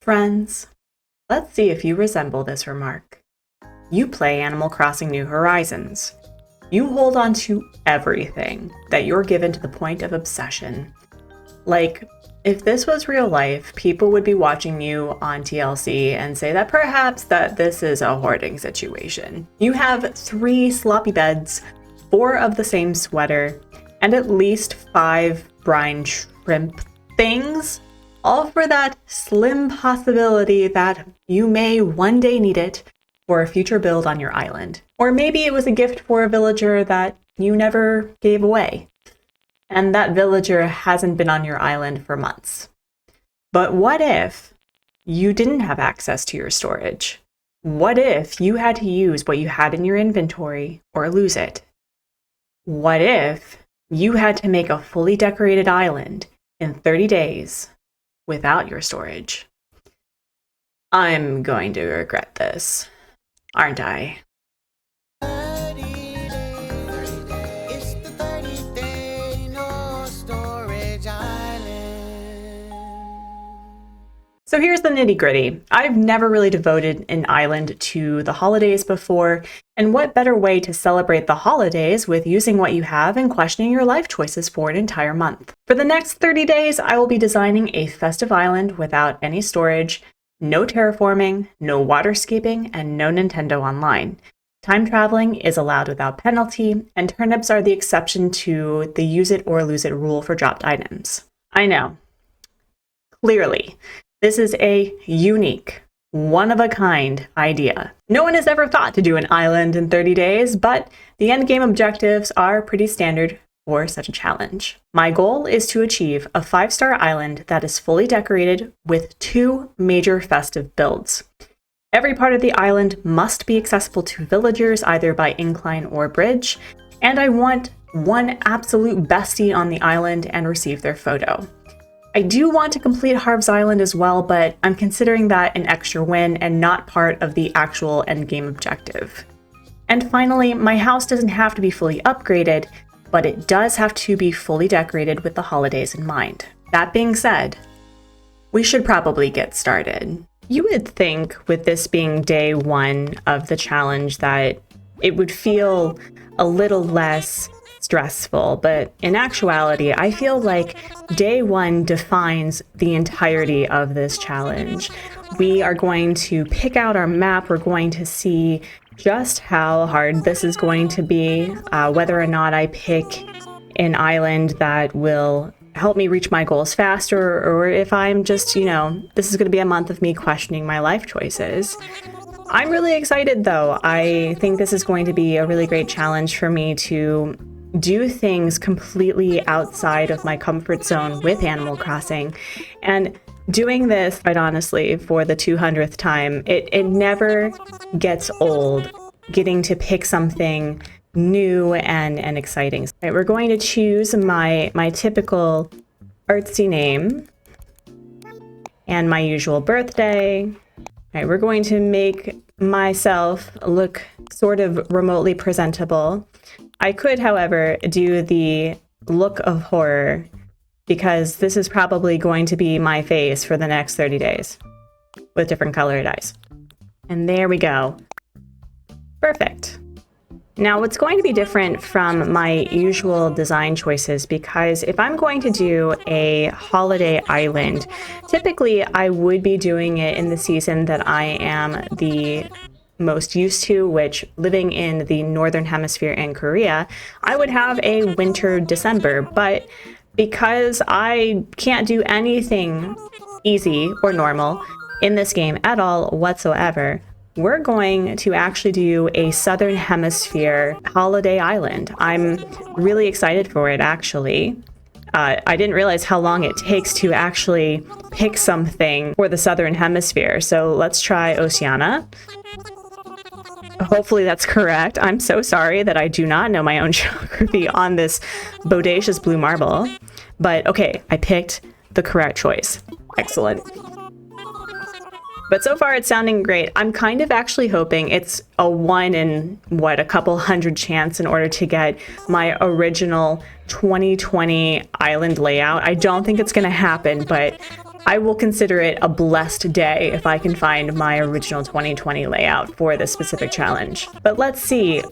Friends, let's see if you resemble this remark. You play Animal Crossing New Horizons. You hold on to everything that you're given to the point of obsession. Like, if this was real life, people would be watching you on TLC and say that perhaps that this is a hoarding situation. You have 3 sloppy beds, 4 of the same sweater, and at least 5 brine shrimp things, all for that slim possibility that you may one day need it for a future build on your island. Or maybe it was a gift for a villager that you never gave away, and that villager hasn't been on your island for months. But what if you didn't have access to your storage? What if you had to use what you had in your inventory or lose it? What if you had to make a fully decorated island in 30 days without your storage? I'm going to regret this, aren't I? So here's the nitty-gritty. I've never really devoted an island to the holidays before, and what better way to celebrate the holidays with using what you have and questioning your life choices for an entire month. For the next 30 days, I will be designing a festive island without any storage, no terraforming, no waterscaping, and no Nintendo Online. Time traveling is allowed without penalty, and turnips are the exception to the use it or lose it rule for dropped items. I know. Clearly, this is a unique, one-of-a-kind idea. No one has ever thought to do an island in 30 days, but the endgame objectives are pretty standard for such a challenge. My goal is to achieve a 5-star island that is fully decorated with 2 major festive builds. Every part of the island must be accessible to villagers either by incline or bridge, and I want one absolute bestie on the island and receive their photo. I do want to complete Harv's Island as well, but I'm considering that an extra win and not part of the actual endgame objective. And finally, my house doesn't have to be fully upgraded, but it does have to be fully decorated with the holidays in mind. That being said, we should probably get started. You would think with this being day 1 of the challenge that it would feel a little less stressful, but in actuality, I feel like day 1 defines the entirety of this challenge. We are going to pick out our map. We're going to see just how hard this is going to be, whether or not I pick an island that will help me reach my goals faster, or if I'm just, this is going to be a month of me questioning my life choices. I'm really excited though. I think this is going to be a really great challenge for me to do things completely outside of my comfort zone with Animal Crossing. And doing this, quite honestly, for the 200th time, it never gets old getting to pick something new and exciting. Right, we're going to choose my typical artsy name and my usual birthday. Right, we're going to make myself look sort of remotely presentable. I could, however, do the look of horror because this is probably going to be my face for the next 30 days with different colored eyes. And there we go. Perfect. Now, what's going to be different from my usual design choices, because if I'm going to do a holiday island, typically I would be doing it in the season that I am the most used to, which living in the Northern Hemisphere in Korea, I would have a winter December. But because I can't do anything easy or normal in this game at all whatsoever, we're going to actually do a Southern Hemisphere holiday island. I'm really excited for it, actually. I didn't realize how long it takes to actually pick something for the Southern Hemisphere. So let's try Oceania. Hopefully that's correct. I'm so sorry that I do not know my own geography on this bodacious blue marble. But okay, I picked the correct choice. Excellent. But so far it's sounding great. I'm kind of actually hoping it's a 1 in, a couple hundred chance in order to get my original 2020 island layout. I don't think it's going to happen, but I will consider it a blessed day if I can find my original 2020 layout for this specific challenge. But let's see,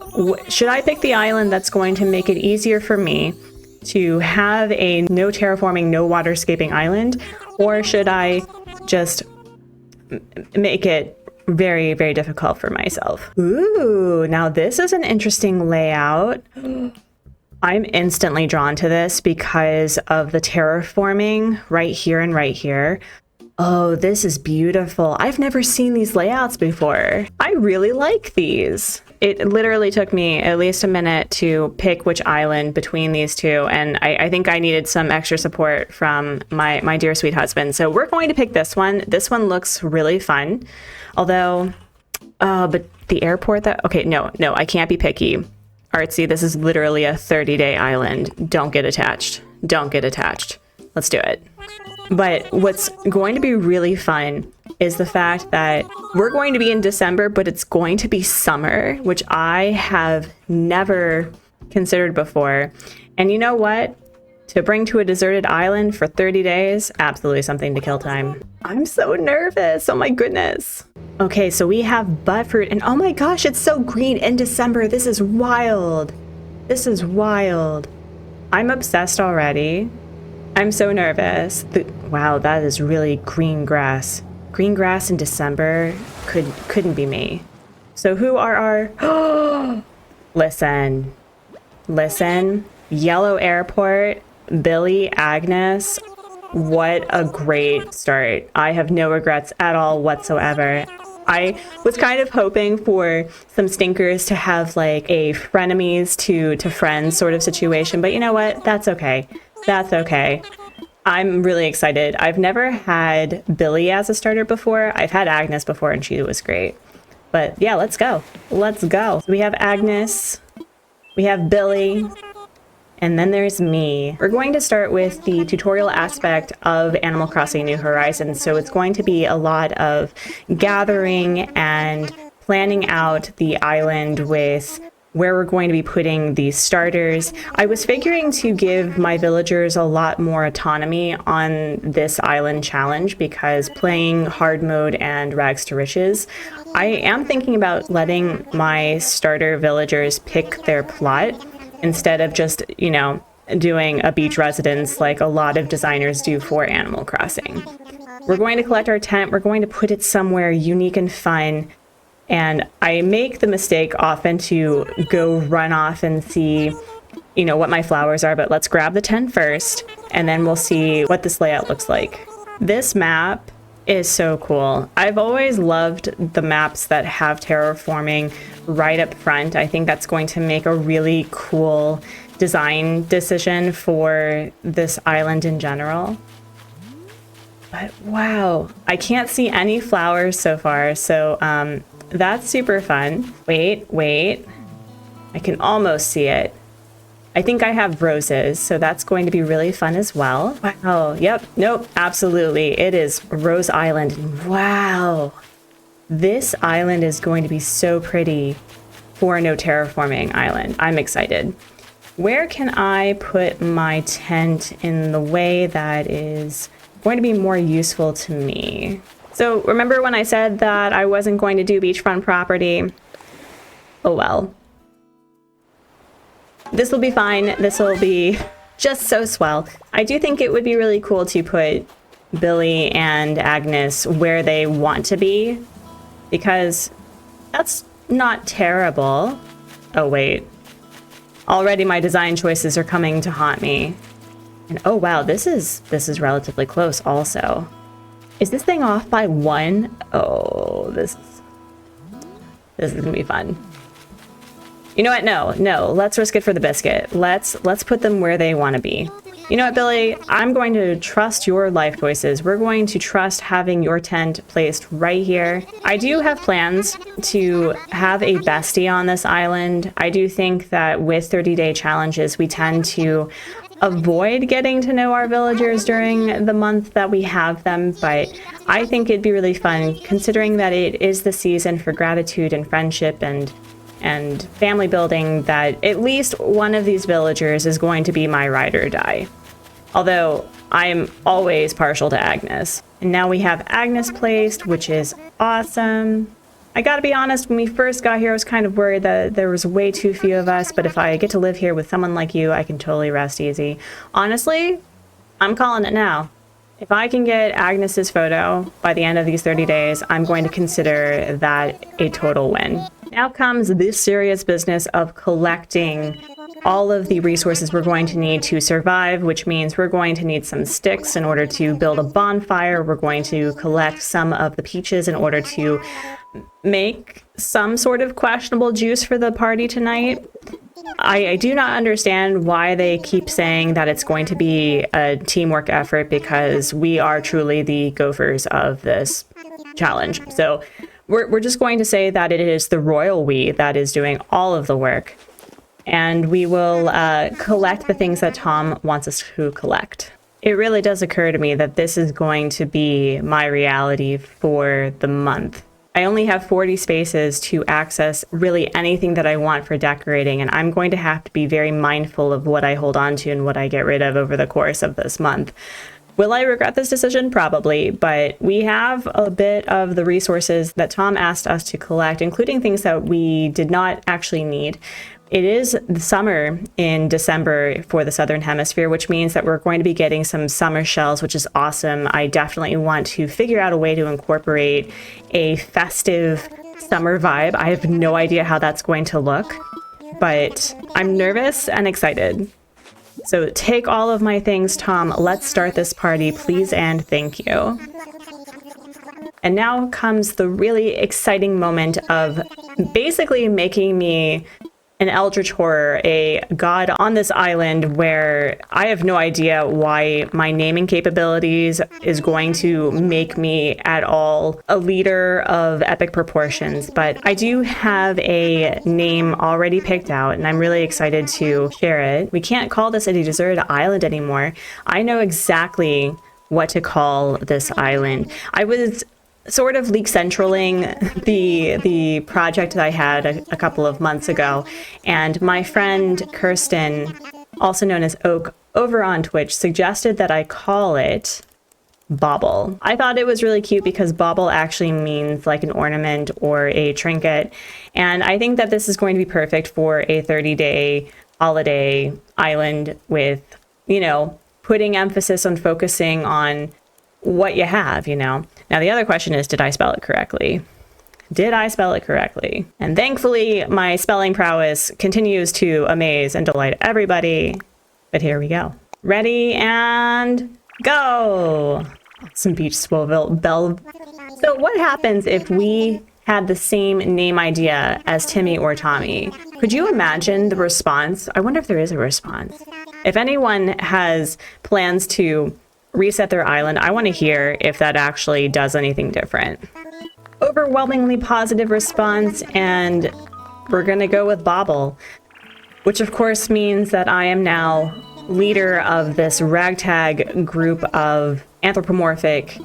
should I pick the island that's going to make it easier for me to have a no terraforming, no waterscaping island, or should I just make it very, very difficult for myself? Ooh, now this is an interesting layout. I'm instantly drawn to this because of the terraforming right here and right here. Oh, this is beautiful. I've never seen these layouts before. I really like these. It literally took me at least a minute to pick which island between these two, and I think I needed some extra support from my dear sweet husband. So we're going to pick this one. This one looks really fun. Although, but the airport that, okay, no, I can't be picky. Artsy, this is literally a 30-day island. Don't get attached. Don't get attached. Let's do it. But what's going to be really fun is the fact that we're going to be in December, but it's going to be summer, which I have never considered before. And you know what? To bring to a deserted island for 30 days, absolutely something to kill time. I'm so nervous. Oh my goodness. Okay, so we have butterfruit, and oh my gosh, it's so green in December. This is wild. This is wild. I'm obsessed already. I'm so nervous. Wow, that is really green grass. Green grass in December couldn't be me. So who are our... Listen. Yellow Airport, Billy, Agnes. What a great start. I have no regrets at all whatsoever. I was kind of hoping for some stinkers to have like a frenemies to friends sort of situation, but you know what? That's okay. That's okay. I'm really excited. I've never had Billy as a starter before. I've had Agnes before and she was great. But yeah, let's go. Let's go. We have Agnes, we have Billy, and then there's me. We're going to start with the tutorial aspect of Animal Crossing New Horizons. So it's going to be a lot of gathering and planning out the island with where we're going to be putting these starters. I was figuring to give my villagers a lot more autonomy on this island challenge because playing hard mode and rags to riches, I am thinking about letting my starter villagers pick their plot instead of just, you know, doing a beach residence like a lot of designers do for Animal Crossing. We're going to collect our tent, we're going to put it somewhere unique and fun, and I make the mistake often to go run off and see, you know, what my flowers are, but let's grab the tent first, and then we'll see what this layout looks like. This map is so cool. I've always loved the maps that have terraforming right up front. I think that's going to make a really cool design decision for this island in general. But wow, I can't see any flowers so far, so that's super fun. Wait, I can almost see it. I think I have roses, so that's going to be really fun as well. Wow, yep, nope, absolutely. It is Rose Island. Wow. This island is going to be so pretty for a no terraforming island. I'm excited. Where can I put my tent in the way that is going to be more useful to me? So remember when I said that I wasn't going to do beachfront property? Oh well. This will be fine. This will be just so swell. I do think it would be really cool to put Billy and Agnes where they want to be, because that's not terrible. Oh wait. Already my design choices are coming to haunt me. And oh wow, this is relatively close also. Is this thing off by 1? Oh, this is gonna be fun. You know what? No, let's risk it for the biscuit. Let's put them where they want to be. You know what, Billy? I'm going to trust your life choices. We're going to trust having your tent placed right here. I do have plans to have a bestie on this island. I do think that with 30-day challenges, we tend to avoid getting to know our villagers during the month that we have them, but I think it'd be really fun considering that it is the season for gratitude and friendship and family building, that at least one of these villagers is going to be my ride or die. Although I'm always partial to Agnes. And now we have Agnes placed, which is awesome. I gotta be honest, when we first got here, I was kind of worried that there was way too few of us, but if I get to live here with someone like you, I can totally rest easy. Honestly, I'm calling it now. If I can get Agnes's photo by the end of these 30 days, I'm going to consider that a total win. Now comes this serious business of collecting all of the resources we're going to need to survive, which means we're going to need some sticks in order to build a bonfire. We're going to collect some of the peaches in order to make some sort of questionable juice for the party tonight. I do not understand why they keep saying that it's going to be a teamwork effort, because we are truly the gophers of this challenge. So we're just going to say that it is the royal we that is doing all of the work. And we will collect the things that Tom wants us to collect. It really does occur to me that this is going to be my reality for the month. I only have 40 spaces to access really anything that I want for decorating, and I'm going to have to be very mindful of what I hold on to and what I get rid of over the course of this month. Will I regret this decision? Probably, but we have a bit of the resources that Tom asked us to collect, including things that we did not actually need. It is the summer in December for the Southern Hemisphere, which means that we're going to be getting some summer shells, which is awesome. I definitely want to figure out a way to incorporate a festive summer vibe. I have no idea how that's going to look, but I'm nervous and excited. So take all of my things, Tom. Let's start this party, please and thank you. And now comes the really exciting moment of basically making me an eldritch horror, a god on this island where I have no idea why my naming capabilities is going to make me at all a leader of epic proportions. But I do have a name already picked out, and I'm really excited to share it. We can't call this a deserted island anymore. I know exactly what to call this island. I was sort of leak centraling the project that I had a couple of months ago, and my friend Kirsten, also known as Oak, over on Twitch, suggested that I call it Bauble. I thought it was really cute because bauble actually means like an ornament or a trinket, and I think that this is going to be perfect for a 30-day holiday island with, you know, putting emphasis on focusing on what you have, you know. Now, the other question is, did I spell it correctly? Did I spell it correctly? And thankfully, my spelling prowess continues to amaze and delight everybody. But here we go. Ready and go! Some beach swoville bell. So what happens if we had the same name idea as Timmy or Tommy? Could you imagine the response? I wonder if there is a response. If anyone has plans to reset their island, I want to hear if that actually does anything different. Overwhelmingly positive response, and we're gonna go with Bauble, which of course means that I am now leader of this ragtag group of anthropomorphic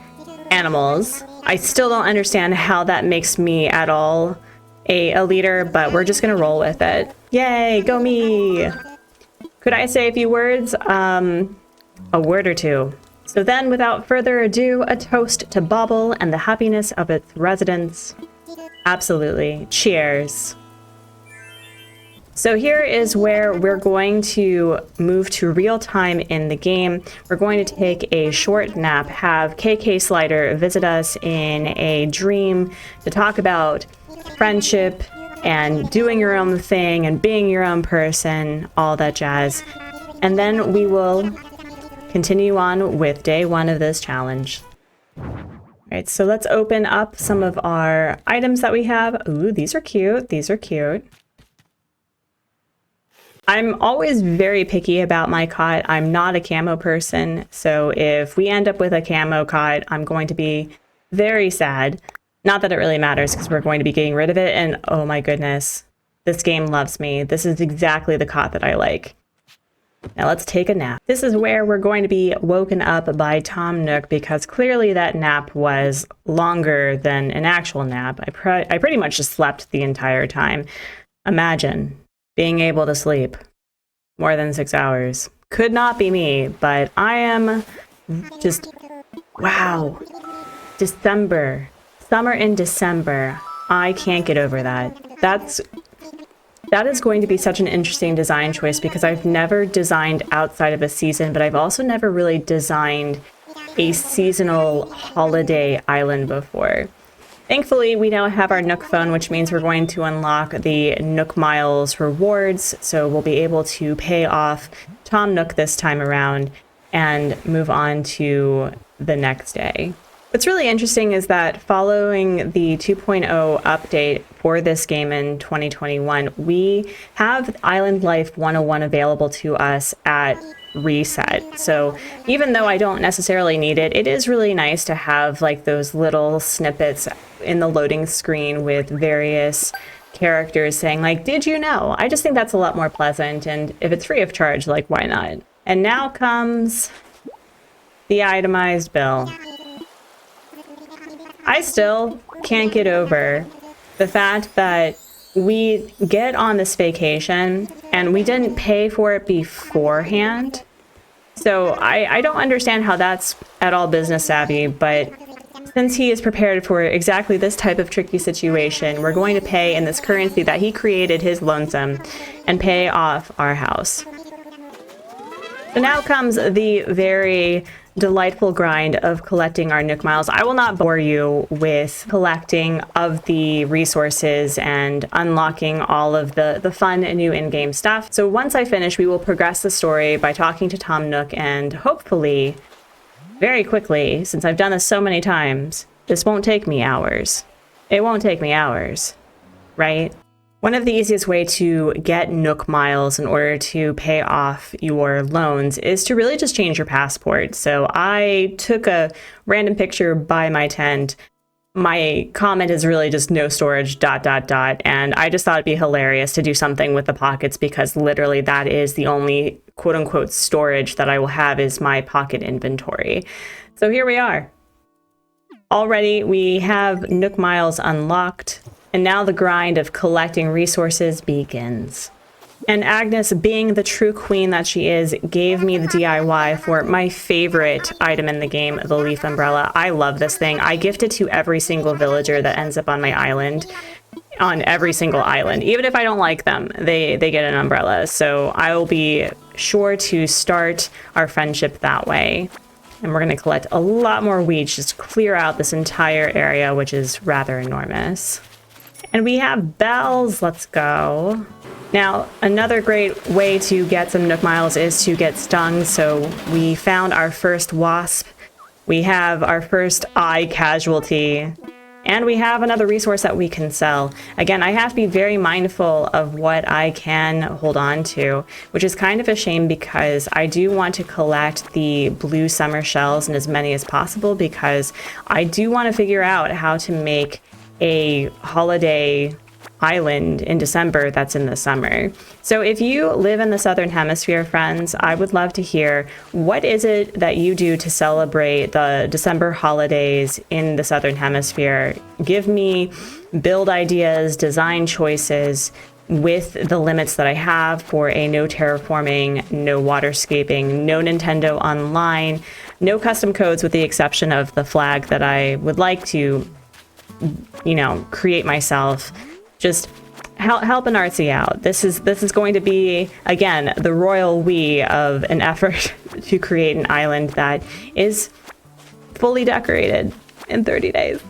animals. I still don't understand how that makes me at all a leader, but we're just gonna roll with it. Yay, go me! Could I say a few words? A word or two. So then, without further ado, a toast to Bauble and the happiness of its residents. Absolutely. Cheers. So here is where we're going to move to real time in the game. We're going to take a short nap, have KK Slider visit us in a dream to talk about friendship and doing your own thing and being your own person, all that jazz. And then we will continue on with day one of this challenge. All right, so let's open up some of our items that we have. Ooh, these are cute. These are cute. I'm always very picky about my cot. I'm not a camo person, so if we end up with a camo cot, I'm going to be very sad. Not that it really matters because we're going to be getting rid of it, and oh my goodness, this game loves me. This is exactly the cot that I like. Now let's take a nap. This is where we're going to be woken up by Tom Nook, because clearly that nap was longer than an actual nap. I pretty much just slept the entire time. Imagine being able to sleep more than 6 hours. Could not be me, but I am just, wow. December. Summer in December. I can't get over that. That is going to be such an interesting design choice because I've never designed outside of a season, but I've also never really designed a seasonal holiday island before. Thankfully, we now have our Nook phone, which means we're going to unlock the Nook Miles rewards, so we'll be able to pay off Tom Nook this time around and move on to the next day. What's really interesting is that following the 2.0 update for this game in 2021, we have Island Life 101 available to us at reset. So even though I don't necessarily need it, it is really nice to have like those little snippets in the loading screen with various characters saying like, did you know? I just think that's a lot more pleasant, and if it's free of charge, like, why not? And now comes the itemized bill. I still can't get over the fact that we get on this vacation and we didn't pay for it beforehand. So I don't understand how that's at all business savvy, but since he is prepared for exactly this type of tricky situation, we're going to pay in this currency that he created, his lonesome, and pay off our house. So now comes the very delightful grind of collecting our Nook Miles. I will not bore you with collecting of the resources and unlocking all of the fun and new in-game stuff. So once I finish, we will progress the story by talking to Tom Nook, and hopefully, very quickly, since I've done this so many times, this won't take me hours. It won't take me hours, right? One of the easiest ways to get Nook Miles in order to pay off your loans is to really just change your passport. So I took a random picture by my tent. My comment is really just no storage, ... And I just thought it'd be hilarious to do something with the pockets because literally that is the only quote unquote storage that I will have is my pocket inventory. So here we are. Already we have Nook Miles unlocked. And now the grind of collecting resources begins. And Agnes, being the true queen that she is, gave me the DIY for my favorite item in the game, the leaf umbrella. I love this thing. I gift it to every single villager that ends up on my island, on every single island. Even if I don't like them, they get an umbrella. So I will be sure to start our friendship that way. And we're going to collect a lot more wheat, just clear out this entire area, which is rather enormous. And we have bells. Let's go. Now, another great way to get some Nook Miles is to get stung. So we found our first wasp. We have our first eye casualty. And we have another resource that we can sell. Again, I have to be very mindful of what I can hold on to, which is kind of a shame because I do want to collect the blue summer shells and as many as possible because I do want to figure out how to make a holiday island in December that's in the summer. So if you live in the Southern Hemisphere, friends, I would love to hear what is it that you do to celebrate the December holidays in the Southern Hemisphere. Give me build ideas, design choices with the limits that I have for a no terraforming, no waterscaping, no Nintendo Online, no custom codes with the exception of the flag that I would like to create myself. Just help an Artsy out. This is going to be, again, the royal we of an effort to create an island that is fully decorated in 30 days.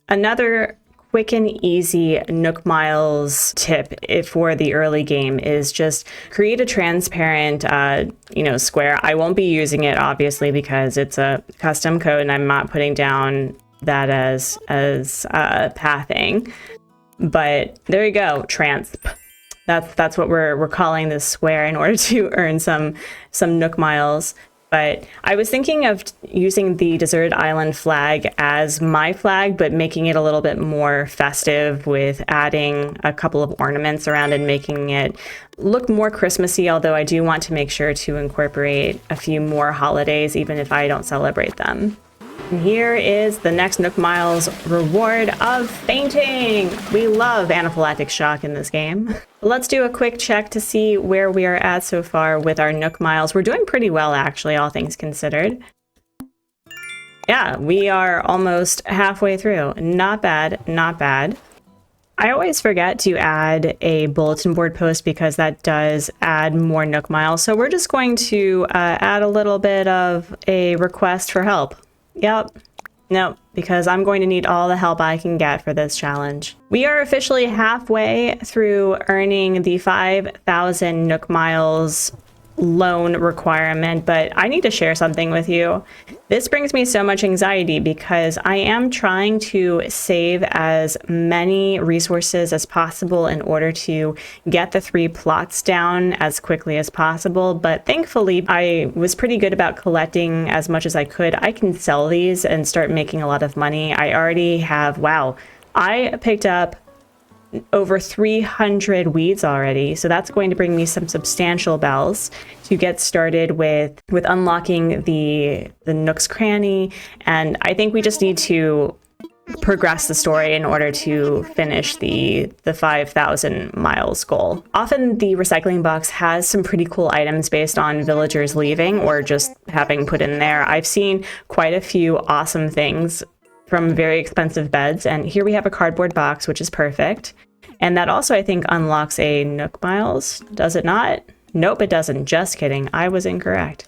Another quick and easy Nook Miles tip for the early game is just create a transparent, square. I won't be using it, obviously, because it's a custom code and I'm not putting down that as pathing. But there you go, transp. That's what we're calling this square in order to earn some Nook Miles. But I was thinking of using the deserted island flag as my flag, but making it a little bit more festive with adding a couple of ornaments around and making it look more Christmassy, although I do want to make sure to incorporate a few more holidays, even if I don't celebrate them. And here is the next Nook Miles reward of fainting. We love anaphylactic shock in this game. Let's do a quick check to see where we are at so far with our Nook Miles. We're doing pretty well, actually, all things considered. Yeah, we are almost halfway through. Not bad, not bad. I always forget to add a bulletin board post because that does add more Nook miles. So we're just going to add a little bit of a request for help. Yep. Nope, because I'm going to need all the help I can get for this challenge. We are officially halfway through earning the 5,000 Nook miles loan requirement, but I need to share something with you. This brings me so much anxiety because I am trying to save as many resources as possible in order to get the 3 plots down as quickly as possible. But thankfully, I was pretty good about collecting as much as I could. I can sell these and start making a lot of money. I already have, wow, I picked up over 300 weeds already, so that's going to bring me some substantial bells to get started with unlocking the Nook's Cranny. And I think we just need to progress the story in order to finish the 5,000 miles goal. Often the recycling box has some pretty cool items based on villagers leaving or just having put in there. I've seen quite a few awesome things from very expensive beds, and here we have a cardboard box, which is perfect. And that also, I think, unlocks a Nook miles. Does it not? Nope, it doesn't. Just kidding. I was incorrect.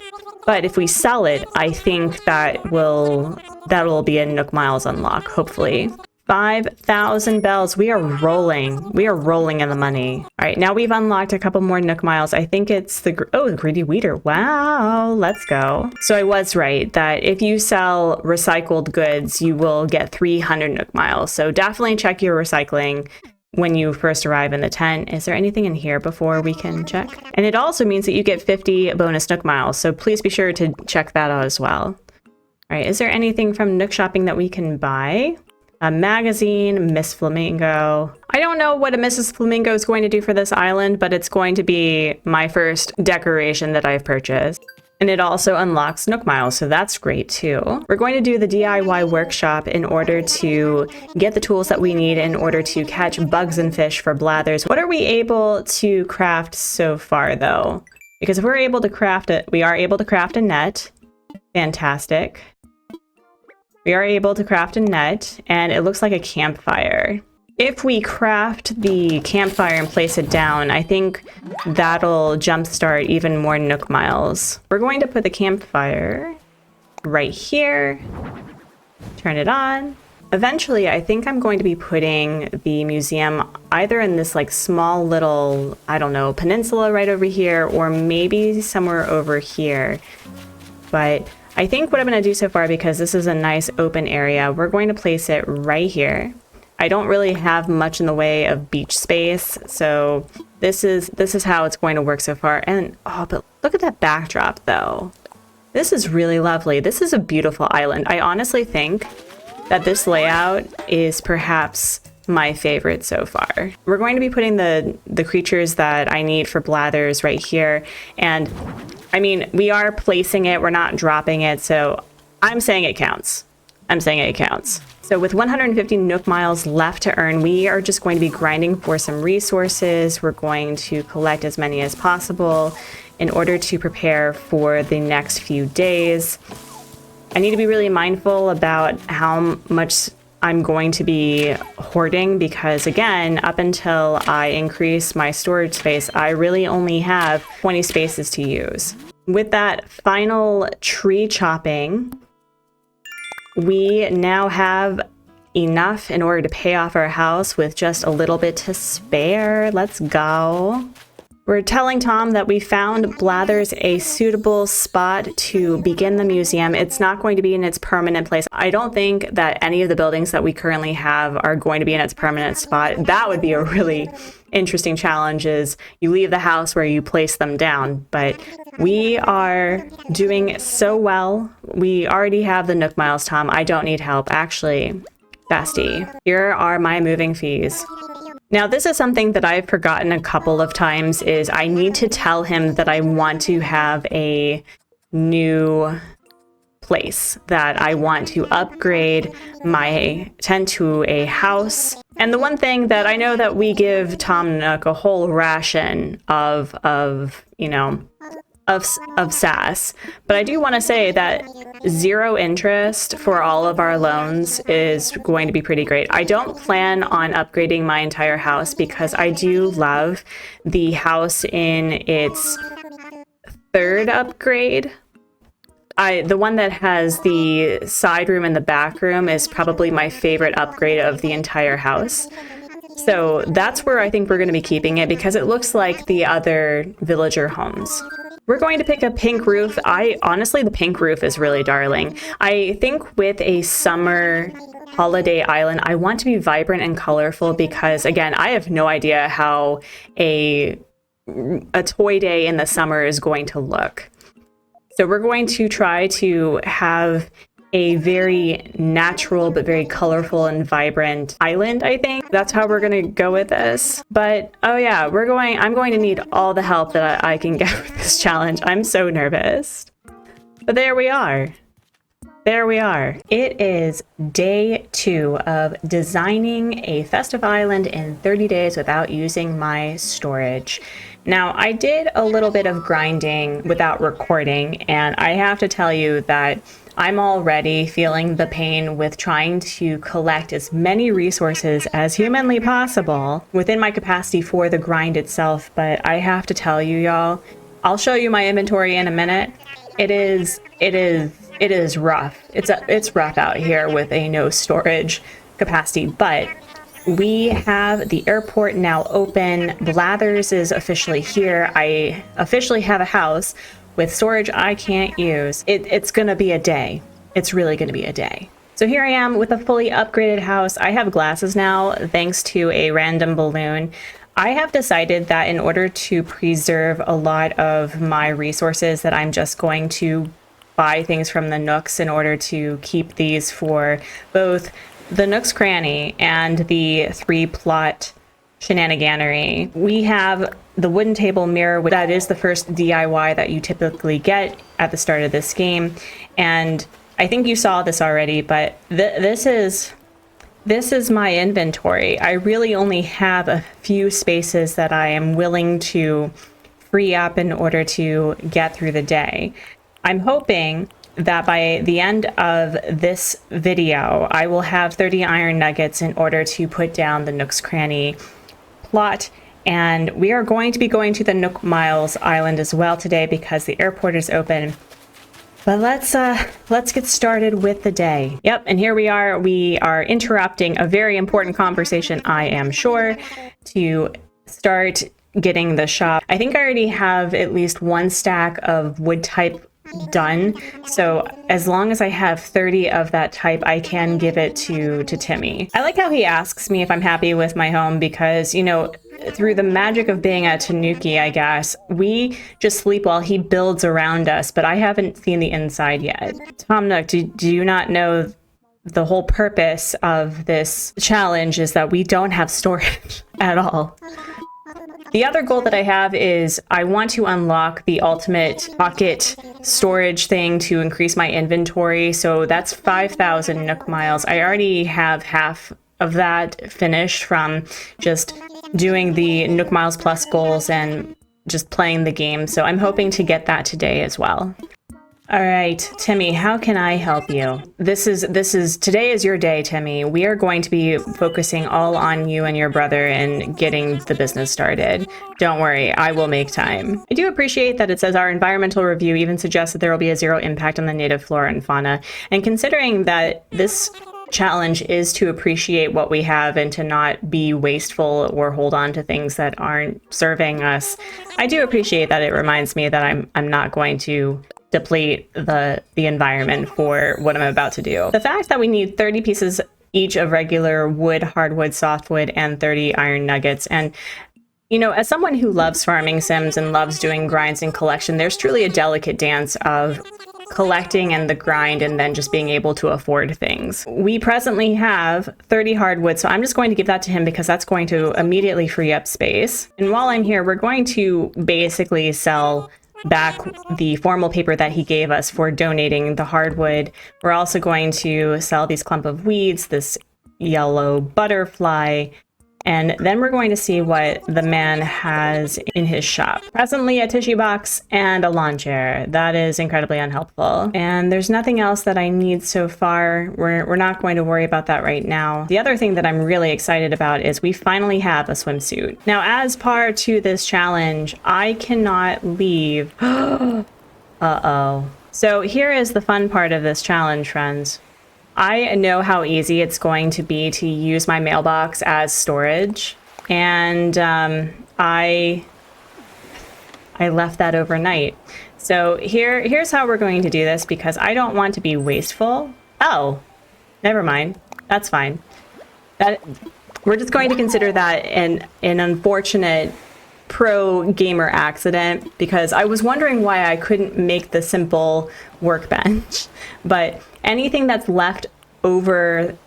But if we sell it, I think that will be a Nook miles unlock, hopefully. 5,000 bells. We are rolling. We are rolling in the money. All right, now we've unlocked a couple more Nook miles. I think it's the greedy weeder. Wow, let's go. So I was right that if you sell recycled goods, you will get 300 Nook miles. So definitely check your recycling when you first arrive in the tent. Is there anything in here before we can check? And it also means that you get 50 bonus Nook miles. So please be sure to check that out as well. All right, is there anything from Nook Shopping that we can buy? A magazine, Miss Flamingo. I don't know what a Mrs. Flamingo is going to do for this island, but it's going to be my first decoration that I've purchased. And it also unlocks Nook miles, so that's great too. We're going to do the DIY workshop in order to get the tools that we need in order to catch bugs and fish for blathers. What are we able to craft so far though? Because if we're able to craft it, we are able to craft a net. Fantastic. We are able to craft a net, and it looks like a campfire. If we craft the campfire and place it down, I think that'll jumpstart even more Nook miles. We're going to put the campfire right here, turn it on. Eventually, I think I'm going to be putting the museum either in this like small little, I don't know, peninsula right over here, or maybe somewhere over here. But I think what I'm going to do so far, because this is a nice open area, we're going to place it right here. I don't really have much in the way of beach space, so this is how it's going to work so far. And oh, but look at that backdrop though. This is really lovely. This is a beautiful island. I honestly think that this layout is perhaps my favorite so far. We're going to be putting the creatures that I need for blathers right here. And I mean, we are placing it, we're not dropping it, so I'm saying it counts. I'm saying it counts. So with 150 Nook miles left to earn, we are just going to be grinding for some resources. We're going to collect as many as possible in order to prepare for the next few days. I need to be really mindful about how much I'm going to be hoarding because, again, up until I increase my storage space, I really only have 20 spaces to use. With that final tree chopping, we now have enough in order to pay off our house with just a little bit to spare. Let's go. We're telling Tom that we found Blathers a suitable spot to begin the museum. It's not going to be in its permanent place. I don't think that any of the buildings that we currently have are going to be in its permanent spot. That would be a really interesting challenge, is you leave the house where you place them down. But we are doing so well. We already have the Nook miles, Tom. I don't need help. Actually, bestie, here are my moving fees. Now, this is something that I've forgotten a couple of times, is I need to tell him that I want to have a new place, that I want to upgrade my tent to a house. And the one thing that I know that we give Tom Nook a whole ration of, you know, of SAS. But I do want to say that 0 interest for all of our loans is going to be pretty great. I don't plan on upgrading my entire house because I do love the house in its 3rd upgrade. The one that has the side room and the back room is probably my favorite upgrade of the entire house. So that's where I think we're going to be keeping it because it looks like the other villager homes. We're going to pick a pink roof. Honestly, the pink roof is really darling. I think with a summer holiday island, I want to be vibrant and colorful because, again, I have no idea how a toy day in the summer is going to look. So we're going to try to have a very natural but very colorful and vibrant island, I think. That's how we're going to go with this. But oh yeah, I'm going to need all the help that I can get with this challenge. I'm so nervous. But there we are. There we are. It is day 2 of designing a festive island in 30 days without using my storage. Now, I did a little bit of grinding without recording, and I have to tell you that I'm already feeling the pain with trying to collect as many resources as humanly possible within my capacity for the grind itself. But I have to tell you, y'all, I'll show you my inventory in a minute. It is rough. It's rough out here with a no storage capacity, but we have the airport now open. Blathers is officially here. I officially have a house with storage I can't use. It's gonna be a day. It's really gonna be a day. So here I am with a fully upgraded house. I have glasses now thanks to a random balloon. I have decided that in order to preserve a lot of my resources that I'm just going to buy things from the Nooks in order to keep these for both the Nook's Cranny and the 3-plot shenaniganery. We have the wooden table mirror, that is the first DIY that you typically get at the start of this game. And I think you saw this already, but this is my inventory. I really only have a few spaces that I am willing to free up in order to get through the day. I'm hoping that by the end of this video, I will have 30 iron nuggets in order to put down the Nook's Cranny plot. And we are going to be going to the Nook Miles Island as well today because the airport is open. But let's get started with the day. Yep, and here we are. We are interrupting a very important conversation, I am sure, to start getting the shop. I think I already have at least 1 stack of wood type done, so as long as I have 30 of that type, I can give it to Timmy. I like how he asks me if I'm happy with my home because, you know, through the magic of being a tanuki, I guess, we just sleep while he builds around us, but I haven't seen the inside yet. Tom Nook, do you not know the whole purpose of this challenge is that we don't have storage at all? The other goal that I have is I want to unlock the ultimate pocket storage thing to increase my inventory. So that's 5,000 Nook miles. I already have half of that finished from just doing the Nook Miles Plus goals and just playing the game. So I'm hoping to get that today as well. All right, Timmy, how can I help you? Today is your day, Timmy. We are going to be focusing all on you and your brother and getting the business started. Don't worry, I will make time. I do appreciate that it says our environmental review even suggests that there will be a 0 impact on the native flora and fauna. And considering that this challenge is to appreciate what we have and to not be wasteful or hold on to things that aren't serving us, I do appreciate that it reminds me that I'm not going to deplete the environment for what I'm about to do. The fact that we need 30 pieces each of regular wood, hardwood, softwood, and 30 iron nuggets. And, you know, as someone who loves farming sims and loves doing grinds and collection, there's truly a delicate dance of collecting and the grind and then just being able to afford things. We presently have 30 hardwood, so I'm just going to give that to him because that's going to immediately free up space. And while I'm here, we're going to basically sell back the formal paper that he gave us for donating the hardwood. We're also going to sell these clump of weeds, this yellow butterfly, And then we're going to see what the man has in his shop. Presently a tissue box and a lawn chair. That is incredibly unhelpful. And there's nothing else that I need so far. We're not going to worry about that right now. The other thing that I'm really excited about is we finally have a swimsuit. Now, as part to this challenge, I cannot leave. Uh-oh. So here is the fun part of this challenge, friends. I know how easy it's going to be to use my mailbox as storage, and I left that overnight. So here's how we're going to do this, because I don't want to be wasteful. Oh, never mind. That's fine. We're just going to consider that an unfortunate pro gamer accident, because I was wondering why I couldn't make the simple workbench. But anything that's left over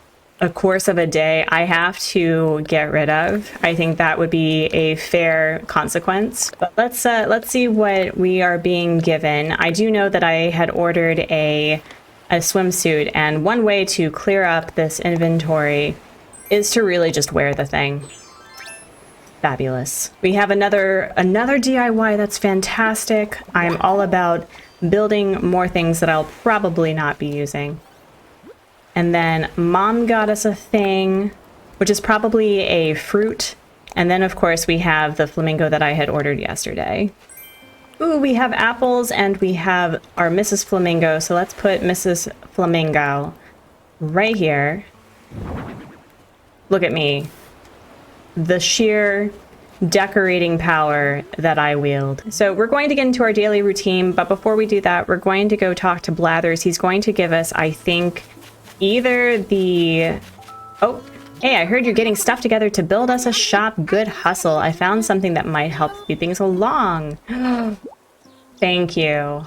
a course of a day, I have to get rid of. I think that would be a fair consequence. But let's see what we are being given. I do know that I had ordered a swimsuit, and one way to clear up this inventory is to really just wear the thing. Fabulous. We have another DIY that's fantastic. I'm all about building more things that I'll probably not be using. And then Mom got us a thing, which is probably a fruit. And then, of course, we have the flamingo that I had ordered yesterday. Ooh, we have apples and we have our Mrs. Flamingo. So let's put Mrs. Flamingo right here. Look at me. The sheer decorating power that I wield. So we're going to get into our daily routine, but before we do that, we're going to go talk to Blathers. He's going to give us, I think, either the... Oh, hey, I heard you're getting stuff together to build us a shop. Good hustle. I found something that might help speed things along. Thank you.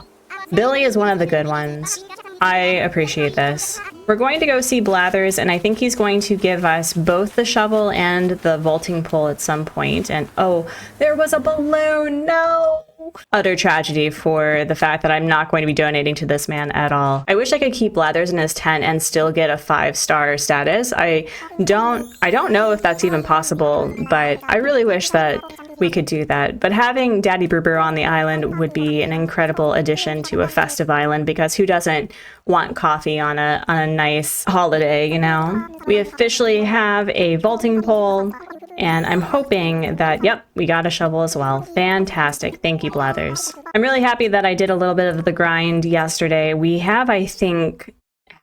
Billy is one of the good ones. I appreciate this. We're going to go see Blathers, and I think he's going to give us both the shovel and the vaulting pole at some point. And oh, there was a balloon! No! Utter tragedy for the fact that I'm not going to be donating to this man at all. I wish I could keep Blathers in his tent and still get a 5-star status. I don't know if that's even possible, but I really wish that we could do that. But having Daddy Brew on the island would be an incredible addition to a festive island, because who doesn't want coffee on a nice holiday, you know? We officially have a vaulting pole, and I'm hoping that, yep, we got a shovel as well. Fantastic. Thank you, Blathers. I'm really happy that I did a little bit of the grind yesterday. We have, I think,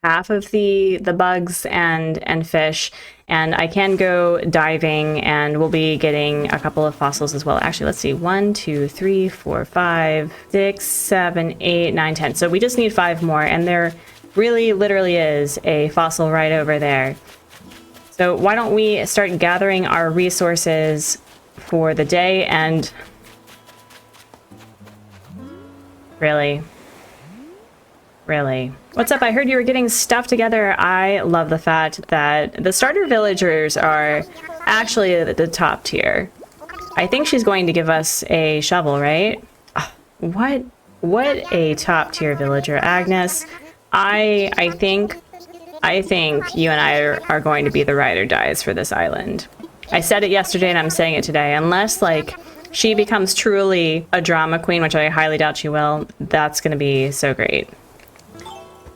half of the bugs and fish, and I can go diving, and we'll be getting a couple of fossils as well. Actually, let's see. 1, 2, 3, 4, 5, 6, 7, 8, 9, 10. So we just need 5 more, and there really literally is a fossil right over there. So why don't we start gathering our resources for the day? And really? What's up? I heard you were getting stuff together. I love the fact that the starter villagers are actually the top tier. I think she's going to give us a shovel, right? What a top tier villager, Agnes. I think you and I are going to be the ride or dies for this island. I said it yesterday and I'm saying it today. Unless, like, she becomes truly a drama queen, which I highly doubt she will, that's going to be so great.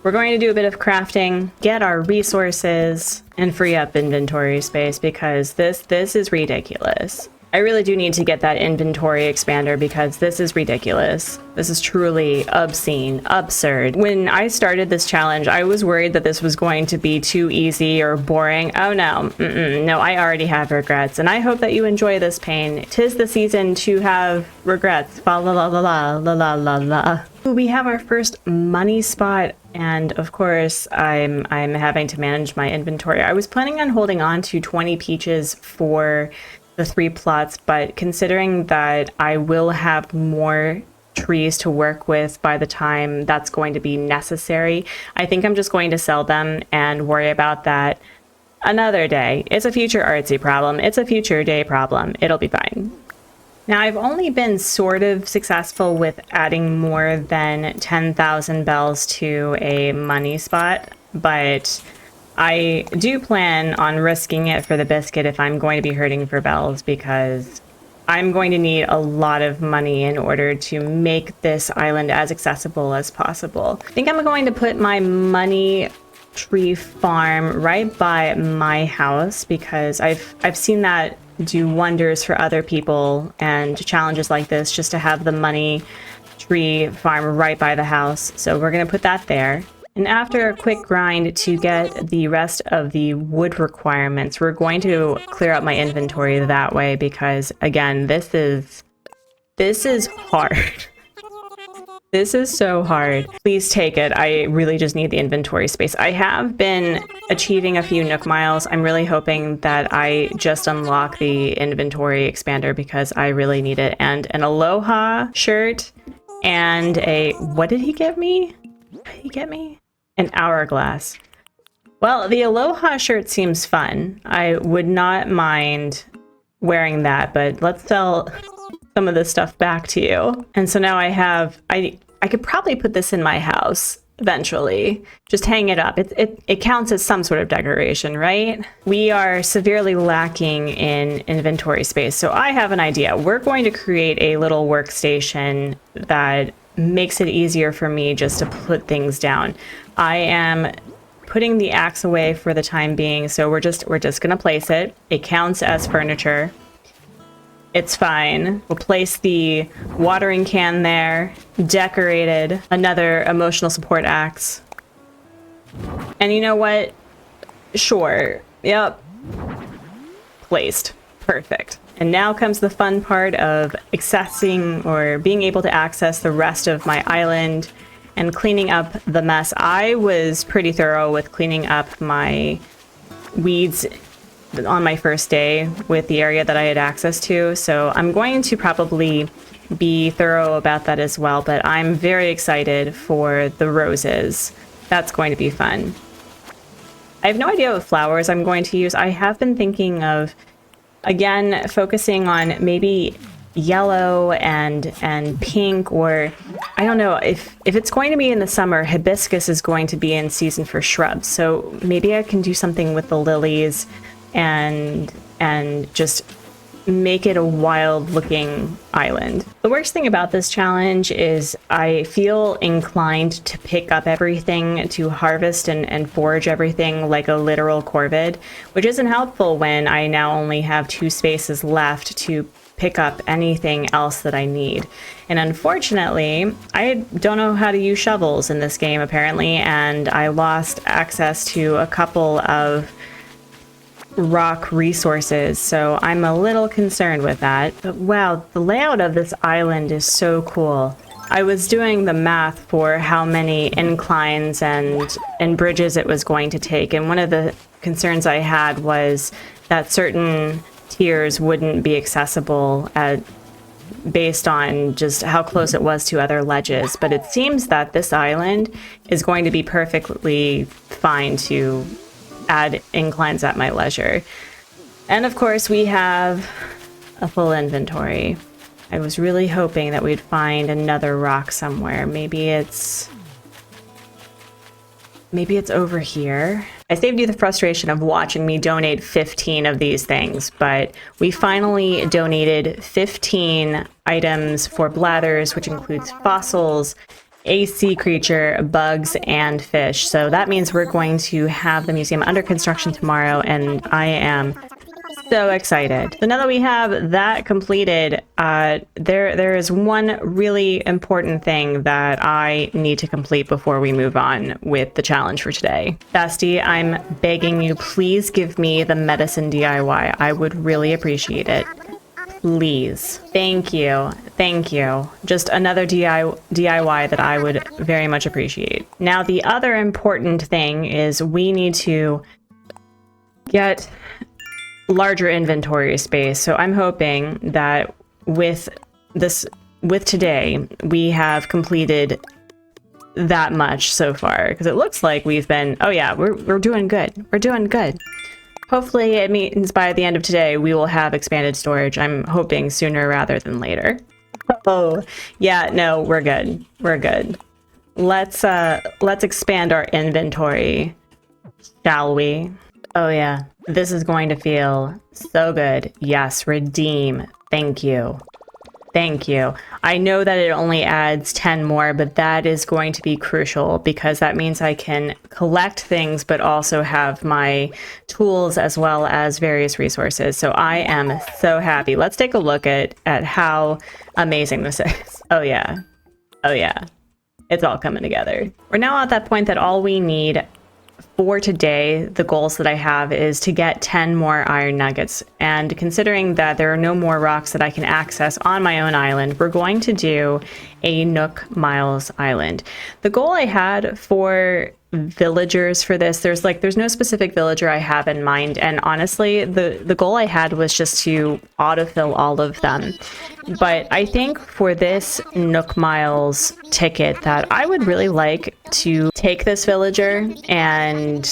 We're going to do a bit of crafting, get our resources, and free up inventory space, because this is ridiculous. I really do need to get that inventory expander, because this is ridiculous. This is truly obscene, absurd. When I started this challenge, I was worried that this was going to be too easy or boring. Oh no, no, I already have regrets, and I hope that you enjoy this pain. 'Tis the season to have regrets. Fa la la la la la la la la. We have our first money spot, and of course, I'm having to manage my inventory. I was planning on holding on to 20 peaches for the 3 plots, but considering that I will have more trees to work with by the time that's going to be necessary, I think I'm just going to sell them and worry about that another day. It's a future Artsy problem. It's a future day problem. It'll be fine. Now, I've only been sort of successful with adding more than 10,000 bells to a money spot, but I do plan on risking it for the biscuit if I'm going to be hurting for bells, because I'm going to need a lot of money in order to make this island as accessible as possible. I think I'm going to put my money tree farm right by my house, because I've seen that do wonders for other people and challenges like this, just to have the money tree farm right by the house. So we're going to put that there. And after a quick grind to get the rest of the wood requirements, we're going to clear up my inventory that way, because again, this is hard. This is so hard. Please take it. I really just need the inventory space. I have been achieving a few Nook miles. I'm really hoping that I just unlock the inventory expander, because I really need it. And an Aloha shirt and what did he get me? What did he get me? An hourglass. Well, the Aloha shirt seems fun. I would not mind wearing that, but let's sell some of this stuff back to you. And so now I could probably put this in my house eventually. Just hang it up. It counts as some sort of decoration, right? We are severely lacking in inventory space. So I have an idea. We're going to create a little workstation that makes it easier for me just to put things down. I am putting the axe away for the time being, so we're just gonna place it. It counts as furniture. It's fine. We'll place the watering can there, decorated, another emotional support axe. And you know what? Sure. Yep. Placed. Perfect. And now comes the fun part of accessing, or being able to access, the rest of my island and cleaning up the mess. I was pretty thorough with cleaning up my weeds on my first day with the area that I had access to, so I'm going to probably be thorough about that as well, but I'm very excited for the roses. That's going to be fun. I have no idea what flowers I'm going to use. I have been thinking of, again, focusing on maybe yellow and pink, or I don't know, if it's going to be in the summer, hibiscus is going to be in season for shrubs, so maybe I can do something with the lilies and just make it a wild looking island. The worst thing about this challenge is I feel inclined to pick up everything, to harvest and forage everything like a literal corvid, which isn't helpful when I now only have 2 spaces left to pick up anything else that I need. And unfortunately, I don't know how to use shovels in this game apparently, and I lost access to a couple of rock resources, so I'm a little concerned with that. But wow, the layout of this island is so cool. I was doing the math for how many inclines and bridges it was going to take, and one of the concerns I had was that certain tiers wouldn't be accessible based on just how close it was to other ledges. But it seems that this island is going to be perfectly fine to add inclines at my leisure. And of course, we have a full inventory. I was really hoping that we'd find another rock somewhere. Maybe it's over here. I saved you the frustration of watching me donate 15 of these things, but we finally donated 15 items for bladders, which includes fossils, a sea creature, bugs, and fish. So that means we're going to have the museum under construction tomorrow, and I am so excited. So now that we have that completed, there is one really important thing that I need to complete before we move on with the challenge for today. Bestie, I'm begging you, please give me the medicine DIY. I would really appreciate it. Please. Thank you. Thank you. Just another DIY that I would very much appreciate. Now, the other important thing is we need to get larger inventory space. So I'm hoping that with today, we have completed that much so far, because it looks like we've been, oh yeah, we're doing good. We're doing good. Hopefully it means by the end of today, we will have expanded storage. I'm hoping sooner rather than later. Oh, yeah, no, we're good. We're good. Let's expand our inventory Shall we? Oh yeah, this is going to feel so good. Yes, redeem. Thank you. Thank you. I know that it only adds 10 more, but that is going to be crucial because that means I can collect things, but also have my tools as well as various resources. So I am so happy. Let's take a look at how amazing this is. Oh yeah. Oh yeah. It's all coming together. We're now at that point that all we need for today, the goals that I have is to get 10 more iron nuggets. And considering that there are no more rocks that I can access on my own island, we're going to do a Nook Miles Island. The goal I had for villagers for this, there's no specific villager I have in mind, and honestly the goal I had was just to autofill all of them. But I think for this Nook Miles ticket that I would really like to take this villager and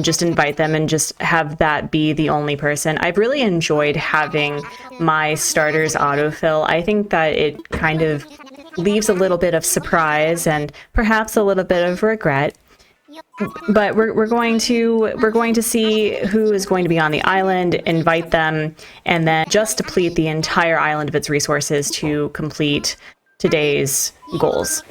just invite them and just have that be the only person. I've really enjoyed having my starters autofill. I think that it kind of leaves a little bit of surprise and perhaps a little bit of regret. But we're going to see who is going to be on the island, invite them, and then just deplete the entire island of its resources to complete today's goals.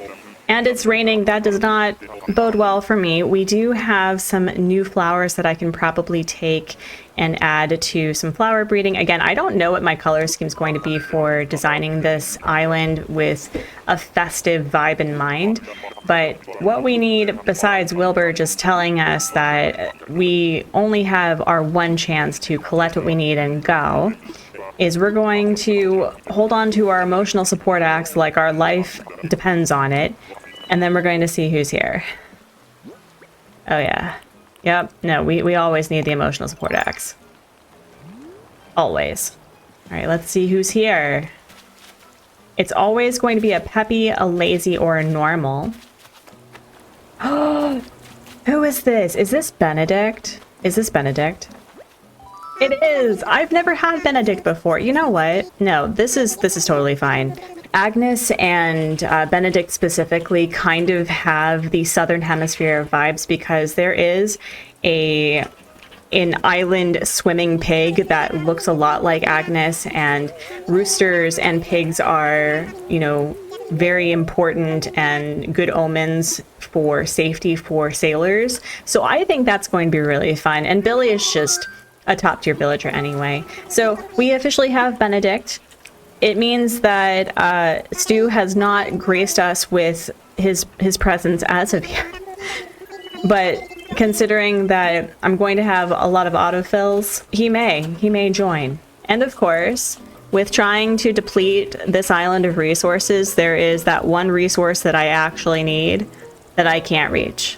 And it's raining. That does not bode well for me. We do have some new flowers that I can probably take and add to some flower breeding. Again, I don't know what my color scheme is going to be for designing this island with a festive vibe in mind. But what we need, besides Wilbur just telling us that we only have our one chance to collect what we need and go, is we're going to hold on to our emotional support acts like our life depends on it, and then we're going to see who's here. Oh yeah. Yep, no, we always need the emotional support acts. Always. Alright, let's see who's here. It's always going to be a peppy, a lazy, or a normal. Oh, who is this? Is this Benedict? Is this Benedict? It is! I've never had Benedict before. You know what? No, this is totally fine. Agnes and Benedict specifically kind of have the Southern Hemisphere vibes because there is an island swimming pig that looks a lot like Agnes, and roosters and pigs are, you know, very important and good omens for safety for sailors. So I think that's going to be really fun. And Billy is just a top tier villager anyway. So we officially have Benedict. It means that Stu has not graced us with his presence as of yet. But considering that I'm going to have a lot of autofills, he may join. And of course, with trying to deplete this island of resources, there is that one resource that I actually need that I can't reach.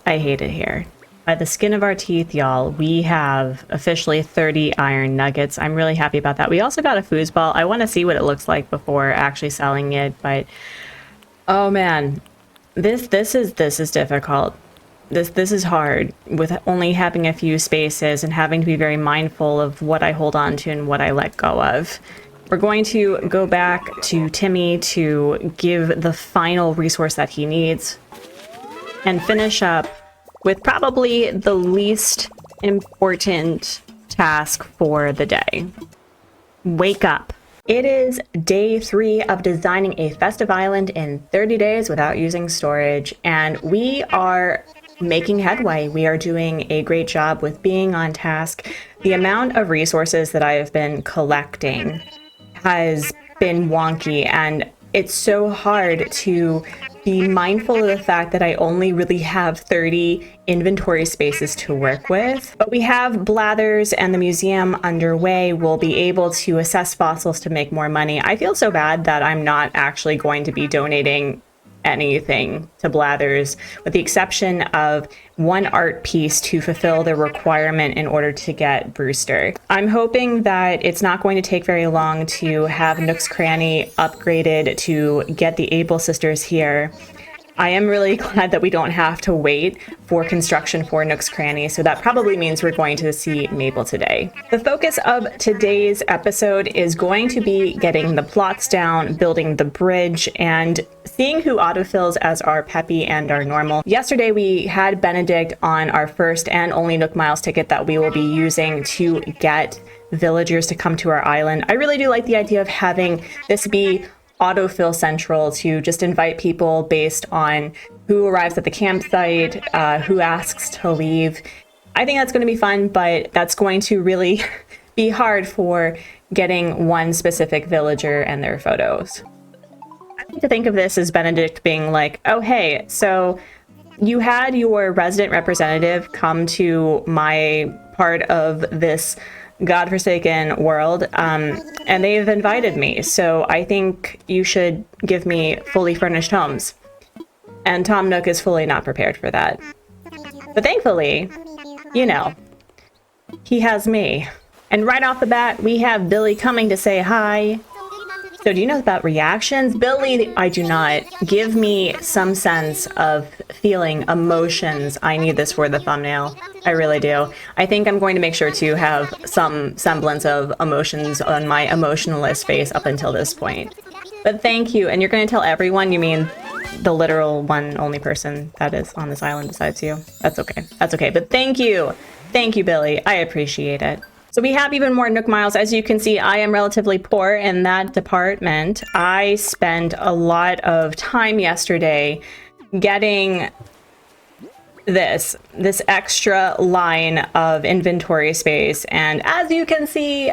I hate it here. By the skin of our teeth, y'all, we have officially 30 iron nuggets. I'm really happy about that. We also got a foosball. I want to see what it looks like before actually selling it, but oh man, this is difficult. This is hard with only having a few spaces and having to be very mindful of what I hold on to and what I let go of. We're going to go back to Timmy to give the final resource that he needs and finish up with probably the least important task for the day. Wake up. It is day 3 of designing a festive island in 30 days without using storage, and we are making headway. We are doing a great job with being on task. The amount of resources that I have been collecting has been wonky, and it's so hard to be mindful of the fact that I only really have 30 inventory spaces to work with. But we have Blathers and the museum underway. We'll be able to assess fossils to make more money. I feel so bad that I'm not actually going to be donating anything to Blathers, with the exception of one art piece to fulfill the requirement in order to get Brewster. I'm hoping that it's not going to take very long to have Nook's Cranny upgraded to get the Able sisters here. I am really glad that we don't have to wait for construction for Nook's Cranny, so that probably means we're going to see Mabel today. The focus of today's episode is going to be getting the plots down, building the bridge, and seeing who autofills as our Peppy and our normal. Yesterday we had Benedict on our first and only Nook Miles ticket that we will be using to get villagers to come to our island. I really do like the idea of having this be autofill central, to just invite people based on who arrives at the campsite, who asks to leave. I think that's going to be fun, but that's going to really be hard for getting one specific villager and their photos. I like to think of this as Benedict being like, oh hey, so you had your resident representative come to my part of this godforsaken world, and they've invited me, so I think you should give me fully furnished homes. And Tom Nook is fully not prepared for that. But thankfully, you know, he has me. And right off the bat, we have Billy coming to say hi. So do you know about reactions? Billy, I do not. Give me some sense of feeling, emotions. I need this for the thumbnail. I really do. I think I'm going to make sure to have some semblance of emotions on my emotionless face up until this point. But thank you. And you're going to tell everyone, you mean the literal one only person that is on this island besides you? That's okay. That's okay. But thank you. Thank you, Billy. I appreciate it. So we have even more Nook Miles. As you can see, I am relatively poor in that department. I spent a lot of time yesterday getting this extra line of inventory space. And as you can see,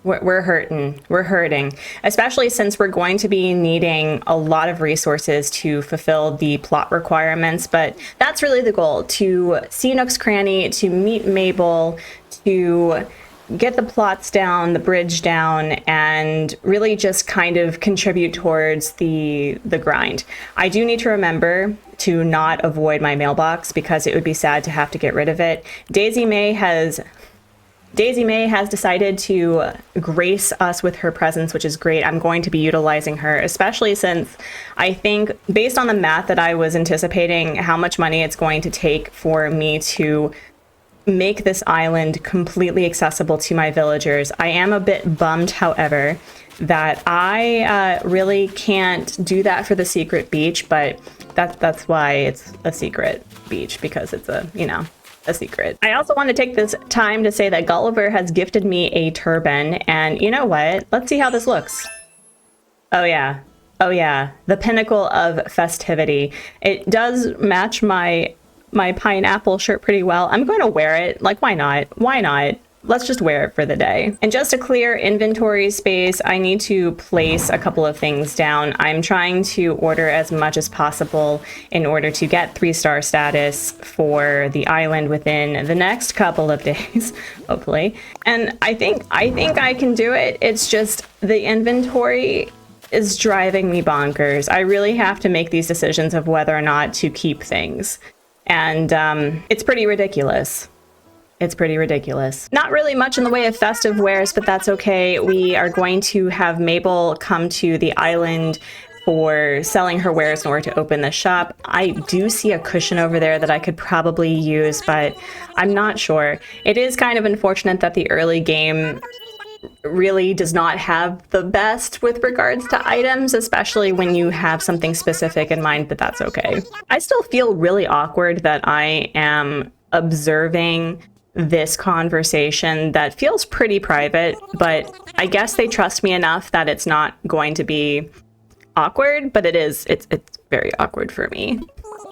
we're hurting, especially since we're going to be needing a lot of resources to fulfill the plot requirements. But that's really the goal, to see Nook's Cranny, to meet Mabel, to get the plots down, the bridge down, and really just kind of contribute towards the grind. I do need to remember to not avoid my mailbox because it would be sad to have to get rid of it. Daisy May has decided to grace us with her presence, which is great. I'm going to be utilizing her, especially since I think, based on the math that I was anticipating, how much money it's going to take for me to make this island completely accessible to my villagers. I am a bit bummed, however, that I really can't do that for the secret beach, but that's why it's a secret beach, because it's a secret. I also want to take this time to say that Gulliver has gifted me a turban, and you know what? Let's see how this looks. Oh yeah, the pinnacle of festivity. It does match my pineapple shirt pretty well. I'm going to wear it. Like, why not? Why not? Let's just wear it for the day. And just to clear inventory space, I need to place a couple of things down. I'm trying to order as much as possible in order to get 3-star status for the island within the next couple of days, hopefully. And I think I can do it. It's just the inventory is driving me bonkers. I really have to make these decisions of whether or not to keep things. And it's pretty ridiculous. It's pretty ridiculous. Not really much in the way of festive wares, but that's okay. We are going to have Mabel come to the island for selling her wares in order to open the shop. I do see a cushion over there that I could probably use, but I'm not sure. It is kind of unfortunate that the early game really does not have the best with regards to items, especially when you have something specific in mind, but that's okay. I still feel really awkward that I am observing this conversation that feels pretty private, but I guess they trust me enough that it's not going to be awkward, but it's very awkward for me.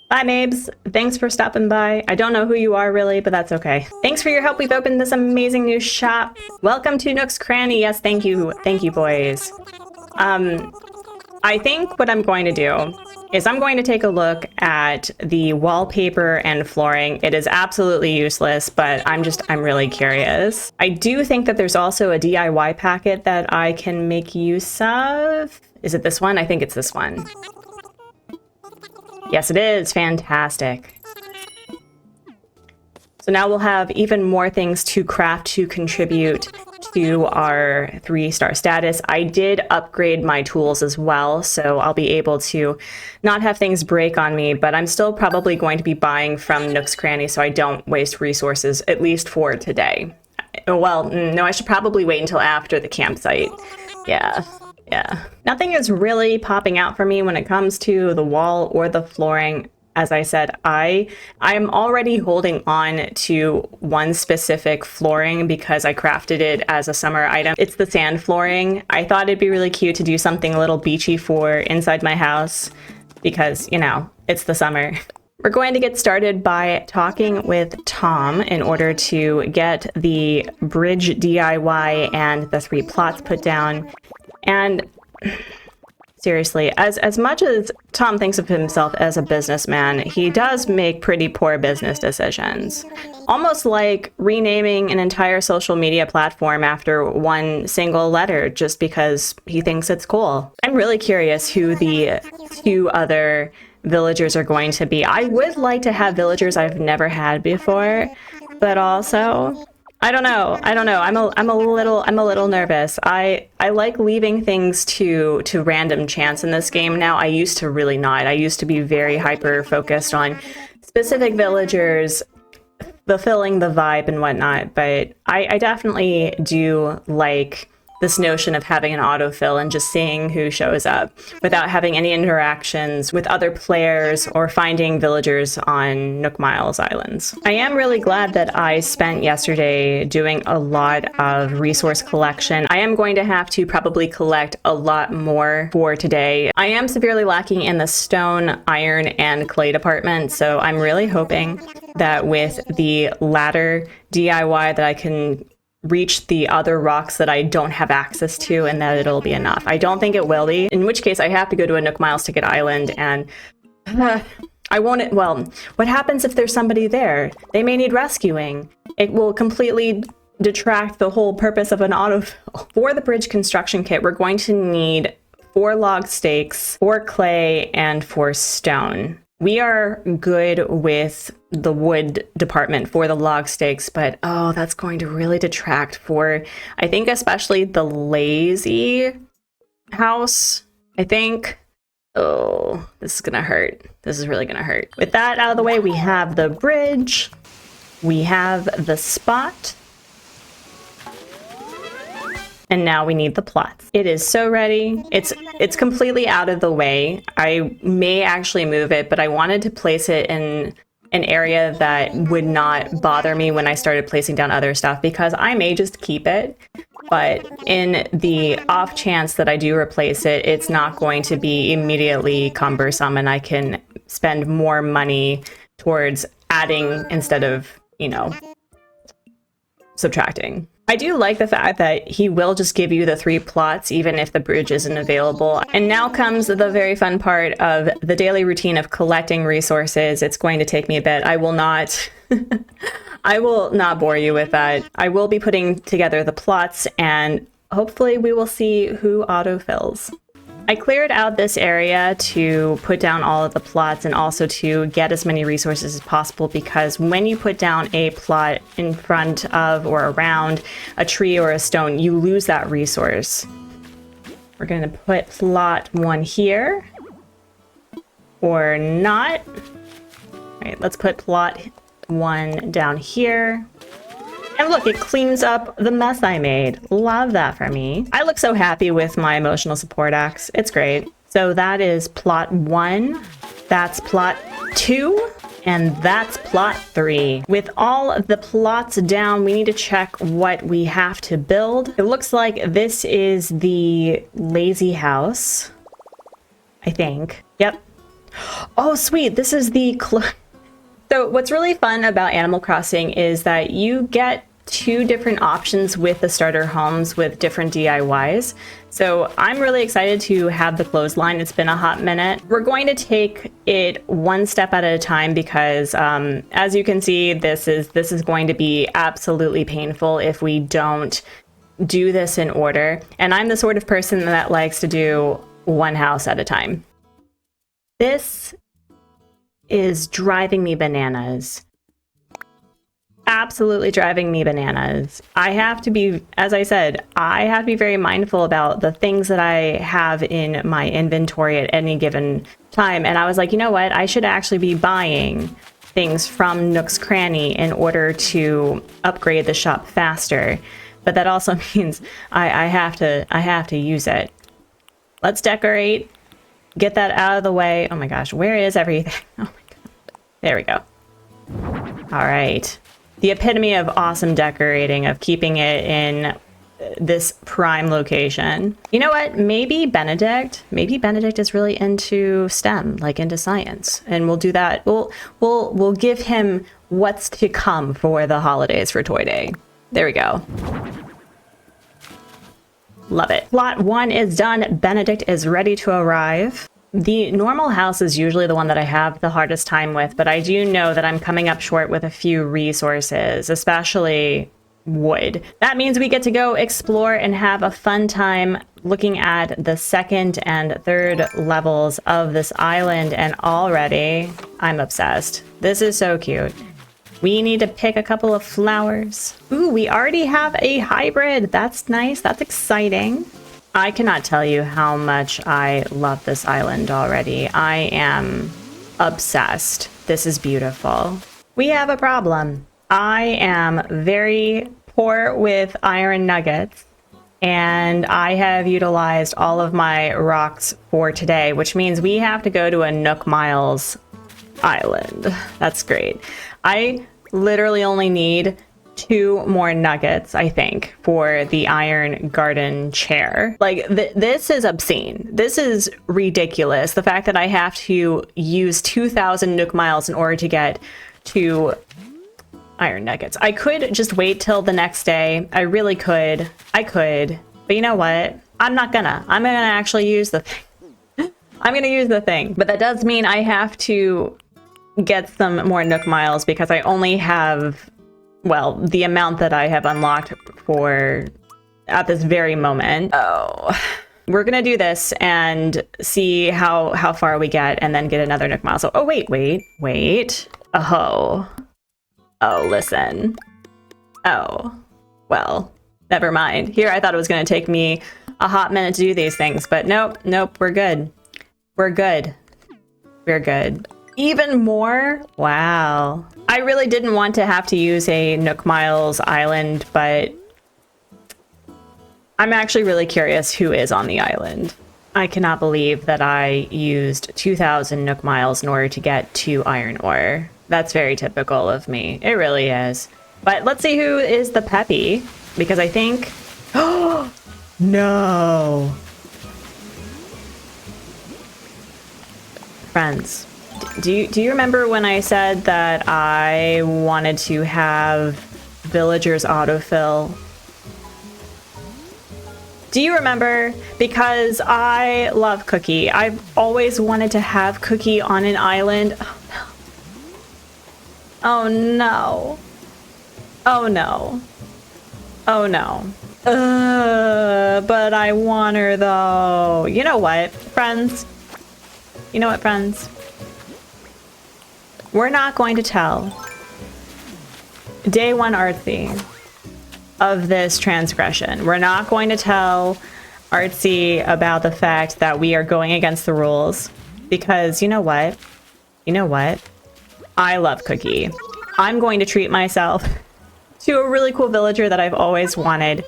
Bye, Mabes. Thanks for stopping by. I don't know who you are really, but that's okay. Thanks for your help. We've opened this amazing new shop. Welcome to Nook's Cranny. Yes, thank you. Thank you, boys. I think what I'm going to do is I'm going to take a look at the wallpaper and flooring. It is absolutely useless, but I'm really curious. I do think that there's also a DIY packet that I can make use of. Is it this one? I think it's this one. Yes, it is. Fantastic. So now we'll have even more things to craft to contribute to our 3-star status. I did upgrade my tools as well, so I'll be able to not have things break on me, but I'm still probably going to be buying from Nook's Cranny so I don't waste resources, at least for today. Well, no, I should probably wait until after the campsite. Yeah. Nothing is really popping out for me when it comes to the wall or the flooring. As I said, I'm already holding on to one specific flooring because I crafted it as a summer item. It's the sand flooring. I thought it'd be really cute to do something a little beachy for inside my house because, you know, it's the summer. We're going to get started by talking with Tom in order to get the bridge DIY and the 3 plots put down. And seriously, as much as Tom thinks of himself as a businessman, he does make pretty poor business decisions. Almost like renaming an entire social media platform after one single letter just because he thinks it's cool. I'm really curious who the 2 other villagers are going to be. I would like to have villagers I've never had before, but also I don't know. I'm a little nervous. I like leaving things to random chance in this game now. I used to really not. I used to be very hyper focused on specific villagers, fulfilling the vibe and whatnot, but I definitely do like this notion of having an autofill and just seeing who shows up without having any interactions with other players or finding villagers on Nook Miles Islands. I am really glad that I spent yesterday doing a lot of resource collection. I am going to have to probably collect a lot more for today. I am severely lacking in the stone, iron, and clay department, so I'm really hoping that with the ladder DIY that I can reach the other rocks that I don't have access to and that it'll be enough. I don't think it will be, in which case I have to go to a Nook Miles Ticket Island and I won't. Well, what happens if there's somebody there? They may need rescuing. It will completely detract the whole purpose of an autofill. For the bridge construction kit, we're going to need 4 log stakes, 4 clay, and 4 stone. We are good with the wood department for the log stakes, but oh, that's going to really detract for, I think, especially the lazy house, I think. Oh, this is gonna hurt. This is really gonna hurt. With that out of the way, we have the bridge, we have the spot, and now we need the plots. It is so ready. It's completely out of the way. I may actually move it, but I wanted to place it in an area that would not bother me when I started placing down other stuff, because I may just keep it, but in the off chance that I do replace it, it's not going to be immediately cumbersome and I can spend more money towards adding instead of, you know, subtracting. I do like the fact that he will just give you the 3 plots even if the bridge isn't available. And now comes the very fun part of the daily routine of collecting resources. It's going to take me a bit. I will not I will not bore you with that. I will be putting together the plots and hopefully we will see who autofills. I cleared out this area to put down all of the plots and also to get as many resources as possible, because when you put down a plot in front of or around a tree or a stone, you lose that resource. We're going to put plot 1 here. Or not. All right, let's put plot 1 down here. And look, it cleans up the mess I made. Love that for me. I look so happy with my emotional support axe. It's great. So that is plot 1. That's plot 2. And that's plot 3. With all of the plots down, we need to check what we have to build. It looks like this is the lazy house, I think. Yep. Oh, sweet. This is the... So what's really fun about Animal Crossing is that you get 2 different options with the starter homes with different DIYs. So I'm really excited to have the clothesline. It's been a hot minute. We're going to take it 1 step at a time because as you can see, this is going to be absolutely painful if we don't do this in order. And I'm the sort of person that likes to do 1 house at a time. This is driving me bananas. absolutely driving me bananas. I have to be, as I said, I have to be very mindful about the things that I have in my inventory at any given time. And I was like, you know what? I should actually be buying things from Nook's Cranny in order to upgrade the shop faster. But that also means I have to use it. Let's decorate. Get that out of the way. Oh my gosh, where is everything? Oh my god. There we go. All right. The epitome of awesome decorating, of keeping it in this prime location. You know what? Maybe Benedict is really into STEM, like into science. And we'll do that. We'll give him what's to come for the holidays for Toy Day. There we go. Love it. Plot 1 is done. Benedict is ready to arrive. The normal house is usually the one that I have the hardest time with, but I do know that I'm coming up short with a few resources, especially wood. That means we get to go explore and have a fun time looking at the second and third levels of this island, and already I'm obsessed. This is so cute. We need to pick a couple of flowers. Ooh, we already have a hybrid. That's nice. That's exciting. I cannot tell you how much I love this island already. I am obsessed. This is beautiful. We have a problem. I am very poor with iron nuggets, and I have utilized all of my rocks for today, which means we have to go to a Nook Miles island. That's great. I literally only need 2 more nuggets, I think, for the iron garden chair. Like, this is obscene. This is ridiculous. The fact that I have to use 2,000 Nook Miles in order to get 2 iron nuggets. I could just wait till the next day. I really could. I could. But you know what? I'm not gonna. I'm gonna actually use the thing. I'm gonna use the thing. But that does mean I have to get some more Nook Miles because I only have, well, the amount that I have unlocked for at this very moment. Oh, we're gonna do this and see how far we get and then get another Nook Mile. So, oh, wait. Oh, listen. Oh, well, never mind. Here, I thought it was gonna take me a hot minute to do these things, but nope, we're good. We're good. Even more? Wow. I really didn't want to have to use a Nook Miles island, but I'm actually really curious who is on the island. I cannot believe that I used 2,000 Nook Miles in order to get 2 iron ore. That's very typical of me. It really is. But let's see who is the peppy, because I think... Oh, no. Friends. Do you remember when I said that I wanted to have villagers autofill? Do you remember? Because I love Cookie. I've always wanted to have Cookie on an island. Oh no. Oh no. Oh no. But I want her though. You know what, friends? We're not going to tell Day 1 Artsy of this transgression. We're not going to tell Artsy about the fact that we are going against the rules, because you know what? I love Cookie. I'm going to treat myself to a really cool villager that I've always wanted,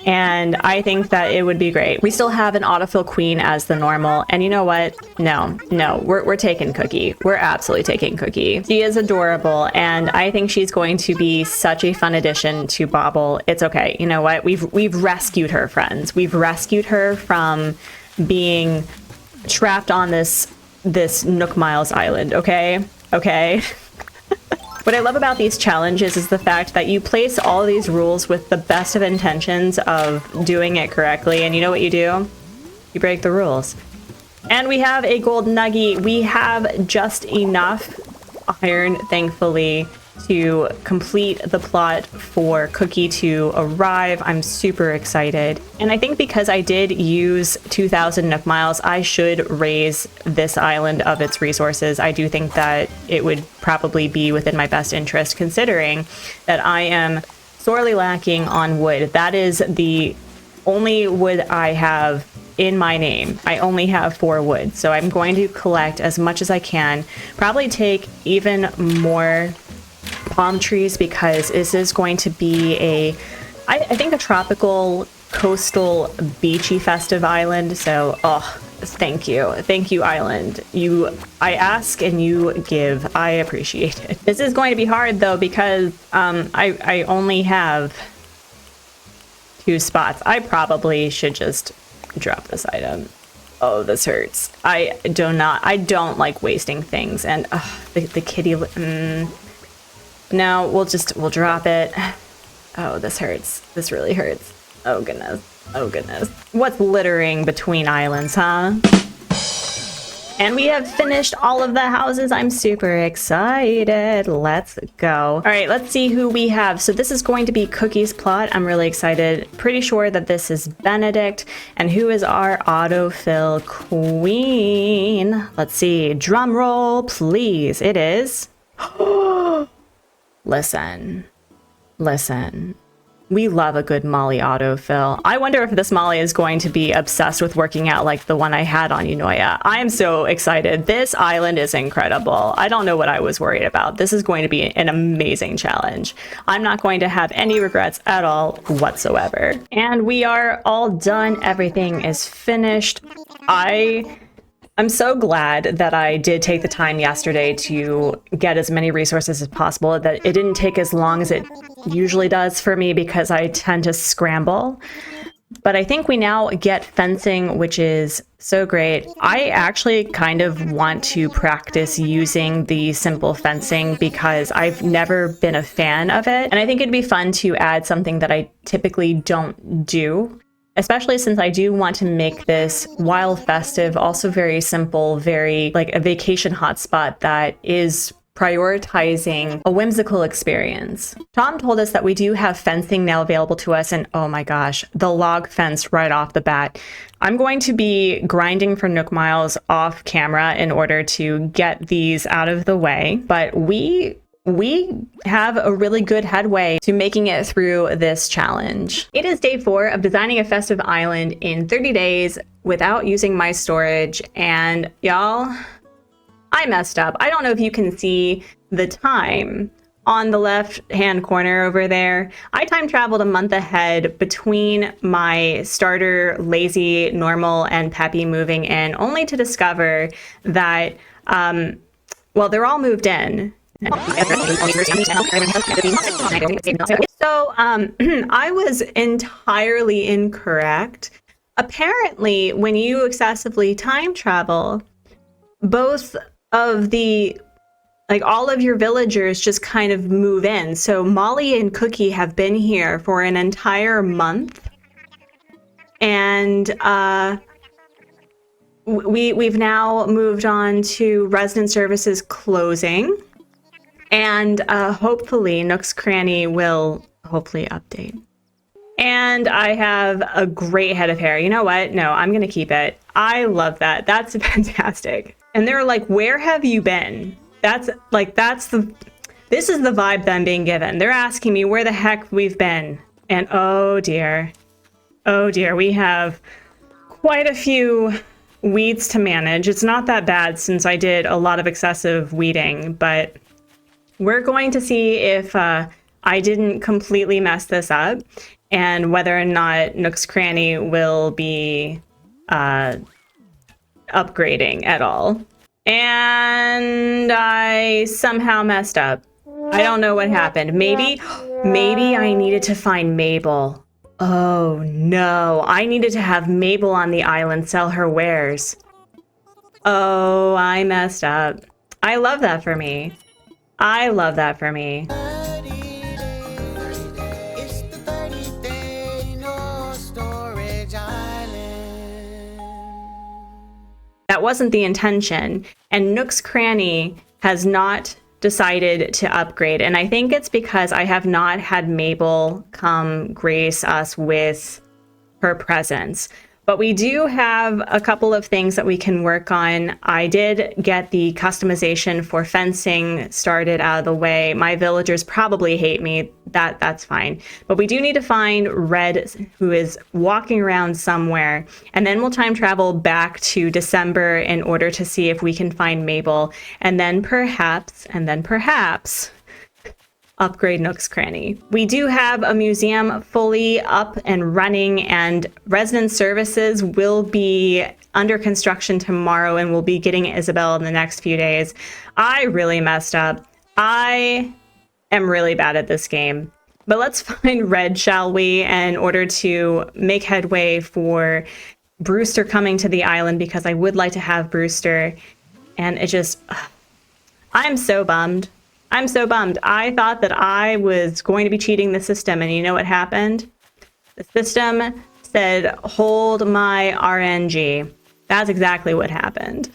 and I think that it would be great. We still have an autofill queen as the normal, and you know what? No, we're taking Cookie. We're absolutely taking Cookie. She is adorable, and I think she's going to be such a fun addition to Bobble. It's okay. You know what? We've rescued her, friends. We've rescued her from being trapped on this Nook Miles island, okay? Okay? What I love about these challenges is the fact that you place all these rules with the best of intentions of doing it correctly, and you know what you do? You break the rules. And we have a gold nugget. We have just enough iron, thankfully, to complete the plot for Cookie to arrive. I'm super excited. And I think because I did use 2,000 Nook Miles, I should raise this island of its resources. I do think that it would probably be within my best interest, considering that I am sorely lacking on wood. That is the only wood I have in my name. I only have 4 wood, so I'm going to collect as much as I can, probably take even more palm trees, because this is going to be I think a tropical, coastal, beachy festive island. So, thank you, island. I ask and you give. I appreciate it. This is going to be hard though, because I only have 2 spots. I probably should just drop this item. Oh, this hurts. I don't like wasting things, and the kitty. No, we'll drop it. Oh, this hurts. This really hurts. Oh goodness. Oh goodness. What's littering between islands, huh? And we have finished all of the houses. I'm super excited. Let's go. All right, let's see who we have. So this is going to be Cookie's plot. I'm really excited. Pretty sure that this is Benedict. And who is our autofill queen? Let's see. Drum roll, please. It is... Listen. We love a good Molly autofill. I wonder if this Molly is going to be obsessed with working out like the one I had on Unoya. I am so excited. This island is incredible. I don't know what I was worried about. This is going to be an amazing challenge. I'm not going to have any regrets at all whatsoever. And we are all done. Everything is finished. I'm so glad that I did take the time yesterday to get as many resources as possible, that it didn't take as long as it usually does for me, because I tend to scramble. But I think we now get fencing, which is so great. I actually kind of want to practice using the simple fencing, because I've never been a fan of it. And I think it'd be fun to add something that I typically don't do, especially since I do want to make this, while festive, also very simple, very like a vacation hotspot that is prioritizing a whimsical experience. Tom told us that we do have fencing now available to us, and oh my gosh, the log fence right off the bat. I'm going to be grinding for Nook Miles off camera in order to get these out of the way, but we have a really good headway to making it through this challenge. It is day 4 of designing a festive island in 30 days without using my storage, and y'all, I messed up. I don't know if you can see the time on the left-hand corner over there. I time traveled a month ahead between my starter, lazy, normal, and peppy moving in, only to discover that, well, they're all moved in. So I was entirely incorrect. Apparently, when you excessively time travel, both of the, like, all of your villagers just kind of move in. So Molly and Cookie have been here for an entire month, and we've now moved on to resident services closing. And hopefully Nook's Cranny will hopefully update. And I have a great head of hair. You know what? No, I'm going to keep it. I love that. That's fantastic. And they're like, where have you been? This is the vibe that I'm being given. They're asking me where the heck we've been. And oh dear, we have quite a few weeds to manage. It's not that bad since I did a lot of excessive weeding, but we're going to see if I didn't completely mess this up, and whether or not Nook's Cranny will be upgrading at all. And I somehow messed up. I don't know what happened. Maybe I needed to find Mabel. Oh no, I needed to have Mabel on the island sell her wares. Oh, I messed up. I love that for me. I love that for me. That wasn't the intention, and Nook's Cranny has not decided to upgrade, and I think it's because I have not had Mabel come grace us with her presence. But we do have a couple of things that we can work on. I did get the customization for fencing started out of the way. My villagers probably hate me. That's fine. But we do need to find Red, who is walking around somewhere. And then we'll time travel back to December in order to see if we can find Mabel. And then perhaps upgrade Nook's Cranny. We do have a museum fully up and running, and resident services will be under construction tomorrow, and we'll be getting Isabel in the next few days. I really messed up. I am really bad at this game. But let's find Red, shall we, in order to make headway for Brewster coming to the island, because I would like to have Brewster. And it just... I'm so bummed. I'm so bummed. I thought that I was going to be cheating the system, and you know what happened? The system said, hold my RNG. That's exactly what happened.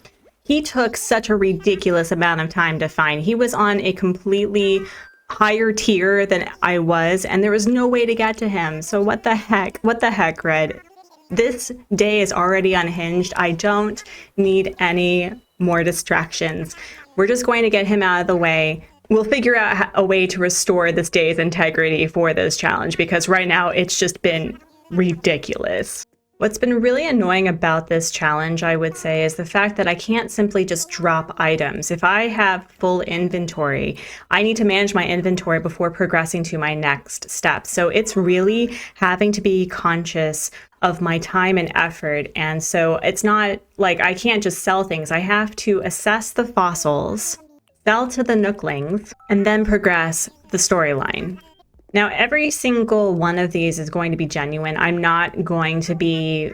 He took such a ridiculous amount of time to find. He was on a completely higher tier than I was, and there was no way to get to him. So what the heck? What the heck, Red? This day is already unhinged. I don't need any more distractions. We're just going to get him out of the way. We'll figure out a way to restore this day's integrity for this challenge, because right now it's just been ridiculous. What's been really annoying about this challenge, I would say, is the fact that I can't simply just drop items. If I have full inventory, I need to manage my inventory before progressing to my next step. So it's really having to be conscious of my time and effort. And so it's not like I can't just sell things. I have to assess the fossils, sell to the Nooklings, and then progress the storyline. Now, every single one of these is going to be genuine. I'm not going to be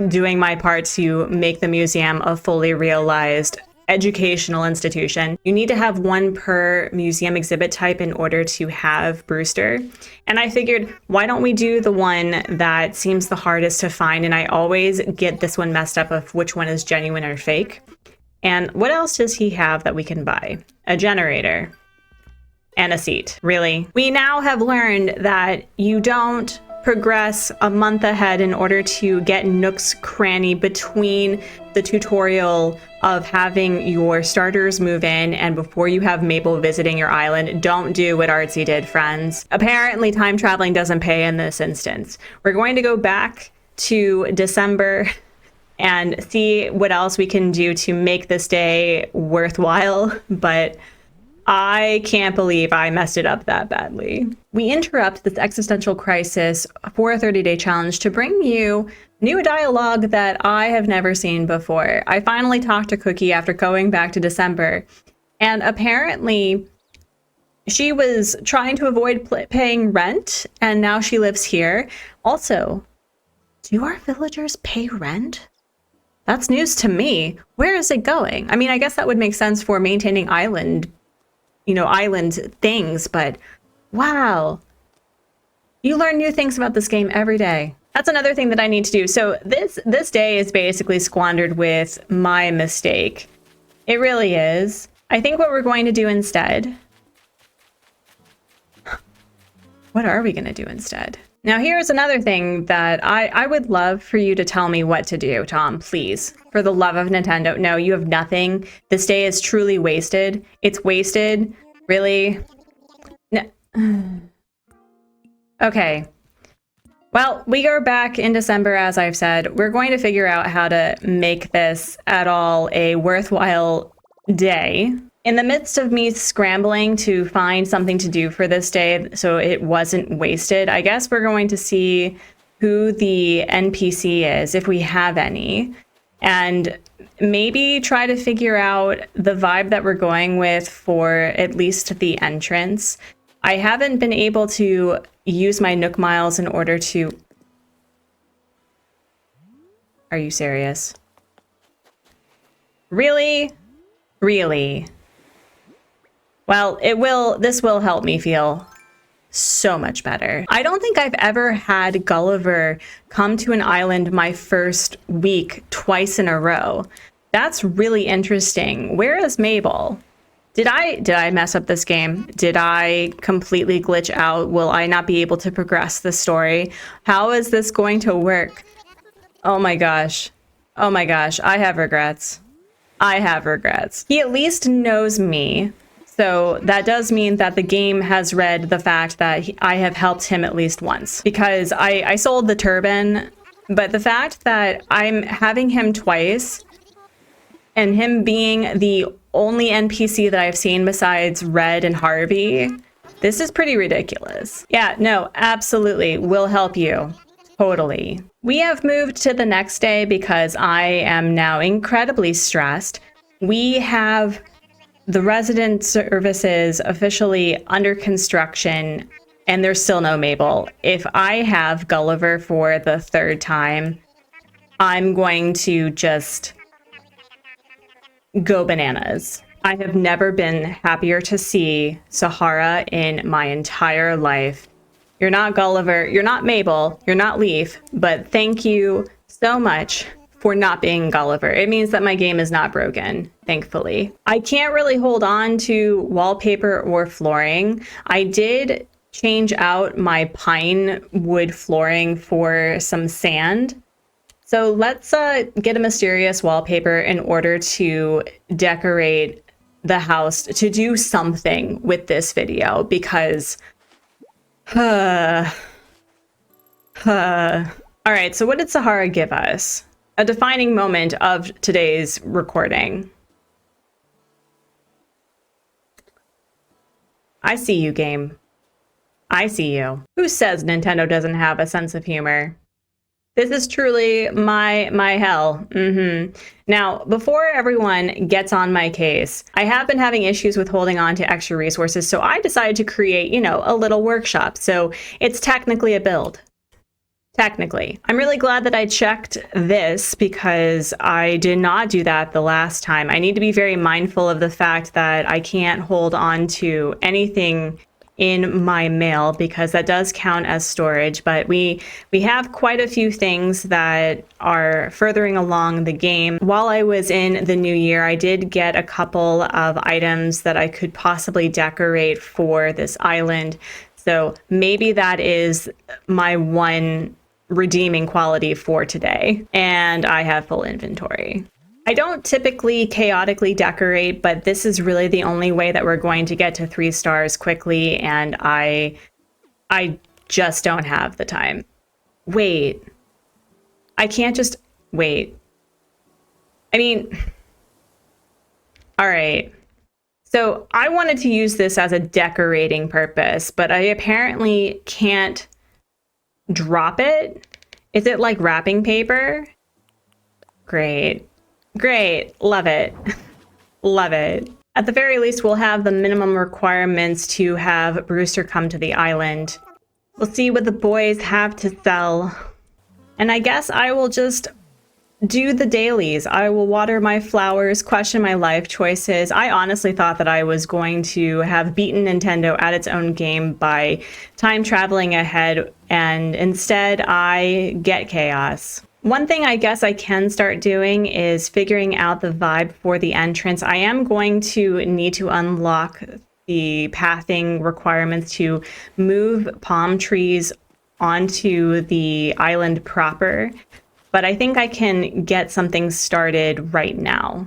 doing my part to make the museum a fully realized educational institution. You need to have one per museum exhibit type in order to have Brewster. And I figured, why don't we do the one that seems the hardest to find? And I always get this one messed up of which one is genuine or fake. And what else does he have that we can buy? A generator and a seat. Really? We now have learned that you don't progress a month ahead in order to get Nook's Cranny between the tutorial of having your starters move in and before you have Mabel visiting your island. Don't do what Artsy did, friends. Apparently, time traveling doesn't pay in this instance. We're going to go back to December and see what else we can do to make this day worthwhile, but I can't believe I messed it up that badly. We interrupt this existential crisis for a 30-day challenge to bring you new dialogue that I have never seen before. I finally talked to Cookie after going back to December, and apparently she was trying to avoid paying rent, and now she lives here. Also, do our villagers pay rent? That's news to me. Where is it going? I mean, I guess that would make sense for maintaining island things, but wow. You learn new things about this game every day. That's another thing that I need to do. So this day is basically squandered with my mistake. It really is. I think what we're going to do instead... What are we going to do instead? Now, here's another thing that I would love for you to tell me what to do, Tom, please. For the love of Nintendo. No, you have nothing. This day is truly wasted. It's wasted. Really? No. Okay. Well, we are back in December, as I've said. We're going to figure out how to make this at all a worthwhile day. In the midst of me scrambling to find something to do for this day so it wasn't wasted, I guess we're going to see who the NPC is, if we have any, and maybe try to figure out the vibe that we're going with for at least the entrance. I haven't been able to use my Nook Miles in order to... Are you serious? Really? Really? Well, this will help me feel so much better. I don't think I've ever had Gulliver come to an island my first week twice in a row. That's really interesting. Where is Mabel? Did I mess up this game? Did I completely glitch out? Will I not be able to progress the story? How is this going to work? Oh my gosh. Oh my gosh. I have regrets. I have regrets. He at least knows me. So that does mean that the game has read the fact that I have helped him at least once. Because I sold the turban, but the fact that I'm having him twice and him being the only NPC that I've seen besides Red and Harvey, this is pretty ridiculous. Yeah, no, absolutely. Will help you. Totally. We have moved to the next day because I am now incredibly stressed. We have the resident services officially under construction, and there's still no Mabel. If I have Gulliver for the third time, I'm going to just go bananas. I have never been happier to see Sahara in my entire life. You're not Gulliver, you're not Mabel, you're not Leaf, but thank you so much for not being Gulliver. It means that my game is not broken, thankfully. I can't really hold on to wallpaper or flooring. I did change out my pine wood flooring for some sand. So let's get a mysterious wallpaper in order to decorate the house, to do something with this video, because all right, so what did Sahara give us? A defining moment of today's recording. I see you, game. I see you. Who says Nintendo doesn't have a sense of humor? This is truly my hell. Now, before everyone gets on my case, I have been having issues with holding on to extra resources, so I decided to create, you know, a little workshop. So it's technically a build. Technically. I'm really glad that I checked this because I did not do that the last time. I need to be very mindful of the fact that I can't hold on to anything in my mail because that does count as storage, but we have quite a few things that are furthering along the game. While I was in the new year, I did get a couple of items that I could possibly decorate for this island. So maybe that is my one redeeming quality for today. And I have full inventory. I don't typically chaotically decorate, but this is really the only way that we're going to get to 3 stars quickly, and I just don't have the time. Wait. I can't just wait. I mean, all right. So I wanted to use this as a decorating purpose, but I apparently can't drop it. Is it like wrapping paper? Great. Great. Love it. Love it. At the very least, we'll have the minimum requirements to have Brewster come to the island. We'll see what the boys have to sell. And I guess I will just do the dailies. I will water my flowers, question my life choices. I honestly thought that I was going to have beaten Nintendo at its own game by time traveling ahead, and instead I get chaos. One thing I guess I can start doing is figuring out the vibe for the entrance. I am going to need to unlock the pathing requirements to move palm trees onto the island proper, but I think I can get something started right now.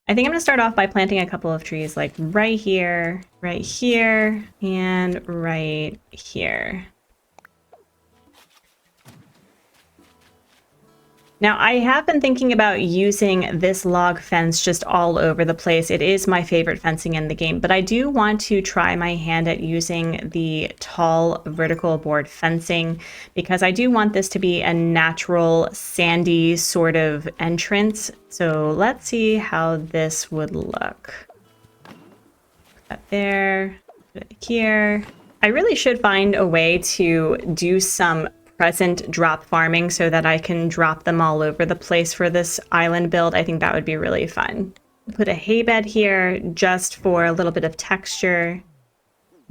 I think I'm gonna start off by planting a couple of trees like right here, and right here. Now, I have been thinking about using this log fence just all over the place. It is my favorite fencing in the game, but I do want to try my hand at using the tall vertical board fencing because I do want this to be a natural sandy sort of entrance. So let's see how this would look. Put that there, put it here. I really should find a way to do some present drop farming so that I can drop them all over the place for this island build. I think that would be really fun. Put a hay bed here just for a little bit of texture.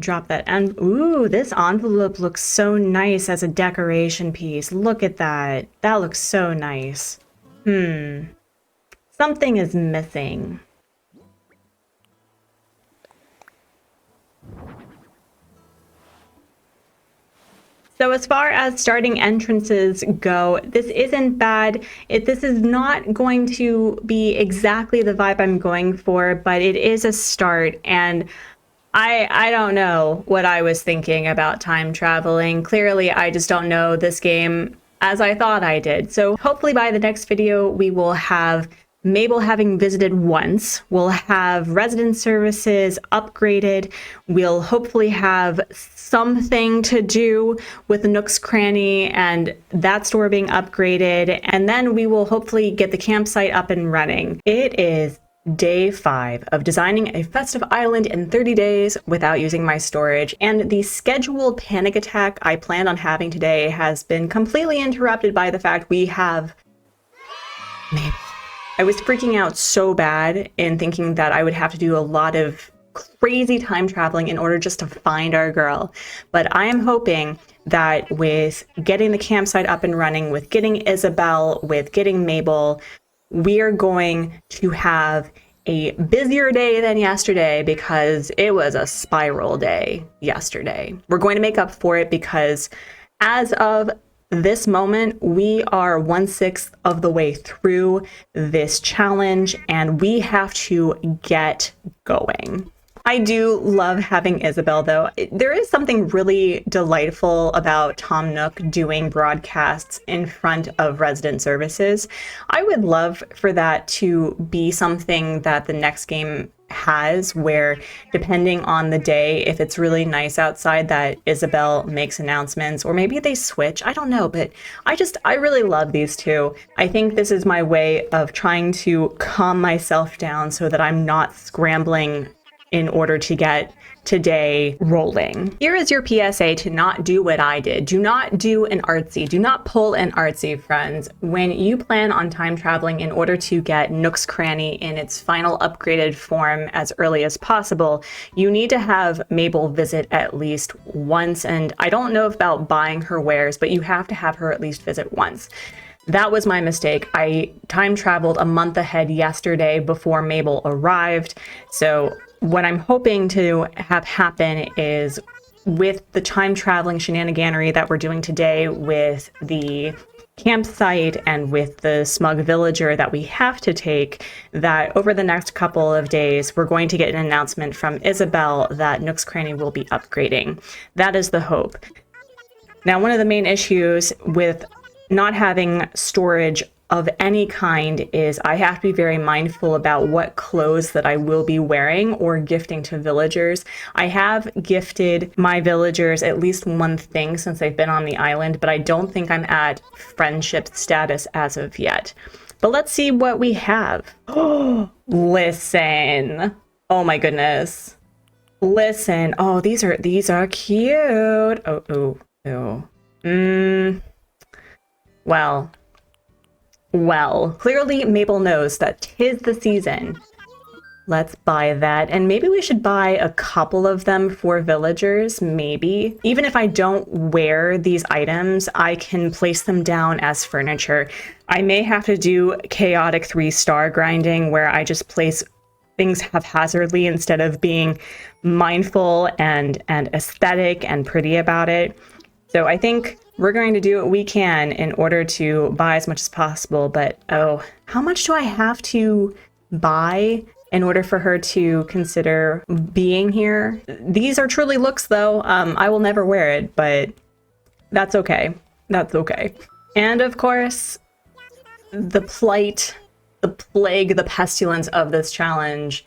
Drop that, and ooh, this envelope looks so nice as a decoration piece. Look at that. That looks so nice. Something is missing. So as far as starting entrances go, this isn't bad. This is not going to be exactly the vibe I'm going for, but it is a start. And I don't know what I was thinking about time traveling. Clearly, I just don't know this game as I thought I did. So hopefully by the next video, we will have Mabel having visited once. We'll have resident services upgraded. We'll hopefully have something to do with the Nook's Cranny and that store being upgraded. And then we will hopefully get the campsite up and running. It is Day 5 of designing a festive island in 30 days without using my storage, and the scheduled panic attack I planned on having today has been completely interrupted by the fact we have Mabel. I was freaking out so bad in thinking that I would have to do a lot of crazy time traveling in order just to find our girl. But I am hoping that with getting the campsite up and running, with getting Isabel, with getting Mabel, we are going to have a busier day than yesterday because it was a spiral day yesterday. We're going to make up for it because as of this moment, we are 1/6 of the way through this challenge and we have to get going. I do love having Isabel, though. There is something really delightful about Tom Nook doing broadcasts in front of resident services. I would love for that to be something that the next game has, where depending on the day, if it's really nice outside, that Isabel makes announcements, or maybe they switch. I don't know, but I really love these two. I think this is my way of trying to calm myself down so that I'm not scrambling in order to get today rolling. Here is your PSA to not do what I did. Do not do an Artsy. Do not pull an Artsy, friends. When you plan on time traveling in order to get Nook's Cranny in its final upgraded form as early as possible, you need to have Mabel visit at least once. And I don't know about buying her wares, but you have to have her at least visit once. That was my mistake. I time traveled a month ahead yesterday before Mabel arrived. So what I'm hoping to have happen is, with the time traveling shenaniganery that we're doing today with the campsite and with the smug villager that we have to take, that over the next couple of days, we're going to get an announcement from Isabel that Nook's Cranny will be upgrading. That is the hope. Now, one of the main issues with not having storage of any kind is I have to be very mindful about what clothes that I will be wearing or gifting to villagers. I have gifted my villagers at least one thing since they've been on the island, but I don't think I'm at friendship status as of yet. But let's see what we have. Oh, listen. Oh my goodness. Listen. Oh, these are cute. Oh. Well, clearly Mabel knows that 'tis the season. Let's buy that. And maybe we should buy a couple of them for villagers, maybe. Even if I don't wear these items, I can place them down as furniture. I may have to do chaotic 3-star grinding where I just place things haphazardly instead of being mindful and aesthetic and pretty about it. So I think we're going to do what we can in order to buy as much as possible, but oh, how much do I have to buy in order for her to consider being here? These are truly looks, though. I will never wear it, but that's okay. That's okay. And of course, the plight, the plague, the pestilence of this challenge,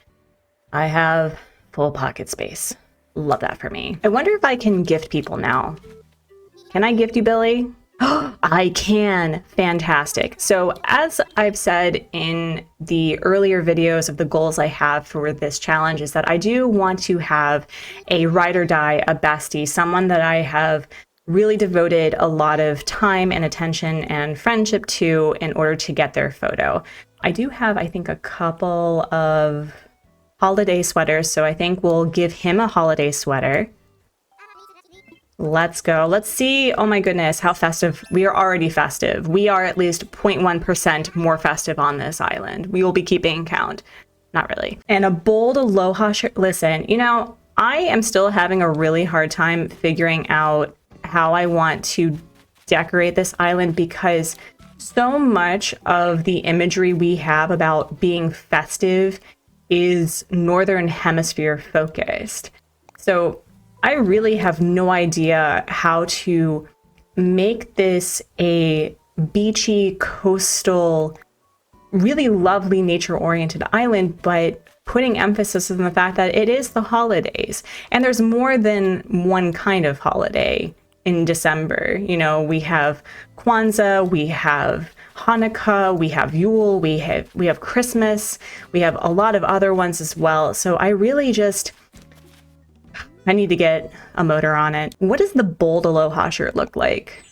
I have full pocket space. Love that for me. I wonder if I can gift people now. Can I gift you, Billy? I can. Fantastic. So as I've said in the earlier videos of the goals I have for this challenge, is that I do want to have a ride or die, a bestie, someone that I have really devoted a lot of time and attention and friendship to in order to get their photo. I do have, I think, a couple of holiday sweaters, so I think we'll give him a holiday sweater. Let's go. Let's see. Oh my goodness, how festive. We are already festive. We are at least 0.1% more festive on this island. We will be keeping count. Not really. And a bold aloha shirt. Listen, you know, I am still having a really hard time figuring out how I want to decorate this island, because so much of the imagery we have about being festive is Northern Hemisphere focused. So I really have no idea how to make this a beachy, coastal, really lovely nature-oriented island, but putting emphasis on the fact that it is the holidays. And there's more than one kind of holiday in December. You know, we have Kwanzaa, we have Hanukkah, we have Yule, we have Christmas, we have a lot of other ones as well. So I really I need to get a motor on it. What does the bold Aloha shirt look like?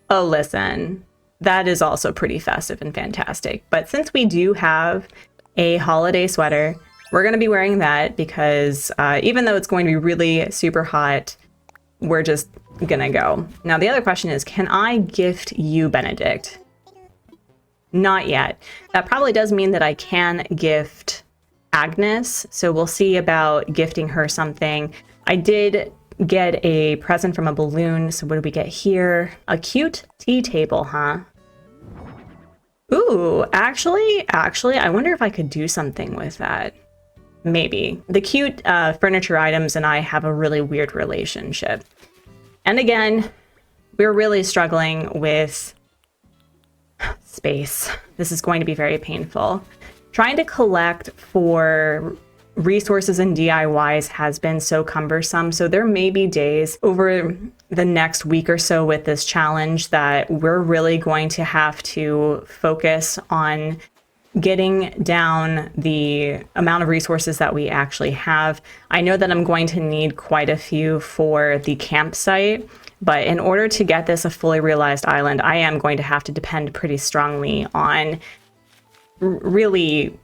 Oh, listen, that is also pretty festive and fantastic. But since we do have a holiday sweater, we're going to be wearing that because even though it's going to be really super hot, we're just gonna go. Now, the other question is, can I gift you Benedict? Not yet. That probably does mean that I can gift Agnes, so we'll see about gifting her something. I did get a present from a balloon, so what did we get here? A cute tea table, huh? Ooh, actually, I wonder if I could do something with that. Maybe. The cute furniture items and I have a really weird relationship. And again, we're really struggling with space. This is going to be very painful. Trying to collect for resources and DIYs has been so cumbersome. So there may be days over the next week or so with this challenge that we're really going to have to focus on getting down the amount of resources that we actually have. I know that I'm going to need quite a few for the campsite, but in order to get this a fully realized island, I am going to have to depend pretty strongly on really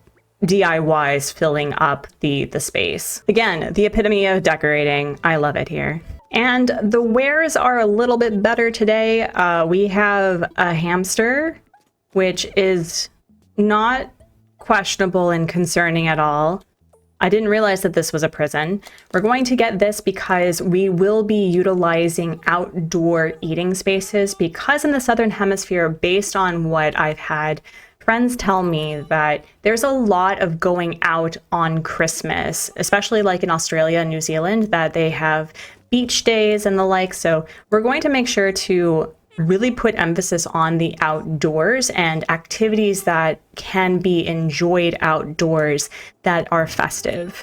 DIYs filling up the space. Again, the epitome of decorating. I love it here. And the wares are a little bit better today. We have a hamster, which is not questionable and concerning at all. I didn't realize that this was a prison. We're going to get this because we will be utilizing outdoor eating spaces, because in the Southern Hemisphere, based on what I've had friends tell me, that there's a lot of going out on Christmas, especially like in Australia and New Zealand, that they have beach days and the like. So we're going to make sure to really put emphasis on the outdoors and activities that can be enjoyed outdoors that are festive.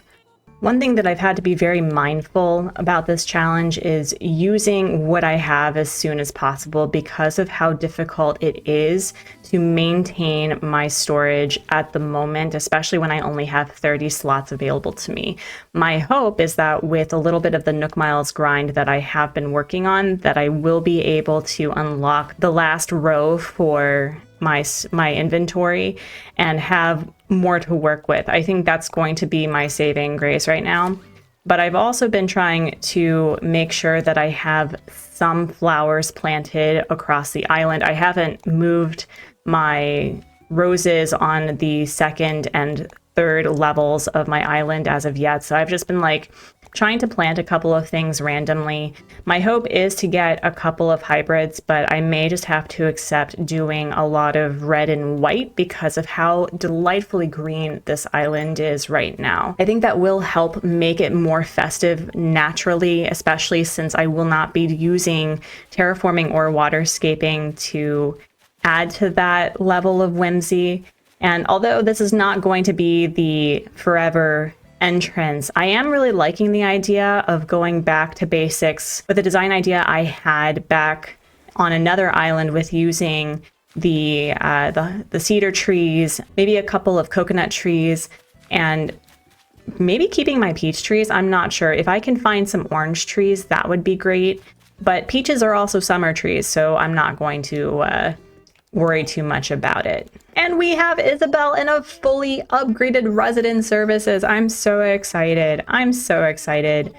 One thing that I've had to be very mindful about this challenge is using what I have as soon as possible, because of how difficult it is to maintain my storage at the moment, especially when I only have 30 slots available to me. My hope is that with a little bit of the Nook Miles grind that I have been working on, that I will be able to unlock the last row for my inventory and have more to work with. I think that's going to be my saving grace right now. But I've also been trying to make sure that I have some flowers planted across the island. I haven't moved my roses on the second and third levels of my island as of yet. So I've just been like trying to plant a couple of things randomly. My hope is to get a couple of hybrids, but I may just have to accept doing a lot of red and white because of how delightfully green this island is right now. I think that will help make it more festive naturally, especially since I will not be using terraforming or waterscaping to add to that level of whimsy. And although this is not going to be the forever entrance, I am really liking the idea of going back to basics with a design idea I had back on another island, with using the cedar trees, maybe a couple of coconut trees, and maybe keeping my peach trees. I'm not sure. If I can find some orange trees, that would be great. But peaches are also summer trees, so I'm not going to worry too much about it. And we have Isabel in a fully upgraded resident services. I'm so excited. I'm so excited.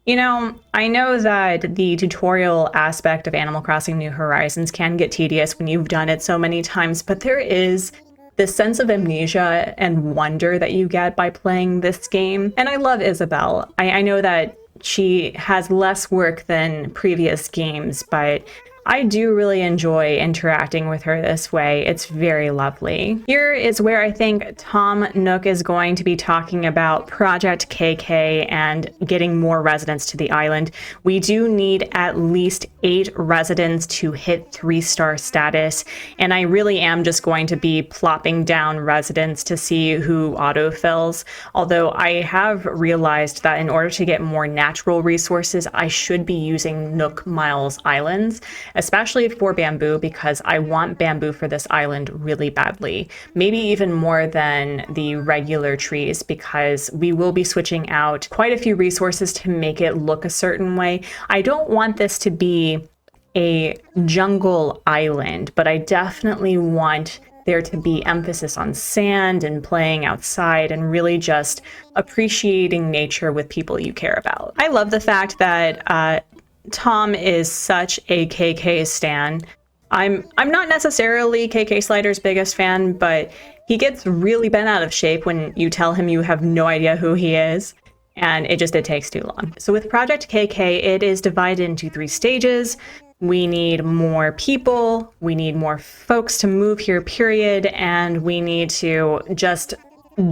You know, I know that the tutorial aspect of Animal Crossing New Horizons can get tedious when you've done it so many times, but there is this sense of amnesia and wonder that you get by playing this game. And I love Isabel. I know that she has less work than previous games, but I do really enjoy interacting with her this way. It's very lovely. Here is where I think Tom Nook is going to be talking about Project KK and getting more residents to the island. We do need at least 8 residents to hit 3-star status, and I really am just going to be plopping down residents to see who autofills. Although I have realized that in order to get more natural resources, I should be using Nook Miles Islands, especially for bamboo, because I want bamboo for this island really badly. Maybe even more than the regular trees, because we will be switching out quite a few resources to make it look a certain way. I don't want this to be a jungle island, but I definitely want there to be emphasis on sand and playing outside and really just appreciating nature with people you care about. I love the fact that Tom is such a KK stan. I'm not necessarily KK Slider's biggest fan, but he gets really bent out of shape when you tell him you have no idea who he is, and it takes too long. So with Project KK, it is divided into 3 stages. We need more people, we need more folks to move here, period, and we need to just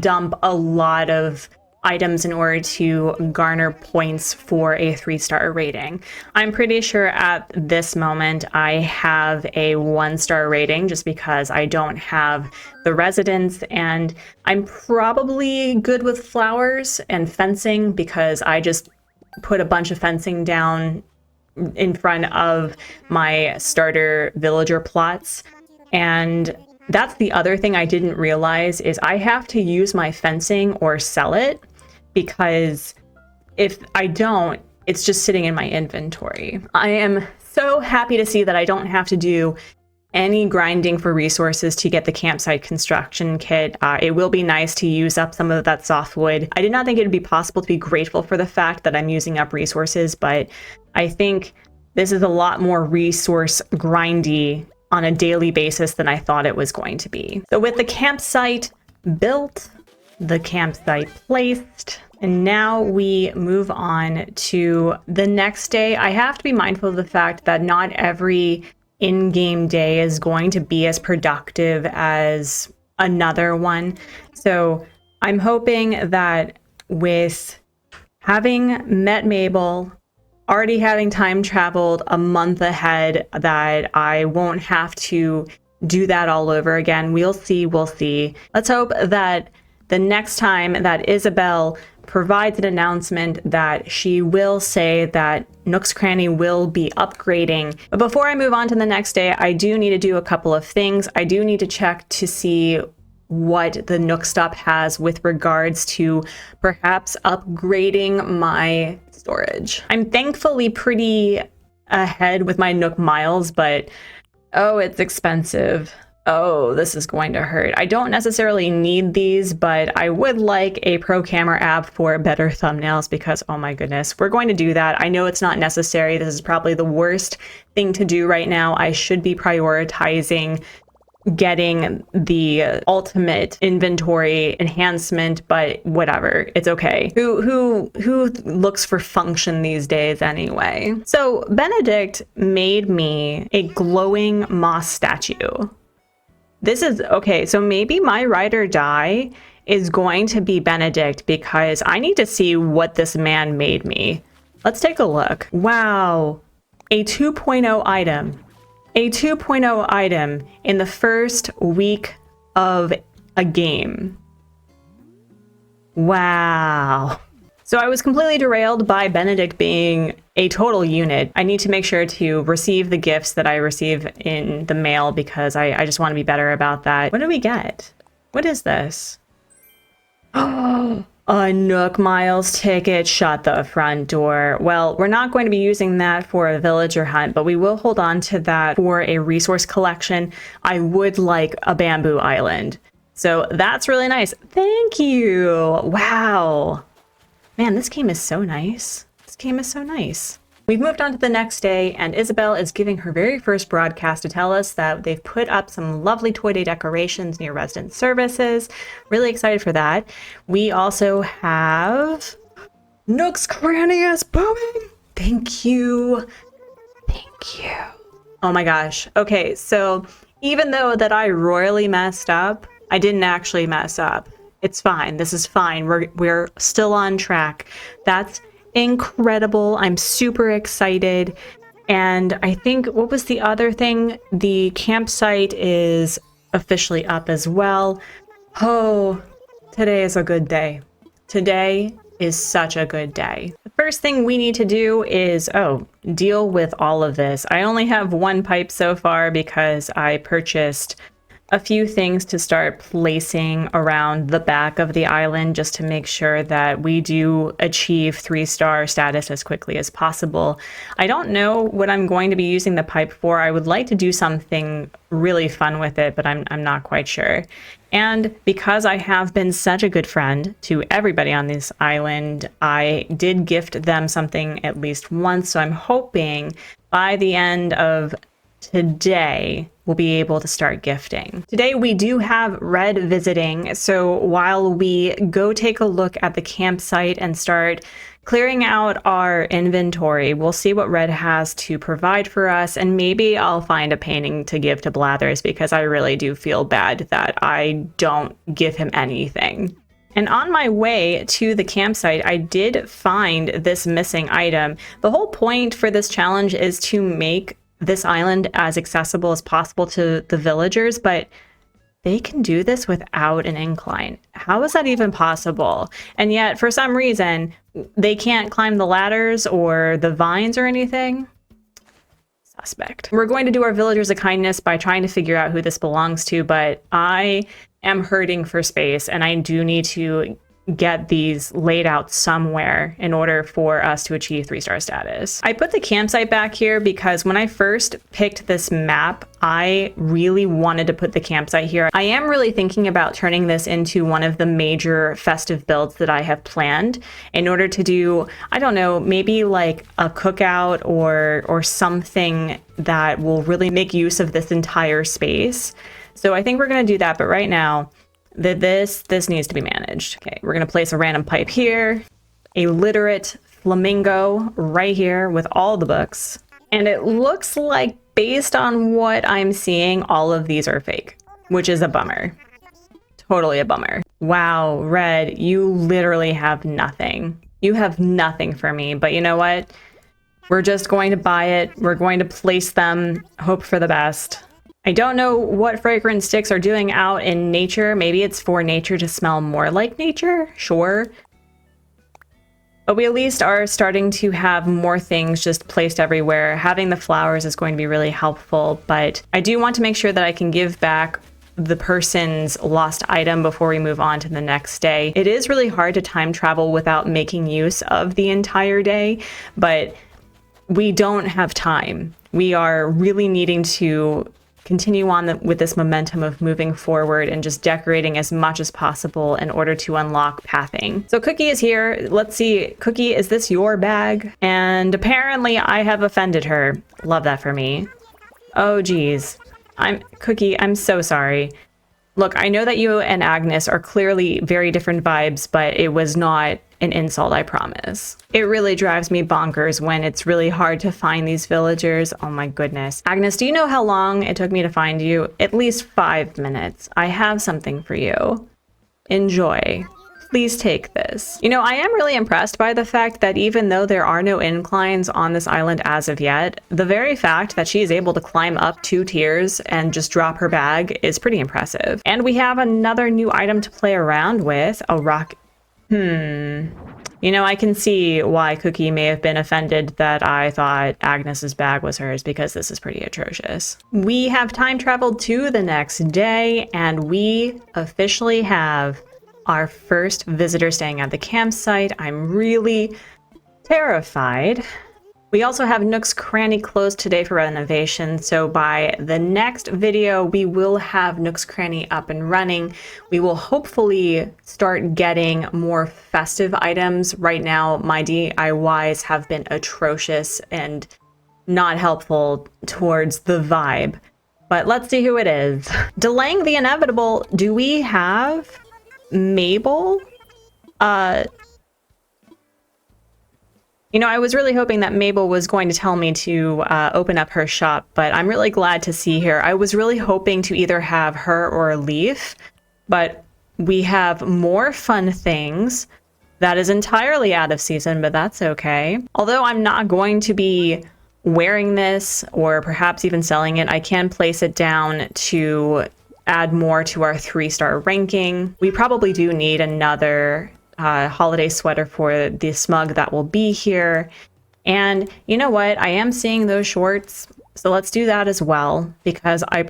dump a lot of items in order to garner points for a 3-star rating. I'm pretty sure at this moment I have a 1-star rating just because I don't have the residents, and I'm probably good with flowers and fencing because I just put a bunch of fencing down in front of my starter villager plots. And that's the other thing I didn't realize is I have to use my fencing or sell it, because if I don't, it's just sitting in my inventory. I am so happy to see that I don't have to do any grinding for resources to get the campsite construction kit. It will be nice to use up some of that softwood. I did not think it would be possible to be grateful for the fact that I'm using up resources, but I think this is a lot more resource grindy on a daily basis than I thought it was going to be. So with the campsite built, the campsite placed, and now we move on to the next day. I have to be mindful of the fact that not every in-game day is going to be as productive as another one. So I'm hoping that with having met Mabel, already having time traveled a month ahead, that I won't have to do that all over again. We'll see. Let's hope that the next time that Isabel provides an announcement that she will say that Nook's Cranny will be upgrading. But before I move on to the next day, I do need to do a couple of things. I do need to check to see what the Nook Stop has with regards to perhaps upgrading my storage. I'm thankfully pretty ahead with my Nook Miles, but oh, it's expensive. Oh, this is going to hurt. I don't necessarily need these, but I would like a pro camera app for better thumbnails because, oh my goodness, we're going to do that. I know it's not necessary. This is probably the worst thing to do right now. I should be prioritizing getting the ultimate inventory enhancement, but whatever, it's okay. Who looks for function these days anyway? So Benedict made me a glowing moss statue. This is okay, so maybe my ride or die is going to be Benedict because I need to see what this man made me. Let's take a look. Wow, a 2.0 item. A 2.0 item in the first week of a game. Wow. So I was completely derailed by Benedict being a total unit. I need to make sure to receive the gifts that I receive in the mail because I just want to be better about that. What do we get? What is this? Oh, a Nook Miles ticket. Shut the front door. Well, we're not going to be using that for a villager hunt, but we will hold on to that for a resource collection. I would like a bamboo island. So that's really nice. Thank you. Wow. Man, this game is so nice. This game is so nice. We've moved on to the next day, and Isabel is giving her very first broadcast to tell us that they've put up some lovely Toy Day decorations near resident services. Really excited for that. We also have Nook's Cranny is booming. Thank you. Thank you. Oh my gosh. Okay, so even though that I royally messed up, I didn't actually mess up. It's fine. This is fine. We're still on track. That's incredible. I'm super excited. And I think, what was the other thing? The campsite is officially up as well. Oh, today is a good day. Today is such a good day. The first thing we need to do is, deal with all of this. I only have one pipe so far because I purchased a few things to start placing around the back of the island just to make sure that we do achieve 3-star status as quickly as possible. I don't know what I'm going to be using the pipe for. I would like to do something really fun with it, but I'm not quite sure. And because I have been such a good friend to everybody on this island, I did gift them something at least once. So I'm hoping by the end of today, we'll be able to start gifting. Today we do have Red visiting, so while we go take a look at the campsite and start clearing out our inventory, we'll see what Red has to provide for us, and maybe I'll find a painting to give to Blathers because I really do feel bad that I don't give him anything. And on my way to the campsite, I did find this missing item. The whole point for this challenge is to make this island as accessible as possible to the villagers, but they can do this without an incline. How is that even possible? And yet, for some reason, they can't climb the ladders or the vines or anything. Suspect. We're going to do our villagers a kindness by trying to figure out who this belongs to, but I am hurting for space and I do need to get these laid out somewhere in order for us to achieve 3-star status. I put the campsite back here because when I first picked this map, I really wanted to put the campsite here. I am really thinking about turning this into one of the major festive builds that I have planned in order to do, I don't know, maybe like a cookout or something that will really make use of this entire space. So I think we're going to do that, but right now, this needs to be managed. Okay, we're gonna place a random pipe here, a literate flamingo right here with all the books. And it looks like, based on what I'm seeing, all of these are fake, which is a bummer. Totally a bummer. Wow, Red, you literally have nothing. You have nothing for me, but you know what? We're just going to buy it. We're going to place them, hope for the best. I don't know what fragrance sticks are doing out in nature. Maybe it's for nature to smell more like nature, sure. But we at least are starting to have more things just placed everywhere. Having the flowers is going to be really helpful, but I do want to make sure that I can give back the person's lost item before we move on to the next day. It is really hard to time travel without making use of the entire day, but we don't have time. We are really needing to continue on with this momentum of moving forward and just decorating as much as possible in order to unlock pathing. So Cookie is here. Let's see. Cookie, is this your bag? And apparently I have offended her. Love that for me. Oh, geez. Cookie, I'm so sorry. Look, I know that you and Agnes are clearly very different vibes, but it was not an insult, I promise. It really drives me bonkers when it's really hard to find these villagers. Oh my goodness. Agnes, do you know how long it took me to find you? At least 5 minutes. I have something for you. Enjoy. Please take this. You know, I am really impressed by the fact that even though there are no inclines on this island as of yet, the very fact that she is able to climb up 2 tiers and just drop her bag is pretty impressive. And we have another new item to play around with, a rock. You know, I can see why Cookie may have been offended that I thought Agnes's bag was hers, because this is pretty atrocious. We have time traveled to the next day, and we officially have our first visitor staying at the campsite. I'm really terrified. We also have Nook's Cranny closed today for renovation, so by the next video, we will have Nook's Cranny up and running. We will hopefully start getting more festive items. Right now, my DIYs have been atrocious and not helpful towards the vibe, but let's see who it is. Delaying the inevitable, do we have Mabel? You know, I was really hoping that Mabel was going to tell me to open up her shop, but I'm really glad to see her. I was really hoping to either have her or Leaf, but we have more fun things. That is entirely out of season, but that's okay. Although I'm not going to be wearing this or perhaps even selling it, I can place it down to add more to our 3-star ranking. We probably do need another holiday sweater for the smug that will be here. And you know what? I am seeing those shorts. So let's do that as well, because I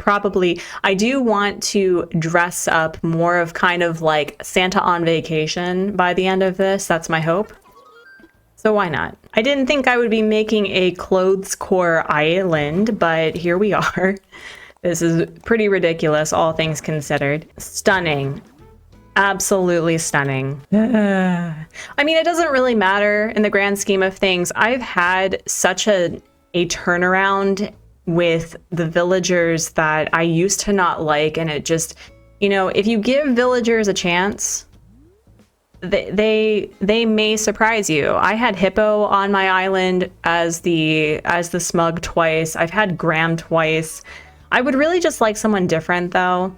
do want to dress up more of kind of like Santa on vacation by the end of this. That's my hope. So why not? I didn't think I would be making a clothes core island, but here we are. This is pretty ridiculous, all things considered. Stunning. Absolutely stunning. I mean, it doesn't really matter in the grand scheme of things. I've had such a turnaround with the villagers that I used to not like, and it just, you know, if you give villagers a chance, they may surprise you. I had Hippo on my island as the smug twice. I've had Graham twice. I would really just like someone different though.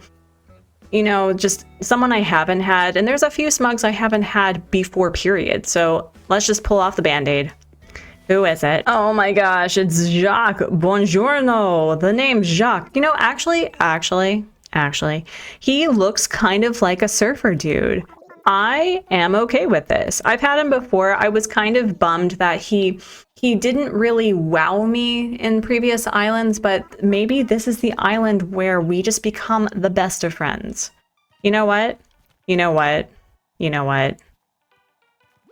You know, just someone I haven't had, and there's a few smugs I haven't had before, period. So let's just pull off the band-aid. Who is it? Oh my gosh, it's Jacques. Buongiorno. The name's Jacques. You know, actually, he looks kind of like a surfer dude. I am okay with this. I've had him before. I was kind of bummed that he didn't really wow me in previous islands, but maybe this is the island where we just become the best of friends. You know what? You know what? You know what?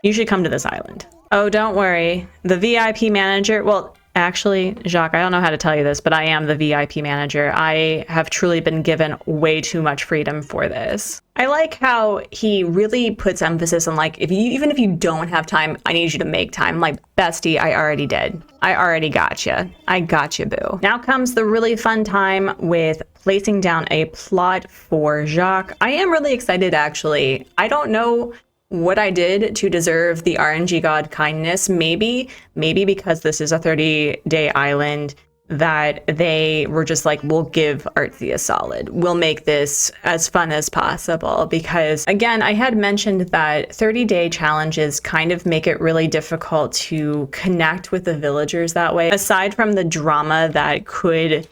You should come to this island. Oh, don't worry. The VIP manager, well, actually, Jacques, I don't know how to tell you this, but I am the VIP manager. I have truly been given way too much freedom for this. I like how he really puts emphasis on, like, even if you don't have time, I need you to make time. Like, bestie, I already did. I already got you. I got you, boo. Now comes the really fun time with placing down a plot for Jacques. I am really excited, actually. I don't know what I did to deserve the RNG god kindness. Maybe because this is a 30-day island, that they were just like, we'll give Artsy a solid. We'll make this as fun as possible. Because again, I had mentioned that 30-day challenges kind of make it really difficult to connect with the villagers that way. Aside from the drama that could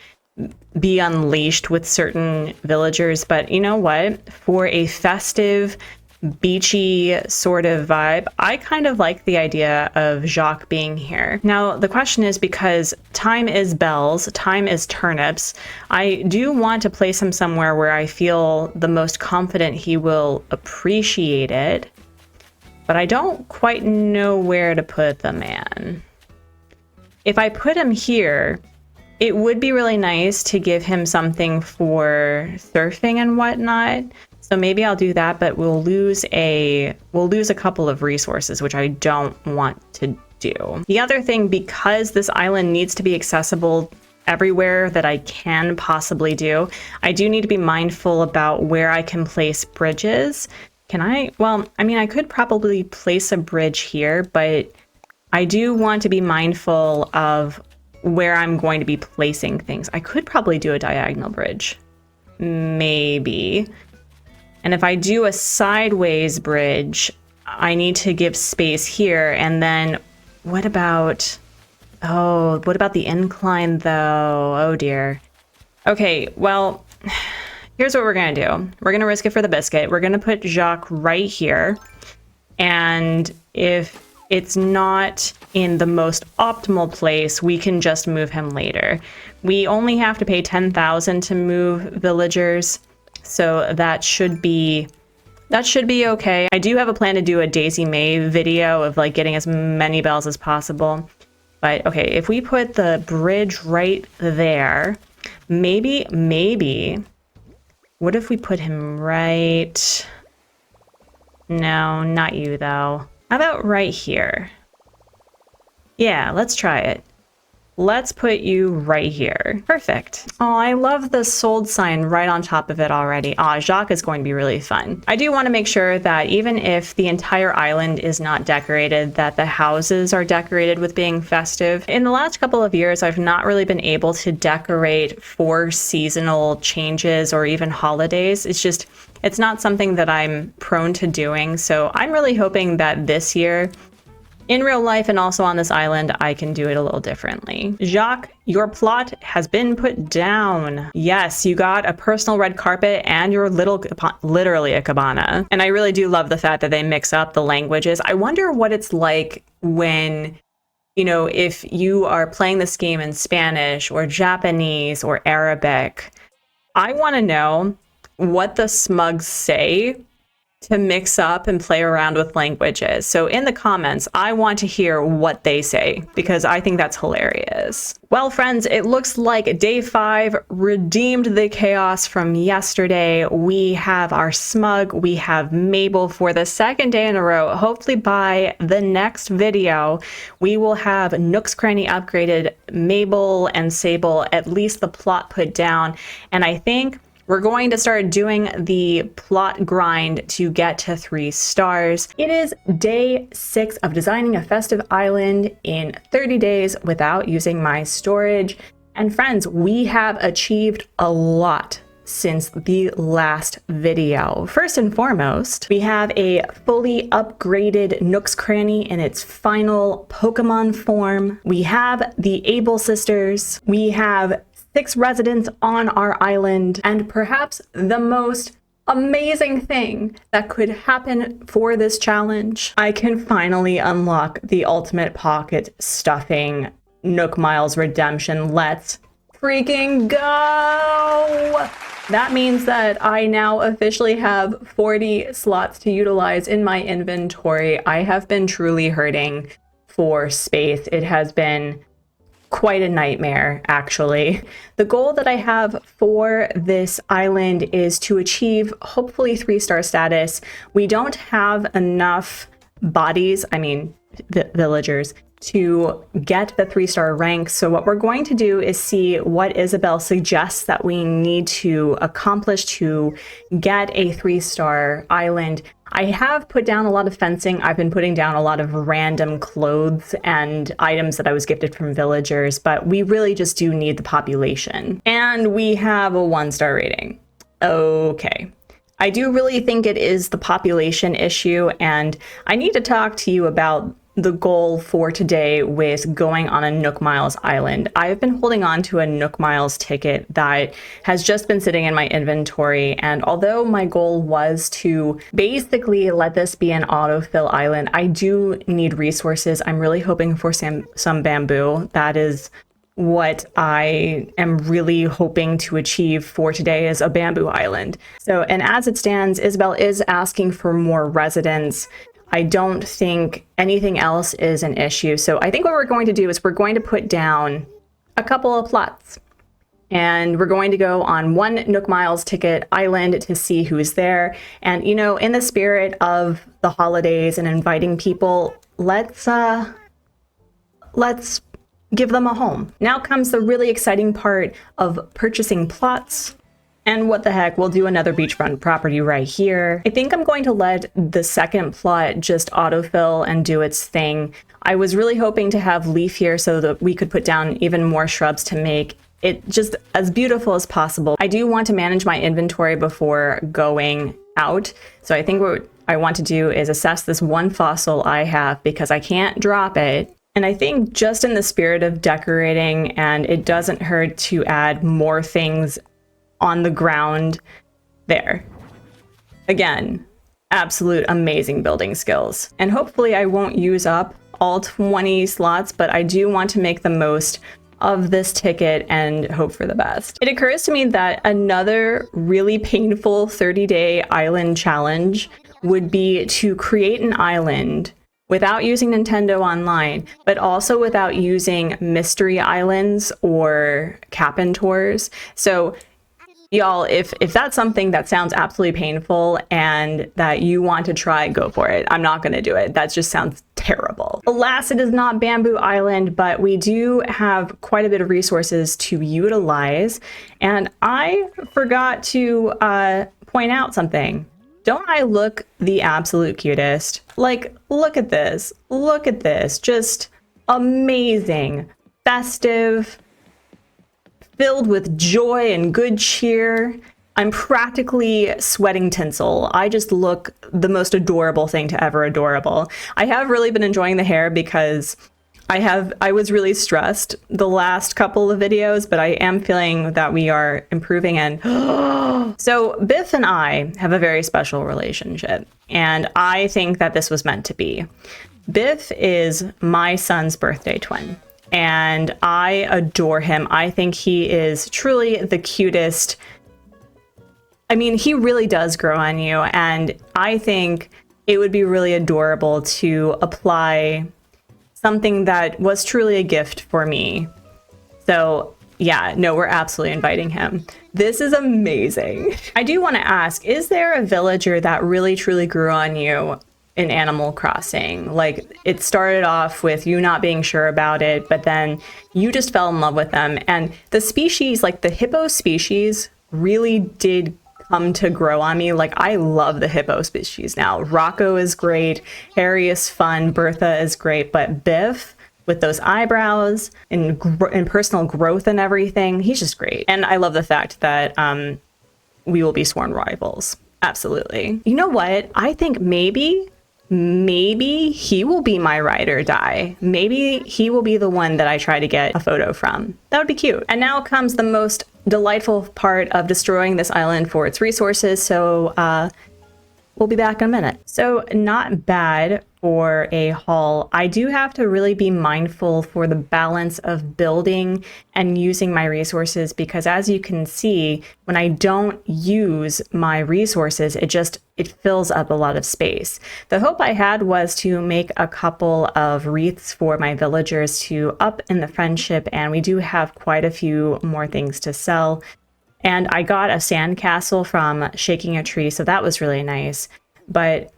be unleashed with certain villagers. But you know what? For a festive, beachy sort of vibe, I kind of like the idea of Jacques being here. Now, the question is, because time is bells, time is turnips, I do want to place him somewhere where I feel the most confident he will appreciate it, but I don't quite know where to put the man. If I put him here, it would be really nice to give him something for surfing and whatnot. So maybe I'll do that, but we'll lose a couple of resources, which I don't want to do. The other thing, because this island needs to be accessible everywhere that I can possibly do, I do need to be mindful about where I can place bridges. Can I? Well, I mean, I could probably place a bridge here, but I do want to be mindful of where I'm going to be placing things. I could probably do a diagonal bridge. Maybe. And if I do a sideways bridge, I need to give space here. And then what about the incline though? Oh dear. Okay, well, here's what we're gonna do. We're gonna risk it for the biscuit. We're gonna put Jacques right here. And if it's not in the most optimal place, we can just move him later. We only have to pay 10,000 to move villagers. So that should be okay. I do have a plan to do a Daisy May video of like getting as many bells as possible. But okay, if we put the bridge right there, maybe, what if we put him right? No, not you though. How about right here? Yeah, let's try it. Let's put you right here. Perfect. Oh, I love the sold sign right on top of it already. Jacques is going to be really fun. I do want to make sure that even if the entire island is not decorated, that the houses are decorated with being festive. In the last couple of years, I've not really been able to decorate for seasonal changes or even holidays. It's not something that I'm prone to doing. So I'm really hoping that this year, in real life and also on this island, I can do it a little differently. Jacques, your plot has been put down. Yes, you got a personal red carpet and your literally a cabana. And I really do love the fact that they mix up the languages. I wonder what it's like when, if you are playing this game in Spanish or Japanese or Arabic. I want to know what the smugs say to mix up and play around with languages. So in the comments, I want to hear what they say because I think that's hilarious. Well, friends, it looks like day 5 redeemed the chaos from yesterday. We have our smug, we have Mabel for the second day in a row. Hopefully by the next video, we will have Nook's Cranny upgraded, Mabel and Sable, at least the plot put down. And I think we're going to start doing the plot grind to get to 3 stars. It is day 6 of designing a festive island in 30 days without using my storage. And friends, we have achieved a lot since the last video. First and foremost, we have a fully upgraded Nook's Cranny in its final Pokemon form. We have the Able sisters. We have 6 residents on our island, and perhaps the most amazing thing that could happen for this challenge, I can finally unlock the ultimate pocket stuffing Nook Miles redemption. Let's freaking go! That means that I now officially have 40 slots to utilize in my inventory. I have been truly hurting for space. It has been quite a nightmare, actually. The goal that I have for this island is to achieve hopefully 3-star status. We don't have enough bodies, villagers, to get the 3-star rank. So what we're going to do is see what Isabel suggests that we need to accomplish to get a 3-star island. I have put down a lot of fencing. I've been putting down a lot of random clothes and items that I was gifted from villagers, but we really just do need the population. And we have a 1-star rating. Okay. I do really think it is the population issue, and I need to talk to you about the goal for today with going on a Nook Miles island. I've been holding on to a Nook Miles ticket that has just been sitting in my inventory, and although my goal was to basically let this be an autofill island, I do need resources. I'm really hoping for some bamboo. That is what I am really hoping to achieve for today, is a bamboo island. So, and as it stands, Isabel is asking for more residents. I don't think anything else is an issue. So I think what we're going to do is we're going to put down a couple of plots. And we're going to go on one Nook Miles ticket island to see who's there. And, in the spirit of the holidays and inviting people, let's give them a home. Now comes the really exciting part of purchasing plots. And what the heck, we'll do another beachfront property right here. I think I'm going to let the second plot just autofill and do its thing. I was really hoping to have leaf here so that we could put down even more shrubs to make it just as beautiful as possible. I do want to manage my inventory before going out. So I think what I want to do is assess this one fossil I have because I can't drop it. And I think just in the spirit of decorating, and it doesn't hurt to add more things on the ground there. Again, absolute amazing building skills. And hopefully I won't use up all 20 slots, but I do want to make the most of this ticket and hope for the best. It occurs to me that another really painful 30-day island challenge would be to create an island without using Nintendo Online, but also without using mystery islands or Cap'n Tours. So y'all, if that's something that sounds absolutely painful and that you want to try, go for it. I'm not going to do it. That just sounds terrible. Alas, it is not Bamboo Island, but we do have quite a bit of resources to utilize. And I forgot to point out something. Don't I look the absolute cutest? Like, look at this. Look at this. Just amazing. Festive. Filled with joy and good cheer. I'm practically sweating tinsel. I just look the most adorable thing to ever adorable. I have really been enjoying the hair because I was really stressed the last couple of videos, but I am feeling that we are improving. And so Biff and I have a very special relationship, and I think that this was meant to be. Biff is my son's birthday twin, and I adore him. I think he is truly the cutest. I mean, he really does grow on you, and I think it would be really adorable to apply something that was truly a gift for me. So yeah, no, we're absolutely inviting him. This is amazing. I do want to ask, is there a villager that really truly grew on you in Animal Crossing? Like, it started off with you not being sure about it, but then you just fell in love with them. And the species, like the hippo species, really did come to grow on me. Like, I love the hippo species now. Rocco is great, Harry is fun, Bertha is great, but Biff, with those eyebrows and personal growth and everything, he's just great. And I love the fact that we will be sworn rivals. Absolutely. You know what? I think maybe he will be my ride or die. Maybe he will be the one that I try to get a photo from. That would be cute. And now comes the most delightful part of destroying this island for its resources. So we'll be back in a minute. So not bad for a haul. I do have to really be mindful for the balance of building and using my resources, because as you can see, when I don't use my resources, it fills up a lot of space. The hope I had was to make a couple of wreaths for my villagers to up in the friendship, and we do have quite a few more things to sell. And I got a sandcastle from Shaking a Tree, so that was really nice. But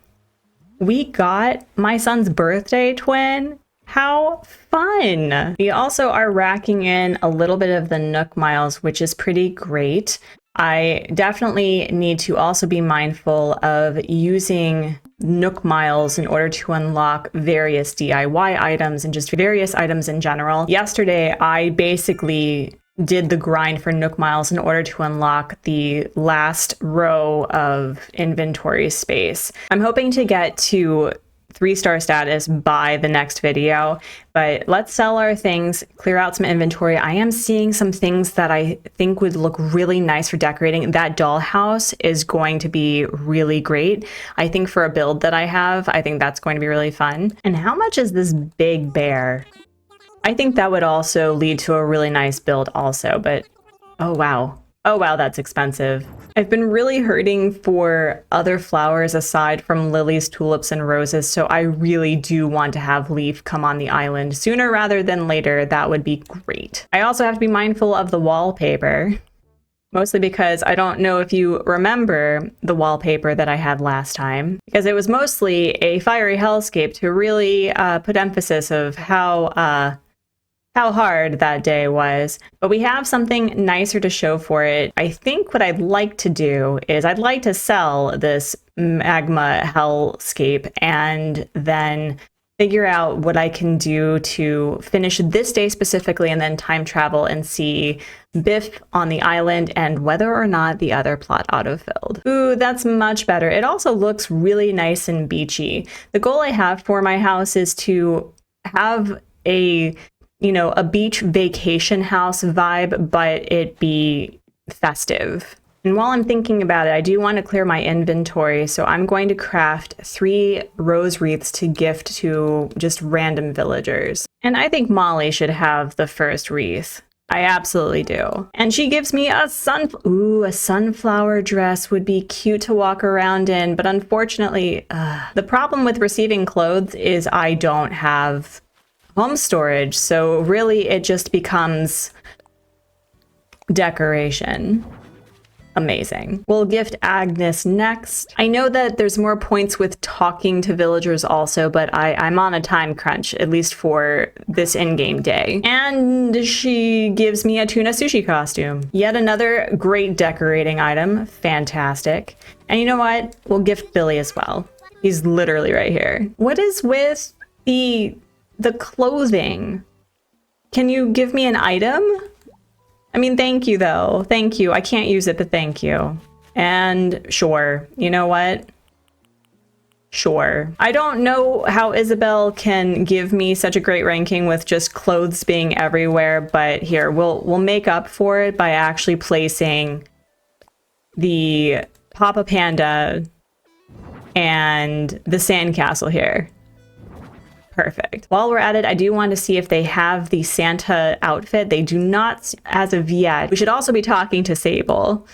we got my son's birthday twin. How fun! We also are racking in a little bit of the Nook miles, which is pretty great. I definitely need to also be mindful of using Nook miles in order to unlock various DIY items and just various items in general. Yesterday, I basically did the grind for Nook miles in order to unlock the last row of inventory space. I'm hoping to get to 3-star status by the next video, but let's sell our things, clear out some inventory. I am seeing some things that I think would look really nice for decorating. That dollhouse is going to be really great. I think for a build that I have, I think that's going to be really fun. And how much is this big bear? I think that would also lead to a really nice build also, but oh wow. Oh wow, that's expensive. I've been really hurting for other flowers aside from lilies, tulips, and roses, so I really do want to have Leaf come on the island sooner rather than later. That would be great. I also have to be mindful of the wallpaper, mostly because I don't know if you remember the wallpaper that I had last time, because it was mostly a fiery hellscape to really put emphasis of how hard that day was, but we have something nicer to show for it. I think what I'd like to do is I'd like to sell this magma hellscape and then figure out what I can do to finish this day specifically, and then time travel and see Biff on the island and whether or not the other plot autofilled. Ooh, that's much better. It also looks really nice and beachy. The goal I have for my house is to have a beach vacation house vibe, but it be festive. And while I'm thinking about it, I do want to clear my inventory, so I'm going to craft 3 rose wreaths to gift to just random villagers. And I think Molly should have the first wreath. I absolutely do. And she gives me a sunflower dress would be cute to walk around in, but unfortunately, the problem with receiving clothes is I don't have home storage, so really it just becomes decoration. Amazing. We'll gift Agnes next. I know that there's more points with talking to villagers also, but I'm on a time crunch, at least for this in-game day. And she gives me a tuna sushi costume. Yet another great decorating item. Fantastic. And you know what? We'll gift Billy as well. He's literally right here. What is with the clothing? Can you give me an item? I mean, thank you though. Thank you. I can't use it, but thank you. And sure, you know what? Sure. I don't know how Isabel can give me such a great ranking with just clothes being everywhere, but here, we'll make up for it by actually placing the Papa Panda and the sandcastle here. Perfect. While we're at it, I do want to see if they have the Santa outfit. They do not as of yet. We should also be talking to Sable.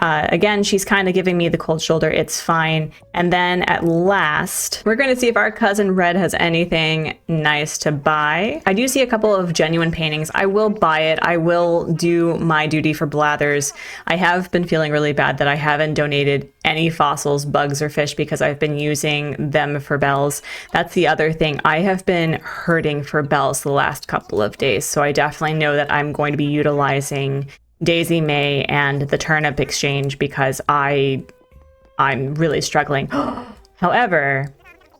Again, she's kind of giving me the cold shoulder. It's fine. And then at last, we're going to see if our cousin Red has anything nice to buy. I do see a couple of genuine paintings. I will buy it. I will do my duty for Blathers. I have been feeling really bad that I haven't donated any fossils, bugs, or fish because I've been using them for bells. That's the other thing. I have been hurting for bells the last couple of days, so I definitely know that I'm going to be utilizing Daisy May and the turnip exchange because I'm really struggling. However,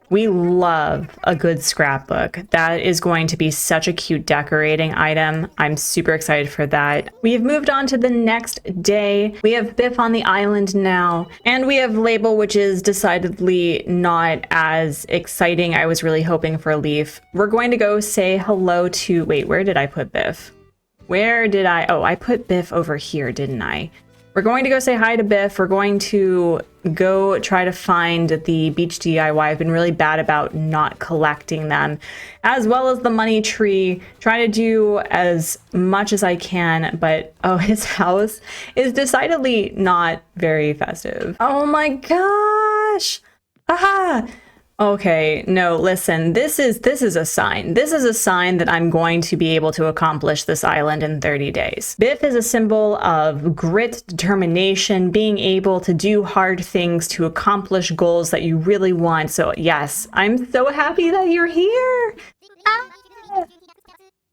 we love a good scrapbook. That is going to be such a cute decorating item. I'm super excited for that. We have moved on to the next day. We have Biff on the island now, and we have Label, which is decidedly not as exciting. I was really hoping for Leaf. We're going to go say hello to, wait, where did I put Biff? Where did I? Oh, I put Biff over here, didn't I? We're going to go say hi to Biff. We're going to go try to find the beach DIY. I've been really bad about not collecting them, as well as the money tree. Try to do as much as I can, but oh, his house is decidedly not very festive. Oh my gosh! Aha! Okay, no, listen, this is a sign. This is a sign that I'm going to be able to accomplish this island in 30 days. Biff is a symbol of grit, determination, being able to do hard things to accomplish goals that you really want. So yes, I'm so happy that you're here. Ah!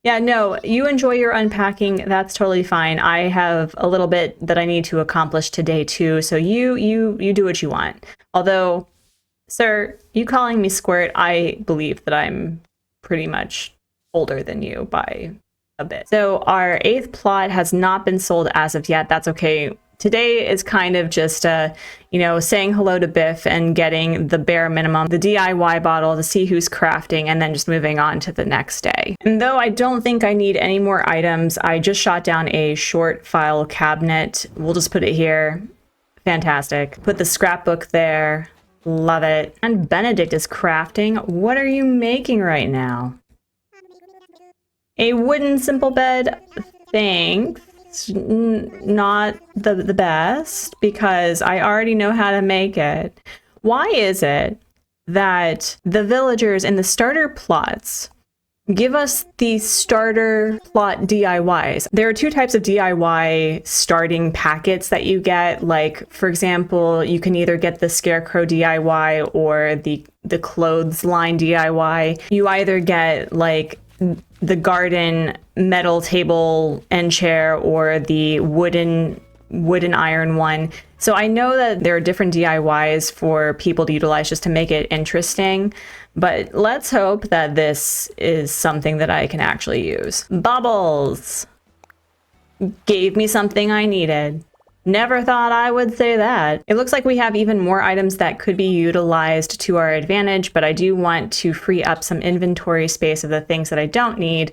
Yeah, no, you enjoy your unpacking. That's totally fine. I have a little bit that I need to accomplish today too. So you do what you want. Although, sir, you calling me Squirt, I believe that I'm pretty much older than you by a bit. So our 8th plot has not been sold as of yet. That's okay. Today is kind of just, saying hello to Biff and getting the bare minimum, the DIY bottle to see who's crafting, and then just moving on to the next day. And though I don't think I need any more items, I just shot down a short file cabinet. We'll just put it here. Fantastic. Put the scrapbook there. Love it. And Benedict is crafting. What are you making right now? A wooden simple bed. Thanks. Not the best because I already know how to make it. Why is it that the villagers in the starter plots give us the starter plot DIYs? There are 2 types of DIY starting packets that you get. Like, for example, you can either get the Scarecrow DIY or the clothes line DIY. You either get like the garden metal table and chair or the wooden iron one. So I know that there are different DIYs for people to utilize just to make it interesting, but let's hope that this is something that I can actually use. Bubbles! Gave me something I needed. Never thought I would say that. It looks like we have even more items that could be utilized to our advantage, but I do want to free up some inventory space of the things that I don't need,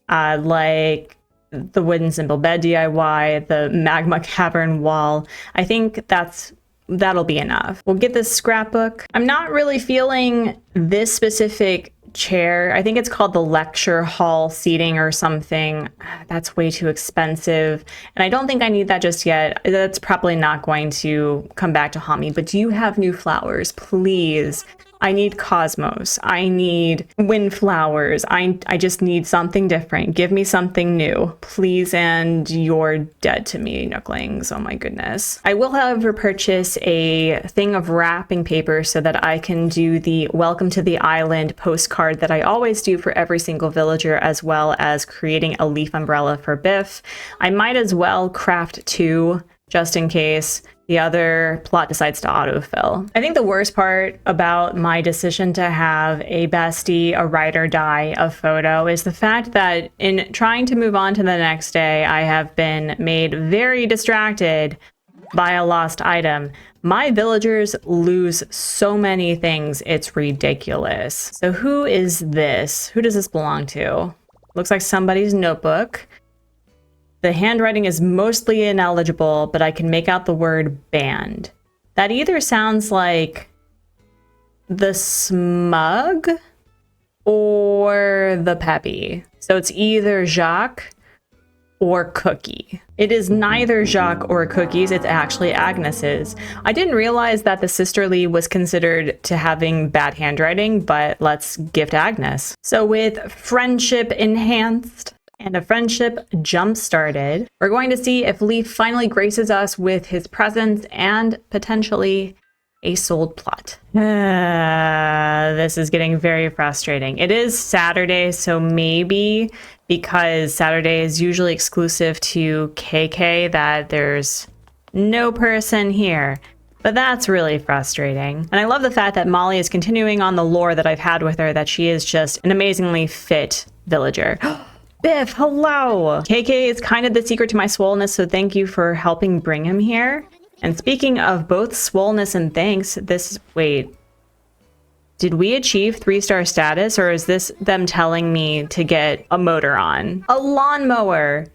like the wooden simple bed DIY, the magma cavern wall. I think that'll be enough. We'll get this scrapbook. I'm not really feeling this specific chair. I think it's called the lecture hall seating or something. That's way too expensive. And I don't think I need that just yet. That's probably not going to come back to haunt me. But do you have new flowers? Please. I need cosmos. I need windflowers. I just need something different. Give me something new, please. And you're dead to me, Nooklings. Oh my goodness. I will, however, purchase a thing of wrapping paper so that I can do the Welcome to the Island postcard that I always do for every single villager, as well as creating a leaf umbrella for Biff. I might as well craft two just in case the other plot decides to autofill. I think the worst part about my decision to have a bestie, a ride or die, a photo is the fact that in trying to move on to the next day, I have been made very distracted by a lost item. My villagers lose so many things, it's ridiculous. So who is this? Who does this belong to? Looks like somebody's notebook. The handwriting is mostly ineligible, but I can make out the word band. That either sounds like the smug or the peppy. So it's either Jacques or Cookie. It is neither Jacques or Cookie's, it's actually Agnes's. I didn't realize that the sisterly was considered to having bad handwriting, but let's gift Agnes. So with friendship enhanced, and a friendship jump-started, we're going to see if Leaf finally graces us with his presence and potentially a sold plot. This is getting very frustrating. It is Saturday, so maybe because Saturday is usually exclusive to KK that there's no person here. But that's really frustrating. And I love the fact that Molly is continuing on the lore that I've had with her, that she is just an amazingly fit villager. Biff, hello! KK is kind of the secret to my swollenness, so thank you for helping bring him here. And speaking of both swollenness and thanks, wait. Did we achieve 3-star status, or is this them telling me to get a motor on? A lawnmower!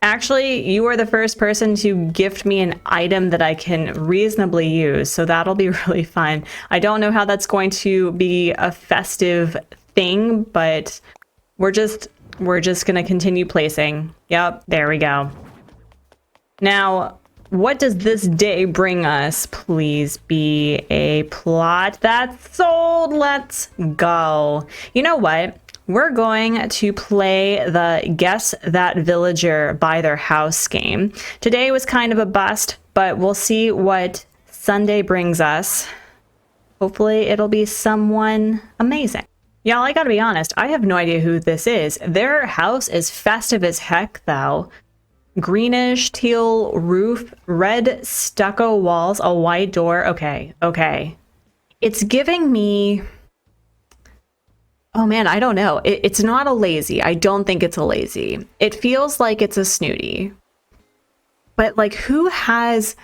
Actually, you are the first person to gift me an item that I can reasonably use, so that'll be really fun. I don't know how that's going to be a festive thing, but we're just gonna continue placing. Yep, there we go. Now, what does this day bring us? Please be a plot that's sold. Let's go. You know what? We're going to play the Guess That Villager by Their House game. Today was kind of a bust, but we'll see what Sunday brings us. Hopefully it'll be someone amazing. Y'all, I gotta be honest, I have no idea who this is. Their house is festive as heck, though. Greenish, teal roof, red stucco walls, a white door. Okay. It's giving me... Oh man, I don't know. It's not a lazy. I don't think it's a lazy. It feels like it's a snooty. But like, who has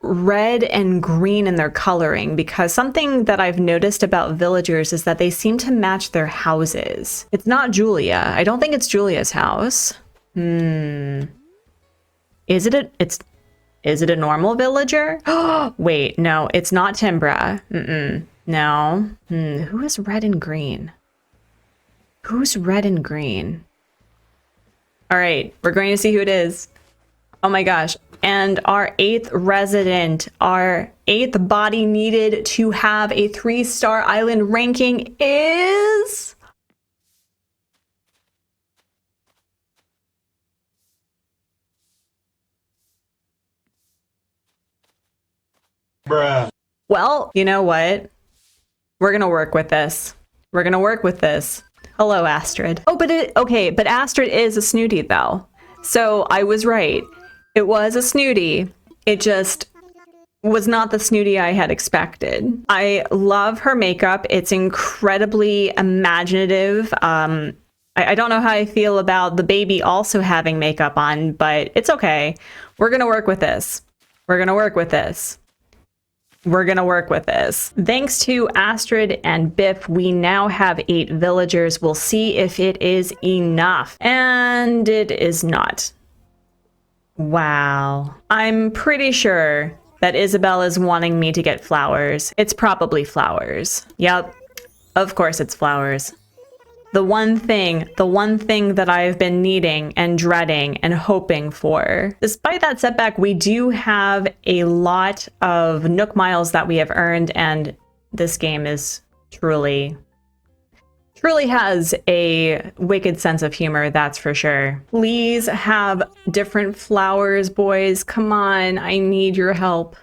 red and green in their coloring? Because something that I've noticed about villagers is that they seem to match their houses. It's not Julia. I don't think it's Julia's house. Is it a normal villager? Wait, no, it's not Timbra. No. Who is red and green? Who's red and green? All right, we're going to see who it is. Oh my gosh. And our 8th resident, our 8th body needed to have a 3-star island ranking is... Bruh. Well, you know what? We're gonna work with this. We're gonna work with this. Hello, Astrid. Oh, but Astrid is a snooty though. So I was right. It was a snooty. It just was not the snooty I had expected. I love her makeup. It's incredibly imaginative. I don't know how I feel about the baby also having makeup on, but it's okay. We're gonna work with this. We're gonna work with this. We're gonna work with this. Thanks to Astrid and Biff, we now have 8 villagers. We'll see if it is enough. And it is not. Wow. I'm pretty sure that Isabel is wanting me to get flowers. It's probably flowers. Yep. Of course it's flowers. The one thing that I've been needing and dreading and hoping for. Despite that setback, we do have a lot of Nook miles that we have earned, and this game is truly has a wicked sense of humor, that's for sure. Please have different flowers, boys. Come on, I need your help.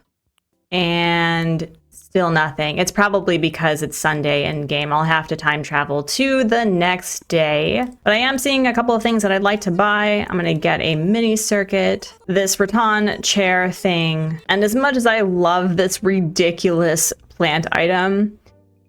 And still nothing. It's probably because it's Sunday in game. I'll have to time travel to the next day. But I am seeing a couple of things that I'd like to buy. I'm gonna get a mini circuit, this rattan chair thing. And as much as I love this ridiculous plant item,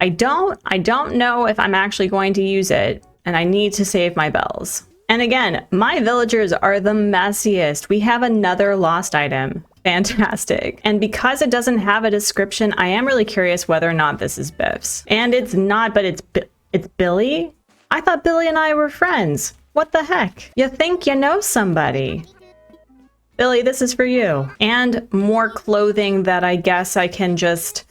I don't know if I'm actually going to use it, and I need to save my bells. And again, my villagers are the messiest. We have another lost item. Fantastic. And because it doesn't have a description, I am really curious whether or not this is Biff's. And it's not, but it's Billy? I thought Billy and I were friends. What the heck? You think you know somebody. Billy, this is for you. And more clothing that I guess I can just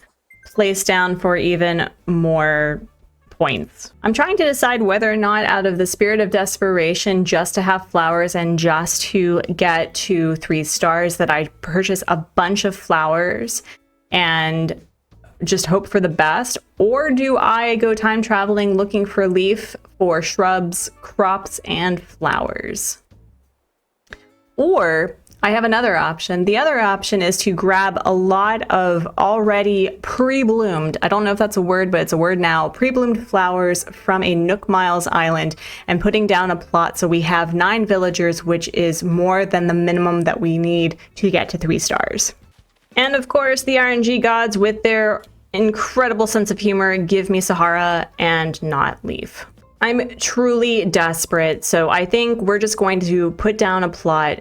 place down for even more points. I'm trying to decide whether or not, out of the spirit of desperation, just to have flowers and just to get to 3 stars, that I purchase a bunch of flowers and just hope for the best, or do I go time traveling looking for leaf for shrubs, crops, and flowers? Or I have another option. The other option is to grab a lot of already pre-bloomed, I don't know if that's a word, but it's a word now, pre-bloomed flowers from a Nook Miles island and putting down a plot so we have 9 villagers, which is more than the minimum that we need to get to 3 stars. And of course, the RNG gods, with their incredible sense of humor, give me Sahara and not Leaf. I'm truly desperate, so I think we're just going to put down a plot.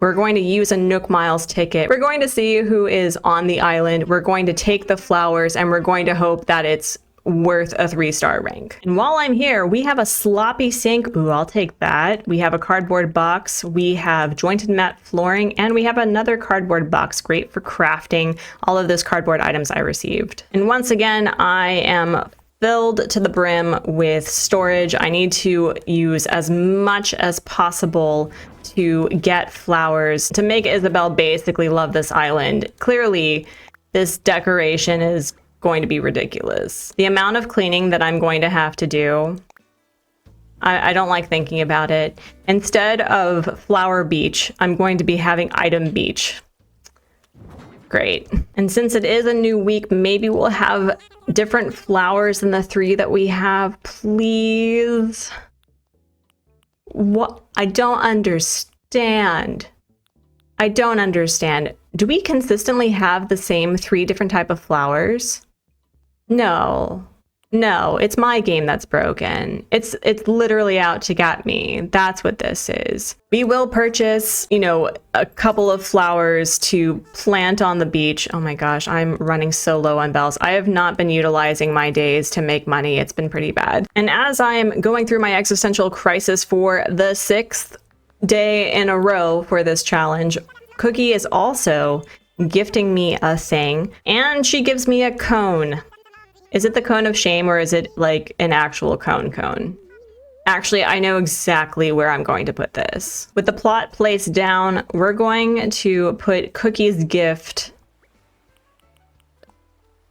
We're going to use a Nook Miles ticket. We're going to see who is on the island. We're going to take the flowers and we're going to hope that it's worth a 3-star rank. And while I'm here, we have a sloppy sink. Ooh, I'll take that. We have a cardboard box. We have jointed mat flooring, and we have another cardboard box. Great for crafting all of those cardboard items I received. And once again, I am filled to the brim with storage. I need to use as much as possible to get flowers to make Isabel basically love this island. Clearly, this decoration is going to be ridiculous. The amount of cleaning that I'm going to have to do, I don't like thinking about it. Instead of flower beach, I'm going to be having item beach. Great. And since it is a new week, maybe we'll have different flowers than the 3 that we have, please. What? I don't understand. I don't understand. Do we consistently have the same 3 different type of flowers? No. No, it's my game that's broken. It's literally out to get me. That's what this is. We will purchase, you know, a couple of flowers to plant on the beach. Oh my gosh, I'm running so low on bells. I have not been utilizing my days to make money. It's been pretty bad. And as I'm going through my existential crisis for the 6th day in a row for this challenge, Cookie is also gifting me a thing, and she gives me a cone. Is it the cone of shame, or is it like an actual cone? Actually, I know exactly where I'm going to put this. With the plot placed down, we're going to put Cookie's gift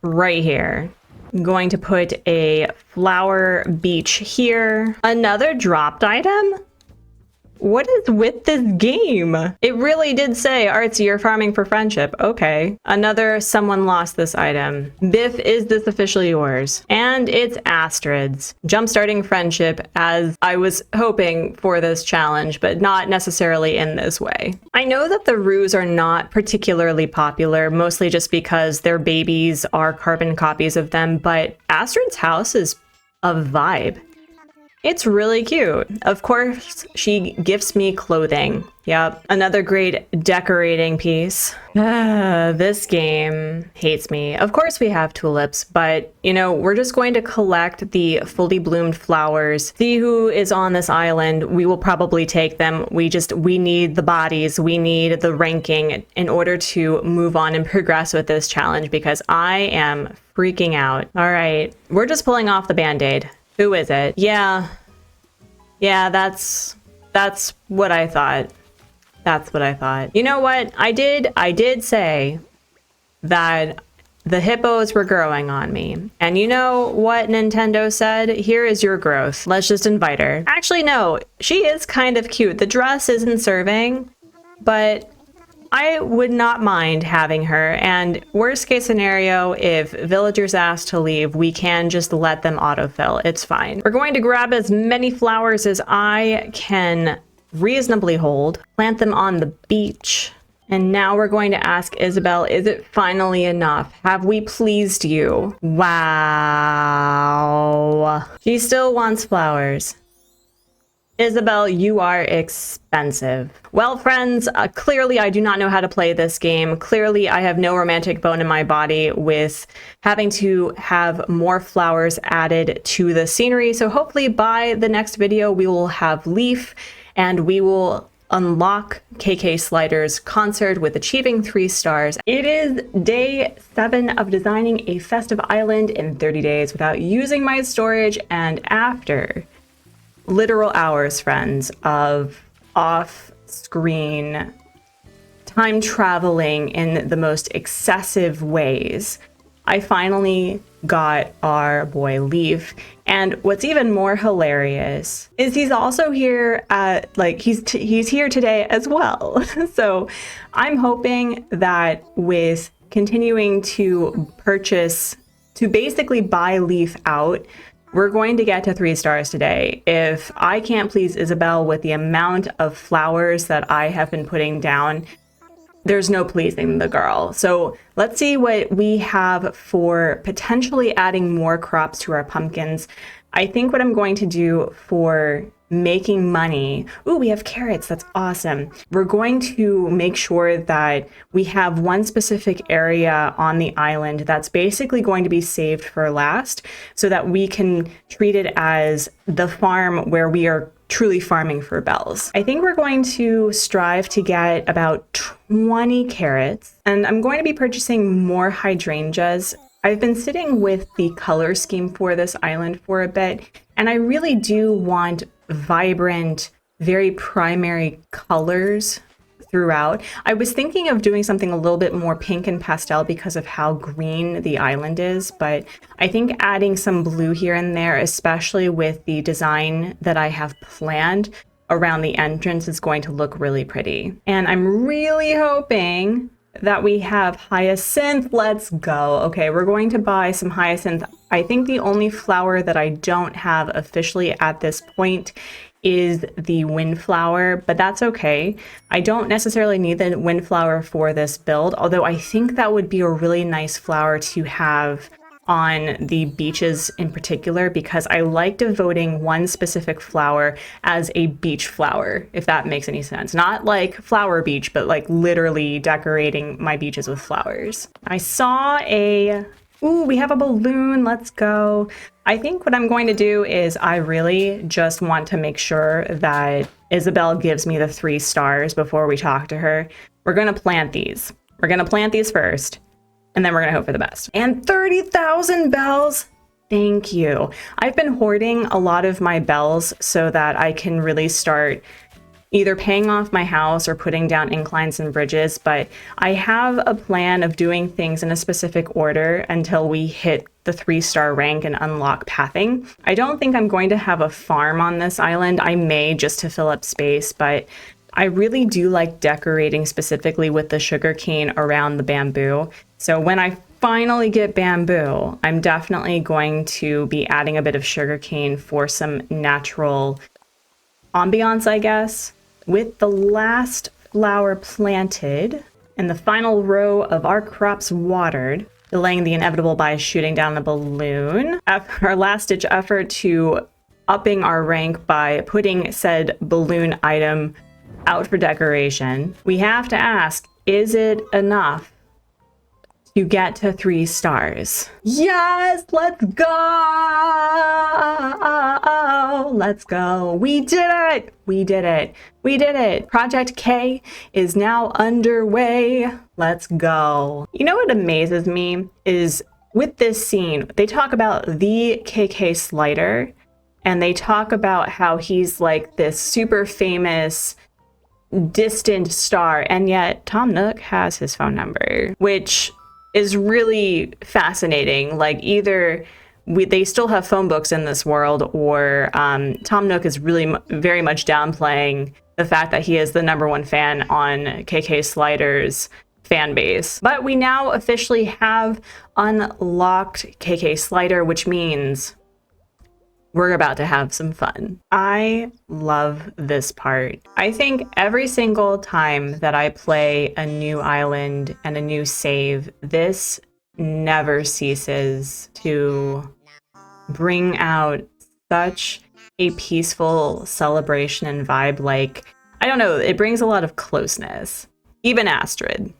right here. I'm going to put a flower beach here. Another dropped item? What is with this game? It really did say, Artsy, you're farming for friendship. Okay. Another someone lost this item. Biff, is this officially yours? And it's Astrid's. Jumpstarting friendship, as I was hoping for this challenge, but not necessarily in this way. I know that the Roos are not particularly popular, mostly just because their babies are carbon copies of them, but Astrid's house is a vibe. It's really cute. Of course, she gifts me clothing. Yep, another great decorating piece. This game hates me. Of course we have tulips, but, you know, we're just going to collect the fully bloomed flowers, see who is on this island. We will probably take them. We need the bodies. We need the ranking in order to move on and progress with this challenge, because I am freaking out. All right, we're just pulling off the Band-Aid. Who is it? Yeah, that's what I thought. That's what I thought. You know what? I did say that the hippos were growing on me. And you know what Nintendo said? Here is your growth. Let's just invite her. Actually, no, she is kind of cute. The dress isn't serving, but I would not mind having her. And worst case scenario, if villagers ask to leave, we can just let them autofill. It's fine. We're going to grab as many flowers as I can reasonably hold, plant them on the beach. And now we're going to ask Isabel, is it finally enough? Have we pleased you? Wow. She still wants flowers. Isabel, you are expensive. Well, friends, clearly I do not know how to play this game. Clearly I have no romantic bone in my body with having to have more flowers added to the scenery. So hopefully by the next video, we will have Leaf and we will unlock KK Slider's concert with achieving 3 stars. It is day 7 of designing a festive island in 30 days without using my storage, and after literal hours, friends, of off-screen time traveling in the most excessive ways, I finally got our boy Leaf. And what's even more hilarious is he's also here at, like, he's here today as well. So I'm hoping that with continuing to purchase, to basically buy Leaf out, we're going to get to 3 stars today. If I can't please Isabel with the amount of flowers that I have been putting down, there's no pleasing the girl. So let's see what we have for potentially adding more crops to our pumpkins. I think what I'm going to do for making money, ooh, we have carrots, that's awesome. We're going to make sure that we have one specific area on the island that's basically going to be saved for last, so that we can treat it as the farm where we are truly farming for bells. I think we're going to strive to get about 20 carrots, and I'm going to be purchasing more hydrangeas. I've been sitting with the color scheme for this island for a bit, and I really do want vibrant, very primary colors throughout. I was thinking of doing something a little bit more pink and pastel because of how green the island is, but I think adding some blue here and there, especially with the design that I have planned around the entrance, is going to look really pretty. And I'm really hoping that we have hyacinth. Let's go. Okay, we're going to buy some hyacinth. I think the only flower that I don't have officially at this point is the windflower, but that's okay. I don't necessarily need the windflower for this build, although I think that would be a really nice flower to have on the beaches in particular, because I like devoting one specific flower as a beach flower, if that makes any sense. Not like flower beach, but like literally decorating my beaches with flowers. I saw a, ooh, we have a balloon, let's go. I think what I'm going to do is I really just want to make sure that Isabel gives me the 3 stars before we talk to her. We're gonna plant these. We're gonna plant these first, and then we're gonna hope for the best. And 30,000 bells, thank you. I've been hoarding a lot of my bells so that I can really start either paying off my house or putting down inclines and bridges, but I have a plan of doing things in a specific order until we hit the 3-star rank and unlock pathing. I don't think I'm going to have a farm on this island. I may, just to fill up space, but I really do like decorating specifically with the sugarcane around the bamboo. So when I finally get bamboo, I'm definitely going to be adding a bit of sugarcane for some natural ambiance, I guess. With the last flower planted and the final row of our crops watered, delaying the inevitable by shooting down the balloon, after our last-ditch effort to upping our rank by putting said balloon item out for decoration, we have to ask, is it enough to get to 3 stars? Yes, let's go! Let's go. We did it! We did it. We did it. Project K is now underway. Let's go. You know what amazes me is with this scene, they talk about the KK Slider, and they talk about how he's like this super famous distant star, and yet Tom Nook has his phone number, which is really fascinating. Like either they still have phone books in this world, or Tom Nook is really very much downplaying the fact that he is the #1 fan on KK Slider's fan base. But we now officially have unlocked KK Slider, which means we're about to have some fun. I love this part. I think every single time that I play a new island and a new save, this never ceases to bring out such a peaceful celebration and vibe. Like, I don't know, it brings a lot of closeness. Even Astrid.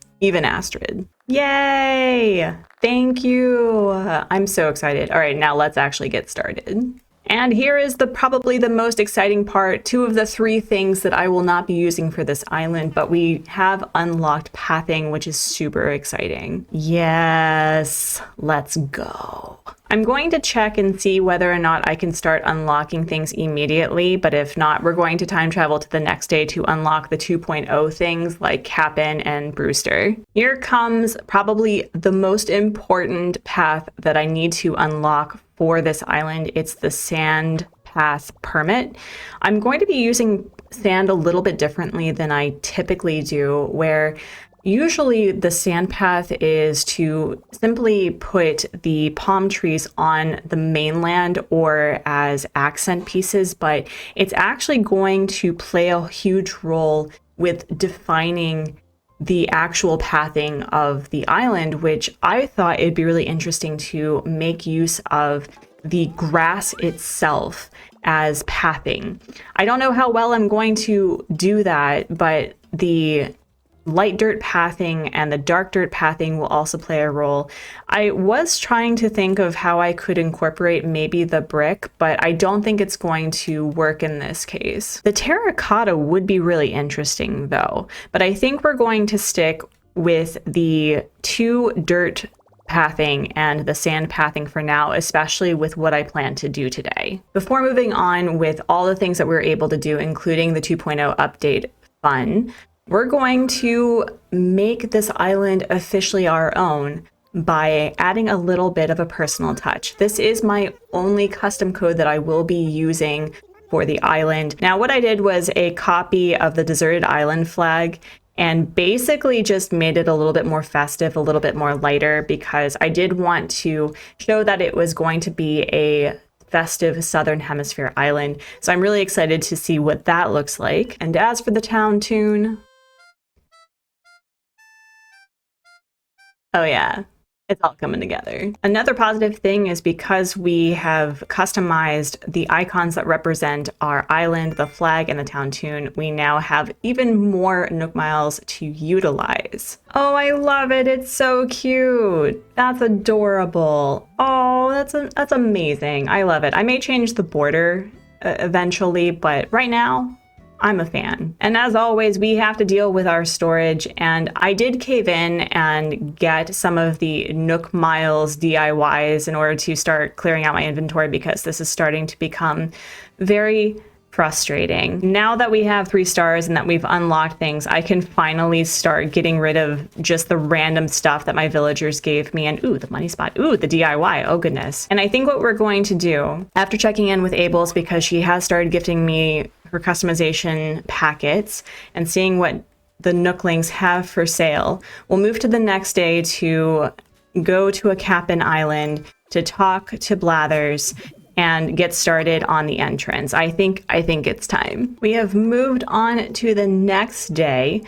Yay! Thank you. I'm so excited. All right, now let's actually get started. And here is probably the most exciting part, 2 of the 3 things that I will not be using for this island, but we have unlocked pathing, which is super exciting. Yes, let's go. I'm going to check and see whether or not I can start unlocking things immediately, but if not, we're going to time travel to the next day to unlock the 2.0 things like Cap'n and Brewster. Here comes probably the most important path that I need to unlock for this island. It's the sand path permit. I'm going to be using sand a little bit differently than I typically do, where usually the sand path is to simply put the palm trees on the mainland or as accent pieces, but it's actually going to play a huge role with defining the actual pathing of the island, which I thought it'd be really interesting to make use of the grass itself as pathing. I don't know how well I'm going to do that, but the light dirt pathing and the dark dirt pathing will also play a role. I was trying to think of how I could incorporate maybe the brick, but I don't think it's going to work in this case. The terracotta would be really interesting though, but I think we're going to stick with the 2 dirt pathing and the sand pathing for now, especially with what I plan to do today. Before moving on with all the things that we were able to do, including the 2.0 update fun, we're going to make this island officially our own by adding a little bit of a personal touch. This is my only custom code that I will be using for the island. Now, what I did was a copy of the deserted island flag and basically just made it a little bit more festive, a little bit more lighter, because I did want to show that it was going to be a festive Southern Hemisphere island. So I'm really excited to see what that looks like. And as for the town tune, oh yeah, it's all coming together. Another positive thing is because we have customized the icons that represent our island, the flag, and the town tune, we now have even more Nook Miles to utilize. Oh, I love it. It's so cute. That's adorable. Oh, that's amazing. I love it. I may change the border eventually, but right now, I'm a fan. And as always, we have to deal with our storage, and I did cave in and get some of the Nook Miles DIYs in order to start clearing out my inventory, because this is starting to become very frustrating. Now that we have 3 stars and that we've unlocked things, I can finally start getting rid of just the random stuff that my villagers gave me. And ooh, the money spot. Ooh, the DIY. Oh goodness. And I think what we're going to do, after checking in with Abel's, because she has started gifting me her customization packets and seeing what the Nooklings have for sale, we'll move to the next day to go to a Cap'n Island to talk to Blathers and get started on the entrance. I think it's time. We have moved on to the next day.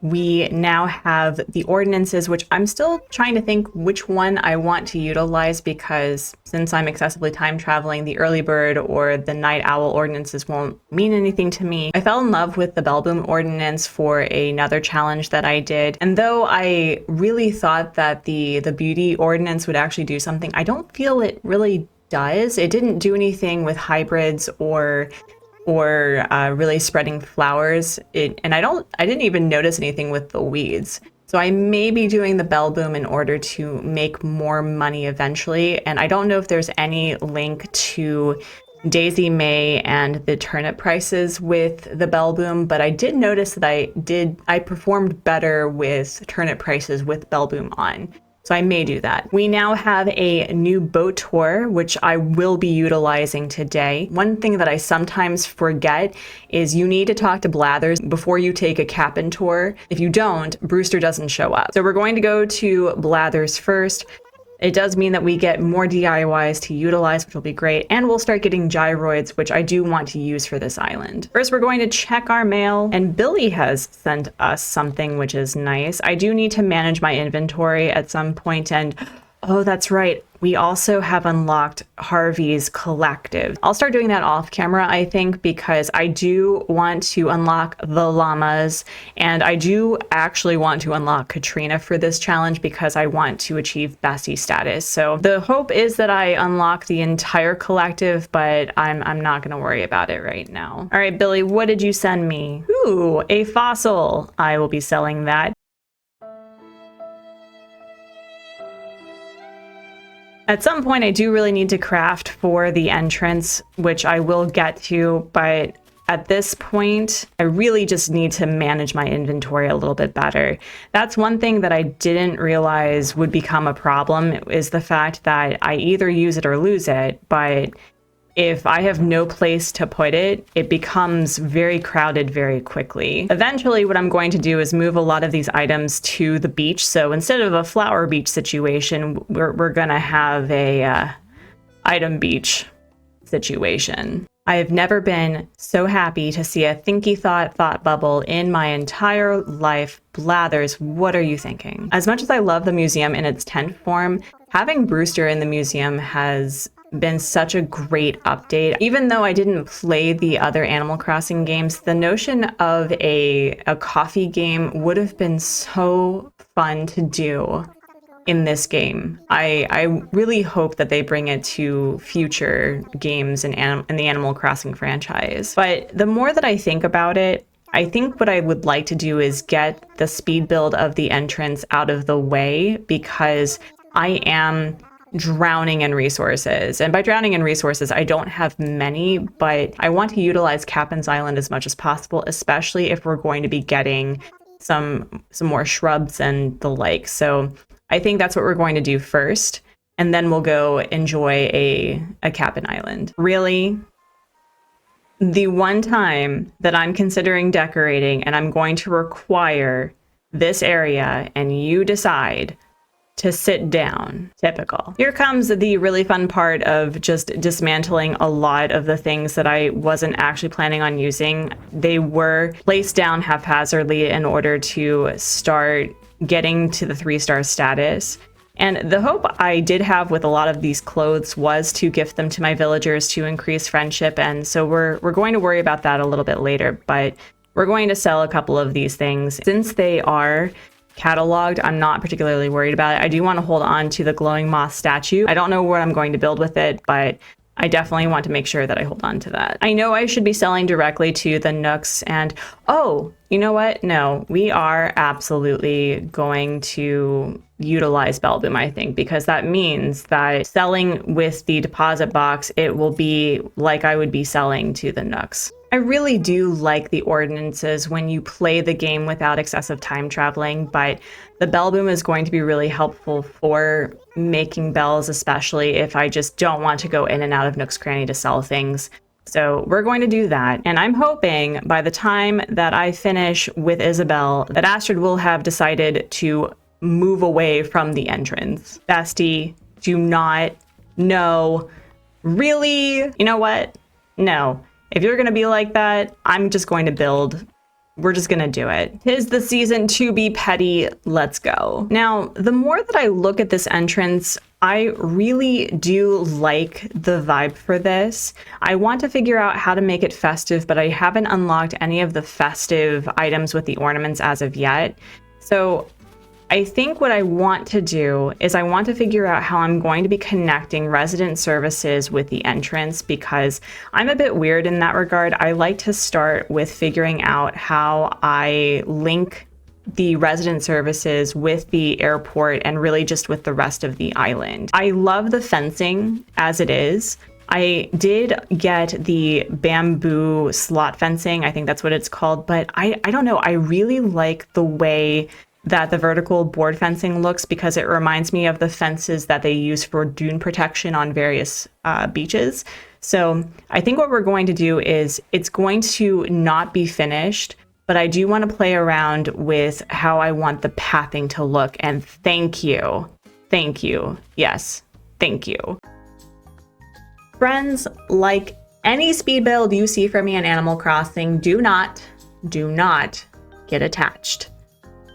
We now have the ordinances, which I'm still trying to think which one I want to utilize, because since I'm excessively time traveling, the early bird or the night owl ordinances won't mean anything to me. I fell in love with the bell boom ordinance for another challenge that I did. And though I really thought that the beauty ordinance would actually do something, I don't feel it really does. It didn't do anything with hybrids or really spreading flowers. And I didn't even notice anything with the weeds. So I may be doing the bell boom in order to make more money eventually. And I don't know if there's any link to Daisy May and the turnip prices with the bell boom, but I did notice that I performed better with turnip prices with bell boom on. So I may do that. We now have a new boat tour, which I will be utilizing today. One thing that I sometimes forget is you need to talk to Blathers before you take a cabin tour. If you don't, Brewster doesn't show up. So we're going to go to Blathers first. It does mean that we get more DIYs to utilize, which will be great. And we'll start getting gyroids, which I do want to use for this island. First, we're going to check our mail, and Billy has sent us something, which is nice. I do need to manage my inventory at some point, and oh, that's right. We also have unlocked Harvey's collective. I'll start doing that off camera, I think, because I do want to unlock the llamas, and I do actually want to unlock Katrina for this challenge because I want to achieve bestie status. So the hope is that I unlock the entire collective, but I'm not gonna worry about it right now. All right, Billy, what did you send me? Ooh, a fossil. I will be selling that. At some point, I do really need to craft for the entrance, which I will get to, but at this point, I really just need to manage my inventory a little bit better. That's one thing that I didn't realize would become a problem, is the fact that I either use it or lose it, but if I have no place to put it, it becomes very crowded very quickly. Eventually, what I'm going to do is move a lot of these items to the beach. So instead of a flower beach situation, we're gonna have a item beach situation. I have never been so happy to see a thinky thought bubble in my entire life. Blathers, what are you thinking? As much as I love the museum in its tent form, having Brewster in the museum has been such a great update. Even though I didn't play the other Animal Crossing games, the notion of a coffee game would have been so fun to do in this game. I really hope that they bring it to future games in the Animal Crossing franchise. But the more that I think about it, I think what I would like to do is get the speed build of the entrance out of the way, because I am drowning in resources. And by drowning in resources, I don't have many, but I want to utilize Captain's Island as much as possible, especially if we're going to be getting some more shrubs and the like. So I think that's what we're going to do first, and then we'll go enjoy a Captain Island. Really, the one time that I'm considering decorating and I'm going to require this area and you decide to sit down. Typical. Here comes the really fun part of just dismantling a lot of the things that I wasn't actually planning on using. They were placed down haphazardly in order to start getting to the 3-star status. And the hope I did have with a lot of these clothes was to gift them to my villagers to increase friendship. And so we're going to worry about that a little bit later, but we're going to sell a couple of these things. Since they are cataloged, I'm not particularly worried about it. I do want to hold on to the glowing moth statue. I don't know what I'm going to build with it, but I definitely want to make sure that I hold on to that. I know I should be selling directly to the Nooks, and oh, you know what? No, we are absolutely going to utilize Bellboom, I think, because that means that selling with the deposit box, it will be like I would be selling to the Nooks. I really do like the ordinances when you play the game without excessive time traveling, but the Bellboom is going to be really helpful for making bells, especially if I just don't want to go in and out of Nook's Cranny to sell things. So we're going to do that. And I'm hoping by the time that I finish with Isabel, that Astrid will have decided to move away from the entrance. Bestie, do not. No. Really? You know what? No. If you're going to be like that, I'm just going to build. We're just going to do it. 'Tis the season to be petty. Let's go. Now, the more that I look at this entrance, I really do like the vibe for this. I want to figure out how to make it festive, but I haven't unlocked any of the festive items with the ornaments as of yet. So I think what I want to do is I want to figure out how I'm going to be connecting resident services with the entrance, because I'm a bit weird in that regard. I like to start with figuring out how I link the resident services with the airport and really just with the rest of the island. I love the fencing as it is. I did get the bamboo slot fencing. I think that's what it's called, but I don't know. I really like the way that the vertical board fencing looks because it reminds me of the fences that they use for dune protection on various beaches. So I think what we're going to do is it's going to not be finished, but I do want to play around with how I want the pathing to look. And thank you. Thank you. Yes, thank you. Friends, like any speed build you see from me in Animal Crossing, do not get attached.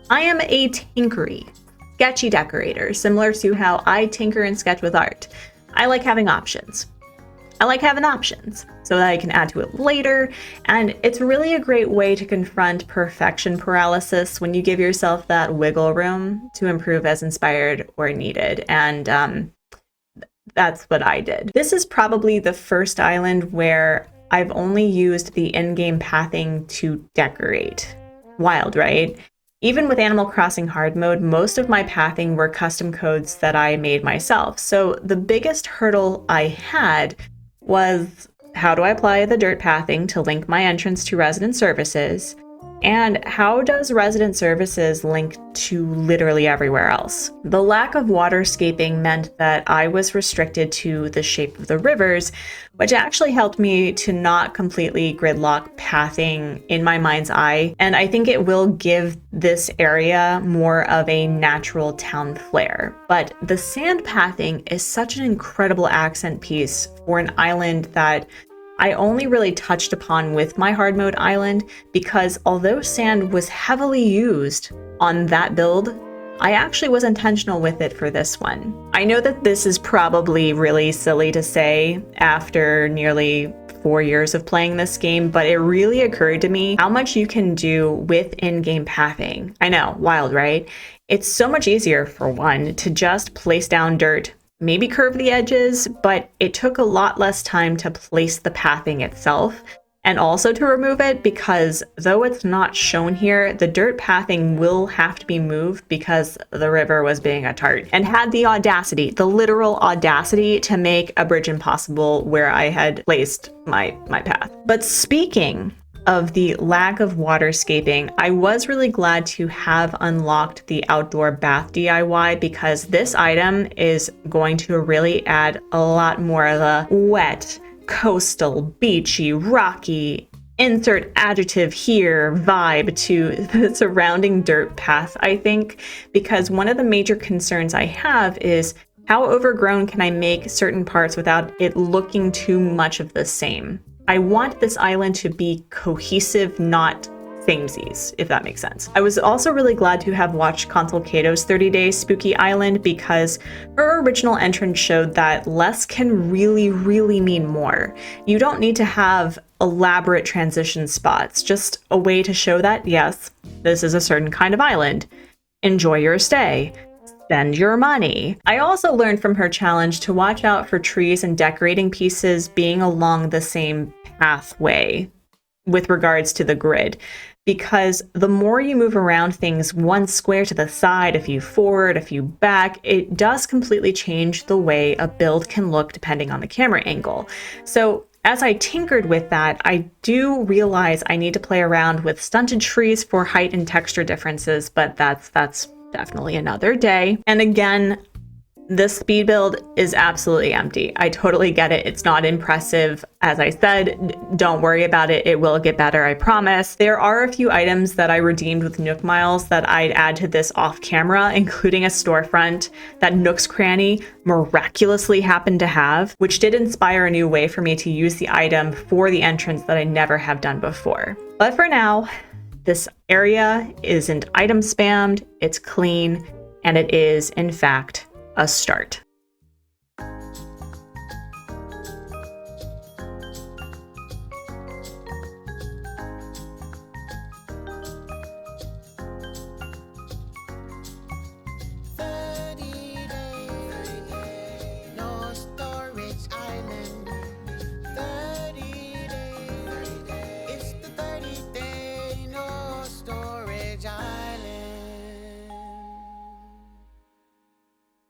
I am a tinkery, sketchy decorator, similar to how I tinker and sketch with art. I like having options. I like having options so that I can add to it later, and it's really a great way to confront perfection paralysis when you give yourself that wiggle room to improve as inspired or needed, and that's what I did. This is probably the first island where I've only used the in-game pathing to decorate. Wild, right? Even with Animal Crossing hard mode, most of my pathing were custom codes that I made myself. So the biggest hurdle I had was, how do I apply the dirt pathing to link my entrance to resident services? And how does resident services link to literally everywhere else? The lack of waterscaping meant that I was restricted to the shape of the rivers, which actually helped me to not completely gridlock pathing in my mind's eye. And I think it will give this area more of a natural town flair. But the sand pathing is such an incredible accent piece for an island that I only really touched upon with my hard mode island, because although sand was heavily used on that build, I actually was intentional with it for this one. I know that this is probably really silly to say after nearly 4 years of playing this game, but it really occurred to me how much you can do with in-game pathing. I know, wild, right? It's so much easier, for one, to just place down dirt, maybe curve the edges, but it took a lot less time to place the pathing itself and also to remove it, because though it's not shown here, the dirt pathing will have to be moved because the river was being a tart and had the audacity, the literal audacity, to make a bridge impossible where I had placed my path. But speaking of the lack of waterscaping, I was really glad to have unlocked the outdoor bath DIY, because this item is going to really add a lot more of a wet, coastal, beachy, rocky, insert adjective here vibe to the surrounding dirt path, I think, because one of the major concerns I have is how overgrown can I make certain parts without it looking too much of the same. I want this island to be cohesive, not samesies, if that makes sense. I was also really glad to have watched Consul Kato's 30-day Spooky Island, because her original entrance showed that less can really, really mean more. You don't need to have elaborate transition spots, just a way to show that, yes, this is a certain kind of island. Enjoy your stay. Spend your money. I also learned from her challenge to watch out for trees and decorating pieces being along the same pathway with regards to the grid, because the more you move around things one square to the side, a few forward, a few back, it does completely change the way a build can look depending on the camera angle. So as I tinkered with that, I do realize I need to play around with stunted trees for height and texture differences, but that's definitely another day. And again, this speed build is absolutely empty. I totally get it. It's not impressive. As I said, don't worry about it. It will get better, I promise. There are a few items that I redeemed with Nook Miles that I'd add to this off camera, including a storefront that Nook's Cranny miraculously happened to have, which did inspire a new way for me to use the item for the entrance that I never have done before. But for now, this area isn't item spammed, it's clean, and it is, in fact, a start.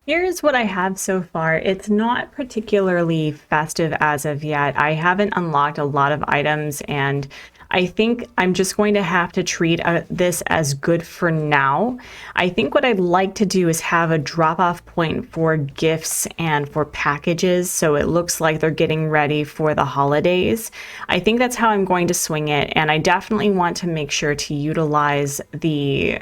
Here's what I have so far. It's not particularly festive as of yet. I haven't unlocked a lot of items, and I think I'm just going to have to treat this as good for now. I think what I'd like to do is have a drop-off point for gifts and for packages, so it looks like they're getting ready for the holidays. I think that's how I'm going to swing it, and I definitely want to make sure to utilize the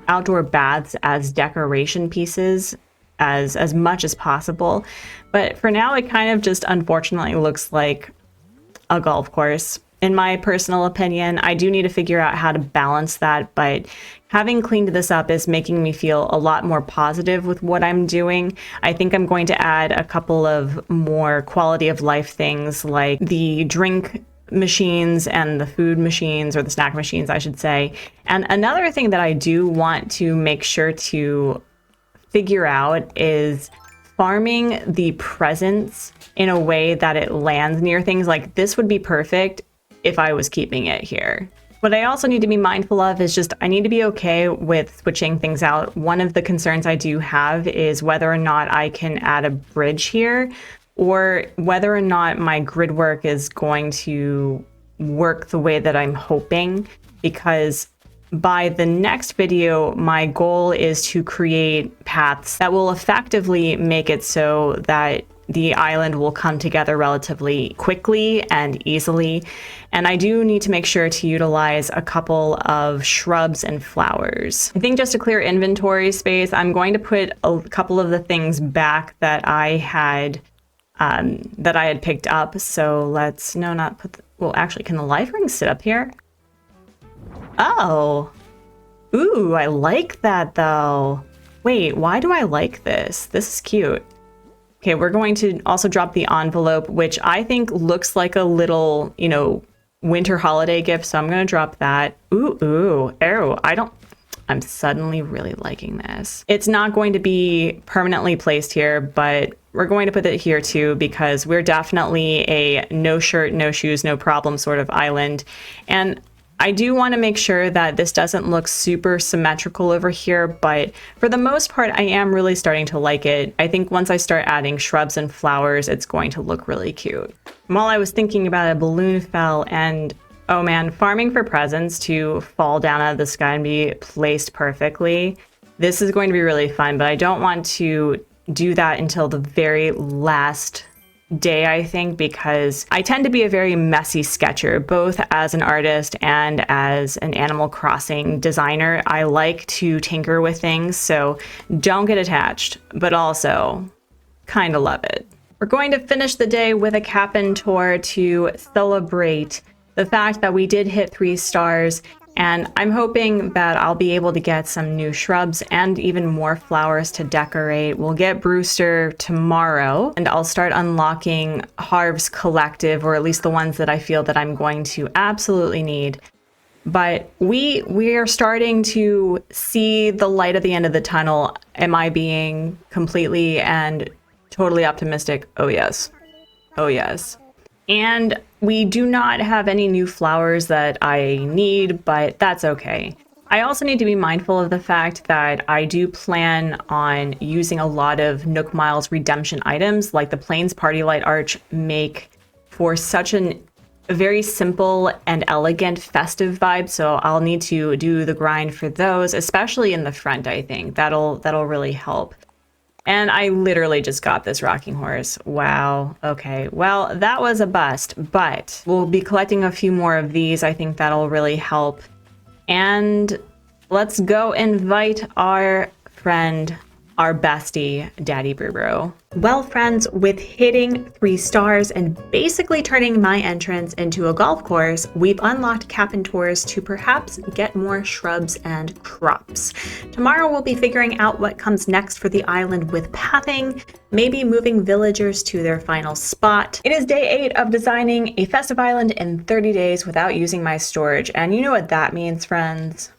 outdoor baths as decoration pieces as much as possible. But for now, it kind of just unfortunately looks like a golf course. In my personal opinion, I do need to figure out how to balance that, but having cleaned this up is making me feel a lot more positive with what I'm doing. I think I'm going to add a couple of more quality of life things like the drink machines and the food machines, or the snack machines, I should say. And another thing that I do want to make sure to figure out is farming the presents in a way that it lands near things. Like this would be perfect if I was keeping it here. What I also need to be mindful of is just I need to be okay with switching things out. One of the concerns I do have is whether or not I can add a bridge here, or whether or not my grid work is going to work the way that I'm hoping, because by the next video, my goal is to create paths that will effectively make it so that the island will come together relatively quickly and easily. And I do need to make sure to utilize a couple of shrubs and flowers. I think just to clear inventory space, I'm going to put a couple of the things back that I had picked up. So let's, no, not put, well, actually, can the life ring sit up here? Oh, ooh, I like that though. Wait, why do I like this? This is cute. Okay, we're going to also drop the envelope, which I think looks like a little, you know, winter holiday gift. So I'm going to drop that. Ooh, I'm suddenly really liking this. It's not going to be permanently placed here, but we're going to put it here too, because we're definitely a no shirt, no shoes, no problem sort of island. And I do want to make sure that this doesn't look super symmetrical over here, but for the most part, I am really starting to like it. I think once I start adding shrubs and flowers, it's going to look really cute. While I was thinking about it, a balloon fell, and oh man, farming for presents to fall down out of the sky and be placed perfectly. This is going to be really fun, but I don't want to do that until the very last day, I think, because I tend to be a very messy sketcher, both as an artist and as an Animal Crossing designer. I like to tinker with things, so don't get attached, but also kind of love it. We're going to finish the day with a cap-in tour to celebrate the fact that we did hit 3 stars, and I'm hoping that I'll be able to get some new shrubs and even more flowers to decorate. We'll get Brewster tomorrow, and I'll start unlocking Harv's Collective, or at least the ones that I feel that I'm going to absolutely need. But we are starting to see the light at the end of the tunnel. Am I being completely and totally optimistic? Oh yes. Oh yes. And we do not have any new flowers that I need, but that's okay. I also need to be mindful of the fact that I do plan on using a lot of Nook Miles redemption items, like the Plains Party Light Arch make for such a very simple and elegant festive vibe. So I'll need to do the grind for those, especially in the front, I think. That'll really help. And I literally just got this rocking horse. Wow. Okay. Well, that was a bust, but we'll be collecting a few more of these. I think that'll really help. And let's go invite our friend, our bestie, Daddy Brew. Well, friends, with hitting 3 stars and basically turning my entrance into a golf course, we've unlocked cap-in tours to perhaps get more shrubs and crops. Tomorrow we'll be figuring out what comes next for the island with pathing, maybe moving villagers to their final spot. It is day 8 of designing a festive island in 30 days without using my storage, and you know what that means, friends?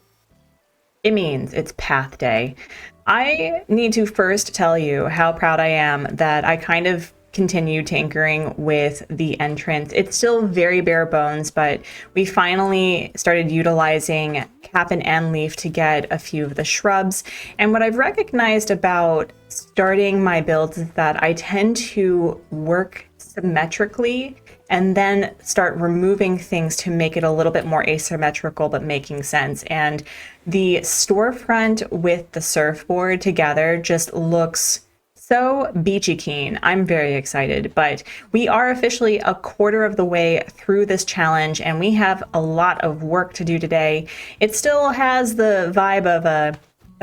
It means it's path day. I need to first tell you how proud I am that I kind of continue tinkering with the entrance. It's still very bare bones, but we finally started utilizing cap and leaf to get a few of the shrubs. And what I've recognized about starting my builds is that I tend to work symmetrically and then start removing things to make it a little bit more asymmetrical but making sense. And the storefront with the surfboard together just looks so beachy keen. I'm very excited, but we are officially a quarter of the way through this challenge and we have a lot of work to do today. It still has the vibe of a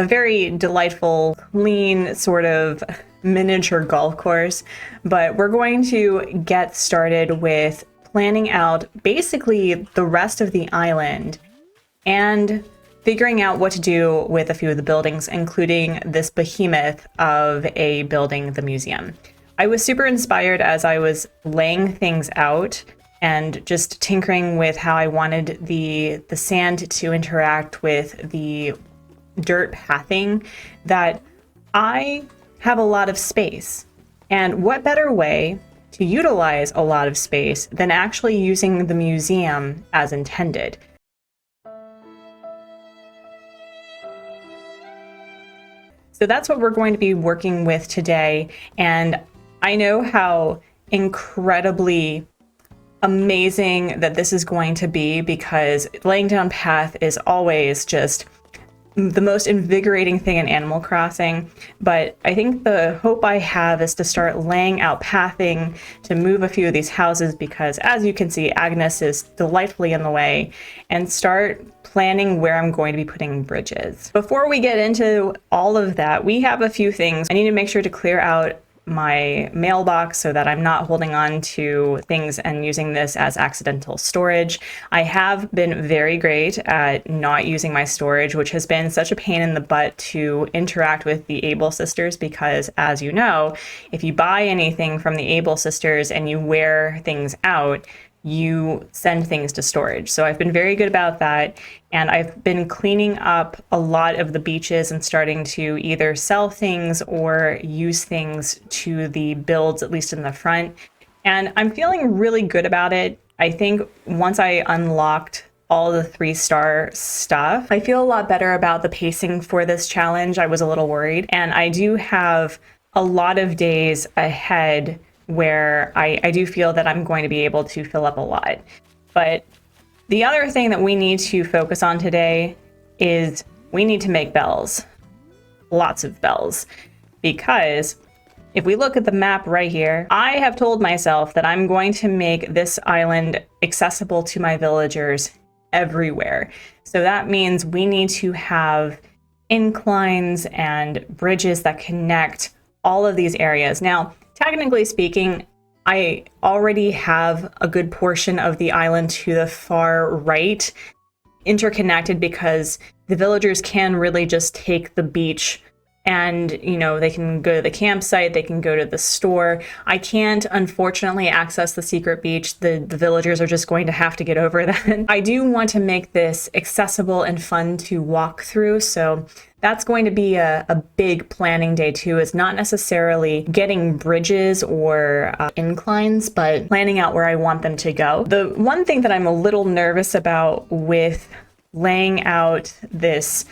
very delightful, clean sort of miniature golf course, but we're going to get started with planning out basically the rest of the island and figuring out what to do with a few of the buildings, including this behemoth of a building, the museum. I was super inspired as I was laying things out and just tinkering with how I wanted the sand to interact with the dirt pathing, that I have a lot of space. And what better way to utilize a lot of space than actually using the museum as intended? So that's what we're going to be working with today. And I know how incredibly amazing that this is going to be, because laying down path is always just the most invigorating thing in Animal Crossing. But I think the hope I have is to start laying out pathing to move a few of these houses, because as you can see, Agnes is delightfully in the way, and start planning where I'm going to be putting bridges. Before we get into all of that, we have a few things. I need to make sure to clear out my mailbox so that I'm not holding on to things and using this as accidental storage. I have been very great at not using my storage, which has been such a pain in the butt to interact with the Able sisters, because as you know, if you buy anything from the Able sisters and you wear things out, you send things to storage. So I've been very good about that. And I've been cleaning up a lot of the beaches and starting to either sell things or use things to the builds, at least in the front. And I'm feeling really good about it. I think once I unlocked all the 3-star stuff, I feel a lot better about the pacing for this challenge. I was a little worried. And I do have a lot of days ahead where I do feel that I'm going to be able to fill up a lot. But the other thing that we need to focus on today is we need to make bells. Lots of bells. Because if we look at the map right here, I have told myself that I'm going to make this island accessible to my villagers everywhere. So that means we need to have inclines and bridges that connect all of these areas. Now, technically speaking, I already have a good portion of the island to the far right interconnected, because the villagers can really just take the beach and, you know, they can go to the campsite, they can go to the store. I can't, unfortunately, access the secret beach. The villagers are just going to have to get over that. I do want to make this accessible and fun to walk through, so that's going to be a big planning day too. It's not necessarily getting bridges or inclines, but planning out where I want them to go. The one thing that I'm a little nervous about with laying out this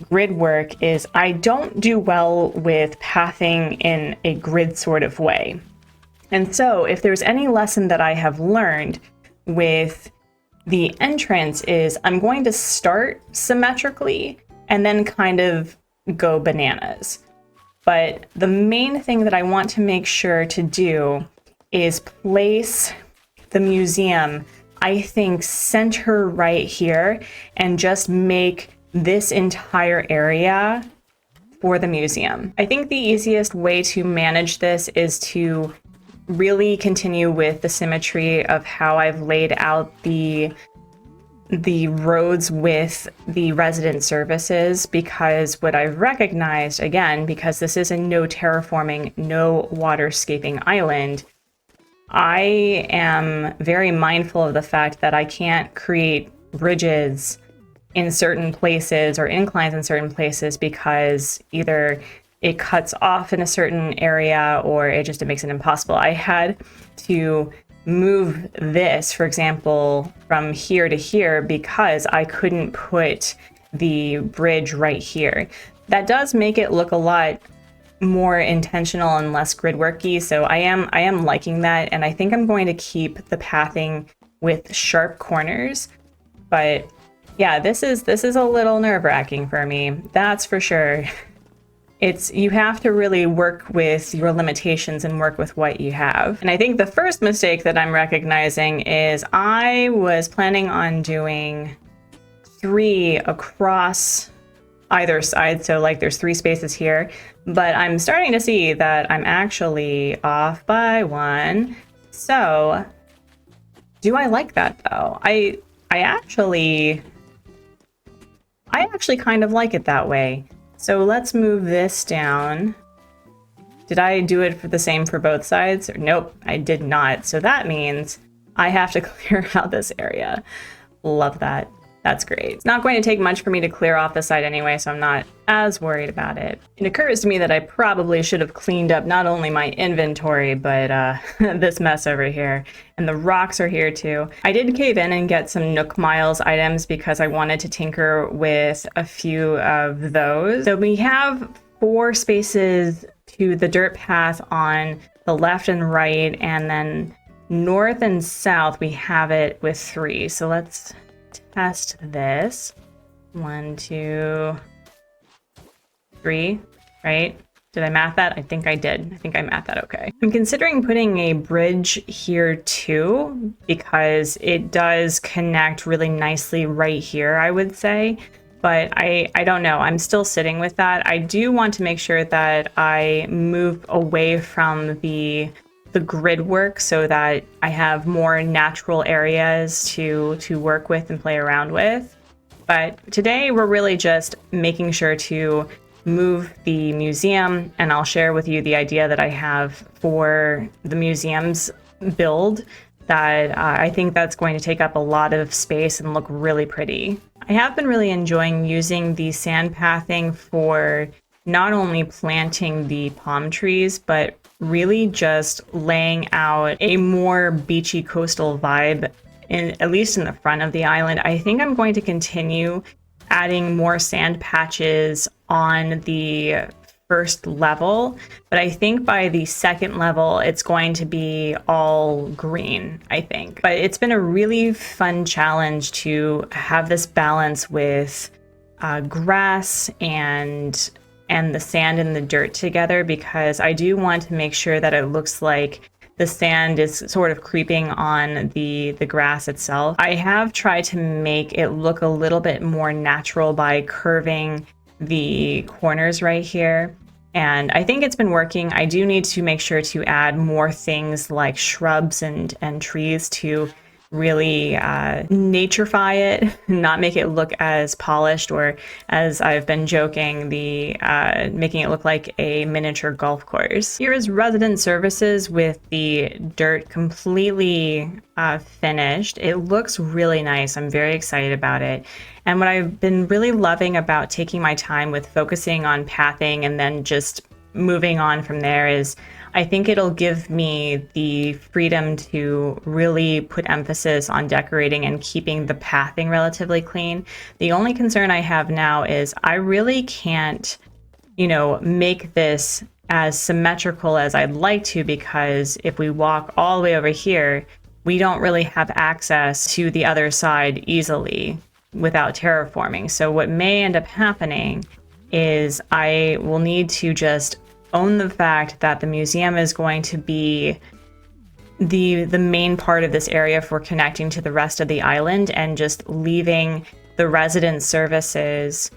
grid work is I don't do well with pathing in a grid sort of way. And so if there's any lesson that I have learned with the entrance is I'm going to start symmetrically and then kind of go bananas. But the main thing that I want to make sure to do is place the museum, I think, center right here, and just make this entire area for the museum. I think the easiest way to manage this is to really continue with the symmetry of how I've laid out the roads with the resident services, because what I've recognized, again, because this is a no terraforming, no waterscaping island, I am very mindful of the fact that I can't create bridges in certain places or inclines in certain places, because either it cuts off in a certain area or it makes it impossible. I had to move this, for example, from here to here because I couldn't put the bridge right here. That does make it look a lot more intentional and less grid worky. So I am liking that, and I think I'm going to keep the pathing with sharp corners. But yeah, this is a little nerve-wracking for me, that's for sure. You have to really work with your limitations and work with what you have. And I think the first mistake that I'm recognizing is I was planning on doing 3 across either side. So like there's 3 spaces here, but I'm starting to see that I'm actually off by 1. So do I like that though? I actually kind of like it that way. So let's move this down. Did I do it for the same for both sides? Nope, I did not. So that means I have to clear out this area. Love that. That's great. It's not going to take much for me to clear off the side anyway, so I'm not as worried about it. It occurs to me that I probably should have cleaned up not only my inventory, but this mess over here. And the rocks are here too. I did cave in and get some Nook Miles items because I wanted to tinker with a few of those. So we have 4 spaces to the dirt path on the left and right, and then north and south we have it with 3. So let's test this. 1, 2, 3, right? Did I math that? I think I did. I think I mathed that okay. I'm considering putting a bridge here too, because it does connect really nicely right here, I would say. But I don't know. I'm still sitting with that. I do want to make sure that I move away from the grid work so that I have more natural areas to work with and play around with. But today we're really just making sure to move the museum, and I'll share with you the idea that I have for the museum's build that I think that's going to take up a lot of space and look really pretty. I have been really enjoying using the sand pathing for not only planting the palm trees, but really just laying out a more beachy coastal vibe, at least in the front of the island. I think I'm going to continue adding more sand patches on the first level, but I think by the second level, it's going to be all green, I think. But it's been a really fun challenge to have this balance with grass and the sand and the dirt together, because I do want to make sure that it looks like the sand is sort of creeping on the grass itself. I have tried to make it look a little bit more natural by curving the corners right here, and I think it's been working. I do need to make sure to add more things like shrubs and trees to really naturefy it, not make it look as polished, or as I've been joking, making it look like a miniature golf course. Here is resident services with the dirt completely finished. It looks really nice. I'm very excited about it. And what I've been really loving about taking my time with focusing on pathing and then just moving on from there is I think it'll give me the freedom to really put emphasis on decorating and keeping the pathing relatively clean. The only concern I have now is I really can't, make this as symmetrical as I'd like to, because if we walk all the way over here, we don't really have access to the other side easily without terraforming. So what may end up happening is I will need to just own the fact that the museum is going to be the main part of this area for connecting to the rest of the island, and just leaving the resident services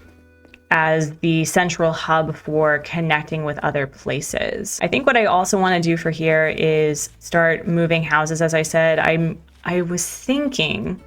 as the central hub for connecting with other places. I think what I also want to do for here is start moving houses. As I said, I was thinking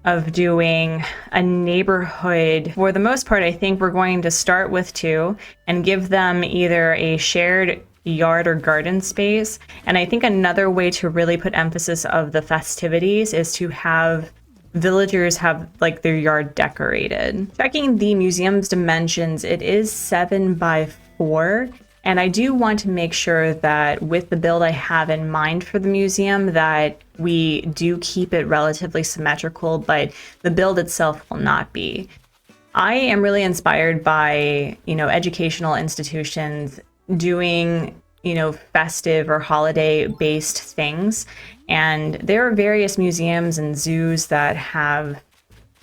of doing a neighborhood. For the most part, I think we're going to start with 2 and give them either a shared yard or garden space. And I think another way to really put emphasis of the festivities is to have villagers have like their yard decorated. Checking the museum's dimensions, it is 7 by 4. And I do want to make sure that with the build I have in mind for the museum, that we do keep it relatively symmetrical, but the build itself will not be. I am really inspired by, educational institutions doing, festive or holiday based things. And there are various museums and zoos that have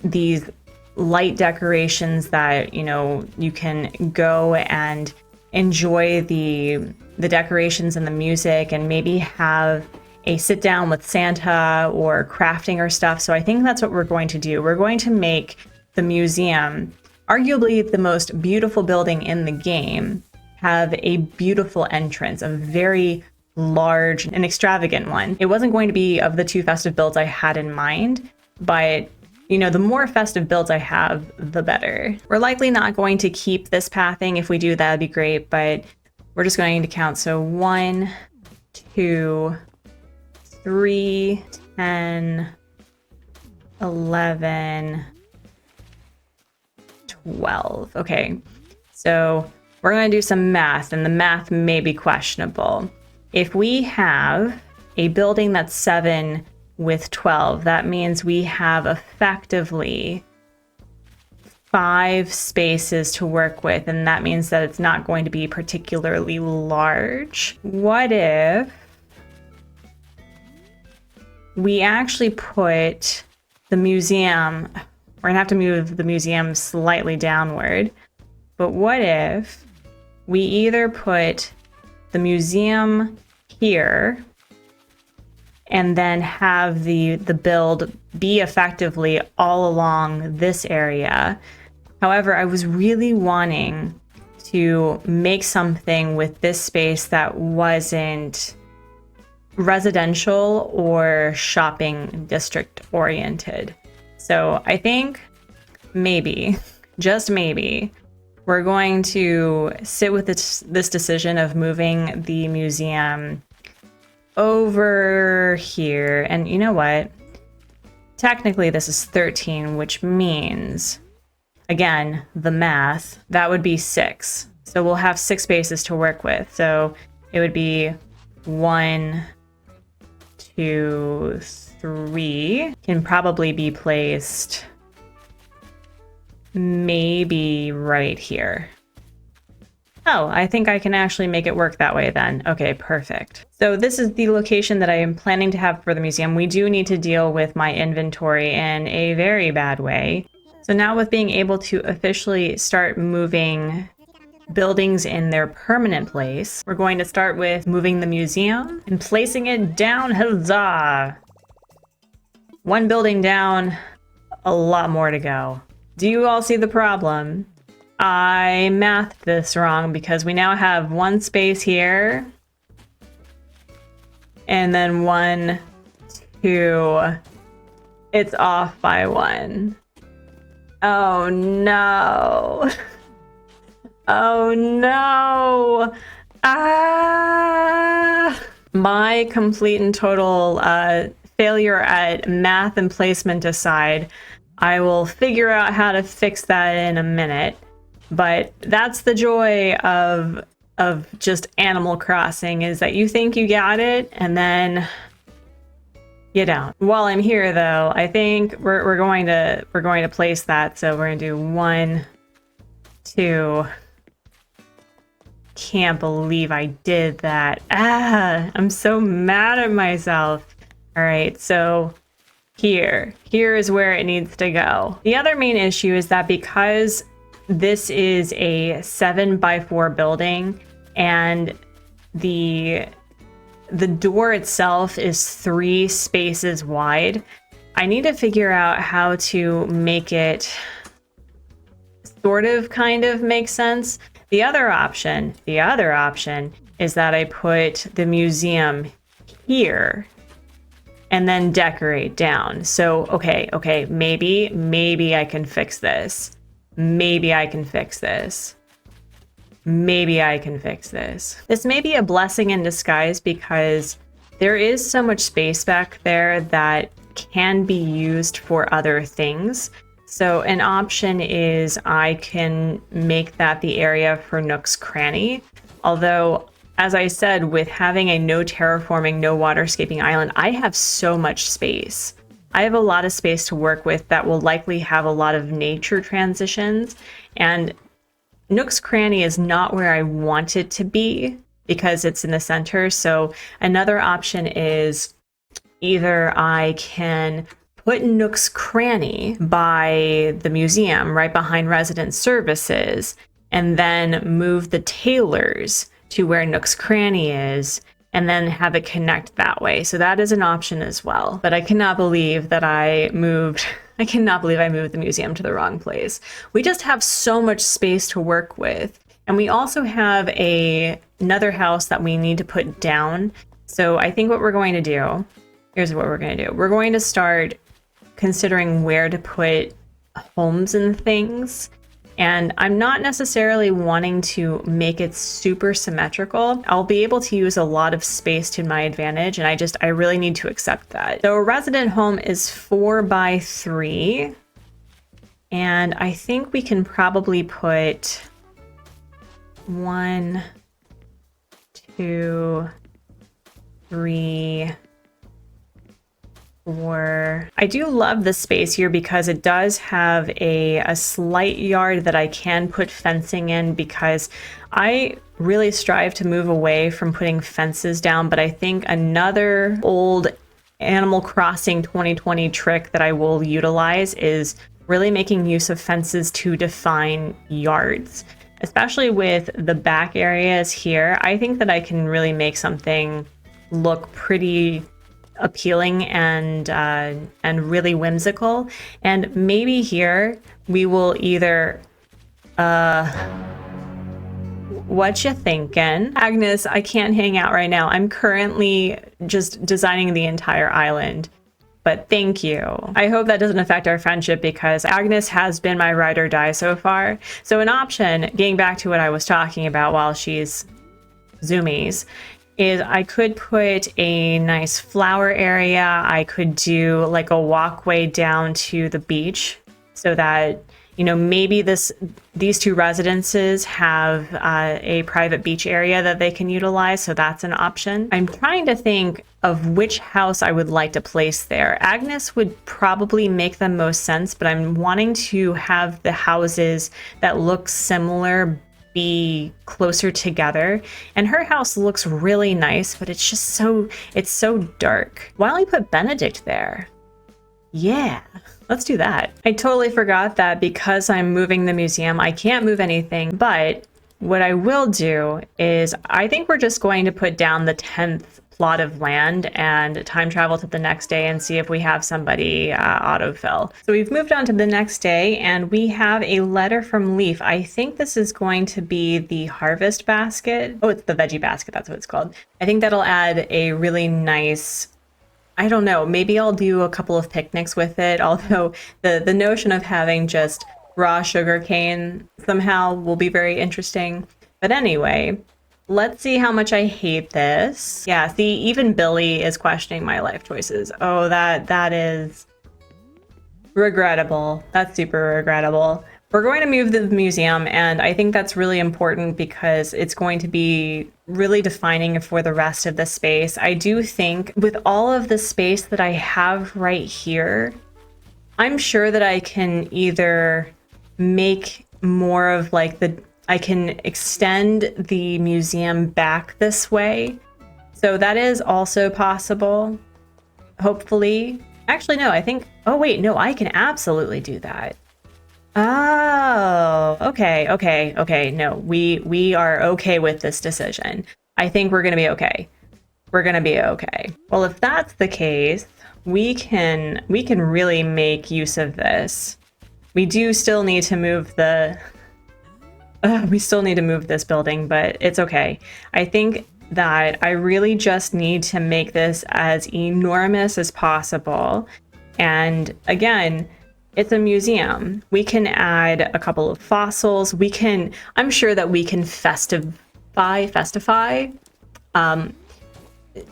these light decorations that, you can go and enjoy the decorations and the music, and maybe have a sit down with Santa or crafting or stuff. So I think that's what we're going to do. We're going to make the museum, arguably the most beautiful building in the game, have a beautiful entrance, a very large and extravagant one. It wasn't going to be of the 2 festive builds I had in mind, but the more festive builds I have, the better. We're likely not going to keep this pathing. If we do, that'd be great, but we're just going to count. So 1, 2, 3, 10, 11, 12. Okay, so we're going to do some math, and the math may be questionable. If we have a building that's 7 with 12, that means we have effectively 5 spaces to work with, and that means that it's not going to be particularly large. What if we actually put the museum, we're gonna have to move the museum slightly downward, but what if we either put the museum here and then have the build be effectively all along this area. However, I was really wanting to make something with this space that wasn't residential or shopping district oriented. So I think maybe, just maybe, we're going to sit with this decision of moving the museum over here. And you know what? Technically, this is 13, which means, again, the math, that would be 6. So we'll have 6 spaces to work with. So it would be 1, 2, 3. Can probably be placed maybe right here. Oh, I think I can actually make it work that way then. Okay, perfect. So this is the location that I am planning to have for the museum. We do need to deal with my inventory in a very bad way. So now with being able to officially start moving buildings in their permanent place, we're going to start with moving the museum and placing it down. Huzzah! 1 building down, a lot more to go. Do you all see the problem? I mathed this wrong because we now have 1 space here and then 1, 2. It's off by 1. Oh no. Oh no. Ah! My complete and total failure at math and placement aside, I will figure out how to fix that in a minute. But that's the joy of just Animal Crossing, is that you think you got it and then you don't. While I'm here though, I think we're going to place that. So we're gonna do 1, 2. Can't believe I did that. I'm so mad at myself. All right, so here is where it needs to go. The other main issue is that because this is a 7x4 building and the door itself is 3 spaces wide, I need to figure out how to make it sort of kind of make sense. The other option is that I put the museum here and then decorate down. So, okay, maybe I can fix this. Maybe I can fix this. Maybe I can fix this. This may be a blessing in disguise because there is so much space back there that can be used for other things. So an option is I can make that the area for Nook's Cranny. Although, as I said, with having a no terraforming, no waterscaping island, I have so much space. I have a lot of space to work with that will likely have a lot of nature transitions. And Nook's Cranny is not where I want it to be because it's in the center. So another option is either I can put Nook's Cranny by the museum, right behind resident services, and then move the tailors to where Nook's Cranny is, and then have it connect that way. So that is an option as well. But I cannot believe that I moved the museum to the wrong place. We just have so much space to work with. And we also have another house that we need to put down. So I think what we're going to do, here's what we're going to do. We're going to start considering where to put homes and things. And I'm not necessarily wanting to make it super symmetrical. I'll be able to use a lot of space to my advantage, and I really need to accept that. So a resident home is 4 by 3. And I think we can probably put 1, 2, 3, 4. I do love the space here because it does have a slight yard that I can put fencing in, because I really strive to move away from putting fences down. But I think another old Animal Crossing 2020 trick that I will utilize is really making use of fences to define yards, especially with the back areas here. I think that I can really make something look pretty appealing and really whimsical. And maybe here we will either what you thinking? Agnes, I can't hang out right now. I'm currently just designing the entire island. But thank you. I hope that doesn't affect our friendship, because Agnes has been my ride or die so far. So an option, getting back to what I was talking about while she's zoomies, is I could put a nice flower area. I could do like a walkway down to the beach so that, you know, maybe these two residences have a private beach area that they can utilize. So that's an option. I'm trying to think of which house I would like to place there. Agnes would probably make the most sense, but I'm wanting to have the houses that look similar be closer together. And her house looks really nice, but it's just it's so dark. Why don't we put Benedict there? Yeah, let's do that. I totally forgot that because I'm moving the museum, I can't move anything, but what I will do is I think we're just going to put down the 10th plot of land and time travel to the next day and see if we have somebody autofill. So we've moved on to the next day, and we have a letter from Leaf. I think this is going to be the harvest basket. Oh, it's the veggie basket. That's what it's called. I think that'll add a really nice, I don't know, maybe I'll do a couple of picnics with it. Although the notion of having just raw sugar cane somehow will be very interesting. But anyway, let's see how much I hate this. Yeah, see, even Billy is questioning my life choices. Oh, that is regrettable. That's super regrettable. We're going to move the museum, and I think that's really important because it's going to be really defining for the rest of the space. I do think with all of the space that I have right here, I'm sure that I can either make more of like I can extend the museum back this way. So that is also possible, hopefully. Actually, no, I think, oh wait, no, I can absolutely do that. Oh, okay. No, we are okay with this decision. I think we're gonna be okay. We're gonna be okay. Well, if that's the case, we can really make use of this. We do still need to move this building, but it's okay. I think that I really just need to make this as enormous as possible. And again, it's a museum. We can add a couple of fossils. I'm sure that we can festify,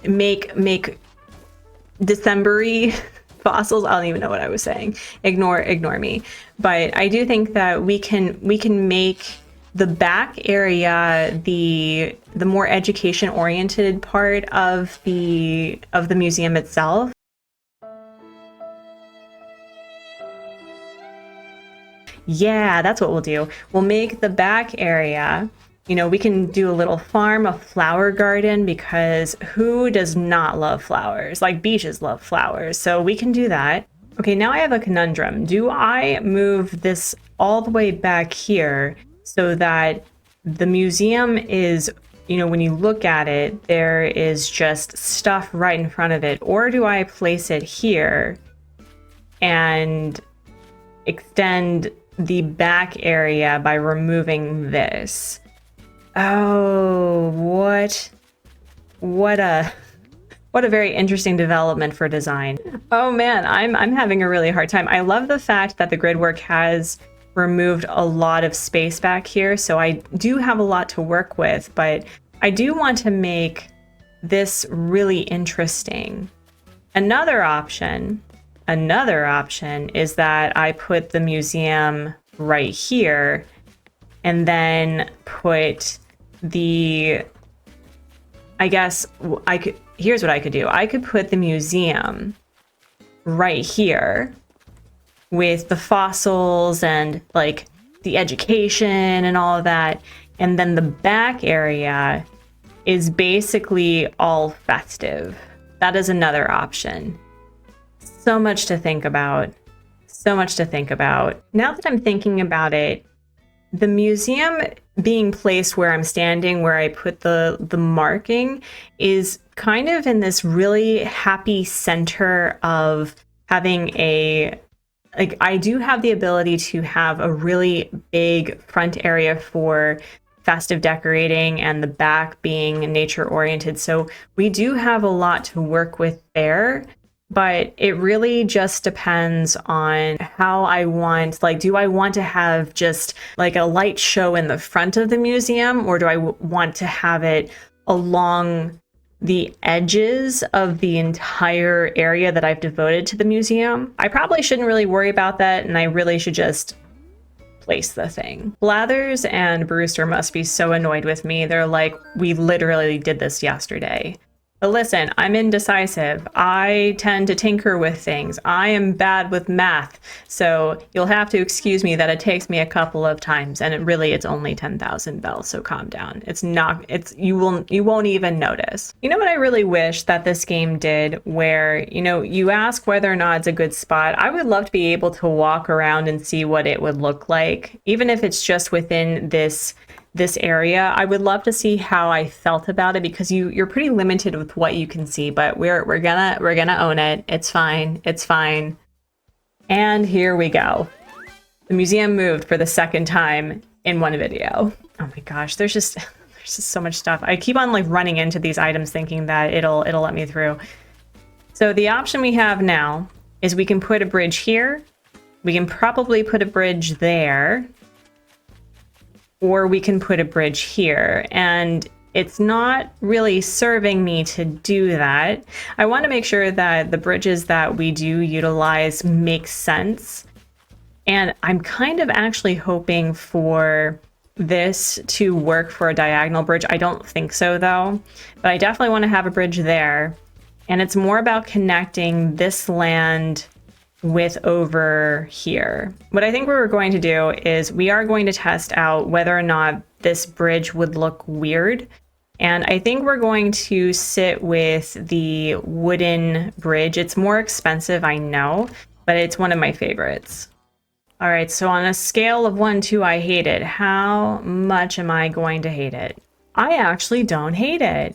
make December-y fossils. I don't even know what I was saying. Ignore me. But I do think that we can make the back area the more education oriented part of the museum itself. Yeah, that's what we'll do. We'll make the back area, you know, we can do a little farm, a flower garden, because who does not love flowers? Like beaches love flowers, so we can do that. Okay, now I have a conundrum. Do I move this all the way back here so that the museum is, you know, when you look at it, there is just stuff right in front of it? Or do I place it here and extend the back area by removing this? Oh, what a very interesting development for design. Oh man, I'm having a really hard time. I love the fact that the grid work has removed a lot of space back here, so I do have a lot to work with, but I do want to make this really interesting. Another option is that I put the museum right here and then put the, I guess I could, here's what I could do. I could put the museum right here with the fossils and like the education and all of that. And then the back area is basically all festive. That is another option. So much to think about. So much to think about. Now that I'm thinking about it, the museum being placed where I'm standing, where I put the marking, is kind of in this really happy center of having a, like, I do have the ability to have a really big front area for festive decorating and the back being nature oriented. So we do have a lot to work with there. But it really just depends on how I want, like, do I want to have just like a light show in the front of the museum, or do I want to have it along the edges of the entire area that I've devoted to the museum? I probably shouldn't really worry about that, and I really should just place the thing. Blathers and Brewster must be so annoyed with me. They're like, we literally did this yesterday. But listen, I'm indecisive. I tend to tinker with things. I am bad with math. So you'll have to excuse me that it takes me a couple of times, and it's only 10,000 bells, so calm down. You won't even notice. You know what I really wish that this game did, where, you know, you ask whether or not it's a good spot. I would love to be able to walk around and see what it would look like, even if it's just within this area. I would love to see how I felt about it, because you're pretty limited with what you can see, but we're gonna own it. It's fine. It's fine. And here we go. The museum moved for the second time in one video. Oh my gosh, there's just so much stuff. I keep on like running into these items thinking that it'll let me through. So the option we have now is we can put a bridge here. We can probably put a bridge there. Or we can put a bridge here, and it's not really serving me to do that. I want to make sure that the bridges that we do utilize make sense. And I'm kind of actually hoping for this to work for a diagonal bridge. I don't think so though, but I definitely want to have a bridge there. And it's more about connecting this land with over here. What I think we're going to do is we are going to test out whether or not this bridge would look weird. And I think we're going to sit with the wooden bridge. It's more expensive, I know, but it's one of my favorites. All right, so on a scale of 1 to I hate it, how much am I going to hate it? I actually don't hate it.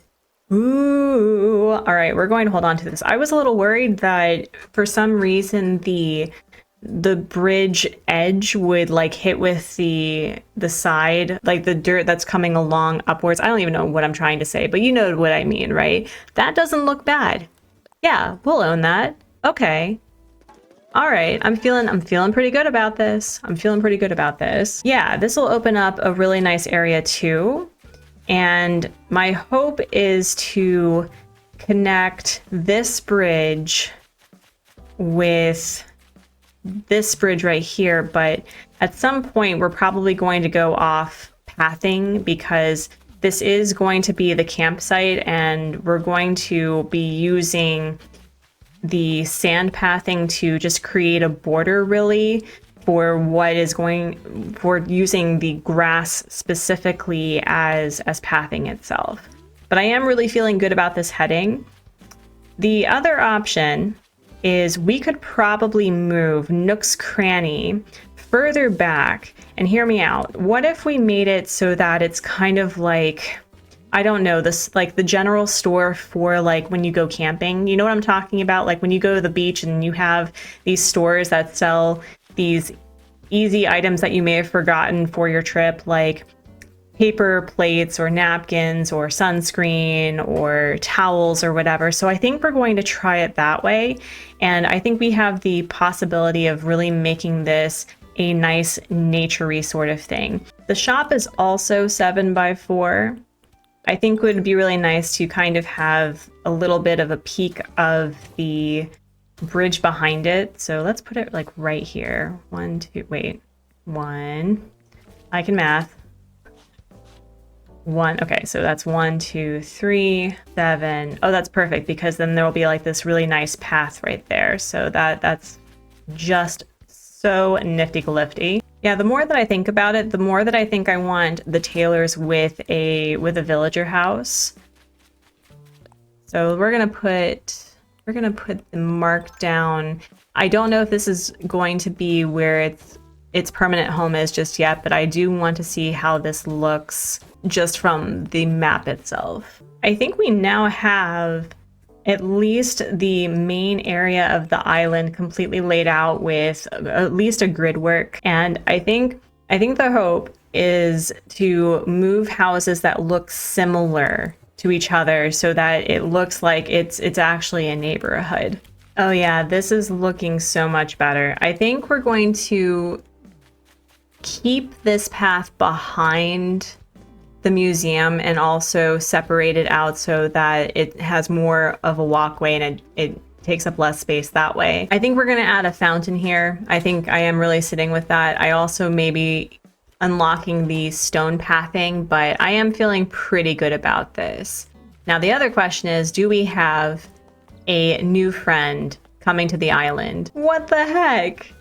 Ooh, all right, we're going to hold on to this. I was a little worried that for some reason the bridge edge would like hit with the side, like the dirt that's coming along upwards. I don't even know what I'm trying to say, but you know what I mean, right? That doesn't look bad. Yeah, we'll own that. Okay. All right, I'm feeling pretty good about this. I'm feeling pretty good about this. Yeah, this will open up a really nice area too. And my hope is to connect this bridge with this bridge right here. But at some point, we're probably going to go off pathing, because this is going to be the campsite, and we're going to be using the sand pathing to just create a border really for for using the grass specifically as pathing itself. But I am really feeling good about this heading. The other option is we could probably move Nook's Cranny further back. And hear me out. What if we made it so that it's kind of like, I don't know, this like the general store for like when you go camping? You know what I'm talking about? Like when you go to the beach and you have these stores that sell these easy items that you may have forgotten for your trip, like paper plates or napkins or sunscreen or towels or whatever. So I think we're going to try it that way. And I think we have the possibility of really making this a nice nature-y sort of thing. The shop is also 7x4. I think it would be really nice to kind of have a little bit of a peek of the bridge behind it. So let's put it like right here. 1, 2, wait. 1. I can math. 1. Okay, so that's 1, 2, 3, 7. Oh, that's perfect because then there will be like this really nice path right there. So that's just so nifty-glifty. Yeah, the more that I think about it, the more that I think I want the tailors with a villager house. So we're gonna put the mark down. I don't know if this is going to be where its permanent home is just yet, but I do want to see how this looks just from the map itself. I think we now have at least the main area of the island completely laid out with at least a grid work. And I think the hope is to move houses that look similar to each other so that it looks like it's actually a neighborhood. Oh yeah, this is looking so much better. I think we're going to keep this path behind the museum and also separate it out so that it has more of a walkway and it takes up less space that way. I think we're going to add a fountain here. I think I am really sitting with that. I also may be unlocking the stone pathing, but I am feeling pretty good about this. Now the other question is, do we have a new friend coming to the island? What the heck?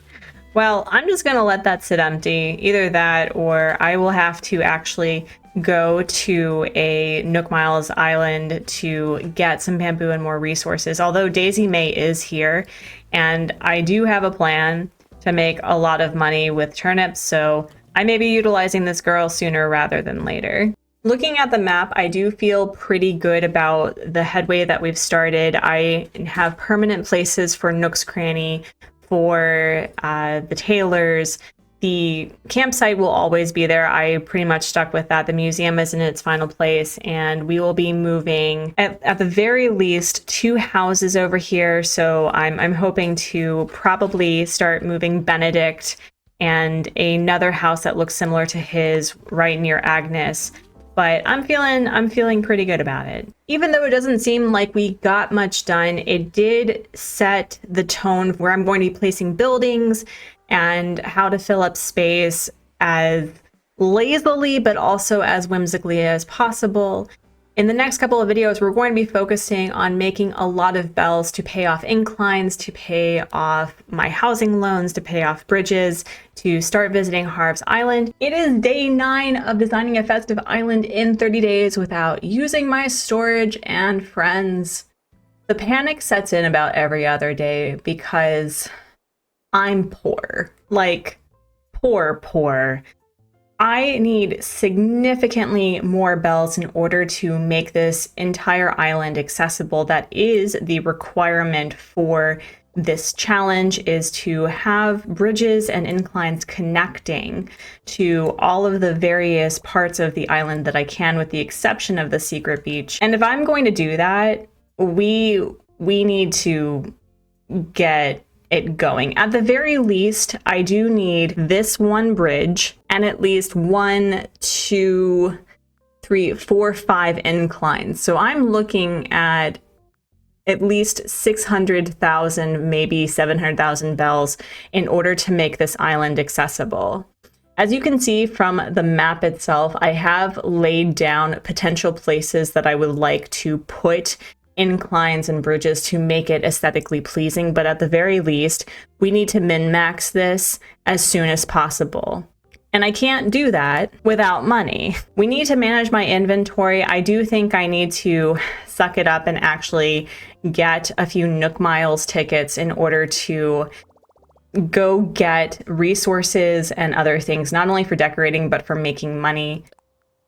Well, I'm just going to let that sit empty. Either that or I will have to actually go to a Nook Miles island to get some bamboo and more resources. Although Daisy May is here and I do have a plan to make a lot of money with turnips, so I may be utilizing this girl sooner rather than later. Looking at the map, I do feel pretty good about the headway that we've started. I have permanent places for Nook's Cranny, for the tailors. The campsite will always be there. I pretty much stuck with that. The museum is in its final place, and we will be moving at the very least 2 houses over here. So I'm hoping to probably start moving Benedict and another house that looks similar to his right near Agnes. But I'm feeling pretty good about it. Even though it doesn't seem like we got much done, it did set the tone where I'm going to be placing buildings and how to fill up space as lazily but also as whimsically as possible. In the next couple of videos, we're going to be focusing on making a lot of bells to pay off inclines, to pay off my housing loans, to pay off bridges, to start visiting Harv's Island. It is day 9 of designing a festive island in 30 days without using my storage and friends. The panic sets in about every other day because I'm poor. Like, poor. I need significantly more bells in order to make this entire island accessible. That is the requirement for this challenge, is to have bridges and inclines connecting to all of the various parts of the island that I can, with the exception of the secret beach. And if I'm going to do that, we need to get it going. At the very least, I do need this one bridge and at least 1, 2, 3, 4, 5 inclines. So I'm looking at least 600,000, maybe 700,000 bells in order to make this island accessible. As you can see from the map itself, I have laid down potential places that I would like to put inclines and bridges to make it aesthetically pleasing, but at the very least, we need to min-max this as soon as possible. And I can't do that without money. We need to manage my inventory. I do think I need to suck it up and actually get a few Nook Miles tickets in order to go get resources and other things, not only for decorating, but for making money.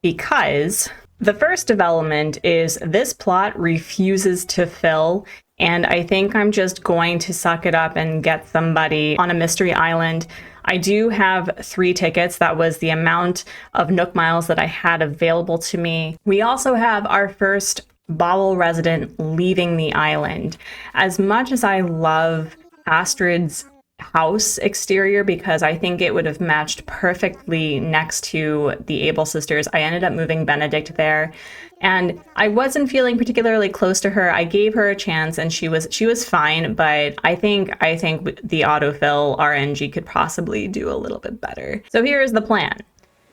Because the first development is this plot refuses to fill, and I think I'm just going to suck it up and get somebody on a mystery island. I do have 3 tickets. That was the amount of Nook Miles that I had available to me. We also have our first Bobble resident leaving the island. As much as I love Astrid's house exterior, because I think it would have matched perfectly next to the Able sisters, I ended up moving Benedict there, and I wasn't feeling particularly close to her. I gave her a chance and she was fine, but I think the autofill RNG could possibly do a little bit better. So here is the plan.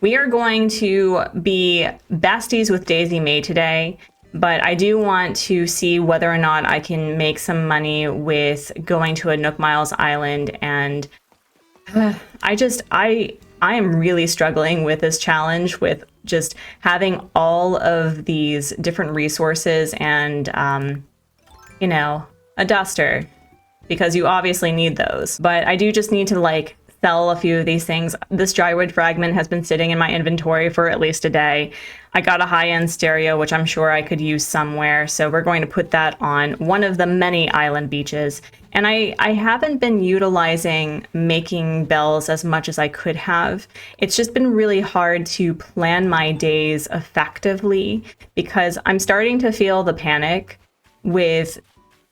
We are going to be besties with Daisy May today, but I do want to see whether or not I can make some money with going to a Nook Miles island, and I am really struggling with this challenge with just having all of these different resources and, you know, a duster, because you obviously need those. But I do just need to like sell a few of these things. This drywood fragment has been sitting in my inventory for at least a day. I got a high-end stereo, which I'm sure I could use somewhere, so we're going to put that on one of the many island beaches. And I haven't been utilizing making bells as much as I could have. It's just been really hard to plan my days effectively because I'm starting to feel the panic with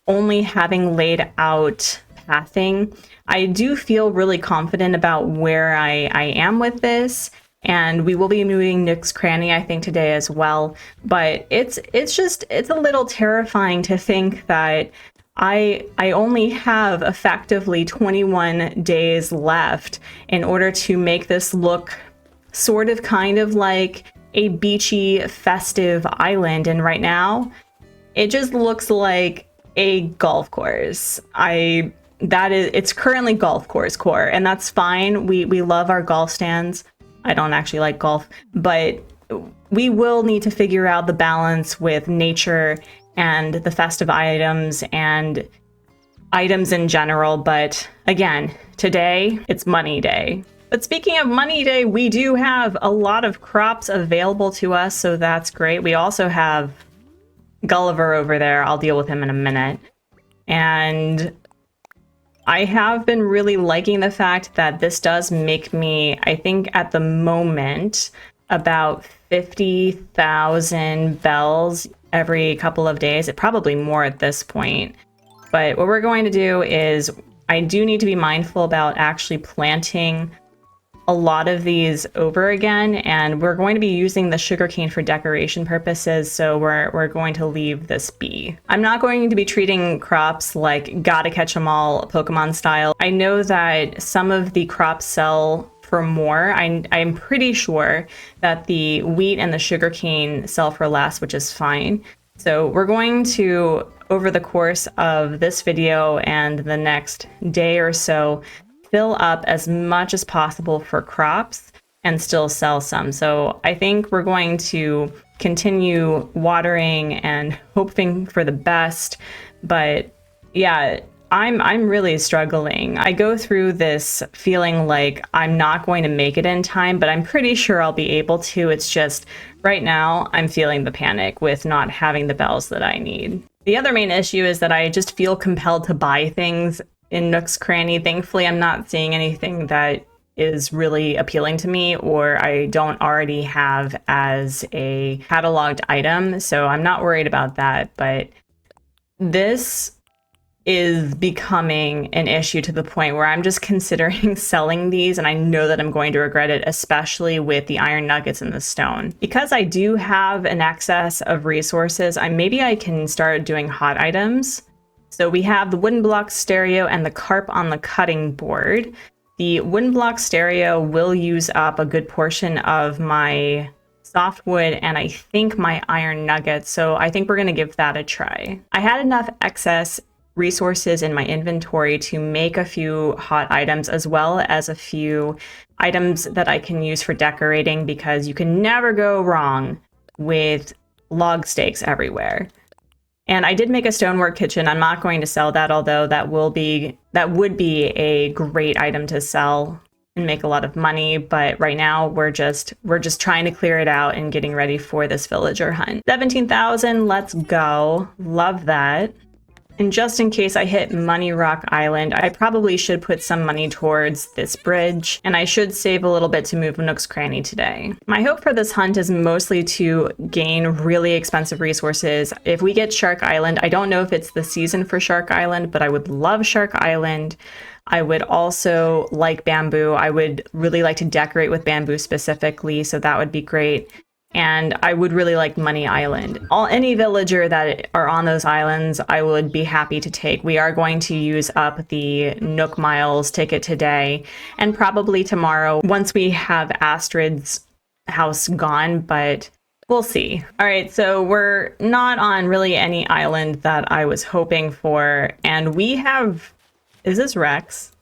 only having laid out pathing. I do feel really confident about where I am with this, and we will be moving Nook's Cranny, I think, today as well. But it's a little terrifying to think that I only have effectively 21 days left in order to make this look sort of kind of like a beachy, festive island. And right now, it just looks like a golf course. It's currently golf course core, and that's fine. We love our golf stands. I don't actually like golf, but we will need to figure out the balance with nature and the festive items and items in general. But again, today it's money day. But speaking of money day, we do have a lot of crops available to us, so that's great. We also have Gulliver over there. I'll deal with him in a minute. And I have been really liking the fact that this does make me, I think at the moment, about 50,000 bells every couple of days. Probably more at this point. But what we're going to do is, I do need to be mindful about actually planting a lot of these over again, and we're going to be using the sugarcane for decoration purposes, so we're going to leave this be. I'm not going to be treating crops like gotta catch 'em all Pokemon style. I know that some of the crops sell for more. I'm pretty sure that the wheat and the sugarcane sell for less, which is fine. So we're going to, over the course of this video and the next day or so, fill up as much as possible for crops and still sell some. So I think we're going to continue watering and hoping for the best. But yeah, I'm really struggling. I go through this feeling like I'm not going to make it in time, but I'm pretty sure I'll be able to. It's just right now I'm feeling the panic with not having the bells that I need. The other main issue is that I just feel compelled to buy things in Nook's Cranny. Thankfully, I'm not seeing anything that is really appealing to me or I don't already have as a cataloged item, so I'm not worried about that. But this is becoming an issue to the point where I'm just considering selling these, and I know that I'm going to regret it, especially with the iron nuggets and the stone. Because I do have an excess of resources, maybe I can start doing hot items. So we have the wooden block stereo and the carp on the cutting board. The wooden block stereo will use up a good portion of my softwood, and I think my iron nuggets, so I think we're going to give that a try. I had enough excess resources in my inventory to make a few hot items as well as a few items that I can use for decorating, because you can never go wrong with log stakes everywhere. And I did make a stonework kitchen. I'm not going to sell that, although that would be a great item to sell and make a lot of money. But right now we're just trying to clear it out and getting ready for this villager hunt. 17,000, let's go. Love that. And just in case I hit Money Rock Island, I probably should put some money towards this bridge, and I should save a little bit to move Nook's Cranny today. My hope for this hunt is mostly to gain really expensive resources. If we get Shark Island, I don't know if it's the season for Shark Island, but I would love Shark Island. I would also like bamboo. I would really like to decorate with bamboo specifically, so that would be great. And I would really like Money Island. Any villager that are on those islands, I would be happy to take. We are going to use up the Nook Miles ticket today and probably tomorrow once we have Astrid's house gone, but we'll see. All right, so we're not on really any island that I was hoping for. And we have, is this Rex?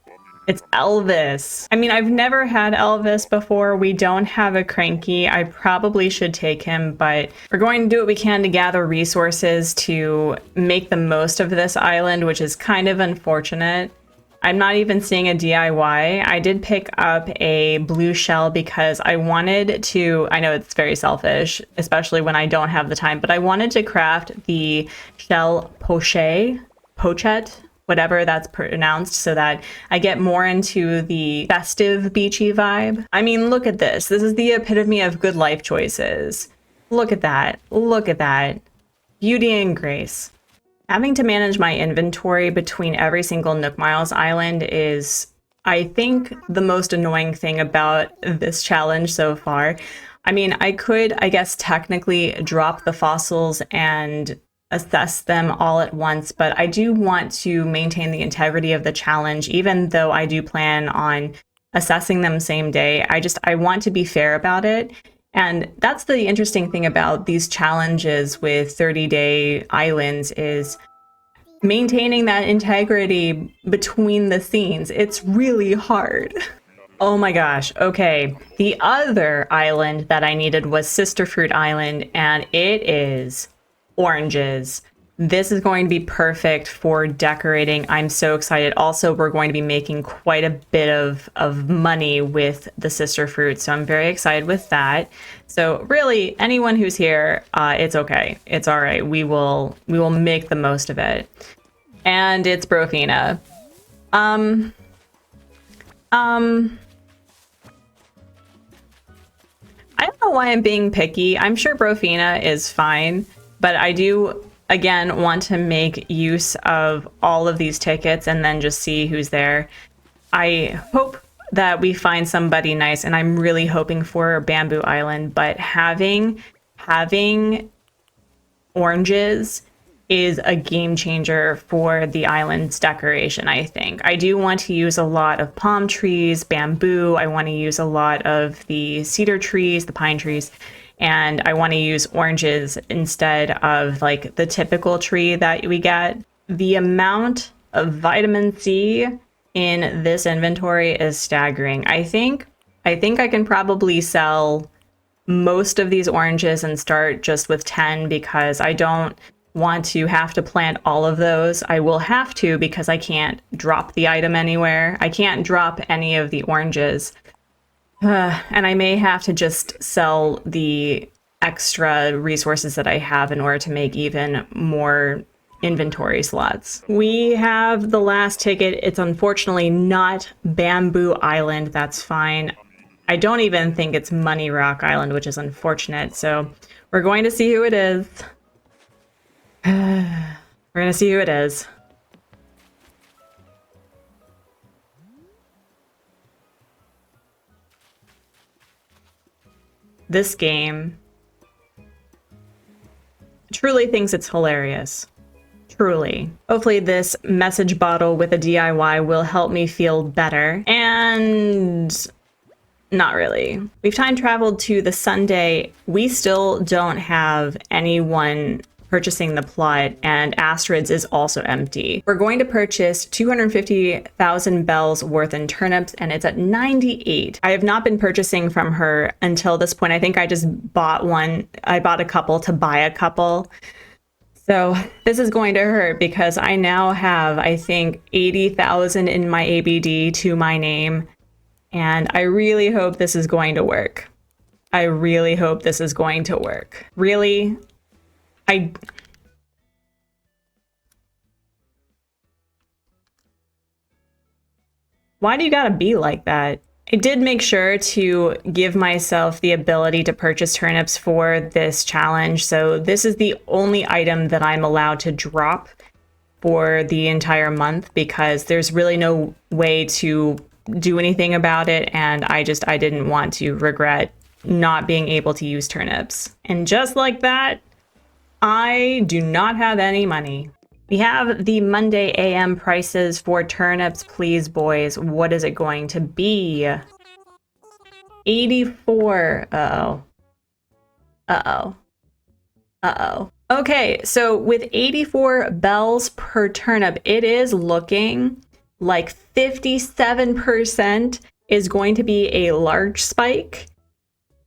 It's Elvis. I mean, I've never had Elvis before. We don't have a Cranky. I probably should take him, but we're going to do what we can to gather resources to make the most of this island, which is kind of unfortunate. I'm not even seeing a DIY. I did pick up a blue shell because I wanted to, I know it's very selfish, especially when I don't have the time, but I wanted to craft the shell pochette, whatever that's pronounced, so that I get more into the festive beachy vibe. I mean, look at this. This is the epitome of good life choices. Look at that. Look at that. Beauty and grace. Having to manage my inventory between every single Nook Miles island is, I think, the most annoying thing about this challenge so far. I mean, I could, I guess, technically drop the fossils and assess them all at once, but I do want to maintain the integrity of the challenge, even though I do plan on assessing them same day. I want to be fair about it. And that's the interesting thing about these challenges with 30-day islands, is maintaining that integrity between the scenes. It's really hard. Oh my gosh. Okay. The other island that I needed was Sister Fruit Island, and it is oranges. This is going to be perfect for decorating. I'm so excited. Also, we're going to be making quite a bit of money with the sister fruit, so I'm very excited with that. So really, anyone who's here, it's okay. It's all right. We will make the most of it. And it's Brofina. I don't know why I'm being picky. I'm sure Brofina is fine, but I do, again, want to make use of all of these tickets and then just see who's there. I hope that we find somebody nice, and I'm really hoping for Bamboo Island, but having oranges is a game changer for the island's decoration, I think. I do want to use a lot of palm trees, bamboo. I want to use a lot of the cedar trees, the pine trees, and I want to use oranges instead of like the typical tree that we get. The amount of vitamin C in this inventory is staggering. I think I can probably sell most of these oranges and start just with 10, because I don't want to have to plant all of those. I will have to, because I can't drop the item anywhere. I can't drop any of the oranges. And I may have to just sell the extra resources that I have in order to make even more inventory slots. We have the last ticket. It's unfortunately not Bamboo Island. That's fine. I don't even think it's Money Rock Island, which is unfortunate. So we're going to see who it is. We're going to see who it is. This game truly thinks it's hilarious. Truly. Hopefully this message bottle with a DIY will help me feel better. And Not really. We've time traveled to the Sunday. We still don't have anyone purchasing the plot, and Astrid's is also empty. We're going to purchase 250,000 bells worth in turnips, and it's at 98. I have not been purchasing from her until this point. I think I just bought one. I bought a couple to buy a couple. So this is going to hurt because I now have, I think, 80,000 in my ABD to my name. And I really hope this is going to work. I really hope this is going to work. Really? Why do you gotta be like that? I did make sure to give myself the ability to purchase turnips for this challenge. So this is the only item that I'm allowed to drop for the entire month because there's really no way to do anything about it, and I didn't want to regret not being able to use turnips. And just like that, I do not have any money. We have the Monday AM prices for turnips, please, boys. What is it going to be? 84. Uh-oh. Uh-oh. Uh-oh. Okay, so with 84 bells per turnip, it is looking like 57% is going to be a large spike,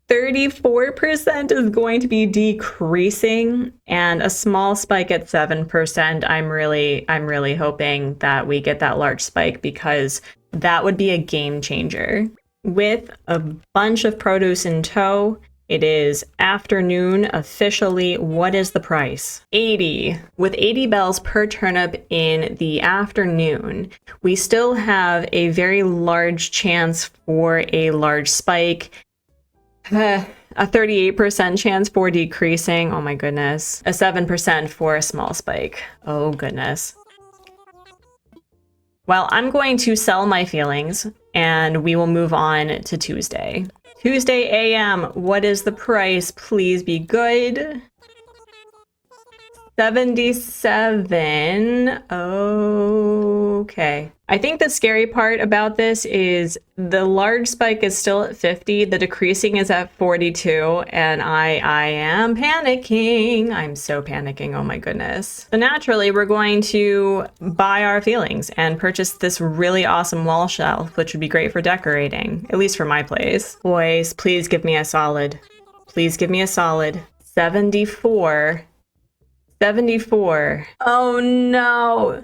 34% is going to be decreasing, and a small spike at 7%. I'm really hoping that we get that large spike because that would be a game changer. With a bunch of produce in tow, it is afternoon officially. What is the price? 80. With 80 bells per turnip in the afternoon, we still have a very large chance for a large spike. A 38% chance for decreasing. Oh my goodness. A 7% for a small spike. Oh goodness. Well, I'm going to sell my feelings and we will move on to Tuesday. Tuesday AM, what is the price? Please be good. 77. Okay. I think the scary part about this is the large spike is still at 50, the decreasing is at 42, and I am panicking. I'm so panicking, oh my goodness. So naturally, we're going to buy our feelings and purchase this really awesome wall shelf, which would be great for decorating, at least for my place. Boys, please give me a solid. Please give me a solid. 74. 74. Oh no.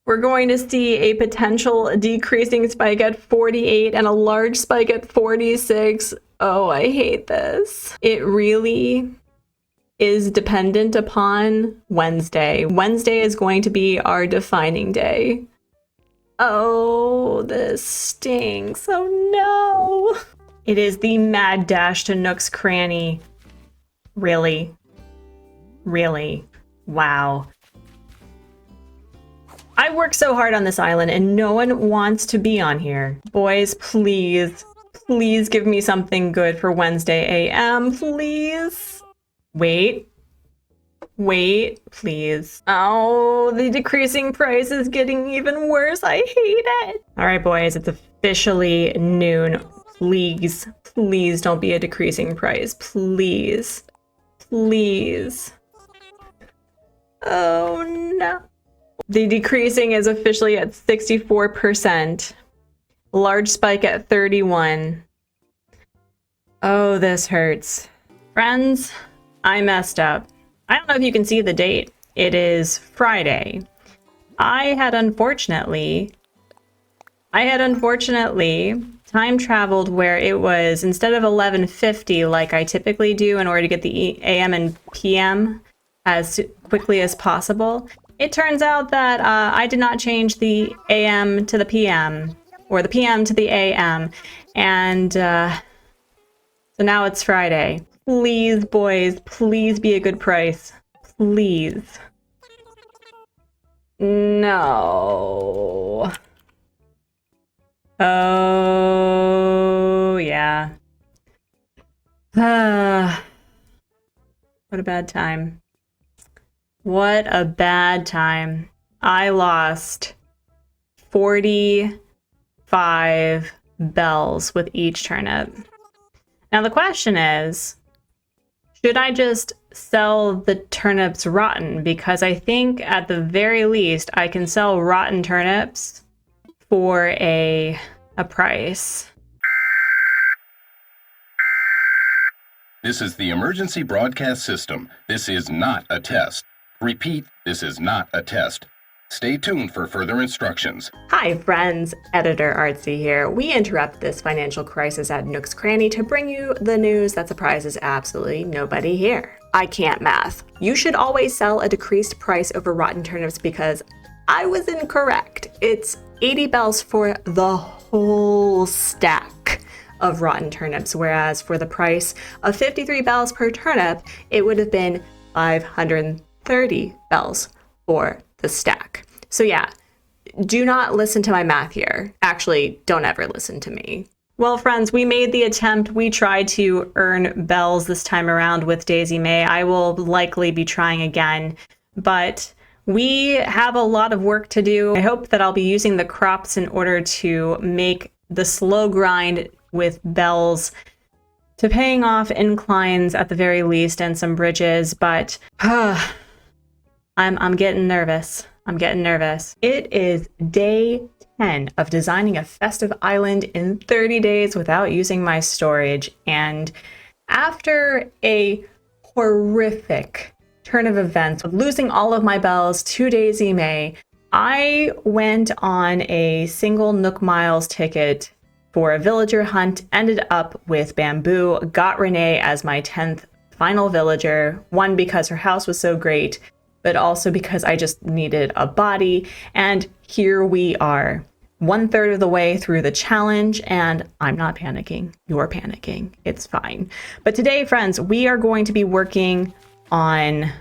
We're going to see a potential decreasing spike at 48 and a large spike at 46. Oh, I hate this. It really is dependent upon Wednesday. Wednesday is going to be our defining day. Oh, this stinks. Oh no. It is the mad dash to Nook's Cranny. Really? Really? Wow. I work so hard on this island and no one wants to be on here. Boys, please, please give me something good for Wednesday AM, please. Wait, please. Oh, the decreasing price is getting even worse. I hate it. All right, boys, it's officially noon. Please, please don't be a decreasing price. Please, please. Oh no. The decreasing is officially at 64%. Large spike at 31. Oh, this hurts. Friends, I messed up. I don't know if you can see the date. It is Friday. I had unfortunately time traveled where it was, instead of 11:50 like I typically do in order to get the AM and PM as quickly as possible, it turns out that I did not change the AM to the PM, or the PM to the AM, and so now it's Friday. Please, boys, please be a good price. Please. No. Oh, yeah. What a bad time. What a bad time. I lost 45 bells with each turnip. Now the question is, should I just sell the turnips rotten? Because I think at the very least I can sell rotten turnips for a price. This is the emergency broadcast system. This is not a test. Repeat, this is not a test. Stay tuned for further instructions. Hi friends, Editor Artsy here. We interrupt this financial crisis at Nook's Cranny to bring you the news that surprises absolutely nobody here. I can't math. You should always sell a decreased price over rotten turnips because I was incorrect. It's 80 bells for the whole stack of rotten turnips, whereas for the price of 53 bells per turnip, it would have been 530 bells for the stack. So yeah, do not listen to my math here. Actually, don't ever listen to me. Well, friends, we made the attempt. We tried to earn bells this time around with Daisy May. I will likely be trying again, but we have a lot of work to do. I hope that I'll be using the crops in order to make the slow grind with bells to paying off inclines at the very least and some bridges, but I'm getting nervous. I'm getting nervous. It is day 10 of designing a festive island in 30 days without using my storage. And after a horrific turn of events, losing all of my bells to Daisy May, I went on a single Nook Miles ticket for a villager hunt, ended up with Bamboo, got Renee as my 10th final villager, one because her house was so great, but also because I just needed a body. And here we are, 1/3 of the way through the challenge, and I'm not panicking. You're panicking. It's fine. But today, friends, we are going to be working on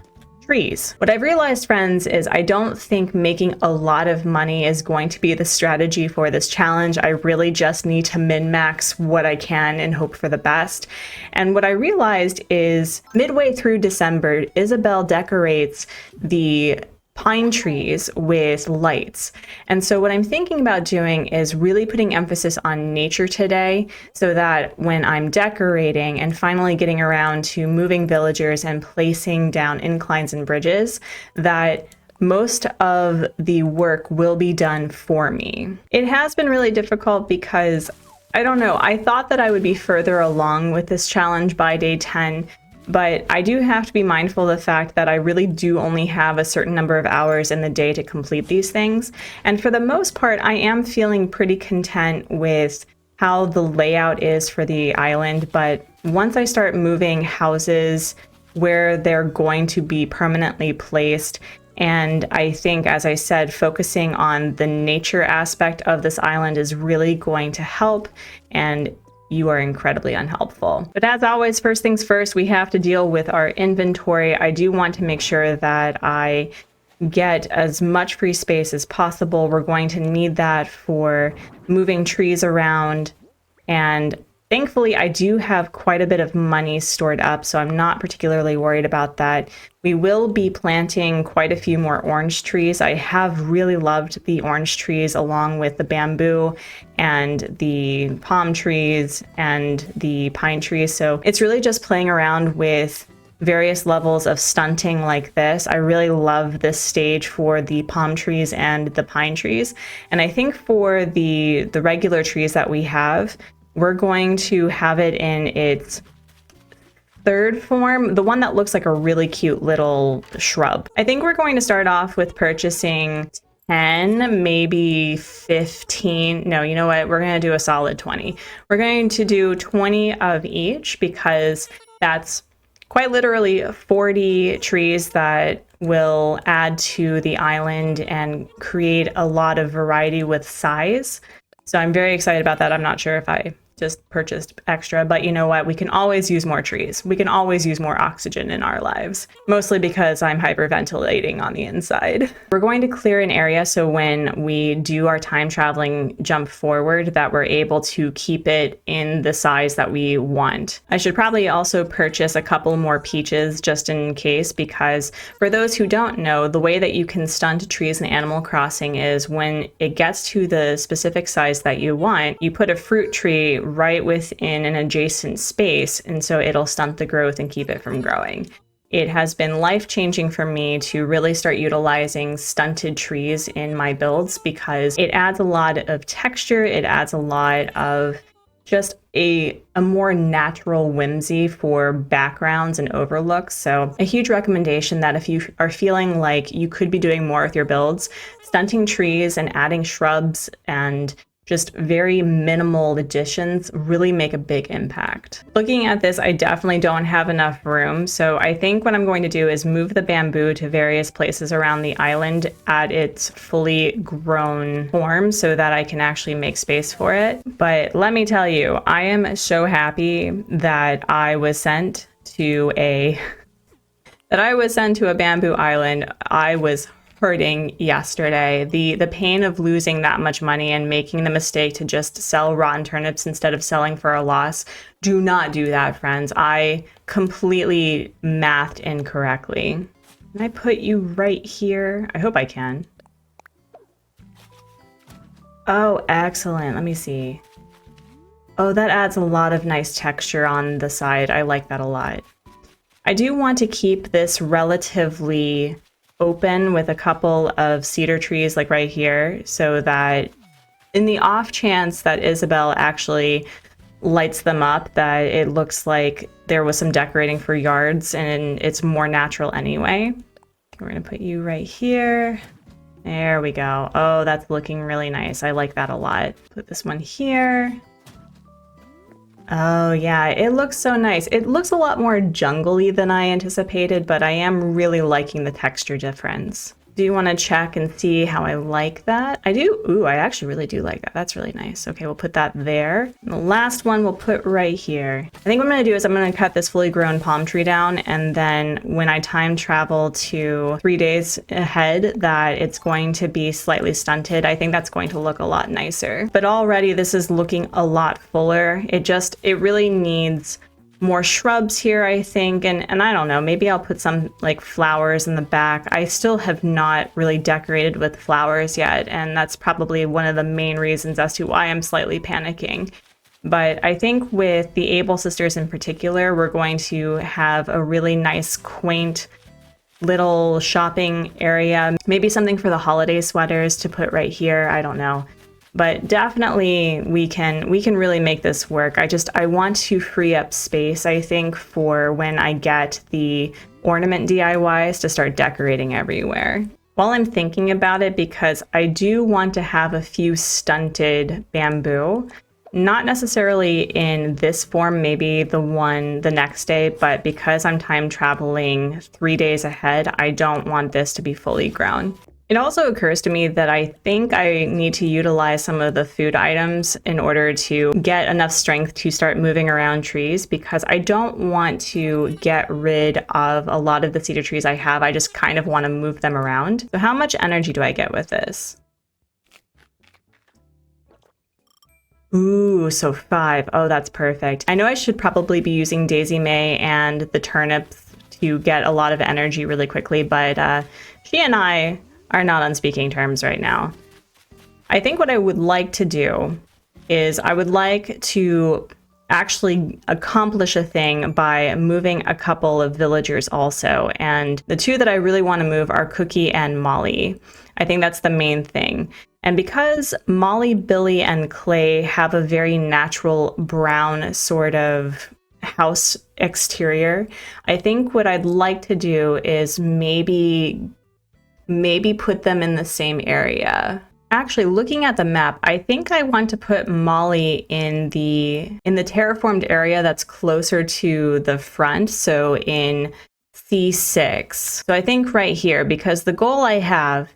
trees. What I've realized, friends, is I don't think making a lot of money is going to be the strategy for this challenge. I really just need to min-max what I can and hope for the best. And what I realized is midway through December, Isabel decorates the pine trees with lights. And so what I'm thinking about doing is really putting emphasis on nature today so that when I'm decorating and finally getting around to moving villagers and placing down inclines and bridges, that most of the work will be done for me. It has been really difficult because, I don't know, I thought that I would be further along with this challenge by day 10, but I do have to be mindful of the fact that I really do only have a certain number of hours in the day to complete these things. And for the most part, I am feeling pretty content with how the layout is for the island. But once I start moving houses where they're going to be permanently placed, and I think, as I said, focusing on the nature aspect of this island is really going to help, and you are incredibly unhelpful. But as always, first things first, we have to deal with our inventory. I do want to make sure that I get as much free space as possible. We're going to need that for moving trees around, and thankfully, I do have quite a bit of money stored up, so I'm not particularly worried about that. We will be planting quite a few more orange trees. I have really loved the orange trees along with the bamboo and the palm trees and the pine trees. So it's really just playing around with various levels of stunting like this. I really love this stage for the palm trees and the pine trees. And I think for the regular trees that we have, we're going to have it in its third form, the one that looks like a really cute little shrub. I think we're going to start off with purchasing 10, maybe 15. No, you know what? We're going to do a solid 20. We're going to do 20 of each because that's quite literally 40 trees that will add to the island and create a lot of variety with size. So I'm very excited about that. I'm not sure if I just purchased extra, but you know what? We can always use more trees. We can always use more oxygen in our lives, mostly because I'm hyperventilating on the inside. We're going to clear an area so when we do our time traveling jump forward that we're able to keep it in the size that we want. I should probably also purchase a couple more peaches just in case, because for those who don't know, the way that you can stunt trees in Animal Crossing is when it gets to the specific size that you want, you put a fruit tree right within an adjacent space, and so it'll stunt the growth and keep it from growing. It has been life-changing for me to really start utilizing stunted trees in my builds because it adds a lot of texture, it adds a lot of just a more natural whimsy for backgrounds and overlooks. So a huge recommendation that if you are feeling like you could be doing more with your builds, stunting trees and adding shrubs and just very minimal additions really make a big impact. Looking at this, I definitely don't have enough room. So I think what I'm going to do is move the bamboo to various places around the island at its fully grown form so that I can actually make space for it. But let me tell you, I am so happy that I was sent to a bamboo island. I was hurting yesterday. The pain of losing that much money and making the mistake to just sell rotten turnips instead of selling for a loss. Do not do that, friends. I completely mathed incorrectly. Can I put you right here? I hope I can. Oh, excellent. Let me see. Oh, that adds a lot of nice texture on the side. I like that a lot. I do want to keep this relatively open with a couple of cedar trees like right here so that in the off chance that Isabel actually lights them up, that it looks like there was some decorating for yards and it's more natural anyway. We're gonna put you right here. There we go. Oh, that's looking really nice. I like that a lot. Put this one here. Oh yeah, it looks so nice. It looks a lot more jungly than I anticipated, but I am really liking the texture difference. Do you want to check and see how I like that? I do. Ooh, I actually really do like that. That's really nice. Okay, we'll put that there. And the last one we'll put right here. I think what I'm going to do is I'm going to cut this fully grown palm tree down, and then when I time travel to 3 days ahead that it's going to be slightly stunted, I think that's going to look a lot nicer. But already this is looking a lot fuller. It really needs more shrubs here, I think, and I don't know, maybe I'll put some like flowers in the back. I still have not really decorated with flowers yet, and that's probably one of the main reasons as to why I'm slightly panicking. But I think with the Able sisters in particular, we're going to have a really nice, quaint little shopping area. Maybe something for the holiday sweaters to put right here. I don't know. But definitely we can really make this work. I want to free up space, I think, for when I get the ornament DIYs to start decorating everywhere. While I'm thinking about it, because I do want to have a few stunted bamboo, not necessarily in this form, maybe the one the next day, but because I'm time traveling 3 days ahead, I don't want this to be fully grown. It also occurs to me that I think I need to utilize some of the food items in order to get enough strength to start moving around trees, because I don't want to get rid of a lot of the cedar trees I have. I just kind of want to move them around. So how much energy do I get with this? Ooh, so 5. Oh, that's perfect. I know I should probably be using Daisy May and the turnips to get a lot of energy really quickly, but she and I are not on speaking terms right now. I think what I would like to do is I would like to actually accomplish a thing by moving a couple of villagers also. And the two that I really want to move are Cookie and Molly. I think that's the main thing. And because Molly, Billy, and Clay have a very natural brown sort of house exterior, I think what I'd like to do is maybe put them in the same area. Actually, looking at the map, I think I want to put Molly in the terraformed area that's closer to the front, so in C6. So I think right here, because the goal I have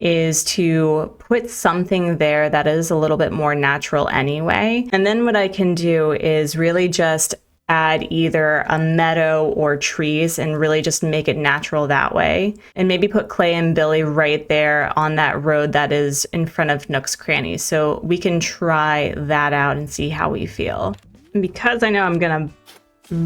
is to put something there that is a little bit more natural anyway. And then what I can do is really just add either a meadow or trees and really just make it natural that way. And maybe put Clay and Billy right there on that road that is in front of Nook's Cranny. So we can try that out and see how we feel. And because I know I'm gonna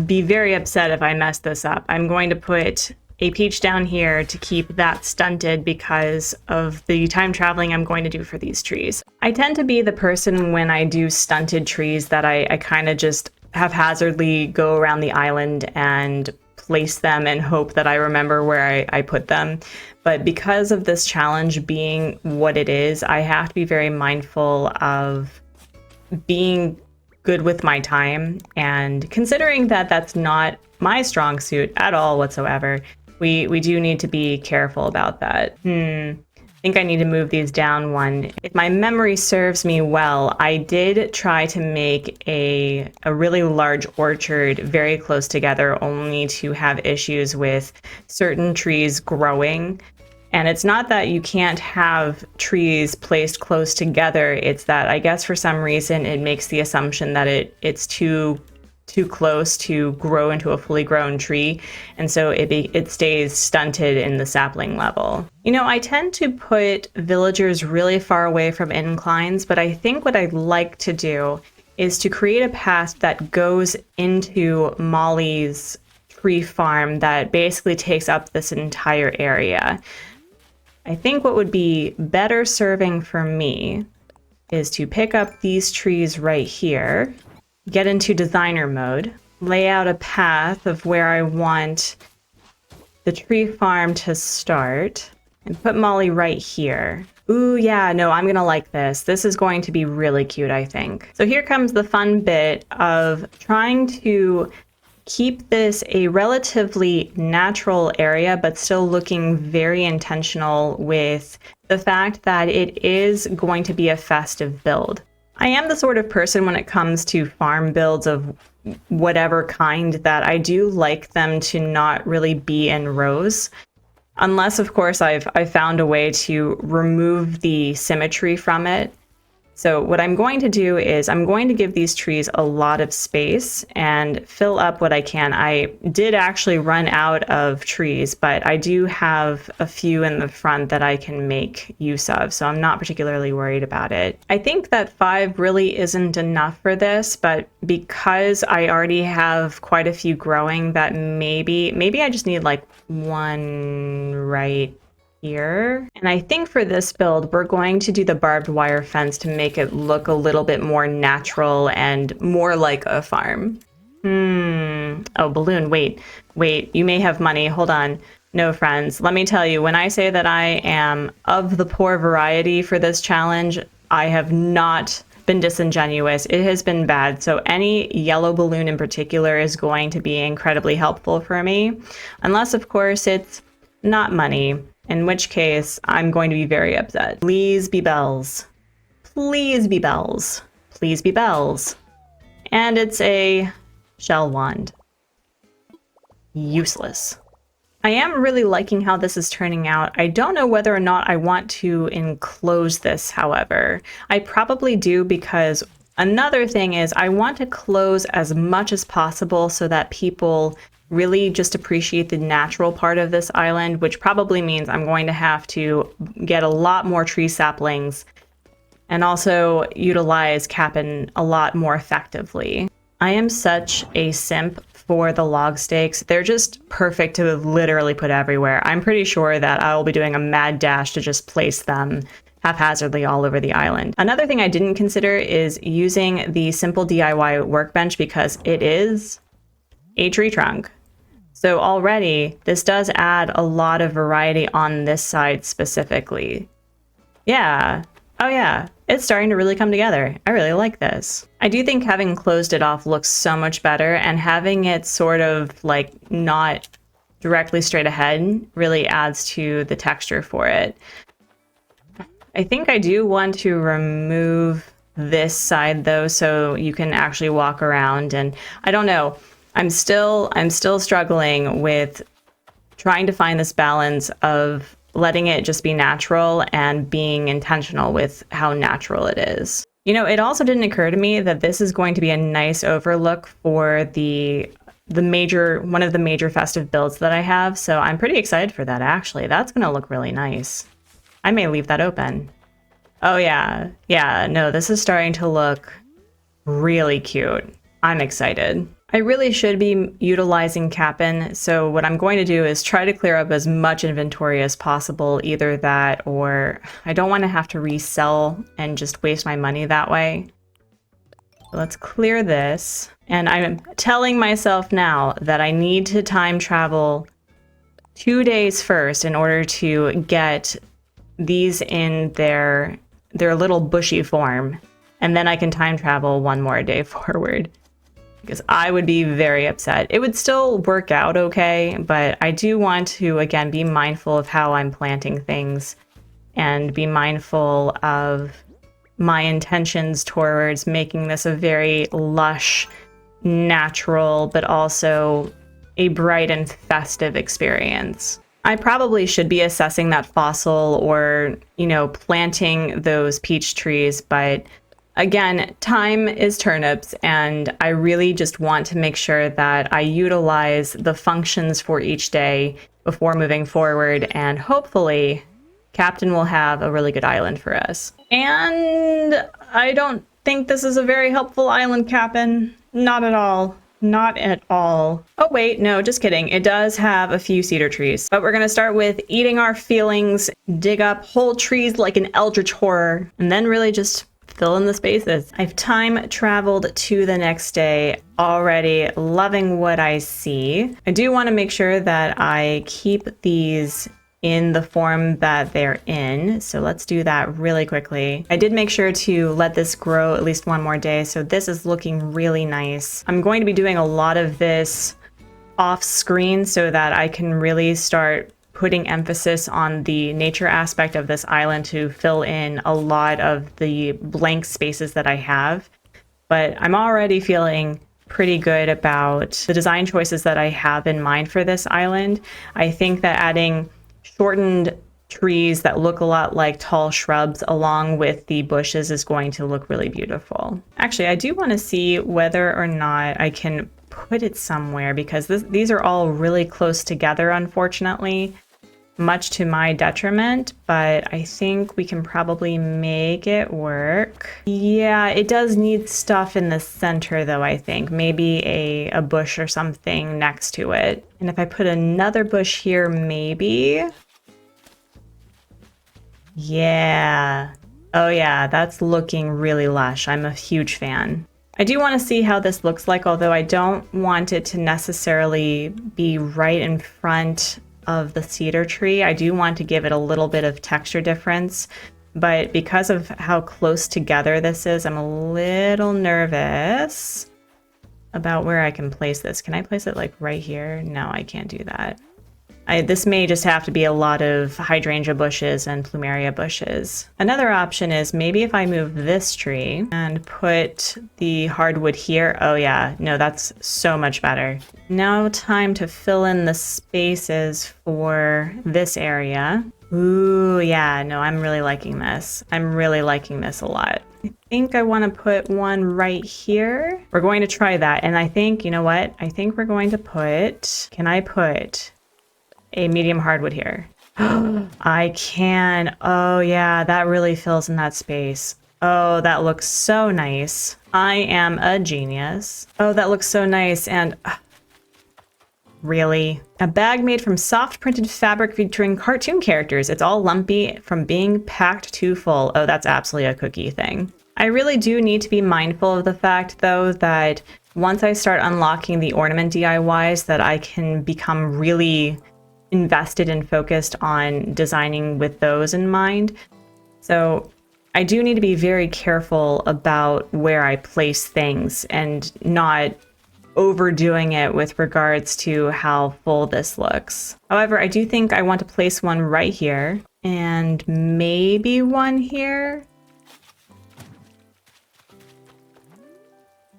be very upset if I mess this up, I'm going to put a peach down here to keep that stunted because of the time traveling I'm going to do for these trees. I tend to be the person when I do stunted trees that I kind of just haphazardly go around the island and place them and hope that I remember where I put them. But because of this challenge being what it is, I have to be very mindful of being good with my time, and considering that that's not my strong suit at all whatsoever, we do need to be careful about that. I think I need to move these down one. If my memory serves me well, I did try to make a really large orchard very close together, only to have issues with certain trees growing. And it's not that you can't have trees placed close together, it's that I guess for some reason it makes the assumption that it's too close to grow into a fully grown tree, and so it stays stunted in the sapling level. You know, I tend to put villagers really far away from inclines, but I think what I'd like to do is to create a path that goes into Molly's tree farm that basically takes up this entire area. I think what would be better serving for me is to pick up these trees right here, get into designer mode, lay out a path of where I want the tree farm to start, and put Molly right here. Ooh, yeah, no, I'm gonna like this. This is going to be really cute, I think. So here comes the fun bit of trying to keep this a relatively natural area, but still looking very intentional with the fact that it is going to be a festive build. I am the sort of person when it comes to farm builds of whatever kind that I do like them to not really be in rows. Unless, of course, I've found a way to remove the symmetry from it. So what I'm going to do is I'm going to give these trees a lot of space and fill up what I can. I did actually run out of trees, but I do have a few in the front that I can make use of, so I'm not particularly worried about it. I think that 5 really isn't enough for this, but because I already have quite a few growing, that maybe I just need like 1 right here. And I think for this build, we're going to do the barbed wire fence to make it look a little bit more natural and more like a farm. Oh, balloon, wait, you may have money, hold on. No, friends, let me tell you, when I say that I am of the poor variety for this challenge, I have not been disingenuous. It has been bad. So any yellow balloon in particular is going to be incredibly helpful for me. Unless, of course, it's not money. In which case, I'm going to be very upset. Please be bells. Please be bells. Please be bells. And it's a shell wand. Useless. I am really liking how this is turning out. I don't know whether or not I want to enclose this, however. I probably do, because another thing is I want to close as much as possible so that people really just appreciate the natural part of this island, which probably means I'm going to have to get a lot more tree saplings and also utilize Cap'n a lot more effectively. I am such a simp for the log stakes. They're just perfect to literally put everywhere. I'm pretty sure that I will be doing a mad dash to just place them haphazardly all over the island. Another thing I didn't consider is using the simple DIY workbench, because it is a tree trunk. So already, this does add a lot of variety on this side specifically. Yeah. Oh yeah, it's starting to really come together. I really like this. I do think having closed it off looks so much better, and having it sort of like not directly straight ahead really adds to the texture for it. I think I do want to remove this side though, so you can actually walk around, and I don't know. I'm still struggling with trying to find this balance of letting it just be natural and being intentional with how natural it is. You know, it also didn't occur to me that this is going to be a nice overlook for one of the major festive builds that I have. So I'm pretty excited for that, actually. That's going to look really nice. I may leave that open. Oh yeah. Yeah, no, this is starting to look really cute. I'm excited. I really should be utilizing Cap'n, so what I'm going to do is try to clear up as much inventory as possible, either that or I don't want to have to resell and just waste my money that way. So let's clear this, and I'm telling myself now that I need to time travel 2 days first in order to get these in their little bushy form, and then I can time travel 1 more day forward. Because I would be very upset. It would still work out okay, but I do want to, again, be mindful of how I'm planting things and be mindful of my intentions towards making this a very lush, natural, but also a bright and festive experience. I probably should be assessing that fossil or, planting those peach trees, but again, time is turnips, and I really just want to make sure that I utilize the functions for each day before moving forward, and hopefully Captain will have a really good island for us. And I don't think this is a very helpful island, Captain. Not at all. Not at all. Oh wait, no, just kidding. It does have a few cedar trees. But we're gonna start with eating our feelings, dig up whole trees like an eldritch horror, and then really just fill in the spaces. I've time traveled to the next day already, loving what I see. I do want to make sure that I keep these in the form that they're in. So let's do that really quickly. I did make sure to let this grow at least 1 more day. So this is looking really nice. I'm going to be doing a lot of this off screen so that I can really start putting emphasis on the nature aspect of this island to fill in a lot of the blank spaces that I have. But I'm already feeling pretty good about the design choices that I have in mind for this island. I think that adding shortened trees that look a lot like tall shrubs along with the bushes is going to look really beautiful. Actually, I do want to see whether or not I can put it somewhere, because these are all really close together, unfortunately, much to my detriment, but I think we can probably make it work. Yeah, it does need stuff in the center though, I think. Maybe a bush or something next to it. And if I put another bush here, maybe. Yeah. Oh yeah, that's looking really lush. I'm a huge fan. I do want to see how this looks like, although I don't want it to necessarily be right in front of the cedar tree. I do want to give it a little bit of texture difference, but because of how close together this is, I'm a little nervous about where I can place this. Can I place it like right here? No, I can't do that. This may just have to be a lot of hydrangea bushes and plumeria bushes. Another option is maybe if I move this tree and put the hardwood here. Oh yeah, no, that's so much better. Now time to fill in the spaces for this area. Ooh, yeah, no, I'm really liking this. I'm really liking this a lot. I think I want to put one right here. We're going to try that. And I think, you know what? I think we're going to put, can I put a medium hardwood here? I can. Oh yeah, that really fills in that space. Oh, that looks so nice. I am a genius. Oh, that looks so nice. And really? A bag made from soft printed fabric featuring cartoon characters. It's all lumpy from being packed too full. Oh, that's absolutely a cookie thing. I really do need to be mindful of the fact, though, that once I start unlocking the ornament DIYs, that I can become really invested and focused on designing with those in mind. So I do need to be very careful about where I place things and not overdoing it with regards to how full this looks. However, I do think I want to place one right here and maybe one here.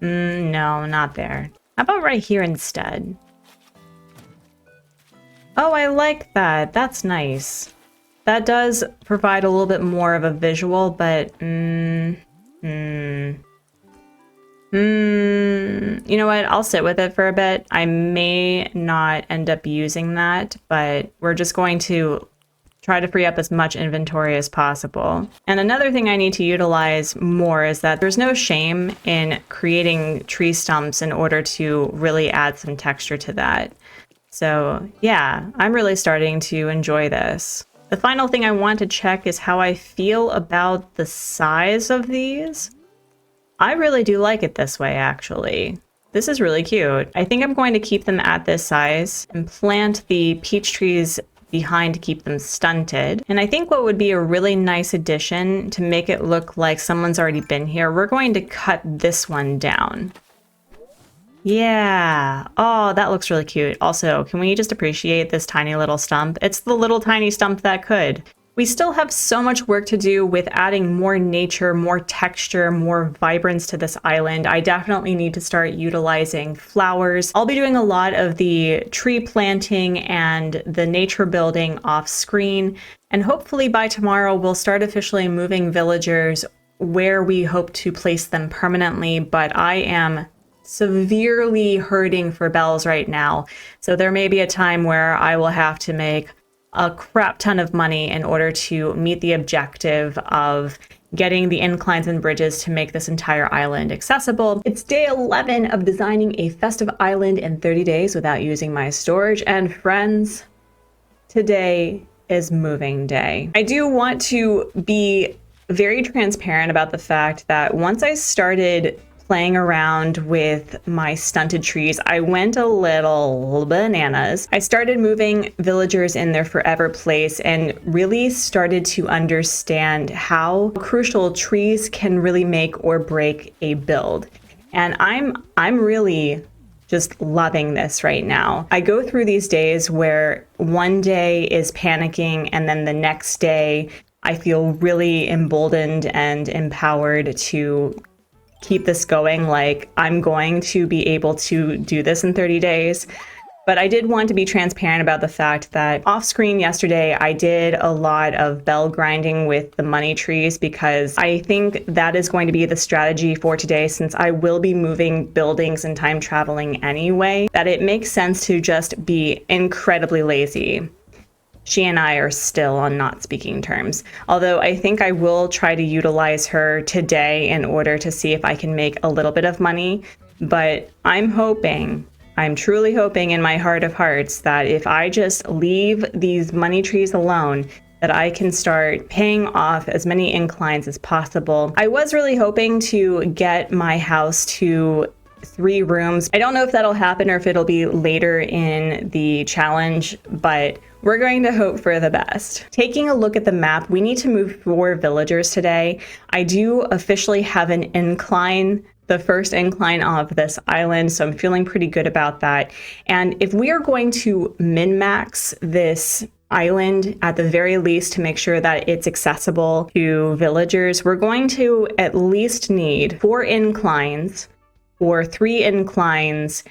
No, not there. How about right here instead? Oh, I like that. That's nice. that does provide a little bit more of a visual, but you know what? I'll sit with it for a bit. I may not end up using that, but we're just going to try to free up as much inventory as possible. And another thing I need to utilize more is that there's no shame in creating tree stumps in order to really add some texture to that. So yeah, I'm really starting to enjoy this. The final thing I want to check is how I feel about the size of these. I really do like it this way, actually. This is really cute. I think I'm going to keep them at this size and plant the peach trees behind to keep them stunted. And I think what would be a really nice addition to make it look like someone's already been here, we're going to cut this one down. Yeah. Oh, that looks really cute. Also, can we just appreciate this tiny little stump? It's the little tiny stump that could. We still have so much work to do with adding more nature, more texture, more vibrance to this island. I definitely need to start utilizing flowers. I'll be doing a lot of the tree planting and the nature building off screen. And hopefully by tomorrow, we'll start officially moving villagers where we hope to place them permanently. But I am severely hurting for bells right now. So there may be a time where I will have to make a crap ton of money in order to meet the objective of getting the inclines and bridges to make this entire island accessible. It's day 11 of designing a festive island in 30 days without using my storage. And friends, today is moving day. I do want to be very transparent about the fact that once I started playing around with my stunted trees, I went a little bananas. I started moving villagers in their forever place and really started to understand how crucial trees can really make or break a build. And I'm really just loving this right now. I go through these days where one day is panicking and then the next day I feel really emboldened and empowered to keep this going. Like, I'm going to be able to do this in 30 days. But I did want to be transparent about the fact that off screen yesterday, I did a lot of bell grinding with the money trees because I think that is going to be the strategy for today, since I will be moving buildings and time traveling anyway, that it makes sense to just be incredibly lazy. She and I are still on not speaking terms, although I think I will try to utilize her today in order to see if I can make a little bit of money. But I'm truly hoping in my heart of hearts that if I just leave these money trees alone, that I can start paying off as many inclines as possible. I was really hoping to get my house to 3 rooms. I don't know if that'll happen or if it'll be later in the challenge, but we're going to hope for the best. Taking a look at the map, we need to move 4 villagers today. I do officially have an incline, the first incline of this island, so I'm feeling pretty good about that. And if we are going to min-max this island at the very least to make sure that it's accessible to villagers, we're going to at least need 4 inclines or 3 inclines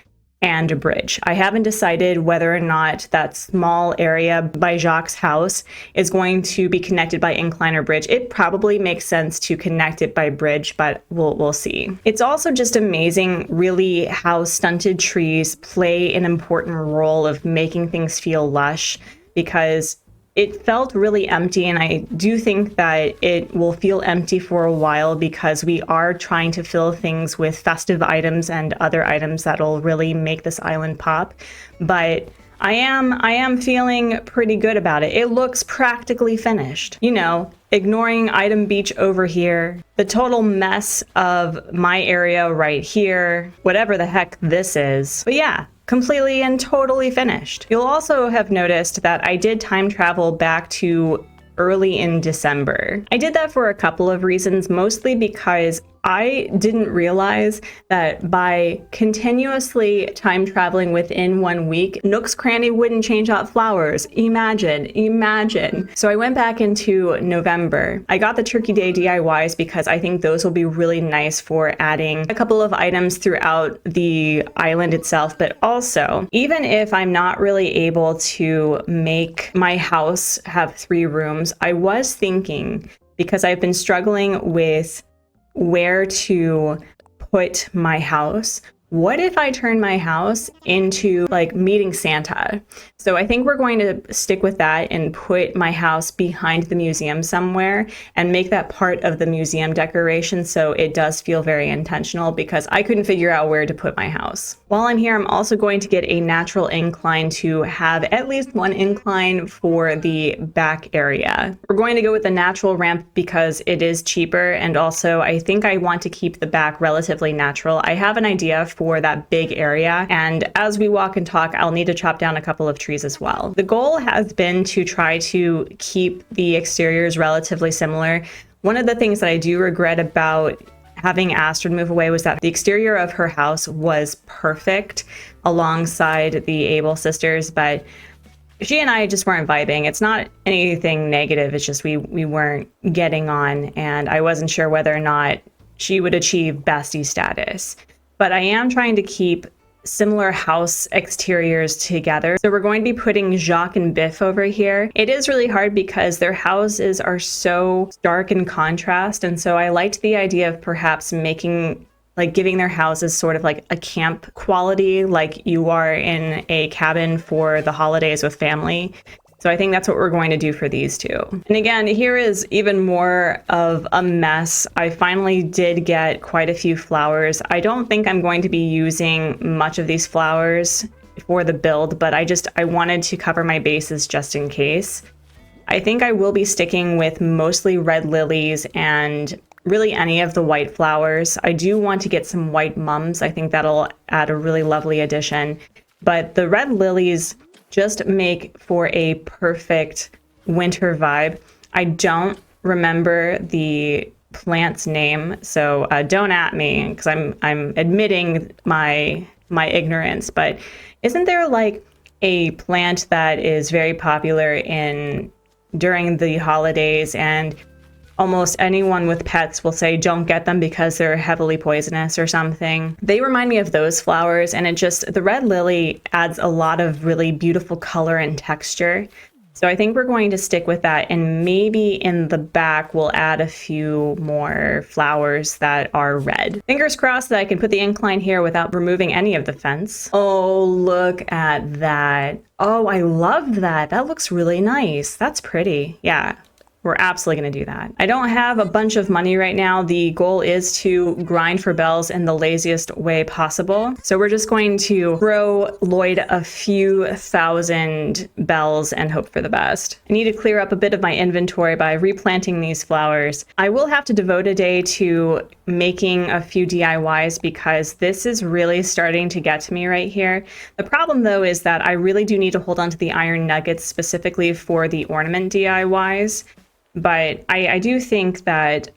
and a bridge. I haven't decided whether or not that small area by Jacques' house is going to be connected by incline or bridge. It probably makes sense to connect it by bridge, but we'll see. It's also just amazing really how stunted trees play an important role of making things feel lush, because it felt really empty, and I do think that it will feel empty for a while because we are trying to fill things with festive items and other items that'll really make this island pop. But I am feeling pretty good about it. It looks practically finished. You know, ignoring item beach over here, the total mess of my area right here, whatever the heck this is. But yeah, completely and totally finished. You'll also have noticed that I did time travel back to early in December. I did that for a couple of reasons, mostly because I didn't realize that by continuously time traveling within 1 week, Nook's Cranny wouldn't change out flowers. Imagine. So I went back into November. I got the Turkey Day DIYs because I think those will be really nice for adding a couple of items throughout the island itself, but also, even if I'm not really able to make my house have 3 rooms, I was thinking, because I've been struggling with where to put my house, what if I turn my house into like meeting Santa? So I think we're going to stick with that and put my house behind the museum somewhere and make that part of the museum decoration so it does feel very intentional, because I couldn't figure out where to put my house. While I'm here, I'm also going to get a natural incline to have at least one incline for the back area. We're going to go with the natural ramp because it is cheaper, and also I think I want to keep the back relatively natural. I have an idea for that big area, and as we walk and talk, I'll need to chop down a couple of trees as well. The goal has been to try to keep the exteriors relatively similar. One of the things that I do regret about having Astrid move away was that the exterior of her house was perfect alongside the Able sisters, but she and I just weren't vibing. It's not anything negative, it's just we weren't getting on, and I wasn't sure whether or not she would achieve bestie status. But I am trying to keep similar house exteriors together. So we're going to be putting Jacques and Biff over here. It is really hard because their houses are so stark in contrast. And so I liked the idea of perhaps giving their houses sort of like a camp quality, like you are in a cabin for the holidays with family. So I think that's what we're going to do for these two. And again, here is even more of a mess. I finally did get quite a few flowers. I don't think I'm going to be using much of these flowers for the build, but I wanted to cover my bases just in case. I think I will be sticking with mostly red lilies and really any of the white flowers. I do want to get some white mums. I think that'll add a really lovely addition. But the red lilies just make for a perfect winter vibe. I don't remember the plant's name, so don't at me because I'm admitting my ignorance. But isn't there like a plant that is very popular during the holidays, and almost anyone with pets will say don't get them because they're heavily poisonous or something? They remind me of those flowers, and the red lily adds a lot of really beautiful color and texture. So I think we're going to stick with that, and maybe in the back we'll add a few more flowers that are red. Fingers crossed that I can put the incline here without removing any of the fence. Oh, look at that. Oh, I love that. That looks really nice. That's pretty. Yeah. We're absolutely going to do that. I don't have a bunch of money right now. The goal is to grind for bells in the laziest way possible. So we're just going to throw Lloyd a few thousand bells and hope for the best. I need to clear up a bit of my inventory by replanting these flowers. I will have to devote a day to making a few DIYs because this is really starting to get to me right here. The problem though is that I really do need to hold on to the iron nuggets specifically for the ornament DIYs. But I do think that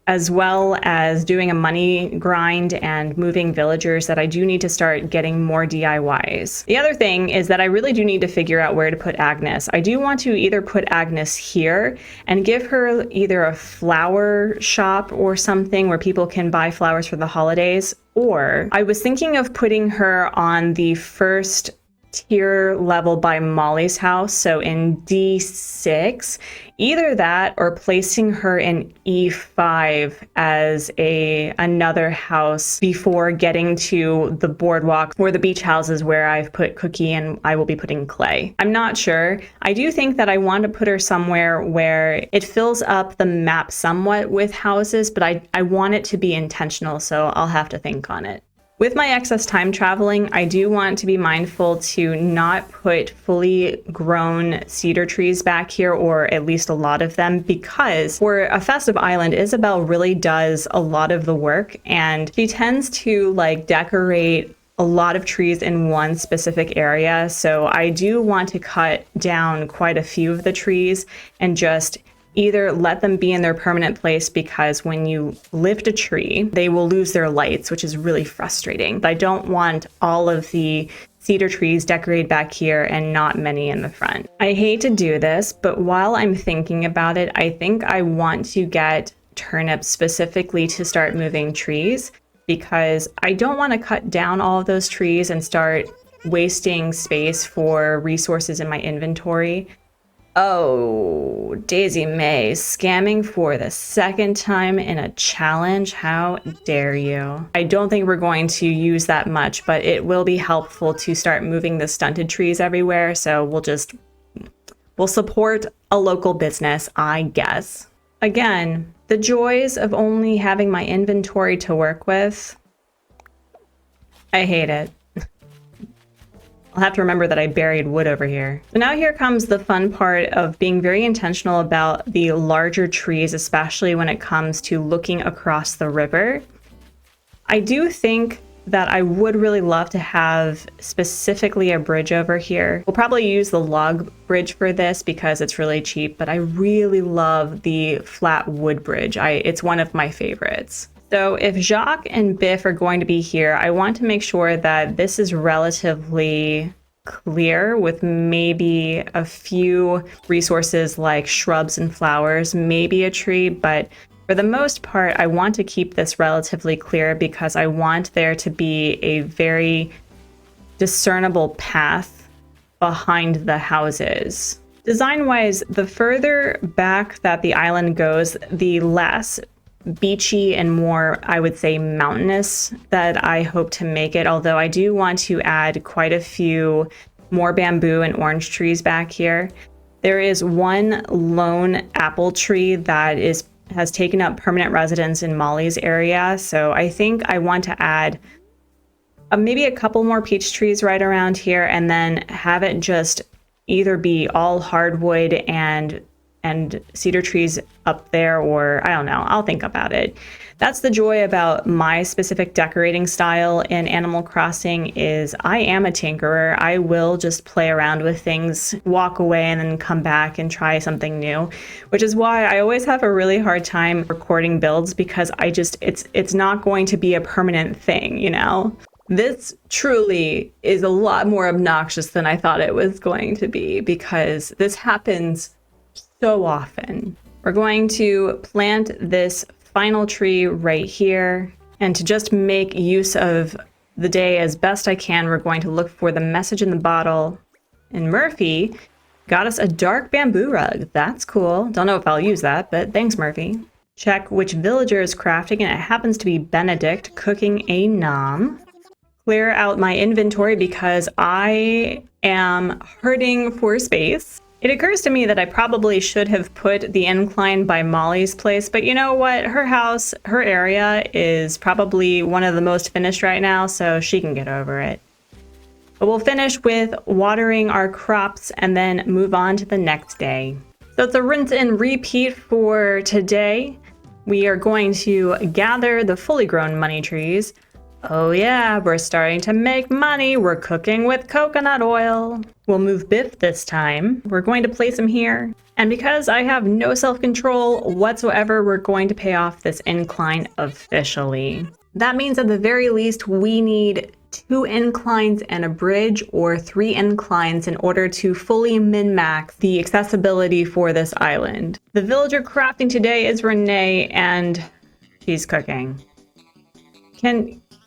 as well as doing a money grind and moving villagers, that I do need to start getting more DIYs. The other thing is that I really do need to figure out where to put Agnes. I do want to either put Agnes here and give her either a flower shop or something where people can buy flowers for the holidays, or I was thinking of putting her on the first tier level by Molly's house, so in D6, either that or placing her in E5 as another house before getting to the boardwalk or the beach houses where I've put Cookie and I will be putting Clay. I'm not sure. I do think that I want to put her somewhere where it fills up the map somewhat with houses, but I want it to be intentional, so I'll have to think on it. With my excess time traveling, I do want to be mindful to not put fully grown cedar trees back here, or at least a lot of them, because for a festive island, Isabel really does a lot of the work, and she tends to decorate a lot of trees in one specific area. So I do want to cut down quite a few of the trees and just either let them be in their permanent place, because when you lift a tree, they will lose their lights, which is really frustrating. I don't want all of the cedar trees decorated back here and not many in the front. I hate to do this, but while I'm thinking about it, I think I want to get turnips specifically to start moving trees, because I don't want to cut down all of those trees and start wasting space for resources in my inventory. Oh, Daisy May, scamming for the second time in a challenge. How dare you? I don't think we're going to use that much, but it will be helpful to start moving the stunted trees everywhere. So we'll support a local business, I guess. Again, the joys of only having my inventory to work with. I hate it. I'll have to remember that I buried wood over here. So now here comes the fun part of being very intentional about the larger trees, especially when it comes to looking across the river. I do think that I would really love to have specifically a bridge over here. We'll probably use the log bridge for this because it's really cheap, but I really love the flat wood bridge. It's one of my favorites. So if Jacques and Biff are going to be here, I want to make sure that this is relatively clear with maybe a few resources like shrubs and flowers, maybe a tree, but for the most part, I want to keep this relatively clear because I want there to be a very discernible path behind the houses. Design-wise, the further back that the island goes, the less beachy and more, I would say, mountainous that I hope to make it, although I do want to add quite a few more bamboo and orange trees back here. There is one lone apple tree that has taken up permanent residence in Molly's area, so I think I want to add maybe a couple more peach trees right around here, and then have it just either be all hardwood and cedar trees up there, or I don't know, I'll think about it. That's the joy about my specific decorating style in Animal Crossing is I am a tinkerer. I will just play around with things, walk away, and then come back and try something new, which is why I always have a really hard time recording builds because it's not going to be a permanent thing, you know? This truly is a lot more obnoxious than I thought it was going to be because this happens so often. We're going to plant this final tree right here, and to just make use of the day as best I can, we're going to look for the message in the bottle. And Murphy got us a dark bamboo rug. That's cool. Don't know if I'll use that, but thanks, Murphy. Check which villager is crafting, and it happens to be Benedict cooking a nom. Clear out my inventory because I am hurting for space. It occurs to me that I probably should have put the incline by Molly's place, but you know what? Her house, her area is probably one of the most finished right now, so she can get over it. But we'll finish with watering our crops and then move on to the next day. So it's a rinse and repeat for today. We are going to gather the fully grown money trees. Oh yeah, we're starting to make money. We're cooking with coconut oil. We'll move Biff this time. We're going to place him here. And because I have no self-control whatsoever, we're going to pay off this incline officially. That means at the very least, we need 2 inclines and a bridge, or 3 inclines in order to fully min-max the accessibility for this island. The villager crafting today is Renee, and she's cooking.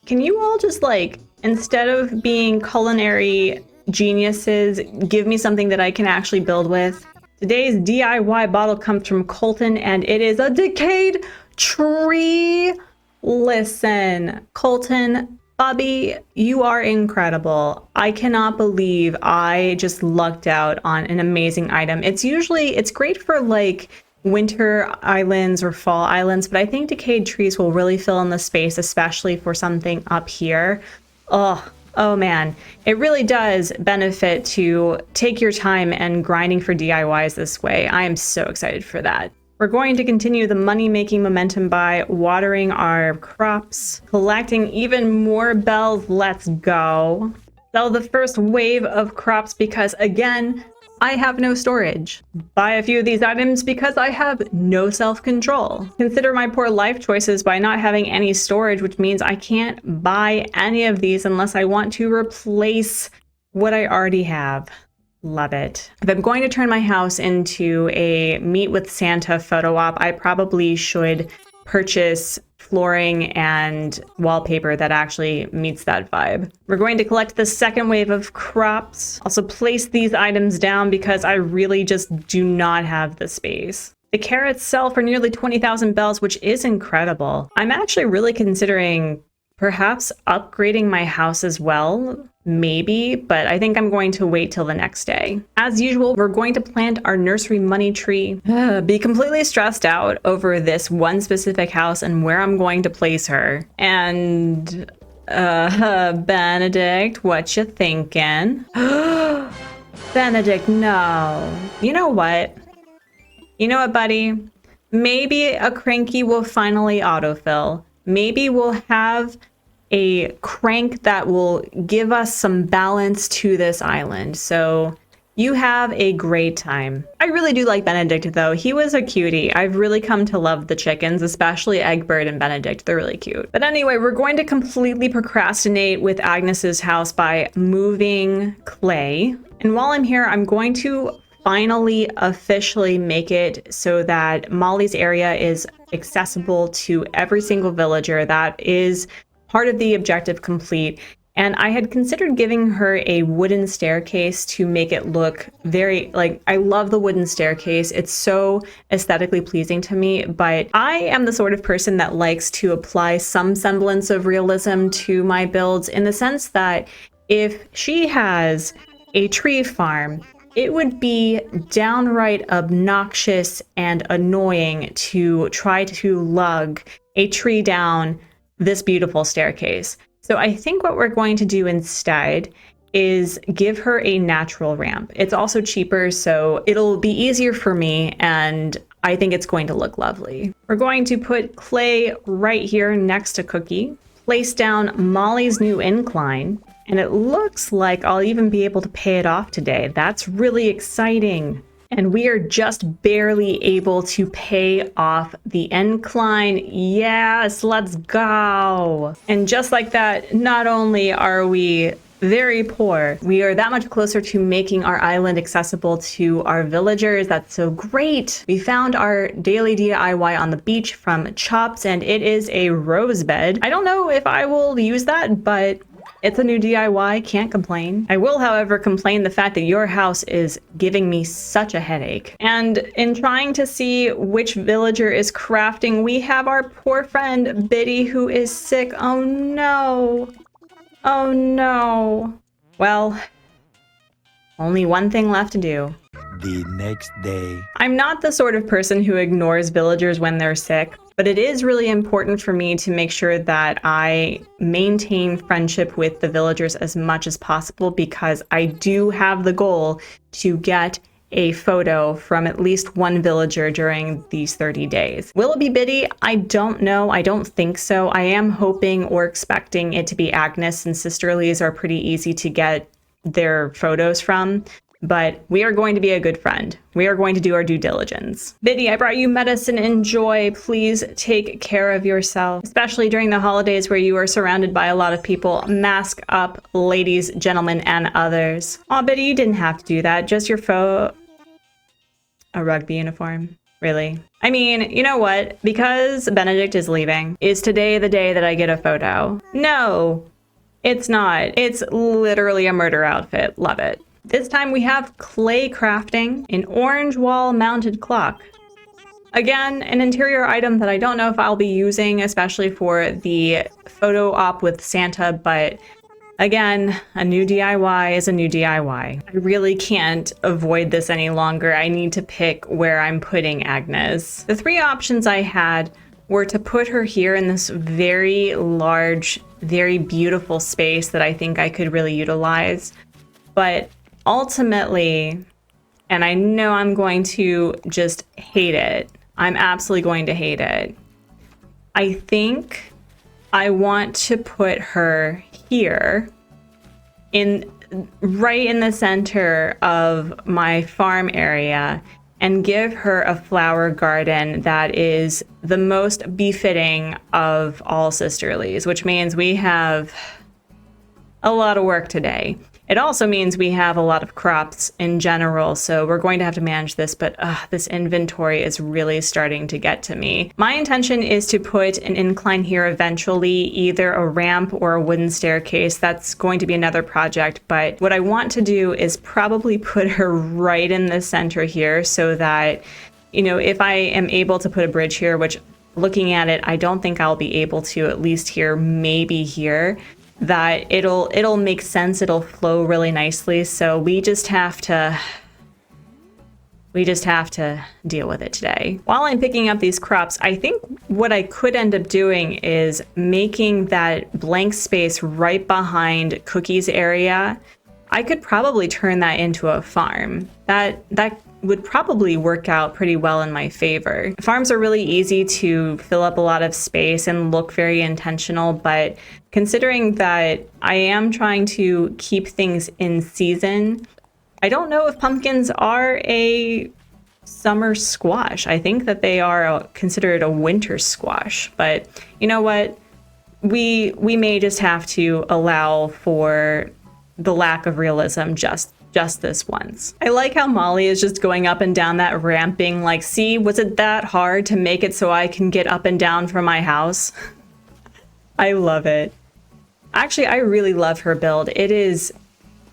Can you all just, like, instead of being culinary geniuses, give me something that I can actually build with? Today's DIY bottle comes from Colton, and it is a decayed tree. Listen, Colton, Bobby, you are incredible. I cannot believe I just lucked out on an amazing item. It's great for, like, winter islands or fall islands, but I think decayed trees will really fill in the space, especially for something up here. Oh man, it really does benefit to take your time and grinding for DIYs this way. I am so excited for that. We're going to continue the money-making momentum by watering our crops, collecting even more bells. Let's go. Sell the first wave of crops because, again, I have no storage. Buy a few of these items because I have no self-control. Consider my poor life choices by not having any storage, which means I can't buy any of these unless I want to replace what I already have. Love it. If I'm going to turn my house into a Meet with Santa photo op, I probably should purchase flooring and wallpaper that actually meets that vibe. We're going to collect the second wave of crops. Also place these items down because I really just do not have the space. The carrots sell for nearly 20,000 bells, which is incredible. I'm actually really considering perhaps upgrading my house as well, maybe, but I think I'm going to wait till the next day. As usual, we're going to plant our nursery money tree. Be completely stressed out over this one specific house and where I'm going to place her. And, Benedict, what you thinking? Benedict, no. You know what? You know what, buddy? Maybe a cranky will finally autofill. Maybe we'll have a crank that will give us some balance to this island. So you have a great time. I really do like Benedict though. He was a cutie. I've really come to love the chickens, especially Egbert and Benedict. They're really cute. But anyway, we're going to completely procrastinate with Agnes's house by moving clay. And while I'm here, I'm going to finally officially make it so that Molly's area is accessible to every single villager. That is part of the objective complete. And I had considered giving her a wooden staircase to make it look very, like, I love the wooden staircase. It's so aesthetically pleasing to me, but I am the sort of person that likes to apply some semblance of realism to my builds, in the sense that if she has a tree farm, it would be downright obnoxious and annoying to try to lug a tree down this beautiful staircase. So I think what we're going to do instead is give her a natural ramp. It's also cheaper, so it'll be easier for me, and I think it's going to look lovely. We're going to put clay right here next to Cookie, place down Molly's new incline, and it looks like I'll even be able to pay it off today. That's really exciting. And we are just barely able to pay off the incline. Yes, let's go. And just like that, not only are we very poor, we are that much closer to making our island accessible to our villagers. That's so great. We found our daily DIY on the beach from Chops, and it is a rose bed. I don't know if I will use that, but it's a new DIY, can't complain. I will, however, complain the fact that your house is giving me such a headache. And in trying to see which villager is crafting, we have our poor friend Biddy who is sick. Oh no. Oh no. Well, only one thing left to do. The next day. I'm not the sort of person who ignores villagers when they're sick, but it is really important for me to make sure that I maintain friendship with the villagers as much as possible, because I do have the goal to get a photo from at least one villager during these 30 days. Will it be Biddy? I don't know. I don't think so. I am hoping or expecting it to be Agnes, since sisterlies are pretty easy to get their photos from. But we are going to be a good friend. We are going to do our due diligence. Biddy, I brought you medicine and joy. Please take care of yourself, especially during the holidays where you are surrounded by a lot of people. Mask up, ladies, gentlemen, and others. Aw, Biddy, you didn't have to do that. Just your a rugby uniform. Really? I mean, you know what? Because Benedict is leaving, is today the day that I get a photo? No, it's not. It's literally a murder outfit. Love it. This time we have clay crafting, an orange wall mounted clock. Again, an interior item that I don't know if I'll be using, especially for the photo op with Santa, but again, a new DIY is a new DIY. I really can't avoid this any longer. I need to pick where I'm putting Agnes. The three options I had were to put her here in this very large, very beautiful space that I think I could really utilize. But ultimately, and I know I'm going to just hate it, I'm absolutely going to hate it, I think I want to put her here in right in the center of my farm area and give her a flower garden that is the most befitting of all sisterlies, which means we have a lot of work today. It also means we have a lot of crops in general, so we're going to have to manage this, but this inventory is really starting to get to me. My intention is to put an incline here eventually, either a ramp or a wooden staircase. That's going to be another project, but what I want to do is probably put her right in the center here so that, if I am able to put a bridge here, which looking at it, I don't think I'll be able to, at least here, maybe here, that it'll make sense, it'll flow really nicely. So we just have to deal with it today. While I'm picking up these crops, I think what I could end up doing is making that blank space right behind Cookie's area. I could probably turn that into a farm. That would probably work out pretty well in my favor. Farms are really easy to fill up a lot of space and look very intentional, but considering that I am trying to keep things in season, I don't know if pumpkins are a summer squash. I think that they are considered a winter squash, but you know what? We may just have to allow for the lack of realism just this once. I like how Molly is just going up and down that ramping, like, see, was it that hard to make it so I can get up and down from my house? I love it. Actually, I really love her build.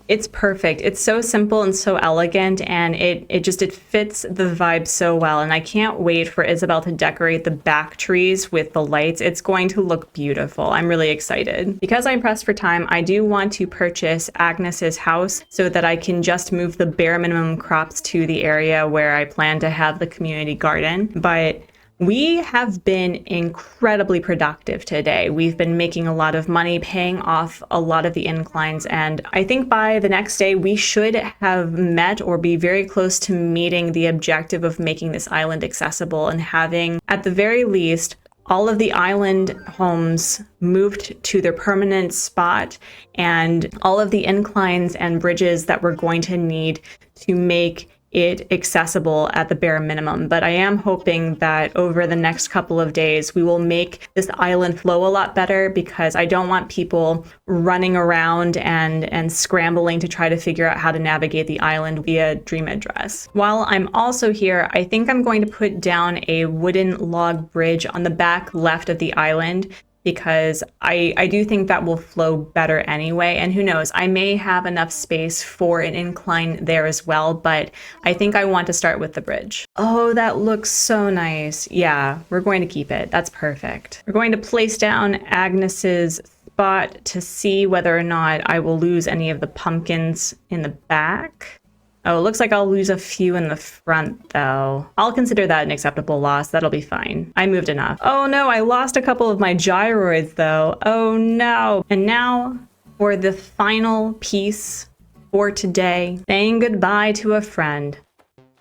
It's perfect. It's so simple and so elegant, and it fits the vibe so well. And I can't wait for Isabel to decorate the back trees with the lights. It's going to look beautiful. I'm really excited. Because I'm pressed for time, I do want to purchase Agnes's house so that I can just move the bare minimum crops to the area where I plan to have the community garden. But we have been incredibly productive today. We've been making a lot of money, paying off a lot of the inclines, and I think by the next day we should have met or be very close to meeting the objective of making this island accessible and having, at the very least, all of the island homes moved to their permanent spot and all of the inclines and bridges that we're going to need to make it accessible at the bare minimum. But I am hoping that over the next couple of days, we will make this island flow a lot better, because I don't want people running around and scrambling to try to figure out how to navigate the island via Dream Address. While I'm also here, I think I'm going to put down a wooden log bridge on the back left of the island, because I do think that will flow better anyway. And who knows, I may have enough space for an incline there as well, but I think I want to start with the bridge. Oh, that looks so nice. Yeah, we're going to keep it. That's perfect. We're going to place down Agnes's spot to see whether or not I will lose any of the pumpkins in the back. Oh, it looks like I'll lose a few in the front, though. I'll consider that an acceptable loss. That'll be fine. I moved enough. Oh no, I lost a couple of my gyroids, though. Oh no. And now for the final piece for today, saying goodbye to a friend.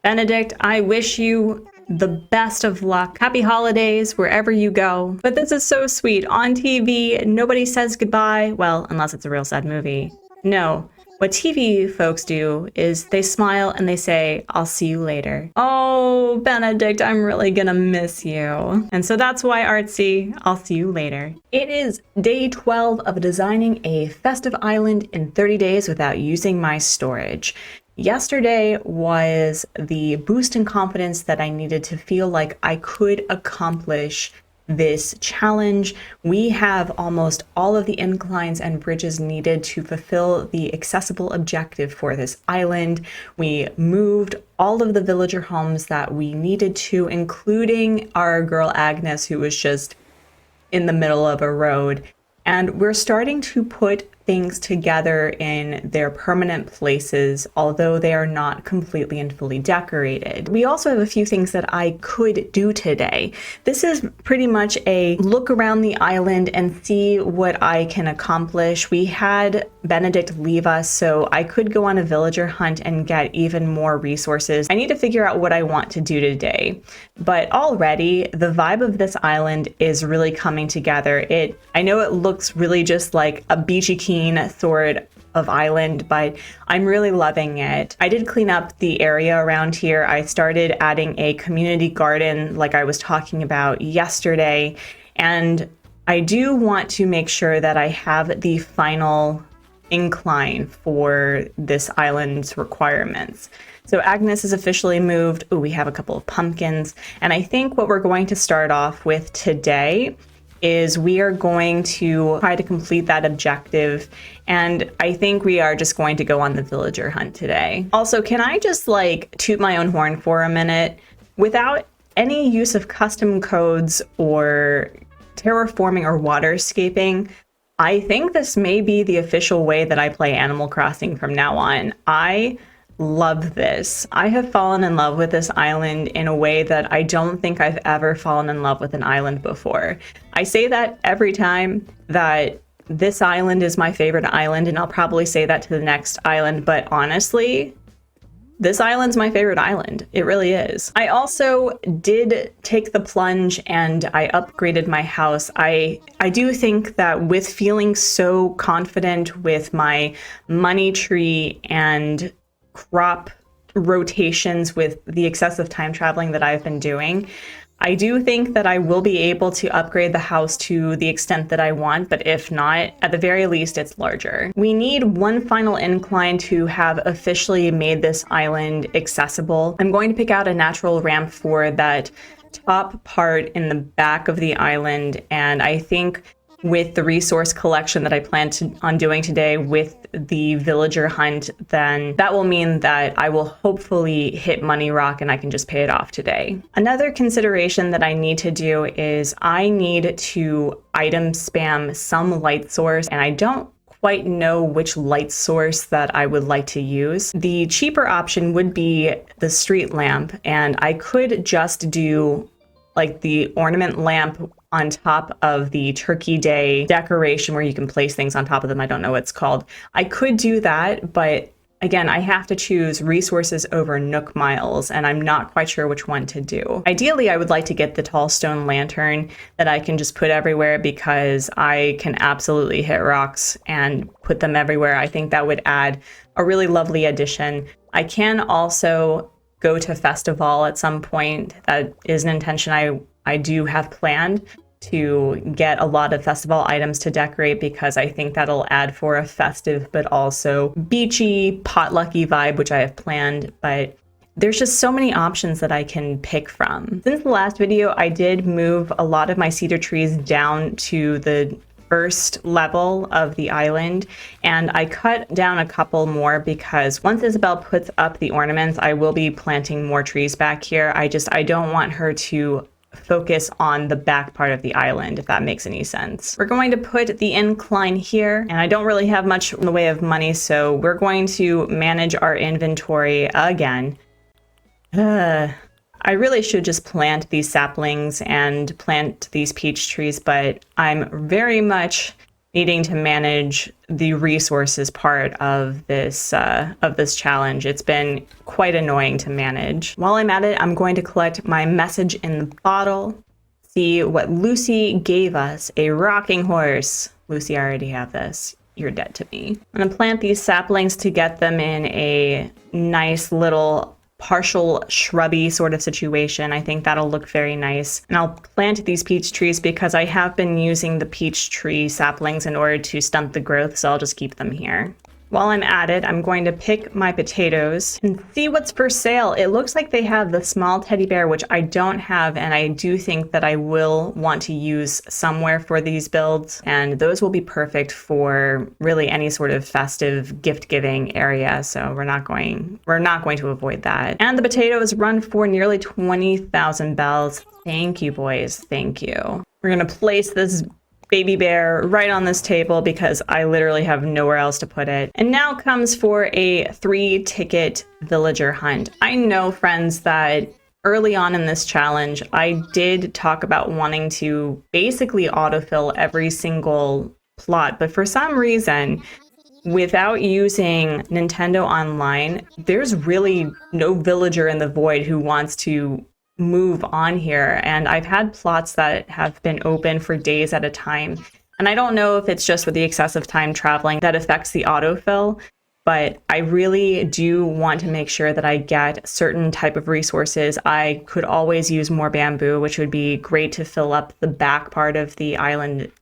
Benedict, I wish you the best of luck. Happy holidays wherever you go. But this is so sweet. On TV, nobody says goodbye. Well, unless it's a real sad movie. No. What TV folks do is they smile and they say, I'll see you later. Oh, Benedict, I'm really gonna miss you. And so that's why, Artsy, I'll see you later. It is day 12 of designing a festive island in 30 days without using my storage. Yesterday was the boost in confidence that I needed to feel like I could accomplish this challenge. We have almost all of the inclines and bridges needed to fulfill the accessible objective for this island. We moved all of the villager homes that we needed to, including our girl Agnes, who was just in the middle of a road. And we're starting to put things together in their permanent places, although they are not completely and fully decorated. We also have a few things that I could do today. This is pretty much a look around the island and see what I can accomplish. We had Benedict leave us, so I could go on a villager hunt and get even more resources. I need to figure out what I want to do today. But already, the vibe of this island is really coming together. I know it looks really just like a beachy keen sort of island, but I'm really loving it. I did clean up the area around here. I started adding a community garden like I was talking about yesterday, and I do want to make sure that I have the final incline for this island's requirements. So Agnes is officially moved. Ooh, we have a couple of pumpkins. And I think what we're going to start off with today is we are going to try to complete that objective. And I think we are just going to go on the villager hunt today. Also, can I just like toot my own horn for a minute? Without any use of custom codes or terraforming or waterscaping, I think this may be the official way that I play Animal Crossing from now on. I love this. I have fallen in love with this island in a way that I don't think I've ever fallen in love with an island before. I say that every time that this island is my favorite island, and I'll probably say that to the next island, but honestly, this island's my favorite island. It really is. I also did take the plunge and I upgraded my house. I do think that with feeling so confident with my money tree and crop rotations with the excessive time traveling that I've been doing, I do think that I will be able to upgrade the house to the extent that I want, but if not, at the very least, it's larger. We need one final incline to have officially made this island accessible. I'm going to pick out a natural ramp for that top part in the back of the island, and I think with the resource collection that I plan on doing today with the villager hunt, then that will mean that I will hopefully hit Money Rock and I can just pay it off today. Another consideration that I need to do is I need to item spam some light source, and I don't quite know which light source that I would like to use. The cheaper option would be the street lamp, and I could just do like the ornament lamp on top of the Turkey Day decoration where you can place things on top of them. I don't know what it's called. I could do that, but again, I have to choose resources over Nook Miles, and I'm not quite sure which one to do. Ideally, I would like to get the tall stone lantern that I can just put everywhere because I can absolutely hit rocks and put them everywhere. I think that would add a really lovely addition. I can also go to Festival at some point. That is an intention I do have planned, to get a lot of festival items to decorate because I think that'll add for a festive but also beachy, potlucky vibe, which I have planned, but there's just so many options that I can pick from. Since the last video, I did move a lot of my cedar trees down to the first level of the island, and I cut down a couple more because once Isabel puts up the ornaments, I will be planting more trees back here. I don't want her to focus on the back part of the island, if that makes any sense. We're going to put the incline here, and I don't really have much in the way of money, so we're going to manage our inventory again. I really should just plant these saplings and plant these peach trees, but I'm very much needing to manage the resources part of this challenge. It's been quite annoying to manage. While I'm at it, I'm going to collect my message in the bottle, see what Lucy gave us, a rocking horse. Lucy, I already have this. You're dead to me. I'm gonna plant these saplings to get them in a nice little partial shrubby sort of situation. I think that'll look very nice. And I'll plant these peach trees because I have been using the peach tree saplings in order to stunt the growth, so I'll just keep them here. While I'm at it, I'm going to pick my potatoes and see what's for sale. It looks like they have the small teddy bear, which I don't have, and I do think that I will want to use somewhere for these builds, and those will be perfect for really any sort of festive gift-giving area, so we're not going to avoid that. And the potatoes run for nearly 20,000 bells. Thank you, boys. Thank you. We're gonna place this baby bear right on this table because I literally have nowhere else to put it. And now comes for a 3-ticket villager hunt. I know, friends, that early on in this challenge, I did talk about wanting to basically autofill every single plot, but for some reason, without using Nintendo Online, there's really no villager in the void who wants to move on here, and I've had plots that have been open for days at a time, And I don't know if it's just with the excessive time traveling that affects the autofill, but I really do want to make sure that I get certain type of resources. I could always use more bamboo, which would be great to fill up the back part of the island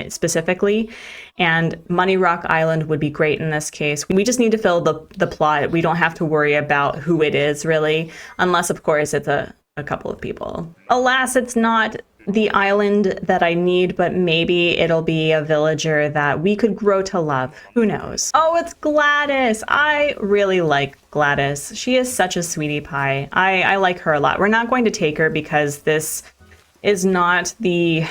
specifically. And Money Rock Island would be great in this case. We just need to fill the plot. We don't have to worry about who it is, really, unless, of course, it's a couple of people. Alas, it's not the island that I need, but maybe it'll be a villager that we could grow to love. Who knows? Oh, it's Gladys. I really like Gladys. She is such a sweetie pie. I like her a lot. We're not going to take her because this is not the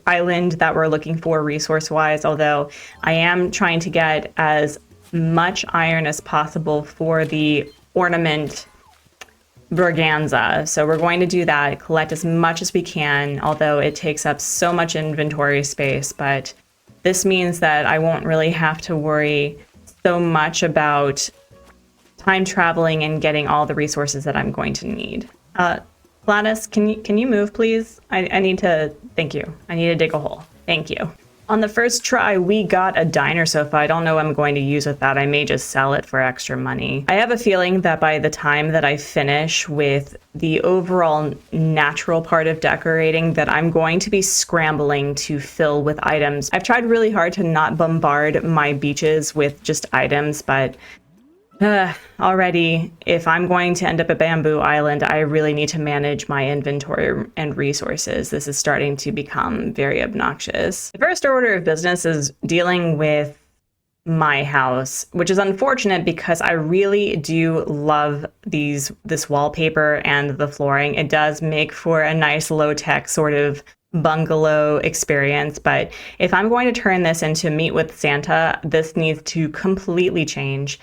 island that we're looking for resource-wise, although I am trying to get as much iron as possible for the ornament Braganza. So we're going to do that, collect as much as we can, although it takes up so much inventory space. But this means that I won't really have to worry so much about time traveling and getting all the resources that I'm going to need. Gladys, can you move, please? I need to, thank you. I need to dig a hole. Thank you. On the first try, we got a diner sofa. I don't know what I'm going to use with that. I may just sell it for extra money. I have a feeling that by the time that I finish with the overall natural part of decorating, that I'm going to be scrambling to fill with items. I've tried really hard to not bombard my beaches with just items, but already, if I'm going to end up at Bamboo Island, I really need to manage my inventory and resources. This is starting to become very obnoxious. The first order of business is dealing with my house, which is unfortunate because I really do love this wallpaper and the flooring. It does make for a nice low-tech sort of bungalow experience, but if I'm going to turn this into Meet with Santa, this needs to completely change.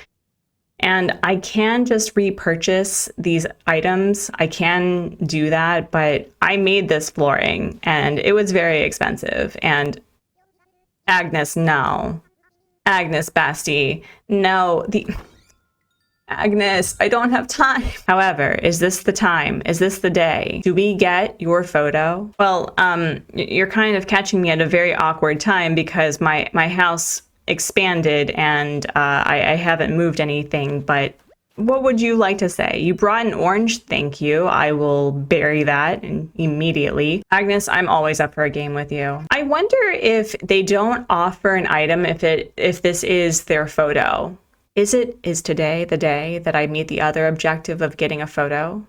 And I can just repurchase these items. I can do that, but I made this flooring and it was very expensive. And Agnes, no. Agnes Basti, no. Agnes, I don't have time. However, is this the time? Is this the day? Do we get your photo? Well, you're kind of catching me at a very awkward time because my house expanded and I haven't moved anything, but what would you like to say? You brought an orange, thank you. I will bury that immediately. Agnes, I'm always up for a game with you. I wonder if they don't offer an item if this is their photo. Is today the day that I meet the other objective of getting a photo?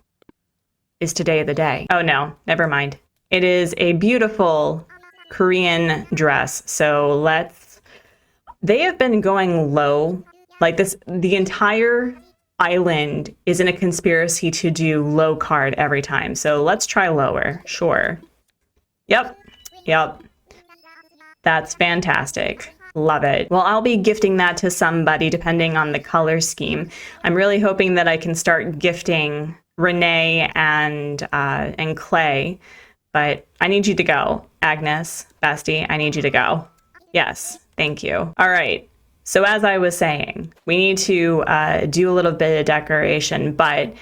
Is today the day? Oh no, never mind. It is a beautiful Korean dress, so they have been going low, like this, the entire island is in a conspiracy to do low card every time. So let's try lower, sure. Yep. That's fantastic. Love it. Well, I'll be gifting that to somebody depending on the color scheme. I'm really hoping that I can start gifting Renee and Clay, but I need you to go. Agnes, Basti, I need you to go. Yes. Thank you. All right. So as I was saying, we need to do a little bit of decoration, but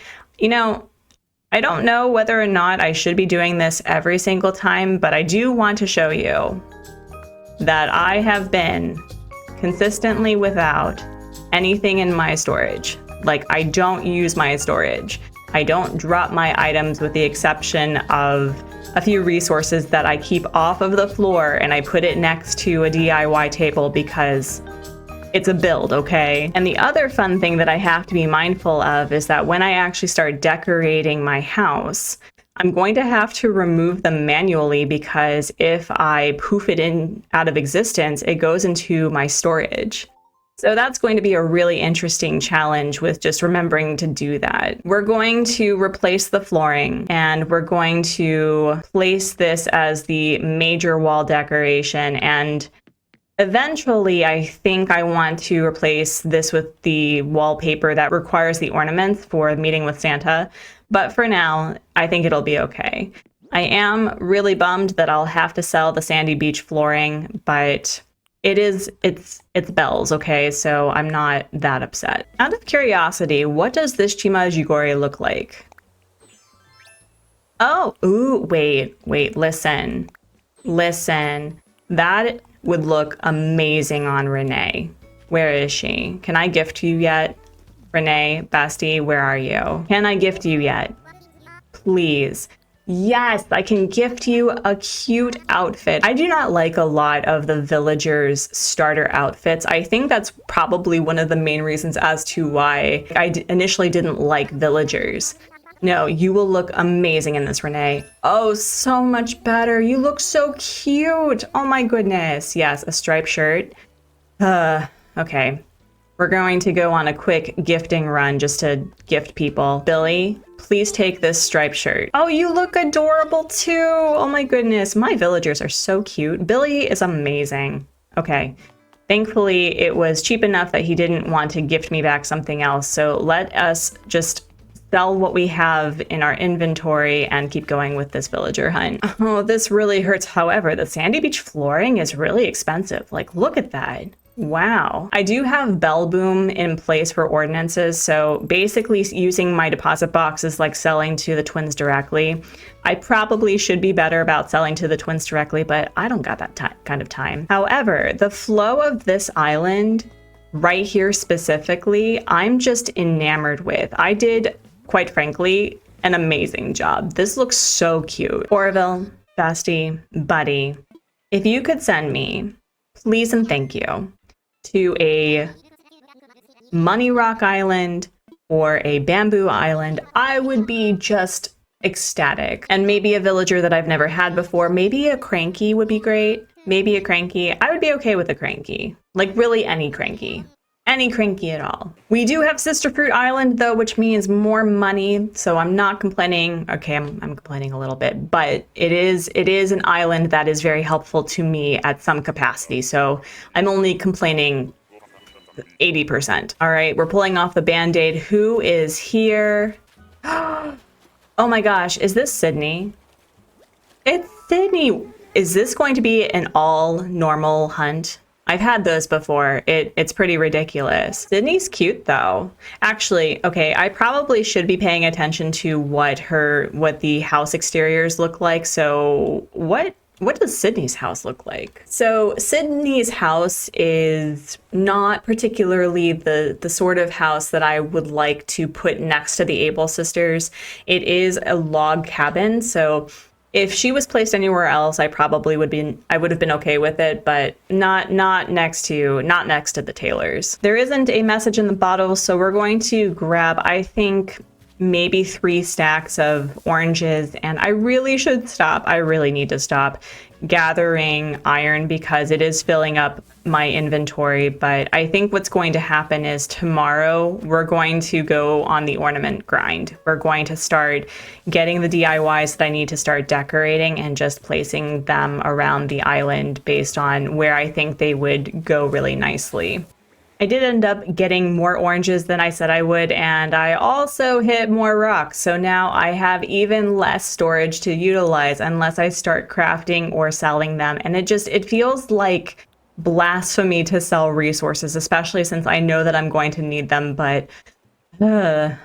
I don't know whether or not I should be doing this every single time, but I do want to show you that I have been consistently without anything in my storage. Like, I don't use my storage. I don't drop my items with the exception of a few resources that I keep off of the floor and I put it next to a DIY table because it's a build, okay? And the other fun thing that I have to be mindful of is that when I actually start decorating my house, I'm going to have to remove them manually because if I poof it out of existence, it goes into my storage. So that's going to be a really interesting challenge with just remembering to do that. We're going to replace the flooring and we're going to place this as the major wall decoration. And eventually, I think I want to replace this with the wallpaper that requires the ornaments for Meeting with Santa. But for now, I think it'll be okay. I am really bummed that I'll have to sell the Sandy Beach flooring, but it's bells, okay? So I'm not that upset. Out of curiosity, what does this Chimajigori look like? Oh, ooh, wait, listen. Listen, that would look amazing on Renee. Where is she? Can I gift you yet? Renee, Basti, where are you? Can I gift you yet? Please. Yes, I can gift you a cute outfit. I do not like a lot of the villagers' starter outfits. I think that's probably one of the main reasons as to why I initially didn't like villagers. No, you will look amazing in this, Renee. Oh, so much better. You look so cute. Oh my goodness. Yes, a striped shirt. Okay. We're going to go on a quick gifting run just to gift people. Billy, please take this striped shirt. Oh, you look adorable too. Oh my goodness. My villagers are so cute. Billy is amazing. Okay. Thankfully, it was cheap enough that he didn't want to gift me back something else. So let us just sell what we have in our inventory and keep going with this villager hunt. Oh, this really hurts. However, the sandy beach flooring is really expensive. Like, look at that. Wow. I do have Bell Boom in place for ordinances, so basically using my deposit box is like selling to the twins directly. I probably should be better about selling to the twins directly, but I don't got that kind of time. However, the flow of this island right here specifically, I'm just enamored with. I did, quite frankly, an amazing job. This looks so cute. Orville, Basti, Buddy, if you could send me, please and thank you, to a Money Rock Island or a Bamboo Island, I would be just ecstatic. And maybe a villager that I've never had before. Maybe a Cranky would be great. Maybe a Cranky. I would be okay with a Cranky. Like really any Cranky. Any Cranky at all. We do have Sister Fruit Island though, which means more money, so I'm not complaining. Okay, I'm complaining a little bit, but it is an island that is very helpful to me at some capacity, so I'm only complaining 80%. All right, we're pulling off the Band-Aid. Who is here? Oh my gosh, is this Sydney? It's Sydney. Is this going to be an all normal hunt? I've had those before. It's pretty ridiculous. Sydney's cute though. Actually, okay, I probably should be paying attention to what the house exteriors look like. So what does Sydney's house look like? So Sydney's house is not particularly the sort of house that I would like to put next to the Able sisters. It is a log cabin, so if she was placed anywhere else, I would have been okay with it, but not next to the Taylors. There isn't a message in the bottle, so we're going to grab, I think, maybe 3 stacks of oranges, and I really should stop. I really need to stop gathering iron because it is filling up my inventory. But I think what's going to happen is tomorrow we're going to go on the ornament grind. We're going to start getting the DIYs that I need to start decorating and just placing them around the island based on where I think they would go really nicely. I did end up getting more oranges than I said I would, and I also hit more rocks. So now I have even less storage to utilize unless I start crafting or selling them. And it feels like blasphemy to sell resources, especially since I know that I'm going to need them. But yeah,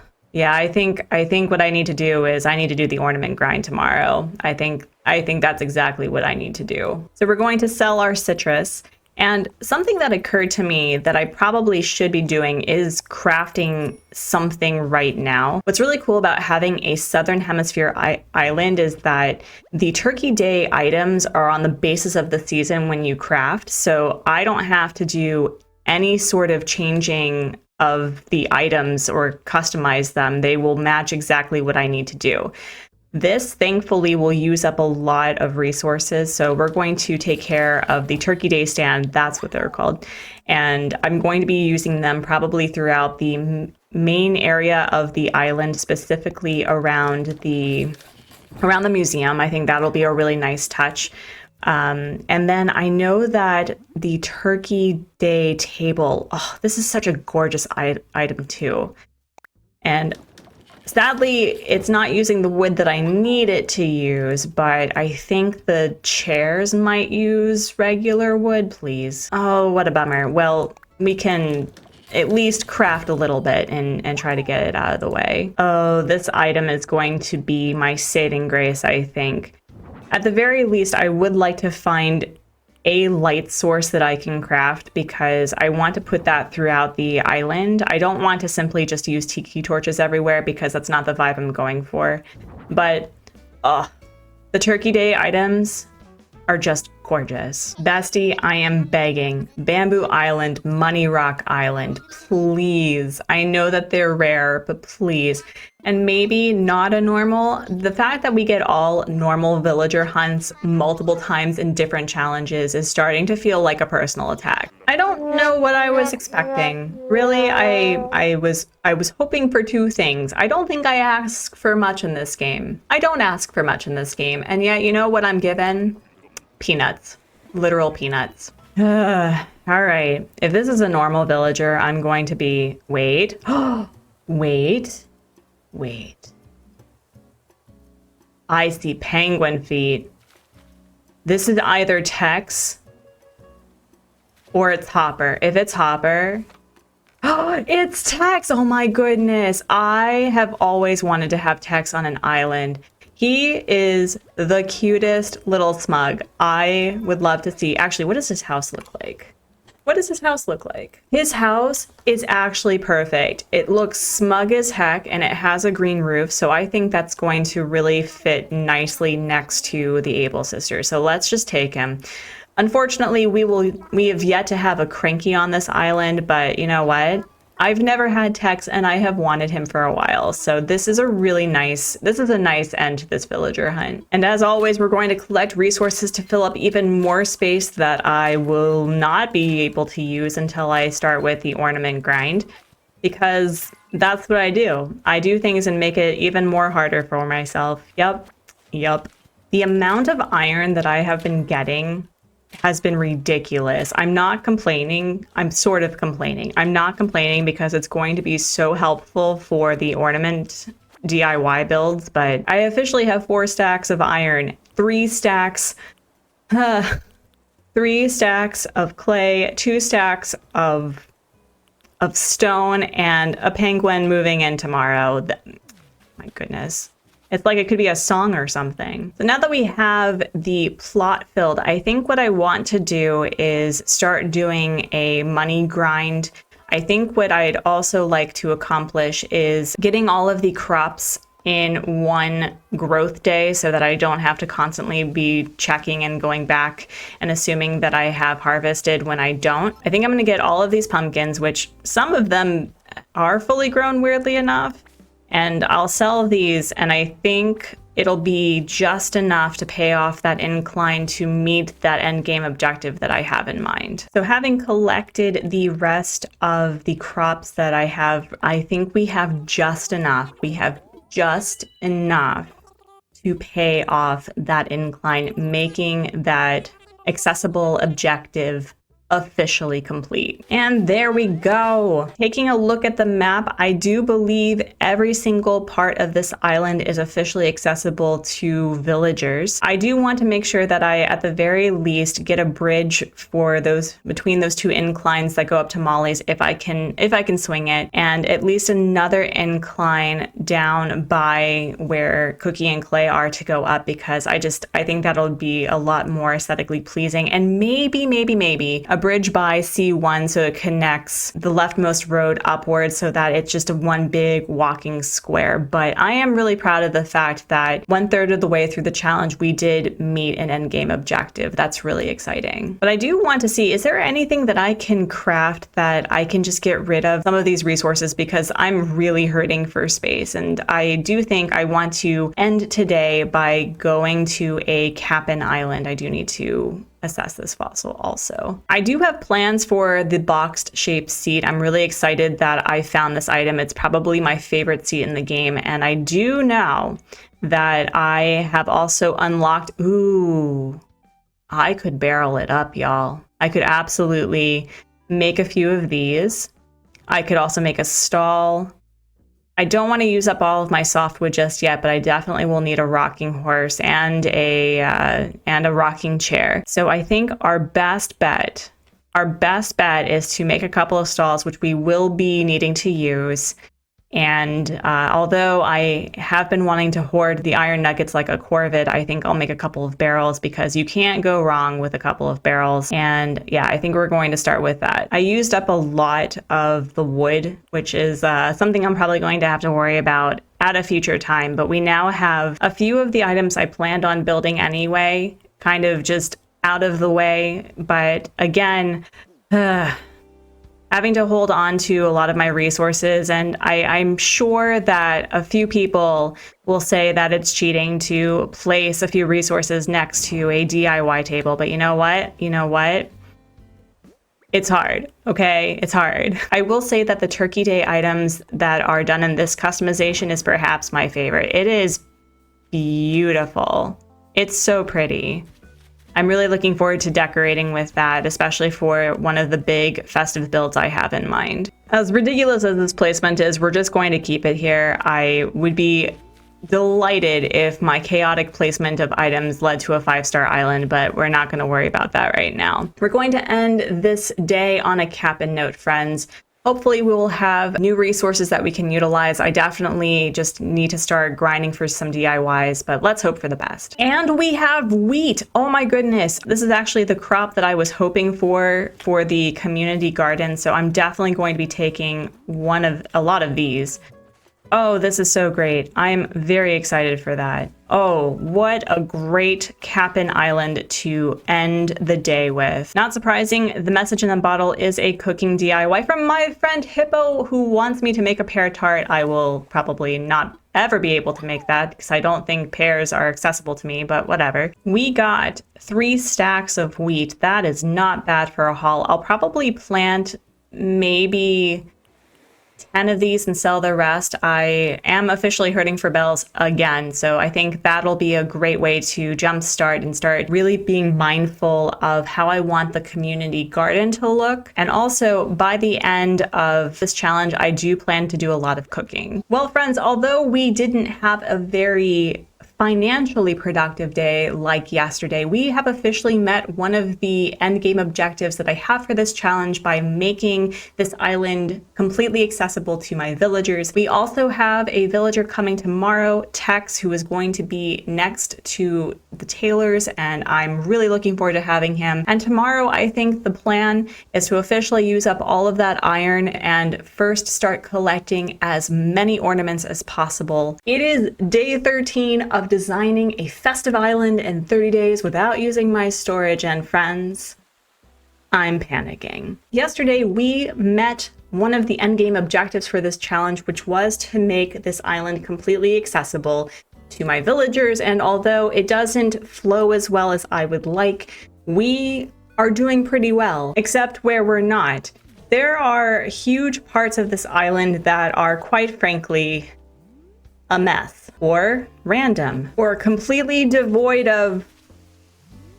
I think what I need to do is I need to do the ornament grind tomorrow. I think that's exactly what I need to do. So we're going to sell our citrus. And something that occurred to me that I probably should be doing is crafting something right now. What's really cool about having a Southern Hemisphere island is that the Turkey Day items are on the basis of the season when you craft. So I don't have to do any sort of changing of the items or customize them. They will match exactly what I need to do. This, thankfully, will use up a lot of resources, so we're going to take care of the Turkey Day stand, that's what they're called, and I'm going to be using them probably throughout the main area of the island, specifically around the museum. I think that'll be a really nice touch. And then I know that the Turkey Day table, oh, this is such a gorgeous item too, and sadly, it's not using the wood that I need it to use, but I think the chairs might use regular wood, please. Oh, what a bummer. Well, we can at least craft a little bit and try to get it out of the way. Oh, this item is going to be my saving grace, I think. At the very least, I would like to find a light source that I can craft because I want to put that throughout the island. I don't want to simply just use tiki torches everywhere because that's not the vibe I'm going for. But, the Turkey Day items are just gorgeous. Bestie, I am begging. Bamboo Island, Money Rock Island, please. I know that they're rare, but please. And maybe not a normal. The fact that we get all normal villager hunts multiple times in different challenges is starting to feel like a personal attack. I don't know what I was expecting. Really, I was hoping for two things. I don't think I ask for much in this game. I don't ask for much in this game, and yet you know what I'm given? Peanuts. Literal peanuts. All right. If this is a normal villager, I'm going to be... Wait. Wait. I see penguin feet. This is either Tex or it's Hopper. If it's Hopper... it's Tex! Oh my goodness. I have always wanted to have Tex on an island. He is the cutest little smug. I would love to see... Actually, what does his house look like? What does his house look like? His house is actually perfect. It looks smug as heck and it has a green roof. So I think that's going to really fit nicely next to the Able sisters. So let's just take him. Unfortunately, we have yet to have a Cranky on this island, but you know what? I've never had Tex and I have wanted him for a while. So this is a nice end to this villager hunt. And as always, we're going to collect resources to fill up even more space that I will not be able to use until I start with the ornament grind, because that's what I do. I do things and make it even more harder for myself. Yup. The amount of iron that I have been getting has been ridiculous. I'm not complaining. I'm sort of complaining. I'm not complaining because it's going to be so helpful for the ornament DIY builds, but I officially have 4 stacks of iron, 3 stacks, 3 stacks of clay, 2 stacks of stone, and a penguin moving in tomorrow. My goodness. It's like it could be a song or something. So now that we have the plot filled, I think what I want to do is start doing a money grind. I think what I'd also like to accomplish is getting all of the crops in one growth day so that I don't have to constantly be checking and going back and assuming that I have harvested when I don't. I think I'm going to get all of these pumpkins, which some of them are fully grown, weirdly enough. And I'll sell these, and I think it'll be just enough to pay off that incline to meet that end game objective that I have in mind. So having collected the rest of the crops that I have, I think we have just enough. We have just enough to pay off that incline, making that accessible objective officially complete. And there we go. Taking a look at the map, I do believe every single part of this island is officially accessible to villagers. I do want to make sure that I, at the very least, get a bridge for those between those 2 inclines that go up to Molly's if I can swing it, and at least another incline down by where Cookie and Clay are to go up, because I think that'll be a lot more aesthetically pleasing. And maybe a bridge by C1 so it connects the leftmost road upwards so that it's just one big walking square. But I am really proud of the fact that 1/3 of the way through the challenge, we did meet an endgame objective. That's really exciting. But I do want to see, is there anything that I can craft that I can just get rid of some of these resources, because I'm really hurting for space. And I do think I want to end today by going to a Cap'n Island. I do need to assess this fossil also. I do have plans for the boxed shaped seat. I'm really excited that I found this item. It's probably my favorite seat in the game. And I do know that I have also unlocked, I could barrel it up, y'all. I could absolutely make a few of these. I could also make a stall. I don't want to use up all of my softwood just yet, but I definitely will need a rocking horse and a rocking chair. So I think our best bet is to make a couple of stalls, which we will be needing to use, And although I have been wanting to hoard the iron nuggets like a corvid, I think I'll make a couple of barrels because you can't go wrong with a couple of barrels. And yeah, I think we're going to start with that. I used up a lot of the wood, which is something I'm probably going to have to worry about at a future time. But we now have a few of the items I planned on building anyway, kind of just out of the way. But again, having to hold on to a lot of my resources, and I'm sure that a few people will say that it's cheating to place a few resources next to a DIY table, but you know what? You know what? It's hard, okay? It's hard. I will say that the Turkey Day items that are done in this customization is perhaps my favorite. It is beautiful. It's so pretty. I'm really looking forward to decorating with that, especially for one of the big festive builds I have in mind. As ridiculous as this placement is, we're just going to keep it here. I would be delighted if my chaotic placement of items led to a 5-star island, but we're not going to worry about that right now. We're going to end this day on a cap and note, friends. Hopefully we will have new resources that we can utilize. I definitely just need to start grinding for some DIYs, but let's hope for the best. And we have wheat. Oh my goodness. This is actually the crop that I was hoping for the community garden. So I'm definitely going to be taking a lot of these. Oh, this is so great. I'm very excited for that. Oh, what a great Cap'n Island to end the day with. Not surprising, the message in the bottle is a cooking DIY from my friend Hippo, who wants me to make a pear tart. I will probably not ever be able to make that because I don't think pears are accessible to me, but whatever. We got 3 stacks of wheat. That is not bad for a haul. I'll probably plant maybe 10 of these and sell the rest. I am officially hurting for bells again, so I think that'll be a great way to jumpstart and start really being mindful of how I want the community garden to look. And also, by the end of this challenge, I do plan to do a lot of cooking. Well, friends, although we didn't have a very financially productive day like yesterday, we have officially met one of the endgame objectives that I have for this challenge by making this island completely accessible to my villagers. We also have a villager coming tomorrow, Tex, who is going to be next to the tailors, and I'm really looking forward to having him. And tomorrow, I think the plan is to officially use up all of that iron and first start collecting as many ornaments as possible. It is day 13 of designing a festive island in 30 days without using my storage, and friends, I'm panicking. Yesterday, we met one of the endgame objectives for this challenge, which was to make this island completely accessible to my villagers, and although it doesn't flow as well as I would like, we are doing pretty well, except where we're not. There are huge parts of this island that are, quite frankly, a mess, or random, or completely devoid of...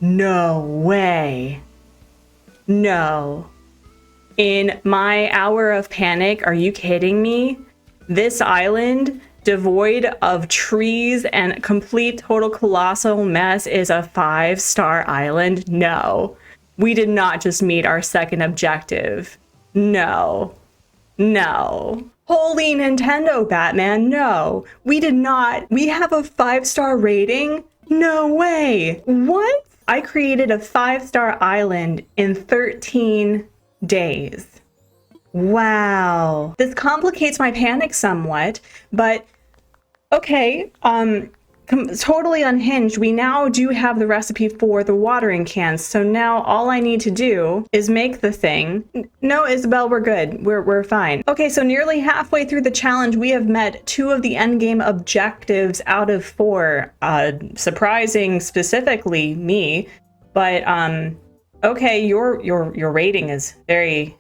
No way. No. In my hour of panic, are you kidding me? This island, devoid of trees and complete total colossal mess, is a 5-star island? No. We did not just meet our second objective. No. No. Holy Nintendo, Batman, no. We did not. We have a 5-star rating? No way. What? I created a 5-star island in 13 days. Wow. This complicates my panic somewhat, but okay, totally unhinged. We now do have the recipe for the watering cans, so now all I need to do is make the thing. No, Isabel, we're good. We're fine. Okay, so nearly halfway through the challenge, we have met 2 of the endgame objectives out of 4. Surprising specifically me, but okay, your rating is very,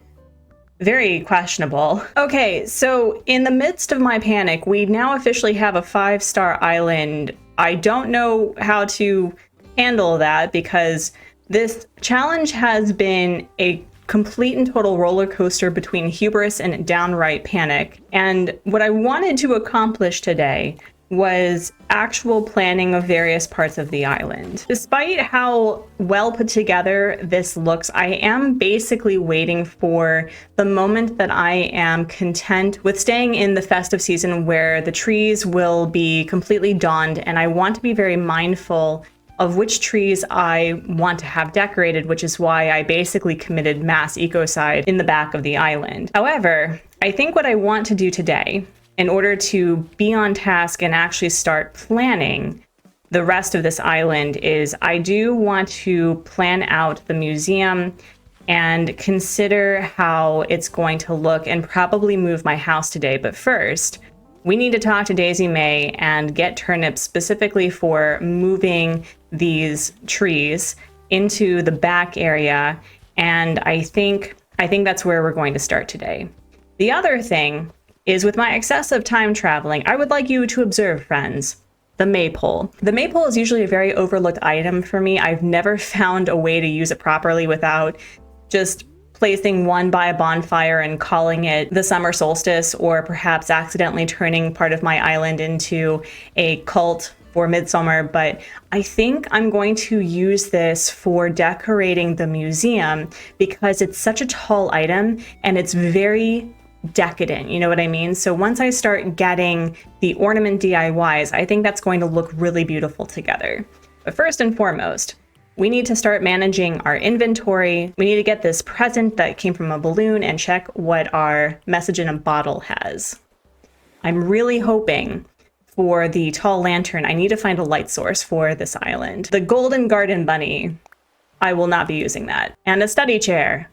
very questionable. Okay, so in the midst of my panic, we now officially have a 5-star island. I don't know how to handle that because this challenge has been a complete and total roller coaster between hubris and downright panic. And what I wanted to accomplish today was actual planning of various parts of the island. Despite how well put together this looks, I am basically waiting for the moment that I am content with staying in the festive season where the trees will be completely dawned, and I want to be very mindful of which trees I want to have decorated, which is why I basically committed mass ecocide in the back of the island. However, I think what I want to do today, in order to be on task and actually start planning the rest of this island, is I do want to plan out the museum and consider how it's going to look and probably move my house today. But first, we need to talk to Daisy May and get turnips specifically for moving these trees into the back area. And I think that's where we're going to start today. The other thing is, with my excessive time traveling, I would like you to observe, friends, the maypole. The maypole is usually a very overlooked item for me. I've never found a way to use it properly without just placing one by a bonfire and calling it the summer solstice, or perhaps accidentally turning part of my island into a cult for midsummer. But I think I'm going to use this for decorating the museum because it's such a tall item and it's very decadent, you know what I mean? So once I start getting the ornament DIYs, I think that's going to look really beautiful together. But first and foremost, we need to start managing our inventory. We need to get this present that came from a balloon and check what our message in a bottle has. I'm really hoping for the tall lantern. I need to find a light source for this island. The golden garden bunny, I will not be using that. And a study chair,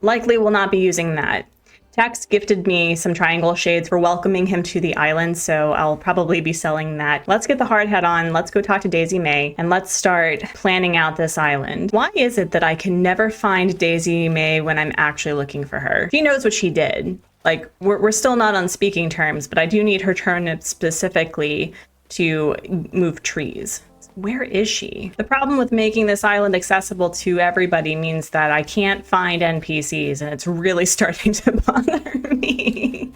likely will not be using that. Tex gifted me some triangle shades for welcoming him to the island, so I'll probably be selling that. Let's get the hard hat on, let's go talk to Daisy May, and let's start planning out this island. Why is it that I can never find Daisy May when I'm actually looking for her? She knows what she did. Like, we're still not on speaking terms, but I do need her turnip specifically to move trees. Where is she? The problem with making this island accessible to everybody means that I can't find NPCs, and it's really starting to bother me.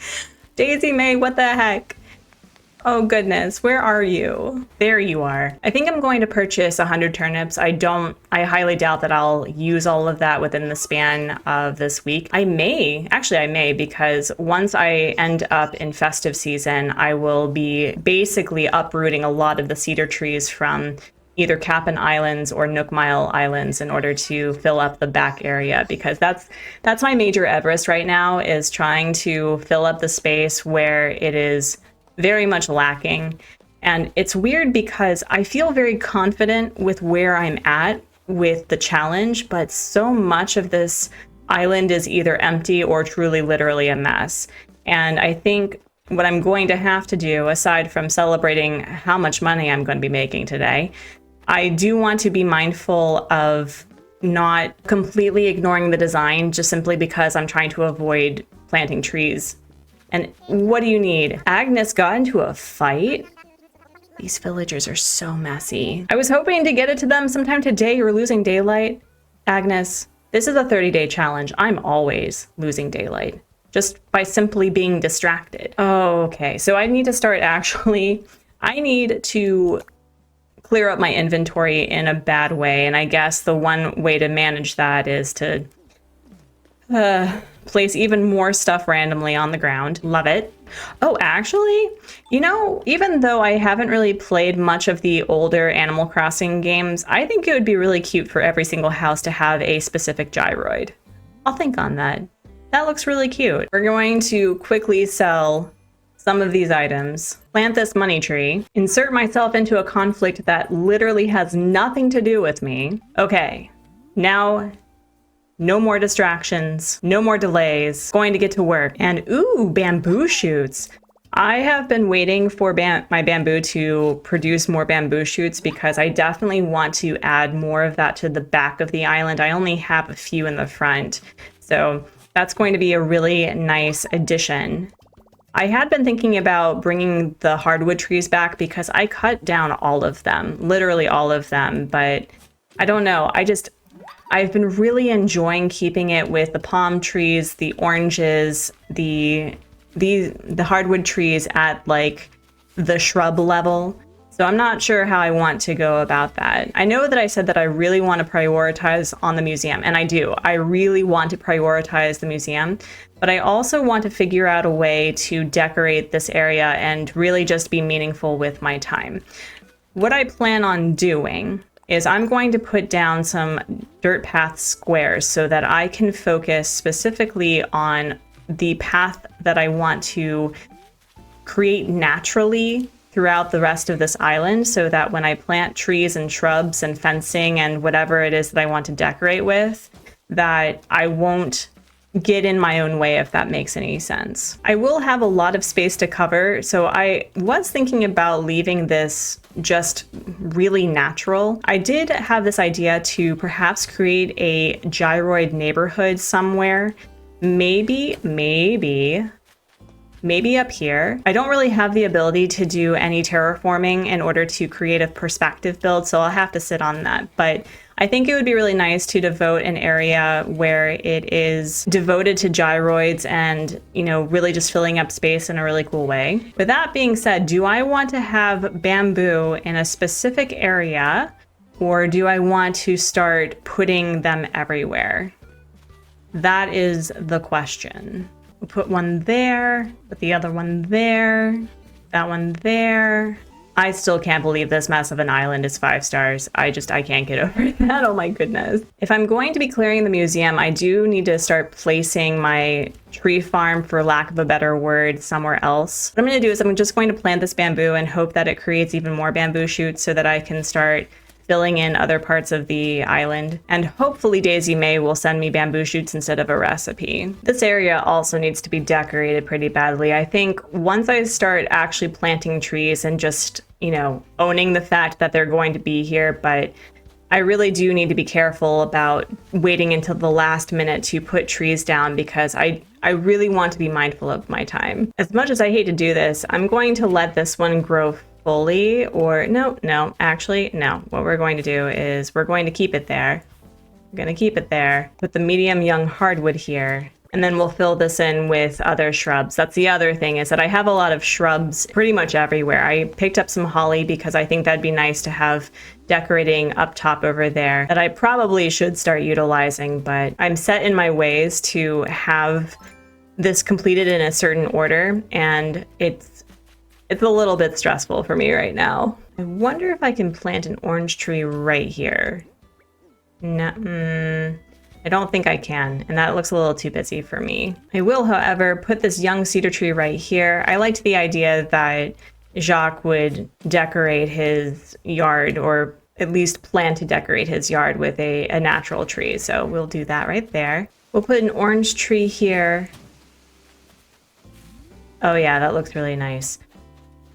Daisy May, what the heck? Oh goodness, where are you? There you are. I think I'm going to purchase 100 turnips. I highly doubt that I'll use all of that within the span of this week. I may, because once I end up in festive season, I will be basically uprooting a lot of the cedar trees from either Cap'n Islands or Nook Mile Islands in order to fill up the back area, because that's my major Everest right now, is trying to fill up the space where it is very much lacking. And it's weird because I feel very confident with where I'm at with the challenge, but so much of this island is either empty or truly literally a mess. And I think what I'm going to have to do, aside from celebrating how much money I'm going to be making today, I do want to be mindful of not completely ignoring the design just simply because I'm trying to avoid planting trees. And what do you need? Agnes got into a fight? These villagers are so messy. I was hoping to get it to them sometime today. You're losing daylight. Agnes, this is a 30-day challenge. I'm always losing daylight just by simply being distracted. Oh, okay. So I need to start I need to clear up my inventory in a bad way. And I guess the one way to manage that is to place even more stuff randomly on the ground. Love it. Oh, actually, even though I haven't really played much of the older Animal Crossing games, I think it would be really cute for every single house to have a specific gyroid. I'll think on that. That looks really cute. We're going to quickly sell some of these items, plant this money tree, insert myself into a conflict that literally has nothing to do with me. Okay, now no more distractions, no more delays, going to get to work. And ooh, bamboo shoots. I have been waiting for my bamboo to produce more bamboo shoots because I definitely want to add more of that to the back of the island. I only have a few in the front, so that's going to be a really nice addition. I had been thinking about bringing the hardwood trees back because I cut down all of them, literally all of them, but I don't know. I've been really enjoying keeping it with the palm trees, the oranges, the hardwood trees at like the shrub level. So I'm not sure how I want to go about that. I know that I said that I really want to prioritize on the museum, and I do. I really want to prioritize the museum, but I also want to figure out a way to decorate this area and really just be meaningful with my time. What I plan on doing is I'm going to put down some dirt path squares so that I can focus specifically on the path that I want to create naturally throughout the rest of this island, so that when I plant trees and shrubs and fencing and whatever it is that I want to decorate with, that I won't get in my own way, if that makes any sense. I will have a lot of space to cover, so I was thinking about leaving this just really natural. I did have this idea to perhaps create a gyroid neighborhood somewhere. Maybe up here. I don't really have the ability to do any terraforming in order to create a perspective build, so I'll have to sit on that. But I think it would be really nice to devote an area where it is devoted to gyroids and, really just filling up space in a really cool way. With that being said, do I want to have bamboo in a specific area, or do I want to start putting them everywhere? That is the question. We'll put one there, put the other one there, that one there. I still can't believe this mess of an island is 5 stars. I can't get over that. Oh my goodness. If I'm going to be clearing the museum, I do need to start placing my tree farm, for lack of a better word, somewhere else. What I'm going to do is I'm just going to plant this bamboo and hope that it creates even more bamboo shoots so that I can start filling in other parts of the island. And hopefully Daisy May will send me bamboo shoots instead of a recipe. This area also needs to be decorated pretty badly. I think once I start actually planting trees and just, owning the fact that they're going to be here, but I really do need to be careful about waiting until the last minute to put trees down, because I really want to be mindful of my time. As much as I hate to do this, I'm going to let this one grow fully, or actually no. What we're going to do is we're going to keep it there. I'm going to keep it there. Put the medium young hardwood here, and then we'll fill this in with other shrubs. That's the other thing, is that I have a lot of shrubs pretty much everywhere. I picked up some holly because I think that'd be nice to have decorating up top over there, that I probably should start utilizing, but I'm set in my ways to have this completed in a certain order, and it's a little bit stressful for me right now. I wonder if I can plant an orange tree right here. No, I don't think I can, and that looks a little too busy for me. I will, however, put this young cedar tree right here. I liked the idea that Jacques would decorate his yard, or at least plan to decorate his yard with a natural tree, so we'll do that right there. We'll put an orange tree here. Oh yeah, that looks really nice.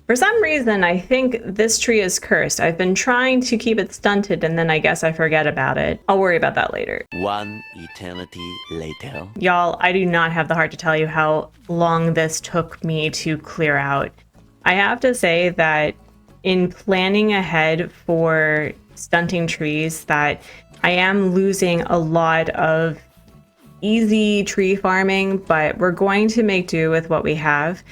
For some reason, I think this tree is cursed. I've been trying to keep it stunted, and then I guess I forget about it. I'll worry about that later. One eternity later. Y'all, I do not have the heart to tell you how long this took me to clear out. I have to say that in planning ahead for stunting trees, that I am losing a lot of easy tree farming, but we're going to make do with what we have.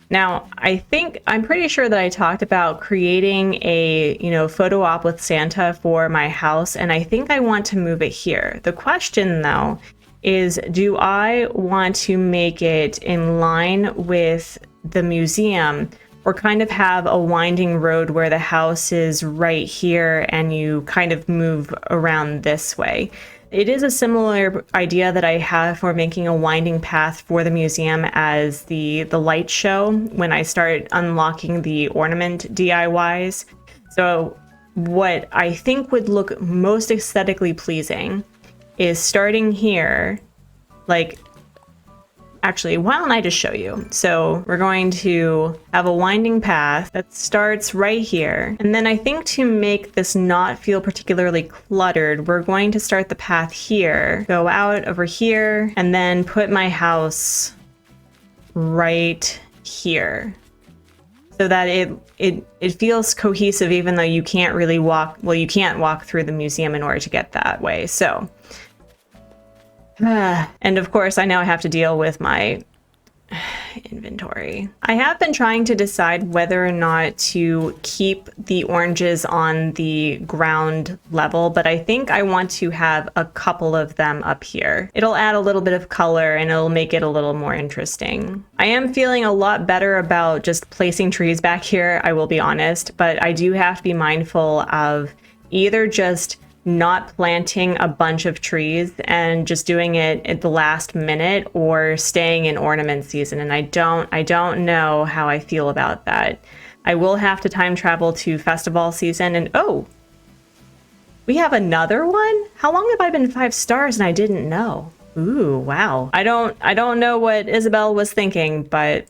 Now, I'm pretty sure that I talked about creating a, photo op with Santa for my house, and I think I want to move it here. The question, though, is do I want to make it in line with the museum, or kind of have a winding road where the house is right here and you kind of move around this way? It is a similar idea that I have for making a winding path for the museum as the light show when I start unlocking the ornament DIYs. So what I think would look most aesthetically pleasing is starting here, actually, why don't I just show you? So we're going to have a winding path that starts right here. And then I think to make this not feel particularly cluttered, we're going to start the path here, go out over here, and then put my house right here, so that it feels cohesive, even though you can't really you can't walk through the museum in order to get that way. So and of course, I now have to deal with my Inventory. I have been trying to decide whether or not to keep the oranges on the ground level, but I think I want to have a couple of them up here. It'll add a little bit of color and it'll make it a little more interesting. I am feeling a lot better about just placing trees back here, I will be honest, but I do have to be mindful of either just not planting a bunch of trees and just doing it at the last minute or staying in ornament season. And I don't know how I feel about that. I will have to time travel to festival season and oh, we have another one? How long have I been 5 stars and I didn't know? Ooh, wow. I don't know what Isabel was thinking, but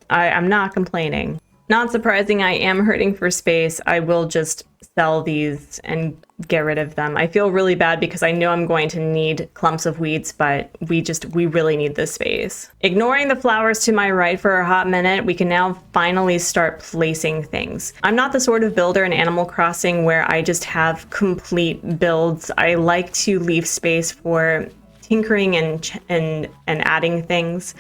I'm not complaining. Not surprising, I am hurting for space. I will just sell these and get rid of them. I feel really bad because I know I'm going to need clumps of weeds, but we really need this space. Ignoring the flowers to my right for a hot minute, we can now finally start placing things. I'm not the sort of builder in Animal Crossing where I just have complete builds. I like to leave space for tinkering and adding things.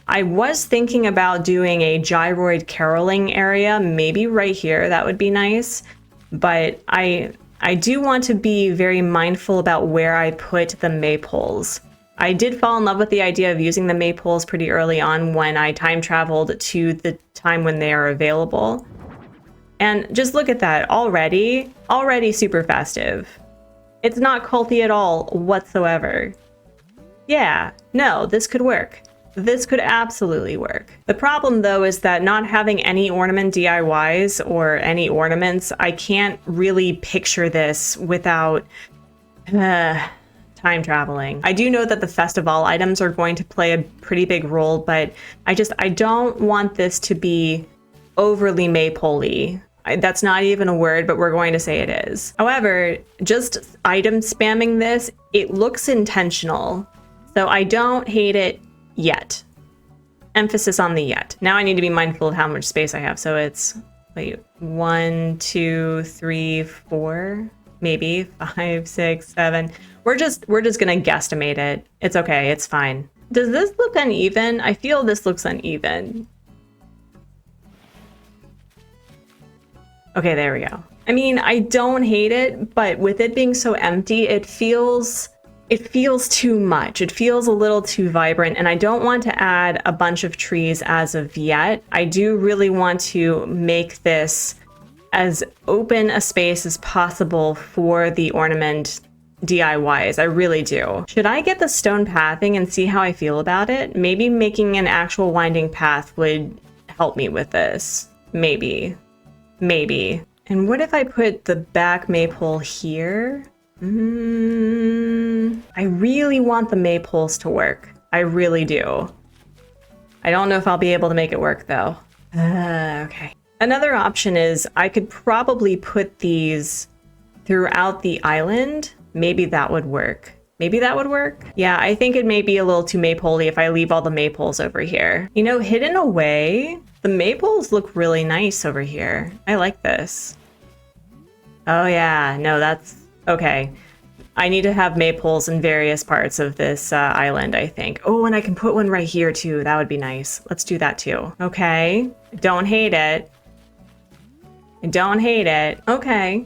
I was thinking about doing a gyroid caroling area, maybe right here, that would be nice. But I do want to be very mindful about where I put the maypoles. I did fall in love with the idea of using the maypoles pretty early on when I time traveled to the time when they are available. And just look at that, already super festive. It's not culty at all whatsoever. Yeah, no, this could work. This could absolutely work. The problem though is that not having any ornament DIYs or any ornaments, I can't really picture this without time traveling. I do know that the festival items are going to play a pretty big role, but I don't want this to be overly maypole-y. That's not even a word, but we're going to say it is. However, just item spamming this, it looks intentional. So I don't hate it yet. Emphasis on the yet. Now I need to be mindful of how much space I have. So it's, wait, 1, 2, 3, 4, maybe 5, 6, 7. We're just gonna guesstimate it. It's okay, it's fine. Does this look uneven? I feel this looks uneven. Okay, there we go. I mean, I don't hate it, but with it being so empty, it feels too much. It feels a little too vibrant, and I don't want to add a bunch of trees as of yet. I do really want to make this as open a space as possible for the ornament DIYs. I really do. Should I get the stone pathing and see how I feel about it? Maybe making an actual winding path would help me with this. Maybe. And what if I put the back maypole here? I really want the maypoles to work. I really do. I don't know if I'll be able to make it work though. Okay. Another option is I could probably put these throughout the island. Maybe that would work. Yeah, I think it may be a little too maypole-y if I leave all the maypoles over here. You know, hidden away, the maypoles look really nice over here. I like this. Oh yeah, no, that's okay. I need to have maypoles in various parts of this island, I think. Oh, and I can put one right here too. That would be nice. Let's do that too. Okay. Don't hate it. Okay.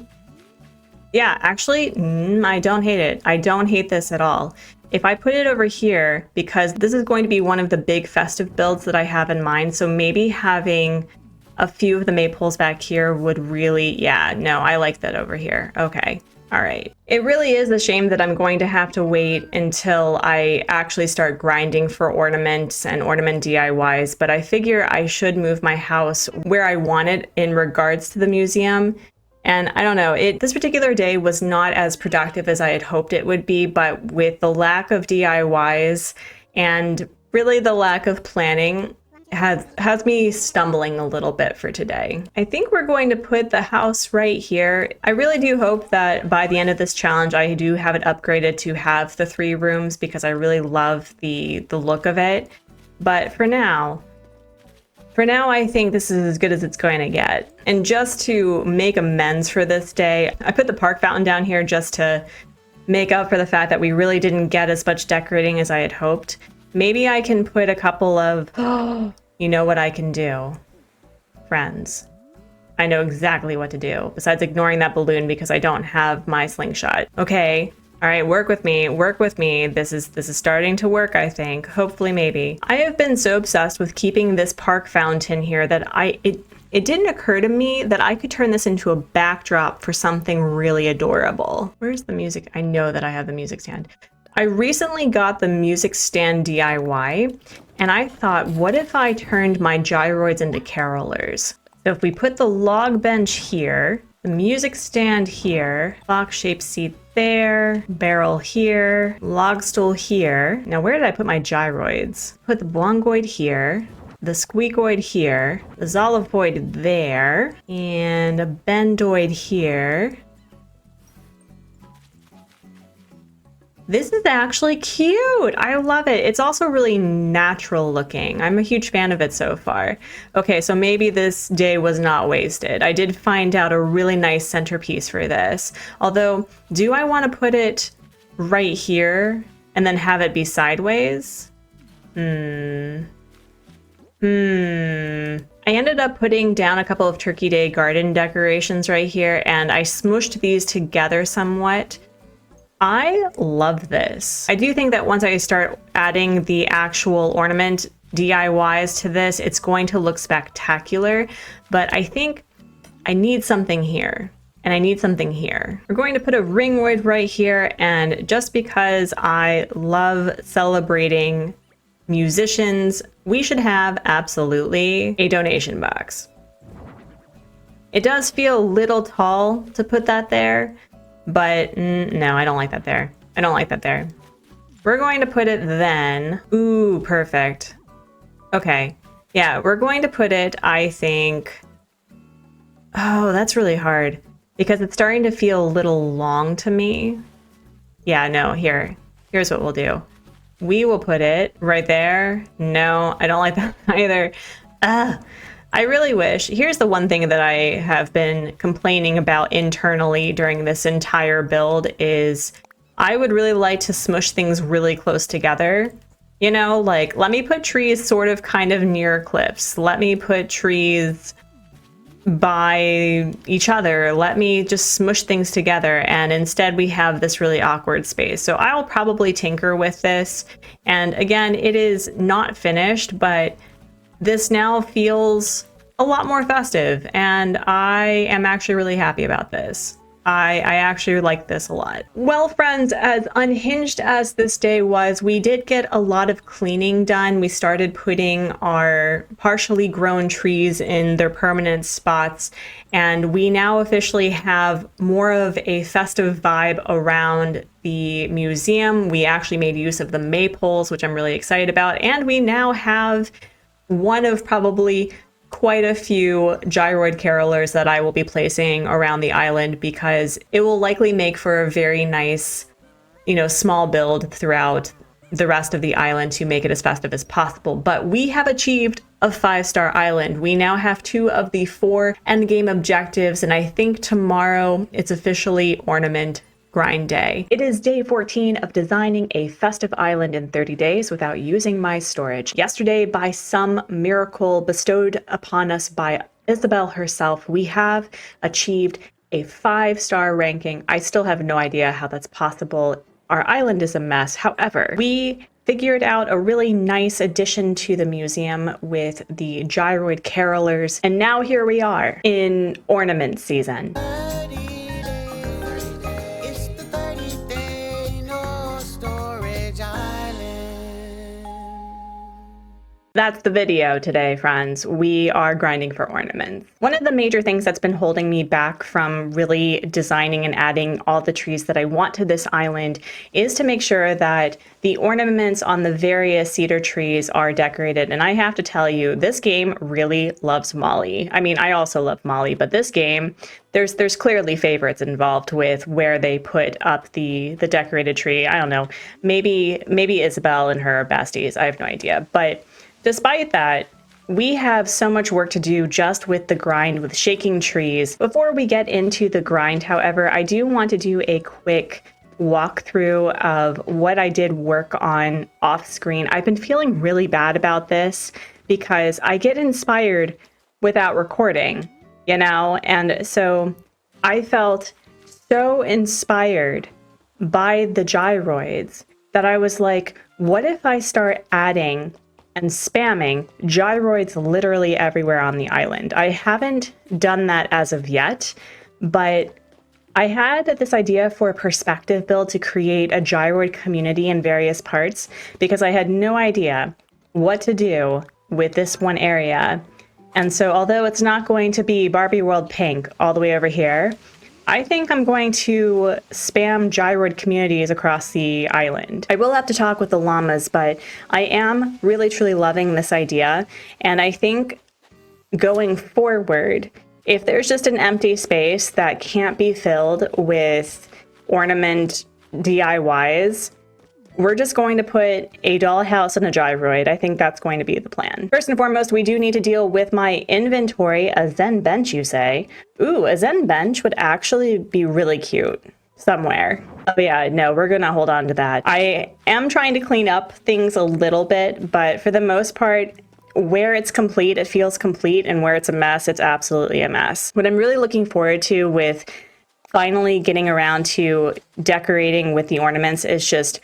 Yeah, actually, I don't hate it. I don't hate this at all. If I put it over here, because this is going to be one of the big festive builds that I have in mind, so maybe having a few of the maypoles back here would really, yeah, no, I like that over here. Okay. All right. It really is a shame that I'm going to have to wait until I actually start grinding for ornaments and ornament DIYs, but I figure I should move my house where I want it in regards to the museum. And I don't know, this particular day was not as productive as I had hoped it would be, but with the lack of DIYs and really the lack of planning, has me stumbling a little bit for today. I think we're going to put the house right here. I really do hope that by the end of this challenge, I do have it upgraded to have the 3 rooms because I really love the look of it. But for now, I think this is as good as it's going to get. And just to make amends for this day, I put the park fountain down here just to make up for the fact that we really didn't get as much decorating as I had hoped. Maybe I can put a couple of, you know what I can do, friends. I know exactly what to do, besides ignoring that balloon because I don't have my slingshot. Okay, all right, work with me, work with me. This is starting to work, I think. Hopefully, maybe. I have been so obsessed with keeping this park fountain here that it didn't occur to me that I could turn this into a backdrop for something really adorable. Where's the music? I know that I have the music stand. I recently got the music stand DIY, and I thought, what if I turned my gyroids into carolers? So if we put the log bench here, the music stand here, box-shaped seat there, barrel here, log stool here. Now where did I put my gyroids? Put the blongoid here, the squeakoid here, the xylovoid there, and a bendoid here. This is actually cute. I love it. It's also really natural looking. I'm a huge fan of it so far. Okay, so maybe this day was not wasted. I did find out a really nice centerpiece for this. Although, do I want to put it right here and then have it be sideways? I ended up putting down a couple of Turkey Day garden decorations right here, and I smooshed these together somewhat. I love this. I do think that once I start adding the actual ornament DIYs to this, it's going to look spectacular, but I think I need something here. And I need something here. We're going to put a ringoid right here, and just because I love celebrating musicians, we should have absolutely a donation box. It does feel a little tall to put that there, but no, I don't like that there. I don't like that there. We're going to put it then. Ooh, perfect. Okay. Yeah, we're going to put it, I think... Oh, that's really hard because it's starting to feel a little long to me. Yeah, no, here's what we'll do. We will put it right there. No, I don't like that either. I really wish. Here's the one thing that I have been complaining about internally during this entire build is I would really like to smush things really close together. You know, like let me put trees sort of kind of near cliffs. Let me put trees by each other. Let me just smush things together, and instead we have this really awkward space. So I'll probably tinker with this. And again, it is not finished, but this now feels a lot more festive, and I am actually really happy about this. I actually like this a lot. Well, friends, as unhinged as this day was, we did get a lot of cleaning done. We started putting our partially grown trees in their permanent spots, and we now officially have more of a festive vibe around the museum. We actually made use of the maypoles, which I'm really excited about, and we now have one of probably quite a few gyroid carolers that I will be placing around the island because it will likely make for a very nice, small build throughout the rest of the island to make it as festive as possible. But we have achieved a 5-star island. We now have 2 of the 4 endgame objectives, and I think tomorrow it's officially ornament grind day. It is day 14 of designing a festive island in 30 days without using my storage. Yesterday, by some miracle bestowed upon us by Isabel herself, we have achieved a 5-star ranking. I still have no idea how that's possible. Our island is a mess. However, we figured out a really nice addition to the museum with the gyroid carolers, and now here we are in ornament season. That's the video today, friends. We are grinding for ornaments. One of the major things that's been holding me back from really designing and adding all the trees that I want to this island is to make sure that the ornaments on the various cedar trees are decorated. And I have to tell you, this game really loves Molly. I mean, I also love Molly, but this game, there's clearly favorites involved with where they put up the decorated tree. I don't know, maybe Isabel and her are besties. I have no idea, but despite that, we have so much work to do just with the grind with shaking trees. Before we get into the grind, however, I do want to do a quick walkthrough of what I did work on off screen. I've been feeling really bad about this because I get inspired without recording, and so I felt so inspired by the gyroids that I was like, what if I start adding and spamming gyroids literally everywhere on the island? I haven't done that as of yet, but I had this idea for a perspective build to create a gyroid community in various parts because I had no idea what to do with this one area. And so although it's not going to be Barbie World Pink all the way over here, I think I'm going to spam gyroid communities across the island. I will have to talk with the llamas, but I am really truly loving this idea. And I think going forward, if there's just an empty space that can't be filled with ornament DIYs, we're just going to put a dollhouse and a gyroid. I think that's going to be the plan. First and foremost, we do need to deal with my inventory. A Zen bench, you say? Ooh, a Zen bench would actually be really cute somewhere. Oh yeah, no, we're gonna hold on to that. I am trying to clean up things a little bit, but for the most part, where it's complete, it feels complete, and where it's a mess, it's absolutely a mess. What I'm really looking forward to with finally getting around to decorating with the ornaments is just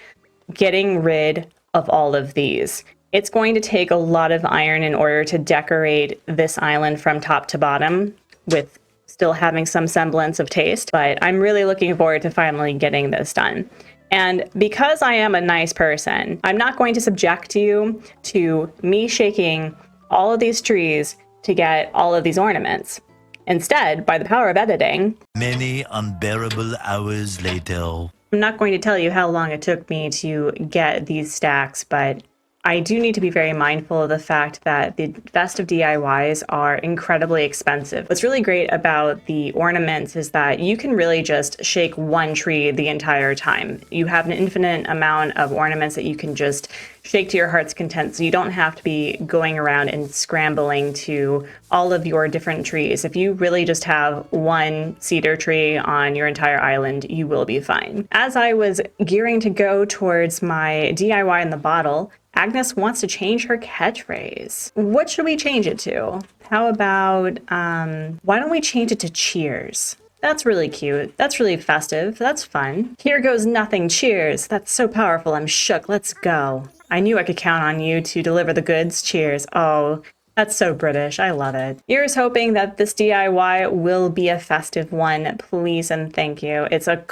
getting rid of all of these. It's going to take a lot of iron in order to decorate this island from top to bottom with still having some semblance of taste, but I'm really looking forward to finally getting this done. And because I am a nice person, I'm not going to subject you to me shaking all of these trees to get all of these ornaments. Instead, by the power of editing, many unbearable hours later, I'm not going to tell you how long it took me to get these stacks, but I do need to be very mindful of the fact that the festive DIYs are incredibly expensive. What's really great about the ornaments is that you can really just shake one tree the entire time. You have an infinite amount of ornaments that you can just shake to your heart's content, so you don't have to be going around and scrambling to all of your different trees. If you really just have one cedar tree on your entire island, you will be fine. As I was gearing to go towards my DIY in the bottle, Agnes wants to change her catchphrase. What should we change it to? How about, why don't we change it to cheers? That's really cute. That's really festive. That's fun. Here goes nothing. Cheers. That's so powerful. I'm shook. Let's go. I knew I could count on you to deliver the goods. Cheers. Oh, that's so British. I love it. Here's hoping that this DIY will be a festive one. Please and thank you. It's a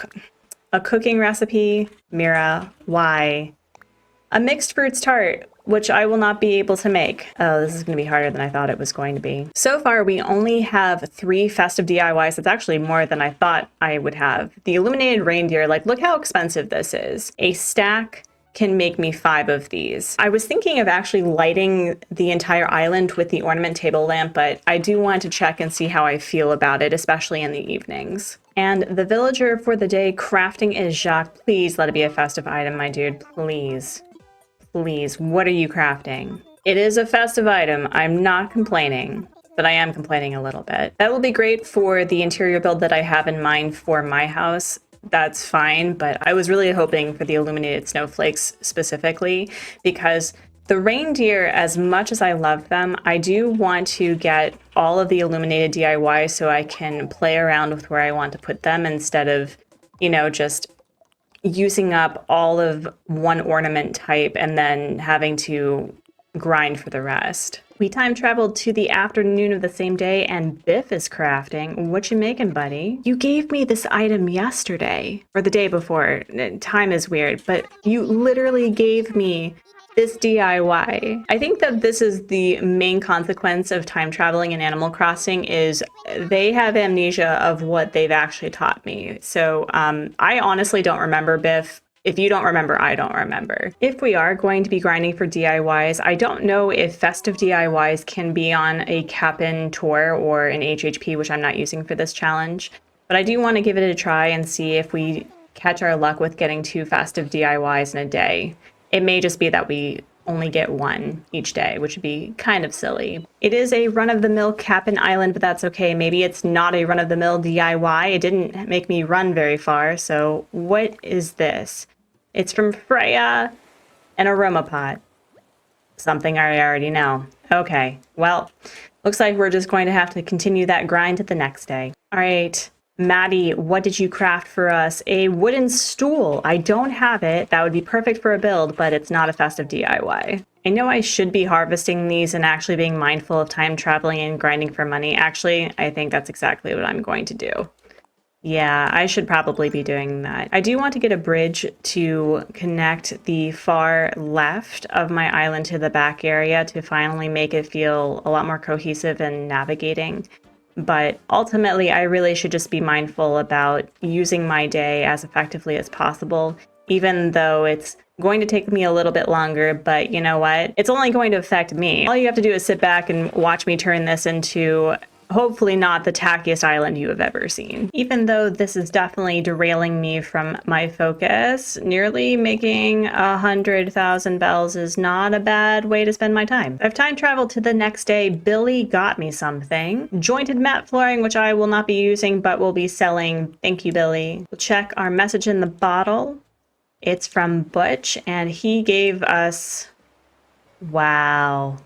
cooking recipe. Mira, why? A mixed fruits tart, which I will not be able to make. Oh, this is going to be harder than I thought it was going to be. So far, we only have 3 festive DIYs. That's actually more than I thought I would have. The illuminated reindeer, like, look how expensive this is. A stack can make me 5 of these. I was thinking of actually lighting the entire island with the ornament table lamp, but I do want to check and see how I feel about it, especially in the evenings. And the villager for the day crafting is Jacques. Please let it be a festive item, my dude. Please. Please, what are you crafting? It is a festive item. I'm not complaining, but I am complaining a little bit. That will be great for the interior build that I have in mind for my house. That's fine, but I was really hoping for the illuminated snowflakes specifically because the reindeer, as much as I love them, I do want to get all of the illuminated DIY so I can play around with where I want to put them instead of, just using up all of one ornament type and then having to grind for the rest. We time traveled to the afternoon of the same day and Biff is crafting. What you making, buddy? You gave me this item yesterday or the day before. Time is weird, but you literally gave me this DIY. I think that this is the main consequence of time traveling in Animal Crossing is they have amnesia of what they've actually taught me. So I honestly don't remember, Biff. If you don't remember, I don't remember. If we are going to be grinding for DIYs, I don't know if festive DIYs can be on a Cap'n tour or an HHP, which I'm not using for this challenge. But I do want to give it a try and see if we catch our luck with getting 2 festive DIYs in a day. It may just be that we only get one each day, which would be kind of silly. It is a run-of-the-mill Cap'n Island, but that's okay. Maybe it's not a run-of-the-mill DIY. It didn't make me run very far, so what is this? It's from Freya, an aroma pot. Something I already know. Okay, well, looks like we're just going to have to continue that grind the next day. All right, Maddie, what did you craft for us? A wooden stool. I don't have it. That would be perfect for a build, but it's not a festive DIY. I know I should be harvesting these and actually being mindful of time traveling and grinding for money. Actually, I think that's exactly what I'm going to do. Yeah, I should probably be doing that. I do want to get a bridge to connect the far left of my island to the back area to finally make it feel a lot more cohesive and navigating. But ultimately, I really should just be mindful about using my day as effectively as possible, even though it's going to take me a little bit longer. But you know what? It's only going to affect me. All you have to do is sit back and watch me turn this into hopefully not the tackiest island you have ever seen. Even though this is definitely derailing me from my focus, nearly making 100,000 bells is not a bad way to spend my time. I've time traveled to the next day. Billy got me something. Jointed mat flooring, which I will not be using, but will be selling. Thank you, Billy. We'll check our message in the bottle. It's from Butch, and he gave us, wow,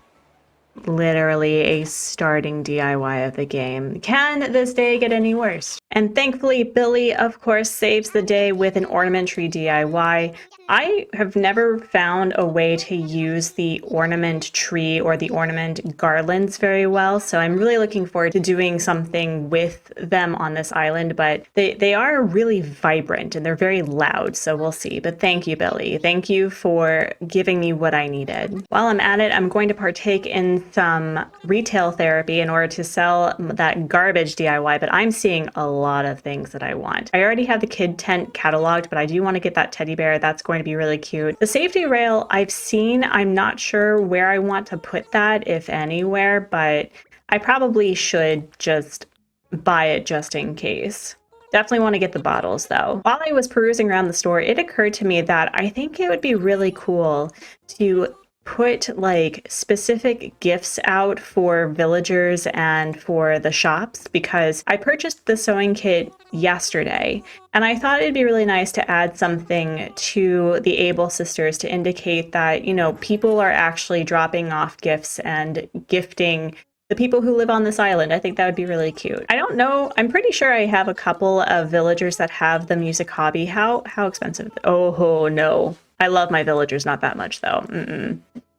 literally a starting DIY of the game. Can this day get any worse? And thankfully, Billy, of course, saves the day with an ornament tree DIY. I have never found a way to use the ornament tree or the ornament garlands very well, so I'm really looking forward to doing something with them on this island, but they are really vibrant and they're very loud, so we'll see. But thank you, Billy. Thank you for giving me what I needed. While I'm at it, I'm going to partake in some retail therapy in order to sell that garbage DIY, but I'm seeing a lot of things that I want. I already have the kid tent cataloged, but I do want to get that teddy bear. That's going to be really cute. The safety rail I've seen. I'm not sure where I want to put that, if anywhere, but I probably should just buy it just in case. Definitely want to get the bottles though. While I was perusing around the store, it occurred to me that I think it would be really cool to put like specific gifts out for villagers and for the shops, because I purchased the sewing kit yesterday and I thought it'd be really nice to add something to the Able sisters to indicate that, you know, people are actually dropping off gifts and gifting the people who live on this island. I think that would be really cute. I don't know. I'm pretty sure I have a couple of villagers that have the music hobby. How expensive? Oh no. I love my villagers not that much though.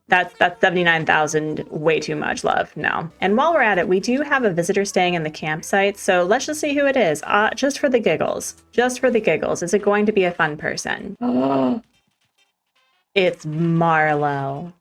That's 79,000, way too much, love. No. And while we're at it, we do have a visitor staying in the campsite, so let's just see who it is. Just for the giggles. Just for the giggles. Is it going to be a fun person? It's Marlo.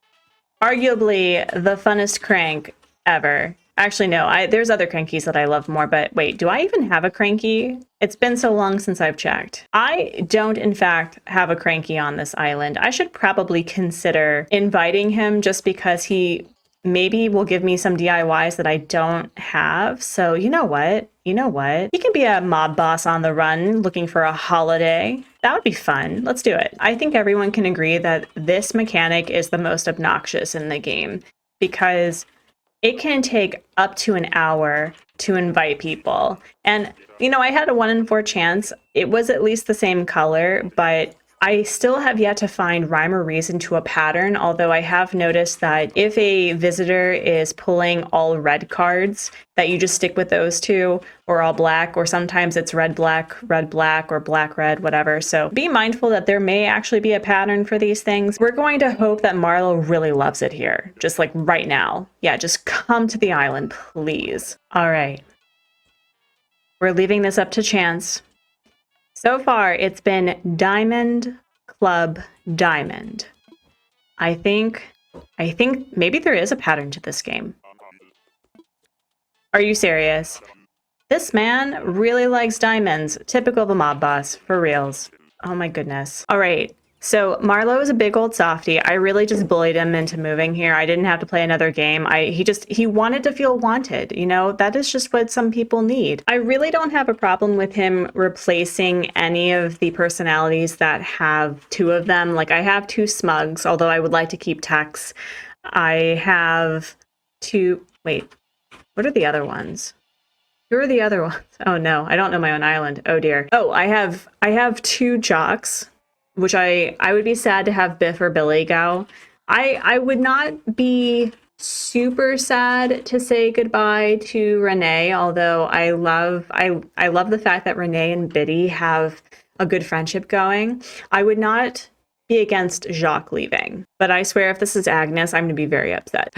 Arguably the funnest crank ever. Actually, no, there's other crankies that I love more, but wait, do I even have a cranky? It's been so long since I've checked. I don't, in fact, have a cranky on this island. I should probably consider inviting him just because he maybe will give me some DIYs that I don't have. So you know what? You know what? He can be a mob boss on the run looking for a holiday. That would be fun. Let's do it. I think everyone can agree that this mechanic is the most obnoxious in the game because it can take up to an hour to invite people. And, you know, I had a 1 in 4 chance. It was at least the same color, but I still have yet to find rhyme or reason to a pattern, although I have noticed that if a visitor is pulling all red cards, that you just stick with those two, or all black, or sometimes it's red, black, or black, red, whatever. So be mindful that there may actually be a pattern for these things. We're going to hope that Marlo really loves it here, just like right now. Yeah, just come to the island, please. All right. We're leaving this up to chance. So far, it's been Diamond, Club, Diamond. I think maybe there is a pattern to this game. Are you serious? This man really likes diamonds. Typical of a mob boss, for reals. Oh my goodness. All right, So Marlo is a big old softie. I really just bullied him into moving here. I didn't have to play another game. He wanted to feel wanted. You know, that is just what some people need. I really don't have a problem with him replacing any of the personalities that have two of them. Like I have two Smugs, although I would like to keep Tex. I have two, wait, what are the other ones? Who are the other ones? Oh no, I don't know my own island. Oh dear. Oh, I have two Jocks, which I would be sad to have Biff or Billy go. I would not be super sad to say goodbye to Renee, although I love the fact that Renee and Biddy have a good friendship going. I would not be against Jacques leaving, but I swear if this is Agnes, I'm going to be very upset.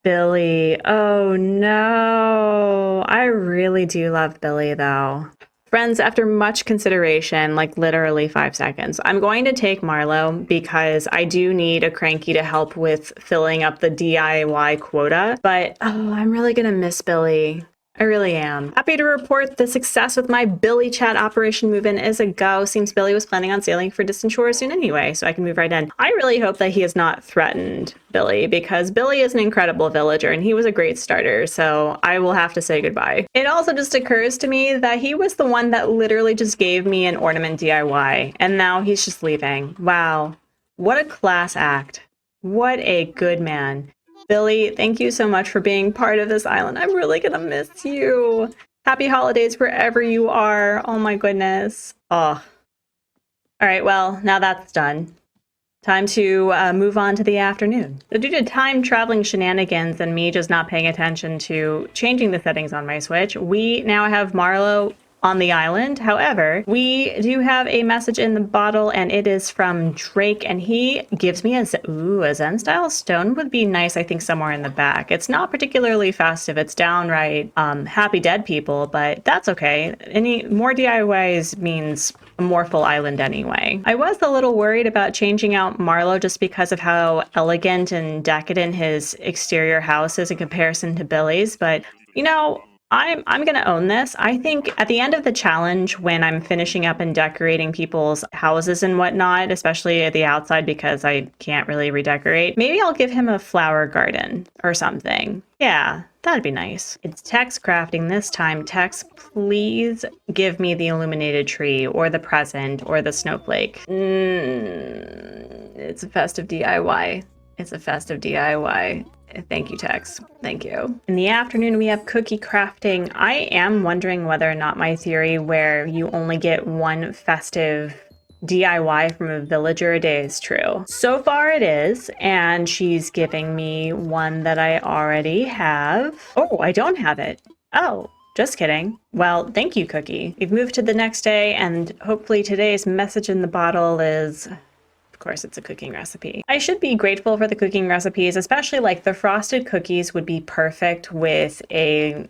Billy. Oh no. I really do love Billy though. Friends, after much consideration, like literally 5 seconds, I'm going to take Marlo because I do need a cranky to help with filling up the DIY quota. But oh, I'm really going to miss Billy. I really am. Happy to report the success with my Billy chat operation move-in is a go. Seems Billy was planning on sailing for distant shores soon anyway, so I can move right in. I really hope that he has not threatened Billy because Billy is an incredible villager and he was a great starter, so I will have to say goodbye. It also just occurs to me that he was the one that literally just gave me an ornament DIY, and now he's just leaving. Wow. What a class act. What a good man. Billy, thank you so much for being part of this island. I'm really gonna miss you. Happy holidays wherever you are. Oh my goodness. Oh. All right, well, now that's done. Time to move on to the afternoon. So due to time traveling shenanigans and me just not paying attention to changing the settings on my Switch, we now have Marlo on the island. However, we do have a message in the bottle and it is from Drake and he gives me a Zen style stone would be nice, I think, somewhere in the back. It's not particularly festive. It's downright happy dead people, but that's okay. Any more DIYs means a more full island anyway. I was a little worried about changing out Marlo just because of how elegant and decadent his exterior house is in comparison to Billy's, but you know, I'm gonna own this. I think at the end of the challenge, when I'm finishing up and decorating people's houses and whatnot, especially at the outside because I can't really redecorate, maybe I'll give him a flower garden or something. Yeah, that'd be nice. It's Tex crafting this time. Tex, please give me the illuminated tree or the present or the snowflake. It's a festive DIY. It's a festive DIY. Thank you, Tex. Thank you. In the afternoon, we have cookie crafting. I am wondering whether or not my theory where you only get one festive DIY from a villager a day is true. So far it is, and she's giving me one that I already have. Oh, I don't have it. Oh, just kidding. Well, thank you, Cookie. We've moved to the next day, and hopefully today's message in the bottle is... Of course, it's a cooking recipe. I should be grateful for the cooking recipes, especially like the frosted cookies would be perfect with a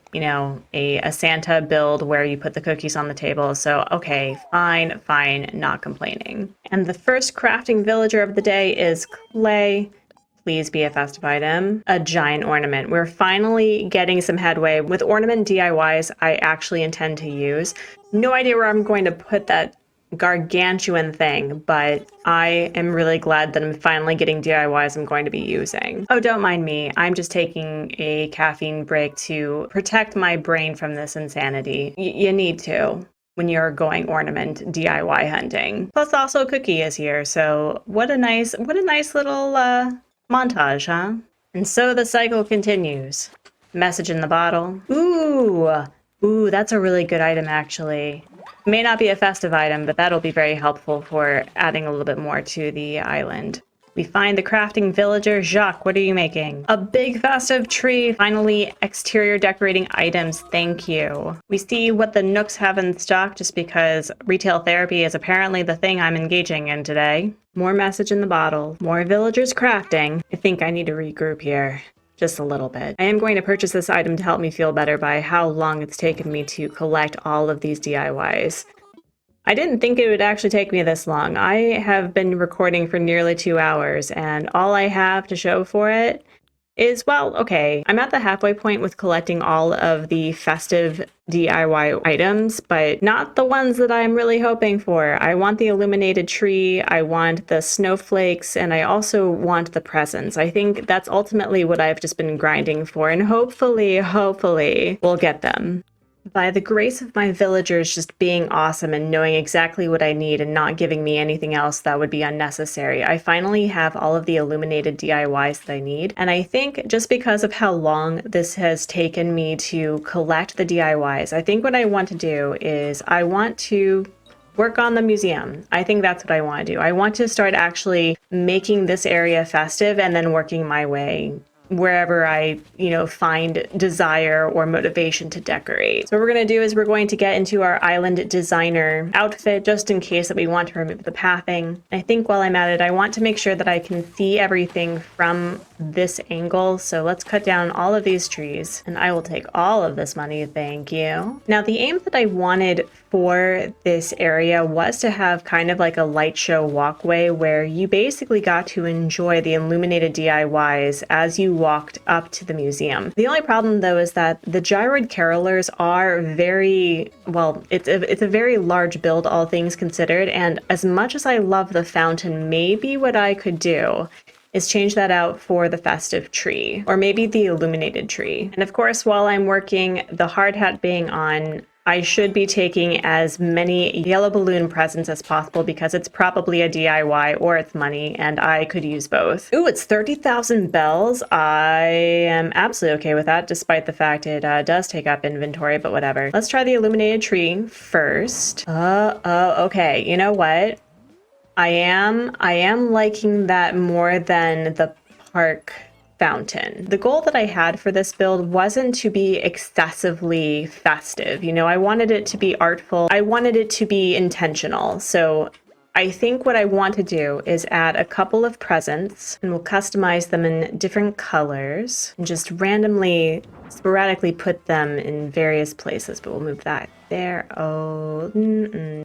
Santa build where you put the cookies on the table. So, okay, fine, not complaining. And the first crafting villager of the day is clay. Please be a festive item. A giant ornament. We're finally getting some headway with ornament DIYs I actually intend to use. No idea where I'm going to put that gargantuan thing, but I am really glad that I'm finally getting DIYs I'm going to be using. Oh, don't mind me. I'm just taking a caffeine break to protect my brain from this insanity. You need to when you're going ornament DIY hunting. Plus also Cookie is here, so what a nice little montage, huh? And so the cycle continues. Message in the bottle. Ooh, that's a really good item actually. May not be a festive item, but that'll be very helpful for adding a little bit more to the island. We find the crafting villager. Jacques, what are you making? A big festive tree. Finally, exterior decorating items. Thank you. We see what the Nooks have in stock just because retail therapy is apparently the thing I'm engaging in today. More message in the bottle. More villagers crafting. I think I need to regroup here. Just a little bit. I am going to purchase this item to help me feel better by how long it's taken me to collect all of these DIYs. I didn't think it would actually take me this long. I have been recording for nearly 2 hours, and all I have to show for it is, well, okay, I'm at the halfway point with collecting all of the festive DIY items, but not the ones that I'm really hoping for. I want the illuminated tree, I want the snowflakes, and I also want the presents. I think that's ultimately what I've just been grinding for, and hopefully, we'll get them. By the grace of my villagers just being awesome and knowing exactly what I need and not giving me anything else that would be unnecessary, I finally have all of the illuminated DIYs that I need. And I think just because of how long this has taken me to collect the DIYs, I think what I want to do is I want to work on the museum. I think that's what I want to do. I want to start actually making this area festive and then working my way wherever I, find desire or motivation to decorate. So what we're going to do is we're going to get into our island designer outfit just in case that we want to remove the pathing. I think while I'm at it, I want to make sure that I can see everything from this angle. So let's cut down all of these trees and I will take all of this money. Thank you. Now the aim that I wanted for this area was to have kind of like a light show walkway where you basically got to enjoy the illuminated DIYs as you walked up to the museum. The only problem though is that the gyroid carolers are very, well, it's a very large build, all things considered, and as much as I love the fountain, maybe what I could do is change that out for the festive tree, or maybe the illuminated tree. And of course, while I'm working, the hard hat being on, I should be taking as many yellow balloon presents as possible because it's probably a DIY or it's money and I could use both. Ooh, it's 30,000 bells. I am absolutely okay with that despite the fact it does take up inventory, but whatever. Let's try the illuminated tree first. Okay, you know what? I am liking that more than the park fountain. The goal that I had for this build wasn't to be excessively festive. I wanted it to be artful. I wanted it to be intentional. So I think what I want to do is add a couple of presents and we'll customize them in different colors and just randomly, sporadically put them in various places, but we'll move that there.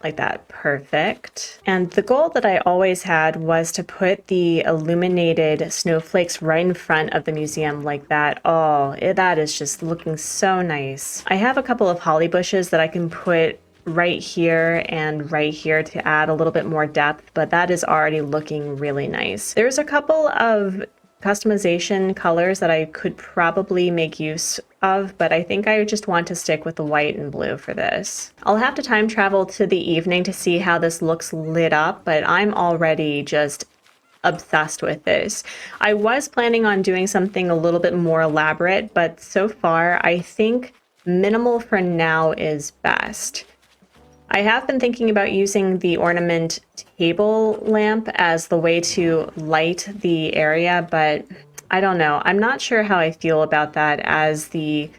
Like that. Perfect. And the goal that I always had was to put the illuminated snowflakes right in front of the museum like that. That is just looking so nice. I have a couple of holly bushes that I can put right here and right here to add a little bit more depth, but that is already looking really nice. There's a couple of customization colors that I could probably make use of, but I think I just want to stick with the white and blue for this. I'll have to time travel to the evening to see how this looks lit up, but I'm already just obsessed with this. I was planning on doing something a little bit more elaborate, but so far I think minimal for now is best. I have been thinking about using the ornament table lamp as the way to light the area, but I don't know. I'm not sure how I feel about that as the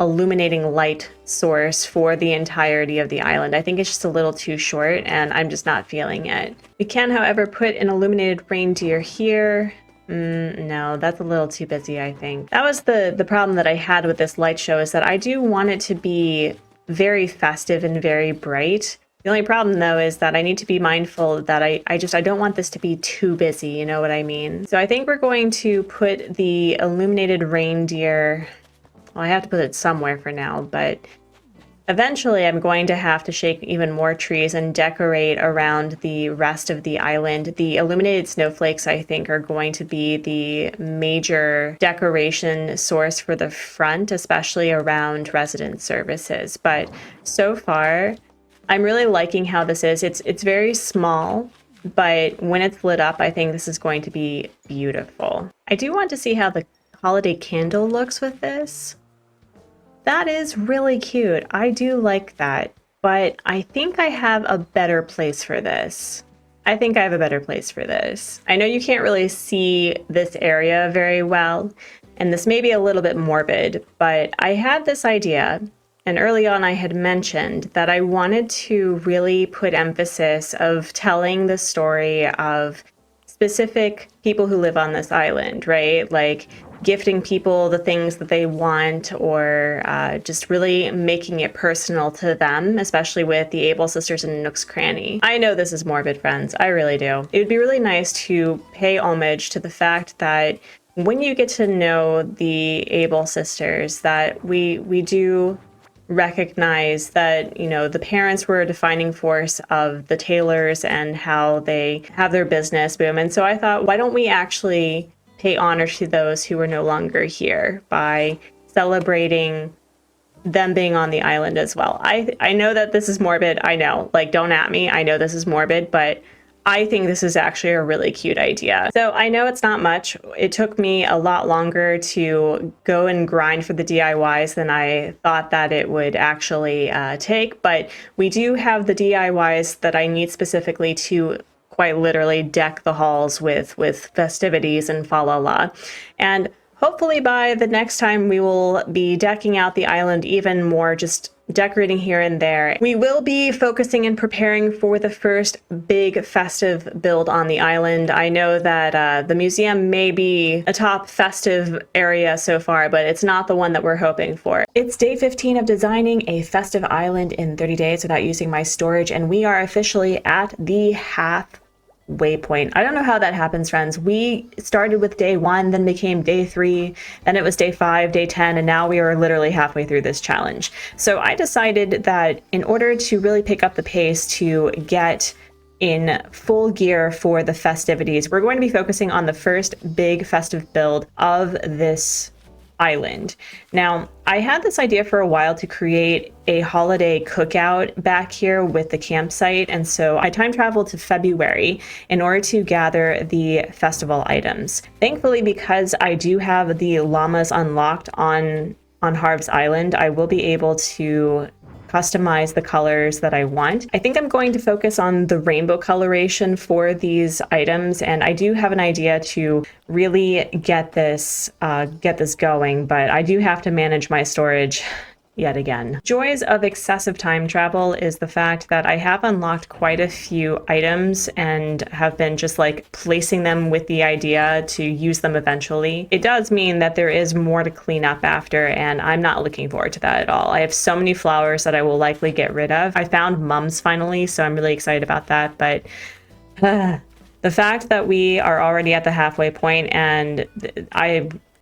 illuminating light source for the entirety of the island. I think it's just a little too short and I'm just not feeling it. We can, however, put an illuminated reindeer here. No, that's a little too busy, I think. That was the problem that I had with this light show, is that I do want it to be very festive and very bright. The only problem though is that I need to be mindful that I don't want this to be too busy, you know what I mean? So I think we're going to put the illuminated reindeer, well, I have to put it somewhere for now, but eventually I'm going to have to shake even more trees and decorate around the rest of the island. The illuminated snowflakes, I think, are going to be the major decoration source for the front, especially around resident services. But so far, I'm really liking how this is. It's very small, but when it's lit up, I think this is going to be beautiful. I do want to see how the holiday candle looks with this. That is really cute. I do like that, but I think I have a better place for this. I know you can't really see this area very well, and this may be a little bit morbid, but I had this idea, and early on I had mentioned that I wanted to really put emphasis of telling the story of specific people who live on this island, right? Like gifting people the things that they want, or just really making it personal to them, especially with the Able Sisters and Nook's Cranny. I know this is morbid, friends. I really do. It would be really nice to pay homage to the fact that when you get to know the Able sisters, that we do recognize that, you know, the parents were a defining force of the Taylors and how they have their business boom. And so I thought, why don't we actually pay honor to those who are no longer here by celebrating them being on the island as well. I know that this is morbid. I know, like, don't at me. I know this is morbid, but I think this is actually a really cute idea. So I know it's not much. It took me a lot longer to go and grind for the DIYs than I thought that it would actually take, but we do have the DIYs that I need specifically to quite literally deck the halls with festivities and fa la la. And hopefully by the next time we will be decking out the island even more, just decorating here and there. We will be focusing and preparing for the first big festive build on the island. I know that the museum may be a top festive area so far, but it's not the one that we're hoping for. It's day 15 of designing a festive island in 30 days without using my storage, and we are officially at the waypoint. I don't know how that happens, friends. We started with day 1, then became day 3, then it was day 5, day 10, and now we are literally halfway through this challenge. So I decided that in order to really pick up the pace to get in full gear for the festivities, we're going to be focusing on the first big festive build of this island. Now, I had this idea for a while to create a holiday cookout back here with the campsite, and so I time traveled to February in order to gather the festival items. Thankfully, because I do have the llamas unlocked on Harv's Island, I will be able to customize the colors that I want. I think I'm going to focus on the rainbow coloration for these items, and I do have an idea to really get this going, but I do have to manage my storage yet again. Joys of excessive time travel is the fact that I have unlocked quite a few items and have been just like placing them with the idea to use them eventually. It does mean that there is more to clean up after, and I'm not looking forward to that at all. I have so many flowers that I will likely get rid of. I found mums finally, so I'm really excited about that, but the fact that we are already at the halfway point and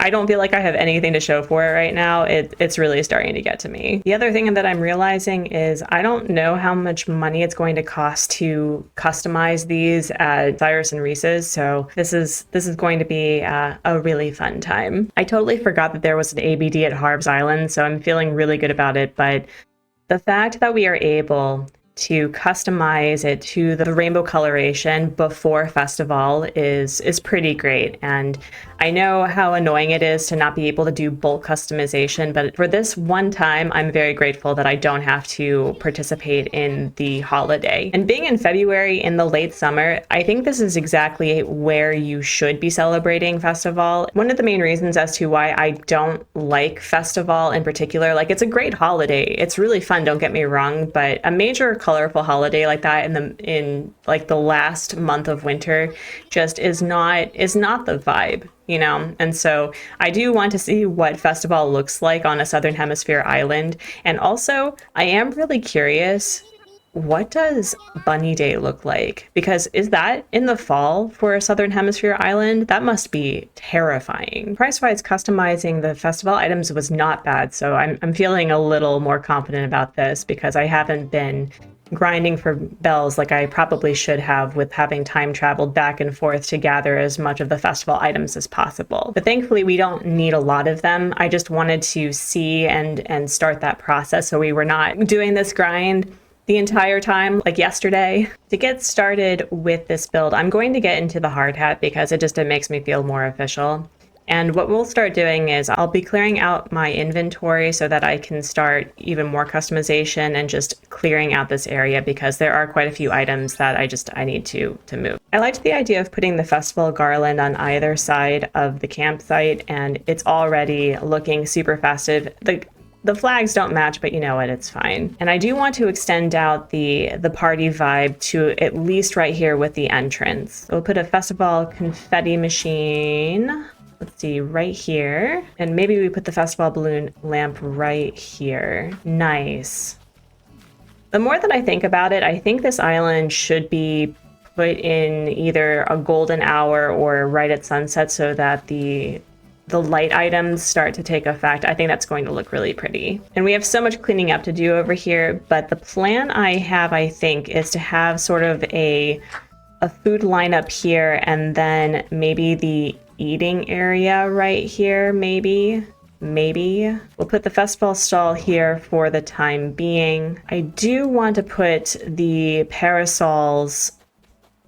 I don't feel like I have anything to show for it right now. It's really starting to get to me. The other thing that I'm realizing is I don't know how much money it's going to cost to customize these at Cyrus and Reese's, so this is going to be a really fun time. I totally forgot that there was an ABD at Harv's Island, so I'm feeling really good about it, but the fact that we are able to customize it to the rainbow coloration before festival is pretty great. And I know how annoying it is to not be able to do bulk customization, but for this one time, I'm very grateful that I don't have to participate in the holiday. And being in February in the late summer, I think this is exactly where you should be celebrating festival. One of the main reasons as to why I don't like festival in particular, like it's a great holiday. It's really fun, don't get me wrong, but a major colorful holiday like that in like the last month of winter just is not the vibe, you know? And so I do want to see what festival looks like on a Southern Hemisphere island. And also I am really curious, what does Bunny Day look like? Because is that in the fall for a Southern Hemisphere island? That must be terrifying. Price-wise, customizing the festival items was not bad, so I'm feeling a little more confident about this because I haven't been grinding for bells like I probably should have with having time traveled back and forth to gather as much of the festival items as possible. But thankfully we don't need a lot of them. I just wanted to see and start that process so we were not doing this grind the entire time like yesterday. To get started with this build, I'm going to get into the hard hat because it makes me feel more official. And what we'll start doing is I'll be clearing out my inventory so that I can start even more customization and just clearing out this area because there are quite a few items that I need to move. I liked the idea of putting the festival garland on either side of the campsite, and it's already looking super festive. The flags don't match, but you know what, it's fine. And I do want to extend out the party vibe to at least right here with the entrance. We'll put a festival confetti machine. Let's see, right here. And maybe we put the festival balloon lamp right here. Nice. The more that I think about it, I think this island should be put in either a golden hour or right at sunset so that the light items start to take effect. I think that's going to look really pretty. And we have so much cleaning up to do over here, but the plan I have, I think, is to have sort of a food lineup here and then maybe the eating area right here, maybe. We'll put the festival stall here for the time being. I do want to put the parasols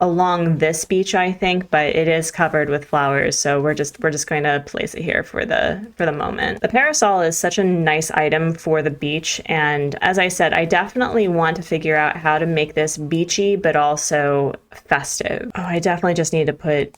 along this beach, I think, but it is covered with flowers, so we're just going to place it here for the moment. The parasol is such a nice item for the beach, and as I said, I definitely want to figure out how to make this beachy but also festive. Oh, I definitely just need to put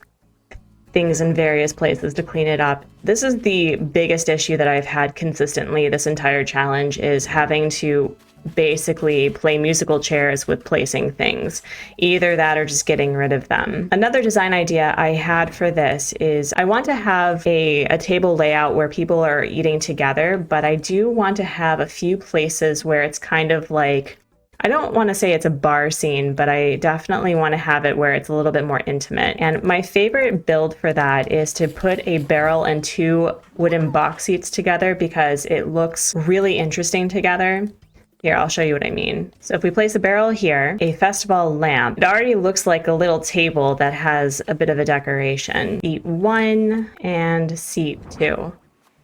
things in various places to clean it up. This is the biggest issue that I've had consistently this entire challenge, is having to basically play musical chairs with placing things. Either that or just getting rid of them. Another design idea I had for this is I want to have a table layout where people are eating together, but I do want to have a few places where it's kind of like, I don't want to say it's a bar scene, but I definitely want to have it where it's a little bit more intimate. And my favorite build for that is to put a barrel and 2 wooden box seats together because it looks really interesting together. Here, I'll show you what I mean. So if we place a barrel here, a festival lamp, it already looks like a little table that has a bit of a decoration. Seat 1 and seat 2.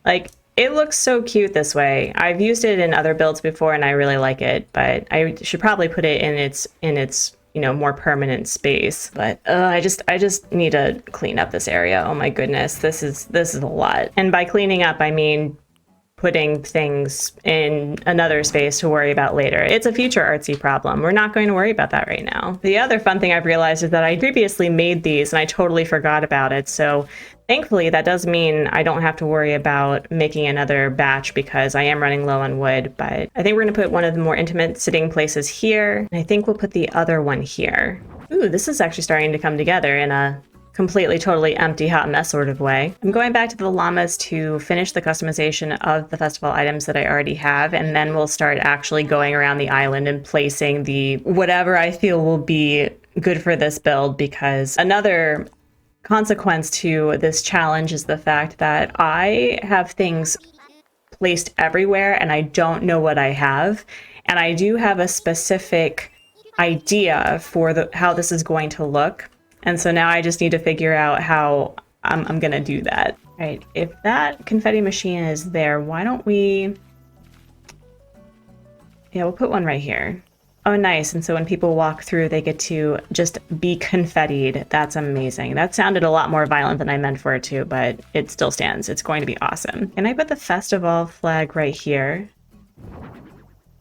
Like, it looks so cute this way. I've used it in other builds before and I really like it, but I should probably put it in its more permanent space. But I just need to clean up this area. Oh my goodness, this is a lot. And by cleaning up, I mean putting things in another space to worry about later. It's a future Artsy problem. We're not going to worry about that right now. The other fun thing I've realized is that I previously made these and I totally forgot about it. So thankfully that does mean I don't have to worry about making another batch because I am running low on wood. But I think we're going to put one of the more intimate sitting places here. And I think we'll put the other one here. Ooh, this is actually starting to come together in a completely, totally empty, hot mess sort of way. I'm going back to the llamas to finish the customization of the festival items that I already have, and then we'll start actually going around the island and placing the whatever I feel will be good for this build, because another consequence to this challenge is the fact that I have things placed everywhere and I don't know what I have, and I do have a specific idea for how this is going to look. And so now I just need to figure out how I'm going to do that. All right, if that confetti machine is there, why don't we... Yeah, we'll put one right here. Oh, nice. And so when people walk through, they get to just be confettied. That's amazing. That sounded a lot more violent than I meant for it to, but it still stands. It's going to be awesome. Can I put the festival flag right here?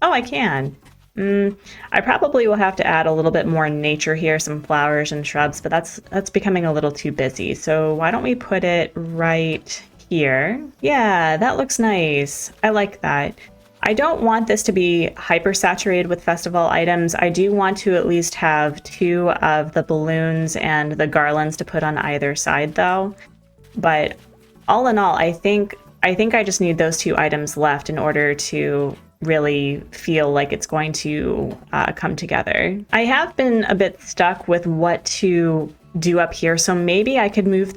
Oh, I can. I probably will have to add a little bit more nature here, some flowers and shrubs, but that's becoming a little too busy. So why don't we put it right here? Yeah, that looks nice. I like that. I don't want this to be hyper saturated with festival items. I do want to at least have 2 of the balloons and the garlands to put on either side though. But all in all, I think I just need those 2 items left in order to really feel like it's going to come together. I have been a bit stuck with what to do up here, so maybe I could move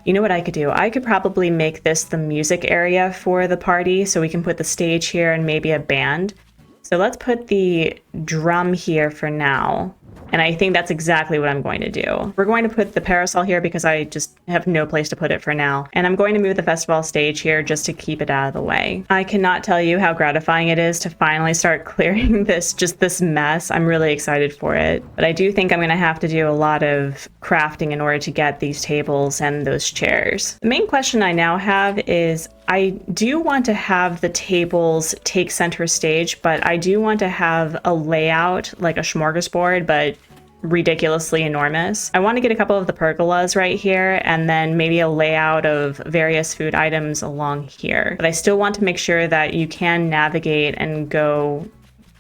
you know what I could do? I could probably make this the music area for the party, so we can put the stage here and maybe a band. So let's put the drum here for now. And I think that's exactly what I'm going to do. We're going to put the parasol here because I just have no place to put it for now. And I'm going to move the festival stage here just to keep it out of the way. I cannot tell you how gratifying it is to finally start clearing this mess. I'm really excited for it. But I do think I'm going to have to do a lot of crafting in order to get these tables and those chairs. The main question I now have is, I do want to have the tables take center stage, but I do want to have a layout like a smorgasbord, but ridiculously enormous. I want to get a couple of the pergolas right here and then maybe a layout of various food items along here. But I still want to make sure that you can navigate and go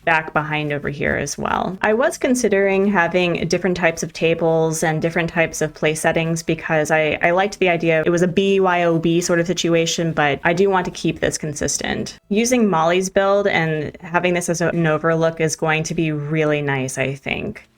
back behind over here as well. I was considering having different types of tables and different types of place settings because I liked the idea. It was a BYOB sort of situation, but I do want to keep this consistent. Using Molly's build and having this as an overlook is going to be really nice, I think.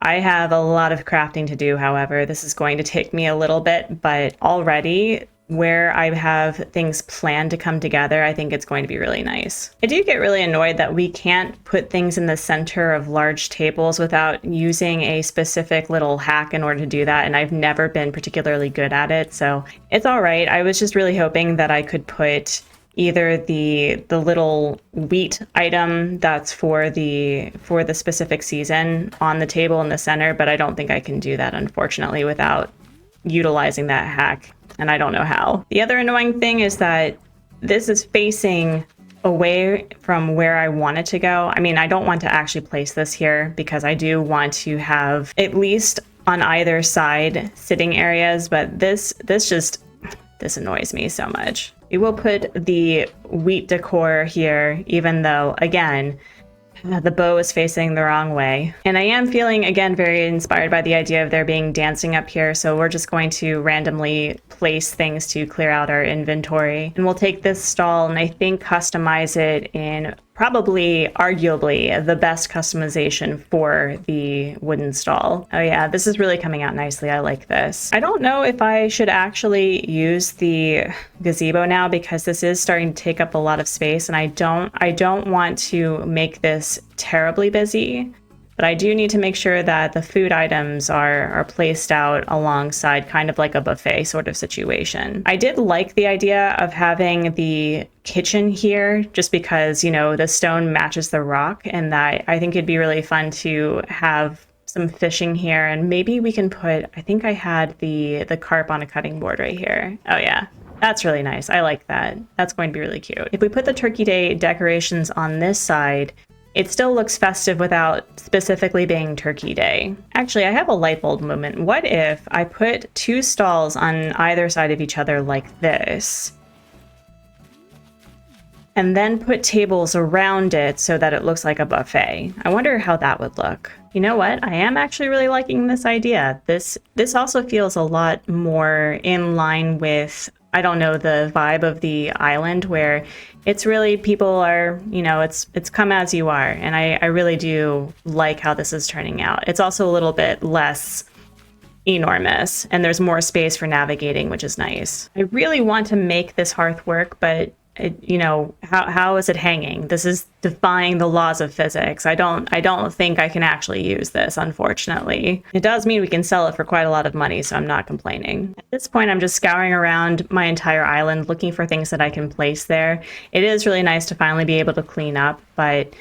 I have a lot of crafting to do, however. This is going to take me a little bit, but already where I have things planned to come together, I think it's going to be really nice. I do get really annoyed that we can't put things in the center of large tables without using a specific little hack in order to do that, and I've never been particularly good at it, so it's all right. I was just really hoping that I could put either the little wheat item that's for the specific season on the table in the center, but I don't think I can do that, unfortunately, without utilizing that hack, and I don't know how. The other annoying thing is that this is facing away from where I want it to go. I mean, I don't want to actually place this here because I do want to have at least on either side sitting areas, but this annoys me so much. We will put the wheat decor here, even though, again, the bow is facing the wrong way. And I am feeling, again, very inspired by the idea of there being dancing up here, so we're just going to randomly place things to clear out our inventory. And we'll take this stall and I think customize it in probably, arguably, the best customization for the wooden stall. Oh yeah, this is really coming out nicely. I like this. I don't know if I should actually use the gazebo now because this is starting to take up a lot of space, and I don't want to make this terribly busy. But I do need to make sure that the food items are placed out alongside, kind of like a buffet sort of situation. I did like the idea of having the kitchen here just because, you know, the stone matches the rock, and that I think it'd be really fun to have some fishing here, and maybe we can put, I think I had the carp on a cutting board right here. Oh yeah. That's really nice. I like that. That's going to be really cute. If we put the Turkey Day decorations on this side, it still looks festive without specifically being Turkey Day. Actually, I have a light bulb moment. What if I put two stalls on either side of each other like this, and then put tables around it so that it looks like a buffet? I wonder how that would look. You know what? I am actually really liking this idea. This also feels a lot more in line with, I don't know, the vibe of the island, where it's really, people are, you know, it's come as you are. And I really do like how this is turning out. It's also a little bit less enormous, and there's more space for navigating, which is nice. I really want to make this hearth work, but you know, how is it hanging? This is defying the laws of physics. I don't think I can actually use this, unfortunately. It does mean we can sell it for quite a lot of money, so I'm not complaining. At this point, I'm just scouring around my entire island looking for things that I can place there. It is really nice to finally be able to clean up, but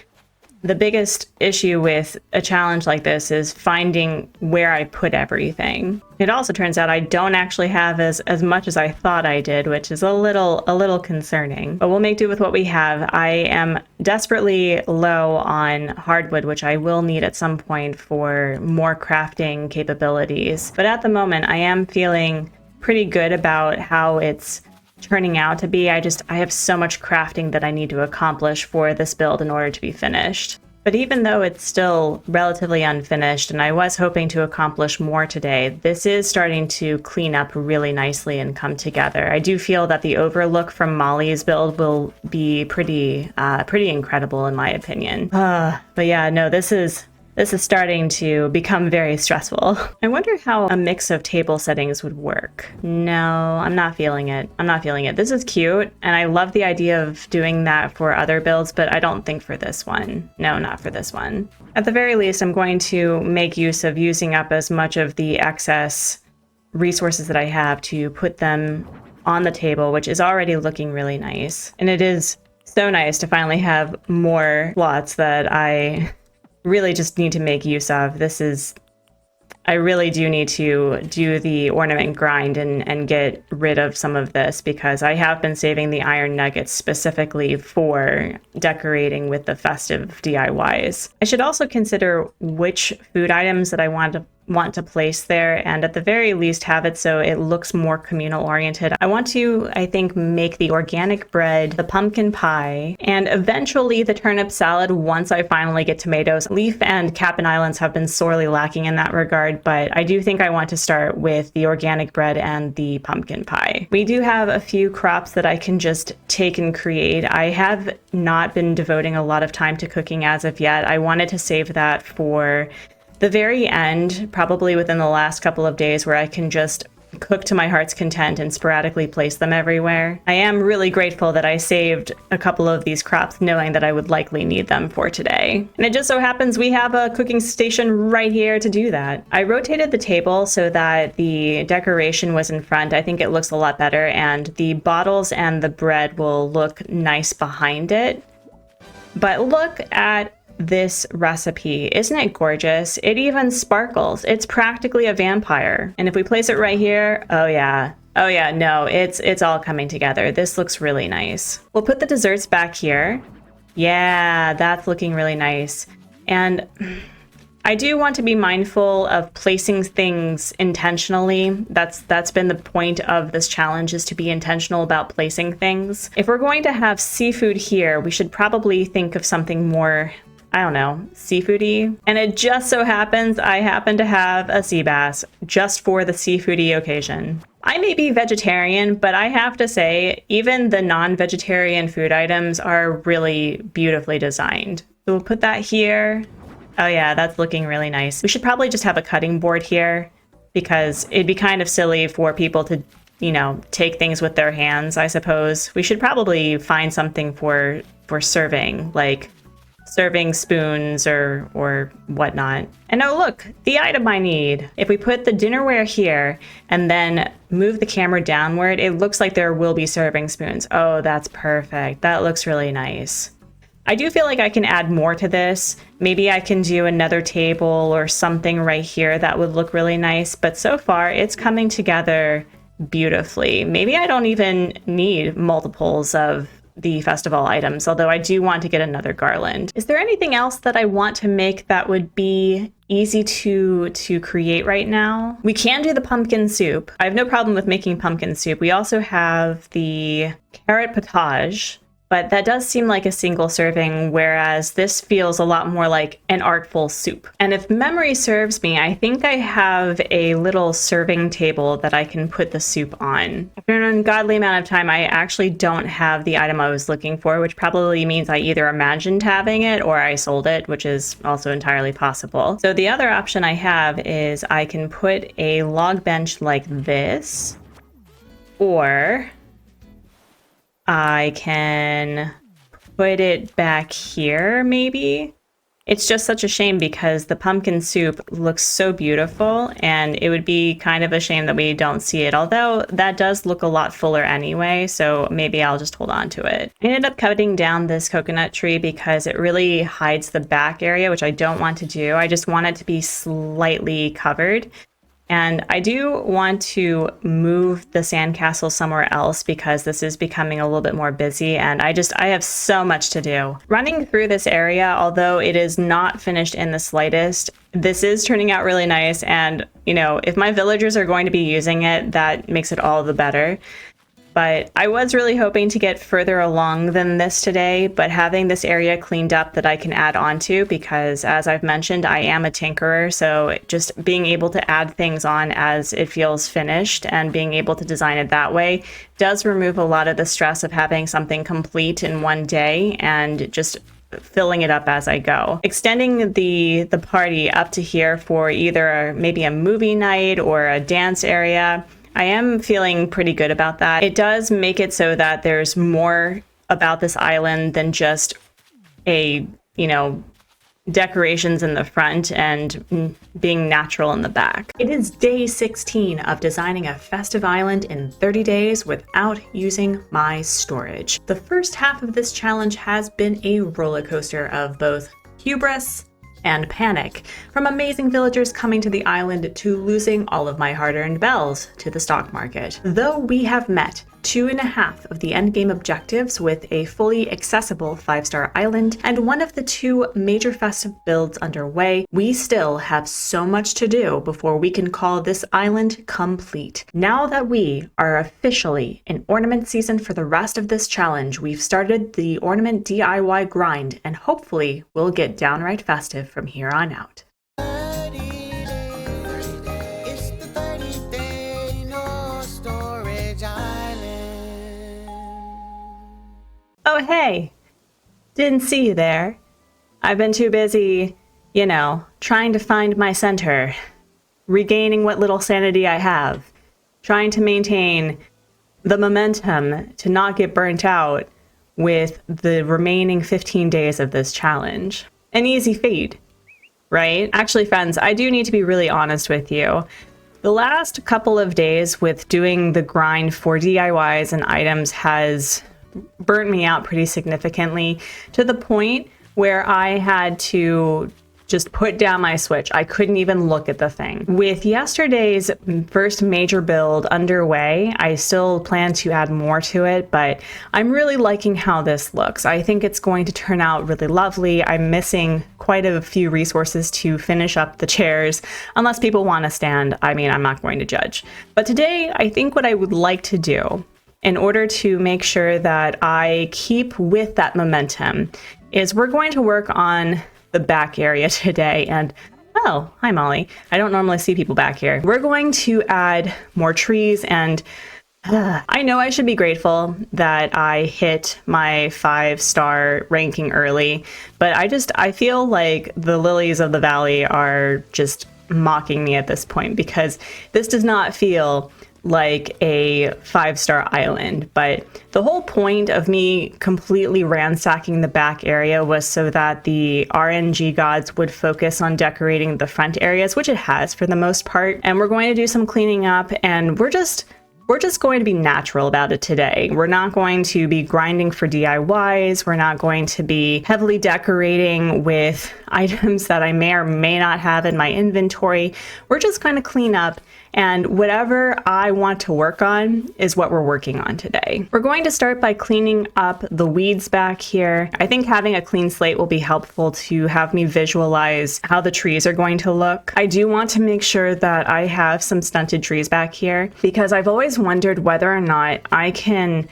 the biggest issue with a challenge like this is finding where I put everything. It also turns out I don't actually have as much as I thought I did, which is a little concerning. But we'll make do with what we have. I am desperately low on hardwood, which I will need at some point for more crafting capabilities. But at the moment, I am feeling pretty good about how it's turning out to be. I have so much crafting that I need to accomplish for this build in order to be finished. But even though it's still relatively unfinished, and I was hoping to accomplish more today, this is starting to clean up really nicely and come together. I do feel that the overlook from Molly's build will be pretty incredible in my opinion. But yeah, no, this is starting to become very stressful. I wonder how a mix of table settings would work. No, I'm not feeling it. This is cute, and I love the idea of doing that for other builds, but I don't think for this one. No, not for this one. At the very least, I'm going to make use of using up as much of the excess resources that I have to put them on the table, which is already looking really nice. And it is so nice to finally have more slots that I really just need to make use of. I really do need to do the ornament grind and get rid of some of this, because I have been saving the iron nuggets specifically for decorating with the festive DIYs. I should also consider which food items that I want to place there, and at the very least have it so it looks more communal oriented. I want to, I think, make the organic bread, the pumpkin pie, and eventually the turnip salad once I finally get tomatoes. Leaf and Cap'n Islands have been sorely lacking in that regard, but I do think I want to start with the organic bread and the pumpkin pie. We do have a few crops that I can just take and create. I have not been devoting a lot of time to cooking as of yet. I wanted to save that for the very end, probably within the last couple of days, where I can just cook to my heart's content and sporadically place them everywhere. I am really grateful that I saved a couple of these crops knowing that I would likely need them for today. And it just so happens we have a cooking station right here to do that. I rotated the table so that the decoration was in front. I think it looks a lot better, and the bottles and the bread will look nice behind it. But look at this recipe. Isn't it gorgeous? It even sparkles. It's practically a vampire. And if we place it right here, oh yeah. Oh yeah, no, it's all coming together. This looks really nice. We'll put the desserts back here. Yeah, that's looking really nice. And I do want to be mindful of placing things intentionally. That's been the point of this challenge, is to be intentional about placing things. If we're going to have seafood here, we should probably think of something more, I don't know, seafoody. And it just so happens I happen to have a sea bass just for the seafoody occasion. I may be vegetarian, but I have to say, even the non-vegetarian food items are really beautifully designed. So we'll put that here. Oh yeah, that's looking really nice. We should probably just have a cutting board here, because it'd be kind of silly for people to, you know, take things with their hands, I suppose. We should probably find something for serving, like serving spoons or whatnot. And oh look, the item I need. If we put the dinnerware here and then move the camera downward, it looks like there will be serving spoons. Oh, that's perfect. That looks really nice. I do feel like I can add more to this. Maybe I can do another table or something right here that would look really nice, but so far it's coming together beautifully. Maybe I don't even need multiples of the festival items, although I do want to get another garland. Is there anything else that I want to make that would be easy to create right now? We can do the pumpkin soup. I have no problem with making pumpkin soup. We also have the carrot potage, but that does seem like a single serving, whereas this feels a lot more like an artful soup. And if memory serves me, I think I have a little serving table that I can put the soup on. After an ungodly amount of time, I actually don't have the item I was looking for, which probably means I either imagined having it or I sold it, which is also entirely possible. So the other option I have is I can put a log bench like this, or I can put it back here, maybe. It's just such a shame because the pumpkin soup looks so beautiful, and it would be kind of a shame that we don't see it, although that does look a lot fuller anyway, so maybe I'll just hold on to it. I ended up cutting down this coconut tree because it really hides the back area, which I don't want to do. I just want it to be slightly covered. And I do want to move the sandcastle somewhere else because this is becoming a little bit more busy, and I have so much to do. Running through this area, although it is not finished in the slightest, this is turning out really nice, and you know, if my villagers are going to be using it, that makes it all the better. But I was really hoping to get further along than this today, but having this area cleaned up that I can add onto, because as I've mentioned, I am a tinkerer, so just being able to add things on as it feels finished and being able to design it that way does remove a lot of the stress of having something complete in one day and just filling it up as I go. Extending the party up to here for either maybe a movie night or a dance area, I am feeling pretty good about that. It does make it so that there's more about this island than just decorations in the front and being natural in the back. It is day 16 of designing a festive island in 30 days without using my storage. The first half of this challenge has been a roller coaster of both hubris and panic, from amazing villagers coming to the island to losing all of my hard-earned bells to the stock market. Though we have met 2.5 of the endgame objectives with a fully accessible 5-star island and one of the 2 major festive builds underway, we still have so much to do before we can call this island complete. Now that we are officially in ornament season for the rest of this challenge, we've started the ornament DIY grind, and hopefully we'll get downright festive from here on out. Oh hey, didn't see you there. I've been too busy you know, trying to find my center, regaining what little sanity I have, trying to maintain the momentum to not get burnt out with the remaining 15 days of this challenge. An easy feat, right? Actually, friends, I do need to be really honest with you. The last couple of days with doing the grind for DIYs and items has burnt me out pretty significantly, to the point where I had to just put down my Switch. I couldn't even look at the thing. With yesterday's first major build underway, I still plan to add more to it, but I'm really liking how this looks. I think it's going to turn out really lovely. I'm missing quite a few resources to finish up the chairs. Unless people want to stand, I mean, I'm not going to judge. But today, I think what I would like to do in order to make sure that I keep with that momentum is we're going to work on the back area today. And oh, hi Molly. I don't normally see people back here. We're going to add more trees, and I know I should be grateful that I hit my 5-star ranking early, but I feel like the lilies of the valley are just mocking me at this point, because this does not feel like a 5-star island. But the whole point of me completely ransacking the back area was so that the RNG gods would focus on decorating the front areas, which it has for the most part. And we're going to do some cleaning up, and we're just going to be natural about it today. We're not going to be grinding for DIYs. We're not going to be heavily decorating with items that I may or may not have in my inventory. We're just going to clean up, and whatever I want to work on is what we're working on today. We're going to start by cleaning up the weeds back here. I think having a clean slate will be helpful to have me visualize how the trees are going to look. I do want to make sure that I have some stunted trees back here, because I've always wondered whether or not I can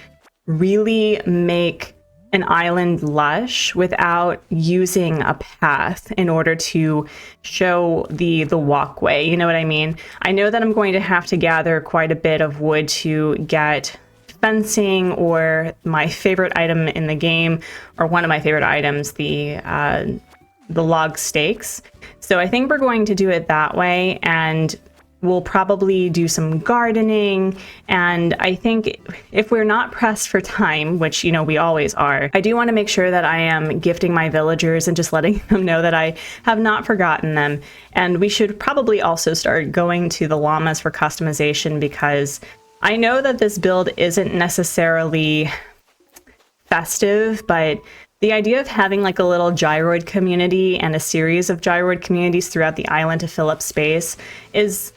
really make an island lush without using a path in order to show the walkway. You know what I mean? I know that I'm going to have to gather quite a bit of wood to get fencing, or my favorite item in the game, or one of my favorite items, the log stakes. So I think we're going to do it that way, and we'll probably do some gardening. And I think if we're not pressed for time, which, you know, we always are, I do want to make sure that I am gifting my villagers and just letting them know that I have not forgotten them. And we should probably also start going to the llamas for customization, because I know that this build isn't necessarily festive, but the idea of having like a little gyroid community and a series of gyroid communities throughout the island to fill up space is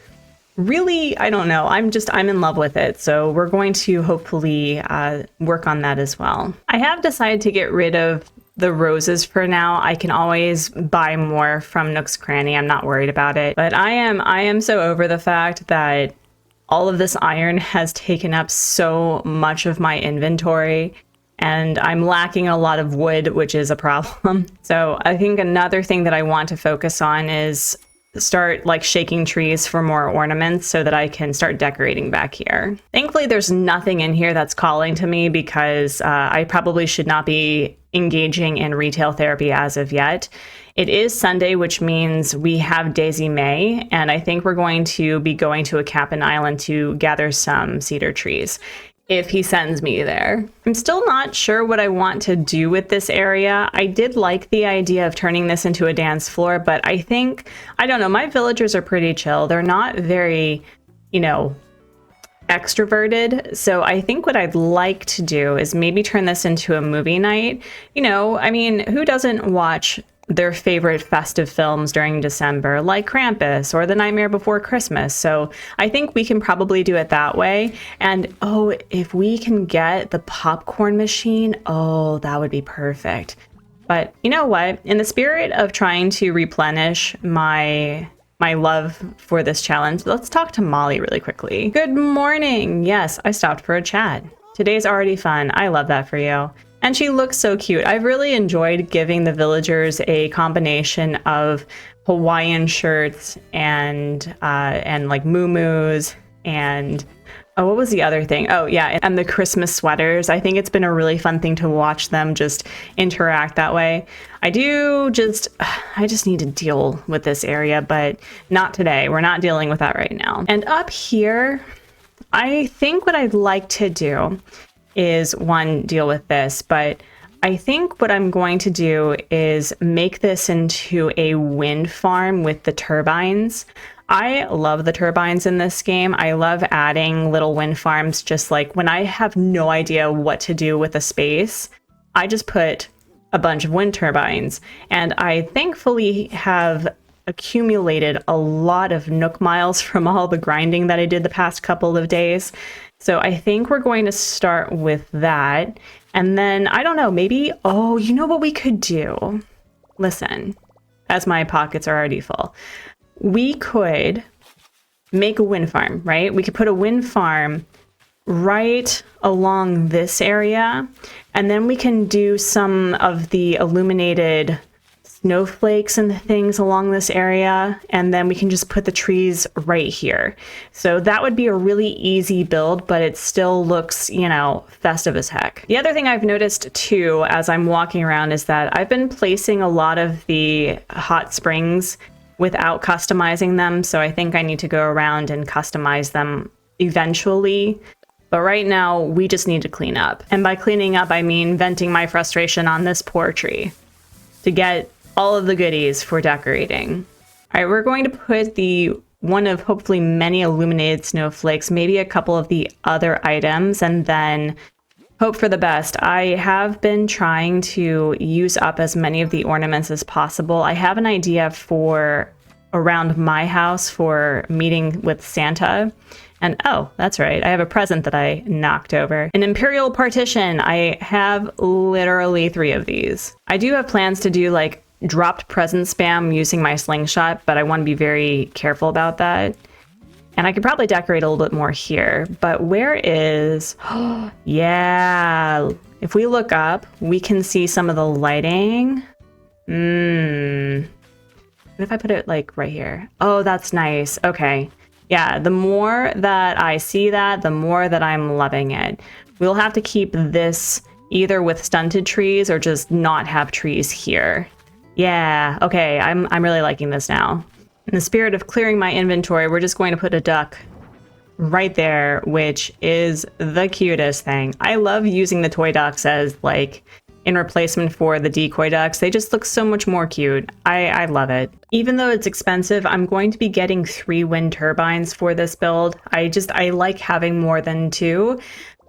really, I don't know, I'm in love with it. So we're going to hopefully work on that as well. I have decided to get rid of the roses for now. I can always buy more from Nook's Cranny. I'm not worried about it. But I am so over the fact that all of this iron has taken up so much of my inventory, and I'm lacking a lot of wood, which is a problem. So I think another thing that I want to focus on is start like shaking trees for more ornaments so that I can start decorating back here. Thankfully, there's nothing in here that's calling to me, because I probably should not be engaging in retail therapy as of yet. It is Sunday, which means we have Daisy May, and I think we're going to be going to a cabin island to gather some cedar trees, if he sends me there. I'm still not sure what I want to do with this area. I did like the idea of turning this into a dance floor, but I think, I don't know, my villagers are pretty chill. They're not very, you know, extroverted. So I think what I'd like to do is maybe turn this into a movie night. You know, I mean, who doesn't watch their favorite festive films during December, like Krampus or The Nightmare Before Christmas? So I think we can probably do it that way. And oh, if we can get the popcorn machine, oh, that would be perfect. But you know what? In the spirit of trying to replenish my love for this challenge, let's talk to Molly really quickly. Good morning. Yes, I stopped for a chat. Today's already fun. I love that for you. And she looks so cute. I've really enjoyed giving the villagers a combination of Hawaiian shirts and like muumuus And oh, what was the other thing? Oh, yeah, and the Christmas sweaters. I think it's been a really fun thing to watch them just interact that way. I just need to deal with this area, but not today. We're not dealing with that right now. And up here, I think what I'd like to do is, one, deal with this, but I think what I'm going to do is make this into a wind farm with the turbines. I love the turbines in this game. I love adding little wind farms, just like when I have no idea what to do with a space, I just put a bunch of wind turbines. And I thankfully have accumulated a lot of Nook miles from all the grinding that I did the past couple of days. So I think we're going to start with that. And then, I don't know, maybe, oh, you know what we could do? Listen, as my pockets are already full. We could make a wind farm, right? We could put a wind farm right along this area, and then we can do some of the illuminated snowflakes and things along this area, and then we can just put the trees right here. So that would be a really easy build, but it still looks, you know, festive as heck. The other thing I've noticed too, as I'm walking around, is that I've been placing a lot of the hot springs without customizing them, so I think I need to go around and customize them eventually. But right now, we just need to clean up. And by cleaning up, I mean venting my frustration on this poor tree to get all of the goodies for decorating. All right, we're going to put the one of hopefully many illuminated snowflakes, maybe a couple of the other items, and then hope for the best. I have been trying to use up as many of the ornaments as possible. I have an idea for around my house for meeting with Santa. And oh, that's right, I have a present that I knocked over. An Imperial partition. I have literally 3 of these. I do have plans to do like dropped present spam using my slingshot, but I want to be very careful about that. And I could probably decorate a little bit more here, but where is, yeah, if we look up, we can see some of the lighting. What if I put it like right here? Oh, that's nice. Okay. Yeah, the more that I see that, the more that I'm loving it. We'll have to keep this either with stunted trees or just not have trees here. Yeah, okay, I'm really liking this now. In the spirit of clearing my inventory, we're just going to put a duck right there, which is the cutest thing. I love using the toy ducks as like in replacement for the decoy ducks. They just look so much more cute. I love it. Even though it's expensive, I'm going to be getting 3 wind turbines for this build. I like having more than 2.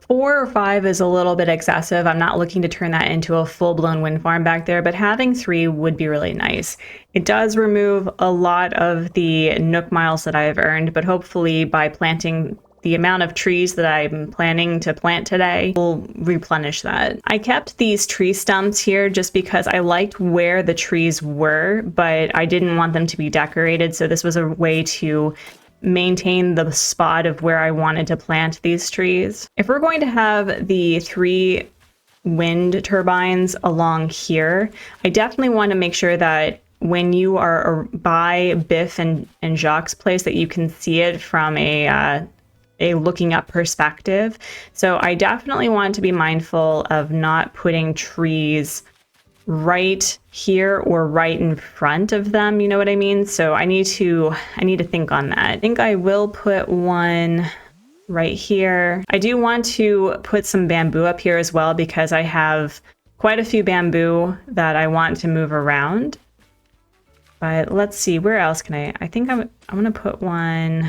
4 or 5 is a little bit excessive. I'm not looking to turn that into a full-blown wind farm back there, but having 3 would be really nice. It does remove a lot of the Nook miles that I have earned, but hopefully by planting the amount of trees that I'm planning to plant today will replenish that. I kept these tree stumps here just because I liked where the trees were, but I didn't want them to be decorated, so this was a way to maintain the spot of where I wanted to plant these trees. If we're going to have the 3 wind turbines along here, I definitely want to make sure that when you are by Biff and Jacques' place that you can see it from a looking up perspective. So I definitely want to be mindful of not putting trees right here or right in front of them, you know what I mean? So I need to think on that. I think I will put one right here. I do want to put some bamboo up here as well because I have quite a few bamboo that I want to move around. But let's see, where else can I think I'm gonna put one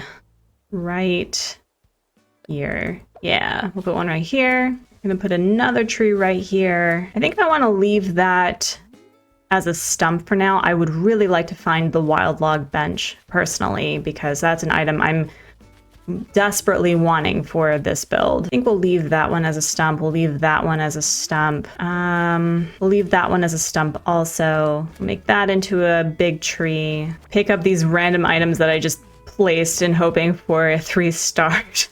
right here. Yeah, we'll put one right here. I'm gonna put another tree right here. I think I want to leave that as a stump for now. I would really like to find the wild log bench personally because that's an item I'm desperately wanting for this build. I think we'll leave that one as a stump. We'll leave that one as a stump. We'll leave that one as a stump also. Make that into a big tree. Pick up these random items that I just placed in hoping for a 3 stars.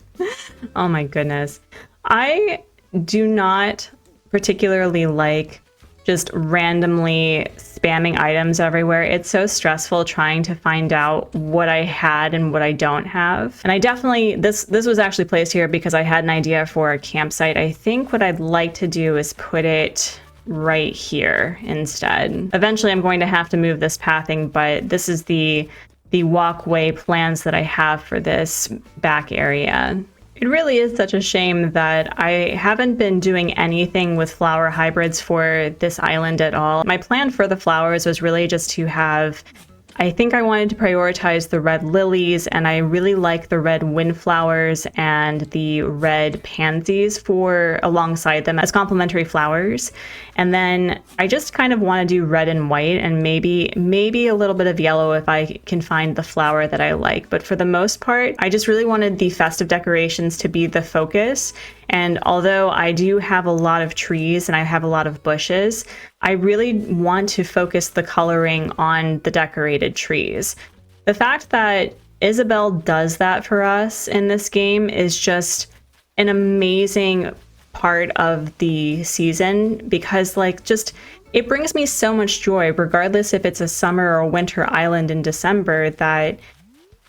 Oh my goodness. I do not particularly like just randomly spamming items everywhere. It's so stressful trying to find out what I had and what I don't have. And I definitely, this was actually placed here because I had an idea for a campsite. I think what I'd like to do is put it right here instead. Eventually I'm going to have to move this pathing, but this is the walkway plans that I have for this back area. It really is such a shame that I haven't been doing anything with flower hybrids for this island at all. My plan for the flowers was really just to have, I think I wanted to prioritize the red lilies, and I really like the red windflowers and the red pansies for alongside them as complementary flowers. And then I just kind of want to do red and white and maybe a little bit of yellow if I can find the flower that I like. But for the most part, I just really wanted the festive decorations to be the focus. And although I do have a lot of trees and I have a lot of bushes, I really want to focus the coloring on the decorated trees. The fact that Isabelle does that for us in this game is just an amazing part of the season, because it brings me so much joy, regardless if it's a summer or winter island in December, that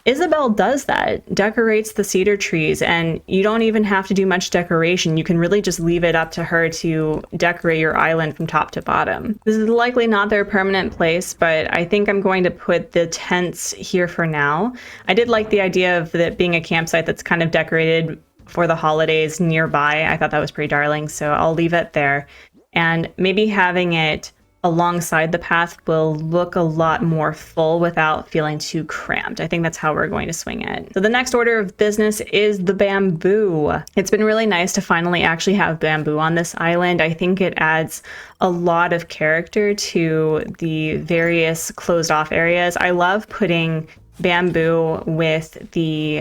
Isabelle does that, decorates the cedar trees, and you don't even have to do much decoration. You can really just leave it up to her to decorate your island from top to bottom. This is likely not their permanent place, but I think I'm going to put the tents here for now. I did like the idea of it being a campsite that's kind of decorated for the holidays nearby. I thought that was pretty darling, so I'll leave it there. And maybe having it alongside the path will look a lot more full without feeling too cramped. I think that's how we're going to swing it. So the next order of business is the bamboo. It's been really nice to finally actually have bamboo on this island. I think it adds a lot of character to the various closed off areas. I love putting bamboo with the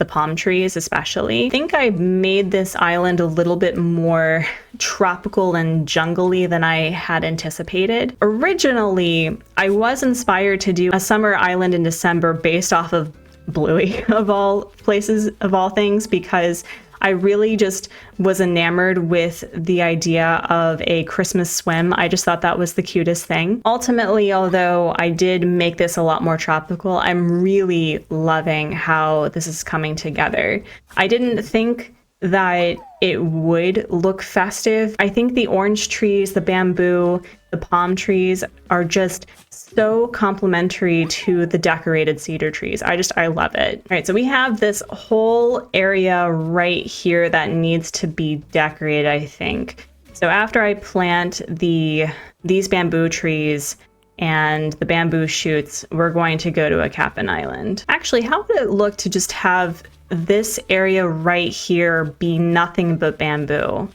palm trees especially. I think I made this island a little bit more tropical and jungly than I had anticipated. Originally, I was inspired to do a summer island in December based off of Bluey of all places, of all things, because I really just was enamored with the idea of a Christmas swim. I just thought that was the cutest thing. Ultimately, although I did make this a lot more tropical, I'm really loving how this is coming together. I didn't think that it would look festive. I think the orange trees, the bamboo, the palm trees are just so complementary to the decorated cedar trees. I love it. All right, so we have this whole area right here that needs to be decorated, I think. So after I plant these bamboo trees and the bamboo shoots, we're going to go to a cabin island. Actually, how would it look to just have this area right here be nothing but bamboo?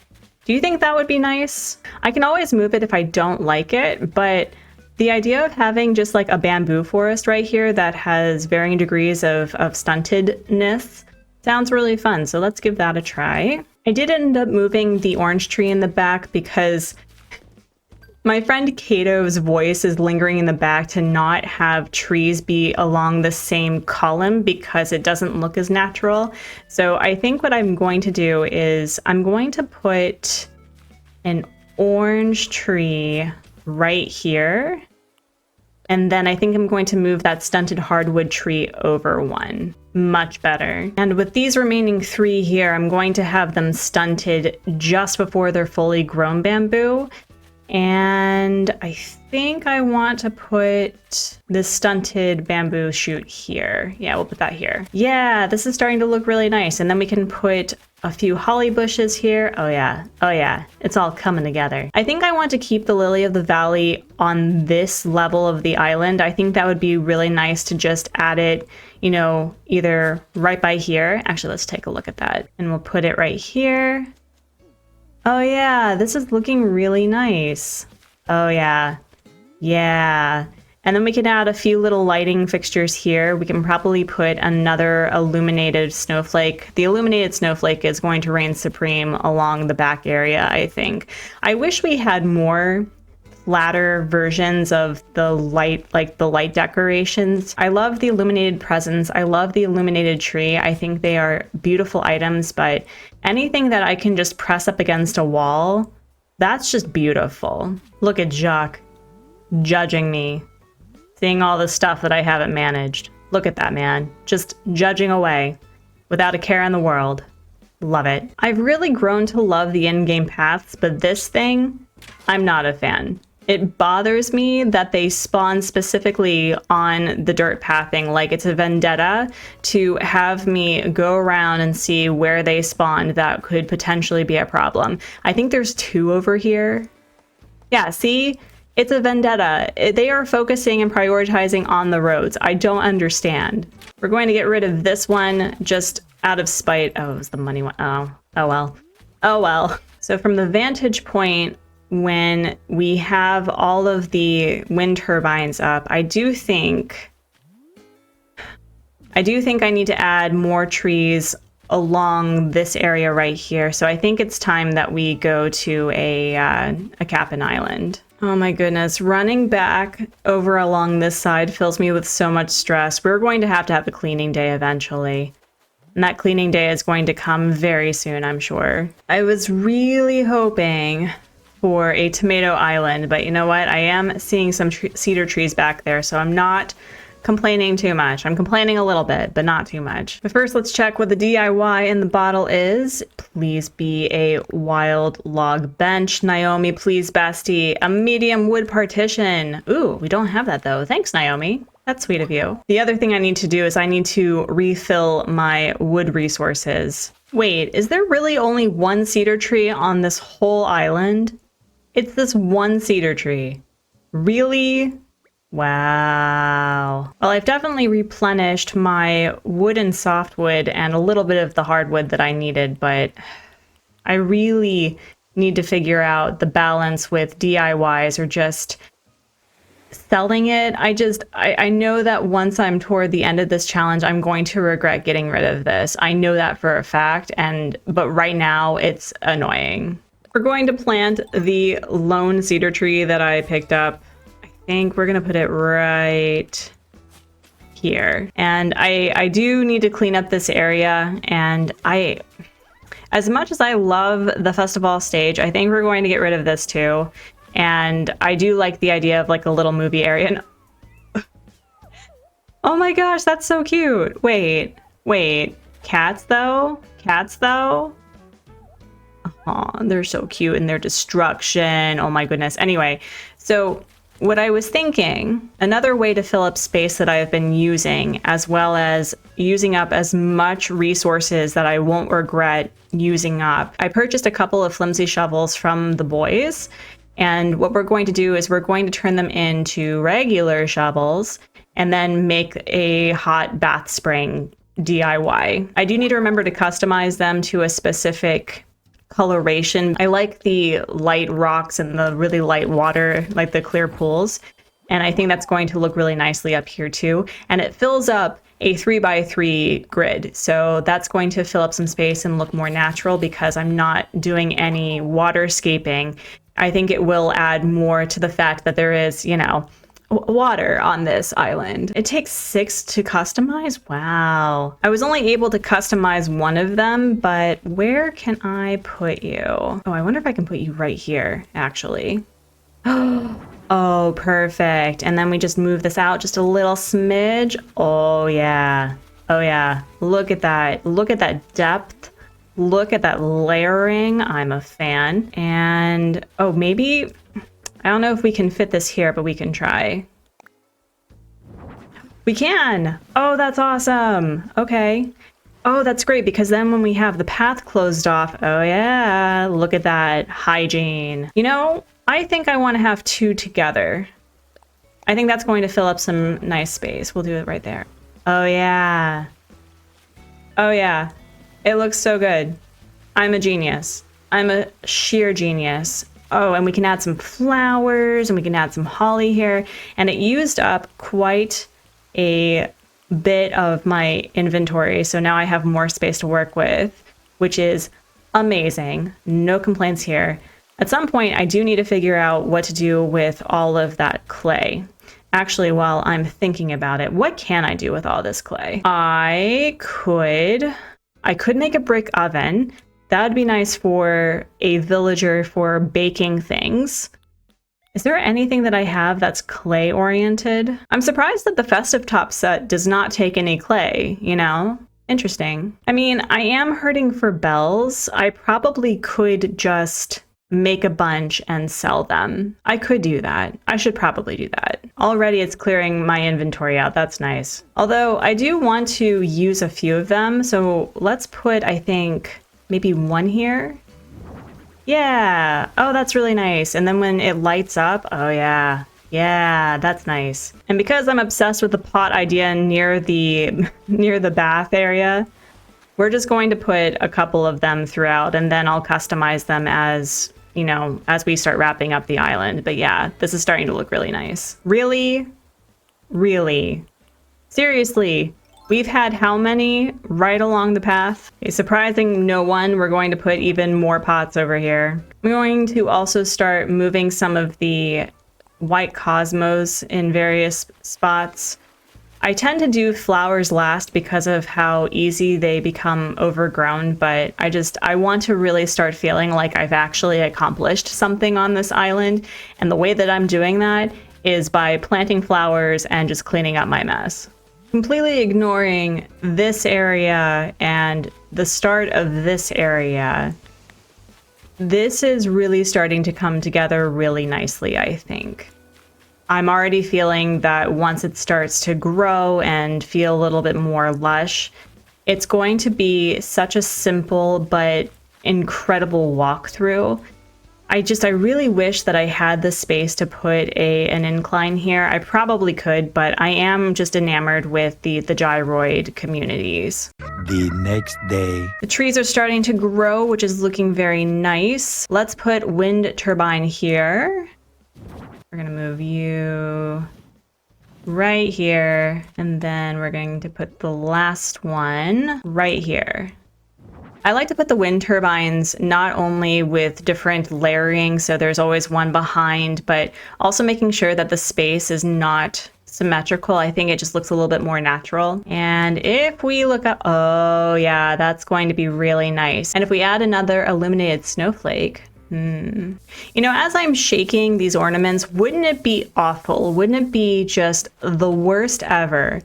Do you think that would be nice? I can always move it if I don't like it, but the idea of having just like a bamboo forest right here that has varying degrees of stuntedness sounds really fun. So let's give that a try. I did end up moving the orange tree in the back because my friend Kato's voice is lingering in the back to not have trees be along the same column because it doesn't look as natural. So I think what I'm going to do is I'm going to put an orange tree right here. And then I think I'm going to move that stunted hardwood tree over one. Much better. And with these remaining three here, I'm going to have them stunted just before they're fully grown bamboo. And I think I want to put this stunted bamboo shoot here. Yeah, we'll put that here. Yeah, this is starting to look really nice. And then we can put a few holly bushes here. Oh yeah, it's all coming together. I think I want to keep the lily of the valley on this level of the island. I think that would be really nice to just add it, you know, either right by here. Actually, let's take a look at that. And we'll put it right here. Oh yeah, this is looking really nice. Oh yeah. Yeah. And then we can add a few little lighting fixtures here. We can probably put another illuminated snowflake. The illuminated snowflake is going to reign supreme along the back area, I think. I wish we had more flatter versions of the light, like the light decorations. I love the illuminated presents. I love the illuminated tree. I think they are beautiful items, but anything that I can just press up against a wall That's just beautiful. Look at Jacques judging me, seeing all the stuff that I haven't managed. Look at that man, just judging away without a care in the world. Love it. I've really grown to love the in-game paths, but this thing, I'm not a fan. It bothers me that they spawn specifically on the dirt pathing, like it's a vendetta to have me go around and see where they spawned. That could potentially be a problem. I think there's 2 over here. Yeah, see? It's a vendetta. They are focusing and prioritizing on the roads. I don't understand. We're going to get rid of this one just out of spite. Oh, it was the money one. Oh well. Oh well. So from the vantage point, when we have all of the wind turbines up, I do think I need to add more trees along this area right here. So I think it's time that we go to a Cap'n Island. Oh my goodness, running back over along this side fills me with so much stress. We're going to have a cleaning day eventually. And that cleaning day is going to come very soon, I'm sure. I was really hoping for a tomato island, but you know what? I am seeing some cedar trees back there, so I'm not complaining too much. I'm complaining a little bit, but not too much. But first, let's check what the DIY in the bottle is. Please be a wild log bench. Naomi, please, bestie. A medium wood partition. Ooh, we don't have that though. Thanks, Naomi. That's sweet of you. The other thing I need to do is I need to refill my wood resources. Wait, is there really only one cedar tree on this whole island? It's this one cedar tree. Really? Wow. Well, I've definitely replenished my wood and softwood and a little bit of the hardwood that I needed, but I really need to figure out the balance with DIYs or just selling it. I know that once I'm toward the end of this challenge, I'm going to regret getting rid of this. I know that for a fact, but right now it's annoying. We're going to plant the lone cedar tree that I picked up. I think we're gonna put it right here. And I do need to clean up this area, and as much as I love the festival stage, I think we're going to get rid of this too. And I do like the idea of like a little movie area. Oh my gosh, that's so cute. Wait. Cats though? Oh, they're so cute in their destruction. Oh my goodness. Anyway, so what I was thinking, another way to fill up space that I've been using, as well as using up as much resources that I won't regret using up. I purchased a couple of flimsy shovels from the boys, and what we're going to do is we're going to turn them into regular shovels and then make a hot bath spring DIY. I do need to remember to customize them to a specific coloration. I like the light rocks and the really light water, like the clear pools. And I think that's going to look really nicely up here too. And it fills up a 3x3 grid. So that's going to fill up some space and look more natural because I'm not doing any waterscaping. I think it will add more to the fact that there is, water on this island. It takes 6 to customize? Wow. I was only able to customize one of them, but where can I put you? Oh, I wonder if I can put you right here, actually. Oh, perfect. And then we just move this out just a little smidge. Oh, yeah. Oh, yeah. Look at that. Look at that depth. Look at that layering. I'm a fan. And, oh, maybe... I don't know if we can fit this here, but we can try. We can! Oh, that's awesome! Okay. Oh, that's great, because then when we have the path closed off, oh yeah, look at that hygiene. I think I want to have 2 together. I think that's going to fill up some nice space. We'll do it right there. Oh yeah. Oh yeah. It looks so good. I'm a genius. I'm a sheer genius. Oh, and we can add some flowers and we can add some holly here. And it used up quite a bit of my inventory. So now I have more space to work with, which is amazing. No complaints here. At some point, I do need to figure out what to do with all of that clay. Actually, while I'm thinking about it, what can I do with all this clay? I could make a brick oven. That'd be nice for a villager for baking things. Is there anything that I have that's clay oriented? I'm surprised that the festive top set does not take any clay, you know? Interesting. I mean, I am hurting for bells. I probably could just make a bunch and sell them. I could do that. I should probably do that. Already it's clearing my inventory out. That's nice. Although I do want to use a few of them. So let's put, I think, maybe one here. Yeah. Oh, that's really nice. And then when it lights up, oh yeah. Yeah, that's nice. And because I'm obsessed with the pot idea near the bath area, we're just going to put a couple of them throughout, and then I'll customize them as, you know, as we start wrapping up the island. But yeah, this is starting to look really nice. Really? Really? Seriously? We've had how many right along the path? Okay, surprising no one, we're going to put even more pots over here. We're going to also start moving some of the white cosmos in various spots. I tend to do flowers last because of how easy they become overgrown, but I want to really start feeling like I've actually accomplished something on this island. And the way that I'm doing that is by planting flowers and just cleaning up my mess. Completely ignoring this area and the start of this area. This is really starting to come together really nicely, I think. I'm already feeling that once it starts to grow and feel a little bit more lush, it's going to be such a simple but incredible walkthrough. I really wish that I had the space to put an incline here. I probably could, but I am just enamored with the gyroid communities. The next day. The trees are starting to grow, which is looking very nice. Let's put wind turbine here. We're gonna move you right here, and then we're going to put the last one right here. I like to put the wind turbines not only with different layering, so there's always one behind, but also making sure that the space is not symmetrical. I think it just looks a little bit more natural. And if we look up, oh yeah, that's going to be really nice. And if we add another illuminated snowflake, you know, as I'm shaking these ornaments, wouldn't it be awful? Wouldn't it be just the worst ever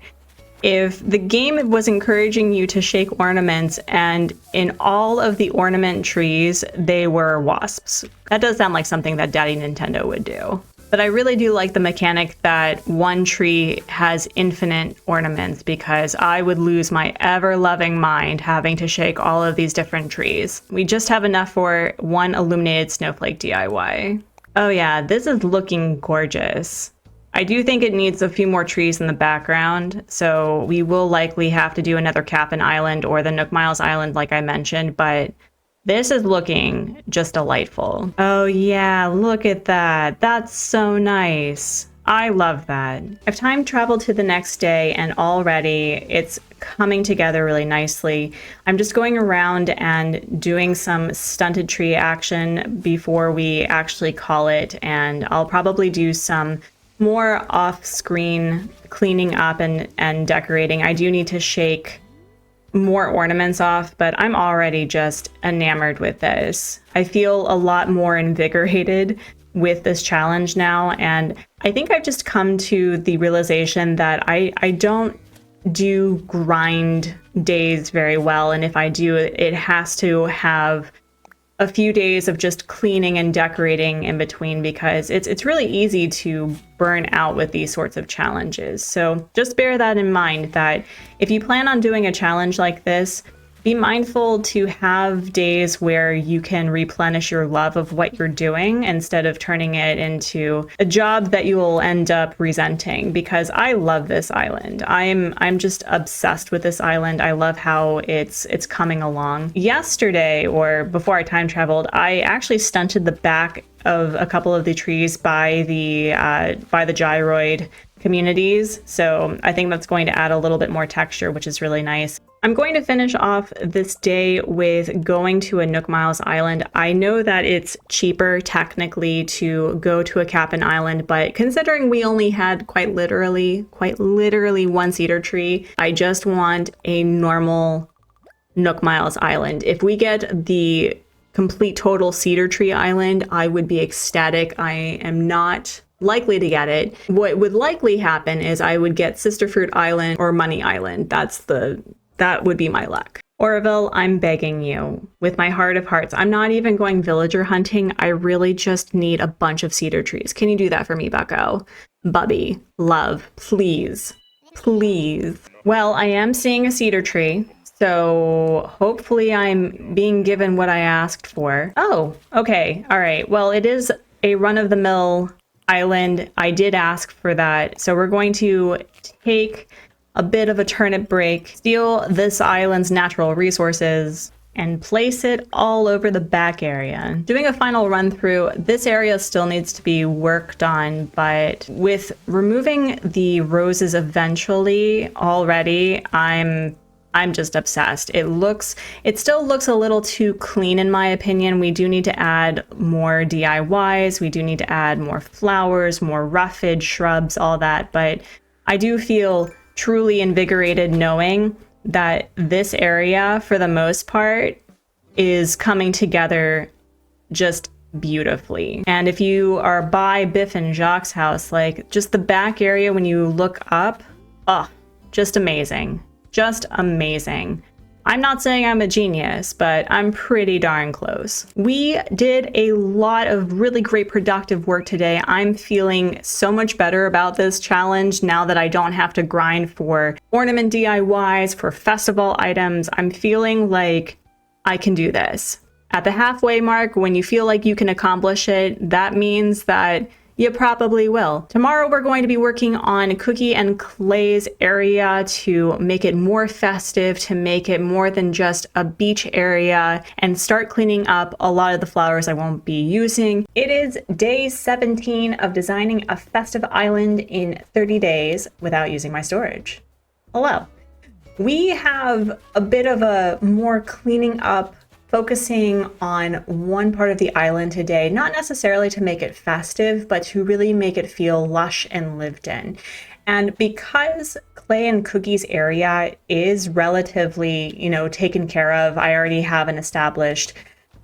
if the game was encouraging you to shake ornaments and in all of the ornament trees, they were wasps? That does sound like something that Daddy Nintendo would do. But I really do like the mechanic that one tree has infinite ornaments, because I would lose my ever-loving mind having to shake all of these different trees. We just have enough for one illuminated snowflake DIY. Oh yeah, this is looking gorgeous. I do think it needs a few more trees in the background, so we will likely have to do another Cap'n Island or the Nook Miles Island like I mentioned, but this is looking just delightful. Oh yeah, look at that. That's so nice. I love that. I've time traveled to the next day and already it's coming together really nicely. I'm just going around and doing some stunted tree action before we actually call it, and I'll probably do some more off-screen cleaning up and decorating. I do need to shake more ornaments off, but I'm already just enamored with this. I feel a lot more invigorated with this challenge now, and I think I've just come to the realization that I don't do grind days very well, and if I do, it has to have a few days of just cleaning and decorating in between, because it's really easy to burn out with these sorts of challenges. So just bear that in mind, that if you plan on doing a challenge like this, be mindful to have days where you can replenish your love of what you're doing instead of turning it into a job that you will end up resenting, because I love this island. I'm just obsessed with this island. I love how it's coming along. Yesterday, or before I time traveled, I actually stunted the back of a couple of the trees by the gyroid communities. So I think that's going to add a little bit more texture, which is really nice. I'm going to finish off this day with going to a Nook Miles Island. I know that it's cheaper technically to go to a Cap'n Island, but considering we only had quite literally one cedar tree, I just want a normal Nook Miles Island. If we get the complete total Cedar Tree Island, I would be ecstatic. I am not likely to get it. What would likely happen is I would get Sister Fruit Island or Money Island. That would be my luck. Oroville, I'm begging you, with my heart of hearts, I'm not even going villager hunting. I really just need a bunch of cedar trees. Can you do that for me, bucko? Bubby, love, please, please. Well, I am seeing a cedar tree, so hopefully I'm being given what I asked for. Oh, okay, all right. Well, it is a run-of-the-mill island. I did ask for that, so we're going to take a bit of a turnip break, steal this island's natural resources, and place it all over the back area. Doing a final run through, this area still needs to be worked on, but with removing the roses eventually already, I'm just obsessed. It still looks a little too clean in my opinion. We do need to add more DIYs. We do need to add more flowers, more roughage, shrubs, all that. But I do feel truly invigorated knowing that this area, for the most part, is coming together just beautifully. And if you are by Biff and Jacques' house, like just the back area when you look up, oh, just amazing. Just amazing. I'm not saying I'm a genius, but I'm pretty darn close. We did a lot of really great productive work today. I'm feeling so much better about this challenge now that I don't have to grind for ornament DIYs, for festival items. I'm feeling like I can do this. At the halfway mark, when you feel like you can accomplish it, that means that you probably will. Tomorrow we're going to be working on Cookie and Clay's area to make it more festive, to make it more than just a beach area, and start cleaning up a lot of the flowers I won't be using. It is day 17 of designing a festive island in 30 days without using my storage. Hello. We have a bit of a more cleaning up, focusing on one part of the island today, not necessarily to make it festive, but to really make it feel lush and lived in. And because Clay and Cookie's area is relatively, taken care of, I already have an established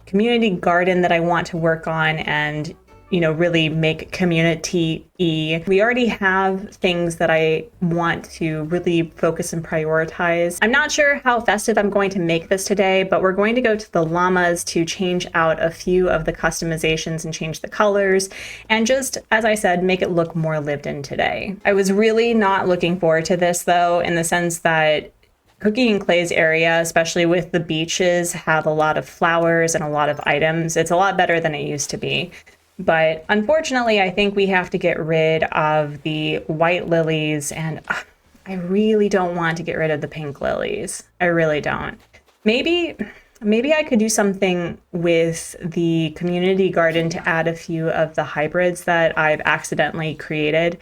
community garden that I want to work on and really make community-y. We already have things that I want to really focus and prioritize. I'm not sure how festive I'm going to make this today, but we're going to go to the llamas to change out a few of the customizations and change the colors, and just, as I said, make it look more lived in today. I was really not looking forward to this though, in the sense that Cookie and Clay's area, especially with the beaches, have a lot of flowers and a lot of items. It's a lot better than it used to be. But unfortunately, I think we have to get rid of the white lilies, and I really don't want to get rid of the pink lilies. I really don't. Maybe I could do something with the community garden to add a few of the hybrids that I've accidentally created.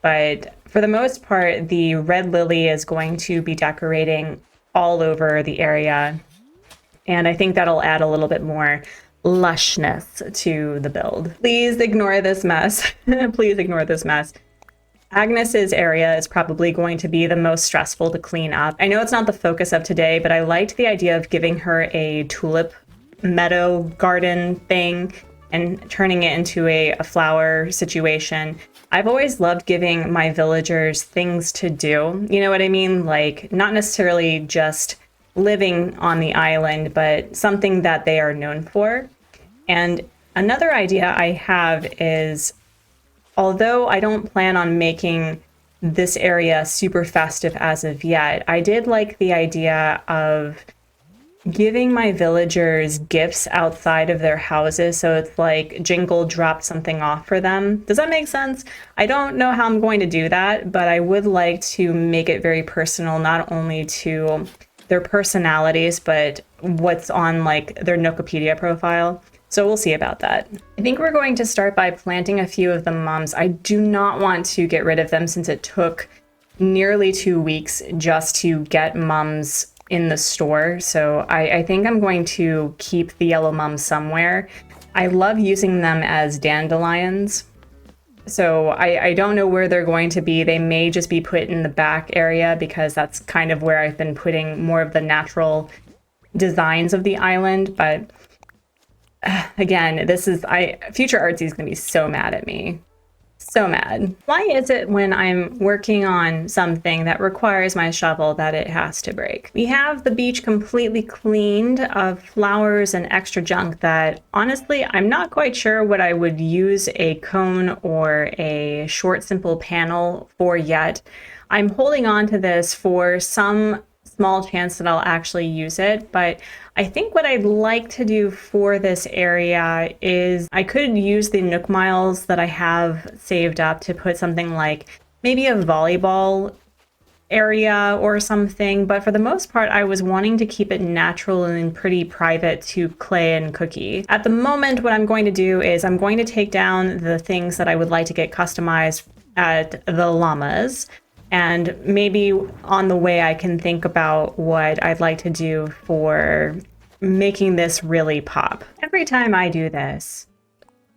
But for the most part, the red lily is going to be decorating all over the area. And I think that'll add a little bit more lushness to the build. Please ignore this mess. Please ignore this mess. Agnes's area is probably going to be the most stressful to clean up. I know it's not the focus of today, but I liked the idea of giving her a tulip meadow garden thing and turning it into a flower situation. I've always loved giving my villagers things to do. You know what I mean? Like, not necessarily just living on the island, but something that they are known for. And another idea I have is, although I don't plan on making this area super festive as of yet, I did like the idea of giving my villagers gifts outside of their houses. So it's like Jingle dropped something off for them. Does that make sense? I don't know how I'm going to do that, but I would like to make it very personal, not only to their personalities, but what's on like their Nookopedia profile. So we'll see about that. I think we're going to start by planting a few of the mums. I do not want to get rid of them since it took nearly 2 weeks just to get mums in the store. So I think I'm going to keep the yellow mums somewhere. I love using them as dandelions. So I don't know where they're going to be. They may just be put in the back area because that's kind of where I've been putting more of the natural designs of the island, but again, future Artsy is going to be so mad at me. So mad. Why is it when I'm working on something that requires my shovel that it has to break? We have the beach completely cleaned of flowers and extra junk that honestly, I'm not quite sure what I would use a cone or a short, simple panel for yet. I'm holding on to this for some small chance that I'll actually use it, but I think what I'd like to do for this area is I could use the Nook Miles that I have saved up to put something like maybe a volleyball area or something, but for the most part I was wanting to keep it natural and pretty private to Clay and Cookie. At the moment, what I'm going to do is I'm going to take down the things that I would like to get customized at the llamas. And maybe on the way I can think about what I'd like to do for making this really pop. Every time I do this,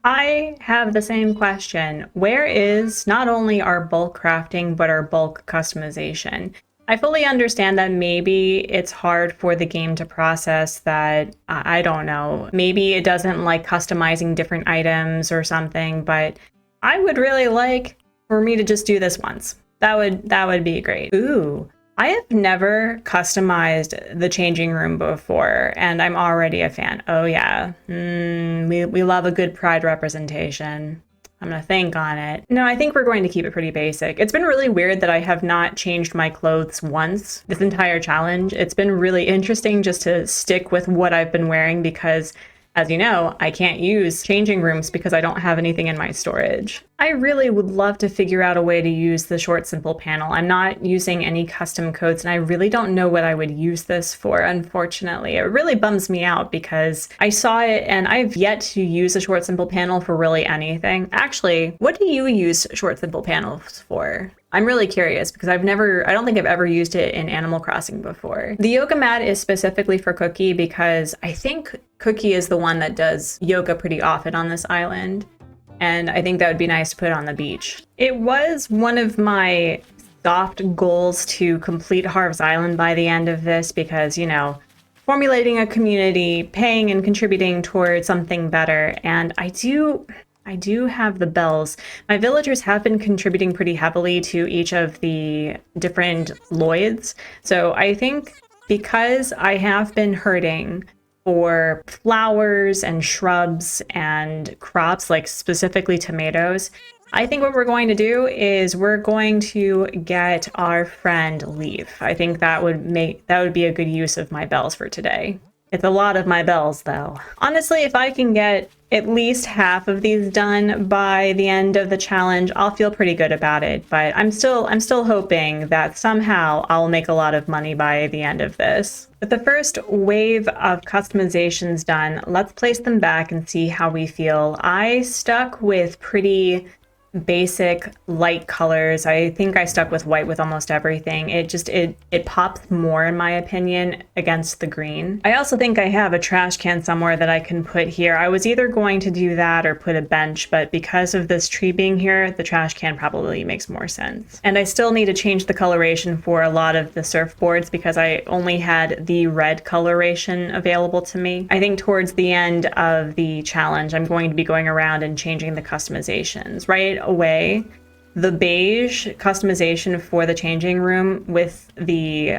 I have the same question. Where is not only our bulk crafting, but our bulk customization? I fully understand that maybe it's hard for the game to process that, I don't know, maybe it doesn't like customizing different items or something, but I would really like for me to just do this once. That would be great. Ooh, I have never customized the changing room before, and I'm already a fan. Oh yeah, we love a good pride representation. I'm gonna think on it. No, I think we're going to keep it pretty basic. It's been really weird that I have not changed my clothes once this entire challenge. It's been really interesting just to stick with what I've been wearing because, as you know, I can't use changing rooms because I don't have anything in my storage. I really would love to figure out a way to use the short, simple panel. I'm not using any custom codes, and I really don't know what I would use this for, unfortunately. It really bums me out because I saw it and I've yet to use a short, simple panel for really anything. Actually, what do you use short, simple panels for? I'm really curious because I don't think I've ever used it in Animal Crossing before. The yoga mat is specifically for Cookie because I think Cookie is the one that does yoga pretty often on this island. And I think that would be nice to put on the beach. It was one of my soft goals to complete Harv's Island by the end of this because, you know, formulating a community, paying and contributing towards something better. And I do have the bells. My villagers have been contributing pretty heavily to each of the different Lloyds. So I think because I have been hurting for flowers and shrubs and crops, like specifically tomatoes, I think what we're going to do is we're going to get our friend Leaf. I think that would be a good use of my bells for today. It's a lot of my bells, though. Honestly, if I can get at least half of these done by the end of the challenge, I'll feel pretty good about it. But I'm still hoping that somehow I'll make a lot of money by the end of this. With the first wave of customizations done, let's place them back and see how we feel. I stuck with pretty basic light colors. I think I stuck with white with almost everything. It pops more in my opinion against the green. I also think I have a trash can somewhere that I can put here. I was either going to do that or put a bench, but because of this tree being here, the trash can probably makes more sense. And I still need to change the coloration for a lot of the surfboards because I only had the red coloration available to me. I think towards the end of the challenge, I'm going to be going around and changing the customizations. Right away, the beige customization for the changing room with the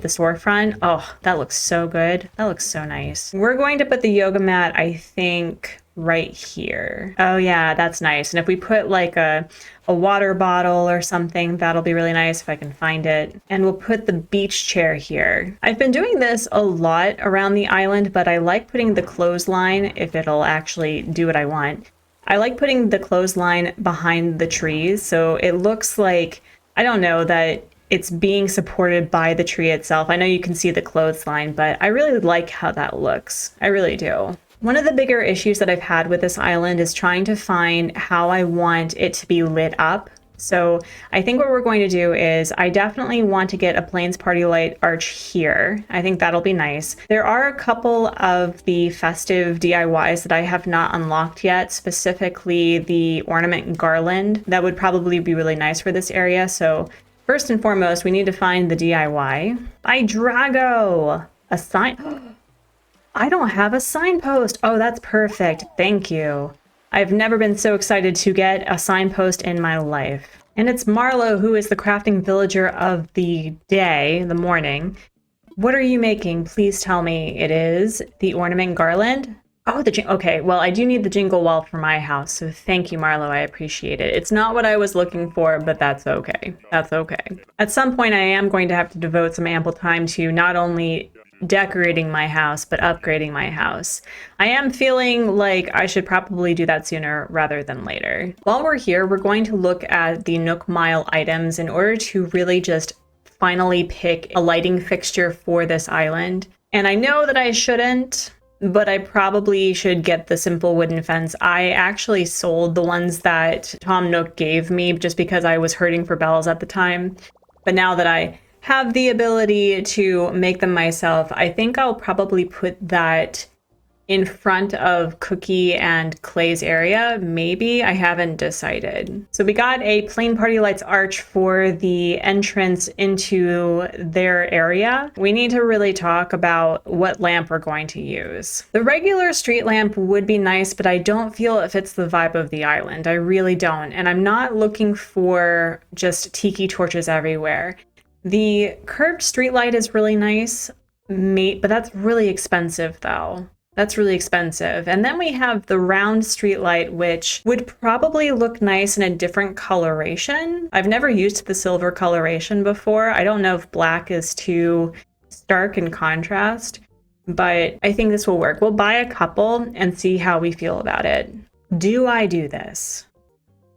storefront, oh, that looks so good. That looks so nice. We're going to put the yoga mat, I think, right here. Oh yeah, that's nice. And if we put like a water bottle or something, that'll be really nice if I can find it. And we'll put the beach chair here. I've been doing this a lot around the island, but I like putting the clothesline if it'll actually do what I want. I like putting the clothesline behind the trees, so it looks like, I don't know, that it's being supported by the tree itself. I know you can see the clothesline, but I really like how that looks. I really do. One of the bigger issues that I've had with this island is trying to find how I want it to be lit up. So I think what we're going to do is I definitely want to get a Plains Party Light arch here. I think that'll be nice. There are a couple of the festive DIYs that I have not unlocked yet, specifically the ornament garland. That would probably be really nice for this area. So first and foremost, we need to find the DIY. By Drago! A sign? I don't have a signpost. Oh, that's perfect. Thank you. I've never been so excited to get a signpost in my life. And it's Marlo who is the crafting villager of the day, the morning. What are you making? Please tell me it is the ornament garland. Oh, okay. Well, I do need the jingle wall for my house, so thank you, Marlo. I appreciate it. It's not what I was looking for, but that's okay. That's okay. At some point, I am going to have to devote some ample time to not only decorating my house, but upgrading my house. I am feeling like I should probably do that sooner rather than later. While we're here, we're going to look at the Nook Mile items in order to really just finally pick a lighting fixture for this island. And I know that I shouldn't, but I probably should get the simple wooden fence. I actually sold the ones that Tom Nook gave me just because I was hurting for bells at the time. But now that I have the ability to make them myself, I think I'll probably put that in front of Cookie and Clay's area. Maybe, I haven't decided. So we got a plain party lights arch for the entrance into their area. We need to really talk about what lamp we're going to use. The regular street lamp would be nice, but I don't feel it fits the vibe of the island. I really don't. And I'm not looking for just tiki torches everywhere. The curved street light is really nice, but that's really expensive though. That's really expensive. And then we have the round street light, which would probably look nice in a different coloration. I've never used the silver coloration before. I don't know if black is too stark in contrast, but I think this will work. We'll buy a couple and see how we feel about it. Do I do this?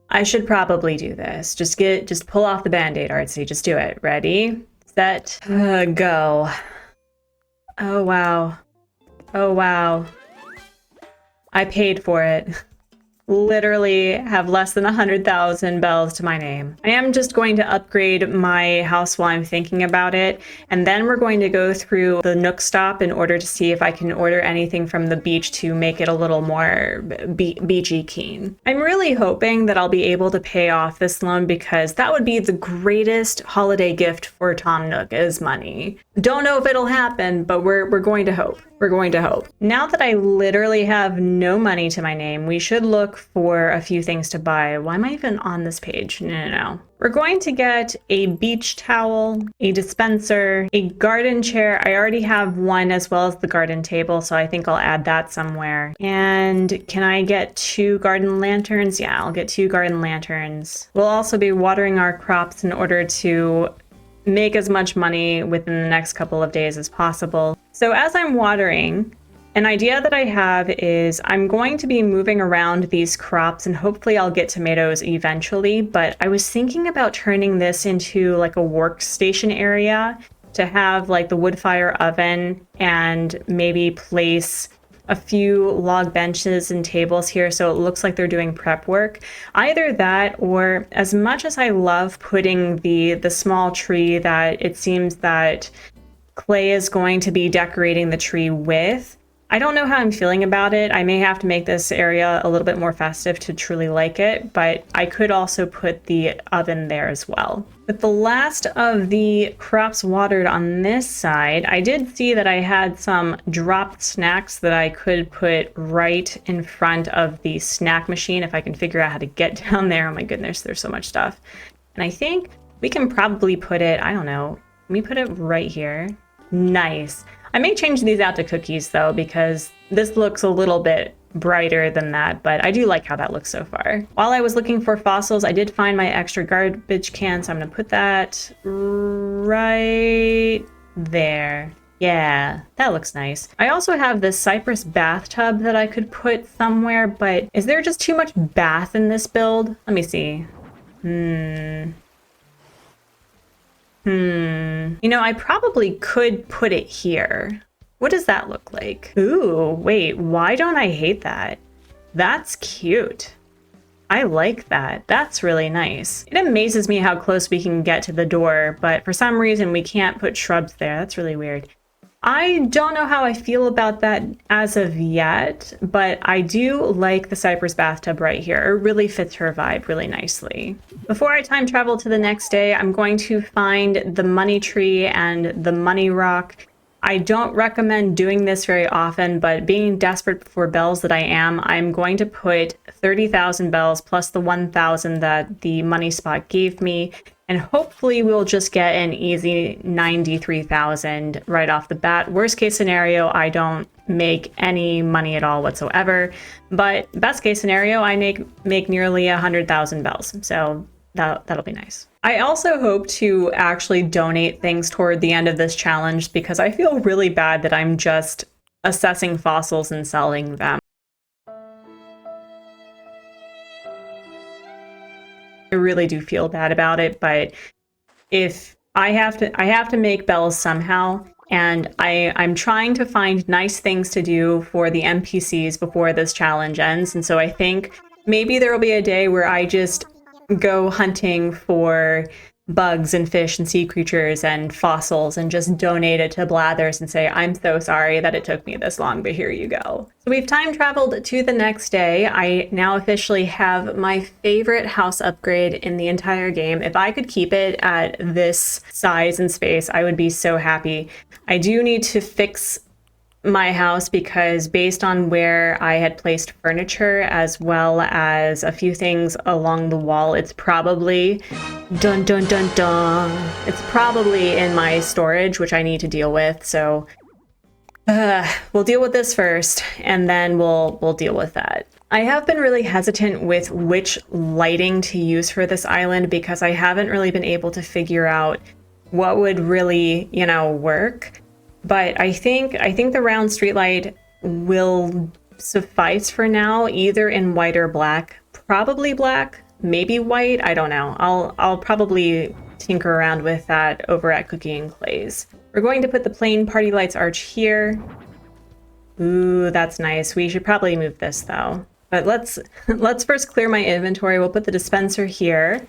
I should probably do this. Just pull off the Band-Aid, Artsy. Just do it. Ready, set, go. Oh, wow. Oh, wow. I paid for it. Literally have less than 100,000 bells to my name. I am just going to upgrade my house while I'm thinking about it, and then we're going to go through the Nook stop in order to see if I can order anything from the beach to make it a little more beachy keen. I'm really hoping that I'll be able to pay off this loan because that would be the greatest holiday gift for Tom Nook is money. Don't know if it'll happen, but we're going to hope. We're going to hope. Now that I literally have no money to my name, we should look for a few things to buy. Why am I even on this page? No. We're going to get a beach towel, a dispenser, a garden chair. I already have one as well as the garden table, so I think I'll add that somewhere. And can I get 2 garden lanterns? Yeah, I'll get 2 garden lanterns. We'll also be watering our crops in order to make as much money within the next couple of days as possible. So as I'm watering, an idea that I have is I'm going to be moving around these crops and hopefully I'll get tomatoes eventually, but I was thinking about turning this into like a workstation area to have like the wood fire oven and maybe place a few log benches and tables here so it looks like they're doing prep work. Either that, or as much as I love putting the small tree that it seems that Clay is going to be decorating the tree with, I don't know how I'm feeling about it. I may have to make this area a little bit more festive to truly like it, but I could also put the oven there as well. With the last of the crops watered on this side, I did see that I had some dropped snacks that I could put right in front of the snack machine if I can figure out how to get down there. Oh my goodness, there's so much stuff. And I think we can probably put it, I don't know, let me put it right here. Nice. I may change these out to cookies though, because this looks a little bit brighter than that, but I do like how that looks so far. While I was looking for fossils, I did find my extra garbage can, so I'm gonna put that right there. Yeah, that looks nice. I also have this cypress bathtub that I could put somewhere, but is there just too much bath in this build? Let me see. You know, I probably could put it here. What does that look like? Ooh, wait, why don't I hate that? That's cute. I like that. That's really nice. It amazes me how close we can get to the door, but for some reason we can't put shrubs there. That's really weird. I don't know how I feel about that as of yet, but I do like the cypress bathtub right here. It really fits her vibe really nicely. Before I time travel to the next day, I'm going to find the money tree and the money rock I don't recommend doing this very often, but being desperate for bells that I am, I'm going to put 30,000 bells plus the 1,000 that the money spot gave me, and hopefully we'll just get an easy 93,000 right off the bat. Worst case scenario, I don't make any money at all whatsoever, but best case scenario, I make nearly 100,000 bells, so that'll be nice. I also hope to actually donate things toward the end of this challenge because I feel really bad that I'm just assessing fossils and selling them. I really do feel bad about it, but if I have to make bells somehow, and I'm trying to find nice things to do for the NPCs before this challenge ends, and so I think maybe there will be a day where I just go hunting for bugs and fish and sea creatures and fossils and just donate it to Blathers and say, I'm so sorry that it took me this long, but here you go. So we've time traveled to the next day. I now officially have my favorite house upgrade in the entire game. If I could keep it at this size and space, I would be so happy. I do need to fix my house because based on where I had placed furniture as well as a few things along the wall, it's probably dun dun dun dun. It's probably in my storage, which I need to deal with. So we'll deal with this first, and then we'll deal with that. I have been really hesitant with which lighting to use for this island because I haven't really been able to figure out what would really, work. But I think the round streetlight will suffice for now, either in white or black. Probably black, maybe white. I don't know. I'll probably tinker around with that over at Cookie and Clay's. We're going to put the plain party lights arch here. Ooh, that's nice. We should probably move this though. But let's first clear my inventory. We'll put the dispenser here.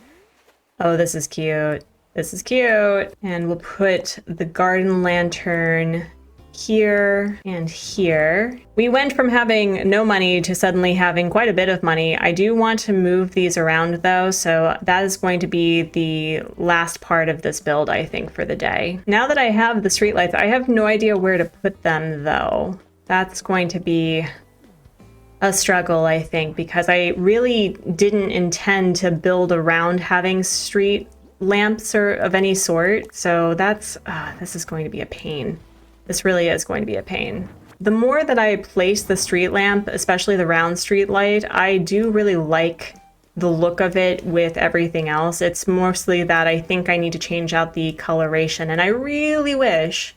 Oh, this is cute. This is cute. And we'll put the garden lantern here and here. We went from having no money to suddenly having quite a bit of money. I do want to move these around though, so that is going to be the last part of this build, I think, for the day. Now that I have the streetlights, I have no idea where to put them though. That's going to be a struggle, I think, because I really didn't intend to build around having street lamps or of any sort, so that's this is going to be a pain. This really is going to be a pain. The more that I place the street lamp, especially the round street light, I do really like the look of it with everything else. It's mostly that I think I need to change out the coloration, and I really wish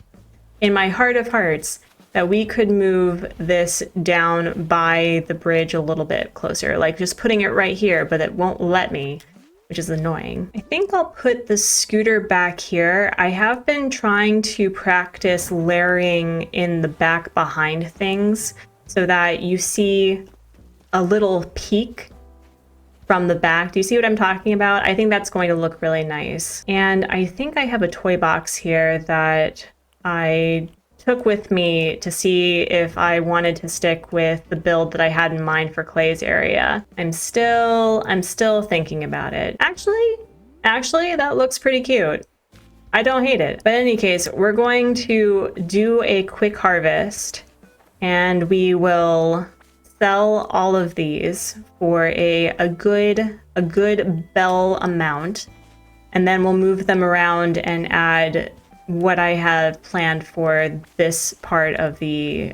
in my heart of hearts that we could move this down by the bridge a little bit closer, like just putting it right here, but it won't let me, which is annoying. I think I'll put the scooter back here. I have been trying to practice layering in the back behind things so that you see a little peek from the back. Do you see what I'm talking about? I think that's going to look really nice. And I think I have a toy box here that I took with me to see if I wanted to stick with the build that I had in mind for Clay's area. I'm still thinking about it. Actually, that looks pretty cute. I don't hate it. But in any case, we're going to do a quick harvest and we will sell all of these for a good bell amount, and then we'll move them around and add what I have planned for this part of the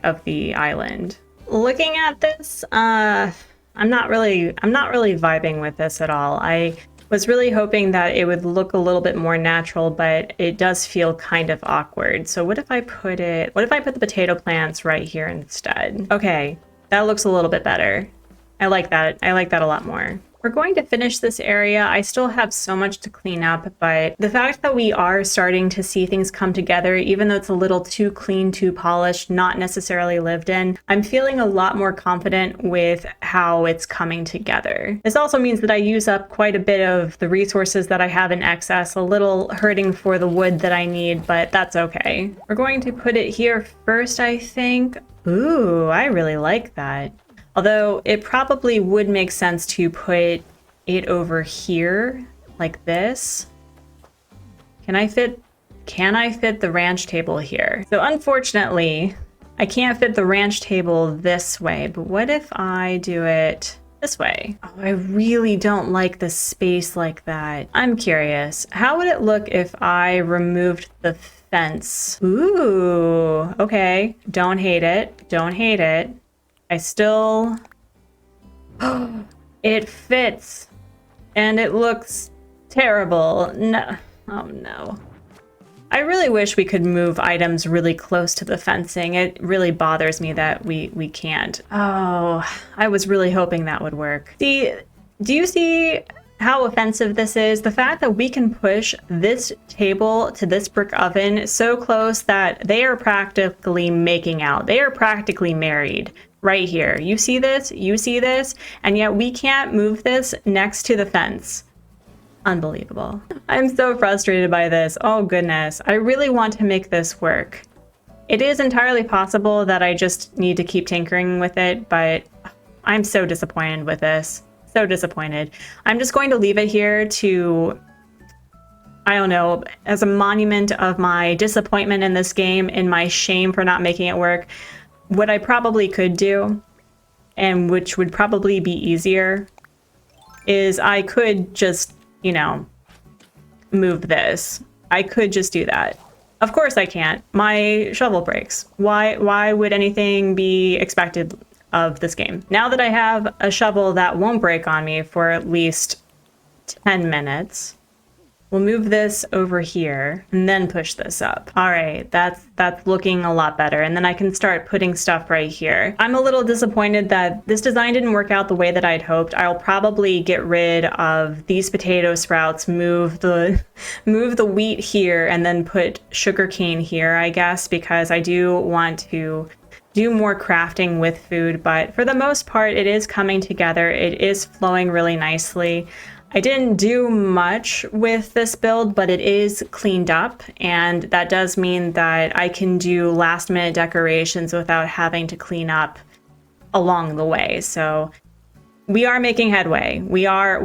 island. Looking at this, I'm not really vibing with this at all. I was really hoping that it would look a little bit more natural, but it does feel kind of awkward. So what if I put the potato plants right here instead? Okay, that looks a little bit better. I like that. I like that a lot more. We're going to finish this area. I still have so much to clean up, but the fact that we are starting to see things come together, even though it's a little too clean, too polished, not necessarily lived in, I'm feeling a lot more confident with how it's coming together. This also means that I use up quite a bit of the resources that I have in excess, a little hurting for the wood that I need, but that's okay. We're going to put it here first, I think. Ooh, I really like that. Although it probably would make sense to put it over here like this. Can I fit can I fit the ranch table here? So unfortunately, I can't fit the ranch table this way, but what if I do it this way? Oh, I really don't like the space like that. I'm curious, how would it look if I removed the fence? Ooh, okay. Don't hate it. Don't hate it. I still... It fits. And it looks terrible. No. Oh no. I really wish we could move items really close to the fencing. It really bothers me that we can't. Oh, I was really hoping that would work. See, do you see how offensive this is? The fact that we can push this table to this brick oven so close that they are practically making out. They are practically married right here. You see this? You see this? And yet we can't move this next to the fence. Unbelievable. I'm so frustrated by this. Oh goodness. I really want to make this work. It is entirely possible that I just need to keep tinkering with it, but I'm so disappointed with this. So disappointed. I'm just going to leave it here to, I don't know, as a monument of my disappointment in this game and my shame for not making it work. What I probably could do, and which would probably be easier, is I could just, you know, move this. I could just do that. Of course I can't. My shovel breaks. Why would anything be expected of this game? Now that I have a shovel that won't break on me for at least 10 minutes, we'll move this over here and then push this up. All right, that's looking a lot better. And then I can start putting stuff right here. I'm a little disappointed that this design didn't work out the way that I'd hoped. I'll probably get rid of these potato sprouts, move the wheat here, and then put sugarcane here, I guess, because I do want to do more crafting with food. But for the most part, it is coming together. It is flowing really nicely. I didn't do much with this build, but it is cleaned up, and that does mean that I can do last minute decorations without having to clean up along the way. So we are making headway. We are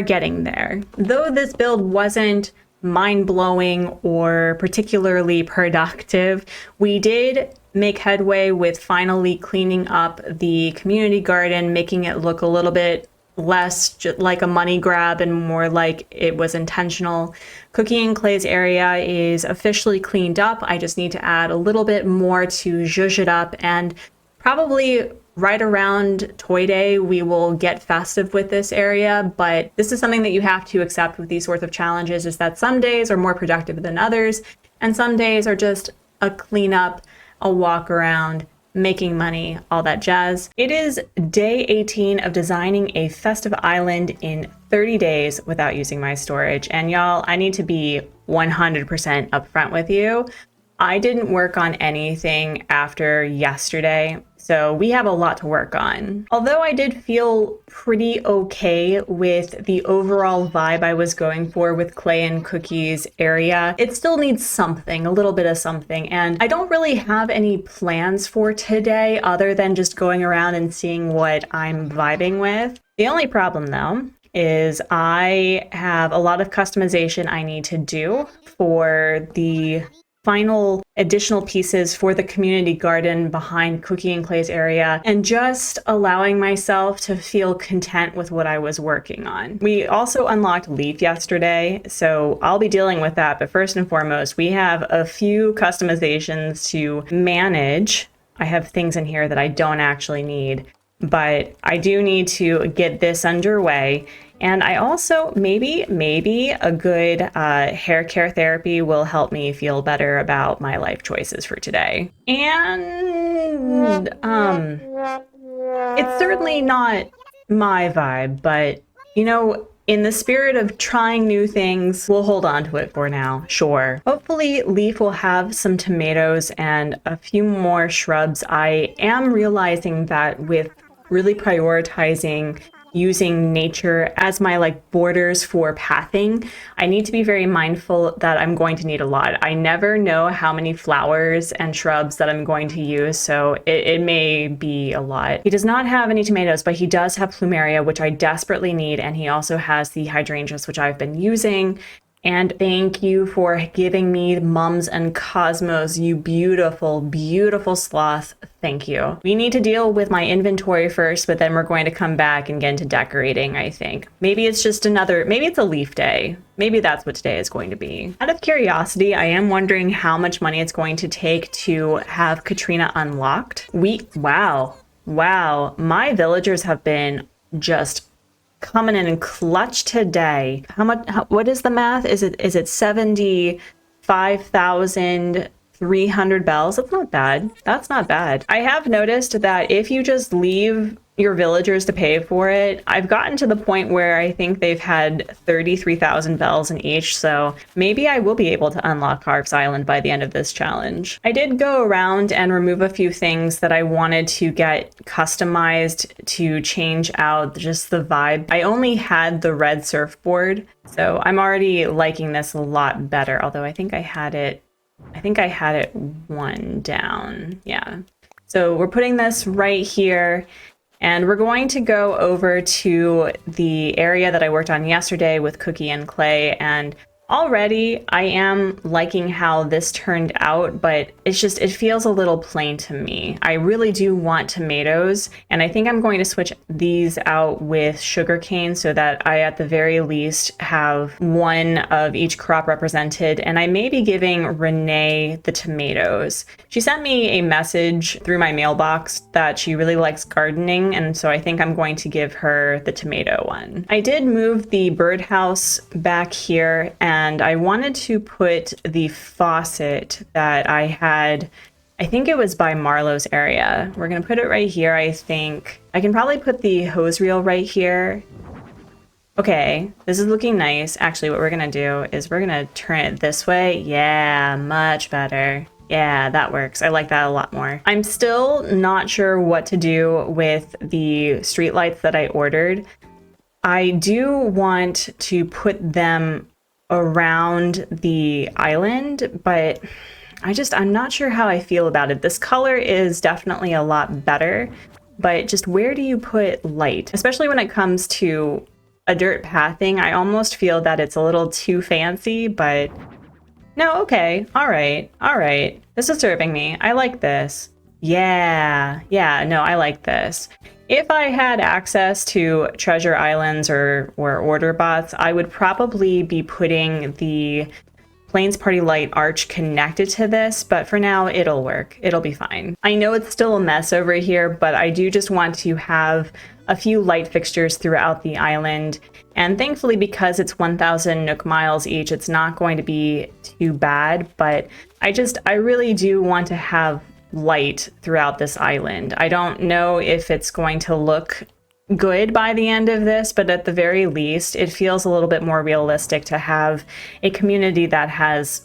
getting there. Though this build wasn't mind-blowing or particularly productive, we did make headway with finally cleaning up the community garden, making it look a little bit less like a money grab and more like it was intentional. Cookie and Clay's area is officially cleaned up. I just need to add a little bit more to zhuzh it up, and probably right around Toy Day we will get festive with this area. But this is something that you have to accept with these sorts of challenges, is that some days are more productive than others, and some days are just a cleanup, a walk around, making money, all that jazz. It is day 18 of designing a festive island in 30 days without using my storage. And y'all, I need to be 100% upfront with you. I didn't work on anything after yesterday, so we have a lot to work on. Although I did feel pretty okay with the overall vibe I was going for with Clay and Cookie's area, it still needs something, a little bit of something. And I don't really have any plans for today other than just going around and seeing what I'm vibing with. The only problem though is I have a lot of customization I need to do for the final additional pieces for the community garden behind Cookie and Clay's area, and just allowing myself to feel content with what I was working on. We also unlocked Leaf yesterday, so I'll be dealing with that. But first and foremost, we have a few customizations to manage. I have things in here that I don't actually need, but I do need to get this underway. And I also, maybe a good hair care therapy will help me feel better about my life choices for today. And it's certainly not my vibe, but you know, in the spirit of trying new things, we'll hold on to it for now, sure. Hopefully Leaf will have some tomatoes and a few more shrubs. I am realizing that with really prioritizing using nature as my borders for pathing, I need to be very mindful that I'm going to need a lot. I never know how many flowers and shrubs that I'm going to use, so it may be a lot. He does not have any tomatoes, but he does have plumeria, which I desperately need, and he also has the hydrangeas, which I've been using. And thank you for giving me Mums and Cosmos, you beautiful, beautiful sloth. Thank you. We need to deal with my inventory first, but then we're going to come back and get into decorating, I think. Maybe it's just maybe it's a leaf day. Maybe that's what today is going to be. Out of curiosity, I am wondering how much money it's going to take to have Katrina unlocked. Wow, my villagers have been just coming in clutch today. What is the math? Is it 75,300 bells? That's not bad. That's not bad. I have noticed that if you just leave your villagers to pay for it, I've gotten to the point where I think they've had 33,000 bells in each, so maybe I will be able to unlock Harv's Island by the end of this challenge. I did go around and remove a few things that I wanted to get customized to change out just the vibe. I only had the red surfboard, so I'm already liking this a lot better, although I think I had it one down. Yeah. So we're putting this right here. And we're going to go over to the area that I worked on yesterday with Cookie and Clay, and already I am liking how this turned out, but it feels a little plain to me. I really do want tomatoes, and I think I'm going to switch these out with sugarcane so that I at the very least have one of each crop represented, and I may be giving Renee the tomatoes. She sent me a message through my mailbox that she really likes gardening, and so I think I'm going to give her the tomato one. I did move the birdhouse back here, and I wanted to put the faucet that I had, I think it was by Marlowe's area. We're gonna put it right here, I think. I can probably put the hose reel right here. Okay, this is looking nice. Actually, what we're gonna do is we're gonna turn it this way. Yeah, much better. Yeah, that works. I like that a lot more. I'm still not sure what to do with the streetlights that I ordered. I do want to put them around the island, but I'm not sure how I feel about it. This color is definitely a lot better, but just where do you put light? Especially when it comes to a dirt pathing, I almost feel that it's a little too fancy, but no, okay, all right. This is serving me. I like this. Yeah, no, I like this. If I had access to treasure islands or order bots, I would probably be putting the Plains Party Light arch connected to this, but for now it'll work. It'll be fine. I know it's still a mess over here, but I do just want to have a few light fixtures throughout the island. And thankfully, because it's 1,000 Nook miles each, it's not going to be too bad, but I really do want to have light throughout this island. I don't know if it's going to look good by the end of this, but at the very least, it feels a little bit more realistic to have a community that has,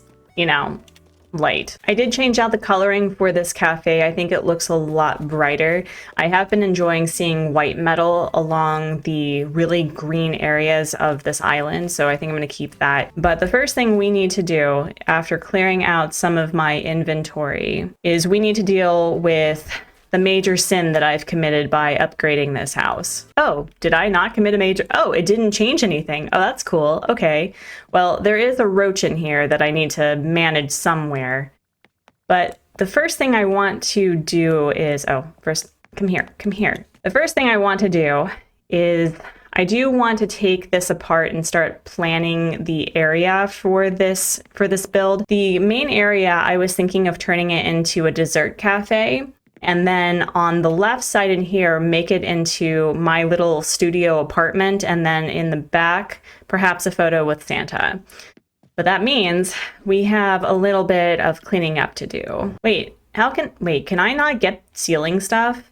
light. I did change out the coloring for this cafe. I think it looks a lot brighter. I have been enjoying seeing white metal along the really green areas of this island, so I think I'm going to keep that. But the first thing we need to do after clearing out some of my inventory is we need to deal with the major sin that I've committed by upgrading this house. Oh, did I not commit a major? Oh, it didn't change anything. Oh, that's cool. Okay. Well, there is a roach in here that I need to manage somewhere. But the first thing I want to do is, first, come here. The first thing I want to do is I do want to take this apart and start planning the area for this build. The main area, I was thinking of turning it into a dessert cafe. And then on the left side in here, make it into my little studio apartment. And then in the back, perhaps a photo with Santa. But that means we have a little bit of cleaning up to do. Wait, can I not get ceiling stuff?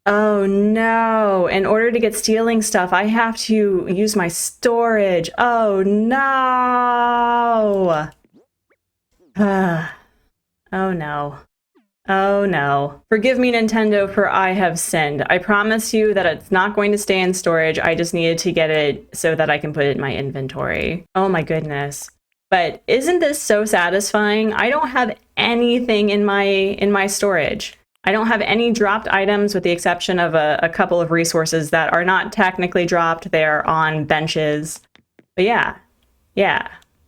Oh no, in order to get ceiling stuff, I have to use my storage. Oh no. Oh no. Oh no. Forgive me, Nintendo, for I have sinned. I promise you that it's not going to stay in storage. I just needed to get it so that I can put it in my inventory. Oh my goodness. But isn't this so satisfying? I don't have anything in my storage. I don't have any dropped items with the exception of a couple of resources that are not technically dropped. They're on benches. But yeah.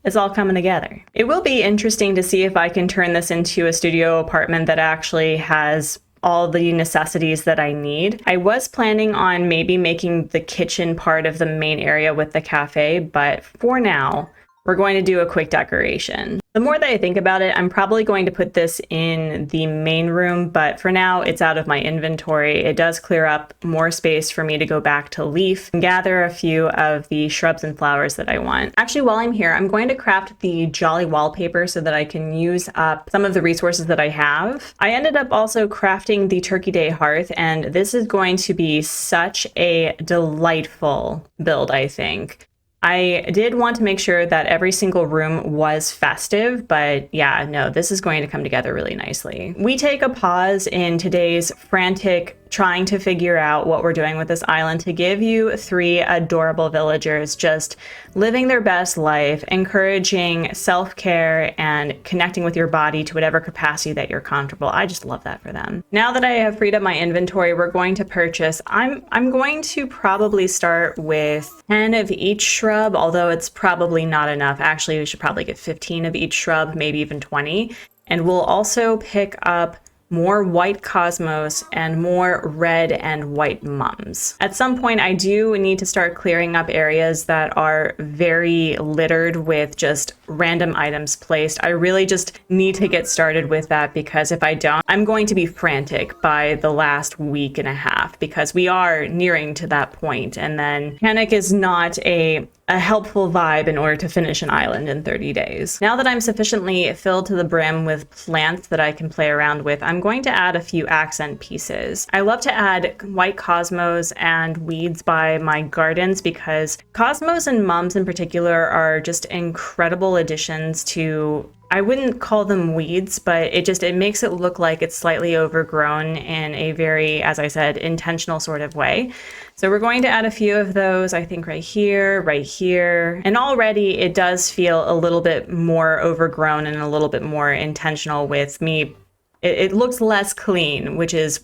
it's all coming together. It will be interesting to see if I can turn this into a studio apartment that actually has all the necessities that I need. I was planning on maybe making the kitchen part of the main area with the cafe, but for now, we're going to do a quick decoration. The more that I think about it, I'm probably going to put this in the main room, but for now it's out of my inventory. It does clear up more space for me to go back to leaf and gather a few of the shrubs and flowers that I want. Actually, while I'm here, I'm going to craft the Jolly wallpaper so that I can use up some of the resources that I have. I ended up also crafting the Turkey Day hearth, and this is going to be such a delightful build, I think. I did want to make sure that every single room was festive, but yeah, no, this is going to come together really nicely. We take a pause in today's frantic trying to figure out what we're doing with this island to give you 3 adorable villagers just living their best life, encouraging self-care and connecting with your body to whatever capacity that you're comfortable. I just love that for them. Now that I have freed up my inventory, we're going to purchase. I'm going to probably start with 10 of each shrub, although it's probably not enough. Actually, we should probably get 15 of each shrub, maybe even 20. And we'll also pick up more white cosmos and more red and white mums. At some point, I do need to start clearing up areas that are very littered with just random items placed. I really just need to get started with that, because if I don't, I'm going to be frantic by the last week and a half, because we are nearing to that point, and then panic is not a helpful vibe in order to finish an island in 30 days. Now that I'm sufficiently filled to the brim with plants that I can play around with, I'm going to add a few accent pieces. I love to add white cosmos and weeds by my gardens, because cosmos and mums in particular are just incredible additions to, I wouldn't call them weeds, but it makes it look like it's slightly overgrown in a very, as I said, intentional sort of way. So we're going to add a few of those, I think right here, and already it does feel a little bit more overgrown and a little bit more intentional with me. It looks less clean, which is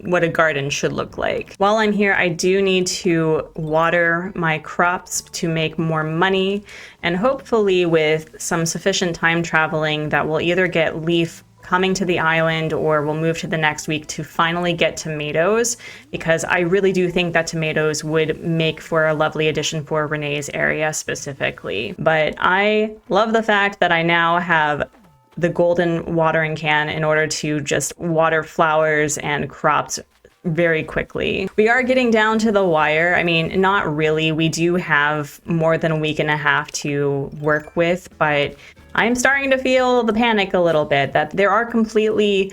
what a garden should look like. While I'm here, I do need to water my crops to make more money, and hopefully with some sufficient time traveling that we'll either get leaf coming to the island or we'll move to the next week to finally get tomatoes, because I really do think that tomatoes would make for a lovely addition for Renee's area specifically. But I love the fact that I now have the golden watering can in order to just water flowers and crops very quickly. We are getting down to the wire. I mean, not really. We do have more than a week and a half to work with, but I'm starting to feel the panic a little bit that there are completely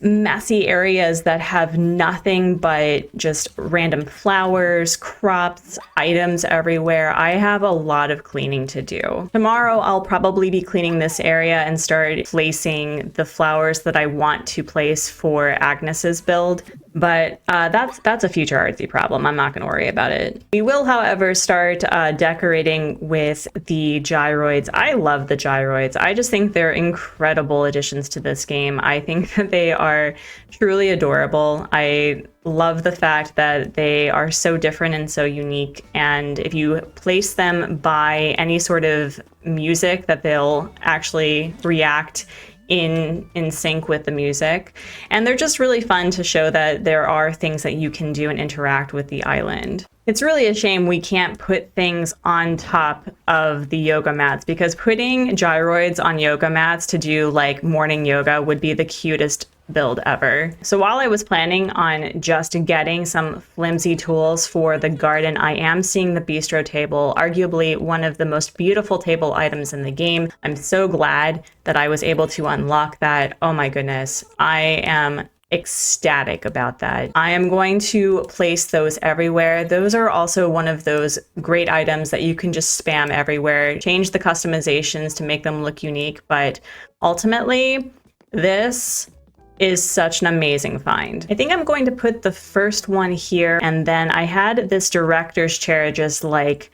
messy areas that have nothing but just random flowers, crops, items everywhere. I have a lot of cleaning to do. Tomorrow, I'll probably be cleaning this area and start placing the flowers that I want to place for Agnes's build. But that's a future Artsy problem. I'm not going to worry about it. We will, however, start decorating with the gyroids. I love the gyroids. I just think they're incredible additions to this game. I think that they are truly adorable. I love the fact that they are so different and so unique. And if you place them by any sort of music, that they'll actually react in sync with the music. And they're just really fun to show that there are things that you can do and interact with the island. It's really a shame we can't put things on top of the yoga mats, because putting gyroids on yoga mats to do like morning yoga would be the cutest build ever. So while I was planning on just getting some flimsy tools for the garden, I am seeing the bistro table, arguably one of the most beautiful table items in the game. I'm so glad that I was able to unlock that. Oh my goodness, I am ecstatic about that. I am going to place those everywhere. Those are also one of those great items that you can just spam everywhere, change the customizations to make them look unique, but ultimately, this is such an amazing find. I think I'm going to put the first one here, and then I had this director's chair just like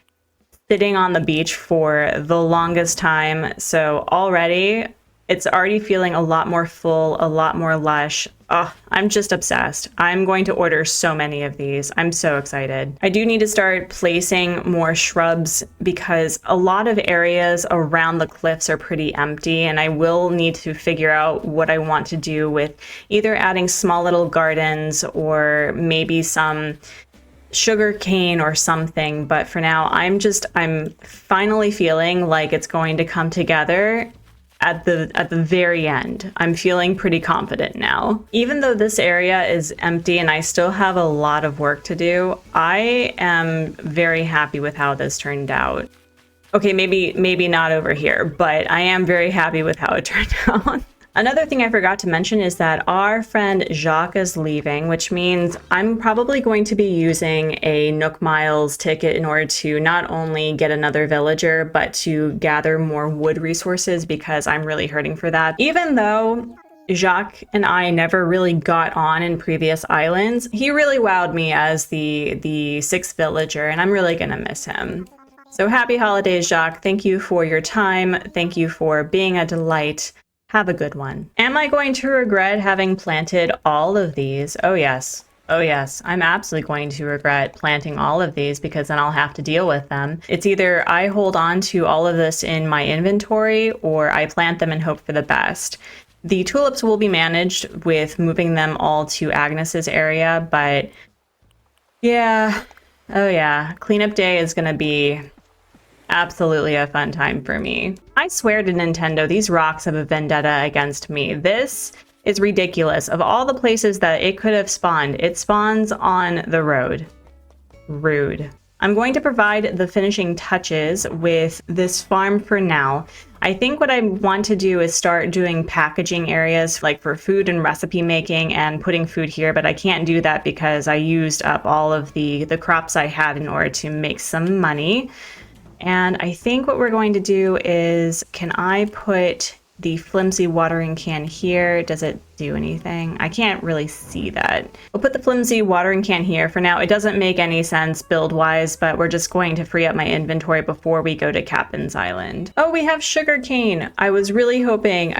sitting on the beach for the longest time, so already It's already feeling a lot more full, a lot more lush. Oh, I'm just obsessed. I'm going to order so many of these. I'm so excited. I do need to start placing more shrubs because a lot of areas around the cliffs are pretty empty, and I will need to figure out what I want to do with either adding small little gardens or maybe some sugar cane or something. But for now, I'm finally feeling like it's going to come together at the very end. I'm feeling pretty confident now. Even though this area is empty and I still have a lot of work to do, I am very happy with how this turned out. Okay, maybe not over here, but I am very happy with how it turned out. Another thing I forgot to mention is that our friend Jacques is leaving, which means I'm probably going to be using a Nook Miles ticket in order to not only get another villager, but to gather more wood resources because I'm really hurting for that. Even though Jacques and I never really got on in previous islands, he really wowed me as the sixth villager, and I'm really gonna miss him. So happy holidays, Jacques. Thank you for your time. Thank you for being a delight. Have a good one. Am I going to regret having planted all of these? Oh yes. Oh yes. I'm absolutely going to regret planting all of these because then I'll have to deal with them. It's either I hold on to all of this in my inventory or I plant them and hope for the best. The tulips will be managed with moving them all to Agnes's area, but yeah. Oh yeah. Cleanup day is gonna be absolutely a fun time for me. I swear to Nintendo, these rocks have a vendetta against me. This is ridiculous. Of all the places that it could have spawned, it spawns on the road. Rude. I'm going to provide the finishing touches with this farm for now. I think what I want to do is start doing packaging areas like for food and recipe making and putting food here, but I can't do that because I used up all of the crops I had in order to make some money. And I think what we're going to do is, can I put the flimsy watering can here? Does it do anything? I can't really see that. We'll put the flimsy watering can here for now. It doesn't make any sense build-wise, but we're just going to free up my inventory before we go to Captain's Island. Oh, we have sugar cane. I was really hoping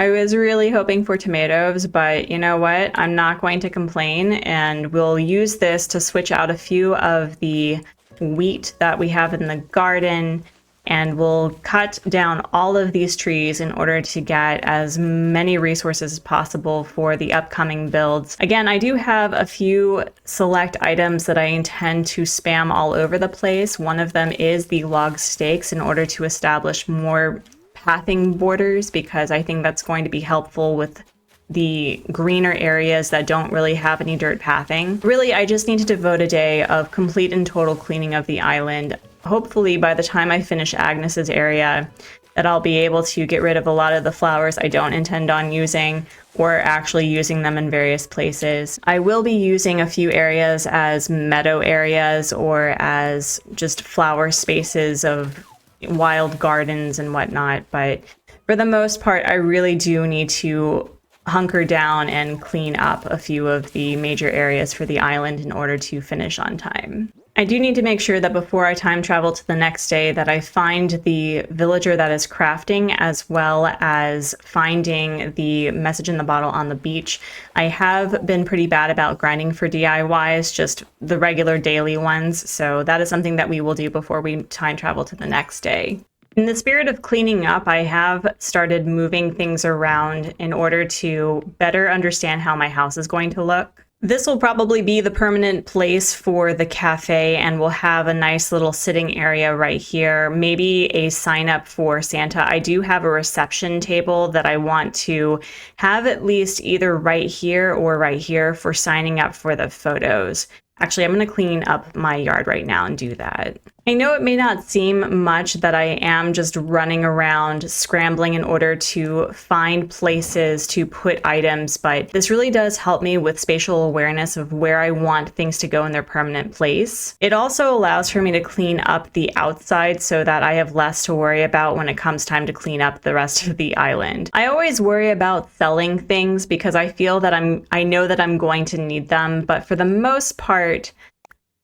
for tomatoes, but you know what? I'm not going to complain, and we'll use this to switch out a few of the wheat that we have in the garden, and we'll cut down all of these trees in order to get as many resources as possible for the upcoming builds. Again, I do have a few select items that I intend to spam all over the place. One of them is the log stakes in order to establish more pathing borders, because I think that's going to be helpful with the greener areas that don't really have any dirt pathing. Really, I just need to devote a day of complete and total cleaning of the island. Hopefully by the time I finish Agnes's area, that I'll be able to get rid of a lot of the flowers I don't intend on using, or actually using them in various places. I will be using a few areas as meadow areas or as just flower spaces of wild gardens and whatnot, but for the most part, I really do need to hunker down and clean up a few of the major areas for the island in order to finish on time. I do need to make sure that before I time travel to the next day that I find the villager that is crafting, as well as finding the message in the bottle on the beach. I have been pretty bad about grinding for DIYs, just the regular daily ones, so that is something that we will do before we time travel to the next day. In the spirit of cleaning up, I have started moving things around in order to better understand how my house is going to look. This will probably be the permanent place for the cafe, and we'll have a nice little sitting area right here. Maybe a sign up for Santa. I do have a reception table that I want to have at least either right here or right here for signing up for the photos. Actually, I'm going to clean up my yard right now and do that. I know it may not seem much that I am just running around scrambling in order to find places to put items, but this really does help me with spatial awareness of where I want things to go in their permanent place. It also allows for me to clean up the outside so that I have less to worry about when it comes time to clean up the rest of the island. I always worry about selling things because I feel that I know that I'm going to need them, but for the most part,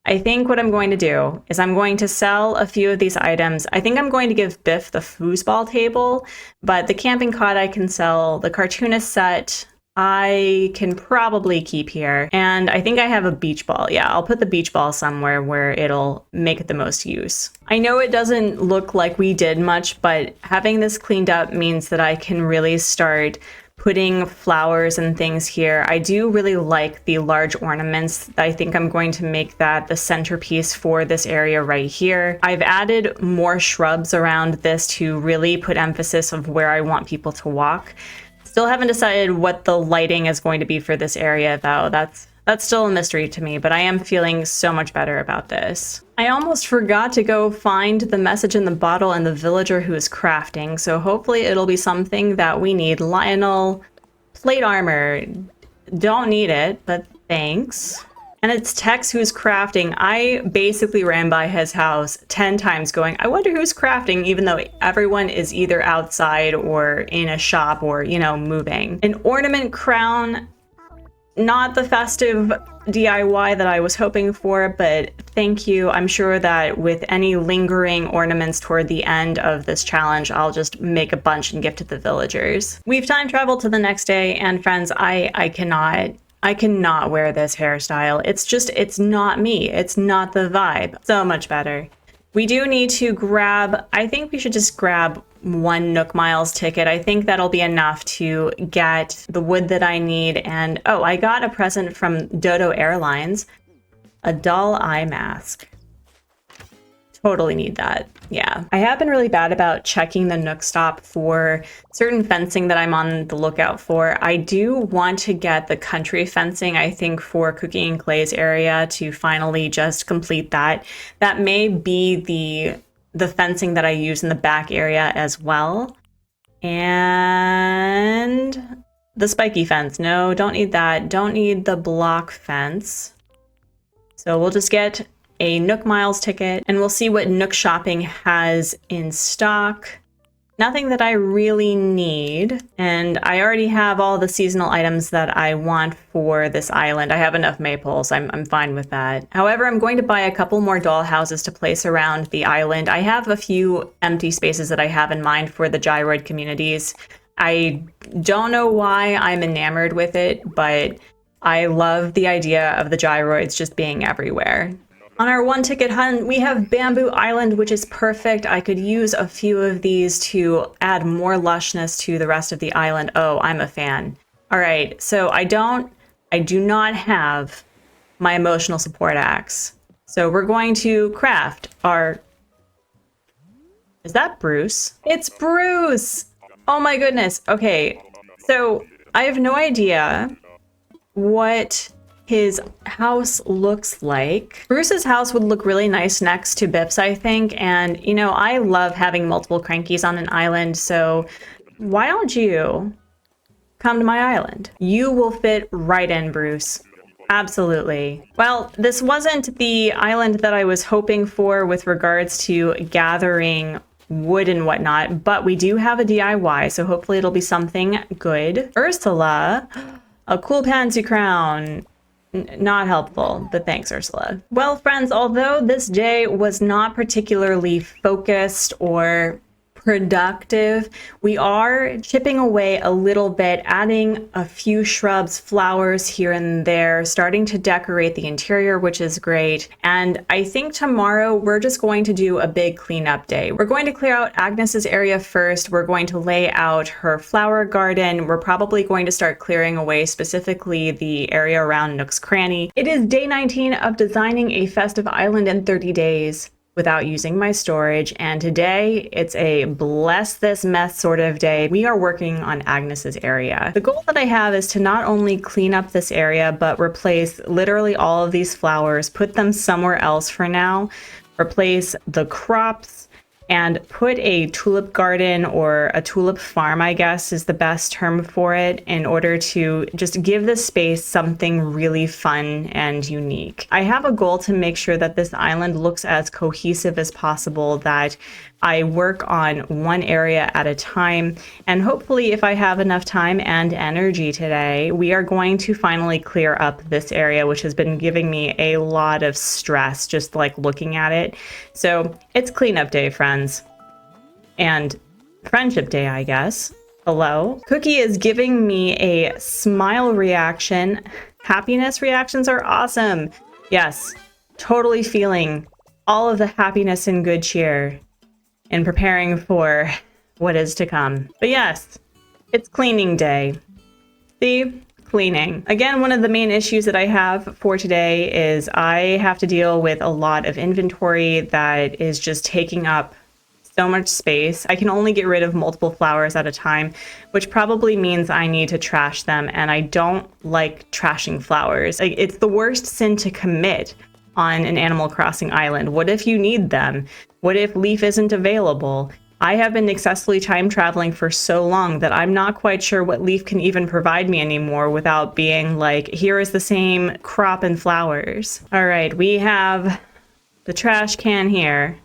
I think what I'm going to do is I'm going to sell a few of these items. I think I'm going to give Biff the foosball table, but the camping cot I can sell. The cartoonist set I can probably keep here. And I think I have a beach ball. Yeah, I'll put the beach ball somewhere where it'll make the most use. I know it doesn't look like we did much, but having this cleaned up means that I can really start putting flowers and things here. I do really like the large ornaments. I think I'm going to make that the centerpiece for this area right here. I've added more shrubs around this to really put emphasis of where I want people to walk. Still haven't decided what the lighting is going to be for this area though. That's still a mystery to me, but I am feeling so much better about this. I almost forgot to go find the message in the bottle and the villager who is crafting, so hopefully it'll be something that we need. Lionel, plate armor. Don't need it, but thanks. And it's Tex who's crafting. I basically ran by his house 10 times going, I wonder who's crafting, even though everyone is either outside or in a shop or, you know, moving. An ornament crown. Not the festive DIY that I was hoping for, but thank you. I'm sure that with any lingering ornaments toward the end of this challenge, I'll just make a bunch and give to the villagers. We've time traveled to the next day, and friends, I cannot wear this hairstyle. It's not me. It's not the vibe. So much better. We do need to grab, I think we should just grab one Nook Miles ticket. I think that'll be enough to get the wood that I need. And oh, I got a present from Dodo Airlines, a doll eye mask. Totally need that. Yeah. I have been really bad about checking the Nook stop for certain fencing that I'm on the lookout for. I do want to get the country fencing, I think, for Cooking and Clay's area to finally just complete that. That may be the fencing that I use in the back area as well. And the spiky fence. No, don't need that. Don't need the block fence. So we'll just get a Nook Miles ticket, and we'll see what Nook Shopping has in stock. Nothing that I really need, and I already have all the seasonal items that I want for this island. I have enough maples. I'm fine with that. However, I'm going to buy a couple more doll houses to place around the island. I have a few empty spaces that I have in mind for the gyroid communities. I don't know why I'm enamored with it, but I love the idea of the gyroids just being everywhere. On our one ticket hunt, we have Bamboo Island, which is perfect. I could use a few of these to add more lushness to the rest of the island. Oh, I'm a fan. All right, so I do not have my emotional support axe. So we're going to craft our, is that Bruce? It's Bruce! Oh my goodness. Okay, so I have no idea what his house looks like. Bruce's house would look really nice next to Biff's, I think. And, you know, I love having multiple crankies on an island. So why don't you come to my island? You will fit right in, Bruce. Absolutely. Well, this wasn't the island that I was hoping for with regards to gathering wood and whatnot, but we do have a DIY, so hopefully it'll be something good. Ursula, a cool pansy crown. Not helpful, but thanks, Ursula. Well, friends, although this day was not particularly focused or productive, we are chipping away a little bit, adding a few shrubs, flowers here and there, starting to decorate the interior, which is great. And I think tomorrow we're just going to do a big cleanup day. We're going to clear out Agnes's area first. We're going to lay out her flower garden. We're probably going to start clearing away specifically the area around Nook's Cranny. It is day 19 of designing a festive island in 30 days. Without using my storage, and today it's a bless this mess sort of day. We are working on Agnes's area. The goal that I have is to not only clean up this area, but replace literally all of these flowers, put them somewhere else for now, replace the crops, and put a tulip garden or a tulip farm, I guess is the best term for it, in order to just give this space something really fun and unique. I have a goal to make sure that this island looks as cohesive as possible, that I work on one area at a time, and hopefully if I have enough time and energy today, we are going to finally clear up this area, which has been giving me a lot of stress just like looking at it. So it's cleanup day, friends. And friendship day, I guess. Hello? Cookie is giving me a smile reaction. Happiness reactions are awesome. Yes, totally feeling all of the happiness and good cheer and preparing for what is to come. But yes, it's cleaning day. See? Cleaning. Again, one of the main issues that I have for today is I have to deal with a lot of inventory that is just taking up so much space. I can only get rid of multiple flowers at a time, which probably means I need to trash them, and I don't like trashing flowers. It's the worst sin to commit on an Animal Crossing island. What if you need them? What if Leaf isn't available? I have been excessively time traveling for so long that I'm not quite sure what Leaf can even provide me anymore without being like, here is the same crop and flowers. All right, we have the trash can here.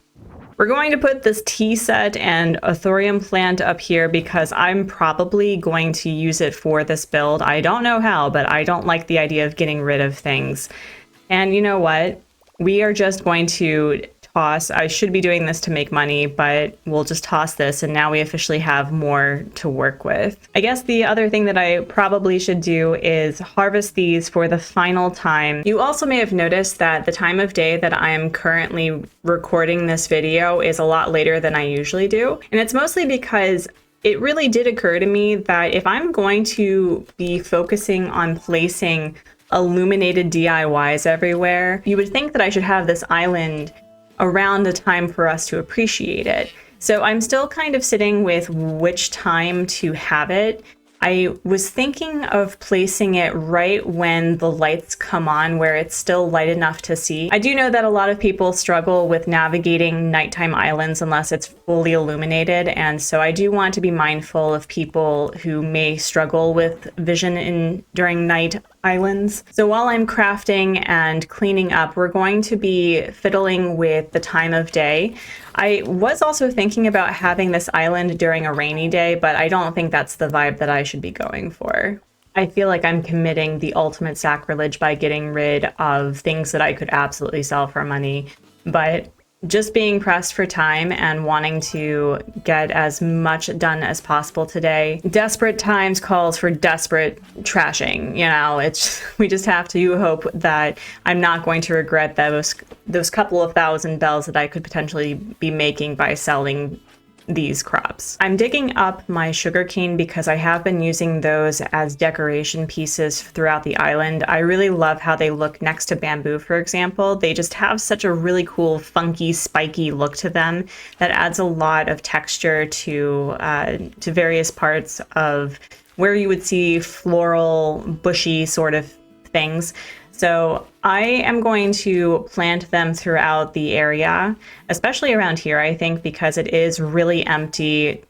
We're going to put this tea set and a thorium plant up here because I'm probably going to use it for this build. I don't know how, but I don't like the idea of getting rid of things. And you know what? We are just going to toss. I should be doing this to make money, but we'll just toss this, and now we officially have more to work with. I guess the other thing that I probably should do is harvest these for the final time. You also may have noticed that the time of day that I am currently recording this video is a lot later than I usually do, and it's mostly because it really did occur to me that if I'm going to be focusing on placing illuminated DIYs everywhere, you would think that I should have this island around the time for us to appreciate it. So I'm still kind of sitting with which time to have it. I was thinking of placing it right when the lights come on, where it's still light enough to see. I do know that a lot of people struggle with navigating nighttime islands unless it's fully illuminated, and so I do want to be mindful of people who may struggle with vision during night islands. So while I'm crafting and cleaning up, we're going to be fiddling with the time of day. I was also thinking about having this island during a rainy day, but I don't think that's the vibe that I should be going for. I feel like I'm committing the ultimate sacrilege by getting rid of things that I could absolutely sell for money, but just being pressed for time and wanting to get as much done as possible today. Desperate times calls for desperate trashing. You know, we just have to hope that I'm not going to regret those couple of thousand bells that I could potentially be making by selling these crops. I'm digging up my sugarcane because I have been using those as decoration pieces throughout the island. I really love how they look next to bamboo, for example. They just have such a really cool, funky, spiky look to them that adds a lot of texture to various parts of where you would see floral, bushy sort of things. So I am going to plant them throughout the area, especially around here, I think, because it is really empty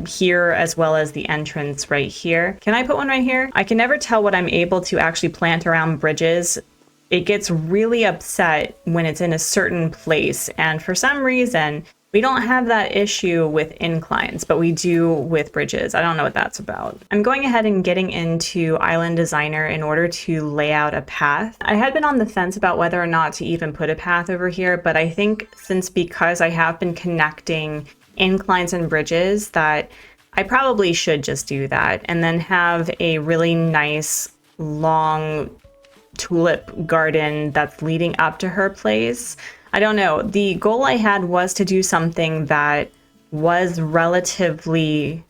here as well as the entrance right here. Can I put one right here? I can never tell what I'm able to actually plant around bridges. It gets really upset when it's in a certain place, and for some reason, we don't have that issue with inclines, but we do with bridges. I don't know what that's about. I'm going ahead and getting into Island Designer in order to lay out a path. I had been on the fence about whether or not to even put a path over here, but I think because I have been connecting inclines and bridges that I probably should just do that and then have a really nice long tulip garden that's leading up to her place. I don't know. The goal I had was to do something that was relatively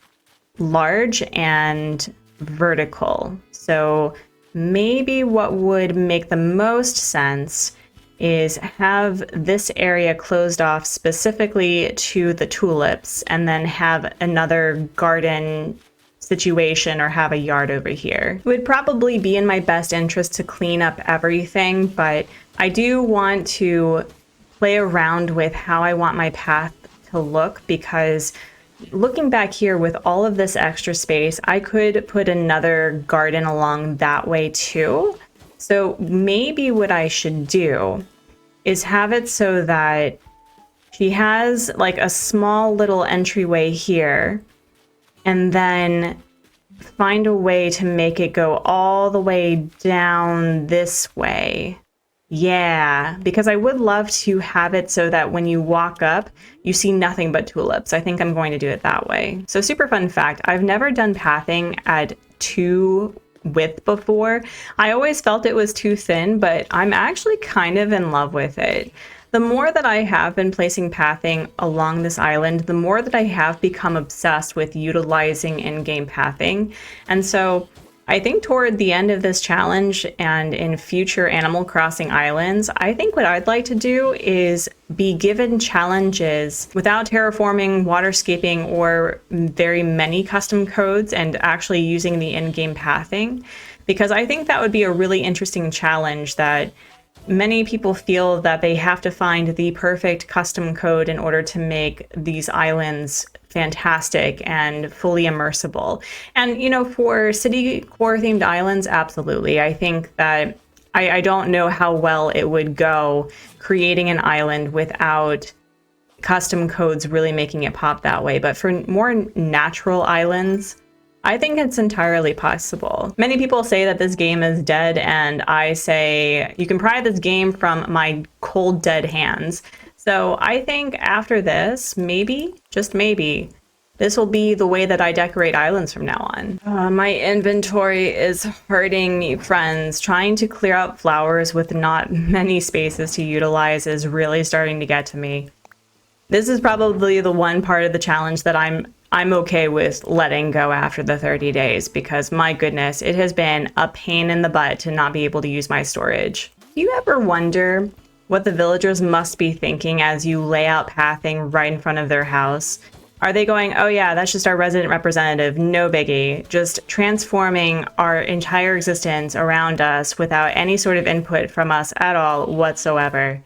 large and vertical. So maybe what would make the most sense is have this area closed off specifically to the tulips and then have another garden situation or have a yard over here. It would probably be in my best interest to clean up everything, but I do want to play around with how I want my path to look, because looking back here with all of this extra space, I could put another garden along that way too. So maybe what I should do is have it so that She has like a small little entryway here, and then find a way to make it go all the way down this way. Yeah, because I would love to have it so that when you walk up, you see nothing but tulips. I think I'm going to do it that way. So super fun fact, I've never done pathing at 2 width before. I always felt it was too thin, but I'm actually kind of in love with it. The more that I have been placing pathing along this island, the more that I have become obsessed with utilizing in-game pathing. And so I think toward the end of this challenge and in future Animal Crossing islands, I think what I'd like to do is be given challenges without terraforming, waterscaping, or very many custom codes and actually using the in-game pathing, because I think that would be a really interesting challenge that many people feel that they have to find the perfect custom code in order to make these islands fantastic and fully immersible. And, you know, for city core themed islands, absolutely. I think that I don't know how well it would go creating an island without custom codes really making it pop that way. But for more natural islands, I think it's entirely possible. Many people say that this game is dead, and I say you can pry this game from my cold, dead hands. So I think after this, maybe, just maybe, this will be the way that I decorate islands from now on. My inventory is hurting me, friends. Trying to clear out flowers with not many spaces to utilize is really starting to get to me. This is probably the one part of the challenge that I'm okay with letting go after the 30 days, because my goodness, it has been a pain in the butt to not be able to use my storage. Do you ever wonder what the villagers must be thinking as you lay out pathing right in front of their house? Are they going, oh yeah, that's just our resident representative, no biggie, just transforming our entire existence around us without any sort of input from us at all whatsoever?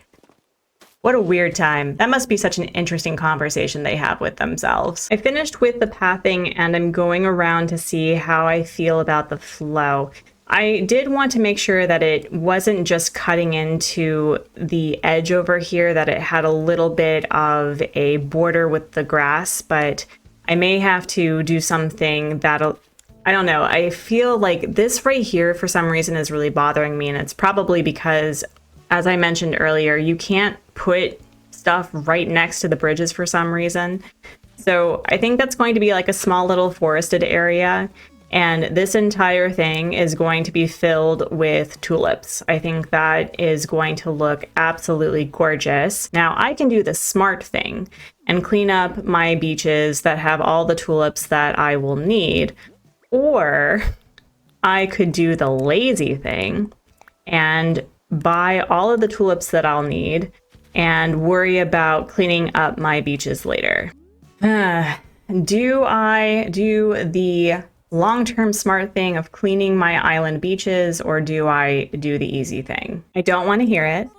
What a weird time. That must be such an interesting conversation they have with themselves. I finished with the pathing and I'm going around to see how I feel about the flow. I did want to make sure that it wasn't just cutting into the edge over here, that it had a little bit of a border with the grass, but I may have to do something that'll, I don't know. I feel like this right here for some reason is really bothering me, and it's probably because, as I mentioned earlier, you can't put stuff right next to the bridges for some reason. So I think that's going to be like a small little forested area, and this entire thing is going to be filled with tulips. I think that is going to look absolutely gorgeous. Now I can do the smart thing and clean up my beaches that have all the tulips that I will need, or I could do the lazy thing and buy all of the tulips that I'll need and worry about cleaning up my beaches later. Do I do the long-term smart thing of cleaning my island beaches, or do I do the easy thing? I don't want to hear it.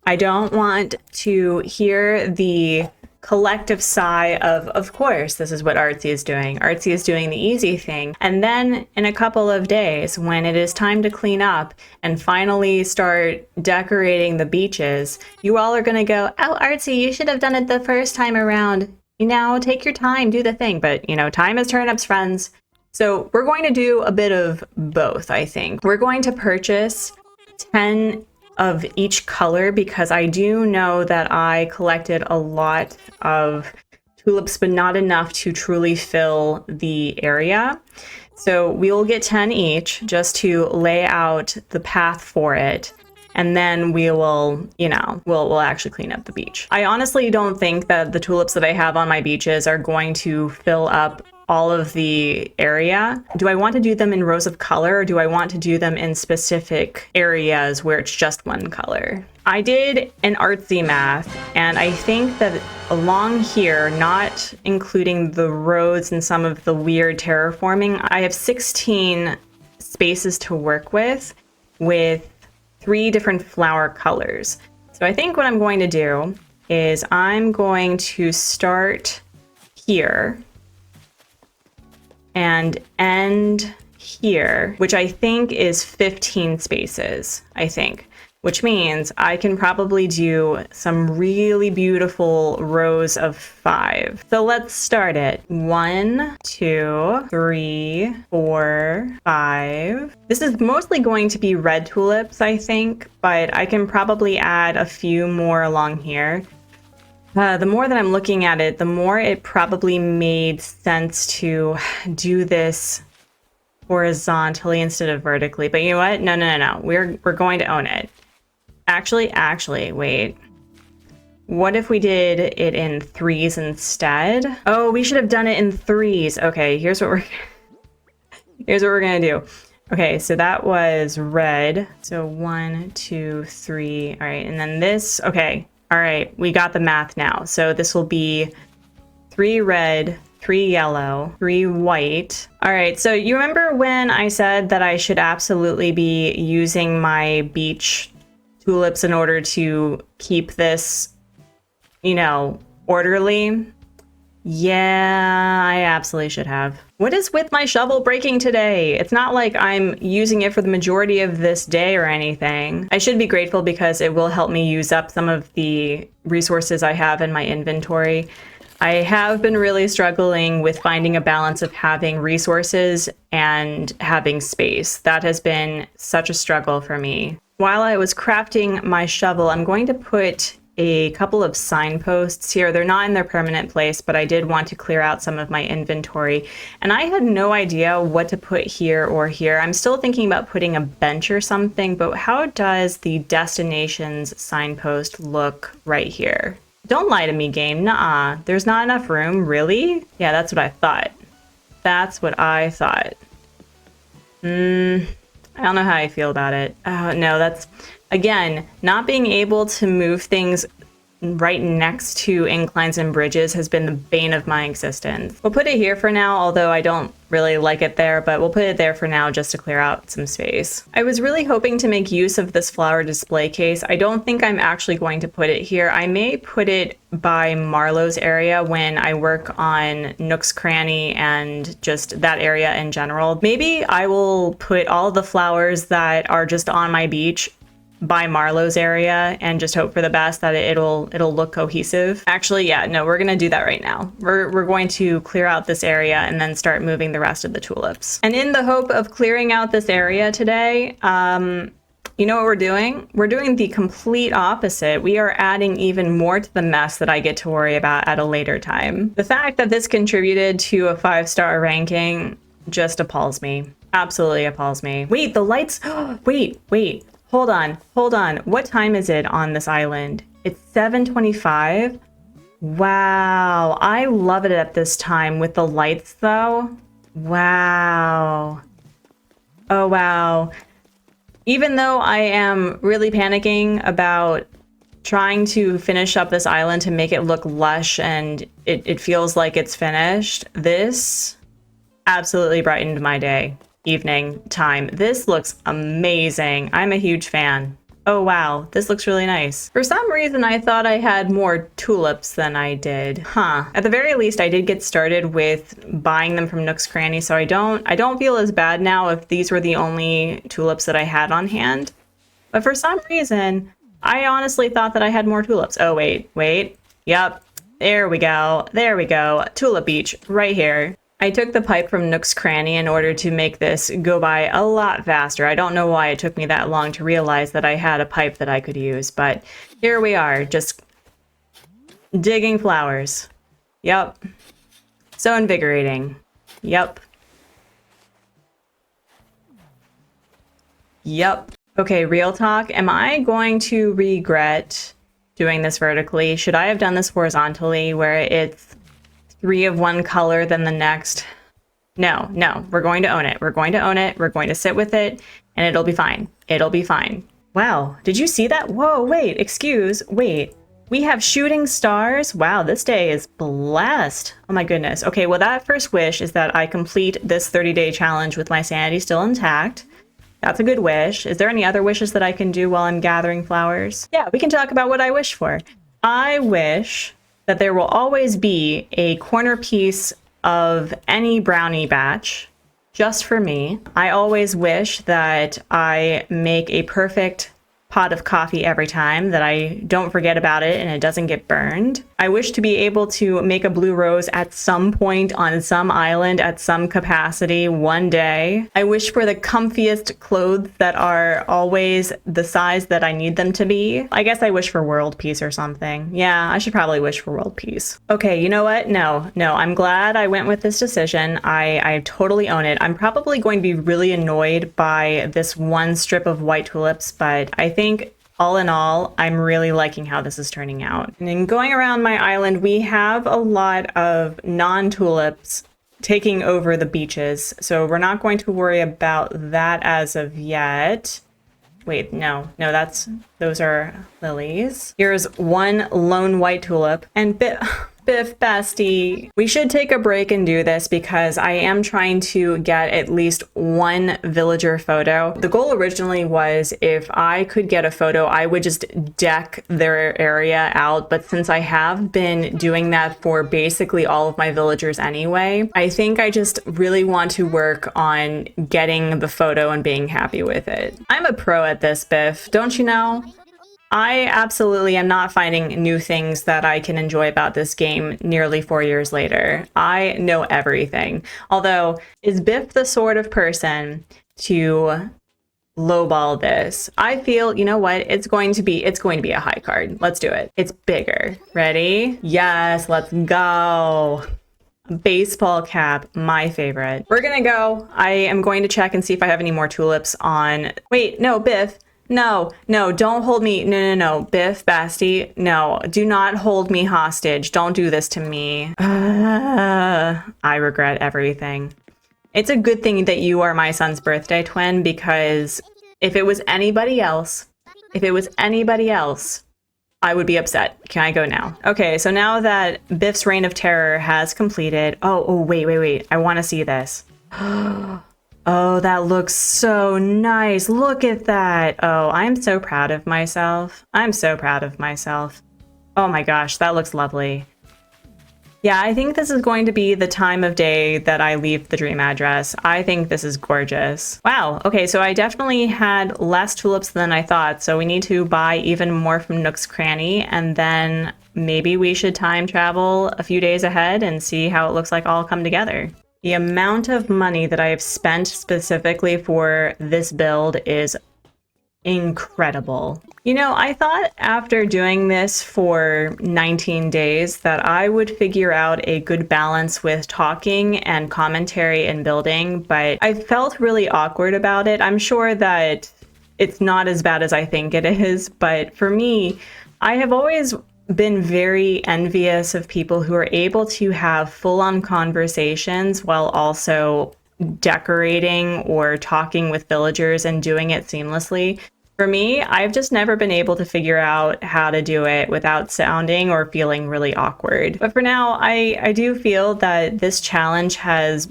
I don't want to hear the collective sigh of course, this is what Artsy is doing. Artsy is doing the easy thing. And then in a couple of days, when it is time to clean up and finally start decorating the beaches, you all are going to go, oh, Artsy, you should have done it the first time around. You know, take your time, do the thing. But, you know, time is turnips, friends. So we're going to do a bit of both, I think. We're going to purchase 10 of each color, because I do know that I collected a lot of tulips, but not enough to truly fill the area. So we will get 10 each just to lay out the path for it. And then we will, you know, we'll actually clean up the beach. I honestly don't think that the tulips that I have on my beaches are going to fill up all of the area. Do I want to do them in rows of color, or do I want to do them in specific areas where it's just one color? I did an artsy math, and I think that along here, not including the roads and some of the weird terraforming, I have 16 spaces to work with 3 different flower colors. So I think what I'm going to do is I'm going to start here and end here, which I think is 15 spaces, I think, which means I can probably do some really beautiful rows of 5. So let's start it. 1, 2, 3, 4, 5. This is mostly going to be red tulips, I think, but I can probably add a few more along here. The more that I'm looking at it, the more it probably made sense to do this horizontally instead of vertically. But you know what? No. We're going to own it. Actually, wait. What if we did it in 3s instead? Oh, we should have done it in 3s. Okay, here's what we're gonna do. Okay, so that was red. So 1, 2, 3. All right, and then this. Okay, all right, we got the math now. So this will be 3 red, 3 yellow, 3 white. All right, so you remember when I said that I should absolutely be using my beach tulips in order to keep this, orderly? Yeah, I absolutely should have. What is with my shovel breaking today? It's not like I'm using it for the majority of this day or anything. I should be grateful because it will help me use up some of the resources I have in my inventory. I have been really struggling with finding a balance of having resources and having space. That has been such a struggle for me. While I was crafting my shovel, I'm going to put a couple of signposts here. They're not in their permanent place, but I did want to clear out some of my inventory. And I had no idea what to put here or here. I'm still thinking about putting a bench or something, but how does the destinations signpost look right here? Don't lie to me, game. Nuh-uh. There's not enough room, really? Yeah, that's what I thought. I don't know how I feel about it. Oh, no, that's, again, not being able to move things right next to inclines and bridges has been the bane of my existence. We'll put it here for now, although I don't really like it there, but we'll put it there for now just to clear out some space. I was really hoping to make use of this flower display case. I don't think I'm actually going to put it here. I may put it by Marlowe's area when I work on Nook's Cranny and just that area in general. Maybe I will put all the flowers that are just on my beach by Marlowe's area and just hope for the best that it'll look cohesive. Actually, yeah, no, we're gonna do that right now. We're going to clear out this area and then start moving the rest of the tulips. And in the hope of clearing out this area today, you know what we're doing? We're doing the complete opposite. We are adding even more to the mess that I get to worry about at a later time. The fact that this contributed to a 5-star ranking just appalls me. Absolutely appalls me. Wait, the lights, wait. Hold on. What time is it on this island? It's 7:25. Wow, I love it at this time with the lights though. Wow. Oh wow. Even though I am really panicking about trying to finish up this island to make it look lush and it feels like it's finished, this absolutely brightened my day. Evening time. This looks amazing. I'm a huge fan. Oh wow, this looks really nice. For some reason I thought I had more tulips than I did. At the very least I did get started with buying them from Nook's Cranny, so I don't feel as bad now if these were the only tulips that I had on hand. But for some reason I honestly thought that I had more tulips. Oh wait. Yep. There we go. Tulip Beach right here. I took the pipe from Nook's Cranny in order to make this go by a lot faster. I don't know why it took me that long to realize that I had a pipe that I could use, but here we are, just digging flowers. Yep. So invigorating. Yep. Okay, real talk. Am I going to regret doing this vertically? Should I have done this horizontally where it's 3 of one color than the next? No, we're going to own it. We're going to sit with it, and it'll be fine. Wow, did you see that? Whoa, wait. We have shooting stars? Wow, this day is blessed. Oh my goodness. Okay, well that first wish is that I complete this 30-day challenge with my sanity still intact. That's a good wish. Is there any other wishes that I can do while I'm gathering flowers? Yeah, we can talk about what I wish for. I wish that there will always be a corner piece of any brownie batch just for me. I always wish that I make a perfect pot of coffee every time, that I don't forget about it and it doesn't get burned. I wish to be able to make a blue rose at some point on some island at some capacity one day. I wish for the comfiest clothes that are always the size that I need them to be. I guess I wish for world peace or something. Yeah, I should probably wish for world peace. Okay, you know what? No, I'm glad I went with this decision. I totally own it. I'm probably going to be really annoyed by this one strip of white tulips, but I think all in all, I'm really liking how this is turning out. And in going around my island, we have a lot of non-tulips taking over the beaches, so we're not going to worry about that as of yet. Wait, no, those are lilies. Here's one lone white tulip, and Biff Bestie. We should take a break and do this because I am trying to get at least one villager photo. The goal originally was if I could get a photo, I would just deck their area out. But since I have been doing that for basically all of my villagers anyway, I think I just really want to work on getting the photo and being happy with it. I'm a pro at this, Biff, don't you know? I absolutely am not finding new things that I can enjoy about this game nearly 4 years later. I know everything. Although, is Biff the sort of person to lowball this? I feel, you know what? It's going to be a high card. Let's do it. It's bigger. Ready? Yes, let's go. Baseball cap, my favorite. We're gonna go. I am going to check and see if I have any more tulips on. Wait, no, Biff. No, don't hold me. No. Biff, Basti, no, do not hold me hostage. Don't do this to me. I regret everything. It's a good thing that you are my son's birthday twin, because if it was anybody else, I would be upset. Can I go now? Okay, so now that Biff's reign of terror has completed. Oh, wait. I want to see this. Oh, that looks so nice. Look at that. Oh, I'm so proud of myself. Oh my gosh, that looks lovely. Yeah, I think this is going to be the time of day that I leave the dream address. I think this is gorgeous. Wow, okay, so I definitely had less tulips than I thought, so we need to buy even more from Nook's Cranny, and then maybe we should time travel a few days ahead and see how it looks like all come together. The amount of money that I have spent specifically for this build is incredible. You know, I thought after doing this for 19 days that I would figure out a good balance with talking and commentary and building, but I felt really awkward about it. I'm sure that it's not as bad as I think it is, but for me, I have always been very envious of people who are able to have full-on conversations while also decorating or talking with villagers and doing it seamlessly. For me, I've just never been able to figure out how to do it without sounding or feeling really awkward. But for now, I do feel that this challenge has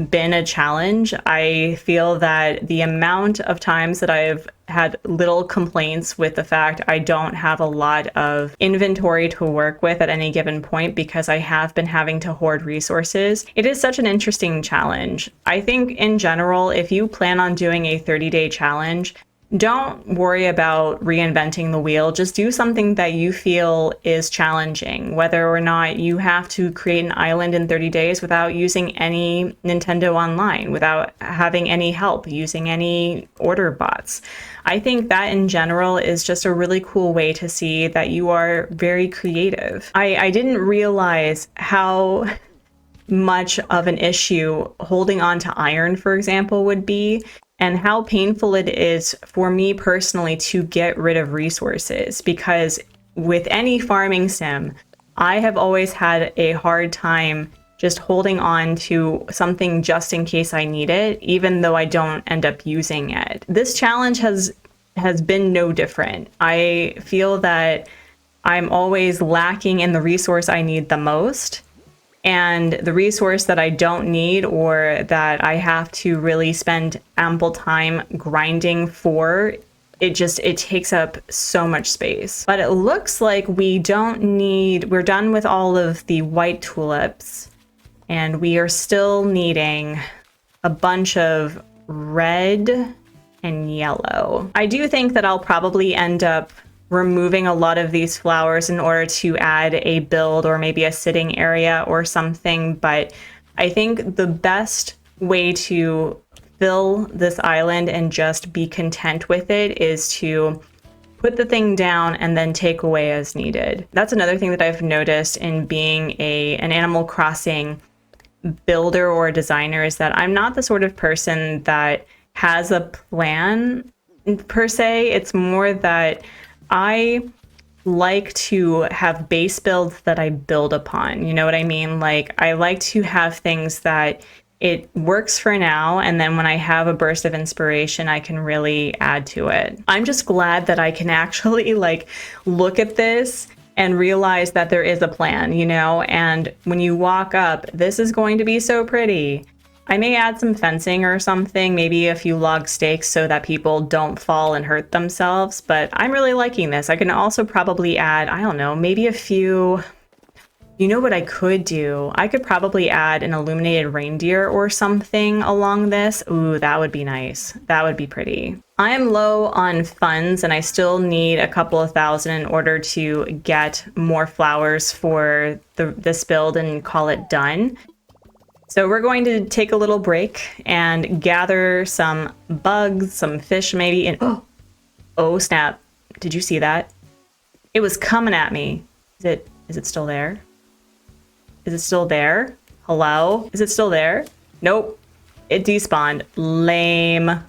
been a challenge. I feel that the amount of times that I've had little complaints with the fact I don't have a lot of inventory to work with at any given point because I have been having to hoard resources. It is such an interesting challenge. I think in general, if you plan on doing a 30-day challenge, don't worry about reinventing the wheel. Just do something that you feel is challenging, whether or not you have to create an island in 30 days without using any Nintendo Online, without having any help, using any order bots. I think that in general is just a really cool way to see that you are very creative. I didn't realize how much of an issue holding on to iron, for example, would be, and how painful it is for me personally to get rid of resources, because with any farming sim, I have always had a hard time just holding on to something just in case I need it, even though I don't end up using it. This challenge has been no different. I feel that I'm always lacking in the resource I need the most, and the resource that I don't need or that I have to really spend ample time grinding for, it takes up so much space. But it looks like we're done with all of the white tulips, and we are still needing a bunch of red and yellow. I do think that I'll probably end up removing a lot of these flowers in order to add a build or maybe a sitting area or something, but I think the best way to fill this island and just be content with it is to put the thing down and then take away as needed. That's another thing that I've noticed in being an Animal Crossing builder or designer is that I'm not the sort of person that has a plan per se. It's more that I like to have base builds that I build upon. You know what I mean? Like, I like to have things that it works for now, and then when I have a burst of inspiration, I can really add to it. I'm just glad that I can actually like look at this and realize that there is a plan, you know? And when you walk up, this is going to be so pretty. I may add some fencing or something, maybe a few log stakes so that people don't fall and hurt themselves, but I'm really liking this. I can also probably add, I don't know, maybe a few... You know what I could do? I could probably add an illuminated reindeer or something along this. Ooh, that would be nice. That would be pretty. I am low on funds and I still need a couple of thousand in order to get more flowers for this build and call it done. So we're going to take a little break and gather some bugs, some fish maybe, and oh snap. Did you see that? It was coming at me. Is it still there? Is it still there? Hello? Is it still there? Nope. It despawned. Lame.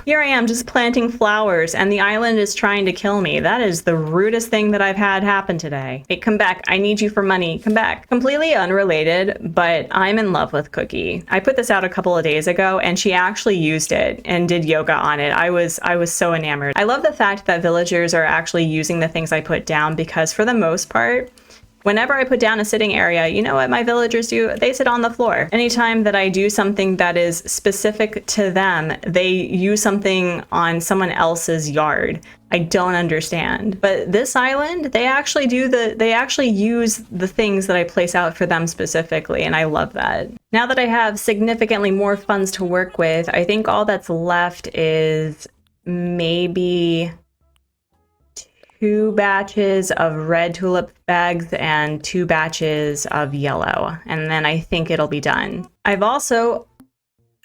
Here I am just planting flowers and the island is trying to kill me. That is the rudest thing that I've had happen today. Hey, come back. I need you for money. Come back. Completely unrelated, but I'm in love with Cookie. I put this out a couple of days ago and she actually used it and did yoga on it. I was so enamored. I love the fact that villagers are actually using the things I put down because for the most part, whenever I put down a sitting area, you know what my villagers do? They sit on the floor. Anytime that I do something that is specific to them, they use something on someone else's yard. I don't understand. But this island, they actually use the things that I place out for them specifically, and I love that. Now that I have significantly more funds to work with, I think all that's left is maybe 2 batches of red tulip bags and 2 batches of yellow, and then I think it'll be done. I've also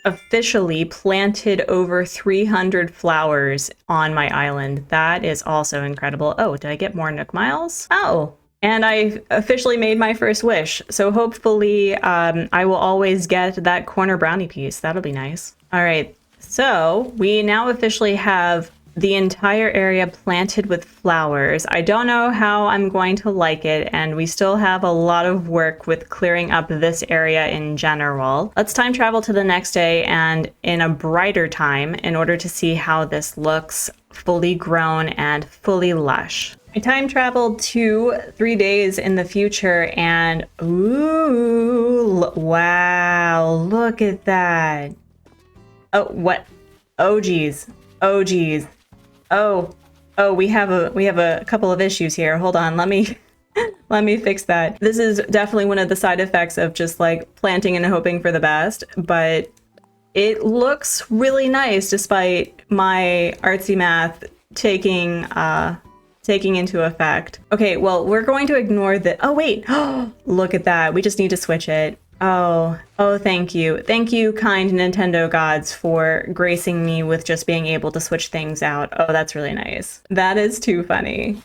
officially planted over 300 flowers on my island. That is also incredible. Oh, did I get more Nook Miles? Oh, and I officially made my first wish. So hopefully I will always get that corner brownie piece. That'll be nice. All right, so we now officially have the entire area planted with flowers. I don't know how I'm going to like it, and we still have a lot of work with clearing up this area in general. Let's time travel to the next day and in a brighter time in order to see how this looks fully grown and fully lush. I time traveled to 3 days in the future and ooh, wow, look at that. Oh, what? Oh geez. Oh geez. Oh, we have a couple of issues here. Hold on, let me fix that. This is definitely one of the side effects of just like planting and hoping for the best, but it looks really nice despite my artsy math taking into effect. Okay, well, we're going to ignore the, oh wait, look at that. We just need to switch it. Oh, thank you. Thank you, kind Nintendo gods, for gracing me with just being able to switch things out. Oh, that's really nice. That is too funny.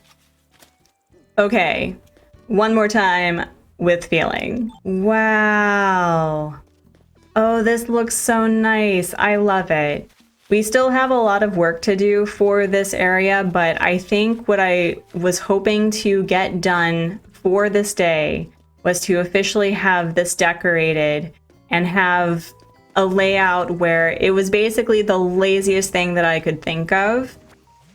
Okay, one more time with feeling. Wow. Oh, this looks so nice. I love it. We still have a lot of work to do for this area, but I think what I was hoping to get done for this day was to officially have this decorated and have a layout where it was basically the laziest thing that I could think of,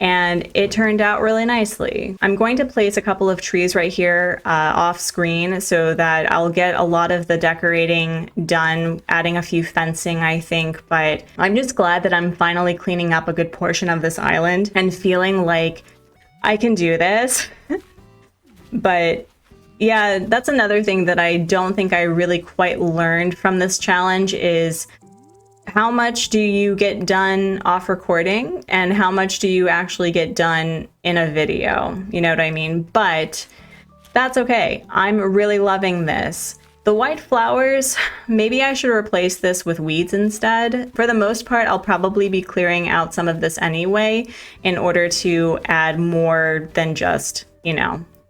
and it turned out really nicely. I'm going to place a couple of trees right here off screen so that I'll get a lot of the decorating done, adding a few fencing, I think, but I'm just glad that I'm finally cleaning up a good portion of this island and feeling like I can do this. But yeah, that's another thing that I don't think I really quite learned from this challenge is how much do you get done off recording and how much do you actually get done in a video? You know what I mean? But that's okay. I'm really loving this. The white flowers, maybe I should replace this with weeds instead. For the most part, I'll probably be clearing out some of this anyway in order to add more than just,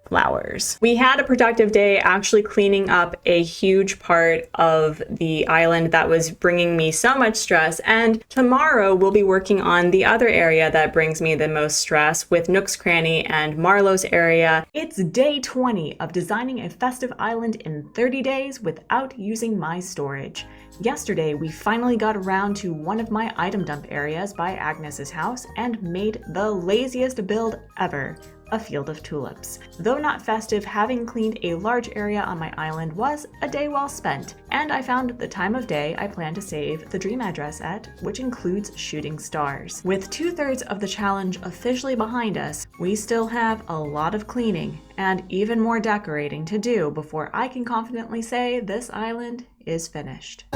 flowers. We had a productive day actually cleaning up a huge part of the island that was bringing me so much stress, and tomorrow we'll be working on the other area that brings me the most stress with Nook's Cranny and Marlowe's area. It's day 20 of designing a festive island in 30 days without using my storage. Yesterday, we finally got around to one of my item dump areas by Agnes's house and made the laziest build ever. A field of tulips. Though not festive, having cleaned a large area on my island was a day well spent, and I found the time of day I plan to save the dream address at, which includes shooting stars. With 2/3 of the challenge officially behind us, we still have a lot of cleaning and even more decorating to do before I can confidently say this island is finished.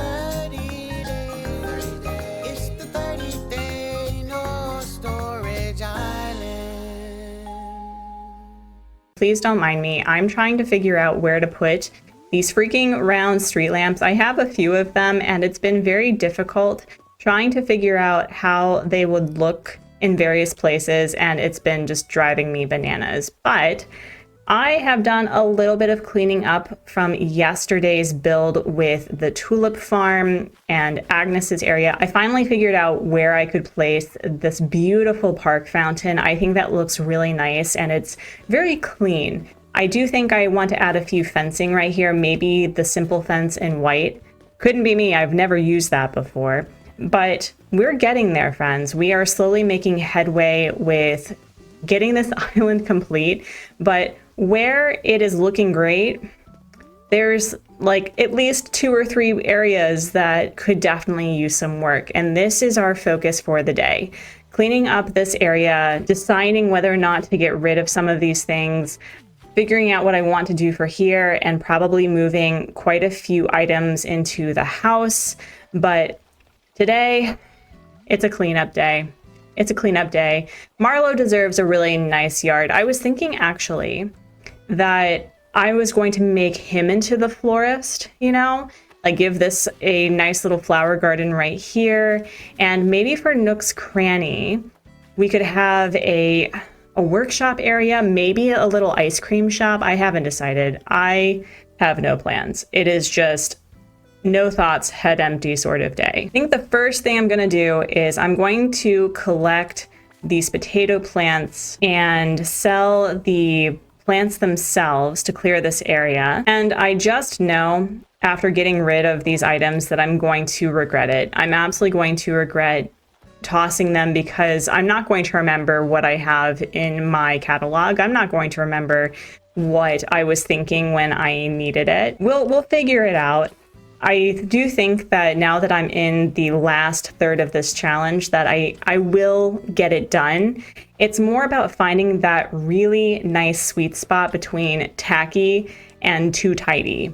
Please don't mind me. I'm trying to figure out where to put these freaking round street lamps. I have a few of them and it's been very difficult trying to figure out how they would look in various places, and it's been just driving me bananas. But I have done a little bit of cleaning up from yesterday's build with the tulip farm and Agnes's area. I finally figured out where I could place this beautiful park fountain. I think that looks really nice and it's very clean. I do think I want to add a few fencing right here, maybe the simple fence in white. Couldn't be me, I've never used that before. But we're getting there, friends. We are slowly making headway with getting this island complete, but where it is looking great, there's like at least 2 or 3 areas that could definitely use some work. And this is our focus for the day. Cleaning up this area, deciding whether or not to get rid of some of these things, figuring out what I want to do for here, and probably moving quite a few items into the house. But today, it's a cleanup day. It's a cleanup day. Marlowe deserves a really nice yard. I was thinking actually that I was going to make him into the florist, like give this a nice little flower garden right here. And maybe for Nook's Cranny, we could have a workshop area, maybe a little ice cream shop. I haven't decided. I have no plans. It is just no thoughts, head empty sort of day. I think the first thing I'm gonna do is I'm going to collect these potato plants and sell the plants themselves to clear this area. And I just know after getting rid of these items that I'm going to regret it. I'm absolutely going to regret tossing them because I'm not going to remember what I have in my catalog. I'm not going to remember what I was thinking when I needed it. We'll figure it out. I do think that now that I'm in the last third of this challenge that I will get it done. It's more about finding that really nice sweet spot between tacky and too tidy,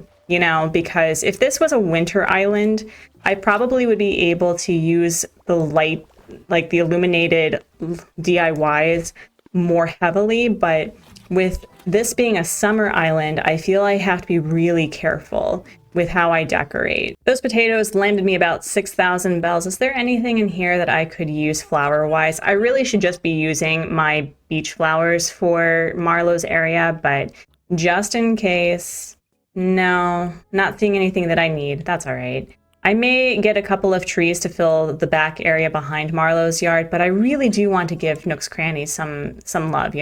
because if this was a winter island, I probably would be able to use the light, like the illuminated DIYs more heavily, but with this being a summer island, I feel I have to be really careful with how I decorate. Those potatoes landed me about 6,000 bells. Is there anything in here that I could use flower-wise? I really should just be using my beach flowers for Marlowe's area, but just in case, no, not seeing anything that I need. That's all right. I may get a couple of trees to fill the back area behind Marlowe's yard, but I really do want to give Nook's Cranny some love,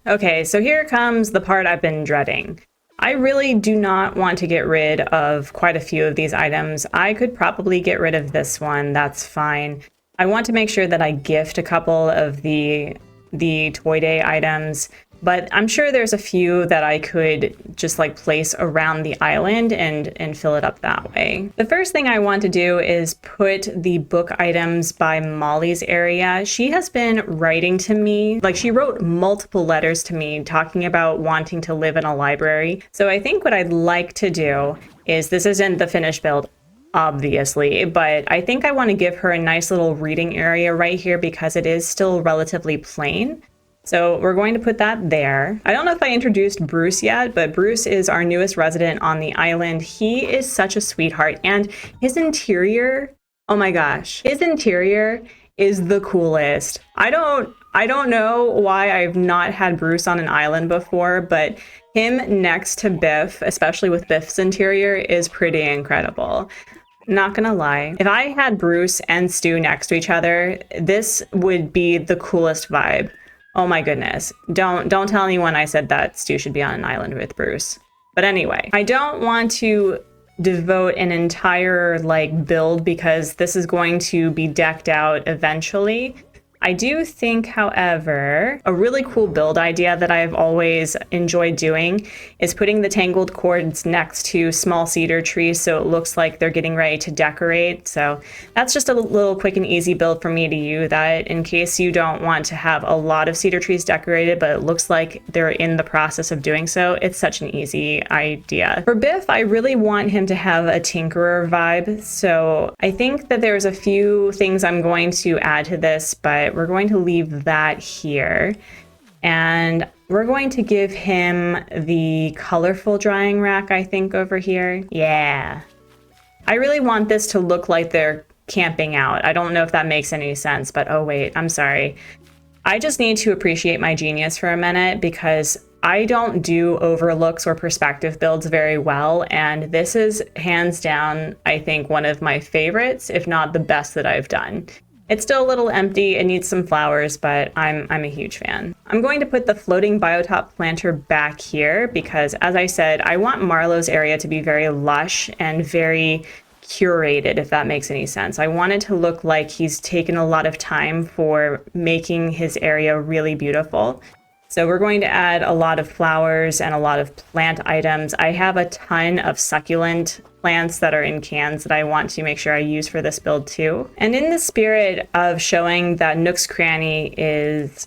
Okay, so here comes the part I've been dreading. I really do not want to get rid of quite a few of these items. I could probably get rid of this one, that's fine. I want to make sure that I gift a couple of the Toy Day items, but I'm sure there's a few that I could just place around the island and fill it up that way. The first thing I want to do is put the book items by Molly's area. She has been writing to me, she wrote multiple letters to me talking about wanting to live in a library. So I think what I'd like to do is, this isn't the finished build. obviously, but I think I want to give her a nice little reading area right here because it is still relatively plain. So we're going to put that there. I don't know if I introduced Bruce yet, but Bruce is our newest resident on the island. He is such a sweetheart, and his interior, oh my gosh, his interior is the coolest. I don't know why I've not had Bruce on an island before, but him next to Biff, especially with Biff's interior, is pretty incredible. Not gonna lie, if I had Bruce and Stu next to each other, this would be the coolest vibe. Oh my goodness. Don't tell anyone I said that Stu should be on an island with Bruce. But anyway, I don't want to devote an entire build because this is going to be decked out eventually. I do think, however, a really cool build idea that I've always enjoyed doing is putting the tangled cords next to small cedar trees so it looks like they're getting ready to decorate. So that's just a little quick and easy build for me to use that in case you don't want to have a lot of cedar trees decorated, but it looks like they're in the process of doing so. It's such an easy idea. For Biff, I really want him to have a tinkerer vibe. So I think that there's a few things I'm going to add to this, but we're going to leave that here. And we're going to give him the colorful drying rack, I think, over here. Yeah. I really want this to look like they're camping out. I don't know if that makes any sense, but oh wait, I'm sorry. I just need to appreciate my genius for a minute because I don't do overlooks or perspective builds very well, and this is hands down, I think, one of my favorites, if not the best that I've done. It's still a little empty, it needs some flowers, but I'm a huge fan. I'm going to put the floating biotop planter back here because, as I said, I want Marlowe's area to be very lush and very curated, if that makes any sense. I want it to look like he's taken a lot of time for making his area really beautiful. So we're going to add a lot of flowers and a lot of plant items. I have a ton of succulent plants that are in cans that I want to make sure I use for this build too. And in the spirit of showing that Nook's Cranny is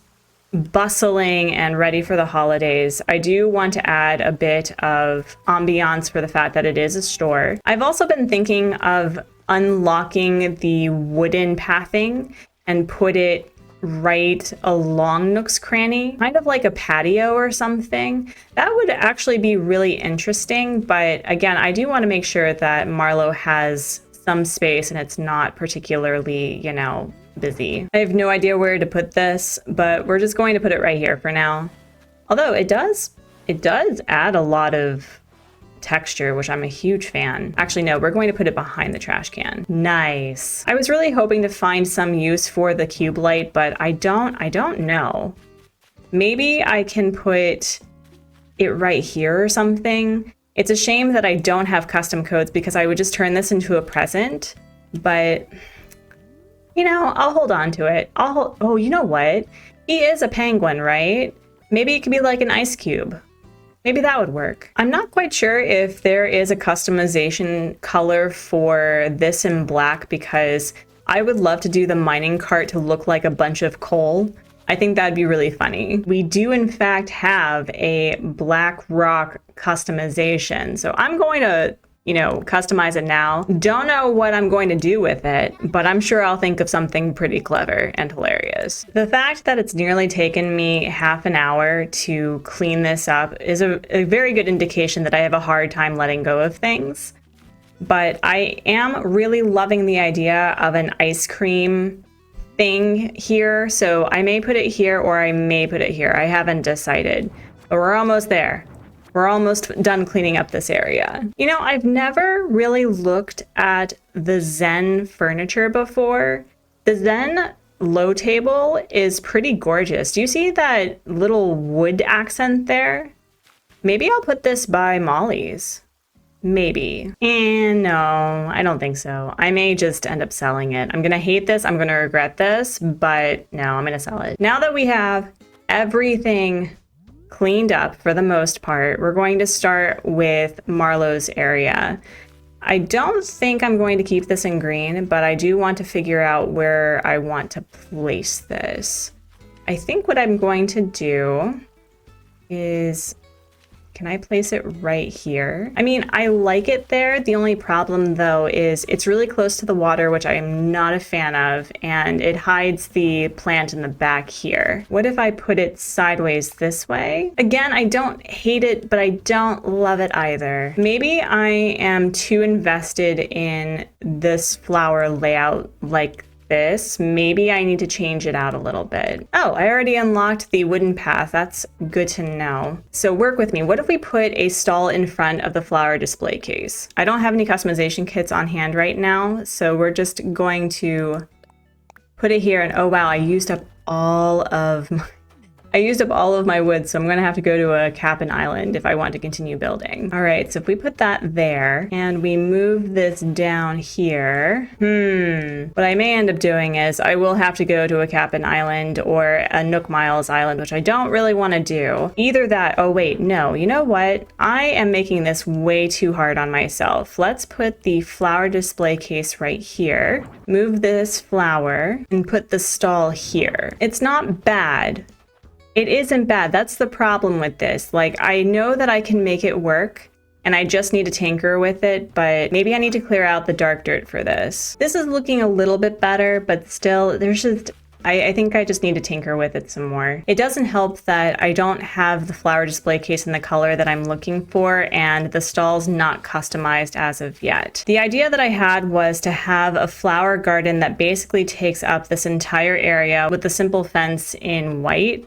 bustling and ready for the holidays, I do want to add a bit of ambiance for the fact that it is a store. I've also been thinking of unlocking the wooden pathing and put it right along Nook's Cranny, kind of like a patio or something. That would actually be really interesting, but again, I do want to make sure that Marlowe has some space and it's not particularly, busy. I have no idea where to put this, but we're just going to put it right here for now. Although it does add a lot of texture, which I'm a huge fan. Actually, no, we're going to put it behind the trash can. Nice. I was really hoping to find some use for the cube light, but I don't know. Maybe I can put it right here or something. It's a shame that I don't have custom codes because I would just turn this into a present, but I'll hold on to it. Oh, you know what? He is a penguin, right? Maybe it could be like an ice cube. Maybe that would work. I'm not quite sure if there is a customization color for this in black because I would love to do the mining cart to look like a bunch of coal. I think that'd be really funny. We do in fact have a black rock customization. So I'm going to, customize it now. Don't know what I'm going to do with it, but I'm sure I'll think of something pretty clever and hilarious. The fact that it's nearly taken me half an hour to clean this up is a very good indication that I have a hard time letting go of things. But I am really loving the idea of an ice cream thing here. So I may put it here or I may put it here. I haven't decided, but we're almost there. We're almost done cleaning up this area. I've never really looked at the Zen furniture before. The Zen low table is pretty gorgeous. Do you see that little wood accent there? Maybe I'll put this by Molly's. Maybe. And no, I don't think so. I may just end up selling it. I'm gonna hate this, I'm gonna regret this, but no, I'm gonna sell it. Now that we have everything cleaned up for the most part, we're going to start with Marlowe's area. I don't think I'm going to keep this in green, but I do want to figure out where I want to place this. I think what I'm going to do is Can I place it right here? I mean, I like it there. The only problem though is it's really close to the water, which I am not a fan of, and it hides the plant in the back here. What if I put it sideways this way? Again, I don't hate it, but I don't love it either. Maybe I am too invested in this flower layout like this. Maybe I need to change it out a little bit. Oh, I already unlocked the wooden path. That's good to know. So work with me. What if we put a stall in front of the flower display case? I don't have any customization kits on hand right now, so we're just going to put it here. And oh wow, I used up all of my wood, so I'm gonna have to go to a cabin island if I want to continue building. All right, so if we put that there and we move this down here, what I may end up doing is I will have to go to a cabin island or a Nook Miles island, which I don't really want to do. Either that, oh wait, no, you know what? I am making this way too hard on myself. Let's put the flower display case right here, move this flower, and put the stall here. It's not bad. It isn't bad. That's the problem with this. Like, I know that I can make it work and I just need to tinker with it, but maybe I need to clear out the dark dirt for this. This is looking a little bit better, but still, there's just, I think I just need to tinker with it some more. It doesn't help that I don't have the flower display case in the color that I'm looking for, and the stall's not customized as of yet. The idea that I had was to have a flower garden that basically takes up this entire area with a simple fence in white.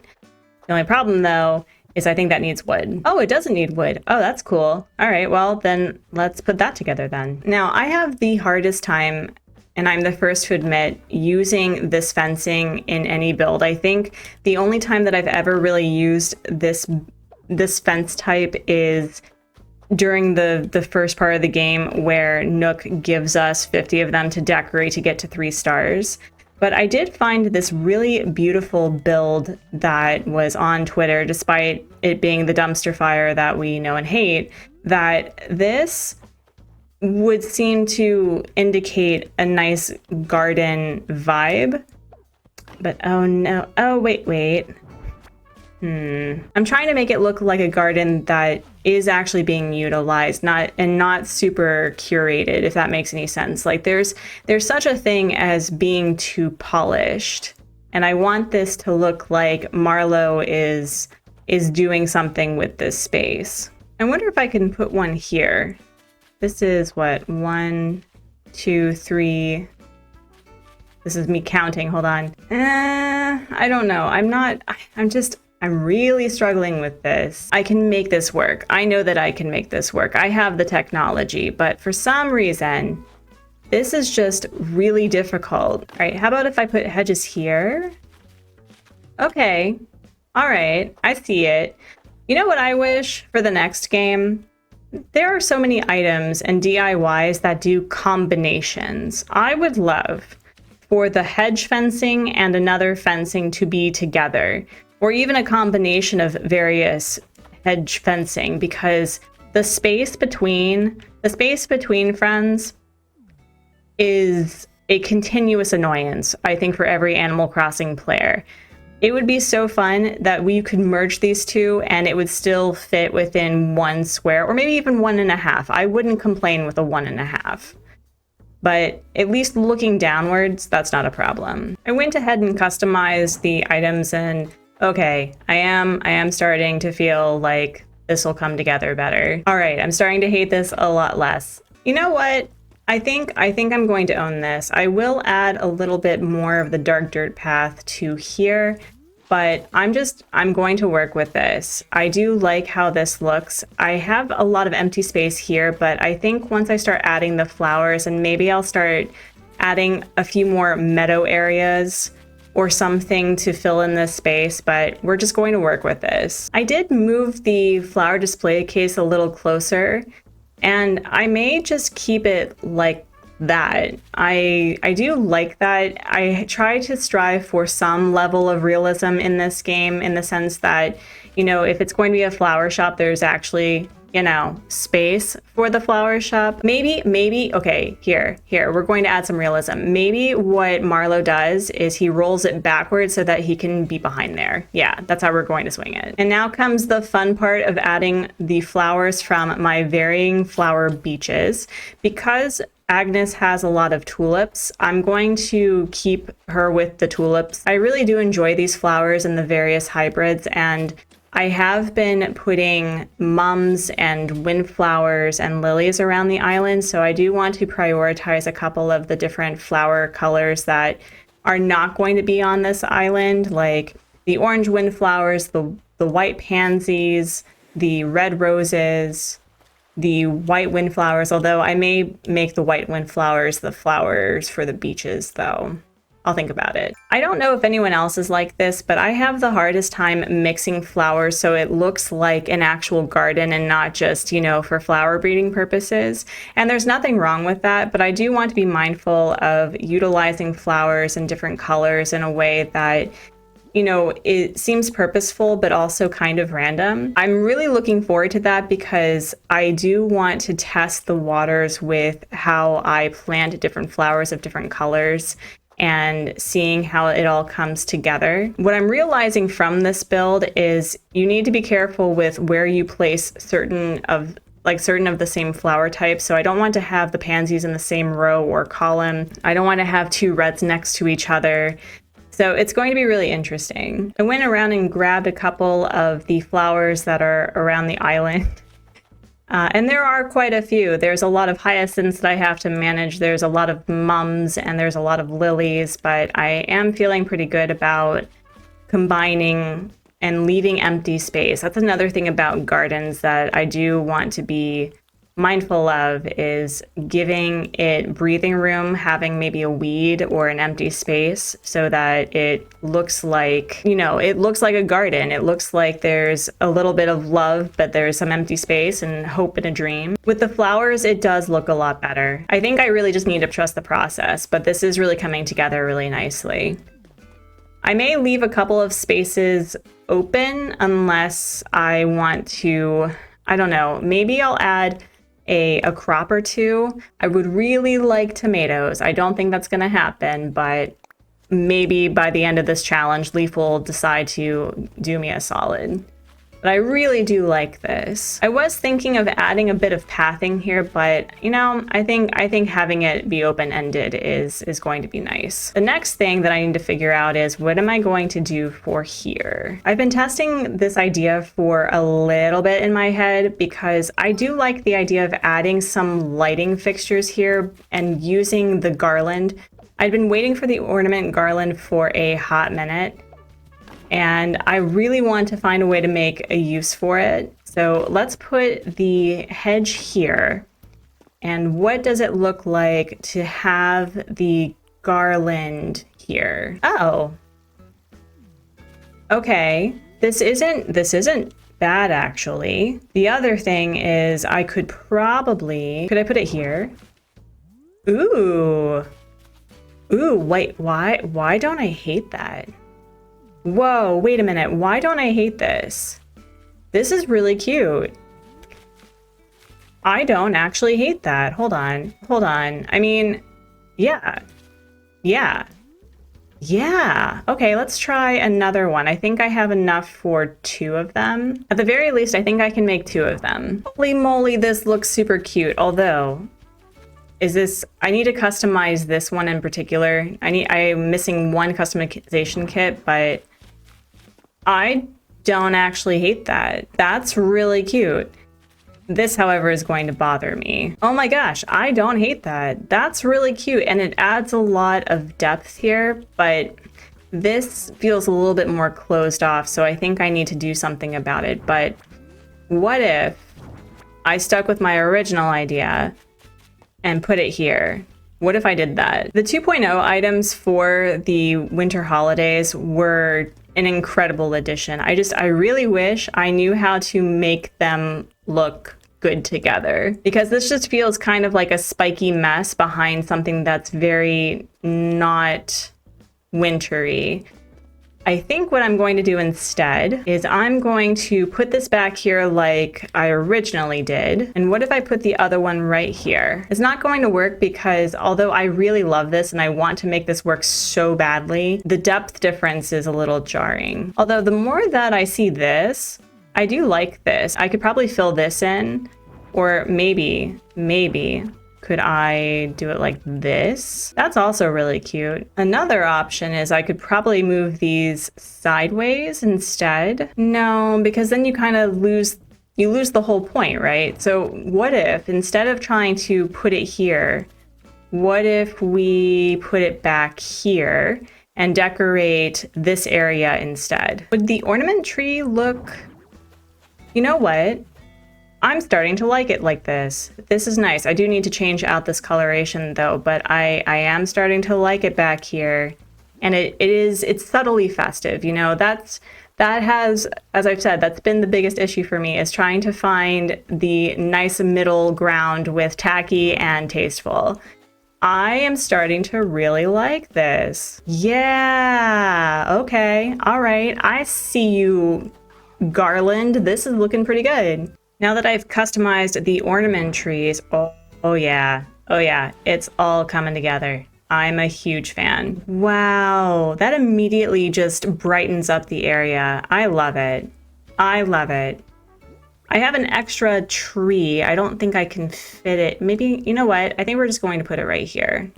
The only problem, though, is I think that needs wood. Oh, it doesn't need wood. Oh, that's cool. All right, well, then let's put that together then. Now, I have the hardest time, and I'm the first to admit, using this fencing in any build. I think the only time that I've ever really used this fence type is during the first part of the game where Nook gives us 50 of them to decorate to get to 3 stars. But I did find this really beautiful build that was on Twitter, despite it being the dumpster fire that we know and hate, that this would seem to indicate a nice garden vibe. But oh no, oh wait. I'm trying to make it look like a garden that is actually being utilized, not super curated, if that makes any sense. Like there's such a thing as being too polished, and I want this to look like Marlowe is doing something with this space. I wonder if I can put one here. This is what, 1, 2, 3. This is me counting. Hold on. I don't know. I'm really struggling with this. I can make this work. I know that I can make this work. I have the technology, but for some reason, this is just really difficult. All right, how about if I put hedges here? Okay, all right, I see it. You know what I wish for the next game? There are so many items and DIYs that do combinations. I would love for the hedge fencing and another fencing to be together, or even a combination of various hedge fencing, because the space between friends is a continuous annoyance, I think, for every Animal Crossing player. It would be so fun that we could merge these two and it would still fit within 1 square, or maybe even 1.5. I wouldn't complain with a 1.5. But at least looking downwards, that's not a problem. I went ahead and customized the items, and okay, I am starting to feel like this will come together better. All right, I'm starting to hate this a lot less. You know what? I think I'm going to own this. I will add a little bit more of the dark dirt path to here, but I'm going to work with this. I do like how this looks. I have a lot of empty space here, but I think once I start adding the flowers, and maybe I'll start adding a few more meadow areas or something to fill in this space, but we're just going to work with this. I did move the flower display case a little closer, and I may just keep it like that. I do like that. I try to strive for some level of realism in this game, in the sense that, you know, if it's going to be a flower shop, there's actually you know, space for the flower shop. Maybe, okay, here, we're going to add some realism. Maybe what Marlowe does is he rolls it backwards so that he can be behind there. Yeah, that's how we're going to swing it. And now comes the fun part of adding the flowers from my varying flower beaches. Because Agnes has a lot of tulips, I'm going to keep her with the tulips. I really do enjoy these flowers and the various hybrids, and I have been putting mums and windflowers and lilies around the island, so I do want to prioritize a couple of the different flower colors that are not going to be on this island, like the orange windflowers, the white pansies, the red roses, the white windflowers, although I may make the white windflowers the flowers for the beaches, though. I'll think about it. I don't know if anyone else is like this, but I have the hardest time mixing flowers so it looks like an actual garden and not just, you know, for flower breeding purposes. And there's nothing wrong with that, but I do want to be mindful of utilizing flowers in different colors in a way that, you know, it seems purposeful, but also kind of random. I'm really looking forward to that because I do want to test the waters with how I plant different flowers of different colors and seeing how it all comes together. What I'm realizing from this build is you need to be careful with where you place certain of the same flower types. So I don't want to have the pansies in the same row or column. I don't want to have two reds next to each other. So it's going to be really interesting. I went around and grabbed a couple of the flowers that are around the island. And there are quite a few. There's a lot of hyacinths that I have to manage. There's a lot of mums and there's a lot of lilies, but I am feeling pretty good about combining and leaving empty space. That's another thing about gardens that I do want to be mindful of, is giving it breathing room, having maybe a weed or an empty space so that it looks like, you know, it looks like a garden. It looks like there's a little bit of love, but there's some empty space and hope and a dream. With the flowers, it does look a lot better. I think I really just need to trust the process, but this is really coming together really nicely. I may leave a couple of spaces open unless I want to, I don't know, maybe I'll add a crop or two. I would really like tomatoes. I don't think that's going to happen, but maybe by the end of this challenge, Leaf will decide to do me a solid. But I really do like this. I was thinking of adding a bit of pathing here, but you know, I think having it be open-ended is going to be nice. The next thing that I need to figure out is what am I going to do for here? I've been testing this idea for a little bit in my head because I do like the idea of adding some lighting fixtures here and using the garland. I'd been waiting for the ornament garland for a hot minute, and I really want to find a way to make a use for it. So let's put the hedge here. And what does it look like to have the garland here? Oh. Okay. This isn't bad, actually. The other thing is I could I put it here? Ooh. Ooh, wait, why don't I hate that? Whoa, wait a minute. Why don't I hate this? This is really cute. I don't actually hate that. Hold on. I mean, yeah. Okay, let's try another one. I think I have enough for 2 of them. At the very least, I think I can make 2 of them. Holy moly, this looks super cute. Although, I need to customize this one in particular. I'm missing one customization kit, but I don't actually hate that. That's really cute. This, however, is going to bother me. Oh my gosh, I don't hate that. That's really cute, and it adds a lot of depth here, but this feels a little bit more closed off, so I think I need to do something about it. But what if I stuck with my original idea and put it here? What if I did that? The 2.0 items for the winter holidays were an incredible addition. I really wish I knew how to make them look good together, because this just feels kind of like a spiky mess behind something that's very not wintry. I think what I'm going to do instead is I'm going to put this back here like I originally did. And what if I put the other one right here? It's not going to work because although I really love this and I want to make this work so badly, the depth difference is a little jarring. Although the more that I see this, I do like this. I could probably fill this in, or maybe could I do it like this? That's also really cute. Another option is I could probably move these sideways instead. No, because then you kind of lose the whole point, right? So what if instead of trying to put it here, what if we put it back here and decorate this area instead? Would the ornament tree look... You know what? I'm starting to like it like this. This is nice. I do need to change out this coloration though, but I am starting to like it back here. And it's subtly festive, you know. That has, as I've said, that's been the biggest issue for me, is trying to find the nice middle ground with tacky and tasteful. I am starting to really like this. Yeah, okay, all right. I see you, garland. This is looking pretty good. Now that I've customized the ornament trees, oh yeah, it's all coming together. I'm a huge fan. Wow, that immediately just brightens up the area. I love it. I love it. I have an extra tree. I don't think I can fit it. Maybe, you know what? I think we're just going to put it right here.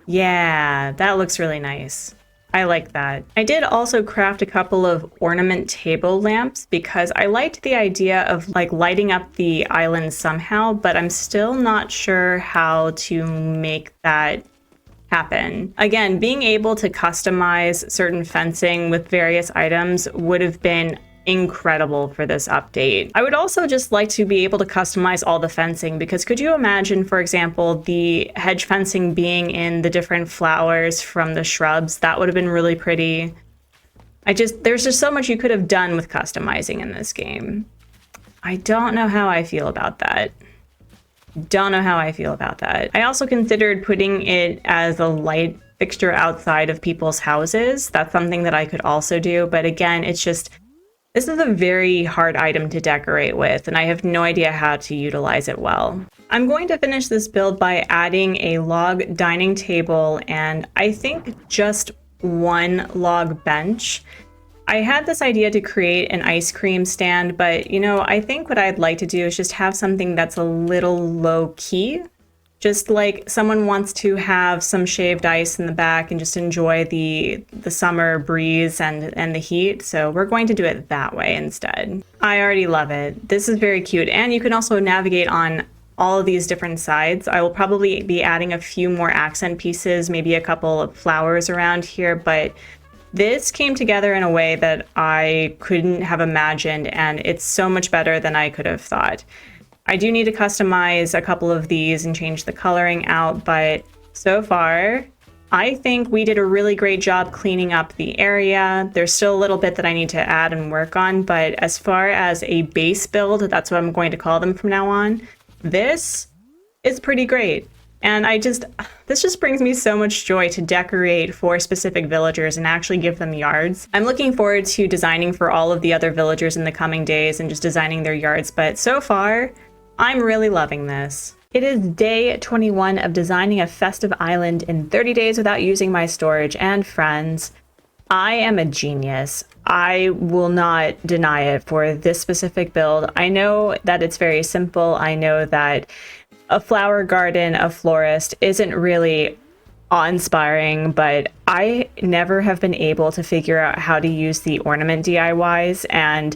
Yeah, that looks really nice. I like that. I did also craft a couple of ornament table lamps because I liked the idea of like lighting up the island somehow, but I'm still not sure how to make that happen. Again, being able to customize certain fencing with various items would have been incredible for this update. I would also just like to be able to customize all the fencing, because could you imagine, for example, the hedge fencing being in the different flowers from the shrubs? That would have been really pretty. There's just so much you could have done with customizing in this game. I don't know how I feel about that. I also considered putting it as a light fixture outside of people's houses. That's something that I could also do, but again, it's just, this is a very hard item to decorate with, and I have no idea how to utilize it well. I'm going to finish this build by adding a log dining table and I think just one log bench. I had this idea to create an ice cream stand, but you know, I think what I'd like to do is just have something that's a little low key. Just like someone wants to have some shaved ice in the back and just enjoy the summer breeze and the heat. So we're going to do it that way instead. I already love it. This is very cute. And you can also navigate on all of these different sides. I will probably be adding a few more accent pieces, maybe a couple of flowers around here, but this came together in a way that I couldn't have imagined, and it's so much better than I could have thought. I do need to customize a couple of these and change the coloring out, but so far, I think we did a really great job cleaning up the area. There's still a little bit that I need to add and work on, but as far as a base build, that's what I'm going to call them from now on, this is pretty great. And this just brings me so much joy to decorate for specific villagers and actually give them yards. I'm looking forward to designing for all of the other villagers in the coming days and just designing their yards, but so far, I'm really loving this. It is day 21 of designing a festive island in 30 days without using my storage, and friends, I am a genius. I will not deny it for this specific build. I know that it's very simple. I know that a flower garden, a florist, isn't really awe-inspiring, but I never have been able to figure out how to use the ornament DIYs, and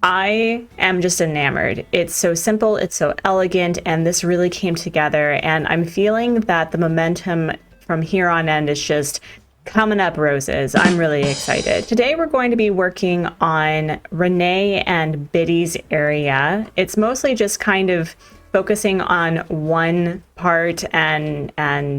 I am just enamored. It's so simple, it's so elegant, and this really came together, and I'm feeling that the momentum from here on end is just coming up roses. I'm really excited. Today we're going to be working on Renee and Biddy's area. It's mostly just kind of focusing on one part and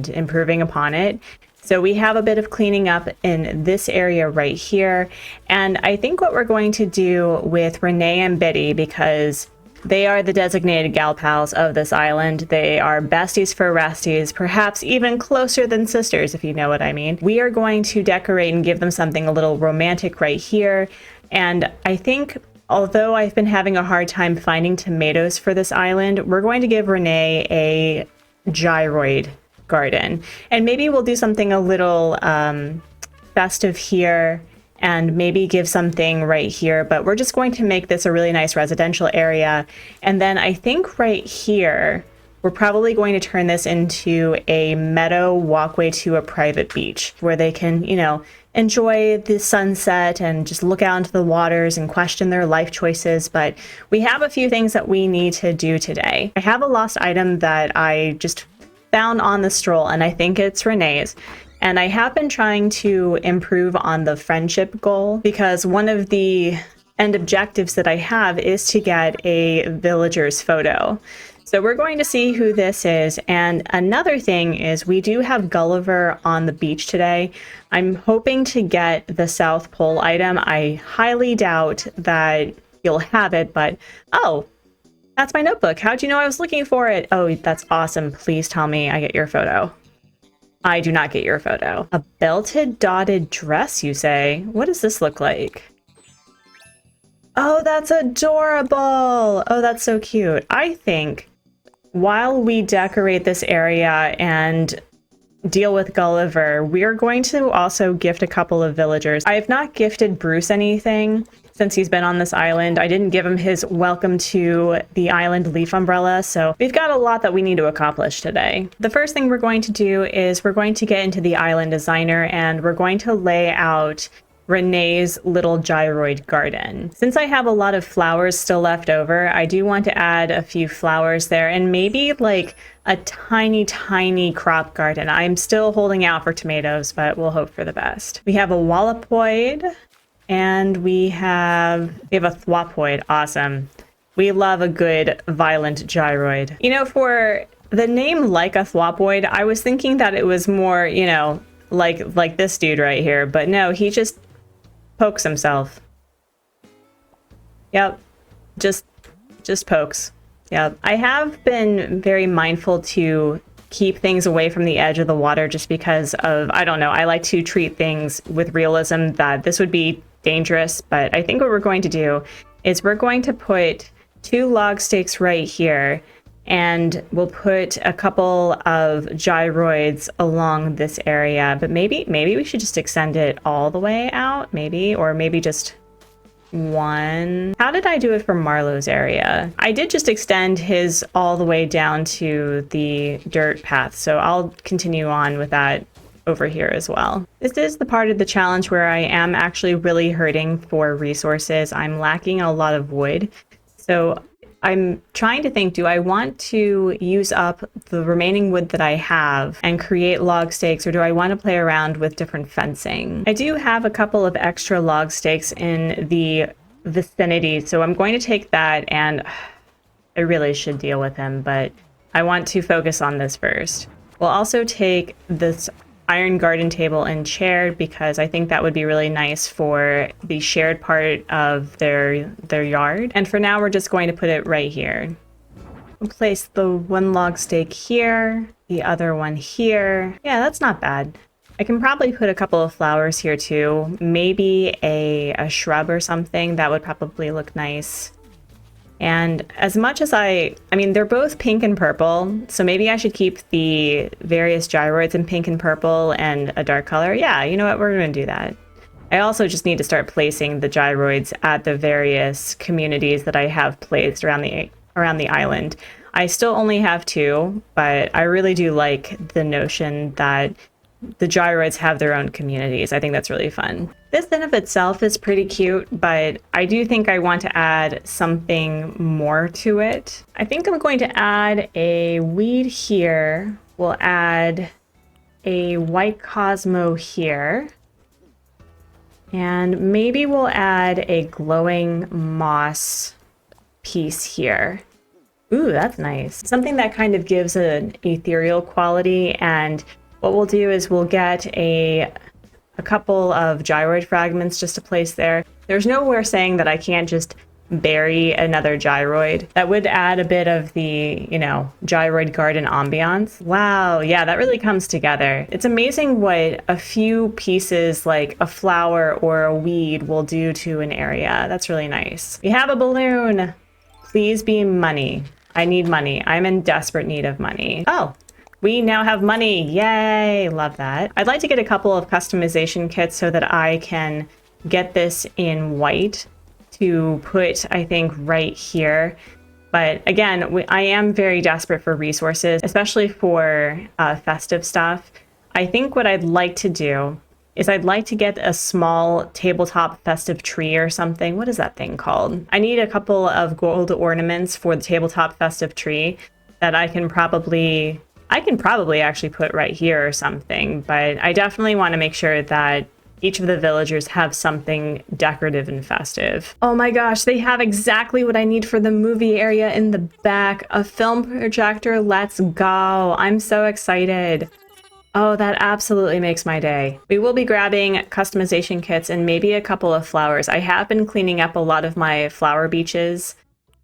improving upon it. So we have a bit of cleaning up in this area right here. And I think what we're going to do with Renee and Biddy, because They are the designated gal pals of this island. They are besties for resties, perhaps even closer than sisters, if you know what I mean. We are going to decorate and give them something a little romantic right here. And I think, although I've been having a hard time finding tomatoes for this island, we're going to give Renee a gyroid garden. And maybe we'll do something a little festive here, and maybe give something right here, but we're just going to make this a really nice residential area. And then I think right here, we're probably going to turn this into a meadow walkway to a private beach where they can, you know, enjoy the sunset and just look out into the waters and question their life choices. But we have a few things that we need to do today. I have a lost item that I just found on the stroll, and I think it's Renee's. And I have been trying to improve on the friendship goal because one of the end objectives that I have is to get a villager's photo. So we're going to see who this is. And another thing is we do have Gulliver on the beach today. I'm hoping to get the South Pole item. I highly doubt that you'll have it, but oh, that's my notebook. How'd you know I was looking for it? Oh, that's awesome. Please tell me I get your photo. I do not get your photo. A belted dotted dress, you say? What does this look like? Oh, that's adorable. Oh, that's so cute. I think while we decorate this area and deal with Gulliver, we're going to also gift a couple of villagers. I have not gifted Bruce anything since he's been on this island. I didn't give him his welcome to the island leaf umbrella, so we've got a lot that we need to accomplish today. The first thing we're going to do is we're going to get into the island designer and we're going to lay out Renee's little gyroid garden. Since I have a lot of flowers still left over, I do want to add a few flowers there and maybe like a tiny crop garden. I'm still holding out for tomatoes, but we'll hope for the best. We have a wallopoid. And we have a thwopoid. Awesome. We love a good violent gyroid. You know, for the name like a thwopoid, I was thinking that it was more, you know, like this dude right here. But no, he just pokes himself. Yep. Just pokes. Yep. I have been very mindful to keep things away from the edge of the water just because of, I don't know, I like to treat things with realism that this would be dangerous, but I think what we're going to do is we're going to put 2 log stakes right here, and we'll put a couple of gyroids along this area, but maybe we should just extend it all the way out, or maybe just one. How did I do it for Marlowe's area? I did just extend his all the way down to the dirt path, so I'll continue on with that over here as well. This is the part of the challenge where I am actually really hurting for resources. I'm lacking a lot of wood. So I'm trying to think, do I want to use up the remaining wood that I have and create log stakes, or do I want to play around with different fencing? I do have a couple of extra log stakes in the vicinity, so I'm going to take that, and I really should deal with him, but I want to focus on this first. We'll also take this iron garden table and chair because I think that would be really nice for the shared part of their yard. And for now, we're just going to put it right here. We'll place the one log stake here, the other one here. Yeah, that's not bad. I can probably put a couple of flowers here too. Maybe a shrub or something. That would probably look nice. And as much as I mean, they're both pink and purple, so maybe I should keep the various gyroids in pink and purple and a dark color. Yeah, you know what? We're going to do that. I also just need to start placing the gyroids at the various communities that I have placed around the island. I still only have 2, but I really do like the notion that the gyroids have their own communities. I think that's really fun. This in of itself is pretty cute, but I do think I want to add something more to it. I think I'm going to add a weed here. We'll add a white Cosmo here. And maybe we'll add a glowing moss piece here. Ooh, that's nice. Something that kind of gives an ethereal quality. And what we'll do is we'll get a couple of gyroid fragments just to place there. There's nowhere saying that I can't just bury another gyroid. That would add a bit of the, gyroid garden ambiance. Wow, yeah, that really comes together. It's amazing what a few pieces like a flower or a weed will do to an area. That's really nice. We have a balloon. Please be money. I need money. I'm in desperate need of money. Oh, we now have money. Yay, love that. I'd like to get a couple of customization kits so that I can get this in white to put, I think, right here. But again, I am very desperate for resources, especially for festive stuff. I think what I'd like to do is I'd like to get a small tabletop festive tree or something. What is that thing called? I need a couple of gold ornaments for the tabletop festive tree that I can probably actually put right here or something. But I definitely want to make sure that each of the villagers have something decorative and festive. Oh my gosh, they have exactly what I need for the movie area in the back. A film projector, let's go. I'm so excited. Oh, that absolutely makes my day. We will be grabbing customization kits and maybe a couple of flowers. I have been cleaning up a lot of my flower beaches,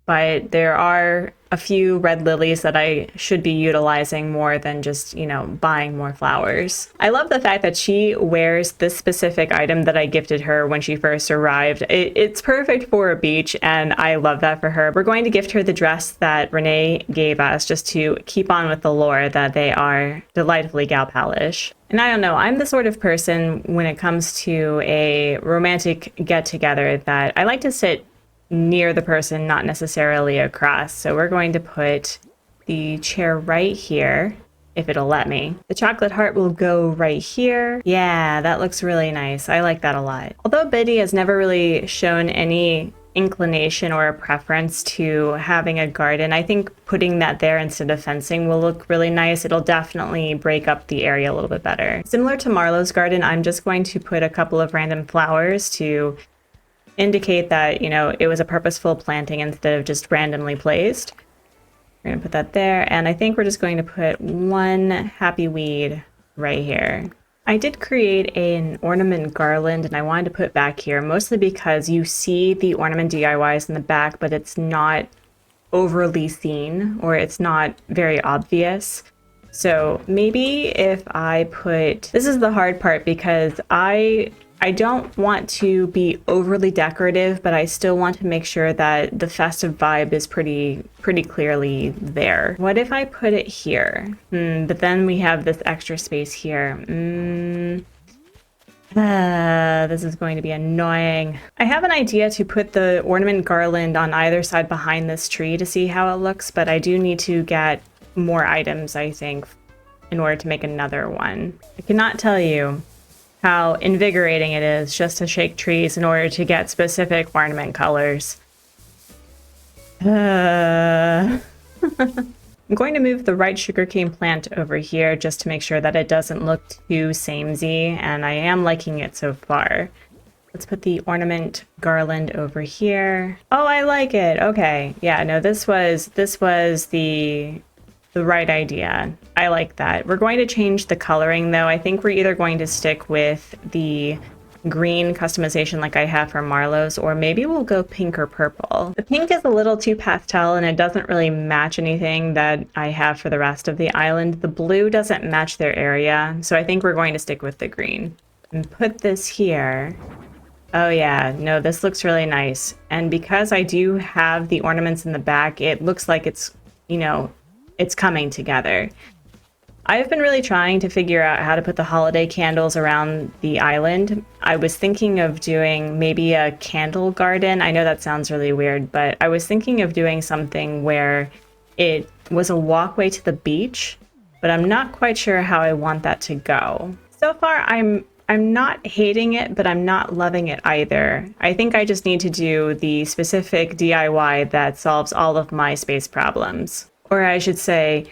but there are a few red lilies that I should be utilizing more than just, buying more flowers. I love the fact that she wears this specific item that I gifted her when she first arrived. It's perfect for a beach, and I love that for her. We're going to gift her the dress that Renee gave us just to keep on with the lore that they are delightfully gal palish. And I don't know, I'm the sort of person when it comes to a romantic get-together that I like to sit near the person, not necessarily across. So we're going to put the chair right here, if it'll let me. The chocolate heart will go right here. Yeah, that looks really nice. I like that a lot. Although Biddy has never really shown any inclination or a preference to having a garden, I think putting that there instead of fencing will look really nice. It'll definitely break up the area a little bit better. Similar to Marlowe's garden, I'm just going to put a couple of random flowers to indicate that, it was a purposeful planting instead of just randomly placed. We're going to put that there, and I think we're just going to put one happy weed right here. I did create an ornament garland, and I wanted to put back here, mostly because you see the ornament DIYs in the back, but it's not overly seen, or it's not very obvious. So maybe if I put... This is the hard part, because I don't want to be overly decorative, but I still want to make sure that the festive vibe is pretty clearly there. What if I put it here? But then we have this extra space here. This is going to be annoying. I have an idea to put the ornament garland on either side behind this tree to see how it looks, but I do need to get more items, I think, in order to make another one. I cannot tell you how invigorating it is just to shake trees in order to get specific ornament colors. I'm going to move the right sugarcane plant over here just to make sure that it doesn't look too samey, and I am liking it so far. Let's put the ornament garland over here. Oh, I like it. Okay. Yeah, no, this was the right idea. I like that. We're going to change the coloring though. I think we're either going to stick with the green customization like I have for Marlowe's, or maybe we'll go pink or purple. The pink is a little too pastel and it doesn't really match anything that I have for the rest of the island. The blue doesn't match their area, so I think we're going to stick with the green. And put this here. Oh yeah, no, this looks really nice. And because I do have the ornaments in the back, it looks like it's, it's coming together. I've been really trying to figure out how to put the holiday candles around the island. I was thinking of doing maybe a candle garden. I know that sounds really weird, but I was thinking of doing something where it was a walkway to the beach, but I'm not quite sure how I want that to go. So far, I'm not hating it, but I'm not loving it either. I think I just need to do the specific DIY that solves all of my space problems. Or I should say,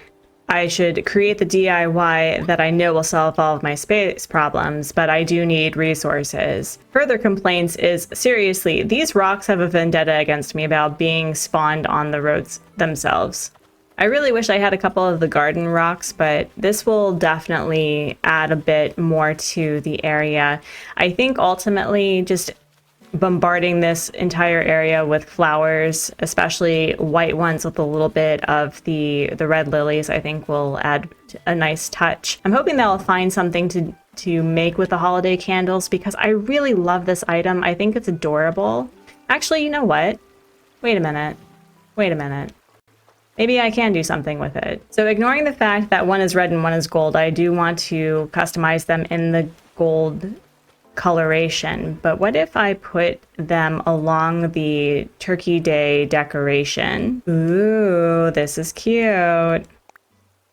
I should create the DIY that I know will solve all of my space problems, but I do need resources. Further complaints is, seriously, these rocks have a vendetta against me about being spawned on the roads themselves. I really wish I had a couple of the garden rocks, but this will definitely add a bit more to the area. I think ultimately just bombarding this entire area with flowers, especially white ones with a little bit of the red lilies, I think will add a nice touch. I'm hoping that I'll find something to make with the holiday candles because I really love this item. I think it's adorable. Actually, you know what? Wait a minute. Maybe I can do something with it. So ignoring the fact that one is red and one is gold, I do want to customize them in the gold coloration. But what if I put them along the Turkey Day decoration? Ooh, this is cute.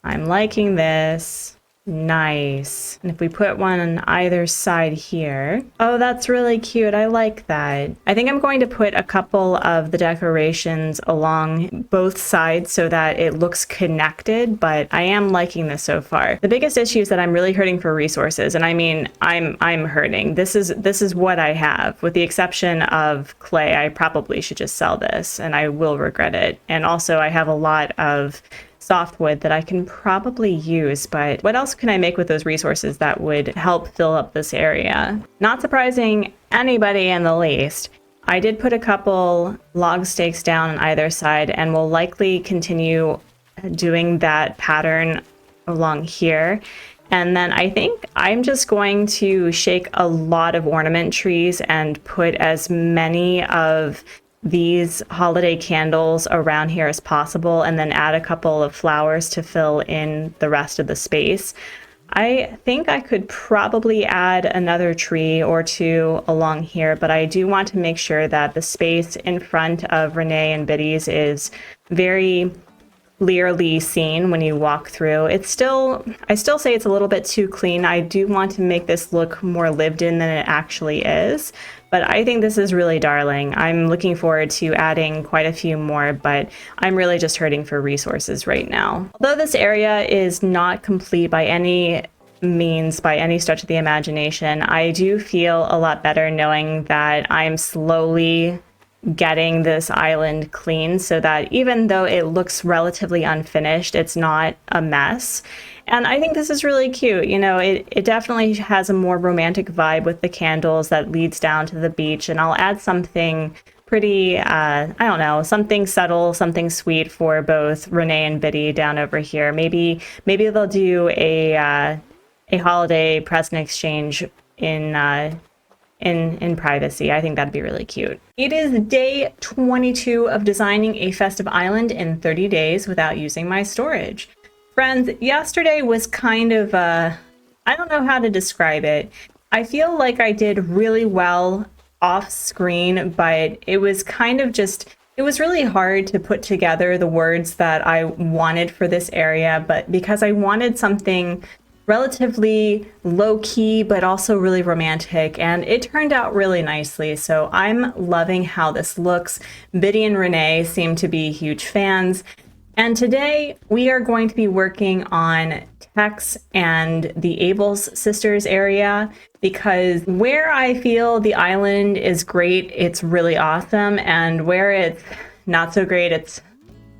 I'm liking this. Nice. And if we put one on either side here. Oh, that's really cute. I like that. I think I'm going to put a couple of the decorations along both sides so that it looks connected, but I am liking this so far. The biggest issue is that I'm really hurting for resources, and I mean, I'm hurting. This is what I have. With the exception of clay, I probably should just sell this and I will regret it. And also I have a lot of softwood that I can probably use, but what else can I make with those resources that would help fill up this area? Not surprising anybody in the least, I did put a couple log stakes down on either side and will likely continue doing that pattern along here. And then I think I'm just going to shake a lot of ornament trees and put as many of these holiday candles around here as possible, and then add a couple of flowers to fill in the rest of the space. I think I could probably add another tree or two along here, but I do want to make sure that the space in front of Renee and Biddy's is very clearly seen when you walk through. I still say it's a little bit too clean. I do want to make this look more lived in than it actually is, but I think this is really darling. I'm looking forward to adding quite a few more, but I'm really just hurting for resources right now. Although this area is not complete by any means, by any stretch of the imagination, I do feel a lot better knowing that I'm slowly getting this island clean so that even though it looks relatively unfinished, it's not a mess. And I think this is really cute. You know, it definitely has a more romantic vibe with the candles that leads down to the beach. And I'll add something pretty, I don't know, something subtle, something sweet for both Renee and Biddy down over here. Maybe they'll do a holiday present exchange in privacy. I think that'd be really cute. It is day 22 of designing a festive island in 30 days without using my storage. Friends, yesterday was kind of I don't know how to describe it. I feel like I did really well off screen, but it was kind of just, it was really hard to put together the words that I wanted for this area, but because I wanted something relatively low-key but also really romantic, and it turned out really nicely. So I'm loving how this looks. Biddy and Renee seem to be huge fans, and today we are going to be working on Tex and the Abels sisters area, because where I feel the island is great, it's really awesome, and where it's not so great, it's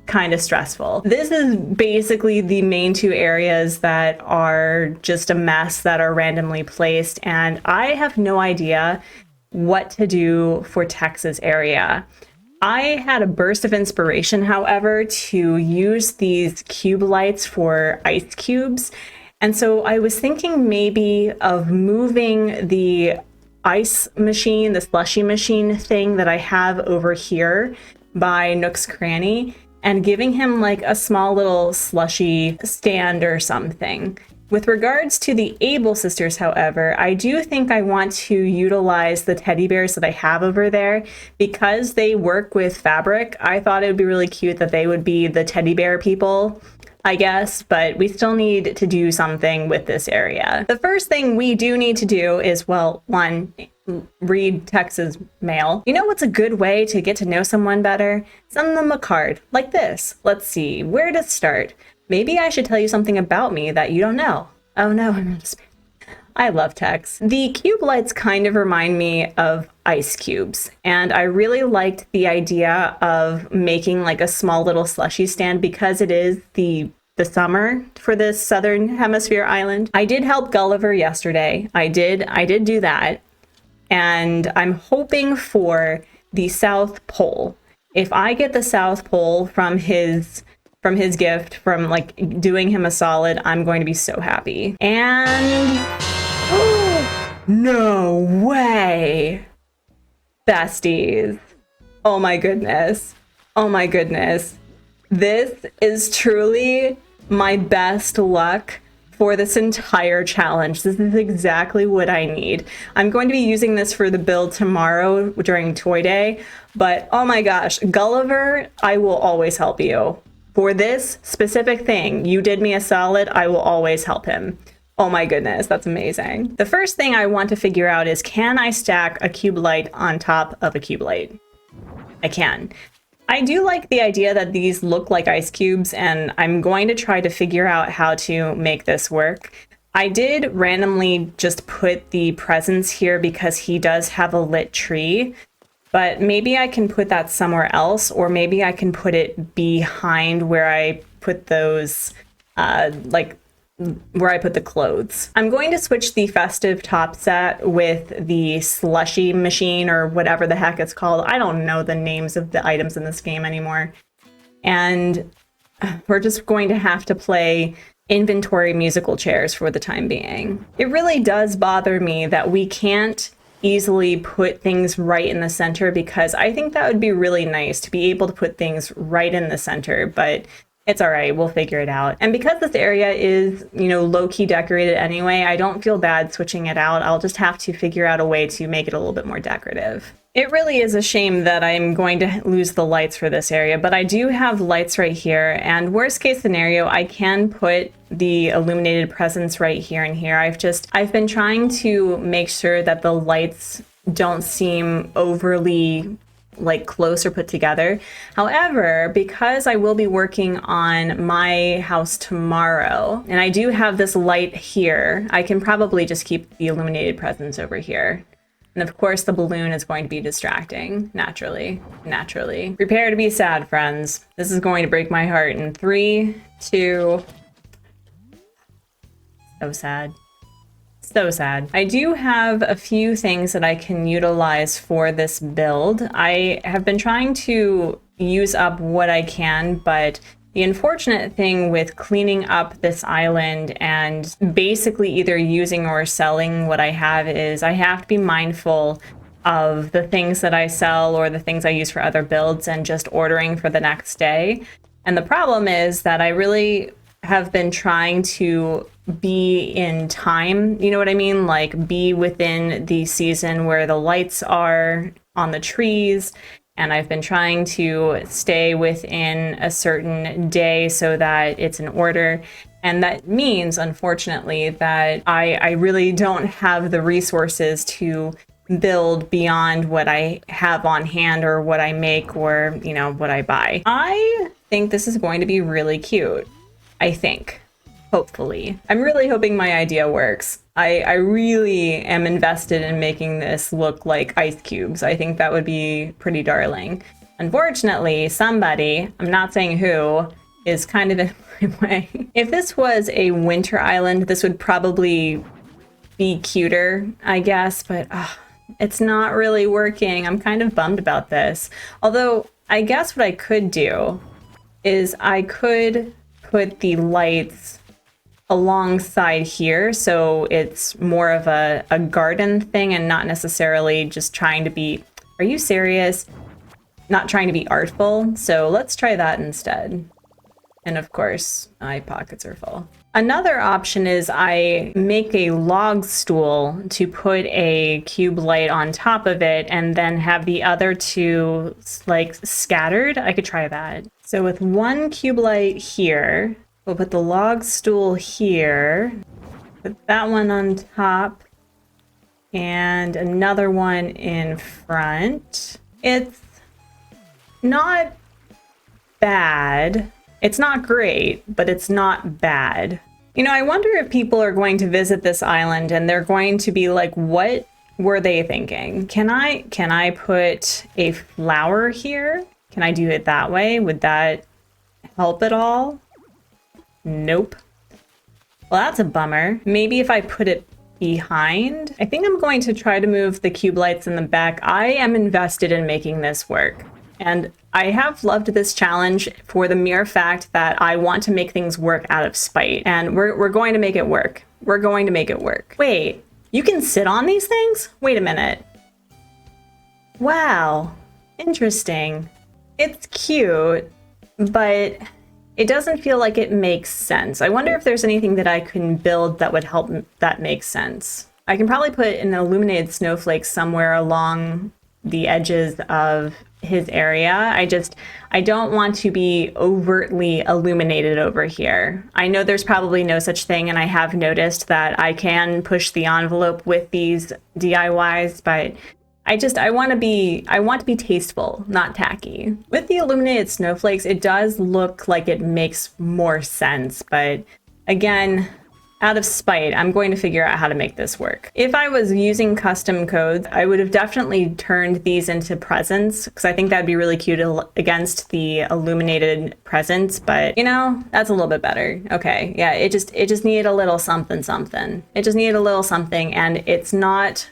kind of stressful. This is basically the main two areas that are just a mess, that are randomly placed, and I have no idea what to do for Tex's area. I had a burst of inspiration, however, to use these cube lights for ice cubes, and so I was thinking maybe of moving the ice machine, the slushy machine thing that I have over here by Nook's Cranny, and giving him like a small little slushy stand or something. With regards to the Abel sisters, however, I do think I want to utilize the teddy bears that I have over there. Because they work with fabric, I thought it would be really cute that they would be the teddy bear people, I guess, but we still need to do something with this area. The first thing we do need to do is, well, one, read Tex's mail. You know what's a good way to get to know someone better? Send them a card like this. Let's see, where to start? Maybe I should tell you something about me that you don't know. Oh no, I'm not a I love Tex. The cube lights kind of remind me of ice cubes, and I really liked the idea of making like a small little slushy stand because it is the summer for this southern hemisphere island. I did help Gulliver yesterday. I did do that. and I'm hoping for the South Pole. If I get the South Pole from his gift, from like doing him a solid, I'm going to be so happy. And oh, no way. Besties. Oh my goodness. Oh my goodness. This is truly my best luck for this entire challenge. This is exactly what I need. I'm going to be using this for the build tomorrow during Toy Day, but oh my gosh, Gulliver, I will always help you. For this specific thing, you did me a solid, I will always help him. Oh my goodness, that's amazing. The first thing I want to figure out is, can I stack a cube light on top of a cube light? I can. I do like the idea that these look like ice cubes, and I'm going to try to figure out how to make this work. I did randomly just put the presents here because he does have a lit tree, but maybe I can put that somewhere else, or maybe I can put it behind where I put those, where I put the clothes. I'm going to switch the festive top set with the slushy machine, or whatever the heck it's called. I don't know the names of the items in this game anymore. And we're just going to have to play inventory musical chairs for the time being. It really does bother me that we can't easily put things right in the center, because I think that would be really nice to be able to put things right in the center, but it's all right, we'll figure it out. And because this area is, low-key decorated anyway, I don't feel bad switching it out. I'll just have to figure out a way to make it a little bit more decorative. It really is a shame that I'm going to lose the lights for this area, but I do have lights right here, and worst case scenario, I can put the illuminated presents right here and here. I've been trying to make sure that the lights don't seem overly close or put together. However, because I will be working on my house tomorrow, and I do have this light here, I can probably just keep the illuminated presents over here. And of course, the balloon is going to be distracting, naturally. Prepare to be sad, friends. This is going to break my heart in 3, 2... So sad. So sad. I do have a few things that I can utilize for this build. I have been trying to use up what I can, but the unfortunate thing with cleaning up this island and basically either using or selling what I have is I have to be mindful of the things that I sell or the things I use for other builds and just ordering for the next day. And the problem is that I really have been trying to be in time, you know what I mean? Like, be within the season where the lights are on the trees, and I've been trying to stay within a certain day so that it's in order. And that means, unfortunately, that I really don't have the resources to build beyond what I have on hand or what I make or, what I buy. I think this is going to be really cute. I think. Hopefully. I'm really hoping my idea works. I really am invested in making this look like ice cubes. I think that would be pretty darling. Unfortunately, somebody, I'm not saying who, is kind of in my way. If this was a winter island, this would probably be cuter, I guess, but it's not really working. I'm kind of bummed about this. Although, I guess what I could do is I could put the lights alongside here, so it's more of a garden thing and not necessarily just trying to be, are you serious? Not trying to be artful. So let's try that instead. And of course, my pockets are full. Another option is I make a log stool to put a cube light on top of it and then have the other two scattered. I could try that. So with one cube light here, we'll put the log stool here, put that one on top, and another one in front. It's not bad. It's not great, but it's not bad. I wonder if people are going to visit this island and they're going to be like, what were they thinking? Can I put a flower here? Can I do it that way? Would that help at all? Nope. Well, that's a bummer. Maybe if I put it behind. I think I'm going to try to move the cube lights in the back. I am invested in making this work. And I have loved this challenge for the mere fact that I want to make things work out of spite. And we're going to make it work. We're going to make it work. Wait, you can sit on these things? Wait a minute. Wow, interesting. It's cute, but it doesn't feel like it makes sense. I wonder if there's anything that I can build that would help that make sense. I can probably put an illuminated snowflake somewhere along the edges of his area. I don't want to be overtly illuminated over here. I know there's probably no such thing, and I have noticed that I can push the envelope with these DIYs, but I want to be tasteful, not tacky. With the illuminated snowflakes, it does look like it makes more sense, but again, out of spite, I'm going to figure out how to make this work. If I was using custom codes, I would have definitely turned these into presents, because I think that'd be really cute against the illuminated presents, but you know, that's a little bit better. Okay, yeah, it just needed a little something something. It just needed a little something, and it's not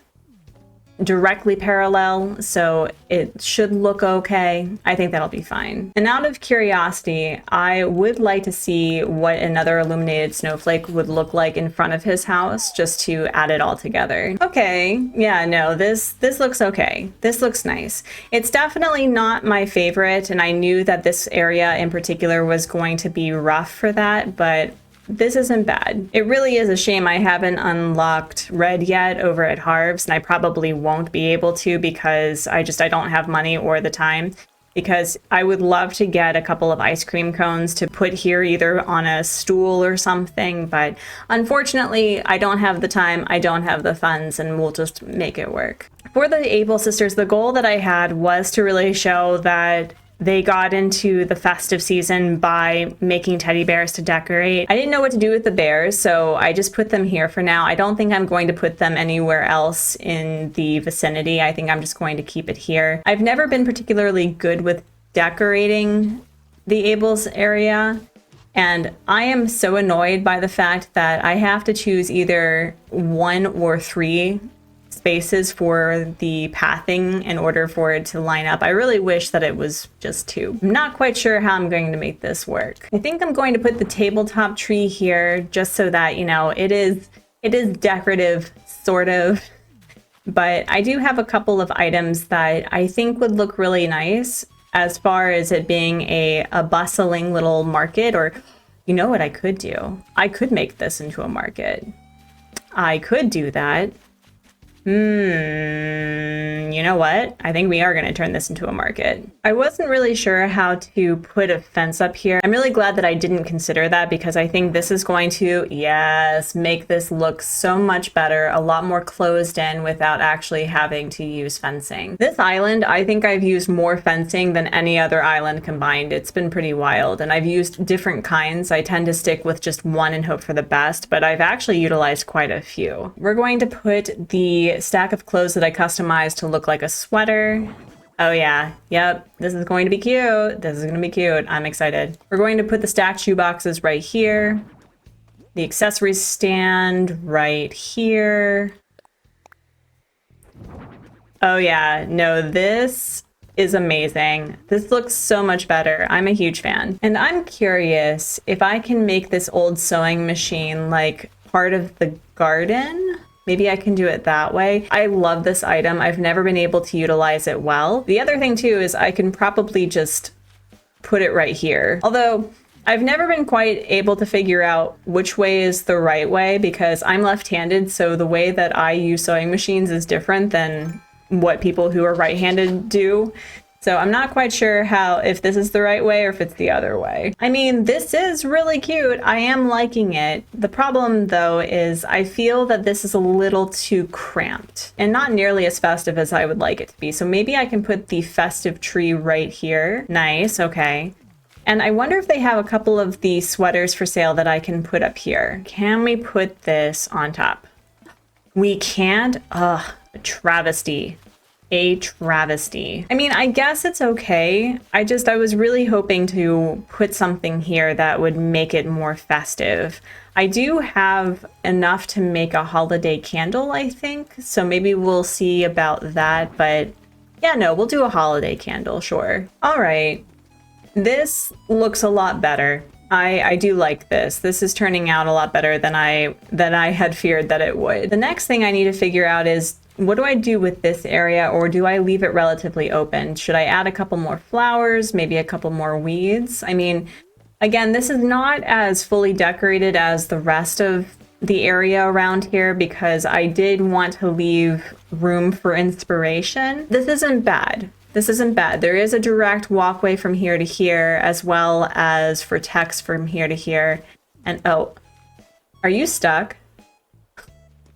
directly parallel, so it should look okay. I think that'll be fine. And out of curiosity, I would like to see what another illuminated snowflake would look like in front of his house, just to add it all together. Okay, yeah, no, this looks okay. This looks nice. It's definitely not my favorite, and I knew that this area in particular was going to be rough for that, but this isn't bad. It really is a shame I haven't unlocked red yet over at Harv's, and I probably won't be able to because I don't have money or the time, because I would love to get a couple of ice cream cones to put here either on a stool or something, but unfortunately I don't have the time, I don't have the funds, and we'll just make it work. For the Able sisters, the goal that I had was to really show that they got into the festive season by making teddy bears to decorate. I didn't know what to do with the bears, so I just put them here for now. I don't think I'm going to put them anywhere else in the vicinity. I think I'm just going to keep it here. I've never been particularly good with decorating the Ables area, and I am so annoyed by the fact that I have to choose either 1 or 3 spaces for the pathing in order for it to line up. I really wish that it was just 2. I'm not quite sure how I'm going to make this work. I think I'm going to put the tabletop tree here just so that, you know, it is decorative, sort of. But I do have a couple of items that I think would look really nice as far as it being a bustling little market, or you know what I could do? I could make this into a market. I could do that. You know what? I think we are going to turn this into a market. I wasn't really sure how to put a fence up here. I'm really glad that I didn't consider that, because I think this is going to, yes, make this look so much better, a lot more closed in without actually having to use fencing. This island, I think I've used more fencing than any other island combined. It's been pretty wild, and I've used different kinds. I tend to stick with just one and hope for the best, but I've actually utilized quite a few. We're going to put the stack of clothes that I customized to look like a sweater. Oh yeah, yep, this is going to be cute. This is going to be cute. I'm excited. We're going to put the stacked shoe boxes right here. The accessories stand right here. Oh yeah, no, this is amazing. This looks so much better. I'm a huge fan. And I'm curious if I can make this old sewing machine like part of the garden. Maybe I can do it that way. I love this item. I've never been able to utilize it well. The other thing too is I can probably just put it right here. Although I've never been quite able to figure out which way is the right way, because I'm left-handed, so the way that I use sewing machines is different than what people who are right-handed do. So I'm not quite sure if this is the right way or if it's the other way. I mean, this is really cute. I am liking it. The problem though is I feel that this is a little too cramped and not nearly as festive as I would like it to be. So maybe I can put the festive tree right here. Nice, okay. And I wonder if they have a couple of the sweaters for sale that I can put up here. Can we put this on top? We can't? Ugh, a travesty. A travesty. I mean, I guess it's okay. I was really hoping to put something here that would make it more festive. I do have enough to make a holiday candle, I think. So maybe we'll see about that. But yeah, no, we'll do a holiday candle, sure. All right. This looks a lot better. I do like this. This is turning out a lot better than I had feared that it would. The next thing I need to figure out is, what do I do with this area, or do I leave it relatively open? Should I add a couple more flowers, maybe a couple more weeds? I mean, again, this is not as fully decorated as the rest of the area around here because I did want to leave room for inspiration. This isn't bad. This isn't bad. There is a direct walkway from here to here, as well as for text from here to here. And oh, are you stuck?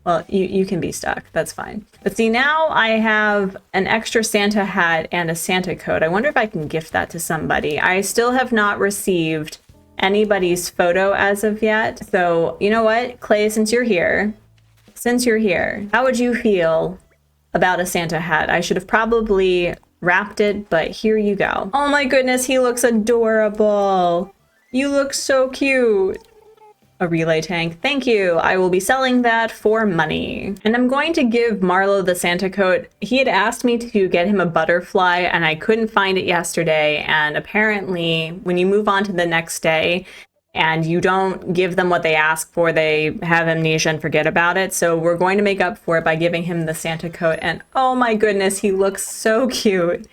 Well, you can be stuck. That's fine. But see, now I have an extra Santa hat and a Santa coat. I wonder if I can gift that to somebody. I still have not received anybody's photo as of yet. So, you know what, Clay, since you're here, how would you feel about a Santa hat? I should have probably wrapped it, but here you go. Oh my goodness, he looks adorable. You look so cute. A relay tank. Thank you. I will be selling that for money. And I'm going to give Marlowe the Santa coat. He had asked me to get him a butterfly and I couldn't find it yesterday. And apparently when you move on to the next day and you don't give them what they ask for, they have amnesia and forget about it. So we're going to make up for it by giving him the Santa coat. And oh my goodness, he looks so cute.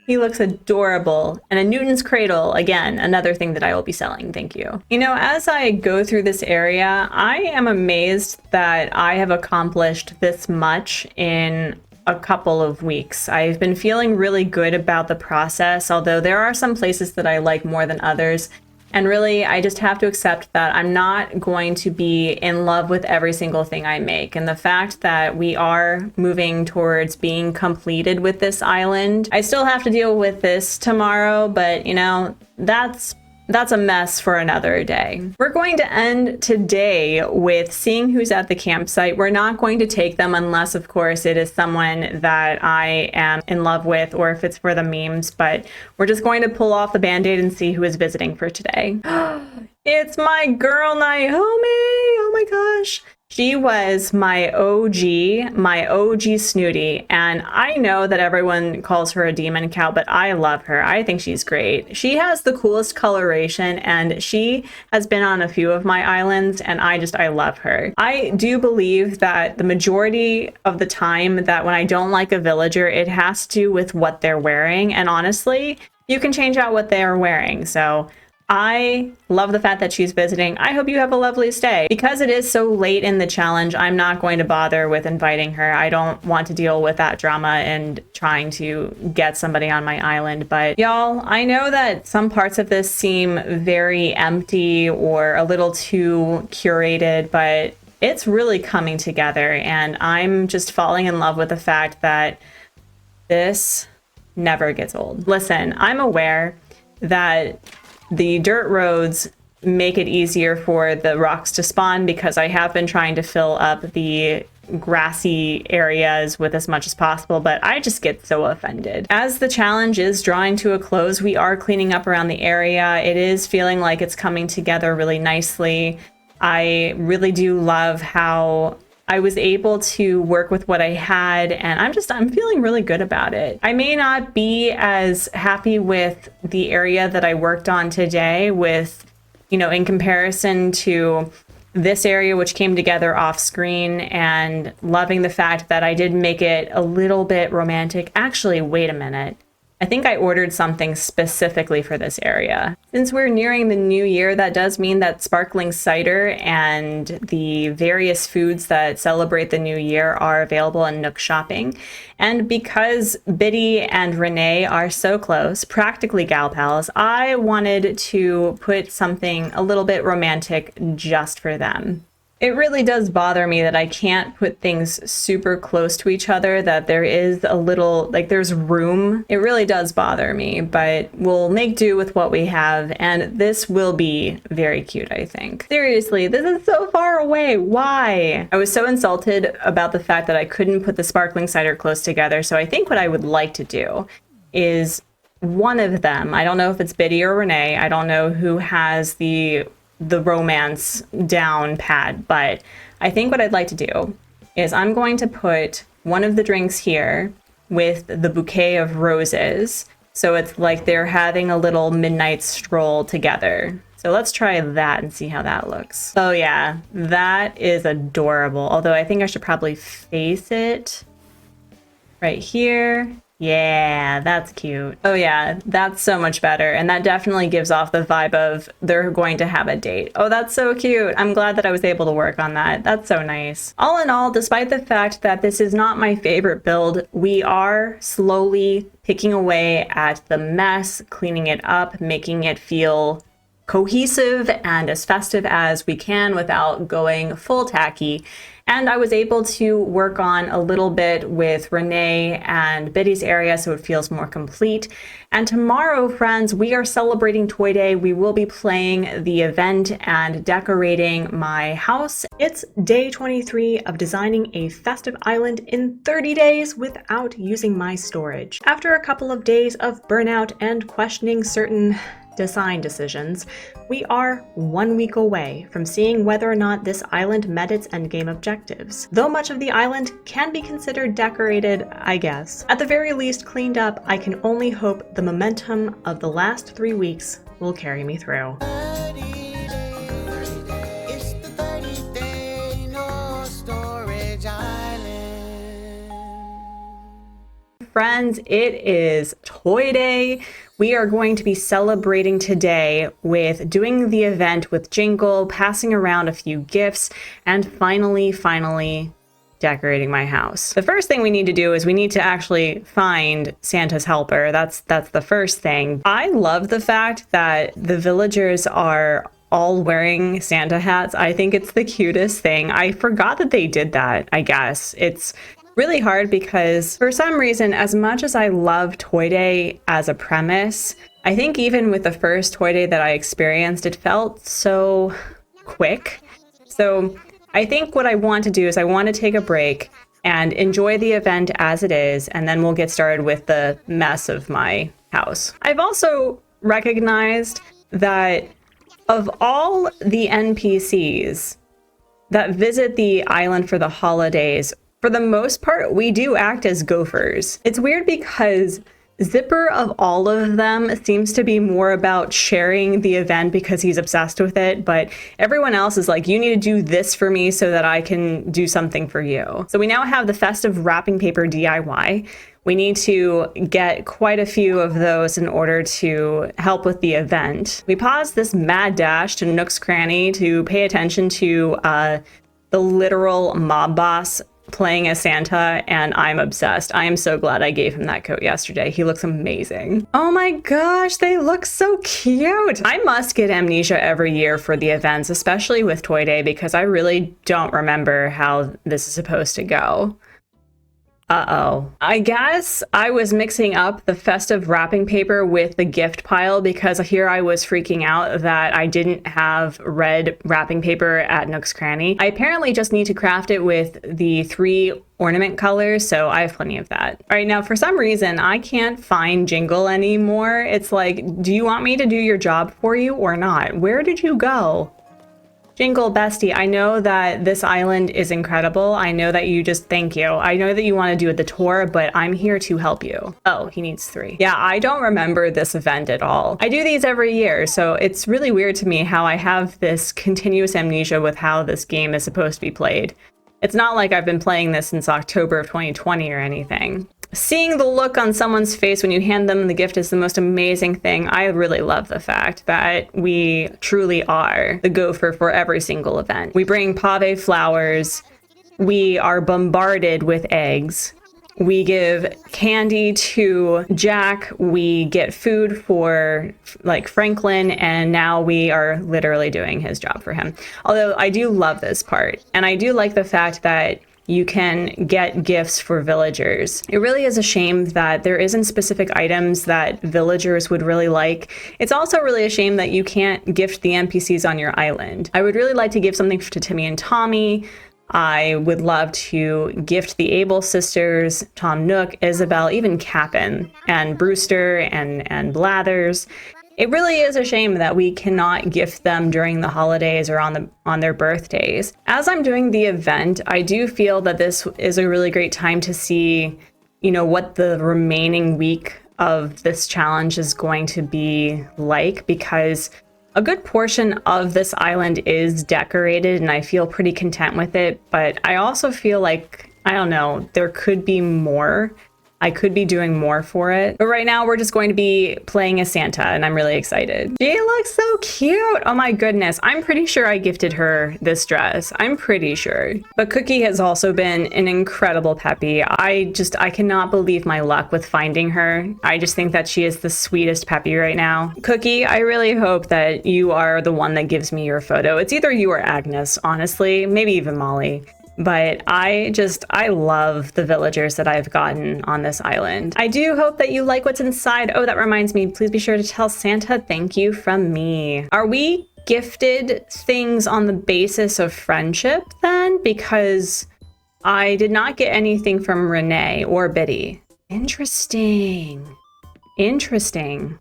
He looks adorable. And a Newton's cradle, again, another thing that I will be selling. Thank you. You know, as I go through this area, I am amazed that I have accomplished this much in a couple of weeks. I've been feeling really good about the process, although there are some places that I like more than others. And really, I just have to accept that I'm not going to be in love with every single thing I make. And the fact that we are moving towards being completed with this island, I still have to deal with this tomorrow, but you know, that's a mess for another day. We're going to end today with seeing who's at the campsite. We're not going to take them unless, of course, it is someone that I am in love with or if it's for the memes, but we're just going to pull off the band-aid and see who is visiting for today. It's my girl, Naomi. Oh my gosh. She was my OG Snooty, and I know that everyone calls her a demon cow, but I love her. I think she's great. She has the coolest coloration, and she has been on a few of my islands, and I love her. I do believe that the majority of the time that when I don't like a villager, it has to do with what they're wearing, and honestly, you can change out what they are wearing, so I love the fact that she's visiting. I hope you have a lovely stay. Because it is so late in the challenge, I'm not going to bother with inviting her. I don't want to deal with that drama and trying to get somebody on my island. But y'all, I know that some parts of this seem very empty or a little too curated, but it's really coming together. And I'm just falling in love with the fact that this never gets old. Listen, I'm aware that the dirt roads make it easier for the rocks to spawn because I have been trying to fill up the grassy areas with as much as possible, but I just get so offended. As the challenge is drawing to a close, we are cleaning up around the area. It is feeling like it's coming together really nicely. I really do love how I was able to work with what I had, and I'm feeling really good about it. I may not be as happy with the area that I worked on today with, you know, in comparison to this area, which came together off screen, and loving the fact that I did make it a little bit romantic. Actually, wait a minute. I think I ordered something specifically for this area. Since we're nearing the new year, that does mean that sparkling cider and the various foods that celebrate the new year are available in Nook Shopping. And because Biddy and Renee are so close, practically gal pals, I wanted to put something a little bit romantic just for them. It really does bother me that I can't put things super close to each other, that there is a little, like there's room. It really does bother me, but we'll make do with what we have, and this will be very cute, I think. Seriously, this is so far away. Why? I was so insulted about the fact that I couldn't put the sparkling cider close together, so I think what I would like to do is one of them, I don't know if it's Biddy or Renee, I don't know who has the romance down pat, but I think what I'd like to do is I'm going to put one of the drinks here with the bouquet of roses, so it's like they're having a little midnight stroll together. So let's try that and see how that looks. Oh yeah, that is adorable, although I think I should probably face it right here. Yeah, that's cute. Oh yeah, that's so much better. And that definitely gives off the vibe of they're going to have a date. Oh, that's so cute. I'm glad that I was able to work on that. That's so nice. All in all, despite the fact that this is not my favorite build, we are slowly picking away at the mess, cleaning it up, making it feel cohesive and as festive as we can without going full tacky. And I was able to work on a little bit with Renee and Biddy's area so it feels more complete. And tomorrow, friends, we are celebrating Toy Day. We will be playing the event and decorating my house. It's day 23 of designing a festive island in 30 days without using my storage. After a couple of days of burnout and questioning certain design decisions, we are 1 week away from seeing whether or not this island met its endgame objectives. Though much of the island can be considered decorated, I guess, at the very least cleaned up, I can only hope the momentum of the last 3 weeks will carry me through. It's the 30-day no storage island. Friends, it is Toy Day. We are going to be celebrating today with doing the event with Jingle, passing around a few gifts, and finally decorating my house. The first thing we need to do is we need to actually find Santa's helper. That's the first thing. I love the fact that the villagers are all wearing Santa hats. I think it's the cutest thing. I forgot that they did that, I guess. It's really hard because for some reason, as much as I love Toy Day as a premise, I think even with the first Toy Day that I experienced, it felt so quick. So I think what I want to do is I want to take a break and enjoy the event as it is, and then we'll get started with the mess of my house. I've also recognized that of all the NPCs that visit the island for the holidays, for the most part, we do act as gophers. It's weird because Zipper of all of them seems to be more about sharing the event because he's obsessed with it, but everyone else is like, you need to do this for me so that I can do something for you. So we now have the festive wrapping paper DIY. We need to get quite a few of those in order to help with the event. We paused this mad dash to Nook's Cranny to pay attention to the literal mob boss playing as Santa, and I'm obsessed. I am so glad I gave him that coat yesterday. He looks amazing. Oh my gosh, they look so cute. I must get amnesia every year for the events, especially with Toy Day, because I really don't remember how this is supposed to go. Uh-oh. I guess I was mixing up the festive wrapping paper with the gift pile because here I was freaking out that I didn't have red wrapping paper at Nook's Cranny. I apparently just need to craft it with the 3 ornament colors, so I have plenty of that. All right, now for some reason, I can't find Jingle anymore. It's like, do you want me to do your job for you or not? Where did you go? Jingle, bestie, I know that this island is incredible. I know that you just, thank you. I know that you want to do the tour, but I'm here to help you. Oh, he needs 3. Yeah, I don't remember this event at all. I do these every year, so it's really weird to me how I have this continuous amnesia with how this game is supposed to be played. It's not like I've been playing this since October of 2020 or anything. Seeing the look on someone's face when you hand them the gift is the most amazing thing. I really love the fact that we truly are the gopher for every single event. We bring pave flowers. We are bombarded with eggs. We give candy to Jack. We get food for like Franklin, and now we are literally doing his job for him. Although I do love this part, and I do like the fact that you can get gifts for villagers. It really is a shame that there isn't specific items that villagers would really like. It's also really a shame that you can't gift the NPCs on your island. I would really like to give something to Timmy and Tommy. I would love to gift the Able sisters, Tom Nook, Isabel, even Cap'n, and Brewster and Blathers. It really is a shame that we cannot gift them during the holidays or on their birthdays. As I'm doing the event, I do feel that this is a really great time to see, what the remaining week of this challenge is going to be like, because a good portion of this island is decorated and I feel pretty content with it, but I also feel like, I don't know, there could be more. I could be doing more for it. But right now we're just going to be playing as Santa and I'm really excited. She looks so cute. Oh my goodness. I'm pretty sure I gifted her this dress. I'm pretty sure. But Cookie has also been an incredible peppy. I cannot believe my luck with finding her. I just think that she is the sweetest peppy right now. Cookie, I really hope that you are the one that gives me your photo. It's either you or Agnes, honestly, maybe even Molly. But I love the villagers that I've gotten on this island. I do hope that you like what's inside. Oh, that reminds me, please be sure to tell Santa thank you from me. Are we gifted things on the basis of friendship then? Because I did not get anything from Renee or Biddy. Interesting.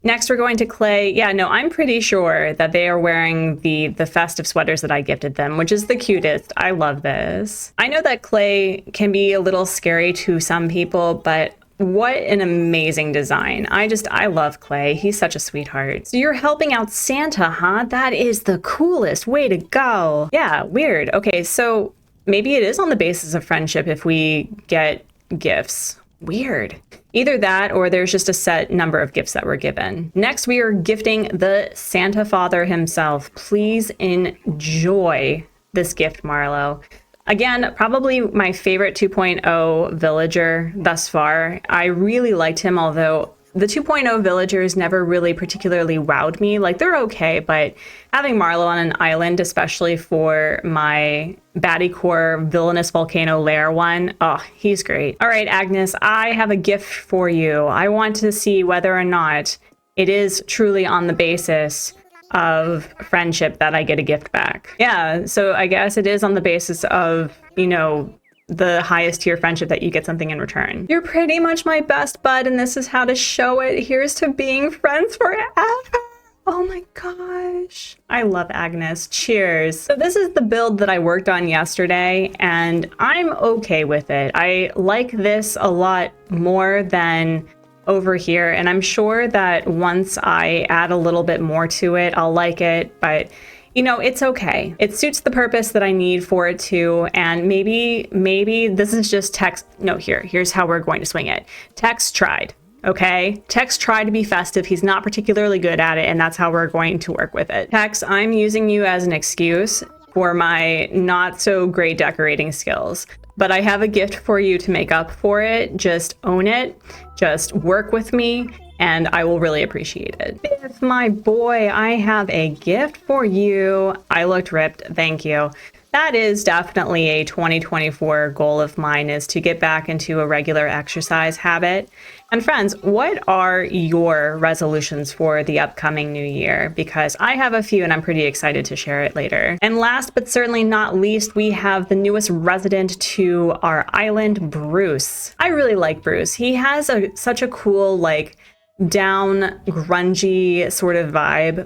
Next, we're going to Clay. Yeah, no, I'm pretty sure that they are wearing the festive sweaters that I gifted them, which is the cutest. I love this. I know that Clay can be a little scary to some people, but what an amazing design. I love Clay. He's such a sweetheart. So you're helping out Santa, huh? That is the coolest. Way to go. Yeah, weird. Okay, so maybe it is on the basis of friendship if we get gifts. Weird. Either that or there's just a set number of gifts that were given. Next, we are gifting the Santa Father himself. Please enjoy this gift, Marlo. Again, probably my favorite 2.0 villager thus far. I really liked him, although the 2.0 villagers never really particularly wowed me. Like, they're okay, but having Marlo on an island, especially for my baddie core villainous volcano lair one, oh, he's great. All right, Agnes, I have a gift for you. I want to see whether or not it is truly on the basis of friendship that I get a gift back. Yeah, so I guess it is on the basis of, the highest tier friendship that you get something in return. You're pretty much my best bud, and this is how to show it. Here's to being friends forever. Oh my gosh. I love Agnes. Cheers. So this is the build that I worked on yesterday, and I'm okay with it. I like this a lot more than over here, and I'm sure that once I add a little bit more to it, I'll like it, but it's okay. It suits the purpose that I need for it to, and maybe this is just Tex. No, here's how we're going to swing it. Tex tried, okay? Tex tried to be festive. He's not particularly good at it, and that's how we're going to work with it. Tex, I'm using you as an excuse for my not so great decorating skills, but I have a gift for you to make up for it. Just own it. Just work with me, and I will really appreciate it. Biff, my boy, I have a gift for you. I looked ripped. Thank you. That is definitely a 2024 goal of mine, is to get back into a regular exercise habit. And friends, what are your resolutions for the upcoming new year? Because I have a few and I'm pretty excited to share it later. And last but certainly not least, we have the newest resident to our island, Bruce. I really like Bruce. He has such a cool, down grungy sort of vibe.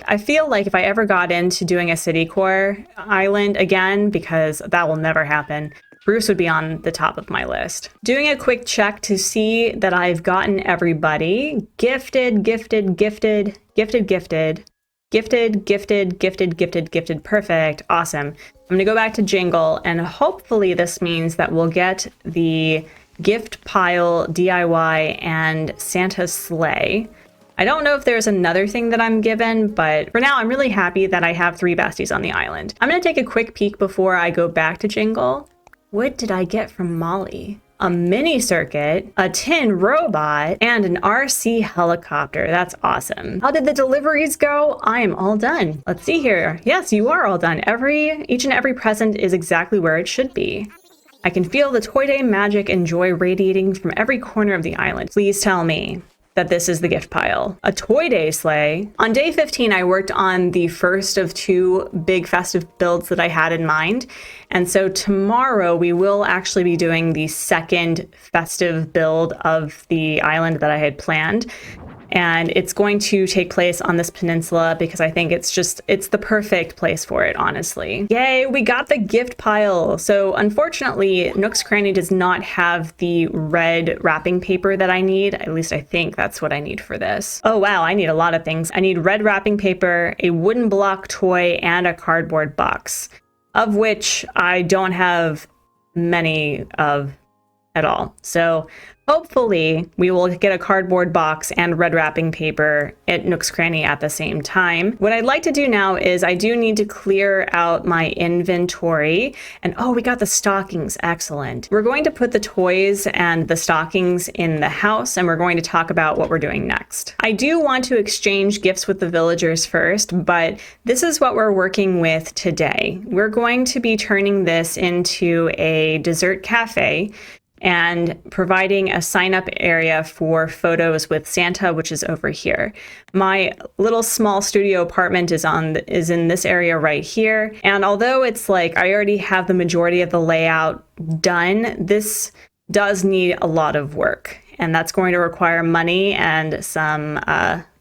I feel like if I ever got into doing a city core island again, because that will never happen, Bruce would be on the top of my list. Doing a quick check to see that I've gotten everybody gifted. Perfect. Awesome. I'm gonna go back to Jingle, and hopefully this means that we'll get the gift pile DIY and Santa's sleigh. I don't know if there's another thing that I'm given, but for now I'm really happy that I have 3 besties on the island. I'm gonna take a quick peek before I go back to Jingle. What did I get from Molly? a mini circuit, a tin robot, and an RC helicopter. That's awesome. How did the deliveries go? I am all done. Let's see here. Yes, you are all done. Each and every present is exactly where it should be. I can feel the Toy Day magic and joy radiating from every corner of the island. Please tell me that this is the gift pile. A Toy Day sleigh. On day 15, I worked on the first of 2 big festive builds that I had in mind. And so tomorrow we will actually be doing the second festive build of the island that I had planned. And it's going to take place on this peninsula because I think it's the perfect place for it, honestly. Yay, we got the gift pile. So unfortunately, Nook's Cranny does not have the red wrapping paper that I need. At least I think that's what I need for this. Oh wow, I need a lot of things. I need red wrapping paper, a wooden block toy, and a cardboard box, of which I don't have many of at all. So hopefully we will get a cardboard box and red wrapping paper at Nook's Cranny at the same time. What I'd like to do now is I do need to clear out my inventory. And oh, we got the stockings. Excellent. We're going to put the toys and the stockings in the house, and we're going to talk about what we're doing next. I do want to exchange gifts with the villagers first, but this is what we're working with today. We're going to be turning this into a dessert cafe and providing a sign-up area for photos with Santa, which is over here. My little small studio apartment is in this area right here. And although it's like I already have the majority of the layout done, this does need a lot of work. And that's going to require money and some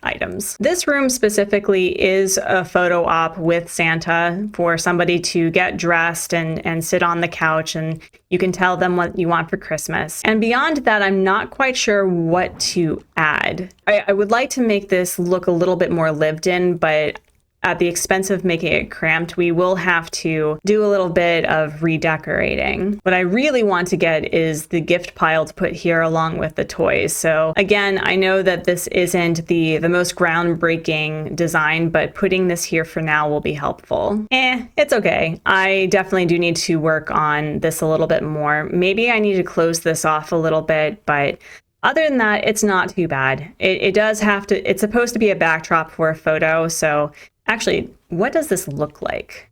items. This room specifically is a photo op with Santa for somebody to get dressed and sit on the couch, and you can tell them what you want for Christmas. And beyond that, I'm not quite sure what to add. I would like to make this look a little bit more lived in, but at the expense of making it cramped, we will have to do a little bit of redecorating. What I really want to get is the gift pile to put here along with the toys. So again, I know that this isn't the most groundbreaking design, but putting this here for now will be helpful. It's okay. I definitely do need to work on this a little bit more. Maybe I need to close this off a little bit, but other than that, it's not too bad. It's supposed to be a backdrop for a photo, so actually, what does this look like?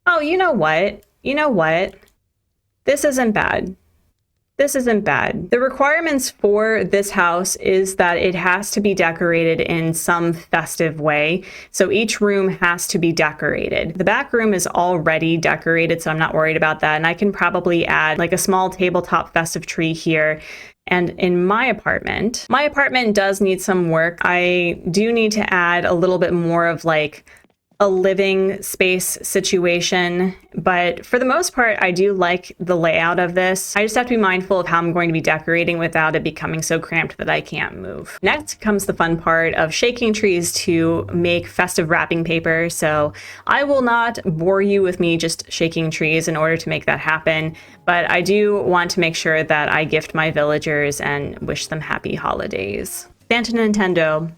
Oh, you know what? This isn't bad. This isn't bad. The requirements for this house is that it has to be decorated in some festive way. So each room has to be decorated. The back room is already decorated, so I'm not worried about that. And I can probably add like a small tabletop festive tree here. And in my apartment does need some work. I do need to add a little bit more of like a living space situation, but for the most part, I do like the layout of this. I just have to be mindful of how I'm going to be decorating without it becoming so cramped that I can't move. Next comes the fun part of shaking trees to make festive wrapping paper. So I will not bore you with me just shaking trees in order to make that happen, but I do want to make sure that I gift my villagers and wish them happy holidays. Santa Nintendo,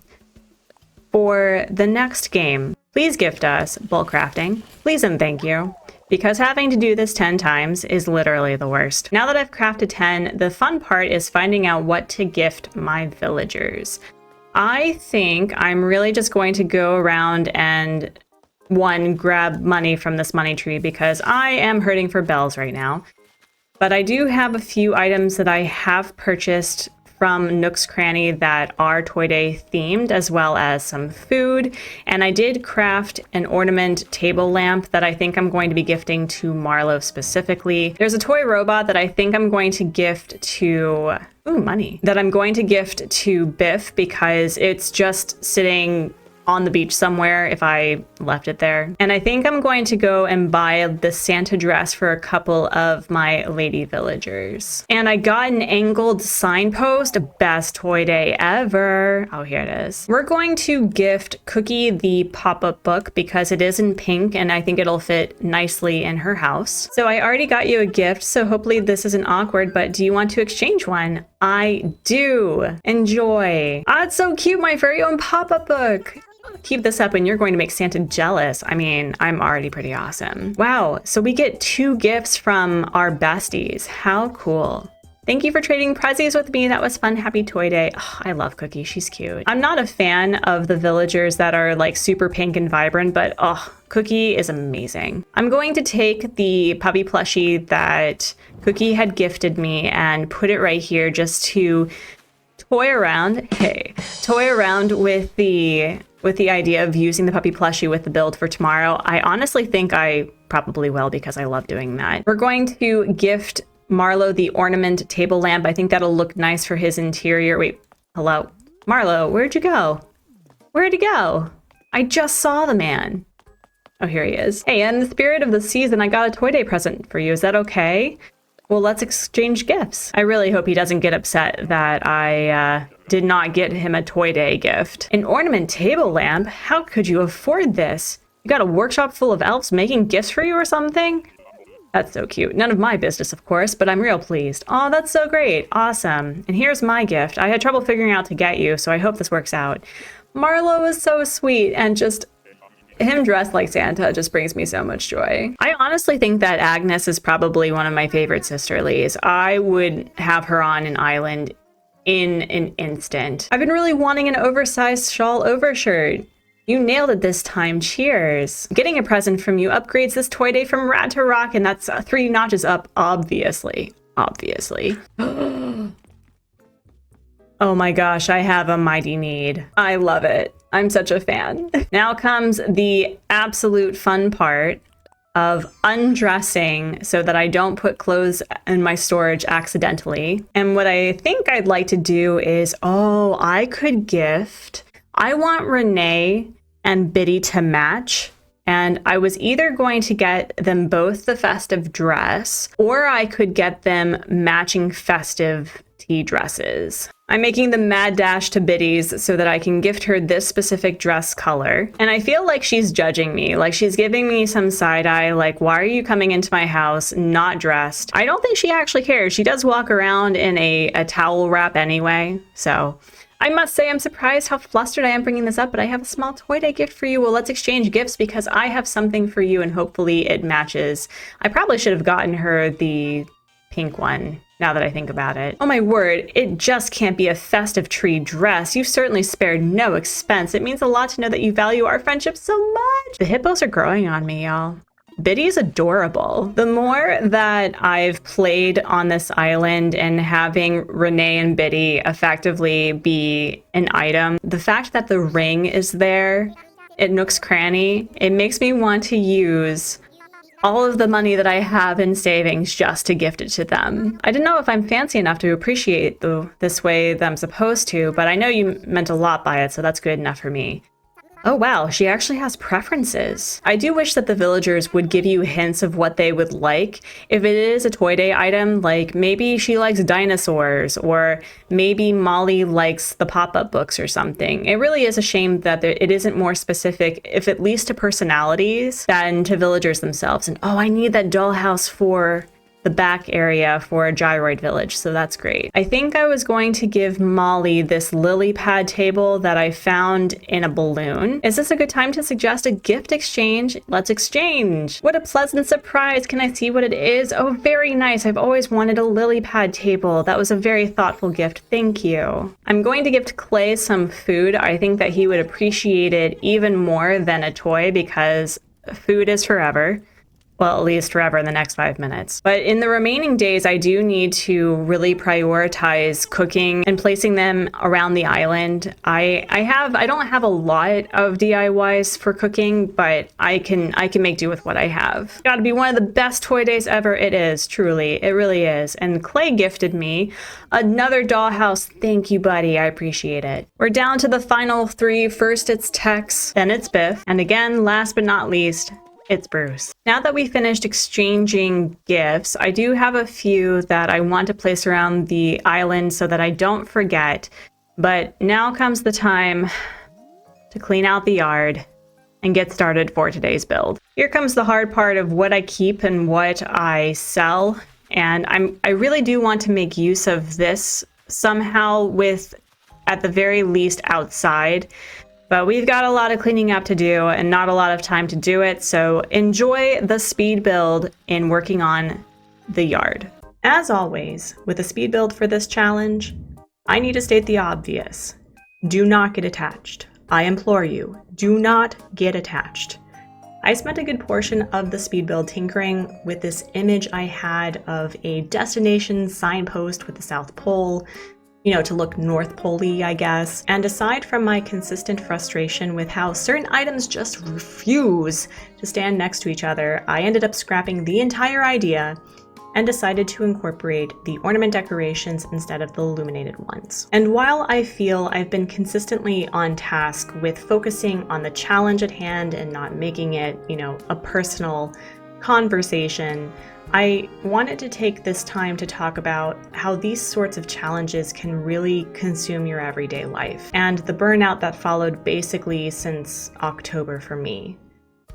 for the next game, please gift us bulk crafting, please and thank you, because having to do this 10 times is literally the worst. Now that I've crafted 10, the fun part is finding out what to gift my villagers. I think I'm really just going to go around and grab money from this money tree because I am hurting for bells right now. But I do have a few items that I have purchased from Nook's Cranny that are Toy Day themed, as well as some food. And I did craft an ornament table lamp that I think I'm going to be gifting to Marlowe specifically. There's a toy robot that I think I'm going to gift to, money, that I'm going to gift to Biff because it's just sitting on the beach somewhere if I left it there. And I think I'm going to go and buy the Santa dress for a couple of my lady villagers. And I got an angled signpost, best Toy Day ever. Oh, here it is. We're going to gift Cookie the pop-up book because it is in pink and I think it'll fit nicely in her house. So I already got you a gift, so hopefully this isn't awkward, but do you want to exchange one? I do. Enjoy. Ah, it's so cute, my very own pop-up book. Keep this up and you're going to make Santa jealous. I mean, I'm already pretty awesome. Wow, so we get 2 gifts from our besties. How cool. Thank you for trading prezzies with me. That was fun. Happy Toy Day. Oh, I love Cookie. She's cute. I'm not a fan of the villagers that are like super pink and vibrant, but oh, Cookie is amazing. I'm going to take the puppy plushie that Cookie had gifted me and put it right here just to toy around with the idea of using the puppy plushie with the build for tomorrow. I honestly think I probably will because I love doing that. We're going to gift Marlo the ornament table lamp. I think that'll look nice for his interior. Wait, hello? Marlo, where'd you go? Where'd he go? I just saw the man. Oh, here he is. Hey, in the spirit of the season, I got a Toy Day present for you. Is that okay? Well, let's exchange gifts. I really hope he doesn't get upset that I did not get him a Toy Day gift. An ornament table lamp? How could you afford this? You got a workshop full of elves making gifts for you or something? That's so cute. None of my business, of course, but I'm real pleased. Oh, that's so great. Awesome. And here's my gift. I had trouble figuring out to get you, so I hope this works out. Marlo is so sweet, and just him dressed like Santa just brings me so much joy. I honestly think that Agnes is probably one of my favorite sisterlies. I would have her on an island in an instant. I've been really wanting an oversized shawl overshirt. You nailed it this time. Cheers. Getting a present from you upgrades this Toy Day from rad to rock, and that's 3 notches up, obviously. Obviously. Oh my gosh, I have a mighty need. I love it. I'm such a fan. Now comes the absolute fun part of undressing so that I don't put clothes in my storage accidentally. And what I think I'd like to do is, I could gift. I want Renee and Biddy to match, and I was either going to get them both the festive dress, or I could get them matching festive tea dresses. I'm making the mad dash to Biddy's so that I can gift her this specific dress color. And I feel like she's judging me, like she's giving me some side eye, like, why are you coming into my house not dressed? I don't think she actually cares. She does walk around in a towel wrap anyway, so I must say I'm surprised how flustered I am bringing this up, but I have a small Toy Day gift for you. Well, let's exchange gifts because I have something for you and hopefully it matches. I probably should have gotten her the pink one, now that I think about it. Oh my word, it just can't be a festive tree dress. You certainly spared no expense. It means a lot to know that you value our friendship so much. The hippos are growing on me, y'all. Biddy is adorable. The more that I've played on this island and having Renee and Biddy effectively be an item, the fact that the ring is there at Nook's Cranny, it makes me want to use all of the money that I have in savings just to gift it to them. I don't know if I'm fancy enough to appreciate this way that I'm supposed to, but I know you meant a lot by it, so that's good enough for me. Oh wow, she actually has preferences. I do wish that the villagers would give you hints of what they would like. If it is a Toy Day item, like maybe she likes dinosaurs, or maybe Molly likes the pop-up books or something. It really is a shame that it isn't more specific, if at least to personalities, than to villagers themselves. And I need that dollhouse for the back area for a gyroid village, so that's great. I think I was going to give Molly this lily pad table that I found in a balloon. Is this a good time to suggest a gift exchange? Let's exchange. What a pleasant surprise. Can I see what it is? Oh, very nice. I've always wanted a lily pad table. That was a very thoughtful gift. Thank you. I'm going to gift Clay some food. I think that he would appreciate it even more than a toy because food is forever. Well, at least forever in the next 5 minutes. But in the remaining days, I do need to really prioritize cooking and placing them around the island. I don't have a lot of DIYs for cooking, but I can make do with what I have. Gotta be one of the best Toy Days ever. It is, truly. It really is. And Clay gifted me another dollhouse. Thank you, buddy. I appreciate it. We're down to the final 3. First it's Tex, then it's Biff, and again, last but not least, it's Bruce. Now that we finished exchanging gifts, I do have a few that I want to place around the island so that I don't forget. But now comes the time to clean out the yard and get started for today's build. Here comes the hard part of what I keep and what I sell. And I really do want to make use of this somehow with, at the very least, outside. But we've got a lot of cleaning up to do and not a lot of time to do it, so enjoy the speed build in working on the yard. As always, with a speed build for this challenge, I need to state the obvious. Do not get attached. I implore you, do not get attached. I spent a good portion of the speed build tinkering with this image I had of a destination signpost with the South Pole, to look North Pole-y, I guess. And aside from my consistent frustration with how certain items just refuse to stand next to each other, I ended up scrapping the entire idea and decided to incorporate the ornament decorations instead of the illuminated ones. And while I feel I've been consistently on task with focusing on the challenge at hand and not making it, a personal conversation, I wanted to take this time to talk about how these sorts of challenges can really consume your everyday life, and the burnout that followed basically since October for me.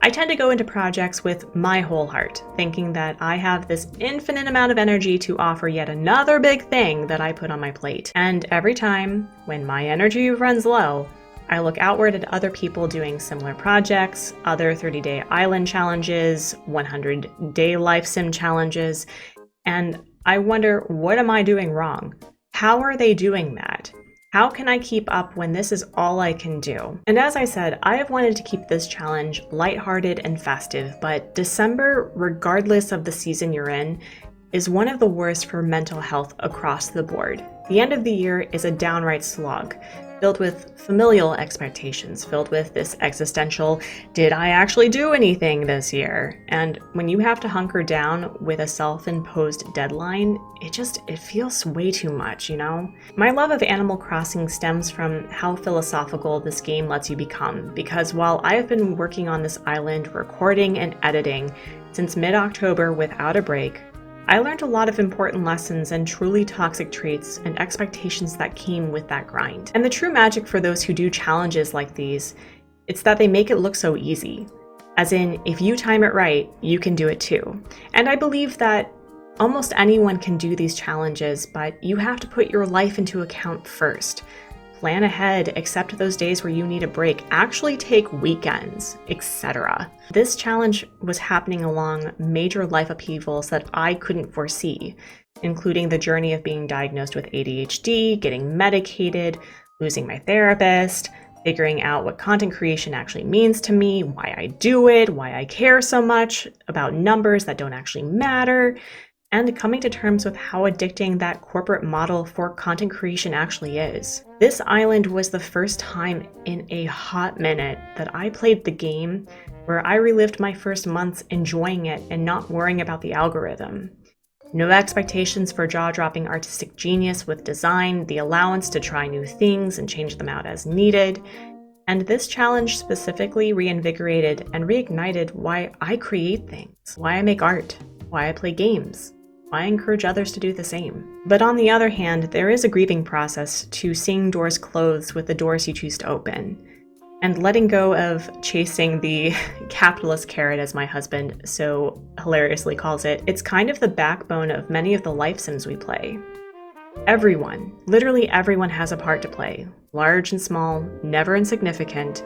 I tend to go into projects with my whole heart, thinking that I have this infinite amount of energy to offer yet another big thing that I put on my plate. And every time, when my energy runs low, I look outward at other people doing similar projects, other 30-day island challenges, 100-day life sim challenges, and I wonder, what am I doing wrong? How are they doing that? How can I keep up when this is all I can do? And as I said, I have wanted to keep this challenge lighthearted and festive, but December, regardless of the season you're in, is one of the worst for mental health across the board. The end of the year is a downright slog, filled with familial expectations, filled with this existential, did I actually do anything this year? And when you have to hunker down with a self-imposed deadline, it feels way too much, My love of Animal Crossing stems from how philosophical this game lets you become, because while I have been working on this island, recording and editing since mid-October without a break, I learned a lot of important lessons and truly toxic traits and expectations that came with that grind. And the true magic for those who do challenges like these, it's that they make it look so easy. As in, if you time it right, you can do it too. And I believe that almost anyone can do these challenges, but you have to put your life into account first. Plan ahead, accept those days where you need a break, actually take weekends, etc. This challenge was happening along major life upheavals that I couldn't foresee, including the journey of being diagnosed with ADHD, getting medicated, losing my therapist, figuring out what content creation actually means to me, why I do it, why I care so much about numbers that don't actually matter, and coming to terms with how addicting that corporate model for content creation actually is. This island was the first time in a hot minute that I played the game where I relived my first months enjoying it and not worrying about the algorithm. No expectations for jaw-dropping artistic genius with design, the allowance to try new things and change them out as needed. And this challenge specifically reinvigorated and reignited why I create things, why I make art, why I play games, why I encourage others to do the same. But on the other hand, there is a grieving process to seeing doors closed with the doors you choose to open, and letting go of chasing the capitalist carrot, as my husband so hilariously calls it. It's kind of the backbone of many of the life sims we play. Everyone, literally everyone, has a part to play, large and small, never insignificant,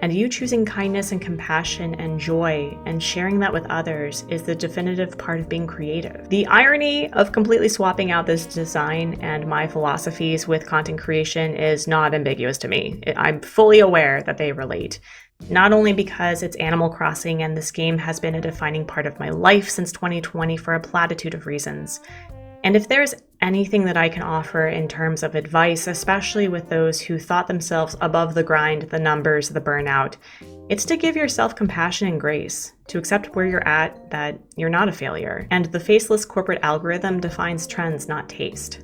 and you choosing kindness and compassion and joy and sharing that with others is the definitive part of being creative. The irony of completely swapping out this design and my philosophies with content creation is not ambiguous to me. I'm fully aware that they relate. Not only because it's Animal Crossing and this game has been a defining part of my life since 2020 for a platitude of reasons. And if there's anything that I can offer in terms of advice, especially with those who thought themselves above the grind, the numbers, the burnout, it's to give yourself compassion and grace, to accept where you're at, that you're not a failure. And the faceless corporate algorithm defines trends, not taste.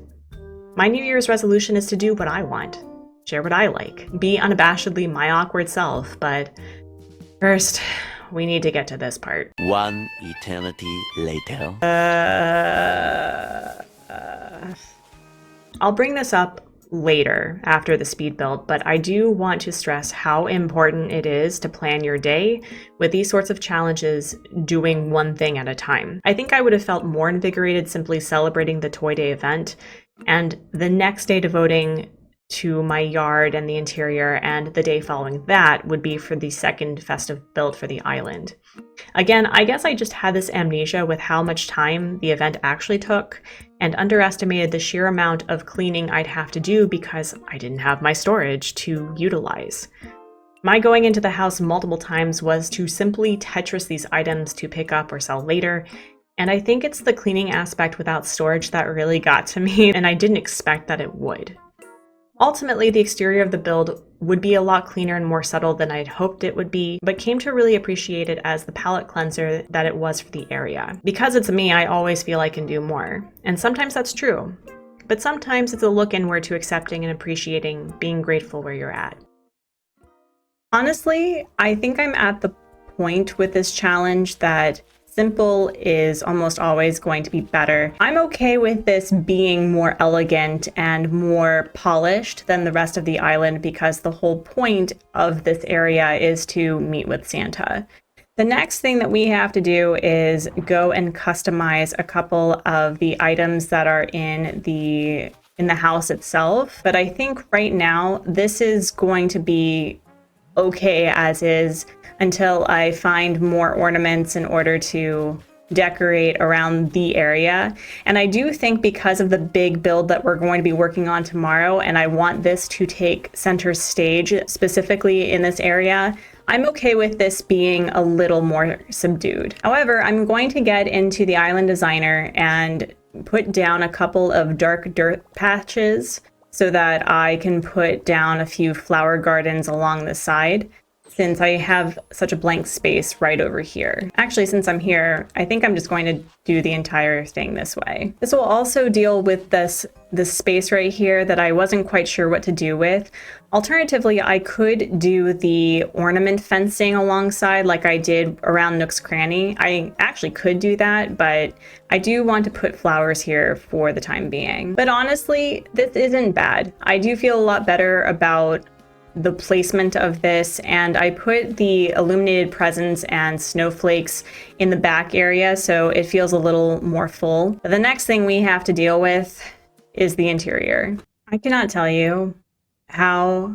My New Year's resolution is to do what I want, share what I like, be unabashedly my awkward self, but first, we need to get to this part. One eternity later. I'll bring this up later after the speed build, but I do want to stress how important it is to plan your day with these sorts of challenges, doing one thing at a time. I think I would have felt more invigorated simply celebrating the Toy Day event and the next day devoting to my yard and the interior, and the day following that would be for the second festive build for the island. Again, I guess I just had this amnesia with how much time the event actually took and underestimated the sheer amount of cleaning I'd have to do because I didn't have my storage to utilize. My going into the house multiple times was to simply Tetris these items to pick up or sell later, and I think it's the cleaning aspect without storage that really got to me, and I didn't expect that it would. Ultimately, the exterior of the build would be a lot cleaner and more subtle than I'd hoped it would be, but came to really appreciate it as the palette cleanser that it was for the area. Because it's me, I always feel I can do more, and sometimes that's true. But sometimes it's a look inward to accepting and appreciating being grateful where you're at. Honestly, I think I'm at the point with this challenge that simple is almost always going to be better. I'm okay with this being more elegant and more polished than the rest of the island because the whole point of this area is to meet with Santa. The next thing that we have to do is go and customize a couple of the items that are in the house itself. But I think right now this is going to be okay as is until I find more ornaments in order to decorate around the area. And I do think because of the big build that we're going to be working on tomorrow, and I want this to take center stage specifically in this area, I'm okay with this being a little more subdued. However, I'm going to get into the island designer and put down a couple of dark dirt patches so that I can put down a few flower gardens along the side, since I have such a blank space right over here. Actually, since I'm here, I think I'm just going to do the entire thing this way. This will also deal with this space right here that I wasn't quite sure what to do with. Alternatively, I could do the ornament fencing alongside like I did around Nook's Cranny. I actually could do that, but I do want to put flowers here for the time being. But honestly, this isn't bad. I do feel a lot better about the placement of this, and I put the illuminated presents and snowflakes in the back area so it feels a little more full. The next thing we have to deal with is the interior. I cannot tell you how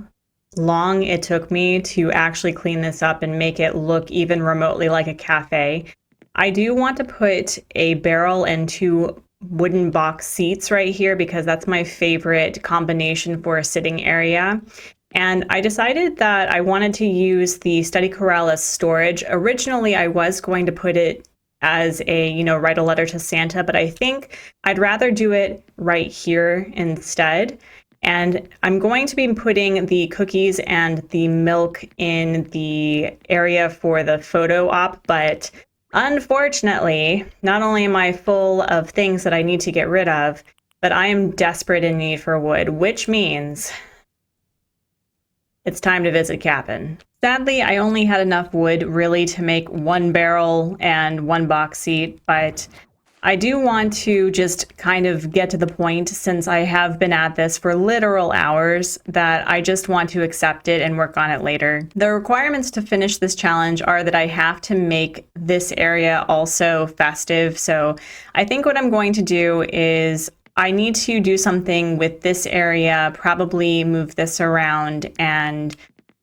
long it took me to actually clean this up and make it look even remotely like a cafe. I do want to put a barrel and two wooden box seats right here because that's my favorite combination for a sitting area. And I decided that I wanted to use the study corral as storage. Originally, I was going to put it as a, write a letter to Santa, but I think I'd rather do it right here instead. And I'm going to be putting the cookies and the milk in the area for the photo op, but unfortunately, not only am I full of things that I need to get rid of, but I am desperate in need for wood, which means it's time to visit Cap'n. Sadly, I only had enough wood really to make one barrel and one box seat, but I do want to just kind of get to the point, since I have been at this for literal hours, that I just want to accept it and work on it later. The requirements to finish this challenge are that I have to make this area also festive. So I think what I'm going to do is I need to do something with this area, probably move this around, and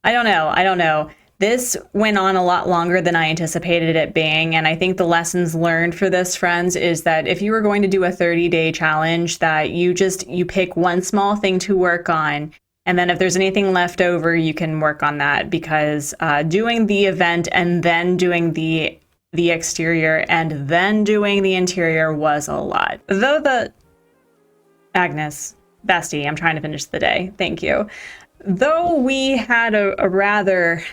I don't know. This went on a lot longer than I anticipated it being, and I think the lessons learned for this, friends, is that if you were going to do a 30-day challenge, that you pick one small thing to work on, and then if there's anything left over, you can work on that, because doing the event and then doing the exterior and then doing the interior was a lot. Agnes, bestie, I'm trying to finish the day. Thank you. Though we had a rather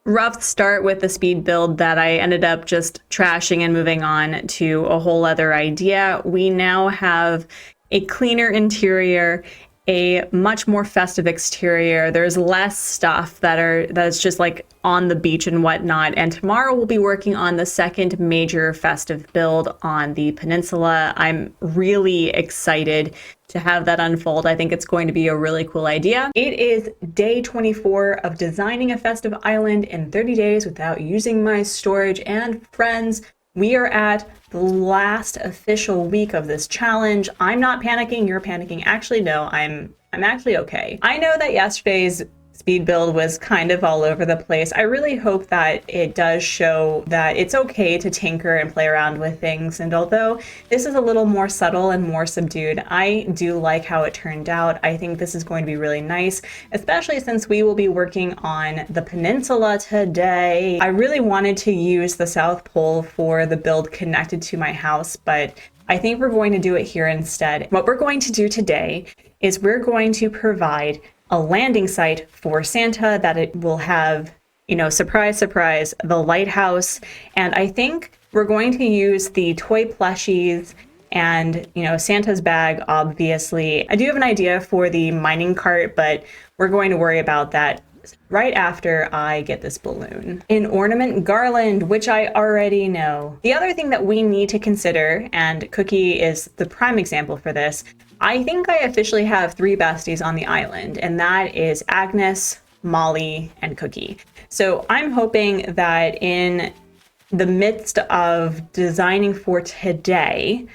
rough start with the speed build that I ended up just trashing and moving on to a whole other idea, we now have a cleaner interior, a much more festive exterior. There's less stuff that's just like on the beach and whatnot. And tomorrow we'll be working on the second major festive build on the peninsula. I'm really excited to have that unfold. I think it's going to be a really cool idea. It is day 24 of designing a festive island in 30 days without using my storage. And friends, We are at the last official week of this challenge. I'm not panicking, you're panicking. Actually, no, I'm actually okay. I know that yesterday's speed build was kind of all over the place. I really hope that it does show that it's okay to tinker and play around with things. And although this is a little more subtle and more subdued, I do like how it turned out. I think this is going to be really nice, especially since we will be working on the peninsula today. I really wanted to use the South Pole for the build connected to my house, but I think we're going to do it here instead. What we're going to do today is we're going to provide a landing site for Santa that it will have, you know, surprise, surprise, the lighthouse. And I think we're going to use the toy plushies and, you know, Santa's bag, obviously. I do have an idea for the mining cart, but we're going to worry about that right after I get this balloon. An ornament garland, which I already know. The other thing that we need to consider, and Cookie is the prime example for this, I think I officially have 3 besties on the island, and that is Agnes, Molly, and Cookie. So I'm hoping that in the midst of designing for today,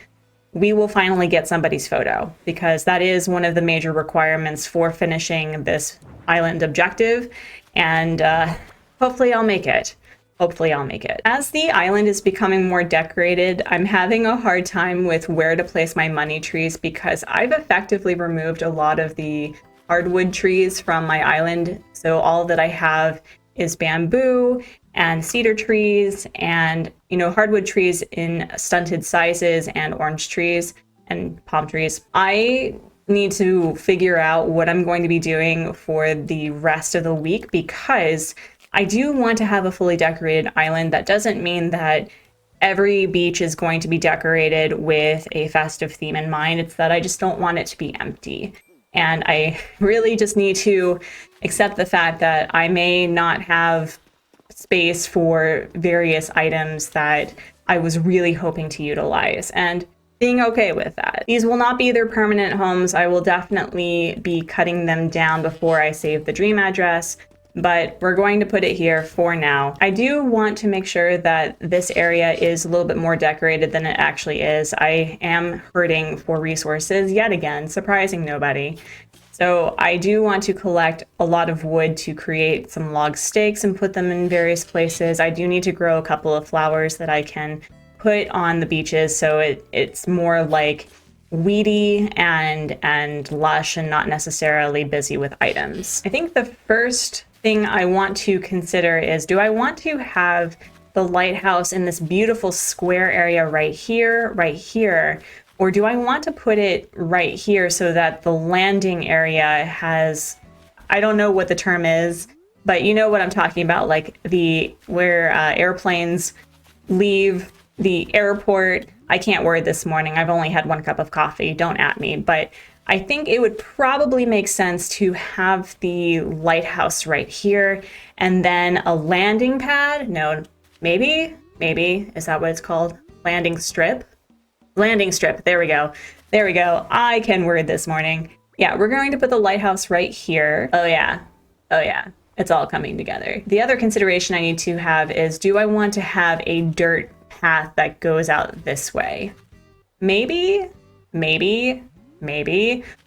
we will finally get somebody's photo, because that is one of the major requirements for finishing this island objective, and hopefully I'll make it. Hopefully I'll make it. As the island is becoming more decorated, I'm having a hard time with where to place my money trees because I've effectively removed a lot of the hardwood trees from my island. So all that I have is bamboo and cedar trees and, you know, hardwood trees in stunted sizes and orange trees and palm trees. I need to figure out what I'm going to be doing for the rest of the week because I do want to have a fully decorated island. That doesn't mean that every beach is going to be decorated with a festive theme in mind. It's that I just don't want it to be empty. And I really just need to accept the fact that I may not have space for various items that I was really hoping to utilize, and being okay with that. These will not be their permanent homes. I will definitely be cutting them down before I save the dream address, but we're going to put it here for now. I do want to make sure that this area is a little bit more decorated than it actually is. I am hurting for resources yet again, surprising nobody. So I do want to collect a lot of wood to create some log stakes and put them in various places. I do need to grow a couple of flowers that I can put on the beaches so it's more like weedy and lush and not necessarily busy with items. I think the first thing I want to consider is, do I want to have the lighthouse in this beautiful square area right here, or do I want to put it right here so that the landing area has, I don't know what the term is, but you know what I'm talking about, like where airplanes leave the airport. I can't word this morning. I've only had 1 cup of coffee. Don't at me. But I think it would probably make sense to have the lighthouse right here and then a landing pad. No, maybe. Is that what it's called? Landing strip? Landing strip. There we go. I can word this morning. Yeah, we're going to put the lighthouse right here. Oh yeah. It's all coming together. The other consideration I need to have is, do I want to have a dirt path that goes out this way? Maybe,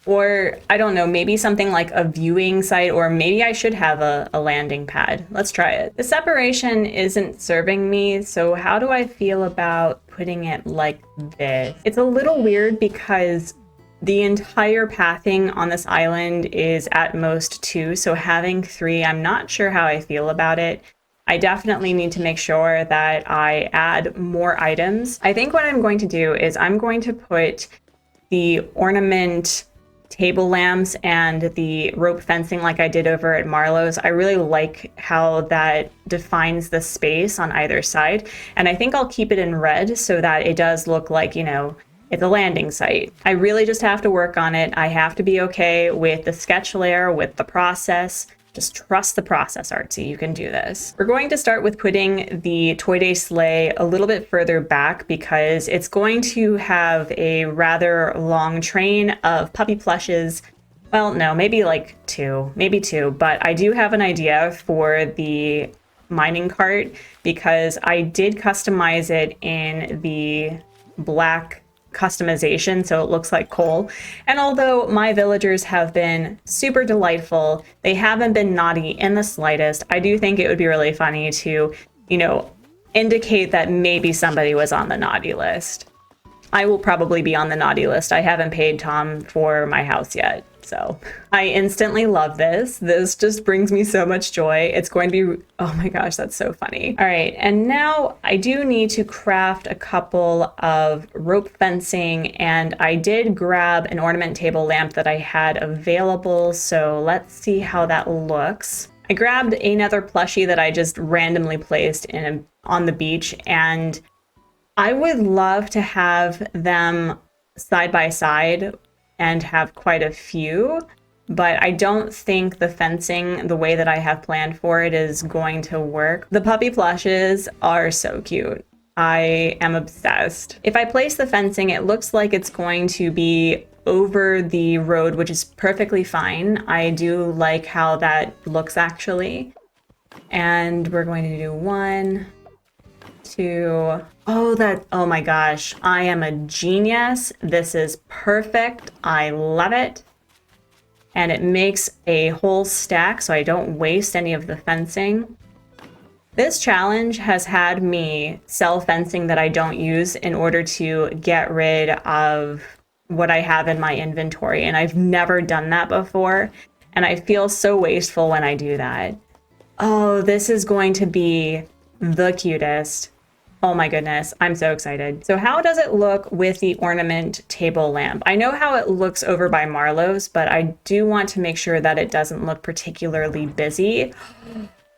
or I don't know, maybe something like a viewing site, or maybe I should have a landing pad. Let's try it. The separation isn't serving me, so how do I feel about putting it like this? It's a little weird because the entire pathing on this island is at most 2, so having 3, I'm not sure how I feel about it. I definitely need to make sure that I add more items. I think what I'm going to do is I'm going to put the ornament table lamps and the rope fencing like I did over at Marlowe's. I really like how that defines the space on either side. And I think I'll keep it in red so that it does look like, you know, it's a landing site. I really just have to work on it. I have to be okay with the sketch layer, with the process. Just trust the process, Artsy. You can do this. We're going to start with putting the Toy Day sleigh a little bit further back because it's going to have a rather long train of puppy plushes. Well, no, maybe like 2, but I do have an idea for the mining cart because I did customize it in the black customization, so it looks like coal. And although my villagers have been super delightful, they haven't been naughty in the slightest. I do think it would be really funny to, indicate that maybe somebody was on the naughty list. I will probably be on the naughty list. I haven't paid Tom for my house yet. So I instantly love this. This just brings me so much joy. It's going to be, oh my gosh, that's so funny. All right, and now I do need to craft a couple of rope fencing, and I did grab an ornament table lamp that I had available. So let's see how that looks. I grabbed another plushie that I just randomly placed on the beach, and I would love to have them side by side and have quite a few, but I don't think the fencing, the way that I have planned for it, is going to work. The puppy plushes are so cute. I am obsessed. If I place the fencing, it looks like it's going to be over the road, which is perfectly fine. I do like how that looks actually. And we're going to do 1, 2. Oh my gosh, I am a genius. This is perfect. I love it. And it makes a whole stack so I don't waste any of the fencing. This challenge has had me sell fencing that I don't use in order to get rid of what I have in my inventory. And I've never done that before. And I feel so wasteful when I do that. Oh, this is going to be the cutest. Oh my goodness, I'm so excited. So how does it look with the ornament table lamp? I know how it looks over by Marlowe's, but I do want to make sure that it doesn't look particularly busy.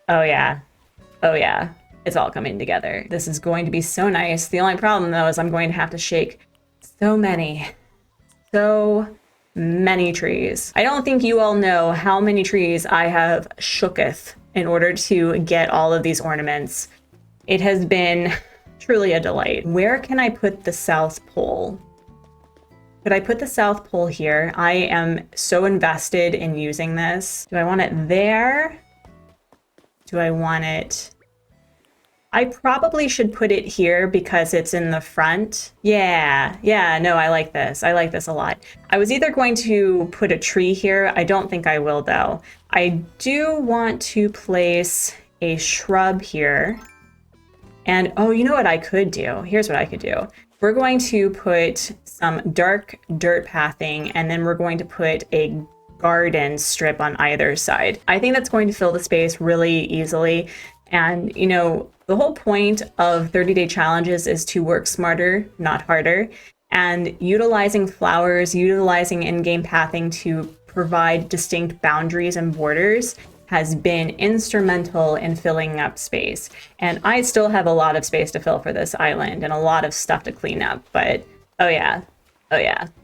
Oh yeah, it's all coming together. This is going to be so nice. The only problem though is I'm going to have to shake so many trees. I don't think you all know how many trees I have shooketh in order to get all of these ornaments. It has been truly a delight. Where can I put the South Pole? Could I put the South Pole here? I am so invested in using this. Do I want it there? Do I want it? I probably should put it here because it's in the front. Yeah, no, I like this. I like this a lot. I was either going to put a tree here. I don't think I will though. I do want to place a shrub here. And oh, you know what I could do? Here's what I could do. We're going to put some dark dirt pathing, and then we're going to put a garden strip on either side. I think that's going to fill the space really easily. And the whole point of 30-day challenges is to work smarter, not harder. And utilizing flowers, utilizing in-game pathing to provide distinct boundaries and borders has been instrumental in filling up space. And I still have a lot of space to fill for this island and a lot of stuff to clean up, but oh yeah,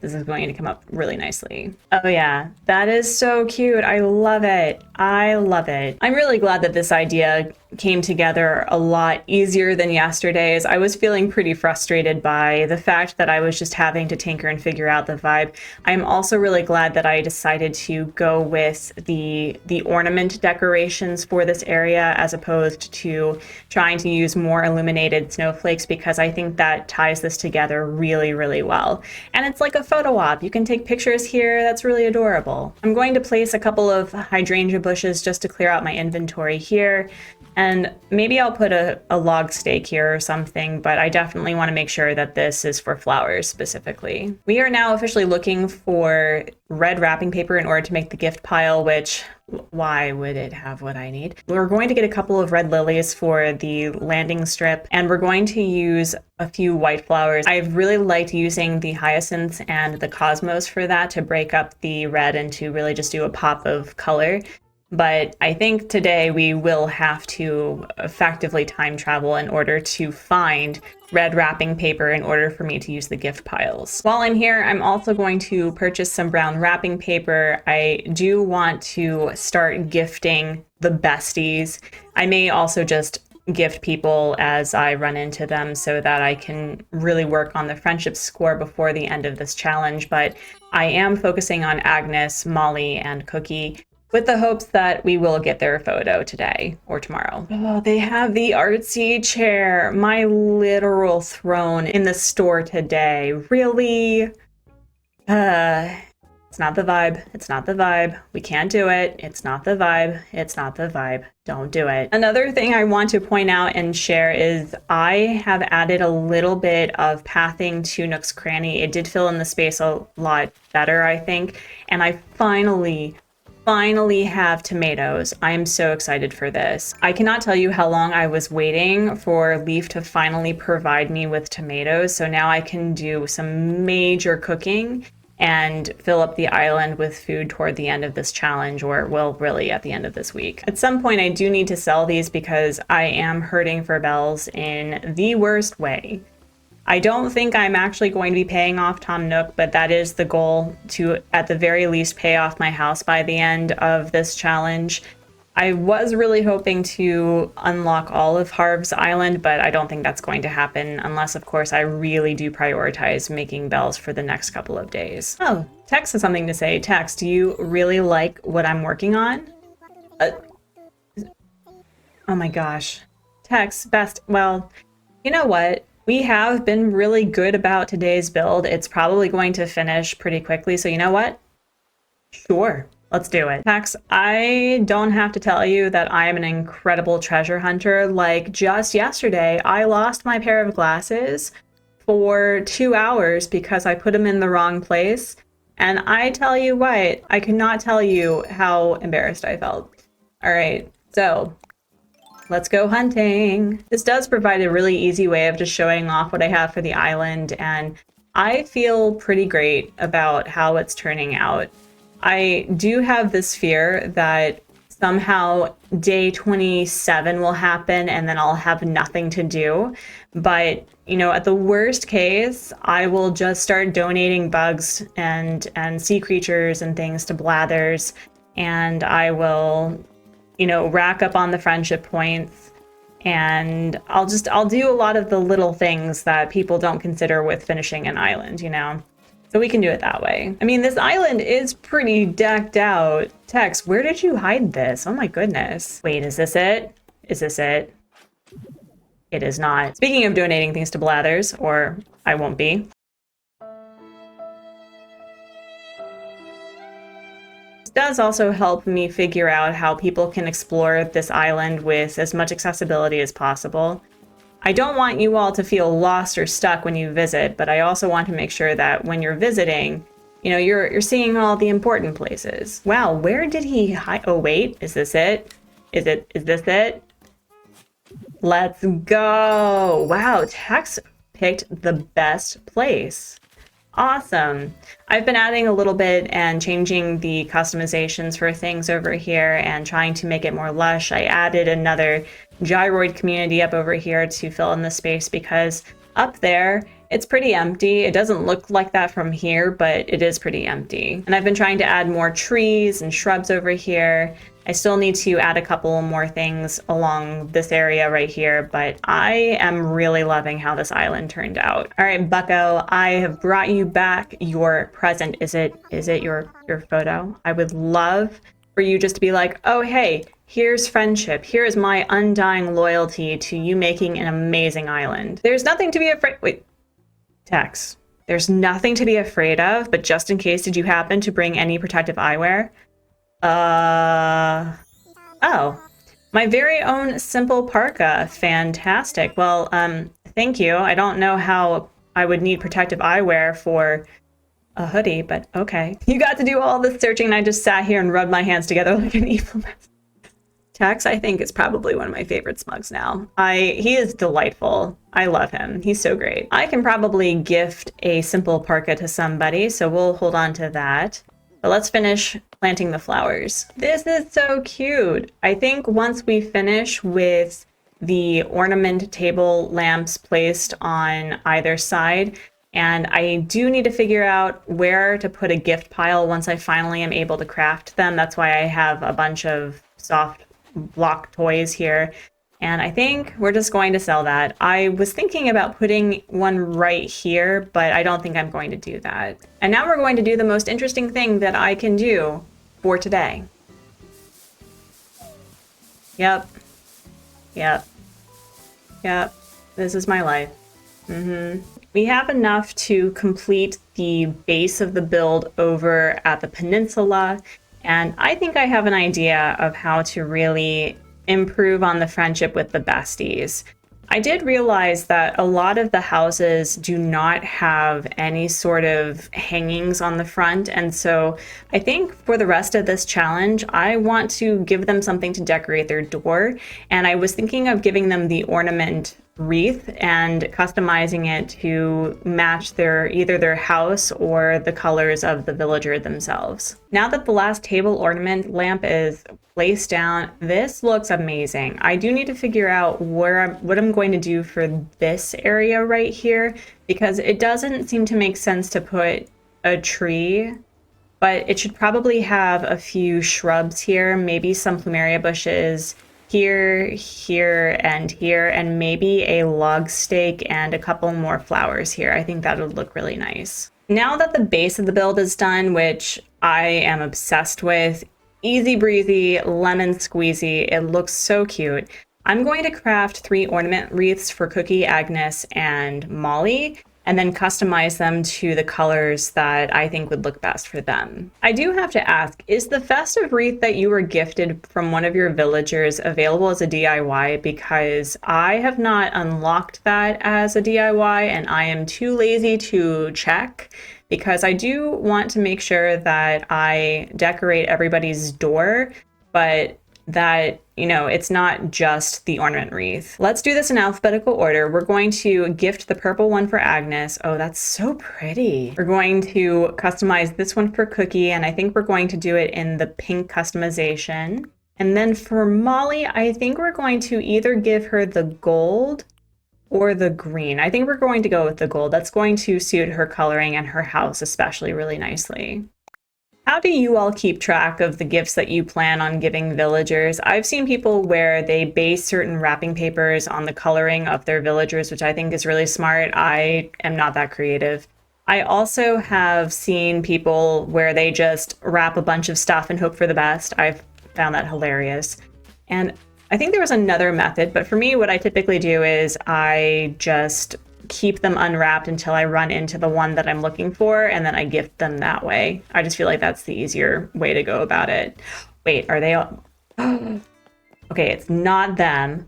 this is going to come up really nicely. Oh yeah, that is so cute. I love it. I love it. I'm really glad that this idea came together a lot easier than yesterday's. I was feeling pretty frustrated by the fact that I was just having to tinker and figure out the vibe. I'm also really glad that I decided to go with the ornament decorations for this area as opposed to trying to use more illuminated snowflakes, because I think that ties this together really, really well. And it's like a photo op. You can take pictures here. That's really adorable. I'm going to place a couple of hydrangea bushes just to clear out my inventory here. And maybe I'll put a log stake here or something, but I definitely want to make sure that this is for flowers specifically. We are now officially looking for red wrapping paper in order to make the gift pile, which, why would it have what I need? We're going to get a couple of red lilies for the landing strip, and we're going to use a few white flowers. I've really liked using the hyacinths and the cosmos for that to break up the red and to really just do a pop of color. But I think today we will have to effectively time travel in order to find red wrapping paper in order for me to use the gift piles. While I'm here, I'm also going to purchase some brown wrapping paper. I do want to start gifting the besties. I may also just gift people as I run into them so that I can really work on the friendship score before the end of this challenge. But I am focusing on Agnes, Molly, and Cookie. with the hopes that we will get their photo today or tomorrow. Oh, they have the Artsy chair, my literal throne, in the store today. Really? It's not the vibe. It's not the vibe. We can't do it. It's not the vibe. It's not the vibe. Don't do it. Another thing I want to point out and share is I have added a little bit of pathing to Nook's Cranny. It did fill in the space a lot better, I think. And I finally have tomatoes. I am so excited for this. I cannot tell you how long I was waiting for Leaf to finally provide me with tomatoes. So now I can do some major cooking and fill up the island with food toward the end of this challenge, or well, really at the end of this week. At some point, I do need to sell these because I am hurting for bells in the worst way. I don't think I'm actually going to be paying off Tom Nook, but that is the goal, to at the very least pay off my house by the end of this challenge. I was really hoping to unlock all of Harv's Island, but I don't think that's going to happen unless, of course, I really do prioritize making bells for the next couple of days. Oh, Tex has something to say. Tex, do you really like what I'm working on? Oh my gosh. Tex, best. Well, you know what? We have been really good about today's build. It's probably going to finish pretty quickly, so you know what? Sure. Let's do it. Tex, I don't have to tell you that I am an incredible treasure hunter. Like just yesterday, I lost my pair of glasses for 2 hours because I put them in the wrong place. And I tell you what, I could not tell you how embarrassed I felt. All right, so let's go hunting. This does provide a really easy way of just showing off what I have for the island. And I feel pretty great about how it's turning out. I do have this fear that somehow day 27 will happen and then I'll have nothing to do. But, you know, at the worst case, I will just start donating bugs and sea creatures and things to Blathers, and I will, you know, rack up on the friendship points, and I'll do a lot of the little things that people don't consider with finishing an island, you know? So we can do it that way. I mean, this island is pretty decked out. Tex, where did you hide this? Oh my goodness. Wait, is this it? Is this it? It is not. Speaking of donating things to Blathers, or I won't be. This does also help me figure out how people can explore this island with as much accessibility as possible. I don't want you all to feel lost or stuck when you visit, but I also want to make sure that when you're visiting, you know, you're seeing all the important places. Wow, where did he hide? Oh wait, is this it? Is this it? Let's go. Wow, Tex picked the best place. Awesome. I've been adding a little bit and changing the customizations for things over here and trying to make it more lush. I added another gyroid community up over here to fill in the space because up there, it's pretty empty. It doesn't look like that from here, but it is pretty empty. And I've been trying to add more trees and shrubs over here. I still need to add a couple more things along this area right here, but I am really loving how this island turned out. All right, Bucko, I have brought you back your present. Is it your photo? I would love for you just to be like, oh, hey, here's friendship. Here is my undying loyalty to you making an amazing island. There's nothing to be afraid. Wait, Tex. There's nothing to be afraid of, but just in case, did you happen to bring any protective eyewear? Oh, my very own simple parka. Fantastic. Well, thank you. I don't know how I would need protective eyewear for a hoodie, but okay. You got to do all this searching and I just sat here and rubbed my hands together like an evil mess. Tex, I think, is probably one of my favorite smugs now. He is delightful. I love him. He's so great. I can probably gift a simple parka to somebody, so we'll hold on to that. But let's finish planting the flowers. This is so cute. I think once we finish with the ornament table lamps placed on either side, and I do need to figure out where to put a gift pile once I finally am able to craft them. That's why I have a bunch of soft block toys here. And I think we're just going to sell that. I was thinking about putting one right here, but I don't think I'm going to do that. And now we're going to do the most interesting thing that I can do for today. Yep. Yep. Yep. This is my life. We have enough to complete the base of the build over at the peninsula, and I think I have an idea of how to really improve on the friendship with the besties. I did realize that a lot of the houses do not have any sort of hangings on the front, and so I think for the rest of this challenge, I want to give them something to decorate their door, and I was thinking of giving them the ornament wreath and customizing it to match either their house or the colors of the villager themselves. Now that the last table ornament lamp is placed down, this looks amazing. I do need to figure out what I'm going to do for this area right here, because it doesn't seem to make sense to put a tree, but it should probably have a few shrubs here, maybe some plumeria bushes, here, and maybe a log stake and a couple more flowers here. I think that would look really nice. Now that the base of the build is done, which I am obsessed with, easy breezy, lemon squeezy, it looks so cute. I'm going to craft 3 ornament wreaths for Cookie, Agnes, and Molly, and then customize them to the colors that I think would look best for them. I do have to ask, is the festive wreath that you were gifted from one of your villagers available as a DIY? Because I have not unlocked that as a DIY, and I am too lazy to check, because I do want to make sure that I decorate everybody's door, but that, it's not just the ornament wreath. Let's do this in alphabetical order. We're going to gift the purple one for Agnes. Oh, that's so pretty. We're going to customize this one for Cookie, and I think we're going to do it in the pink customization. And then for Molly, I think we're going to either give her the gold or the green. I think we're going to go with the gold. That's going to suit her coloring and her house especially really nicely. How do you all keep track of the gifts that you plan on giving villagers? I've seen people where they base certain wrapping papers on the coloring of their villagers, which I think is really smart. I am not that creative. I also have seen people where they just wrap a bunch of stuff and hope for the best. I've found that hilarious. And I think there was another method, but for me, what I typically do is I just keep them unwrapped until I run into the one that I'm looking for, and then I gift them that way. I just feel like that's the easier way to go about it. Wait, are they all... Okay, it's not them.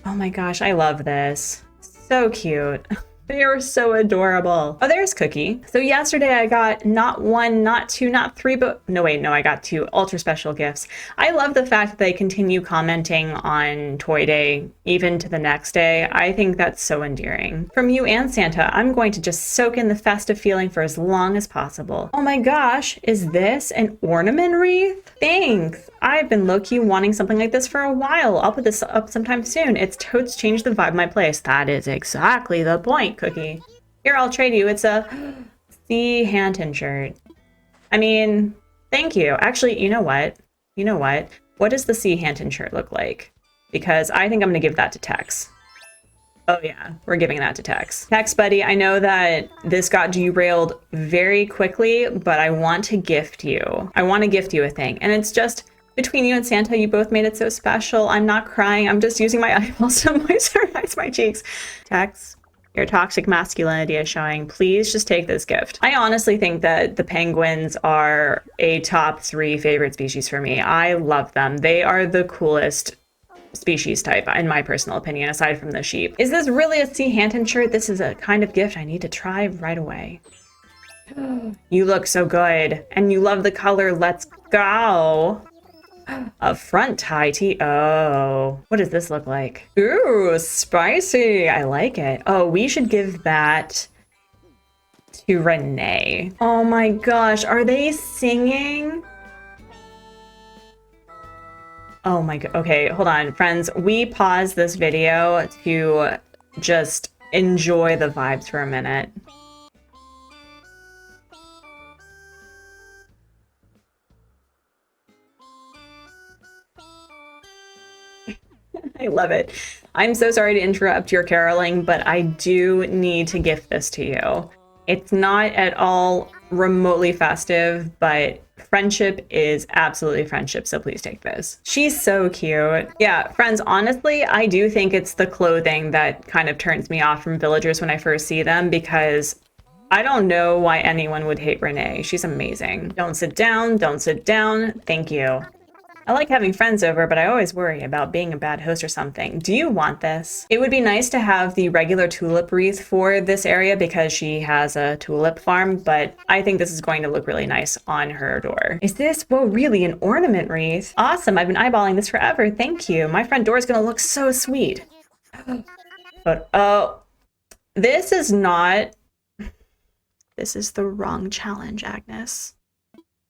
Oh my gosh, I love this. So cute. They are so adorable. Oh, there's Cookie. So yesterday I got not 1, not 2, not 3, but I got 2 ultra special gifts. I love the fact that they continue commenting on Toy Day even to the next day. I think that's so endearing. From you and Santa, I'm going to just soak in the festive feeling for as long as possible. Oh my gosh, is this an ornament wreath? Thanks. I've been low-key wanting something like this for a while. I'll put this up sometime soon. It's totes changed the vibe of my place. That is exactly the point, Cookie. Here, I'll trade you. It's a C. Hanton shirt. I mean, thank you. Actually, you know what? What does the C. Hanton shirt look like? Because I think I'm going to give that to Tex. Oh yeah, we're giving that to Tex. Tex, buddy, I know that this got derailed very quickly, but I want to gift you. I want to gift you a thing. And it's just between you and Santa, you both made it so special. I'm not crying. I'm just using my eyeballs to moisturize my cheeks. Tex, your toxic masculinity is showing. Please just take this gift. I honestly think that the penguins are a top 3 favorite species for me. I love them. They are the coolest species type, in my personal opinion, aside from the sheep. Is this really a C. Hanton shirt? This is a kind of gift I need to try right away. You look so good, and you love the color. Let's go. A front tie tee. Oh, what does this look like? Ooh, spicy. I like it. Oh, we should give that to Renee. Oh my gosh, are they singing? Oh my god. Okay, hold on, friends. We pause this video to just enjoy the vibes for a minute. I love it. I'm so sorry to interrupt your caroling, but I do need to gift this to you. It's not at all remotely festive, but friendship is absolutely friendship, so please take this. She's so cute. Yeah, friends, honestly, I do think it's the clothing that kind of turns me off from villagers when I first see them, because I don't know why anyone would hate Renee. She's amazing. Don't sit down, don't sit down. Thank you. I like having friends over, but I always worry about being a bad host or something. Do you want this? It would be nice to have the regular tulip wreath for this area because she has a tulip farm, but I think this is going to look really nice on her door. Is this, whoa, really an ornament wreath? Awesome, I've been eyeballing this forever, thank you. My front door is gonna look so sweet. But, oh, this is not, this is the wrong challenge, Agnes.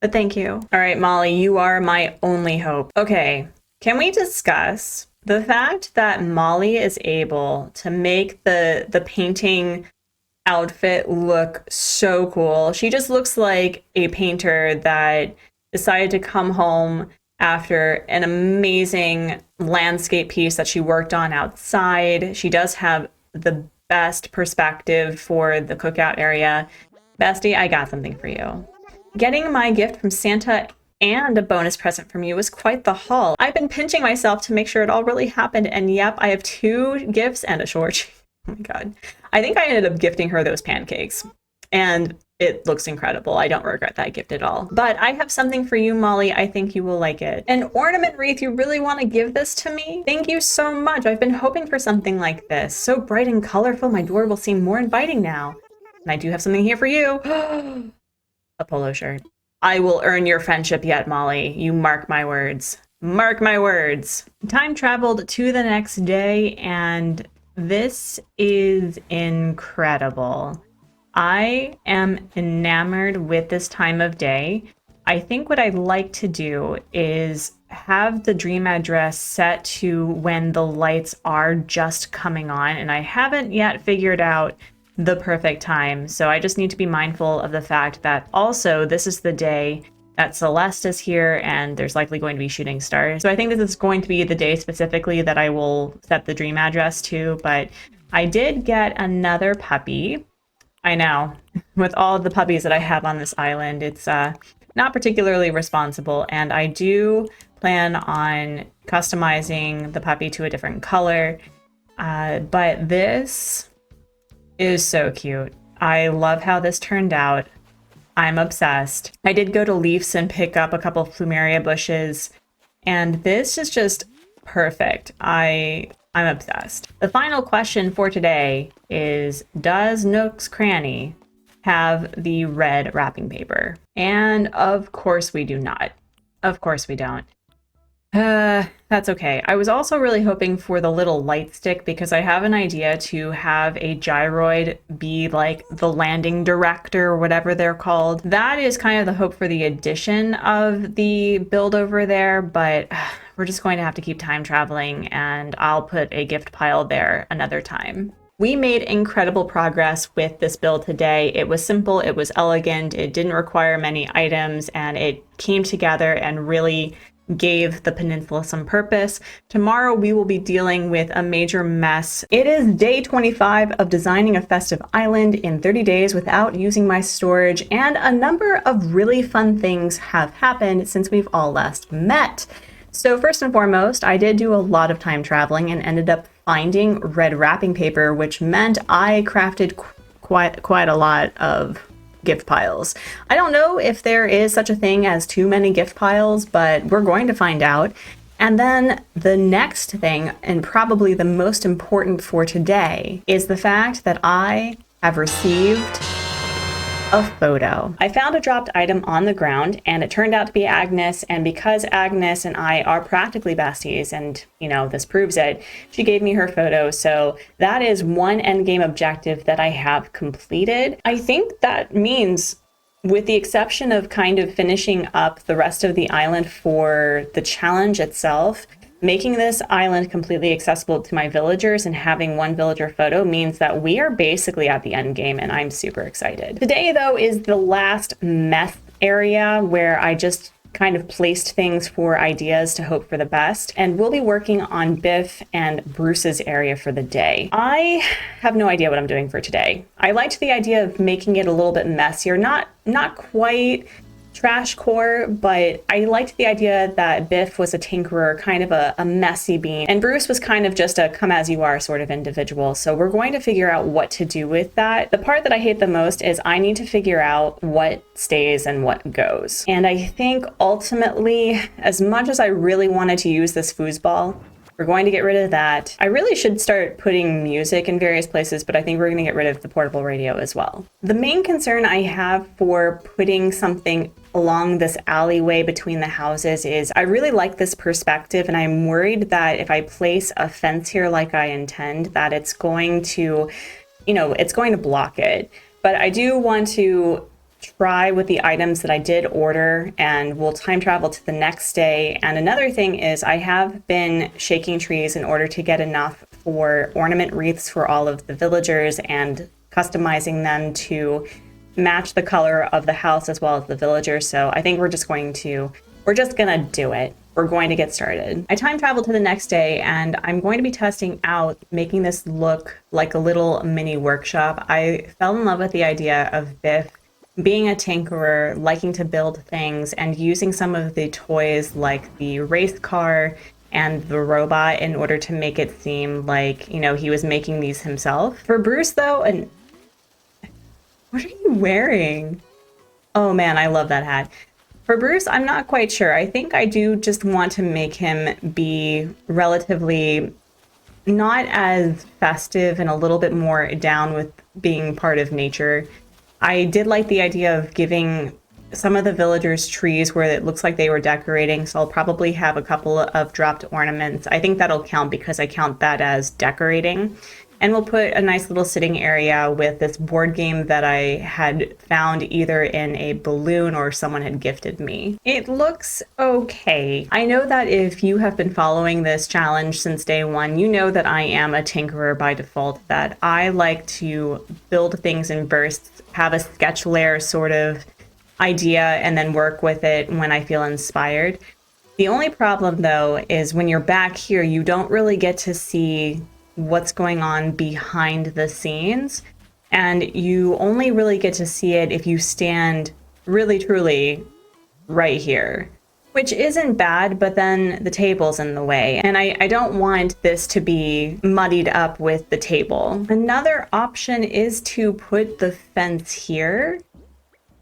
But thank you. All right, Molly, you are my only hope. Okay, can we discuss the fact that Molly is able to make the painting outfit look so cool? She just looks like a painter that decided to come home after an amazing landscape piece that she worked on outside. She does have the best perspective for the cookout area. Bestie, I got something for you. Getting my gift from Santa and a bonus present from you was quite the haul. I've been pinching myself to make sure it all really happened, and yep, I have 2 gifts and a short. Oh my god. I think I ended up gifting her those pancakes, and it looks incredible. I don't regret that gift at all. But I have something for you, Molly. I think you will like it. An ornament wreath, you really want to give this to me? Thank you so much. I've been hoping for something like this. So bright and colorful, my door will seem more inviting now. And I do have something here for you. A polo shirt. I will earn your friendship yet, Molly. You mark my words. Mark my words. Time traveled to the next day, and this is incredible. I am enamored with this time of day. I think what I'd like to do is have the dream address set to when the lights are just coming on, and I haven't yet figured out the perfect time. So I just need to be mindful of the fact that also this is the day that Celeste is here and there's likely going to be shooting stars. So I think this is going to be the day specifically that I will set the dream address to, but I did get another puppy. I know, with all of the puppies that I have on this island, it's not particularly responsible, and I do plan on customizing the puppy to a different color, but this is so cute. I love how this turned out. I'm obsessed. I did go to Leafs and pick up a couple of plumeria bushes, and this is just perfect. I'm obsessed. The final question for today is, does Nook's Cranny have the red wrapping paper? And of course we do not. Of course we don't. That's okay. I was also really hoping for the little light stick because I have an idea to have a gyroid be like the landing director or whatever they're called. That is kind of the hope for the addition of the build over there, but we're just going to have to keep time traveling, and I'll put a gift pile there another time. We made incredible progress with this build today. It was simple, it was elegant, it didn't require many items, and it came together and really gave the peninsula some purpose. Tomorrow we will be dealing with a major mess. It is day 25 of designing a festive island in 30 days without using my storage, and a number of really fun things have happened since we've all last met. So first and foremost, I did do a lot of time traveling and ended up finding red wrapping paper, which meant I crafted quite a lot of gift piles. I don't know if there is such a thing as too many gift piles, but we're going to find out. And then the next thing, and probably the most important for today, is the fact that I have received a photo. I found a dropped item on the ground, and it turned out to be Agnes, and because Agnes and I are practically besties, and you know, this proves it, she gave me her photo, so that is one endgame objective that I have completed. I think that means, with the exception of kind of finishing up the rest of the island for the challenge itself, making this island completely accessible to my villagers and having one villager photo means that we are basically at the end game, and I'm super excited. Today, though, is the last meth area where I just kind of placed things for ideas to hope for the best, and we'll be working on Biff and Bruce's area for the day. I have no idea what I'm doing for today. I liked the idea of making it a little bit messier, not quite trash core, but I liked the idea that Biff was a tinkerer, kind of a messy bean, and Bruce was kind of just a come as you are sort of individual. So we're going to figure out what to do with that. The part that I hate the most is I need to figure out what stays and what goes. And I think ultimately, as much as I really wanted to use this foosball, we're going to get rid of that. I really should start putting music in various places, but I think we're going to get rid of the portable radio as well. The main concern I have for putting something along this alleyway between the houses is I really like this perspective, and I'm worried that if I place a fence here like I intend, that it's going to, it's going to block it. But I do want to try with the items that I did order, and we'll time travel to the next day. And another thing is I have been shaking trees in order to get enough for ornament wreaths for all of the villagers and customizing them to match the color of the house as well as the villagers. So I think we're just gonna do it. We're going to get started. I time traveled to the next day, and I'm going to be testing out making this look like a little mini workshop. I fell in love with the idea of Biff being a tinkerer, liking to build things, and using some of the toys like the race car and the robot in order to make it seem like, he was making these himself. For Bruce though, and what are you wearing? Oh man, I love that hat. For Bruce, I'm not quite sure. I think I do just want to make him be relatively not as festive and a little bit more down with being part of nature. I did like the idea of giving some of the villagers trees where it looks like they were decorating, so I'll probably have a couple of dropped ornaments. I think that'll count because I count that as decorating. And we'll put a nice little sitting area with this board game that I had found either in a balloon or someone had gifted me. It looks okay. I know that if you have been following this challenge since day one, you know that I am a tinkerer by default, that I like to build things in bursts, have a sketch layer sort of idea, and then work with it when I feel inspired. The only problem though is when you're back here, you don't really get to see what's going on behind the scenes, and you only really get to see it if you stand really truly right here, which isn't bad, but then the table's in the way, and I don't want this to be muddied up with the table. Another option is to put the fence here,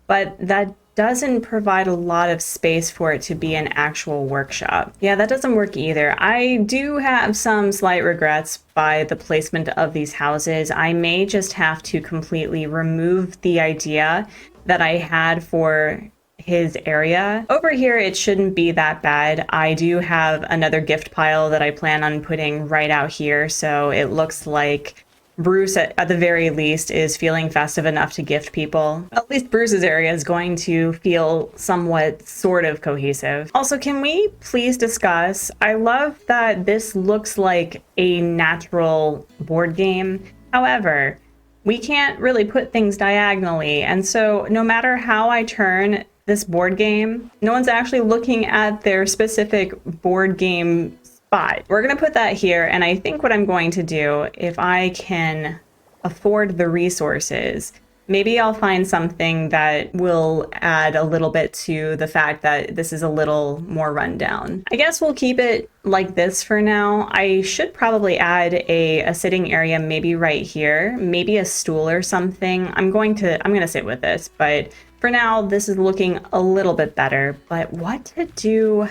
but that doesn't provide a lot of space for it to be an actual workshop. Yeah, that doesn't work either. I do have some slight regrets by the placement of these houses. I may just have to completely remove the idea that I had for his area. Over here, it shouldn't be that bad. I do have another gift pile that I plan on putting right out here, so it looks like Bruce, at the very least, is feeling festive enough to gift people. At least Bruce's area is going to feel somewhat sort of cohesive. Also, can we please discuss, I love that this looks like a natural board game. However, we can't really put things diagonally, and so no matter how I turn this board game, no one's actually looking at their specific board game spot. We're gonna put that here, and I think what I'm going to do, if I can afford the resources, maybe I'll find something that will add a little bit to the fact that this is a little more rundown. I guess we'll keep it like this for now. I should probably add a sitting area maybe right here, maybe a stool or something. I'm gonna sit with this, but for now, this is looking a little bit better. But what to do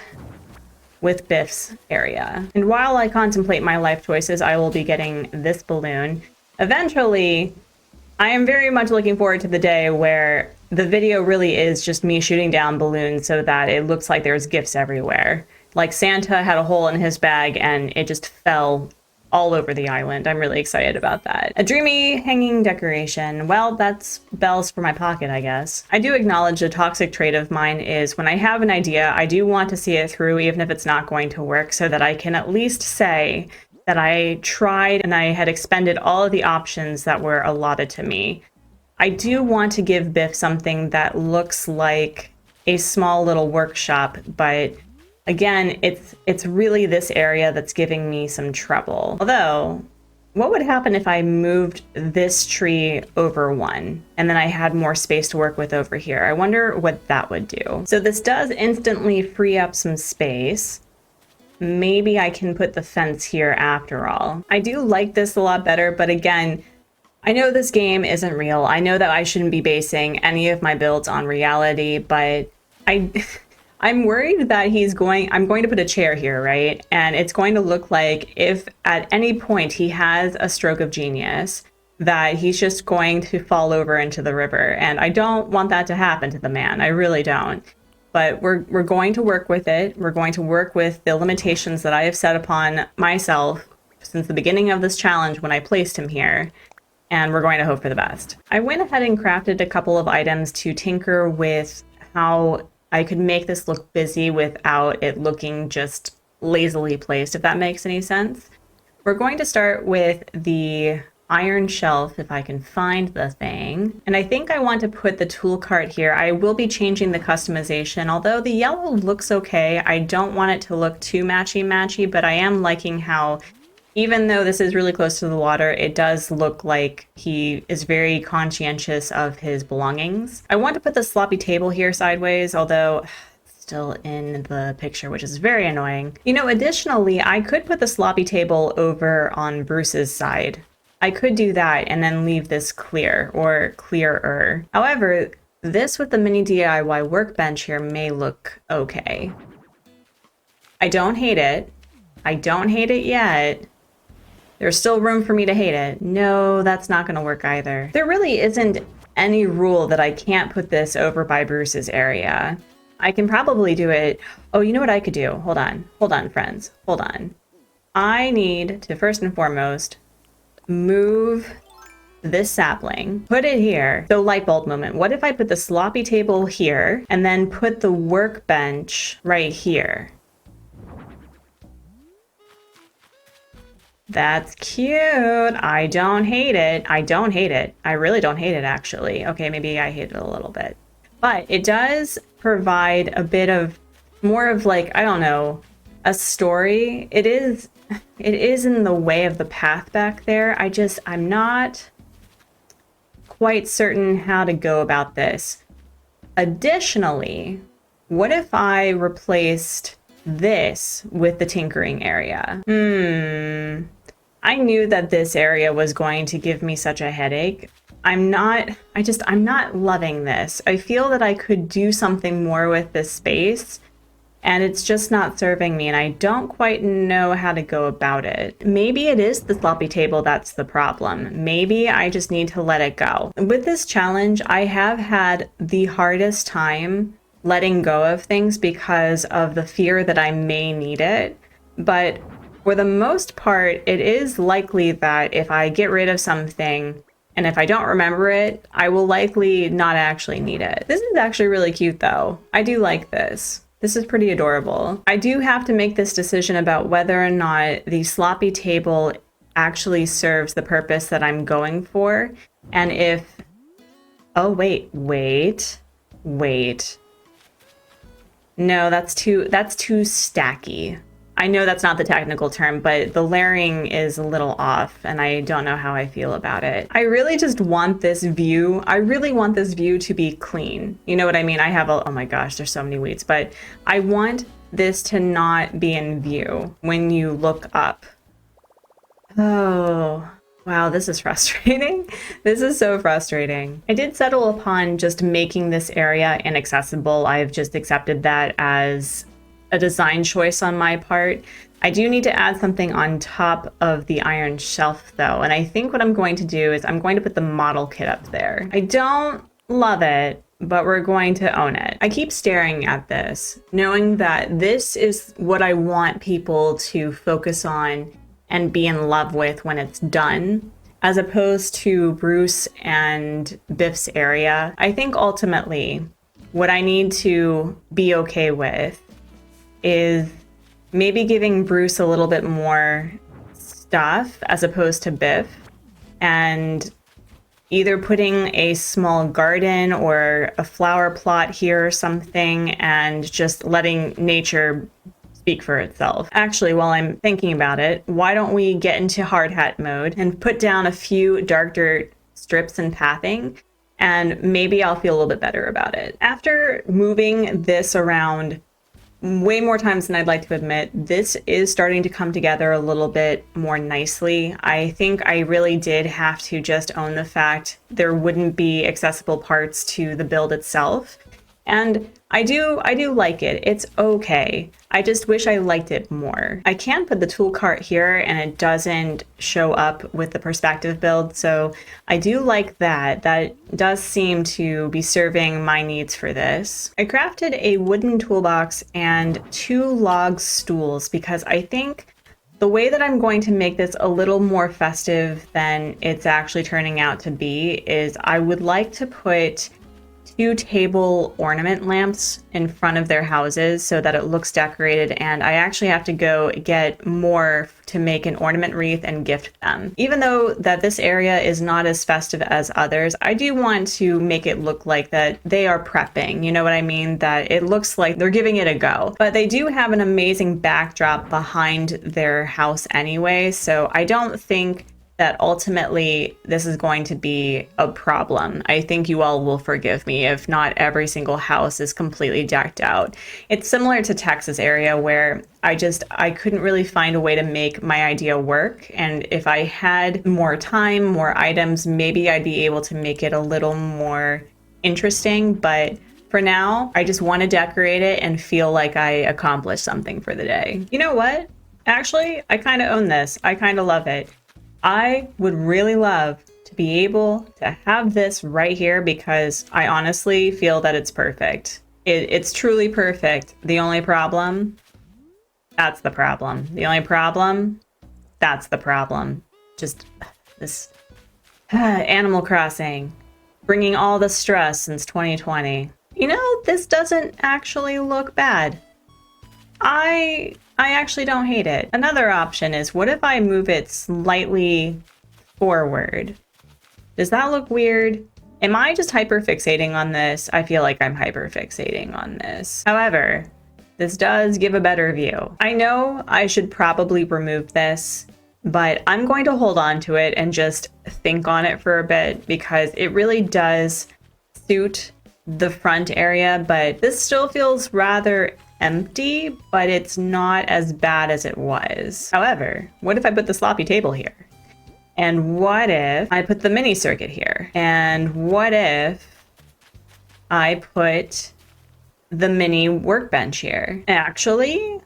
with Biff's area? And while I contemplate my life choices, I will be getting this balloon. Eventually, I am very much looking forward to the day where the video really is just me shooting down balloons so that it looks like there's gifts everywhere. Like Santa had a hole in his bag and it just fell all over the island. I'm really excited about that. A dreamy hanging decoration. Well, that's bells for my pocket, I guess. I do acknowledge a toxic trait of mine is when I have an idea, I do want to see it through even if it's not going to work, so that I can at least say that I tried and I had expended all of the options that were allotted to me. I do want to give Biff something that looks like a small little workshop, but again, it's really this area that's giving me some trouble. Although, what would happen if I moved this tree over one and then I had more space to work with over here? I wonder what that would do. So this does instantly free up some space. Maybe I can put the fence here after all. I do like this a lot better, but again, I know this game isn't real. I know that I shouldn't be basing any of my builds on reality, but I'm worried that I'm going to put a chair here, right? And it's going to look like if at any point he has a stroke of genius, that he's just going to fall over into the river. And I don't want that to happen to the man. I really don't. But we're going to work with it. We're going to work with the limitations that I have set upon myself since the beginning of this challenge when I placed him here. And we're going to hope for the best. I went ahead and crafted a couple of items to tinker with how I could make this look busy without it looking just lazily placed, if that makes any sense. We're going to start with the iron shelf, if I can find the thing. And I think I want to put the tool cart here. I will be changing the customization. Although the yellow looks okay, I don't want it to look too matchy-matchy, but I am liking how, even though this is really close to the water, it does look like he is very conscientious of his belongings. I want to put the sloppy table here sideways, although it's still in the picture, which is very annoying. You know, additionally, I could put the sloppy table over on Bruce's side. I could do that and then leave this clear or clearer. However, this with the mini DIY workbench here may look okay. I don't hate it. I don't hate it yet. There's still room for me to hate it. No, that's not going to work either. There really isn't any rule that I can't put this over by Bruce's area. I can probably do it. Oh, you know what I could do? Hold on, friends. Hold on. I need to first and foremost move this sapling, put it here. So light bulb moment. What if I put the sloppy table here and then put the workbench right here? That's cute. I don't hate it. I don't hate it. I really don't hate it, actually. Okay, maybe I hate it a little bit. But it does provide a bit of more of like, I don't know, a story. It is in the way of the path back there. I'm not quite certain how to go about this. Additionally, what if I replaced this with the tinkering area? I knew that this area was going to give me such a headache. I'm not loving this. I feel that I could do something more with this space, and it's just not serving me, and I don't quite know how to go about it. Maybe it is the sloppy table that's the problem. Maybe I just need to let it go. With this challenge, I have had the hardest time letting go of things because of the fear that I may need it. But for the most part, it is likely that if I get rid of something and if I don't remember it, I will likely not actually need it. This is actually really cute though. I do like this. This is pretty adorable. I do have to make this decision about whether or not the sloppy table actually serves the purpose that I'm going for. And if, oh wait. No, that's too stacky. I know that's not the technical term, but the layering is a little off and I don't know how I feel about it. I really just want this view. I really want this view to be clean. You know what I mean? I have oh my gosh, there's so many weeds, but I want this to not be in view when you look up. Oh, wow, this is frustrating. This is so frustrating. I did settle upon just making this area inaccessible. I've just accepted that as a design choice on my part. I do need to add something on top of the iron shelf though, and I think what I'm going to do is I'm going to put the model kit up there. I don't love it, but we're going to own it. I keep staring at this, knowing that this is what I want people to focus on and be in love with when it's done, as opposed to Bruce and Biff's area. I think ultimately what I need to be okay with is maybe giving Bruce a little bit more stuff as opposed to Biff, and either putting a small garden or a flower plot here or something and just letting nature speak for itself. Actually, while I'm thinking about it, why don't we get into hard hat mode and put down a few dark dirt strips and pathing, and maybe I'll feel a little bit better about it. After moving this around way more times than I'd like to admit, this is starting to come together a little bit more nicely. I think I really did have to just own the fact there wouldn't be accessible parts to the build itself. And I do like it. It's okay. I just wish I liked it more. I can put the tool cart here and it doesn't show up with the perspective build, so I do like that. That does seem to be serving my needs for this. I crafted a wooden toolbox and 2 log stools because I think the way that I'm going to make this a little more festive than it's actually turning out to be is I would like to put 2 table ornament lamps in front of their houses so that it looks decorated, and I actually have to go get more to make an ornament wreath and gift them. Even though that this area is not as festive as others, I do want to make it look like that they are prepping, you know what I mean? That it looks like they're giving it a go. But they do have an amazing backdrop behind their house anyway, so I don't think that ultimately this is going to be a problem. I think you all will forgive me if not every single house is completely decked out. It's similar to Texas area where I couldn't really find a way to make my idea work. And if I had more time, more items, maybe I'd be able to make it a little more interesting. But for now, I just want to decorate it and feel like I accomplished something for the day. You know what? Actually, I kind of own this. I kind of love it. I would really love to be able to have this right here because I honestly feel that it's perfect. It's truly perfect. The only problem, that's the problem. The only problem, that's the problem. Just this Animal Crossing, bringing all the stress since 2020. You know, this doesn't actually look bad. I actually don't hate it. Another option is, what if I move it slightly forward? Does that look weird? Am I just hyperfixating on this? I feel like I'm hyperfixating on this. However, this does give a better view. I know I should probably remove this, but I'm going to hold on to it and just think on it for a bit because it really does suit the front area, but this still feels rather empty, but it's not as bad as it was. However, what if I put the sloppy table here? And what if I put the mini circuit here? And what if I put the mini workbench here? Actually,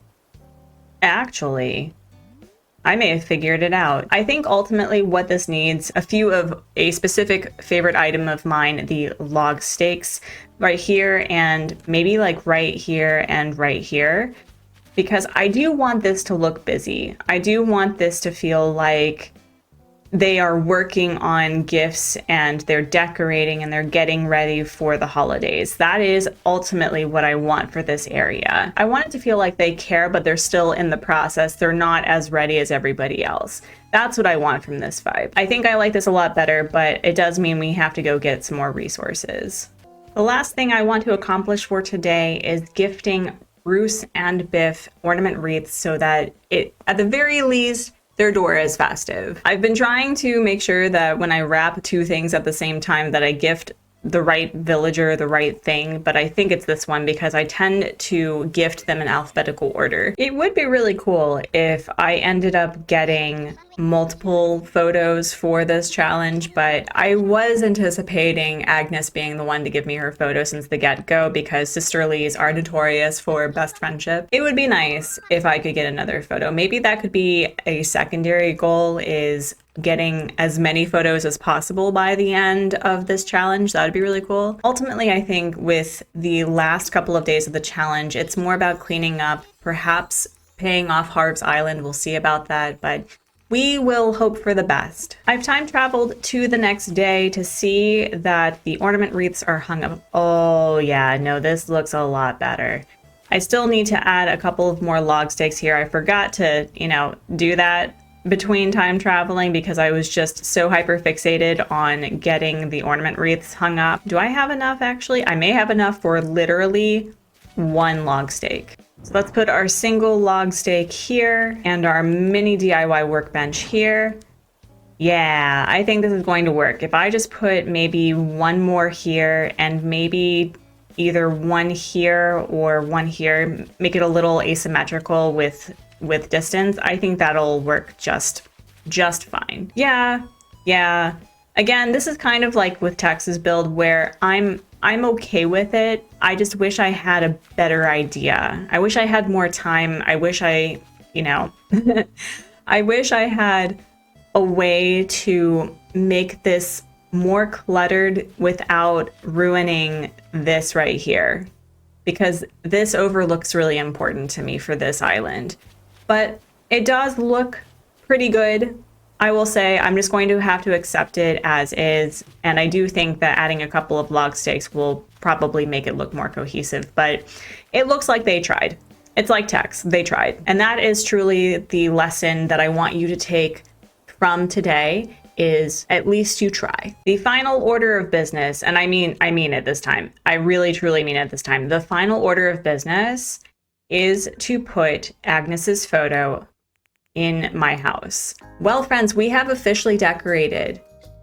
I may have figured it out. I think ultimately what this needs, a few of a specific favorite item of mine, the log stakes right here and maybe like right here and right here, because I do want this to look busy. I do want this to feel like they are working on gifts and they're decorating and they're getting ready for the holidays. That is ultimately what I want for this area. I want it to feel like they care, but they're still in the process. They're not as ready as everybody else. That's what I want from this vibe. I think I like this a lot better, but it does mean we have to go get some more resources. The last thing I want to accomplish for today is gifting Bruce and Biff ornament wreaths so that it, at the very least, their door is festive. I've been trying to make sure that when I wrap 2 things at the same time that I gift the right villager the right thing, but I think it's this one because I tend to gift them in alphabetical order. It would be really cool if I ended up getting multiple photos for this challenge, but I was anticipating Agnes being the one to give me her photo since the get-go because sisterlies are notorious for best friendship. It would be nice if I could get another photo. Maybe that could be a secondary goal, is getting as many photos as possible by the end of this challenge. That would be really cool. Ultimately, I think with the last couple of days of the challenge, it's more about cleaning up, perhaps paying off Harv's Island. We'll see about that, but we will hope for the best. I've time traveled to the next day to see that the ornament wreaths are hung up. Oh yeah, no, this looks a lot better. I still need to add a couple of more log stakes here. I forgot to, do that between time traveling because I was just so hyper fixated on getting the ornament wreaths hung up. Do I have enough actually? I may have enough for literally one log stake. So let's put our single log stake here and our mini DIY workbench here. Yeah, I think this is going to work. If I just put maybe one more here and maybe either one here or one here, make it a little asymmetrical with distance, I think that'll work just fine. Yeah. Again, this is kind of like with Tex's build where I'm okay with it. I just wish I had a better idea. I wish I had more time. I wish I wish I had a way to make this more cluttered without ruining this right here, because this overlook's really important to me for this island. But it does look pretty good. I will say I'm just going to have to accept it as is, and I do think that adding a couple of log stakes will probably make it look more cohesive, but it looks like they tried. It's like Tex, they tried. And that is truly the lesson that I want you to take from today, is at least you try. The final order of business, and I mean it this time. I really truly mean it this time. The final order of business is to put Agnes's photo in my house. Well, friends, we have officially decorated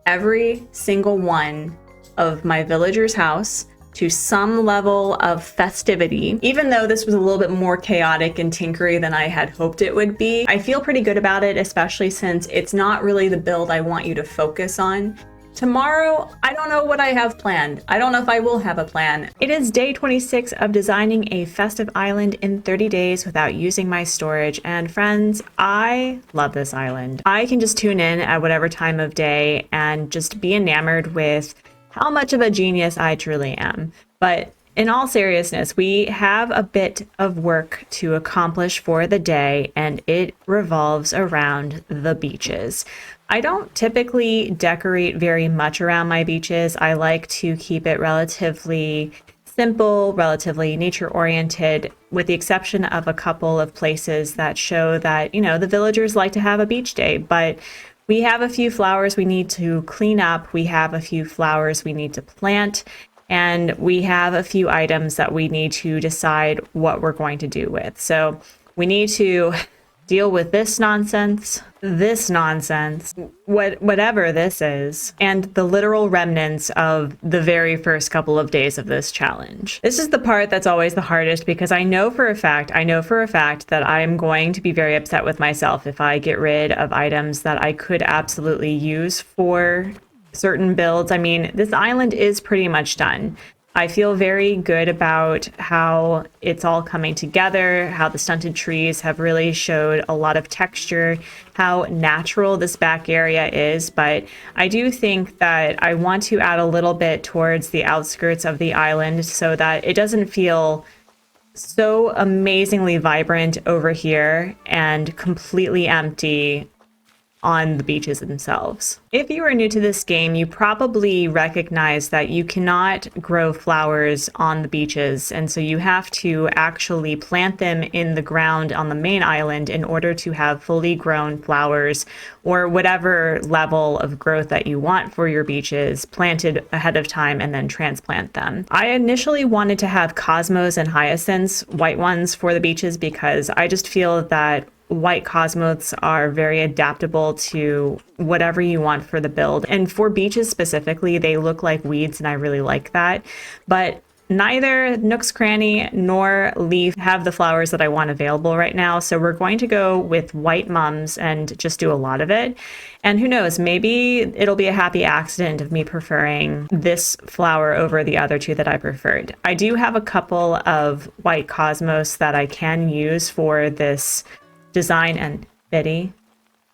every single one of my villagers' house to some level of festivity. Even though this was a little bit more chaotic and tinkery than I had hoped it would be, I feel pretty good about it, especially since it's not really the build I want you to focus on. Tomorrow, I don't know what I have planned. I don't know if I will have a plan. It is day 26 of designing a festive island in 30 days without using my storage. And friends, I love this island. I can just tune in at whatever time of day and just be enamored with how much of a genius I truly am. But in all seriousness, we have a bit of work to accomplish for the day, and it revolves around the beaches. I don't typically decorate very much around my beaches. I like to keep it relatively simple, relatively nature-oriented, with the exception of a couple of places that show that, the villagers like to have a beach day. But we have a few flowers we need to clean up. We have a few flowers we need to plant. And we have a few items that we need to decide what we're going to do with. So we need to deal with this nonsense, whatever this is, and the literal remnants of the very first couple of days of this challenge. This is the part that's always the hardest, because I know for a fact that I'm going to be very upset with myself if I get rid of items that I could absolutely use for certain builds. I mean, this island is pretty much done. I feel very good about how it's all coming together, how the stunted trees have really showed a lot of texture, how natural this back area is. But I do think that I want to add a little bit towards the outskirts of the island so that it doesn't feel so amazingly vibrant over here and completely empty on the beaches themselves. If you are new to this game, you probably recognize that you cannot grow flowers on the beaches, and so you have to actually plant them in the ground on the main island in order to have fully grown flowers, or whatever level of growth that you want for your beaches, planted ahead of time and then transplant them. I initially wanted to have cosmos and hyacinths, white ones, for the beaches because I just feel that white cosmos are very adaptable to whatever you want for the build. And for beaches specifically, they look like weeds, and I really like that. But neither Nook's Cranny nor Leaf have the flowers that I want available right now. So we're going to go with white mums and just do a lot of it. And who knows, maybe it'll be a happy accident of me preferring this flower over the other two that I preferred. I do have a couple of white cosmos that I can use for this design, and Biddy,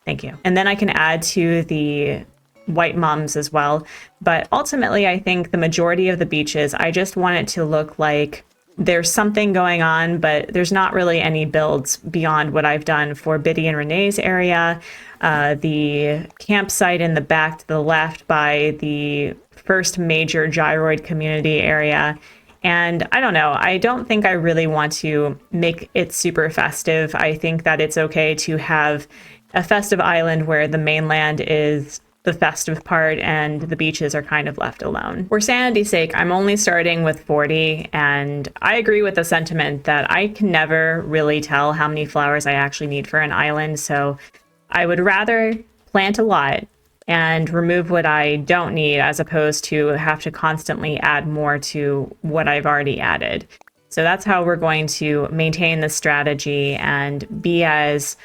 thank you. And then I can add to the white mums as well. But ultimately, I think the majority of the beaches, I just want it to look like there's something going on, but there's not really any builds beyond what I've done for Biddy and Renee's area, the campsite in the back to the left by the first major gyroid community area. And I don't know, I don't think I really want to make it super festive. I think that it's okay to have a festive island where the mainland is the festive part and the beaches are kind of left alone. For sanity's sake, I'm only starting with 40, and I agree with the sentiment that I can never really tell how many flowers I actually need for an island, so I would rather plant a lot and remove what I don't need as opposed to have to constantly add more to what I've already added. So that's how we're going to maintain this strategy and be as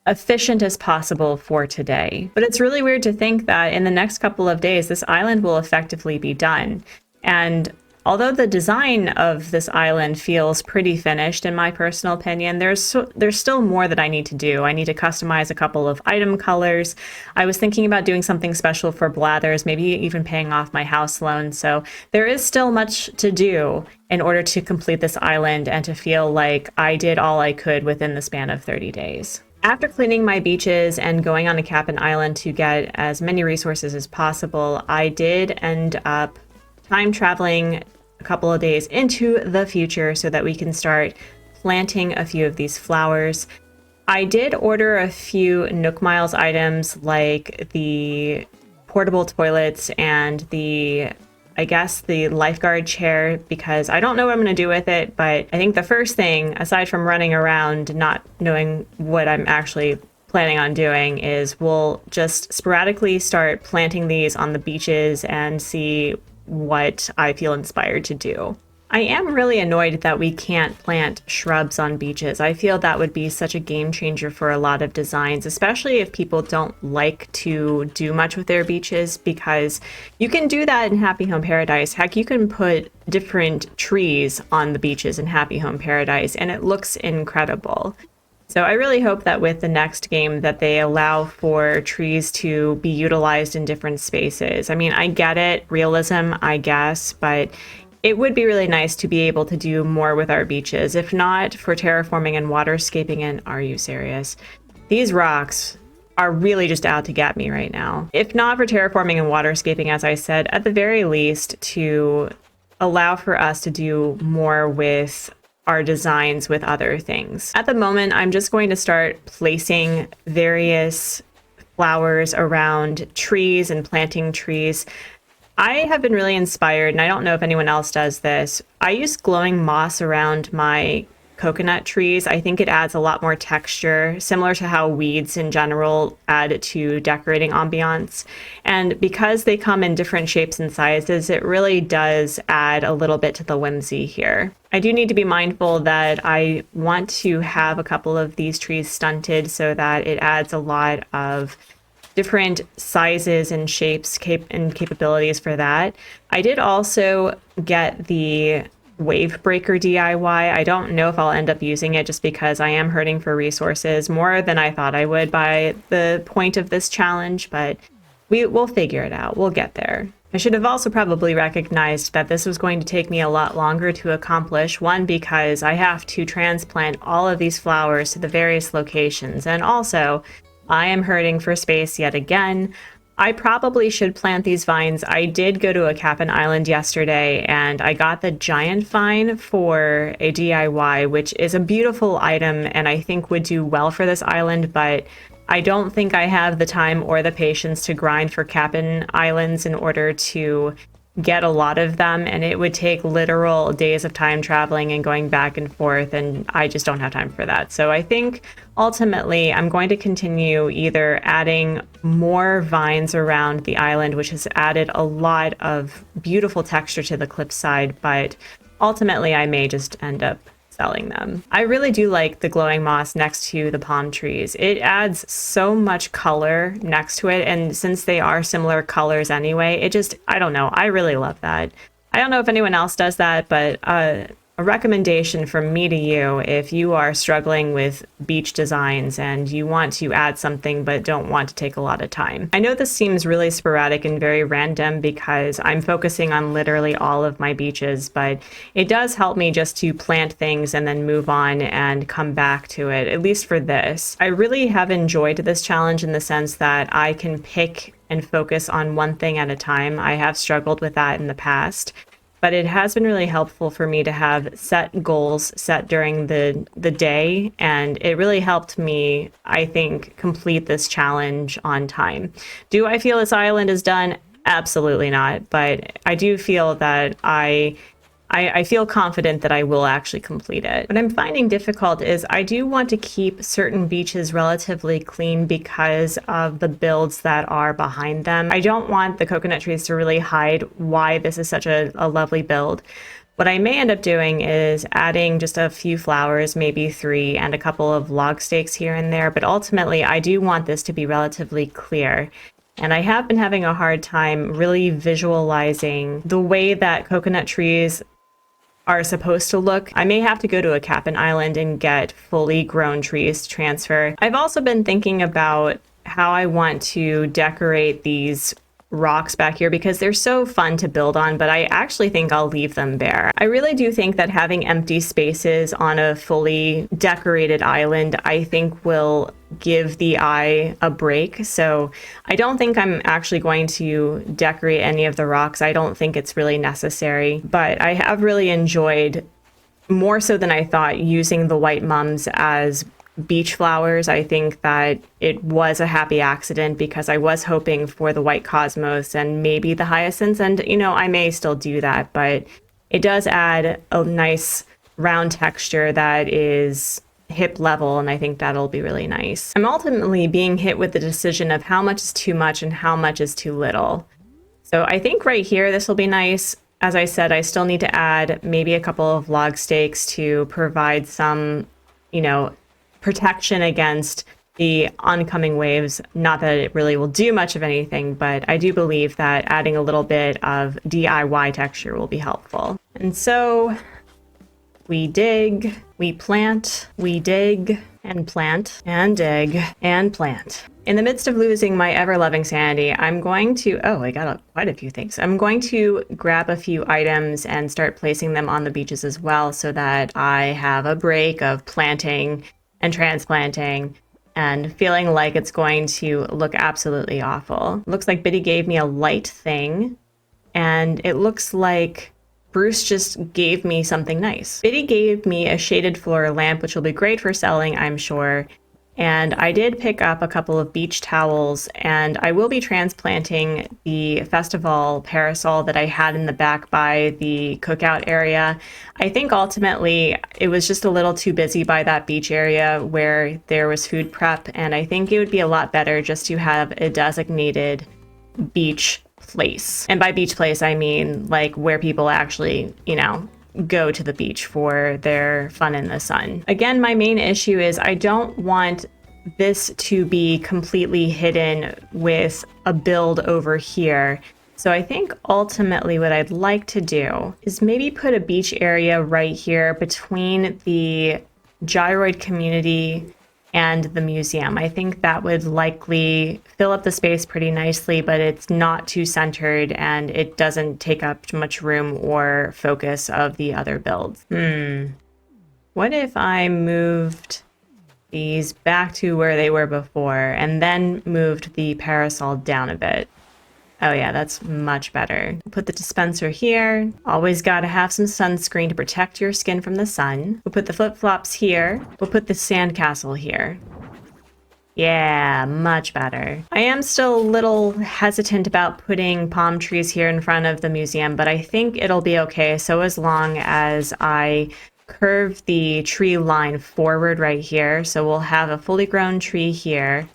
efficient as possible for today. But it's really weird to think that in the next couple of days, this island will effectively be done. And although the design of this island feels pretty finished, in my personal opinion, there's still more that I need to do. I need to customize a couple of item colors. I was thinking about doing something special for Blathers, maybe even paying off my house loan. So there is still much to do in order to complete this island and to feel like I did all I could within the span of 30 days. After cleaning my beaches and going on a cabin island to get as many resources as possible, I did end up time traveling a couple of days into the future so that we can start planting a few of these flowers. I did order a few Nook Miles items like the portable toilets and the lifeguard chair, because I don't know what I'm going to do with it, but I think the first thing, aside from running around not knowing what I'm actually planning on doing, is we'll just sporadically start planting these on the beaches and see what I feel inspired to do. I am really annoyed that we can't plant shrubs on beaches. I feel that would be such a game changer for a lot of designs, especially if people don't like to do much with their beaches, because you can do that in Happy Home Paradise. Heck, you can put different trees on the beaches in Happy Home Paradise, and it looks incredible. So I really hope that with the next game that they allow for trees to be utilized in different spaces. I mean, I get it, realism, I guess, but it would be really nice to be able to do more with our beaches. If not for terraforming and waterscaping, and are you serious? These rocks are really just out to get me right now. If not for terraforming and waterscaping, as I said, at the very least to allow for us to do more with our designs with other things. At the moment, I'm just going to start placing various flowers around trees and planting trees. I have been really inspired, and I don't know if anyone else does this. I use glowing moss around my coconut trees. I think it adds a lot more texture, similar to how weeds in general add to decorating ambiance. And because they come in different shapes and sizes, it really does add a little bit to the whimsy here. I do need to be mindful that I want to have a couple of these trees stunted so that it adds a lot of different sizes and shapes and capabilities for that. I did also get the wave breaker DIY. I don't know if I'll end up using it just because I am hurting for resources more than I thought I would by the point of this challenge, but we'll figure it out. We'll get there. I should have also probably recognized that this was going to take me a lot longer to accomplish. One, because I have to transplant all of these flowers to the various locations, and also I am hurting for space yet again. I probably should plant these vines. I did go to a cabin island yesterday and I got the giant vine for a DIY, which is a beautiful item and I think would do well for this island, but I don't think I have the time or the patience to grind for cabin islands in order to get a lot of them, and it would take literal days of time traveling and going back and forth, and I just don't have time for that. So I think ultimately I'm going to continue either adding more vines around the island, which has added a lot of beautiful texture to the cliffside, but ultimately I may just end up selling them. I really do like the glowing moss next to the palm trees. It adds so much color next to it, and since they are similar colors anyway, it just, I don't know, I really love that. I don't know if anyone else does that, but a recommendation from me to you, if you are struggling with beach designs and you want to add something but don't want to take a lot of time. I know this seems really sporadic and very random because I'm focusing on literally all of my beaches, but it does help me just to plant things and then move on and come back to it, at least for this. I really have enjoyed this challenge in the sense that I can pick and focus on one thing at a time. I have struggled with that in the past. but it has been really helpful for me to have set goals set during the day, and it really helped me, I think, complete this challenge on time. Do I feel this island is done? Absolutely not, but I do feel that I feel confident that I will actually complete it. What I'm finding difficult is I do want to keep certain beaches relatively clean because of the builds that are behind them. I don't want the coconut trees to really hide why this is such a lovely build. What I may end up doing is adding just a few flowers, maybe 3, and a couple of log stakes here and there, but ultimately I do want this to be relatively clear. And I have been having a hard time really visualizing the way that coconut trees are supposed to look. I may have to go to a cabin island and get fully grown trees to transfer. I've also been thinking about how I want to decorate these rocks back here because they're so fun to build on, but I actually think I'll leave them bare. I really do think that having empty spaces on a fully decorated island, I think will give the eye a break. So I don't think I'm actually going to decorate any of the rocks. I don't think it's really necessary, but I have really enjoyed, more so than I thought, using the white mums as beach flowers. I think that it was a happy accident because I was hoping for the white cosmos and maybe the hyacinths, and I may still do that, but it does add a nice round texture that is hip level, and I think that'll be really nice. I'm ultimately being hit with the decision of how much is too much and how much is too little. So I think right here this will be nice. As I said, I still need to add maybe a couple of log stakes to provide some, protection against the oncoming waves. Not that it really will do much of anything, but I do believe that adding a little bit of DIY texture will be helpful. And so we dig, we plant, we dig and plant and dig and plant. In the midst of losing my ever-loving sanity, I'm going to, I got quite a few things. I'm going to grab a few items and start placing them on the beaches as well so that I have a break of planting and transplanting and feeling like it's going to look absolutely awful. Looks like Biddy gave me a light thing, and it looks like Bruce just gave me something nice. Biddy gave me a shaded floor lamp, which will be great for selling, I'm sure. And I did pick up a couple of beach towels, and I will be transplanting the festival parasol that I had in the back by the cookout area. I think ultimately it was just a little too busy by that beach area where there was food prep, and I think it would be a lot better just to have a designated beach place. And by beach place, I mean like where people actually, go to the beach for their fun in the sun. Again, my main issue is I don't want this to be completely hidden with a build over here. So I think ultimately what I'd like to do is maybe put a beach area right here between the gyroid community and the museum. I think that would likely fill up the space pretty nicely, but it's not too centered and it doesn't take up too much room or focus of the other builds. What if I moved these back to where they were before and then moved the parasol down a bit? Oh yeah, that's much better. Put the dispenser here. Always gotta have some sunscreen to protect your skin from the sun. We'll put the flip-flops here. We'll put the sandcastle here. Yeah, much better. I am still a little hesitant about putting palm trees here in front of the museum, but I think it'll be okay. So as long as I curve the tree line forward right here. So we'll have a fully grown tree here,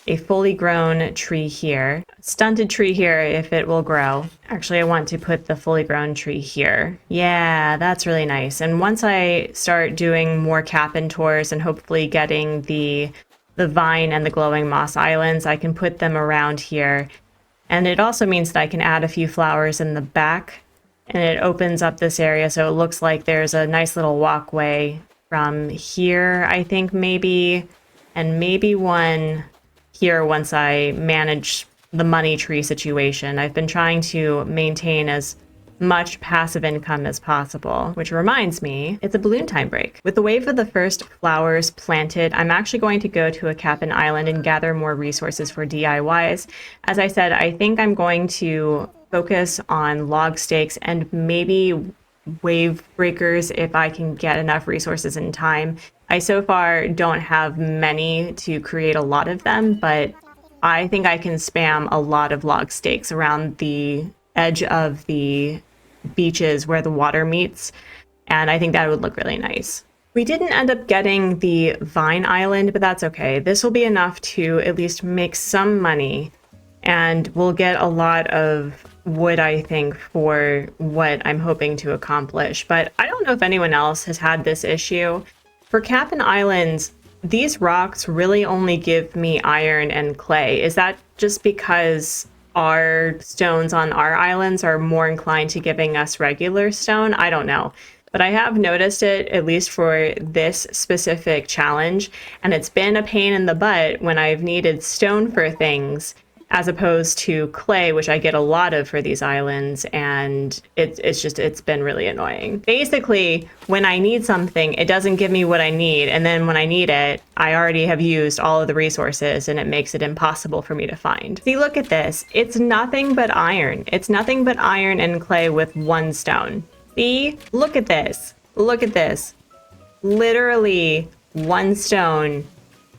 a fully grown tree here, stunted tree here if it will grow. Actually, I want to put the fully grown tree here. Yeah, that's really nice. And once I start doing more cabin tours and hopefully getting the vine and the glowing moss islands, I can put them around here. And it also means that I can add a few flowers in the back, and it opens up this area so it looks like there's a nice little walkway from here, I think maybe, and maybe one here once I manage the money tree situation. I've been trying to maintain as much passive income as possible, which reminds me, it's a balloon time break. With the wave of the first flowers planted, I'm actually going to go to a cabin island and gather more resources for DIYs. As I said, I think I'm going to focus on log stakes and maybe wave breakers if I can get enough resources in time. I so far don't have many to create a lot of them, but I think I can spam a lot of log stakes around the edge of the beaches where the water meets, and I think that would look really nice. We didn't end up getting the vine island, but that's okay. This will be enough to at least make some money, and we'll get a lot of wood, I think, for what I'm hoping to accomplish. But I don't know if anyone else has had this issue. For Cap'n Islands, these rocks really only give me iron and clay. Is that just because our stones on our islands are more inclined to giving us regular stone? I don't know. But I have noticed it, at least for this specific challenge, and it's been a pain in the butt when I've needed stone for things, as opposed to clay, which I get a lot of for these islands, and it's been really annoying. Basically, when I need something, it doesn't give me what I need, and then when I need it, I already have used all of the resources, and it makes it impossible for me to find. See, look at this. It's nothing but iron. It's nothing but iron and clay with one stone. See? Look at this. Look at this. Literally one stone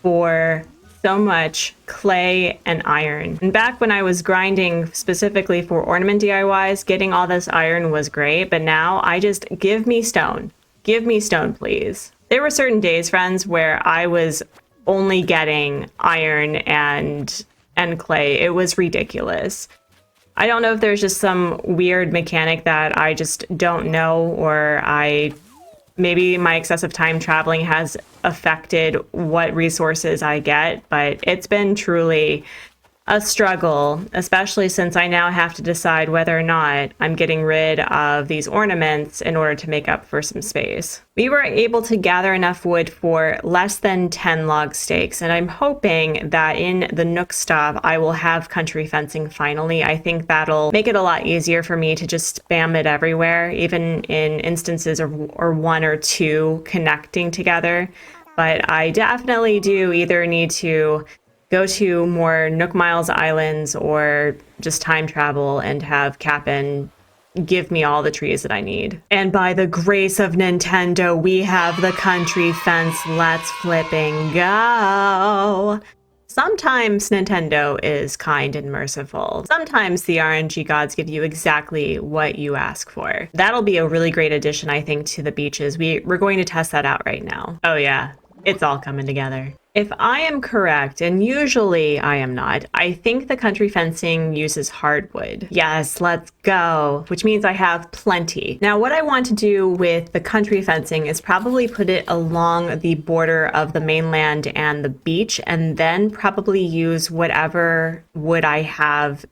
for so much clay and iron. And back when I was grinding specifically for ornament DIYs, getting all this iron was great, but now I just give me stone. Give me stone, please. There were certain days, friends, where I was only getting iron and clay. It was ridiculous. I don't know if there's just some weird mechanic that I just don't know, or maybe my excessive time traveling has affected what resources I get, but it's been truly a struggle, especially since I now have to decide whether or not I'm getting rid of these ornaments in order to make up for some space. We were able to gather enough wood for less than 10 log stakes, and I'm hoping that in the Nook stop I will have country fencing finally. I think that'll make it a lot easier for me to just spam it everywhere, even in instances or one or two connecting together. But I definitely do either need to go to more Nook Miles islands or just time travel and have Cap'n give me all the trees that I need. And by the grace of Nintendo, we have the country fence. Let's flipping go. Sometimes Nintendo is kind and merciful. Sometimes the RNG gods give you exactly what you ask for. That'll be a really great addition, I think, to the beaches. We're going to test that out right now. Oh yeah, it's all coming together. If I am correct, and usually I am not, I think the country fencing uses hardwood. Yes, let's go, which means I have plenty. Now, what I want to do with the country fencing is probably put it along the border of the mainland and the beach, and then probably use whatever wood I have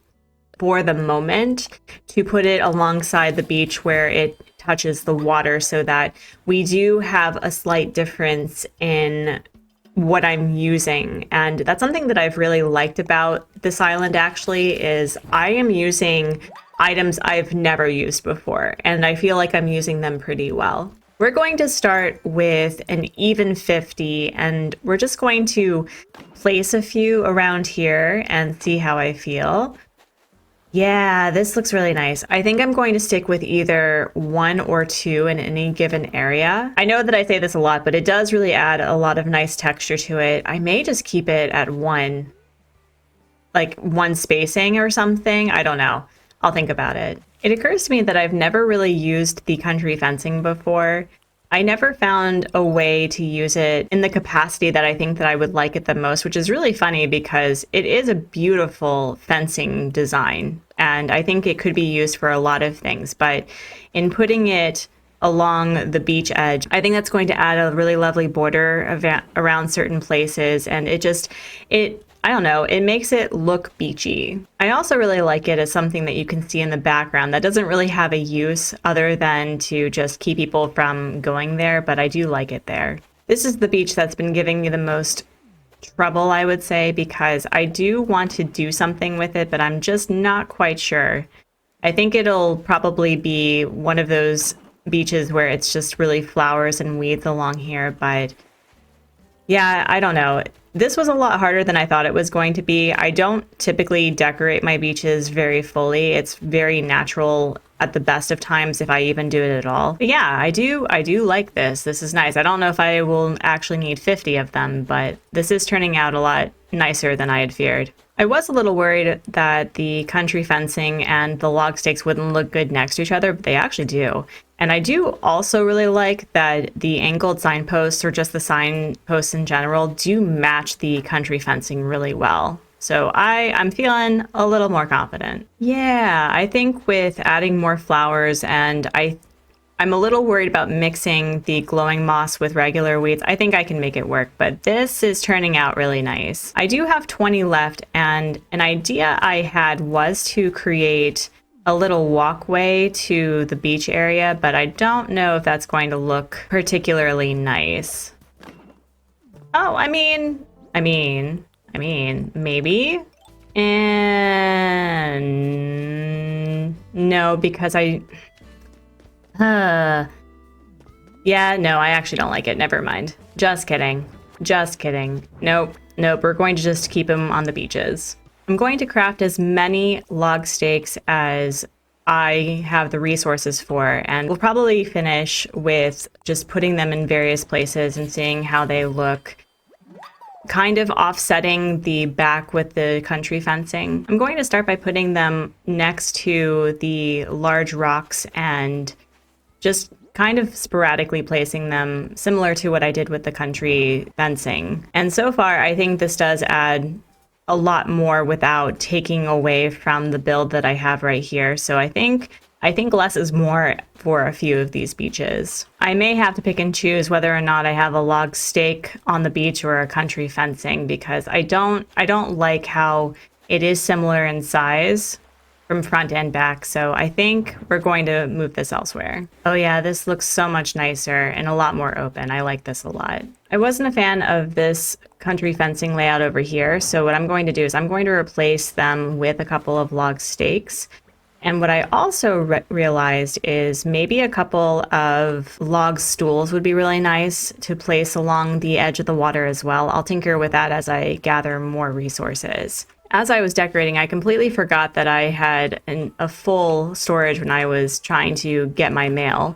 for the moment to put it alongside the beach where it touches the water, so that we do have a slight difference in what I'm using. And that's something that I've really liked about this island, actually, is I am using items I've never used before, and I feel like I'm using them pretty well. We're going to start with an even 50, and we're just going to place a few around here and see how I feel. Yeah, this looks really nice. I think I'm going to stick with either one or two in any given area. I know that I say this a lot, but it does really add a lot of nice texture to it. I may just keep it at one, like one spacing or something. I don't know. I'll think about it. It occurs to me that I've never really used the country fencing before. I never found a way to use it in the capacity that I think that I would like it the most, which is really funny because it is a beautiful fencing design, and I think it could be used for a lot of things. But in putting it along the beach edge, I think that's going to add a really lovely border around certain places, and I don't know, it makes it look beachy. I also really like it as something that you can see in the background that doesn't really have a use other than to just keep people from going there, but I do like it there. This is the beach that's been giving me the most trouble, I would say, because I do want to do something with it, but I'm just not quite sure. I think it'll probably be one of those beaches where it's just really flowers and weeds along here, but Yeah, I don't know. This was a lot harder than I thought it was going to be. I don't typically decorate my beaches very fully. It's very natural at the best of times if I even do it at all. But yeah, I do like this. This is nice. I don't know if I will actually need 50 of them, but this is turning out a lot nicer than I had feared. I was a little worried that the country fencing and the log stakes wouldn't look good next to each other, but they actually do. And I do also really like that the angled signposts, or just the signposts in general, do match the country fencing really well. So I'm feeling a little more confident. Yeah, I think with adding more flowers, and I'm a little worried about mixing the glowing moss with regular weeds. I think I can make it work, but this is turning out really nice. I do have 20 left, and an idea I had was to create a little walkway to the beach area, but I don't know if that's going to look particularly nice. Oh, I mean, maybe. And no, because yeah, no, I actually don't like it. Never mind. Just kidding. Just kidding. Nope. We're going to just keep them on the beaches. I'm going to craft as many log stakes as I have the resources for, and we'll probably finish with just putting them in various places and seeing how they look, kind of offsetting the back with the country fencing. I'm going to start by putting them next to the large rocks and just kind of sporadically placing them, similar to what I did with the country fencing. And so far, I think this does add a lot more without taking away from the build that I have right here. So I think less is more for a few of these beaches. I may have to pick and choose whether or not I have a log stake on the beach or a country fencing, because I don't like how it is similar in size from front and back. So I think we're going to move this elsewhere. Oh yeah, this looks so much nicer and a lot more open. I like this a lot. I wasn't a fan of this country fencing layout over here. So what I'm going to do is I'm going to replace them with a couple of log stakes. And what I also realized is maybe a couple of log stools would be really nice to place along the edge of the water as well. I'll tinker with that as I gather more resources. As I was decorating, I completely forgot that I had a full storage when I was trying to get my mail.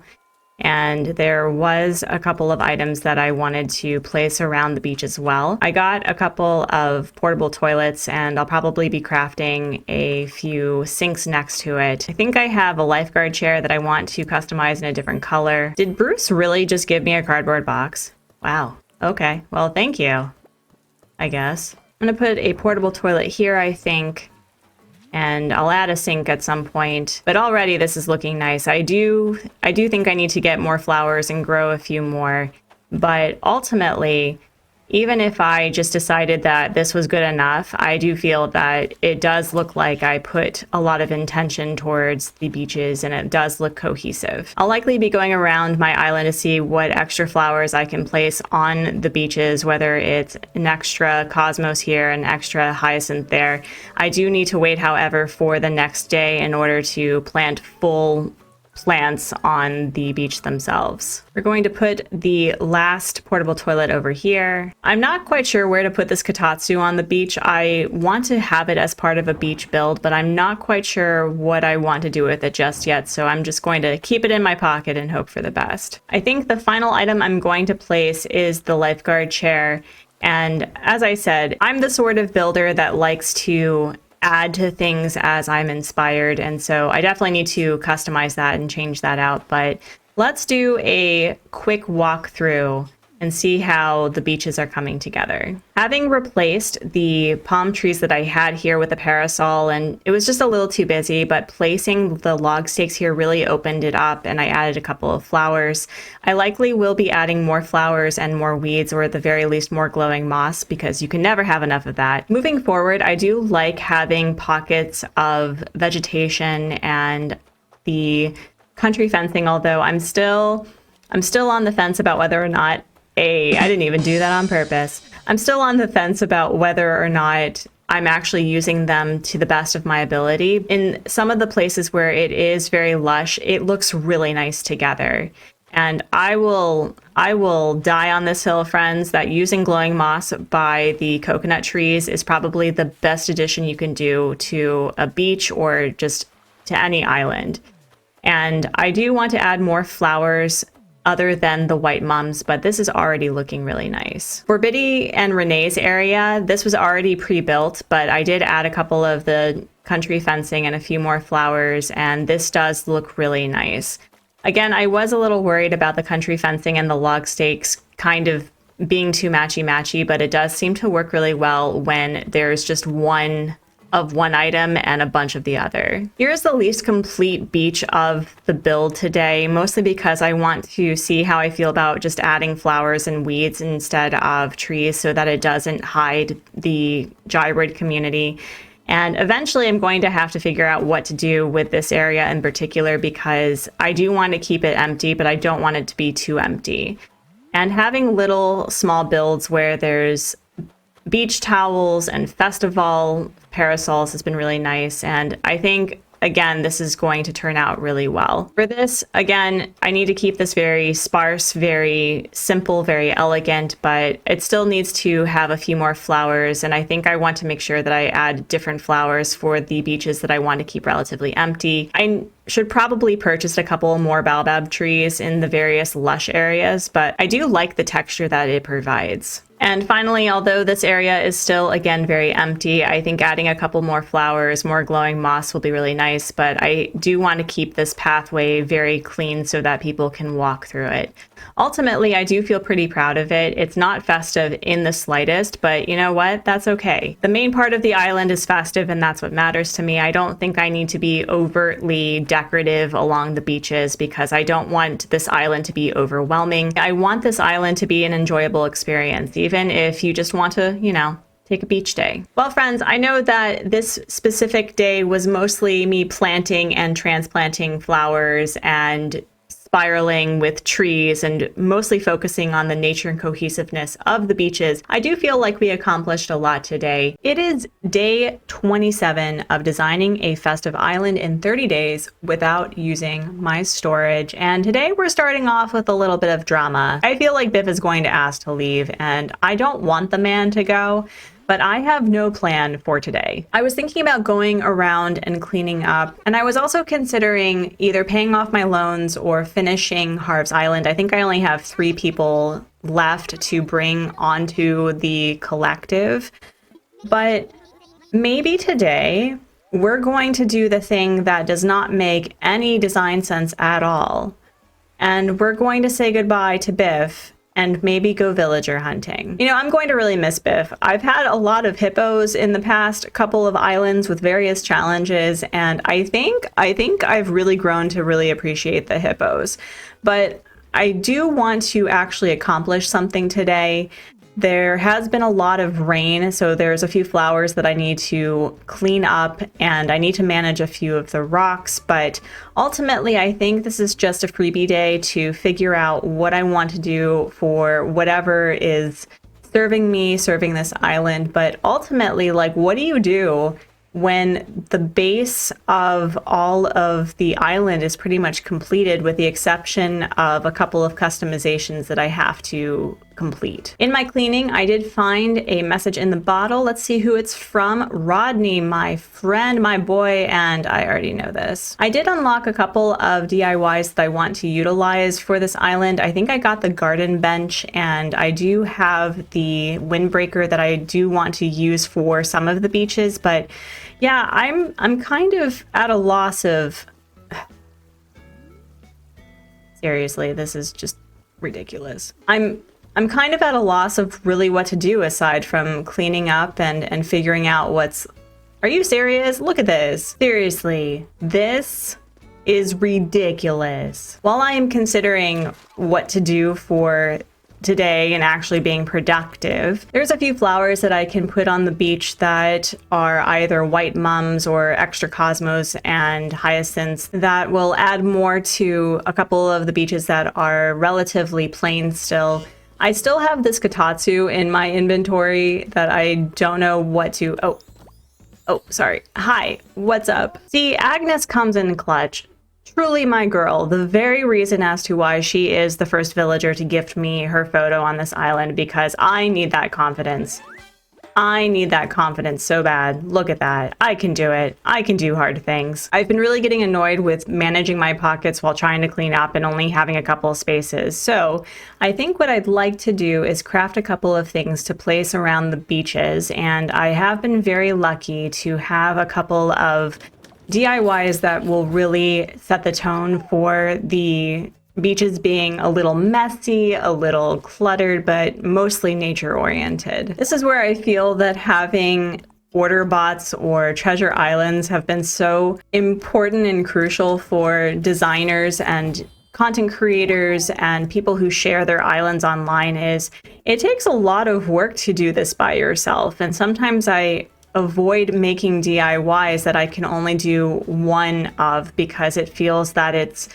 And there was a couple of items that I wanted to place around the beach as well. I got a couple of portable toilets, and I'll probably be crafting a few sinks next to it. I think I have a lifeguard chair that I want to customize in a different color. Did Bruce really just give me a cardboard box? Wow. Okay. Well, thank you, I guess. I'm gonna put a portable toilet here, I think, and I'll add a sink at some point. But already this is looking nice. I do think I need to get more flowers and grow a few more. But ultimately, even if I just decided that this was good enough, I do feel that it does look like I put a lot of intention towards the beaches, and it does look cohesive. I'll likely be going around my island to see what extra flowers I can place on the beaches, whether it's an extra cosmos here, an extra hyacinth there. I do need to wait, however, for the next day in order to plant full plants on the beach themselves. We're going to put the last portable toilet over here. I'm not quite sure where to put this kotatsu on the beach. I want to have it as part of a beach build, but I'm not quite sure what I want to do with it just yet, so I'm just going to keep it in my pocket and hope for the best. I think the final item I'm going to place is the lifeguard chair, and as I said, I'm the sort of builder that likes to add to things as I'm inspired, and so I definitely need to customize that and change that out. But let's do a quick walkthrough and see how the beaches are coming together. Having replaced the palm trees that I had here with a parasol, and it was just a little too busy, but placing the log stakes here really opened it up, and I added a couple of flowers. I likely will be adding more flowers and more weeds, or at the very least more glowing moss, because you can never have enough of that. Moving forward, I do like having pockets of vegetation and the country fencing, although I'm still on the fence about whether or not I didn't even do that on purpose. I'm still on the fence about whether or not I'm actually using them to the best of my ability. In some of the places where it is very lush, it looks really nice together. And I will die on this hill, friends, that using glowing moss by the coconut trees is probably the best addition you can do to a beach or just to any island. And I do want to add more flowers other than the white mums, but this is already looking really nice. For Biddy and Renee's area, this was already pre-built, but I did add a couple of the country fencing and a few more flowers, and this does look really nice. Again, I was a little worried about the country fencing and the log stakes kind of being too matchy-matchy, but it does seem to work really well when there's just one item and a bunch of the other. Here's the least complete beach of the build today, mostly because I want to see how I feel about just adding flowers and weeds instead of trees so that it doesn't hide the gyroid community. And eventually I'm going to have to figure out what to do with this area in particular because I do want to keep it empty, but I don't want it to be too empty. And having little small builds where there's beach towels and festival parasols has been really nice. And I think, again, this is going to turn out really well. For this, again, I need to keep this very sparse, very simple, very elegant, but it still needs to have a few more flowers. And I think I want to make sure that I add different flowers for the beaches that I want to keep relatively empty. I should probably purchase a couple more baobab trees in the various lush areas, but I do like the texture that it provides. And finally, although this area is still, again, very empty, I think adding a couple more flowers, more glowing moss will be really nice, but I do want to keep this pathway very clean so that people can walk through it. Ultimately, I do feel pretty proud of it. It's not festive in the slightest, but you know what? That's okay. The main part of the island is festive, and that's what matters to me. I don't think I need to be overtly decorative along the beaches because I don't want this island to be overwhelming. I want this island to be an enjoyable experience, even if you just want to, take a beach day. Well, friends, I know that this specific day was mostly me planting and transplanting flowers and spiraling with trees and mostly focusing on the nature and cohesiveness of the beaches. I do feel like we accomplished a lot today. It is day 27 of designing a festive island in 30 days without using my storage. And today we're starting off with a little bit of drama. I feel like Biff is going to ask to leave, and I don't want the man to go, but I have no plan for today. I was thinking about going around and cleaning up, and I was also considering either paying off my loans or finishing Harv's Island. I think I only have 3 people left to bring onto the collective, but maybe today we're going to do the thing that does not make any design sense at all, and we're going to say goodbye to Biff and maybe go villager hunting. I'm going to really miss Biff. I've had a lot of hippos in the past couple of islands with various challenges, and I think I've really grown to really appreciate the hippos. But I do want to actually accomplish something today. There has been a lot of rain, so there's a few flowers that I need to clean up, and I need to manage a few of the rocks, but ultimately I think this is just a freebie day to figure out what I want to do for whatever is serving this island. But ultimately, what do you do when the base of all of the island is pretty much completed, with the exception of a couple of customizations that I have to complete? In my cleaning, I did find a message in the bottle. Let's see who it's from. Rodney, my friend, my boy, and I already know this. I did unlock a couple of DIYs that I want to utilize for this island. I think I got the garden bench, and I do have the windbreaker that I do want to use for some of the beaches, but yeah, I'm kind of at a loss of... Seriously, this is just ridiculous. I'm kind of at a loss of really what to do aside from cleaning up and figuring out what's... Are you serious? Look at this. Seriously, this is ridiculous. While I am considering what to do for today and actually being productive, there's a few flowers that I can put on the beach that are either white mums or extra cosmos and hyacinths that will add more to a couple of the beaches that are relatively plain still. I still have this Katatsu in my inventory that I don't know what to... Oh, sorry. Hi, what's up? See, Agnes comes in clutch. Truly my girl, the very reason as to why she is the first villager to gift me her photo on this island, because I need that confidence. I need that confidence so bad. Look at that. I can do it. I can do hard things. I've been really getting annoyed with managing my pockets while trying to clean up and only having a couple of spaces. So I think what I'd like to do is craft a couple of things to place around the beaches. And I have been very lucky to have a couple of DIYs that will really set the tone for the beaches being a little messy, a little cluttered, but mostly nature oriented. This is where I feel that having order bots or treasure islands have been so important and crucial for designers and content creators and people who share their islands online. Is it takes a lot of work to do this by yourself, and sometimes I avoid making DIYs that I can only do one of because it feels that it's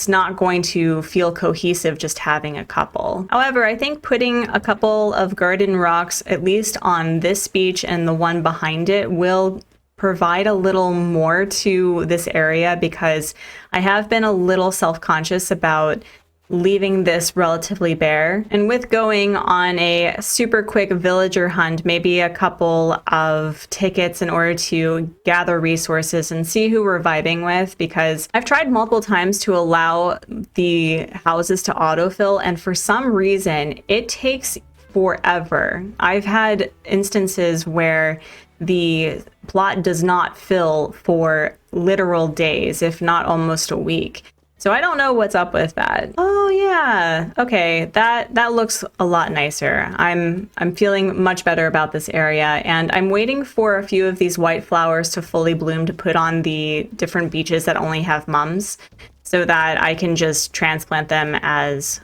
not going to feel cohesive just having a couple. However, I think putting a couple of garden rocks, at least on this beach and the one behind it, will provide a little more to this area, because I have been a little self-conscious about leaving this relatively bare. And with going on a super quick villager hunt, maybe a couple of tickets in order to gather resources and see who we're vibing with, because I've tried multiple times to allow the houses to autofill, and for some reason it takes forever. I've had instances where the plot does not fill for literal days, if not almost a week. So I don't know what's up with that. Oh yeah, okay, that looks a lot nicer. I'm feeling much better about this area, and I'm waiting for a few of these white flowers to fully bloom to put on the different beaches that only have mums, so that I can just transplant them as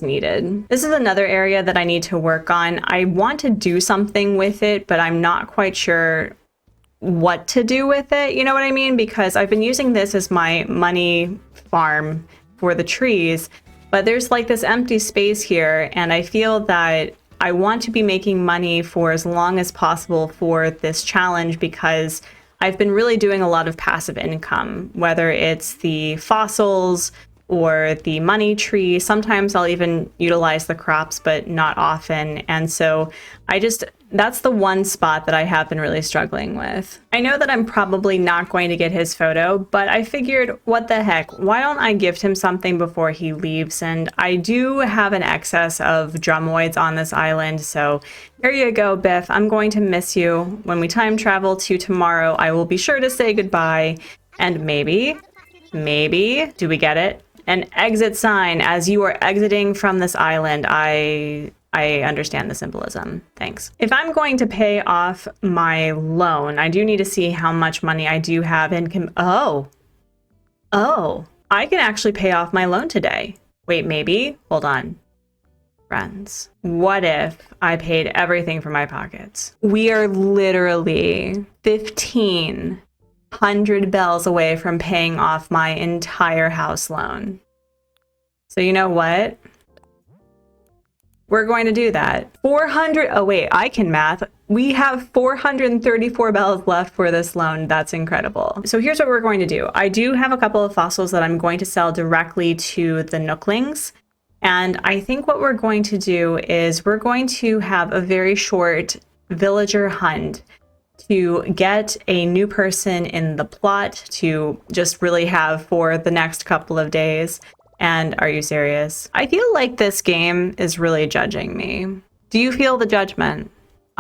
needed. This is another area that I need to work on. I want to do something with it, but I'm not quite sure what to do with it, you know what I mean? Because I've been using this as my money farm for the trees, but there's like this empty space here, and I feel that I want to be making money for as long as possible for this challenge, because I've been really doing a lot of passive income, whether it's the fossils or the money tree. Sometimes I'll even utilize the crops, but not often. And so that's the one spot that I have been really struggling with. I know that I'm probably not going to get his photo, but I figured, what the heck, why don't I gift him something before he leaves? And I do have an excess of drumoids on this island, so here you go, Biff. I'm going to miss you. When we time travel to tomorrow, I will be sure to say goodbye, and maybe, do we get it? An exit sign as you are exiting from this island. I understand the symbolism. Thanks. If I'm going to pay off my loan, I do need to see how much money I do have in Oh, I can actually pay off my loan today. Wait, maybe? Hold on. Friends, what if I paid everything from my pockets? We are literally 1,500 bells away from paying off my entire house loan. So you know what? We're going to do that. 400, oh wait, I can math. We have 434 bells left for this loan. That's incredible. So here's what we're going to do. I do have a couple of fossils that I'm going to sell directly to the Nooklings. And I think what we're going to do is we're going to have a very short villager hunt to get a new person in the plot to just really have for the next couple of days. And are you serious? I feel like this game is really judging me. Do you feel the judgment?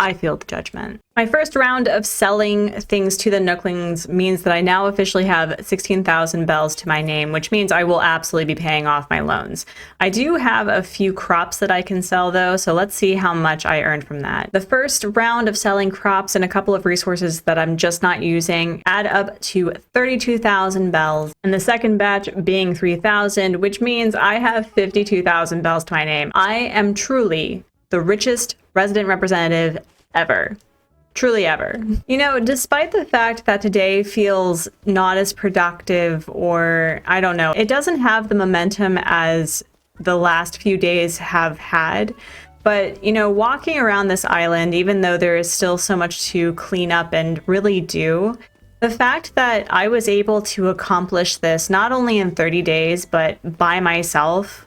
I feel the judgment. My first round of selling things to the Nooklings means that I now officially have 16,000 bells to my name, which means I will absolutely be paying off my loans. I do have a few crops that I can sell though, so let's see how much I earned from that. The first round of selling crops and a couple of resources that I'm just not using add up to 32,000 bells, and the second batch being 3,000, which means I have 52,000 bells to my name. I am truly the richest resident representative ever. Truly ever. You know, despite the fact that today feels not as productive, or I don't know, it doesn't have the momentum as the last few days have had. But, you know, walking around this island, even though there is still so much to clean up and really do, The fact that I was able to accomplish this not only in 30 days, but by myself,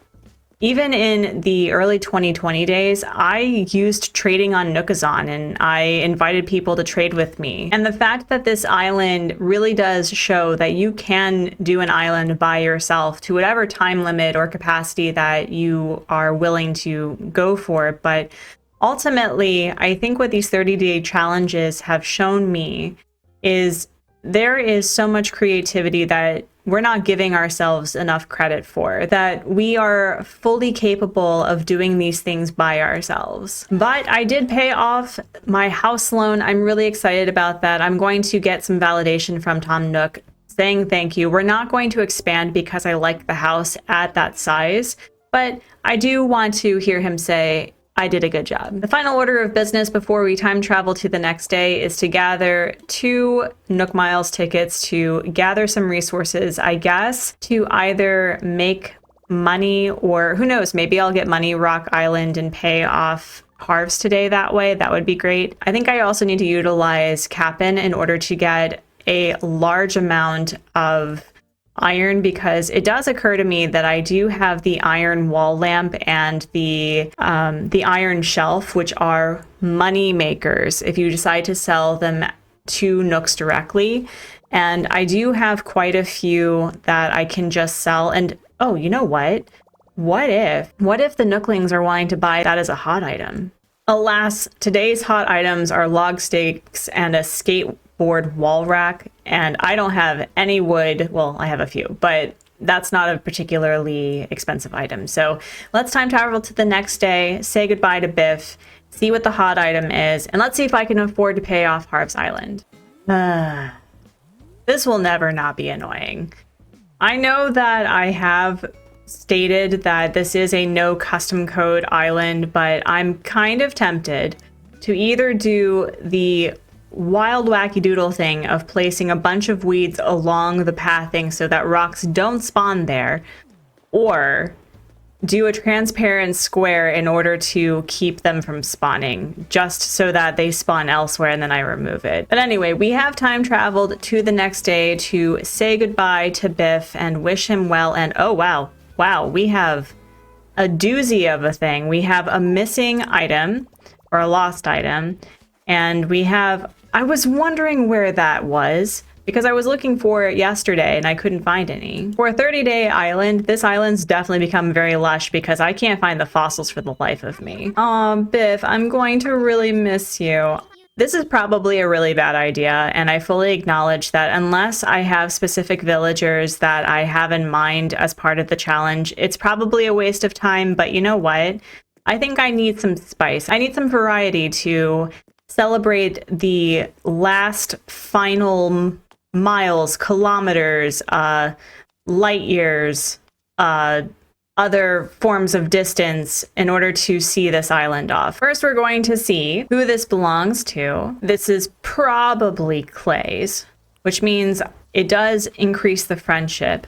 even in the early 2020 days, I used trading on Nookazon and I invited people to trade with me. And the fact that this island really does show that you can do an island by yourself to whatever time limit or capacity that you are willing to go for. But ultimately, I think what these 30-day challenges have shown me is there is so much creativity that we're not giving ourselves enough credit for, that we are fully capable of doing these things by ourselves. But I did pay off my house loan. I'm really excited about that. I'm going to get some validation from Tom Nook saying thank you. We're not going to expand because I like the house at that size, but I do want to hear him say, I did a good job. The final order of business before we time travel to the next day is to gather 2 Nook Miles tickets to gather some resources, I guess, to either make money or who knows, maybe I'll get Money Rock Island and pay off Harv's today that way. That would be great. I think I also need to utilize Cap'n in order to get a large amount of iron, because it does occur to me that I do have the iron wall lamp and the iron shelf, which are money makers if you decide to sell them to Nooks directly. And I do have quite a few that I can just sell. And oh, you know what? What if the Nooklings are wanting to buy that as a hot item? Alas, today's hot items are log stakes and a skateboard wall rack, and I don't have any wood. Well, I have a few, but that's not a particularly expensive item. So let's time travel to the next day, say goodbye to Biff, see what the hot item is, and let's see if I can afford to pay off Harv's Island. This will never not be annoying. I know that I have stated that this is a no custom code island, but I'm kind of tempted to either do the wild wacky doodle thing of placing a bunch of weeds along the pathing so that rocks don't spawn there, or do a transparent square in order to keep them from spawning, just so that they spawn elsewhere and then I remove it. But anyway, we have time traveled to the next day to say goodbye to Biff and wish him well. And oh wow, we have a doozy of a thing. We have a missing item, or a lost item, and we have, I was wondering where that was, because I was looking for it yesterday and I couldn't find any. For a 30-day island, this island's definitely become very lush because I can't find the fossils for the life of me. Aw, Biff, I'm going to really miss you. This is probably a really bad idea, and I fully acknowledge that unless I have specific villagers that I have in mind as part of the challenge, it's probably a waste of time, but you know what? I think I need some spice. I need some variety to celebrate the last final miles, kilometers, light years, other forms of distance in order to see this island off. First, we're going to see who this belongs to. This is probably Clay's, which means it does increase the friendship.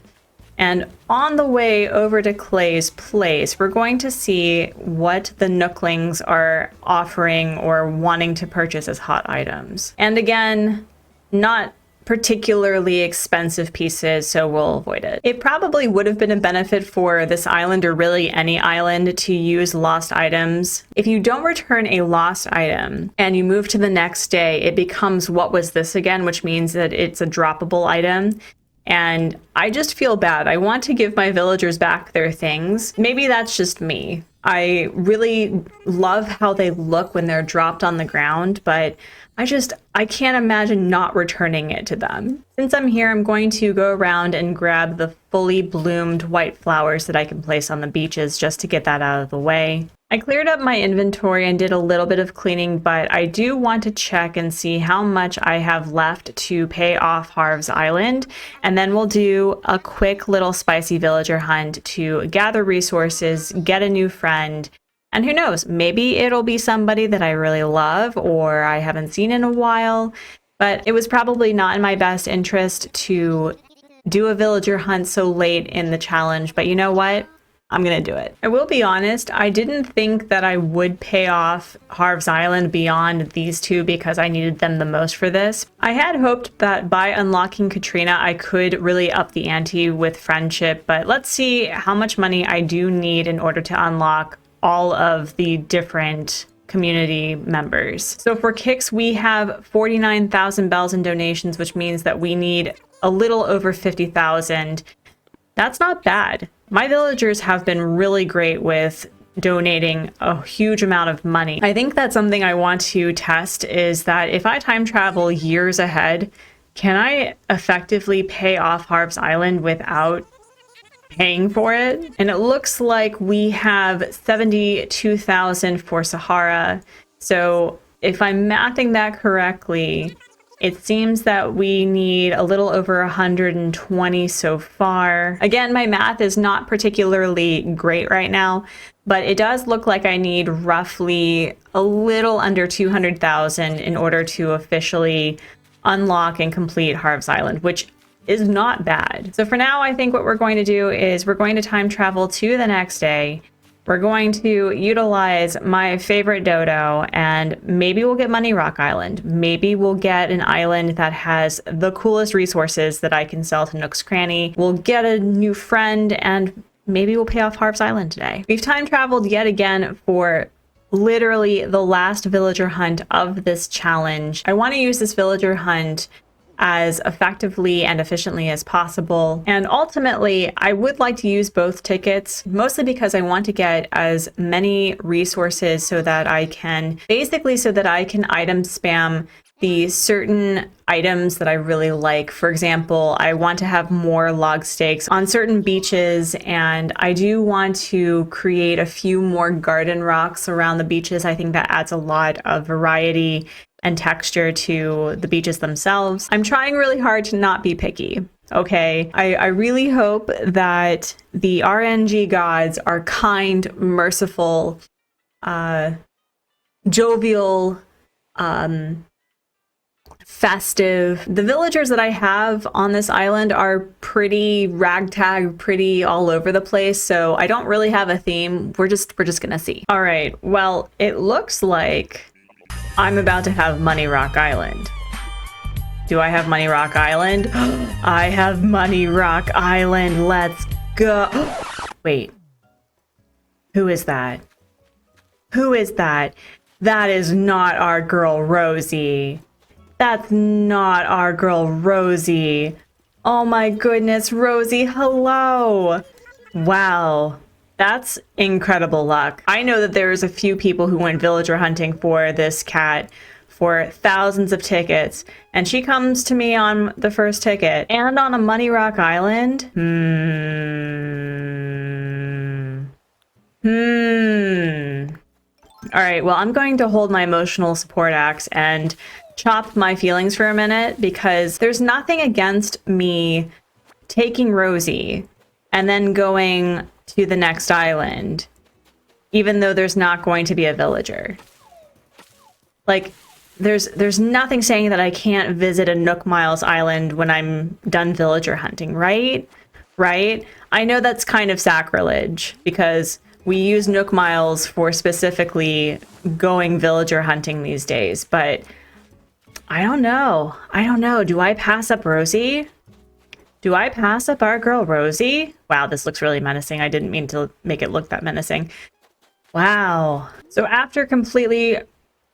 And on the way over to Clay's place, we're going to see what the Nooklings are offering or wanting to purchase as hot items. And again, not particularly expensive pieces, so we'll avoid it. It probably would have been a benefit for this island, or really any island, to use lost items. If you don't return a lost item and you move to the next day, it becomes what was this again, which means that it's a droppable item. And I just feel bad. I want to give my villagers back their things. Maybe that's just me. I really love how they look when they're dropped on the ground, but I can't imagine not returning it to them. Since I'm here, I'm going to go around and grab the fully bloomed white flowers that I can place on the beaches just to get that out of the way. I cleared up my inventory and did a little bit of cleaning, but I do want to check and see how much I have left to pay off Harv's Island, and then we'll do a quick little spicy villager hunt to gather resources, get a new friend, and who knows, maybe it'll be somebody that I really love or I haven't seen in a while. But it was probably not in my best interest to do a villager hunt so late in the challenge, but you know what? I'm gonna do it. I will be honest, I didn't think that I would pay off Harv's Island beyond these two because I needed them the most for this. I had hoped that by unlocking Katrina, I could really up the ante with friendship, but let's see how much money I do need in order to unlock all of the different community members. So for kicks, we have 49,000 bells and donations, which means that we need a little over 50,000. That's not bad. My villagers have been really great with donating a huge amount of money. I think that's something I want to test is that if I time travel years ahead, can I effectively pay off Harv's Island without paying for it? And it looks like we have 72,000 for Sahara. So if I'm mathing that correctly, it seems that we need a little over 120 so far. Again, my math is not particularly great right now, but it does look like I need roughly a little under 200,000 in order to officially unlock and complete Harv's Island, which is not bad. So for now, I think what we're going to do is we're going to time travel to the next day. We're going to utilize my favorite dodo, and maybe we'll get Money Rock Island. Maybe we'll get an island that has the coolest resources that I can sell to Nook's Cranny. We'll get a new friend, and maybe we'll pay off Harv's Island today. We've time traveled yet again for literally the last villager hunt of this challenge. I want to use this villager hunt as effectively and efficiently as possible. And ultimately, I would like to use both tickets, mostly because I want to get as many resources so that I can item spam the certain items that I really like. For example, I want to have more log stakes on certain beaches, and I do want to create a few more garden rocks around the beaches. I think that adds a lot of variety and texture to the beaches themselves. I'm trying really hard to not be picky, okay? I really hope that the RNG gods are kind, merciful, jovial, festive. The villagers that I have on this island are pretty ragtag, pretty all over the place, so I don't really have a theme. We're just gonna see. All right, well, it looks like I'm about to have Money Rock Island. Do I have Money Rock Island? I have Money Rock Island. Let's go. Wait. Who is that? Who is that? That is not our girl Rosie. That's not our girl Rosie. Oh my goodness, Rosie, hello. Wow. That's incredible luck. I know that there's a few people who went villager hunting for this cat for thousands of tickets, and she comes to me on the first ticket and on a Money Rock Island. All right, well, I'm going to hold my emotional support axe and chop my feelings for a minute, because there's nothing against me taking Rosie and then going to the next island, even though there's not going to be a villager. Like, there's nothing saying that I can't visit a Nook Miles island when I'm done villager hunting, right? Right? I know that's kind of sacrilege, because we use Nook Miles for specifically going villager hunting these days, but I don't know. Do I pass up Rosie? Do I pass up our girl Rosie? Wow, this looks really menacing. I didn't mean to make it look that menacing. Wow. So after completely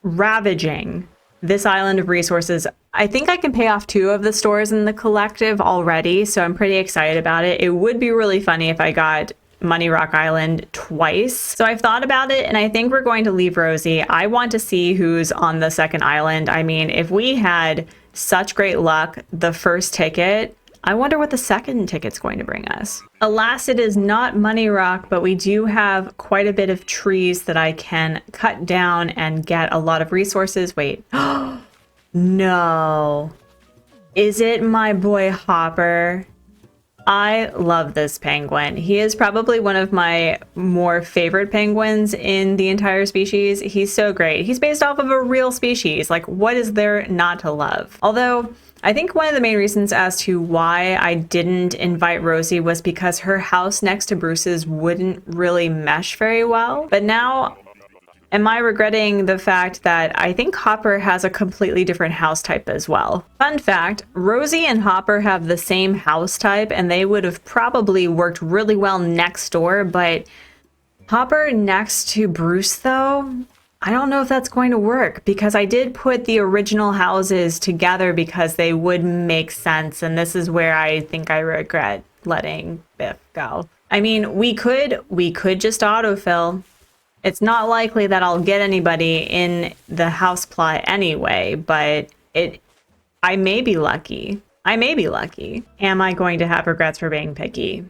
ravaging this island of resources, I think I can pay off 2 of the stores in the collective already, so I'm pretty excited about it. It would be really funny if I got Money Rock Island twice. So I've thought about it, and I think we're going to leave Rosie. I want to see who's on the second island. I mean, if we had such great luck the first ticket, I wonder what the second ticket's going to bring us. Alas, it is not Money Rock, but we do have quite a bit of trees that I can cut down and get a lot of resources. Wait. No. Is it my boy Hopper? I love this penguin. He is probably one of my more favorite penguins in the entire species. He's so great. He's based off of a real species. Like, what is there not to love? Although, I think one of the main reasons as to why I didn't invite Rosie was because her house next to Bruce's wouldn't really mesh very well. But now, am I regretting the fact that I think Hopper has a completely different house type as well? Fun fact, Rosie and Hopper have the same house type and they would have probably worked really well next door, but Hopper next to Bruce though, I don't know if that's going to work because I did put the original houses together because they would make sense, and this is where I think I regret letting Biff go. I mean, we could just autofill. It's not likely that I'll get anybody in the house plot anyway, but I may be lucky. I may be lucky. Am I going to have regrets for being picky?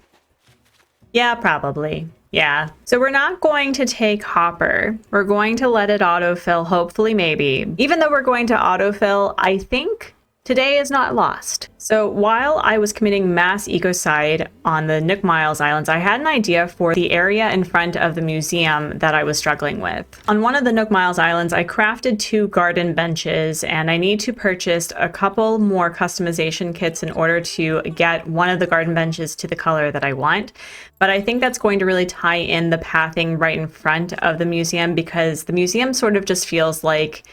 Yeah, probably. Yeah. So we're not going to take Hopper. We're going to let it autofill, hopefully, maybe. Even though we're going to autofill, I think today is not lost. So while I was committing mass ecocide on the Nook Miles Islands, I had an idea for the area in front of the museum that I was struggling with. On one of the Nook Miles Islands, I crafted 2 garden benches, and I need to purchase a couple more customization kits in order to get one of the garden benches to the color that I want. But I think that's going to really tie in the pathing right in front of the museum because the museum sort of just feels like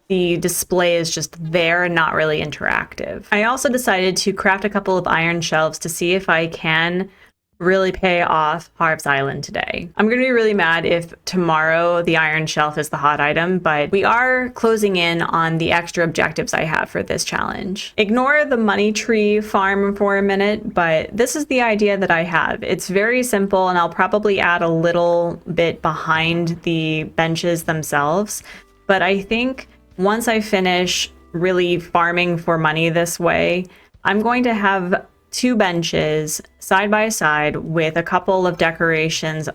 the display is just there and not really interactive. I also decided to craft a couple of iron shelves to see if I can really pay off Harv's Island today. I'm going to be really mad if tomorrow the iron shelf is the hot item, but we are closing in on the extra objectives I have for this challenge. Ignore the money tree farm for a minute, but this is the idea that I have. It's very simple and I'll probably add a little bit behind the benches themselves, but I think once I finish really farming for money this way, I'm going to have 2 benches side by side with a couple of decorations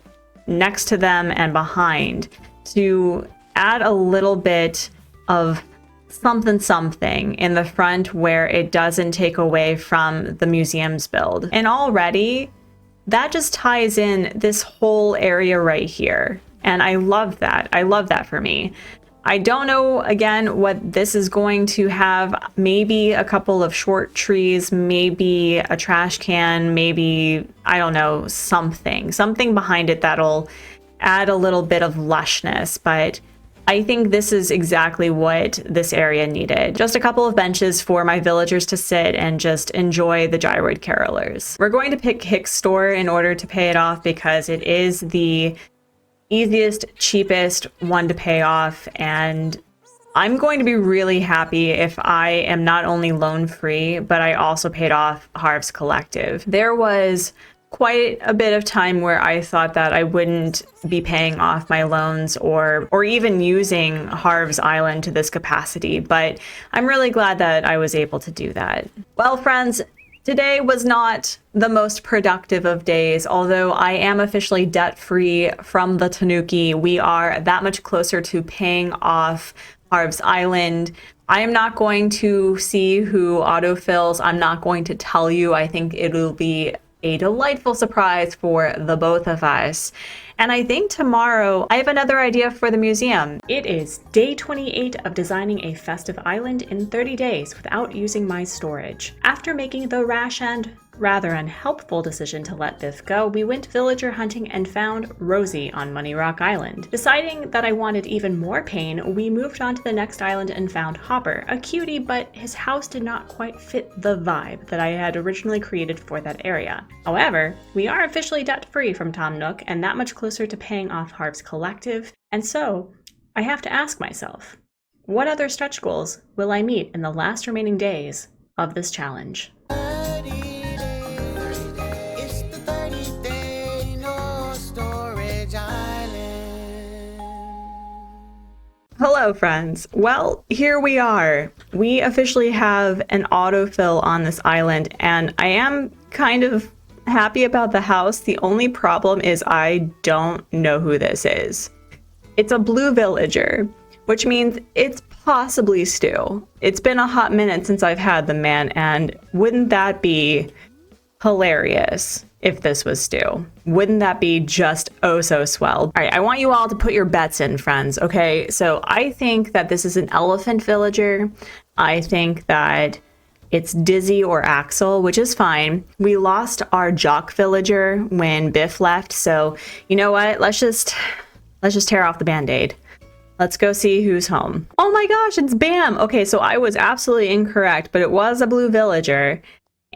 next to them and behind to add a little bit of something in the front where it doesn't take away from the museum's build. And already that just ties in this whole area right here. And I love that. I love that for me. I don't know, again, what this is going to have. Maybe a couple of short trees, maybe a trash can, maybe, I don't know, something behind it that'll add a little bit of lushness. But I think this is exactly what this area needed. Just a couple of benches for my villagers to sit and just enjoy the gyroid carolers. We're going to pick Hicks Store in order to pay it off because it is the easiest, cheapest one to pay off, and I'm going to be really happy if I am not only loan free, but I also paid off Harv's Collective. There was quite a bit of time where I thought that I wouldn't be paying off my loans or even using Harv's Island to this capacity, but I'm really glad that I was able to do that. Well, friends, today was not the most productive of days, although I am officially debt-free from the Tanuki. We are that much closer to paying off Harv's Island. I am not going to see who autofills. I'm not going to tell you. I think it'll be a delightful surprise for the both of us. And I think tomorrow I have another idea for the museum. It is day 28 of designing a festive island in 30 days without using my storage. After making the rash and rather unhelpful decision to let Biff go, we went villager hunting and found Rosie on Money Rock Island. Deciding that I wanted even more pain, we moved on to the next island and found Hopper, a cutie, but his house did not quite fit the vibe that I had originally created for that area. However, we are officially debt-free from Tom Nook and that much closer to paying off Harv's Collective, and so I have to ask myself, what other stretch goals will I meet in the last remaining days of this challenge? 30 days, it's the 30-day no storage island. Hello, friends. Well, here we are. We officially have an autofill on this island, and I am kind of happy about the house. The only problem is I don't know who this is. It's a blue villager, which means it's possibly Stu. It's been a hot minute since I've had the man, and wouldn't that be hilarious if this was stew. Wouldn't that be just oh so swell? All right, I want you all to put your bets in, friends, okay? So I think that this is an elephant villager. I think that it's Dizzy or Axel, which is fine. We lost our jock villager when Biff left, so you know what? Let's just tear off the band-aid. Let's go see who's home. Oh my gosh, it's Bam! Okay, so I was absolutely incorrect, but it was a blue villager.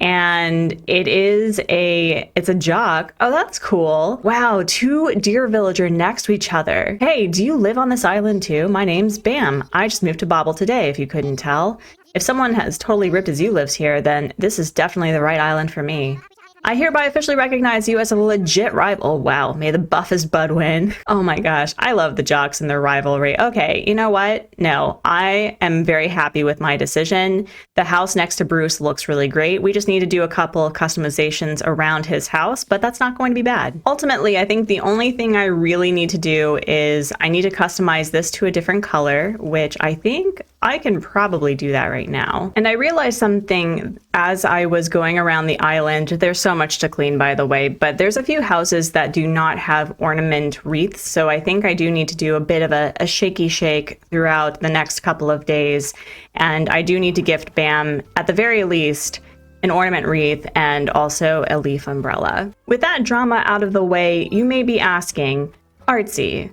And it's a jock. Oh, that's cool. Wow, 2 deer villager next to each other. Hey, do you live on this island too? My name's Bam. I just moved to Bobble today, if you couldn't tell. If someone as totally ripped as you lives here, then this is definitely the right island for me. I hereby officially recognize you as a legit rival. Oh, wow. May the buffest bud win. Oh my gosh. I love the jocks and their rivalry. Okay, you know what? No, I am very happy with my decision. The house next to Bruce looks really great. We just need to do a couple of customizations around his house, but that's not going to be bad. Ultimately, I think the only thing I really need to do is I need to customize this to a different color, which I think I can probably do that right now. And I realized something as I was going around the island. There's so much to clean, by the way, but there's a few houses that do not have ornament wreaths. So I think I do need to do a bit of a shaky shake throughout the next couple of days. And I do need to gift Bam, at the very least, an ornament wreath and also a leaf umbrella. With that drama out of the way, you may be asking, Artsy,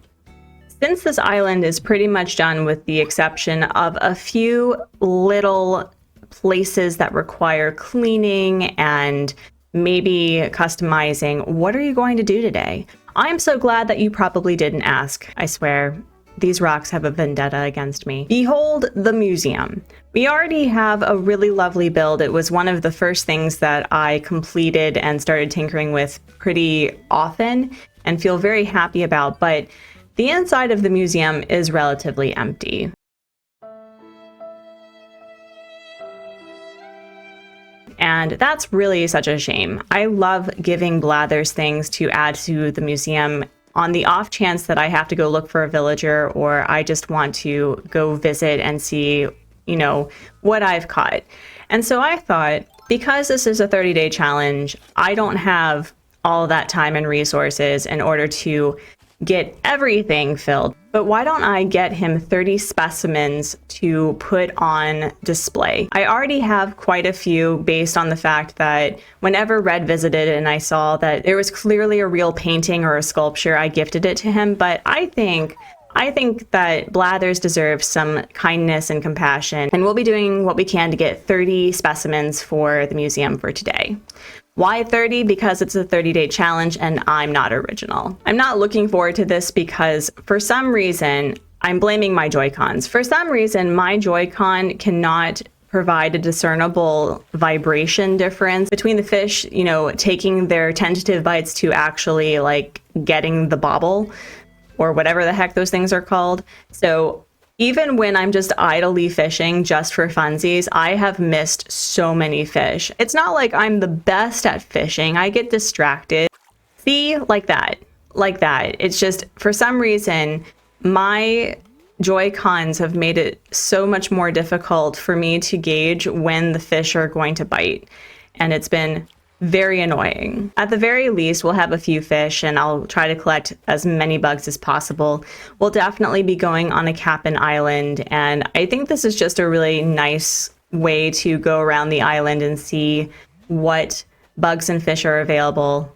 since this island is pretty much done with the exception of a few little places that require cleaning and maybe customizing, what are you going to do today? I'm so glad that you probably didn't ask. I swear, these rocks have a vendetta against me. Behold the museum. We already have a really lovely build. It was one of the first things that I completed and started tinkering with pretty often and feel very happy about, but the inside of the museum is relatively empty. And that's really such a shame. I love giving Blathers things to add to the museum on the off chance that I have to go look for a villager or I just want to go visit and see, you know, what I've caught. And so I thought, because this is a 30-day challenge, I don't have all that time and resources in order to get everything filled. But why don't I get him 30 specimens to put on display? I already have quite a few based on the fact that whenever Red visited and I saw that there was clearly a real painting or a sculpture, I gifted it to him. But I think that Blathers deserves some kindness and compassion, and we'll be doing what we can to get 30 specimens for the museum for today. Why 30? Because it's a 30-day challenge and I'm not original. I'm not looking forward to this because for some reason, I'm blaming my Joy-Cons. For some reason, my Joy-Con cannot provide a discernible vibration difference between the fish, you know, taking their tentative bites to actually like getting the bobble or whatever the heck those things are called. So even when I'm just idly fishing just for funsies, I have missed so many fish. It's not like I'm the best at fishing. I get distracted. See, like that. It's just, for some reason, my Joy-Cons have made it so much more difficult for me to gauge when the fish are going to bite. And it's been very annoying. At the very least, we'll have a few fish and I'll try to collect as many bugs as possible. We'll definitely be going on a Cap'n Island, and I think this is just a really nice way to go around the island and see what bugs and fish are available.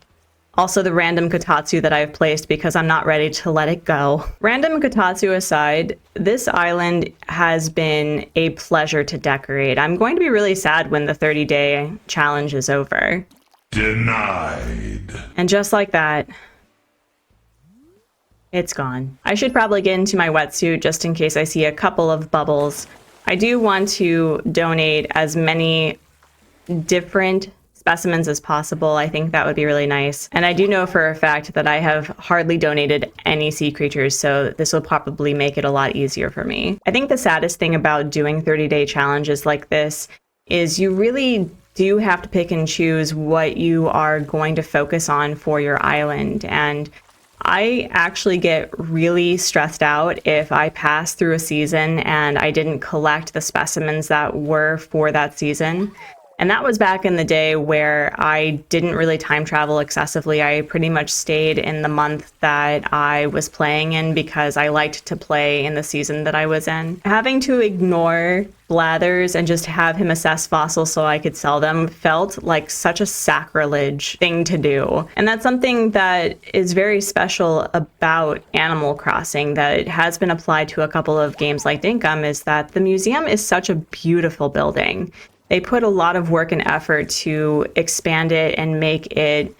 Also the random kotatsu that I've placed because I'm not ready to let it go. Random kotatsu aside, this island has been a pleasure to decorate. I'm going to be really sad when the 30-day challenge is over. Denied. And just like that, it's gone. I should probably get into my wetsuit just in case I see a couple of bubbles. I do want to donate as many different specimens as possible. I think that would be really nice. And I do know for a fact that I have hardly donated any sea creatures, so this will probably make it a lot easier for me. I think the saddest thing about doing 30-day challenges like this is you really do have to pick and choose what you are going to focus on for your island. And I actually get really stressed out if I pass through a season and I didn't collect the specimens that were for that season. And that was back in the day where I didn't really time travel excessively. I pretty much stayed in the month that I was playing in because I liked to play in the season that I was in. Having to ignore Blathers and just have him assess fossils so I could sell them felt like such a sacrilege thing to do. And that's something that is very special about Animal Crossing that has been applied to a couple of games like Dinkum, is that the museum is such a beautiful building. They put a lot of work and effort to expand it and make it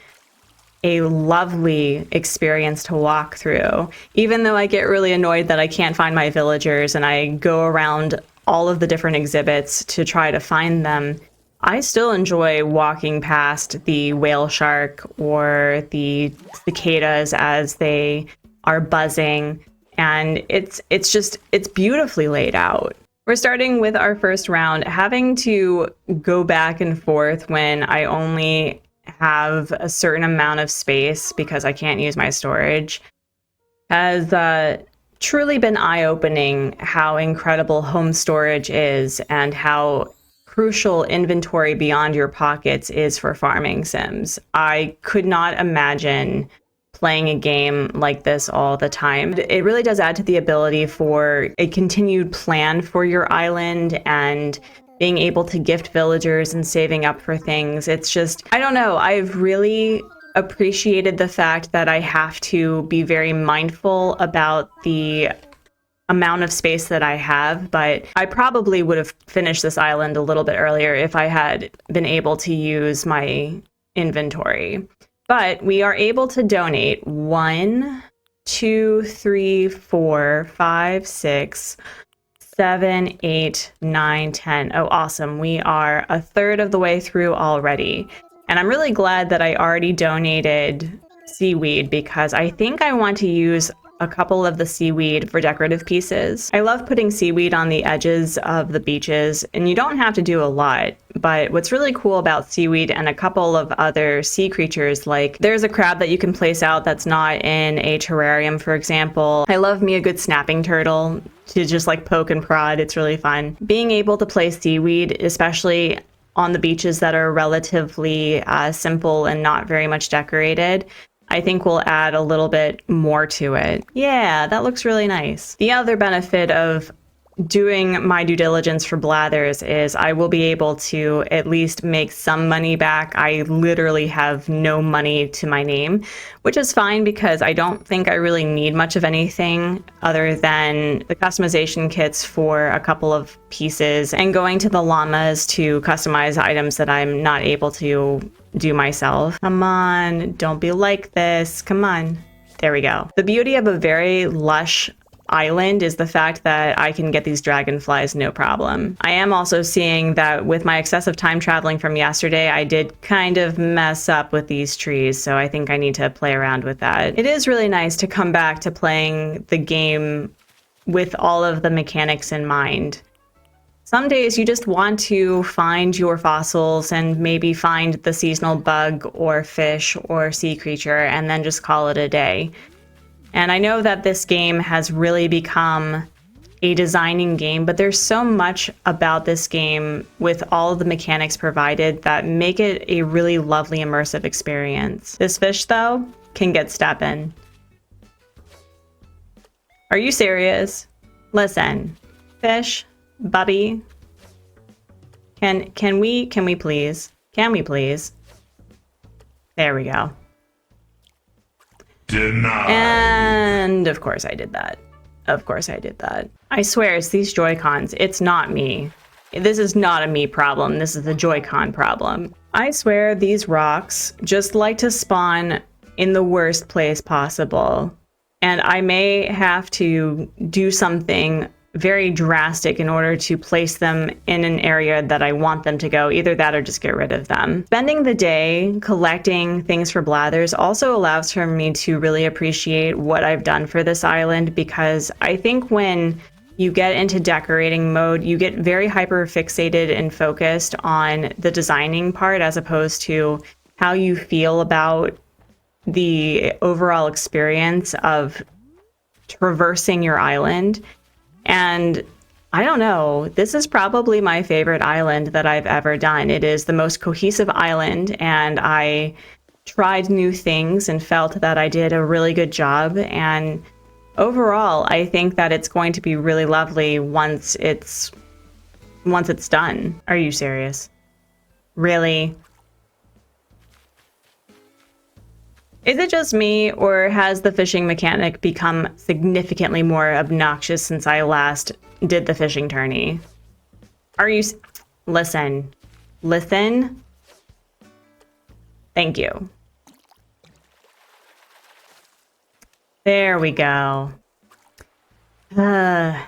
a lovely experience to walk through. Even though I get really annoyed that I can't find my villagers and I go around all of the different exhibits to try to find them, I still enjoy walking past the whale shark or the cicadas as they are buzzing. And it's beautifully laid out. We're starting with our first round. Having to go back and forth when I only have a certain amount of space because I can't use my storage has truly been eye-opening how incredible home storage is and how crucial inventory beyond your pockets is for farming sims. I could not imagine playing a game like this all the time. It really does add to the ability for a continued plan for your island and being able to gift villagers and saving up for things. It's just, I don't know, I've really appreciated the fact that I have to be very mindful about the amount of space that I have, but I probably would have finished this island a little bit earlier if I had been able to use my inventory. But we are able to donate 1, 2, 3, 4, 5, 6, 7, 8, 9, 10. Oh, awesome. We are a third of the way through already. And I'm really glad that I already donated seaweed because I think I want to use a couple of the seaweed for decorative pieces. I love putting seaweed on the edges of the beaches, and you don't have to do a lot, but what's really cool about seaweed and a couple of other sea creatures, like there's a crab that you can place out that's not in a terrarium, for example. I love me a good snapping turtle to just like poke and prod. It's really fun. Being able to place seaweed, especially on the beaches that are relatively simple and not very much decorated, I think will add a little bit more to it. Yeah, that looks really nice. The other benefit of doing my due diligence for Blathers is I will be able to at least make some money back. I literally have no money to my name, which is fine because I don't think I really need much of anything other than the customization kits for a couple of pieces and going to the llamas to customize items that I'm not able to do myself. Come on, don't be like this. Come on. There we go. The beauty of a very lush island is the fact that I can get these dragonflies no problem. I am also seeing that with my excessive time traveling from yesterday, I did kind of mess up with these trees, so I think I need to play around with that. It is really nice to come back to playing the game with all of the mechanics in mind. Some days you just want to find your fossils and maybe find the seasonal bug or fish or sea creature and then just call it a day. And I know that this game has really become a designing game, but there's so much about this game with all of the mechanics provided that make it a really lovely immersive experience. This fish, though, can get steppin'. Are you serious? Listen, fish, Bubby, can we please? Can we please? There we go. Denied. And of course I did that. Of course I did that. I swear it's these Joy-Cons. It's not me. This is not a me problem. This is a Joy-Con problem. I swear these rocks just like to spawn in the worst place possible. And I may have to do something very drastic in order to place them in an area that I want them to go. Either that or just get rid of them. Spending the day collecting things for Blathers also allows for me to really appreciate what I've done for this island, because I think when you get into decorating mode, you get very hyper fixated and focused on the designing part as opposed to how you feel about the overall experience of traversing your island. And I don't know. This is probably my favorite island that I've ever done. It is the most cohesive island, and I tried new things and felt that I did a really good job. And overall, I think that it's going to be really lovely once it's done. Are you serious? Really? Is it just me, or has the fishing mechanic become significantly more obnoxious since I last did the fishing tourney? Are you... Listen. Listen. Thank you. There we go. This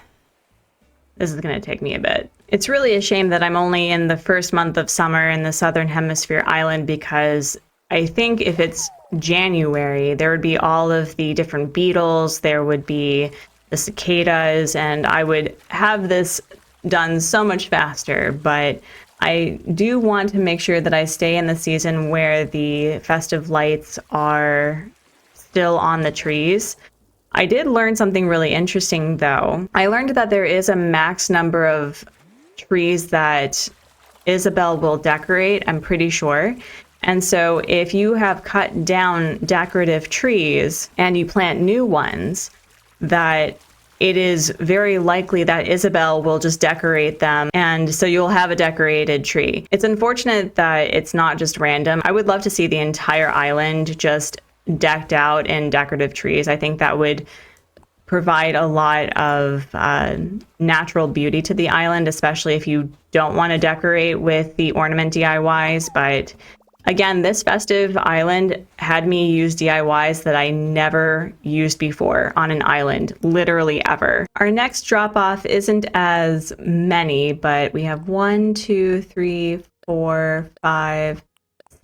is gonna take me a bit. It's really a shame that I'm only in the first month of summer in the Southern Hemisphere island, because I think if it's January, there would be all of the different beetles, there would be the cicadas, and I would have this done so much faster. But I do want to make sure that I stay in the season where the festive lights are still on the trees. I did learn something really interesting, though. I learned that there is a max number of trees that Isabelle will decorate, I'm pretty sure. And so if you have cut down decorative trees and you plant new ones, that it is very likely that Isabelle will just decorate them, and so you'll have a decorated tree. It's unfortunate that it's not just random. I would love to see the entire island just decked out in decorative trees. I think that would provide a lot of natural beauty to the island, especially if you don't want to decorate with the ornament DIYs. But again, this festive island had me use DIYs that I never used before on an island, literally ever. Our next drop off isn't as many, but we have 1, 2, 3, 4, 5,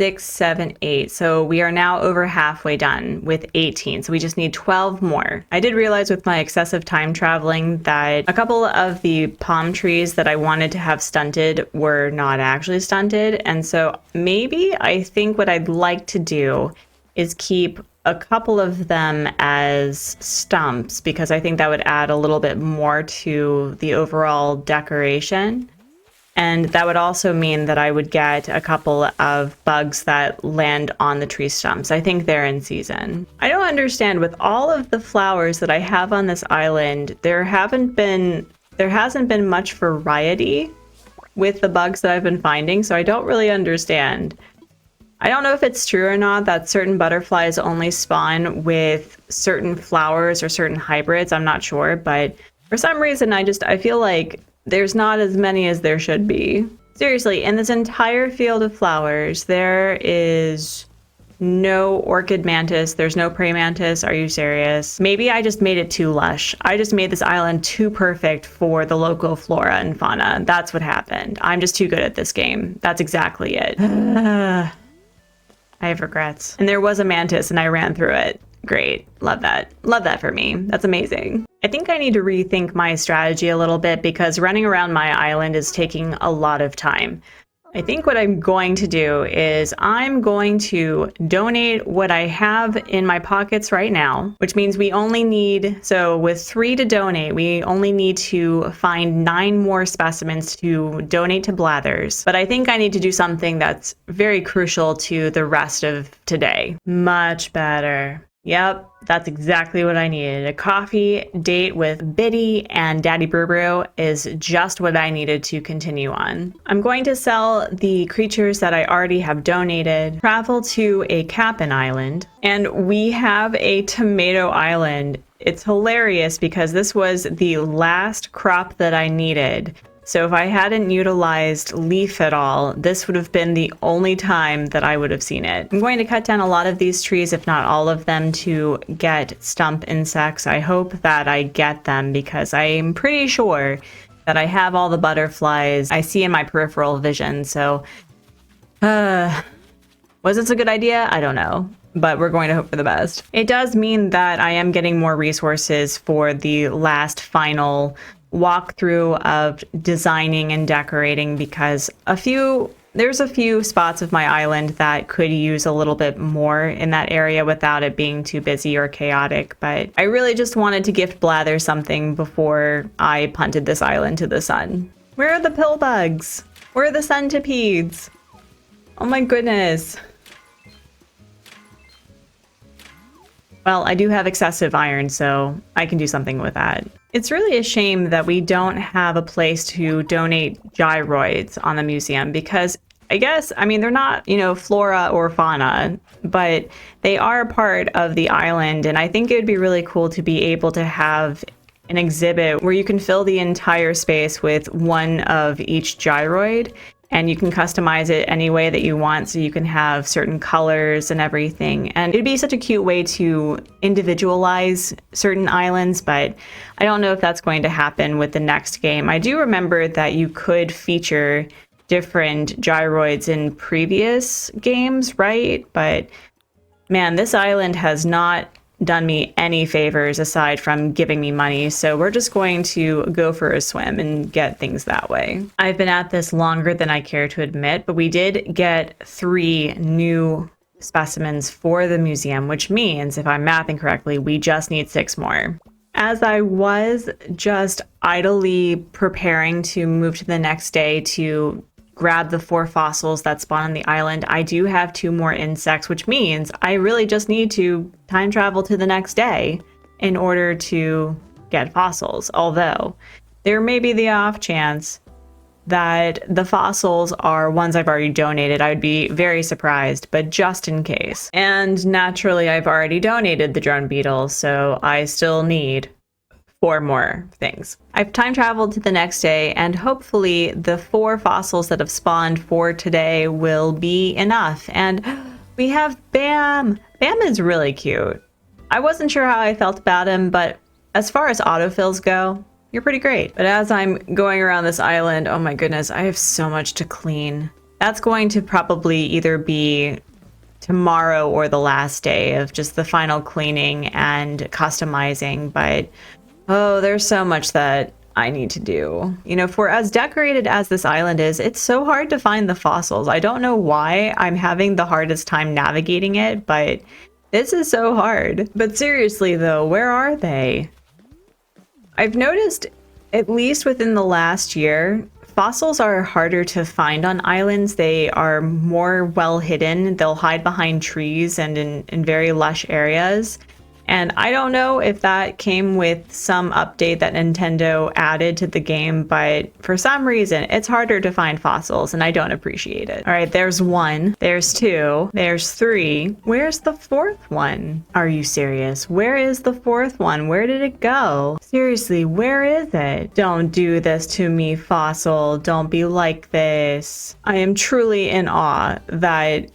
6, 7, 8. So we are now over halfway done with 18. So we just need 12 more. I did realize with my excessive time traveling that a couple of the palm trees that I wanted to have stunted were not actually stunted. And so maybe I think what I'd like to do is keep a couple of them as stumps, because I think that would add a little bit more to the overall decoration. And that would also mean that I would get a couple of bugs that land on the tree stumps. I think they're in season. I don't understand, with all of the flowers that I have on this island, there hasn't been much variety with the bugs that I've been finding, so I don't really understand. I don't know if it's true or not that certain butterflies only spawn with certain flowers or certain hybrids. I'm not sure, but for some reason I feel like there's not as many as there should be. Seriously, in this entire field of flowers, there is no orchid mantis, there's no praying mantis. Are you serious? Maybe I just made it too lush. I just made this island too perfect for the local flora and fauna. That's what happened. I'm just too good at this game. That's exactly it. I have regrets. And there was a mantis and I ran through it. Great. Love that. Love that for me. That's amazing. I think I need to rethink my strategy a little bit, because running around my island is taking a lot of time. I think what I'm going to do is I'm going to donate what I have in my pockets right now, which means we only need, so with 3 to donate, we only need to find 9 more specimens to donate to Blathers. But I think I need to do something that's very crucial to the rest of today. Much better. Yep, that's exactly what I needed. A coffee date with Biddy and Daddy Brew is just what I needed to continue on. I'm going to sell the creatures that I already have donated, travel to a Cap'n Island, and we have a Tomato Island. It's hilarious because this was the last crop that I needed. So if I hadn't utilized leaf at all, this would have been the only time that I would have seen it. I'm going to cut down a lot of these trees, if not all of them, to get stump insects. I hope that I get them, because I'm pretty sure that I have all the butterflies I see in my peripheral vision. So, was this a good idea? I don't know, but we're going to hope for the best. It does mean that I am getting more resources for the last final walkthrough of designing and decorating, because a few There's a few spots of my island that could use a little bit more in that area without it being too busy or chaotic, but I really just wanted to gift Blather something before I punted this island to the sun. Where are the pill bugs? Where are the centipedes? Oh my goodness. Well, I do have excessive iron, so I can do something with that. It's really a shame that we don't have a place to donate gyroids on the museum because I mean, they're not, flora or fauna, but they are a part of the island. And I think it would be really cool to be able to have an exhibit where you can fill the entire space with one of each gyroid. And you can customize it any way that you want, so you can have certain colors and everything. And it'd be such a cute way to individualize certain islands, but I don't know if that's going to happen with the next game. I do remember that you could feature different gyroids in previous games, right? But man, this island has not done me any favors aside from giving me money, so we're just going to go for a swim and get things that way. I've been at this longer than I care to admit, but we did get 3 new specimens for the museum, which means, if I'm mathing correctly, we just need 6 more. As I was just idly preparing to move to the next day to grab the 4 fossils that spawn on the island, I do have 2 more insects, which means I really just need to time travel to the next day in order to get fossils. Although there may be the off chance that the fossils are ones I've already donated. I would be very surprised, but just in case. And naturally, I've already donated the drone beetle, so I still need 4 more things. I've time traveled to the next day, and hopefully the 4 fossils that have spawned for today will be enough. And we have Bam! Bam is really cute. I wasn't sure how I felt about him, but as far as autofills go, you're pretty great. But as I'm going around this island, oh my goodness, I have so much to clean. That's going to probably either be tomorrow or the last day of just the final cleaning and customizing, but oh, there's so much that I need to do. For as decorated as this island is, it's so hard to find the fossils. I don't know why I'm having the hardest time navigating it, but this is so hard. But seriously though, where are they? I've noticed, at least within the last year, fossils are harder to find on islands. They are more well hidden. They'll hide behind trees and in very lush areas. And I don't know if that came with some update that Nintendo added to the game, but for some reason, it's harder to find fossils, and I don't appreciate it. All right, there's 1, there's 2, there's 3. Where's the 4th one? Are you serious? Where is the 4th one? Where did it go? Seriously, where is it? Don't do this to me, fossil. Don't be like this. I am truly in awe that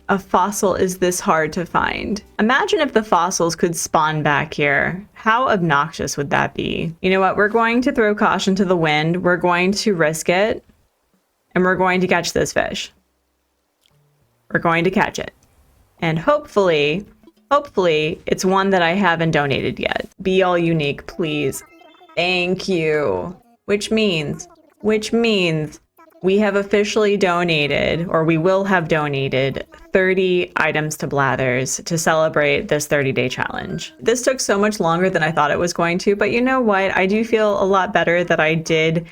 a fossil is this hard to find. Imagine if the fossils could spawn back here. How obnoxious would that be? You know what? We're going to throw caution to the wind. We're going to risk it. And we're going to catch this fish. We're going to catch it. And hopefully, it's one that I haven't donated yet. Be all unique, please. Thank you. Which means we have officially donated, or we will have donated, 30 items to Blathers to celebrate this 30-day challenge. This took so much longer than I thought it was going to, but you know what? I do feel a lot better that I did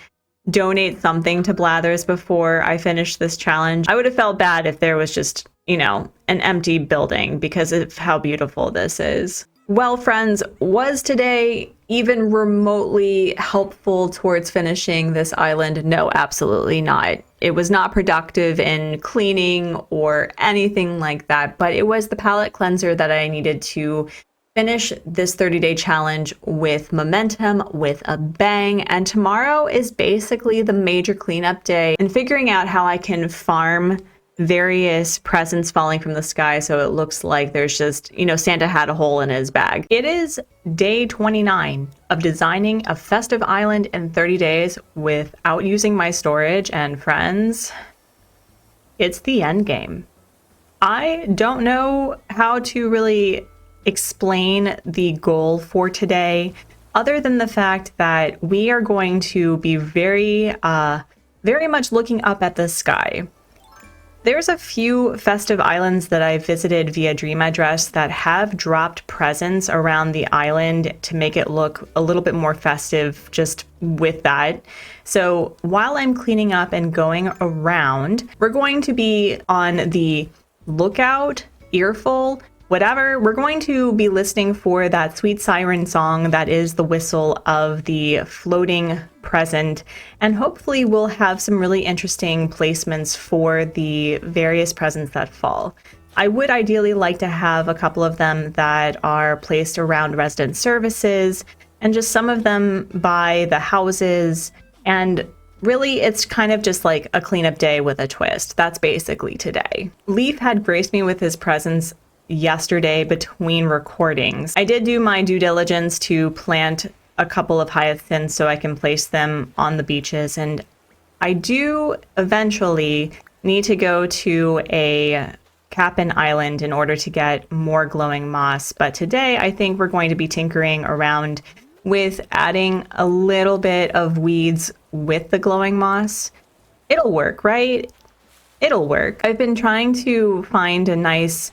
donate something to Blathers before I finished this challenge. I would have felt bad if there was just, an empty building because of how beautiful this is. Well, friends, was today even remotely helpful towards finishing this island? No, absolutely not. It was not productive in cleaning or anything like that, but it was the palette cleanser that I needed to finish this 30-day challenge with momentum, with a bang. And tomorrow is basically the major cleanup day and figuring out how I can farm various presents falling from the sky so it looks like there's just, Santa had a hole in his bag. It is day 29 of designing a festive island in 30 days without using my storage, and friends, it's the end game. I don't know how to really explain the goal for today other than the fact that we are going to be very much looking up at the sky. There's a few festive islands that I visited via Dream Address that have dropped presents around the island to make it look a little bit more festive just with that. So while I'm cleaning up and going around, we're going to be on the lookout, earful, whatever. We're going to be listening for that sweet siren song that is the whistle of the floating present, and hopefully we'll have some really interesting placements for the various presents that fall. I would ideally like to have a couple of them that are placed around resident services and just some of them by the houses, and really, it's kind of just like a cleanup day with a twist. That's basically today. Leaf had graced me with his presence yesterday between recordings. I did do my due diligence to plant a couple of hyacinths so I can place them on the beaches, and I do eventually need to go to a Cap'n Island in order to get more glowing moss, but today I think we're going to be tinkering around with adding a little bit of weeds with the glowing moss. It'll work, right? It'll work. I've been trying to find a nice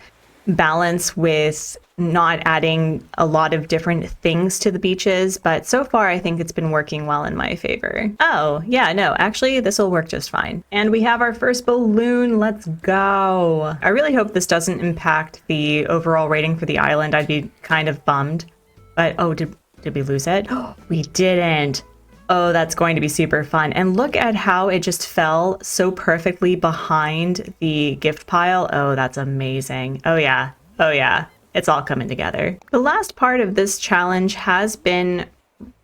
balance with not adding a lot of different things to the beaches, but so far I think it's been working well in my favor. Oh, yeah, no, actually this will work just fine. And we have our first balloon, let's go. I really hope this doesn't impact the overall rating for the island. I'd be kind of bummed. But, oh, did we lose it? We didn't. Oh, that's going to be super fun. And look at how it just fell so perfectly behind the gift pile. Oh, that's amazing. Oh yeah. Oh yeah. It's all coming together. The last part of this challenge has been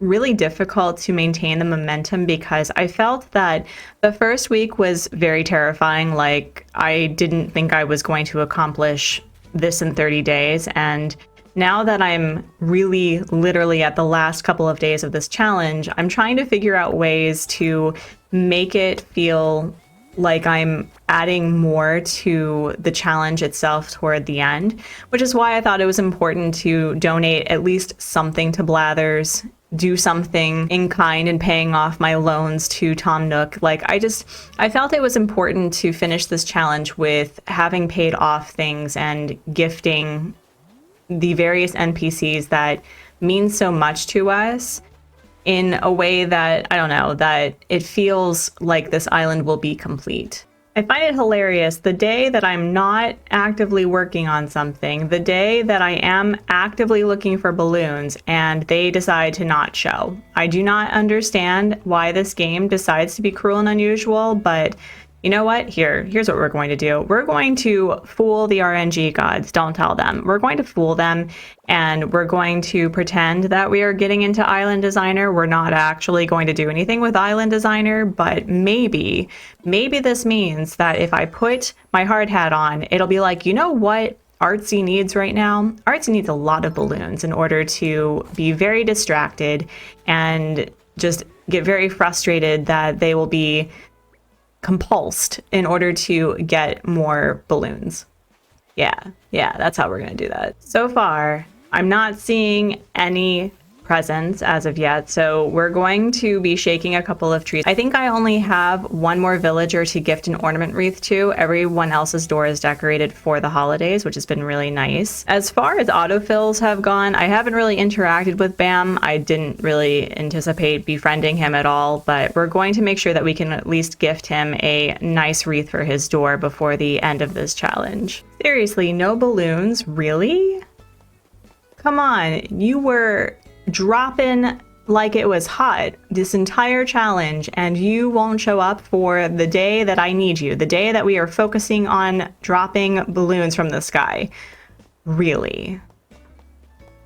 really difficult to maintain the momentum because I felt that the first week was very terrifying. Like, I didn't think I was going to accomplish this in 30 days. And now that I'm really literally at the last couple of days of this challenge, I'm trying to figure out ways to make it feel like I'm adding more to the challenge itself toward the end, which is why I thought it was important to donate at least something to Blathers, do something in kind and paying off my loans to Tom Nook. Like, I felt it was important to finish this challenge with having paid off things and gifting the various NPCs that mean so much to us in a way that, I don't know, that it feels like this island will be complete. I find it hilarious the day that I'm not actively working on something, the day that I am actively looking for balloons, and they decide to not show. I do not understand why this game decides to be cruel and unusual, but you know what? Here's what we're going to do. We're going to fool the RNG gods. Don't tell them. We're going to fool them, and we're going to pretend that we are getting into Island Designer. We're not actually going to do anything with Island Designer, but maybe this means that if I put my hard hat on, it'll be like, you know what Artsy needs right now? Artsy needs a lot of balloons in order to be very distracted and just get very frustrated that they will be compulsed in order to get more balloons. Yeah, that's how we're gonna do that. So far, I'm not seeing any presents as of yet, so we're going to be shaking a couple of trees. I think I only have one more villager to gift an ornament wreath to. Everyone else's door is decorated for the holidays, which has been really nice. As far as autofills have gone, I haven't really interacted with Bam. I didn't really anticipate befriending him at all, but we're going to make sure that we can at least gift him a nice wreath for his door before the end of this challenge. Seriously, no balloons? Really? Come on, you were dropping like it was hot this entire challenge, and you won't show up for the day that I need you, the day that we are focusing on dropping balloons from the sky. Really?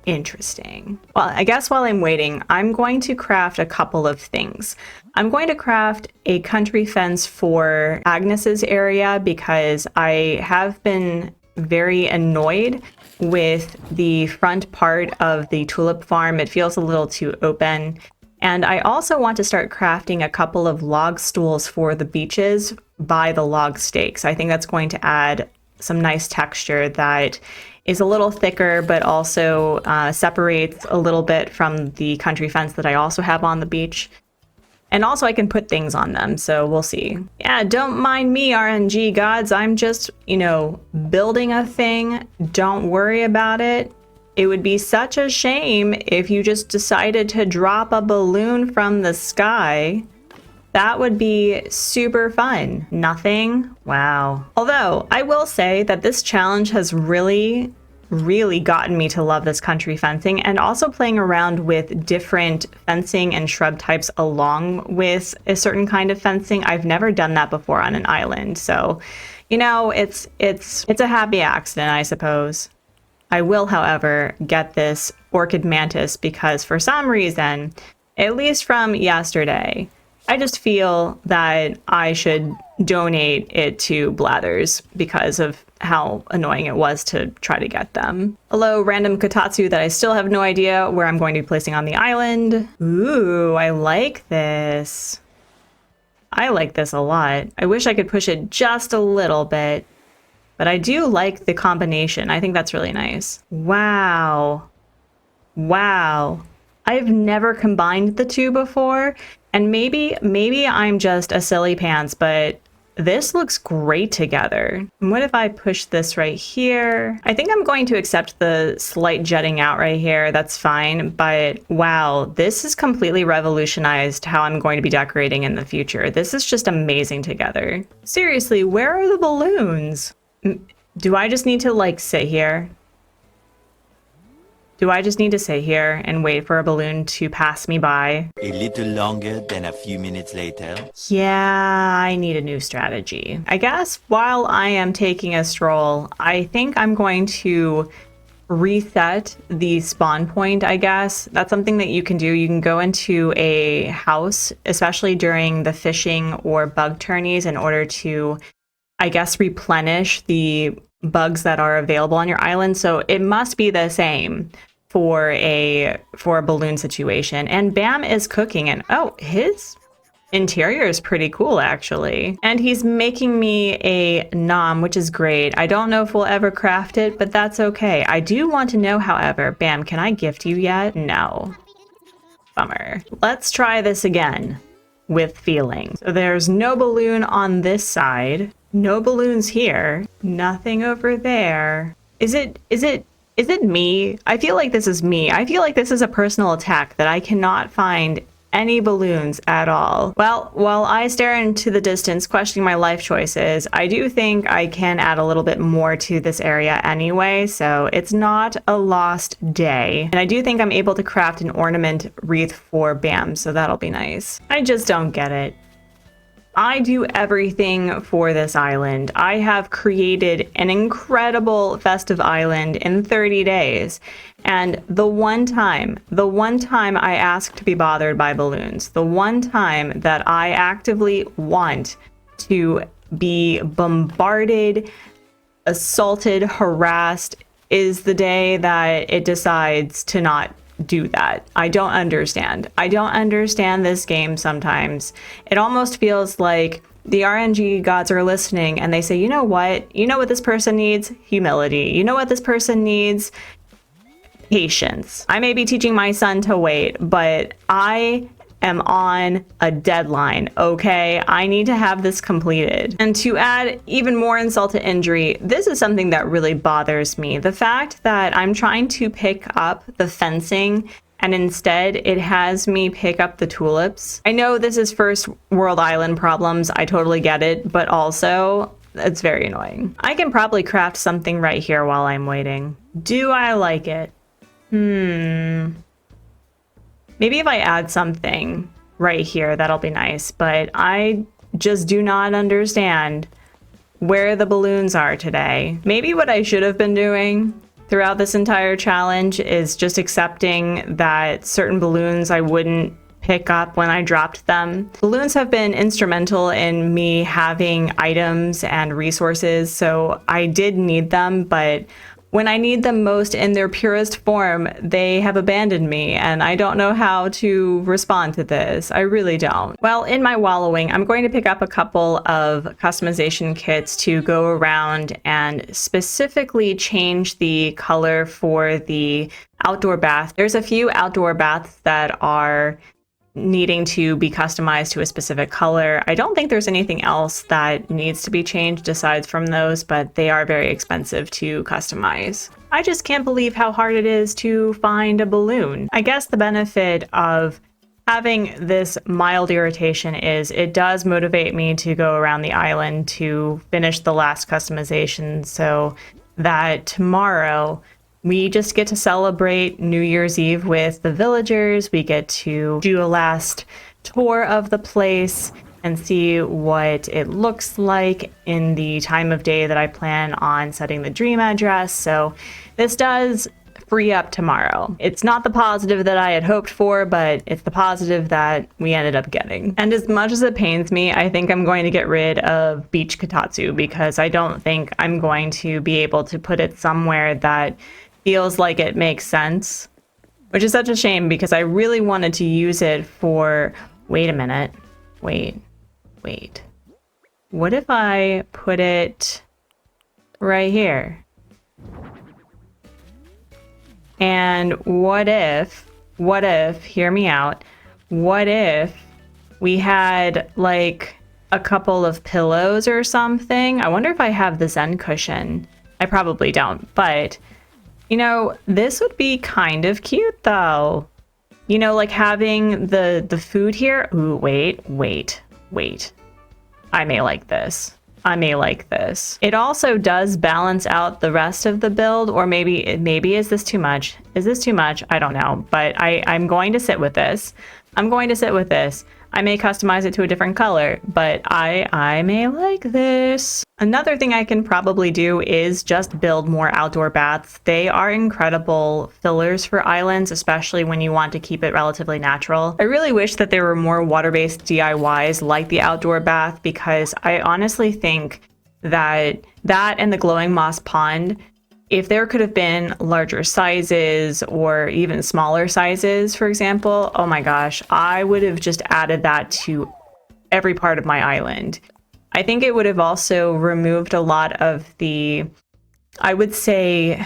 Interesting. Well, I guess while I'm waiting, I'm going to craft a couple of things. I'm going to craft a country fence for Agnes's area because I have been very annoyed with the front part of the tulip farm. It feels a little too open. And I also want to start crafting a couple of log stools for the beaches by the log stakes. I think that's going to add some nice texture that is a little thicker, but also separates a little bit from the country fence that I also have on the beach. And also I can put things on them, so we'll see. Yeah, don't mind me, RNG gods. I'm just, building a thing. Don't worry about it. It would be such a shame if you just decided to drop a balloon from the sky. That would be super fun. Nothing? Wow. Although, I will say that this challenge has really gotten me to love this country fencing, and also playing around with different fencing and shrub types along with a certain kind of fencing. I've never done that before on an island. So, it's a happy accident, I suppose. I will, however, get this orchid mantis because for some reason, at least from yesterday, I just feel that I should donate it to Blathers because of how annoying it was to try to get them. Hello, random Kotatsu that I still have no idea where I'm going to be placing on the island. Ooh, I like this. I like this a lot. I wish I could push it just a little bit, but I do like the combination. I think that's really nice. Wow. Wow. I've never combined the two before, and maybe I'm just a silly pants, but this looks great together. And what if I push this right here? I think I'm going to accept the slight jetting out right here. That's fine, but wow, this has completely revolutionized how I'm going to be decorating in the future. This is just amazing together. Seriously, where are the balloons? Do I just need to sit here? Do I just need to sit here and wait for a balloon to pass me by? A little longer than a few minutes later. Yeah, I need a new strategy. I guess while I am taking a stroll, I think I'm going to reset the spawn point, I guess. That's something that you can do. You can go into a house, especially during the fishing or bug tourneys, in order to, I guess, replenish the bugs that are available on your island. So it must be the same for a balloon situation. And Bam is cooking, and oh, his interior is pretty cool actually. And he's making me a nom, which is great. I don't know if we'll ever craft it, but that's okay. I do want to know, however, Bam, can I gift you yet? No. Bummer. Let's try this again with feeling. So there's no balloon on this side. No balloons here. Nothing over there. Is it me? I feel like this is me. I feel like this is a personal attack that I cannot find any balloons at all. Well, while I stare into the distance, questioning my life choices, I do think I can add a little bit more to this area anyway, so it's not a lost day. And I do think I'm able to craft an ornament wreath for Bam, so that'll be nice. I just don't get it. I do everything for this island. I have created an incredible Festive Island in 30 days. And the one time I ask to be bothered by balloons, the one time that I actively want to be bombarded, assaulted, harassed, is the day that it decides to not do that. I don't understand. I don't understand this game sometimes. It almost feels like the RNG gods are listening and they say, you know what? You know what this person needs? Humility. You know what this person needs? Patience. I may be teaching my son to wait, but I am on a deadline, okay? I need to have this completed. And to add even more insult to injury, this is something that really bothers me. The fact that I'm trying to pick up the fencing and instead it has me pick up the tulips. I know this is first world island problems, I totally get it, but also it's very annoying. I can probably craft something right here while I'm waiting. Do I like it? Maybe if I add something right here, that'll be nice, but I just do not understand where the balloons are today. Maybe what I should have been doing throughout this entire challenge is just accepting that certain balloons I wouldn't pick up when I dropped them. Balloons have been instrumental in me having items and resources, so I did need them, but when I need them most in their purest form, they have abandoned me, and I don't know how to respond to this. I really don't. Well, in my wallowing, I'm going to pick up a couple of customization kits to go around and specifically change the color for the outdoor bath. There's a few outdoor baths that are needing to be customized to a specific color. I don't think there's anything else that needs to be changed aside from those, but they are very expensive to customize. I just can't believe how hard it is to find a balloon. I guess the benefit of having this mild irritation is it does motivate me to go around the island to finish the last customization so that tomorrow we just get to celebrate New Year's Eve with the villagers. We get to do a last tour of the place and see what it looks like in the time of day that I plan on setting the dream address. So this does free up tomorrow. It's not the positive that I had hoped for, but it's the positive that we ended up getting. And as much as it pains me, I think I'm going to get rid of Beach Kotatsu because I don't think I'm going to be able to put it somewhere that feels like it makes sense, which is such a shame because I really wanted to use it for, wait a minute, wait. What if I put it right here? And what if, hear me out, what if we had like a couple of pillows or something? I wonder if I have the Zen cushion. I probably don't, but you know, this would be kind of cute though. You know, like having the food here. Ooh, wait. I may like this. It also does balance out the rest of the build, or maybe is this too much? I don't know, but I'm going to sit with this. I may customize it to a different color, but I may like this. Another thing I can probably do is just build more outdoor baths. They are incredible fillers for islands, especially when you want to keep it relatively natural. I really wish that there were more water-based DIYs like the outdoor bath, because I honestly think that and the glowing moss pond, if there could have been larger sizes or even smaller sizes, for example, oh my gosh, I would have just added that to every part of my island. I think it would have also removed a lot of the, I would say,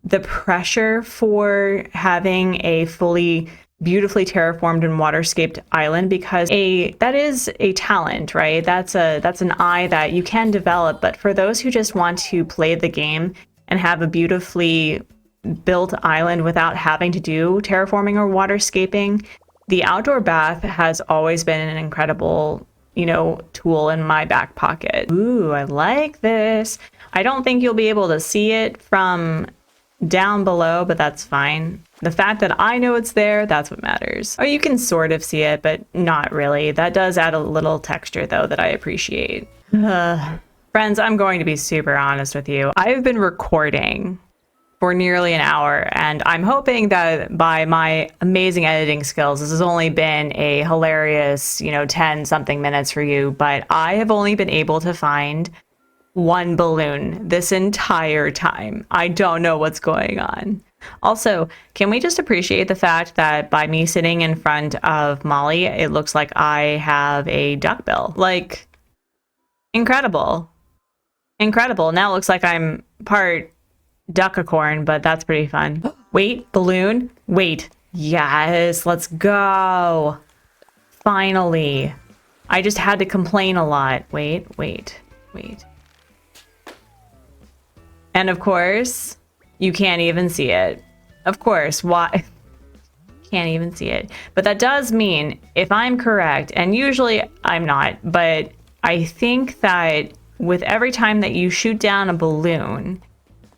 the pressure for having a fully beautifully terraformed and waterscaped island, because that is a talent, right? That's an eye that you can develop, but for those who just want to play the game and have a beautifully built island without having to do terraforming or waterscaping, the outdoor bath has always been an incredible, you know, tool in my back pocket. Ooh, I like this. I don't think you'll be able to see it from down below, but that's fine. The fact that I know it's there, that's what matters. Oh, you can sort of see it, but not really. That does add a little texture though that I appreciate. Friends, I'm going to be super honest with you. I've been recording for nearly an hour, and I'm hoping that by my amazing editing skills, this has only been a hilarious, 10 something minutes for you, but I have only been able to find one balloon this entire time. I don't know what's going on. Also, can we just appreciate the fact that by me sitting in front of Molly, it looks like I have a duckbill? Like, incredible. Incredible. Now it looks like I'm part duckicorn, but that's pretty fun. Wait, balloon. Wait. Yes, let's go. Finally. I just had to complain a lot. Wait. And of course, you can't even see it. Of course, why? Can't even see it. But that does mean, if I'm correct, and usually I'm not, but I think that with every time that you shoot down a balloon,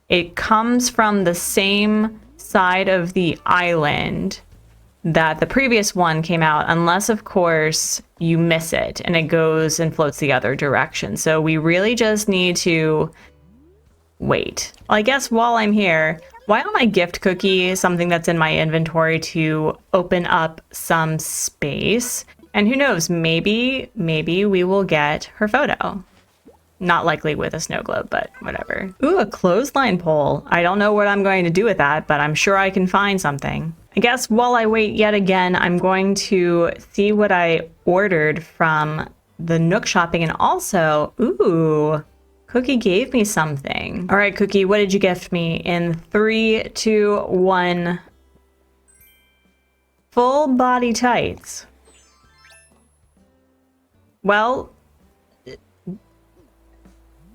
it comes from the same side of the island that the previous one came out, unless, of course, you miss it and it goes and floats the other direction. So we really just need to wait. Well, I guess while I'm here, why don't I gift Cookie something that's in my inventory to open up some space? And who knows, maybe we will get her photo. Not likely with a snow globe, but whatever. Ooh, a clothesline pole. I don't know what I'm going to do with that, but I'm sure I can find something. I guess while I wait yet again, I'm going to see what I ordered from the Nook shopping, and also, ooh, Cookie gave me something. All right, Cookie, what did you gift me? In 3, 2, 1. Full body tights. Well,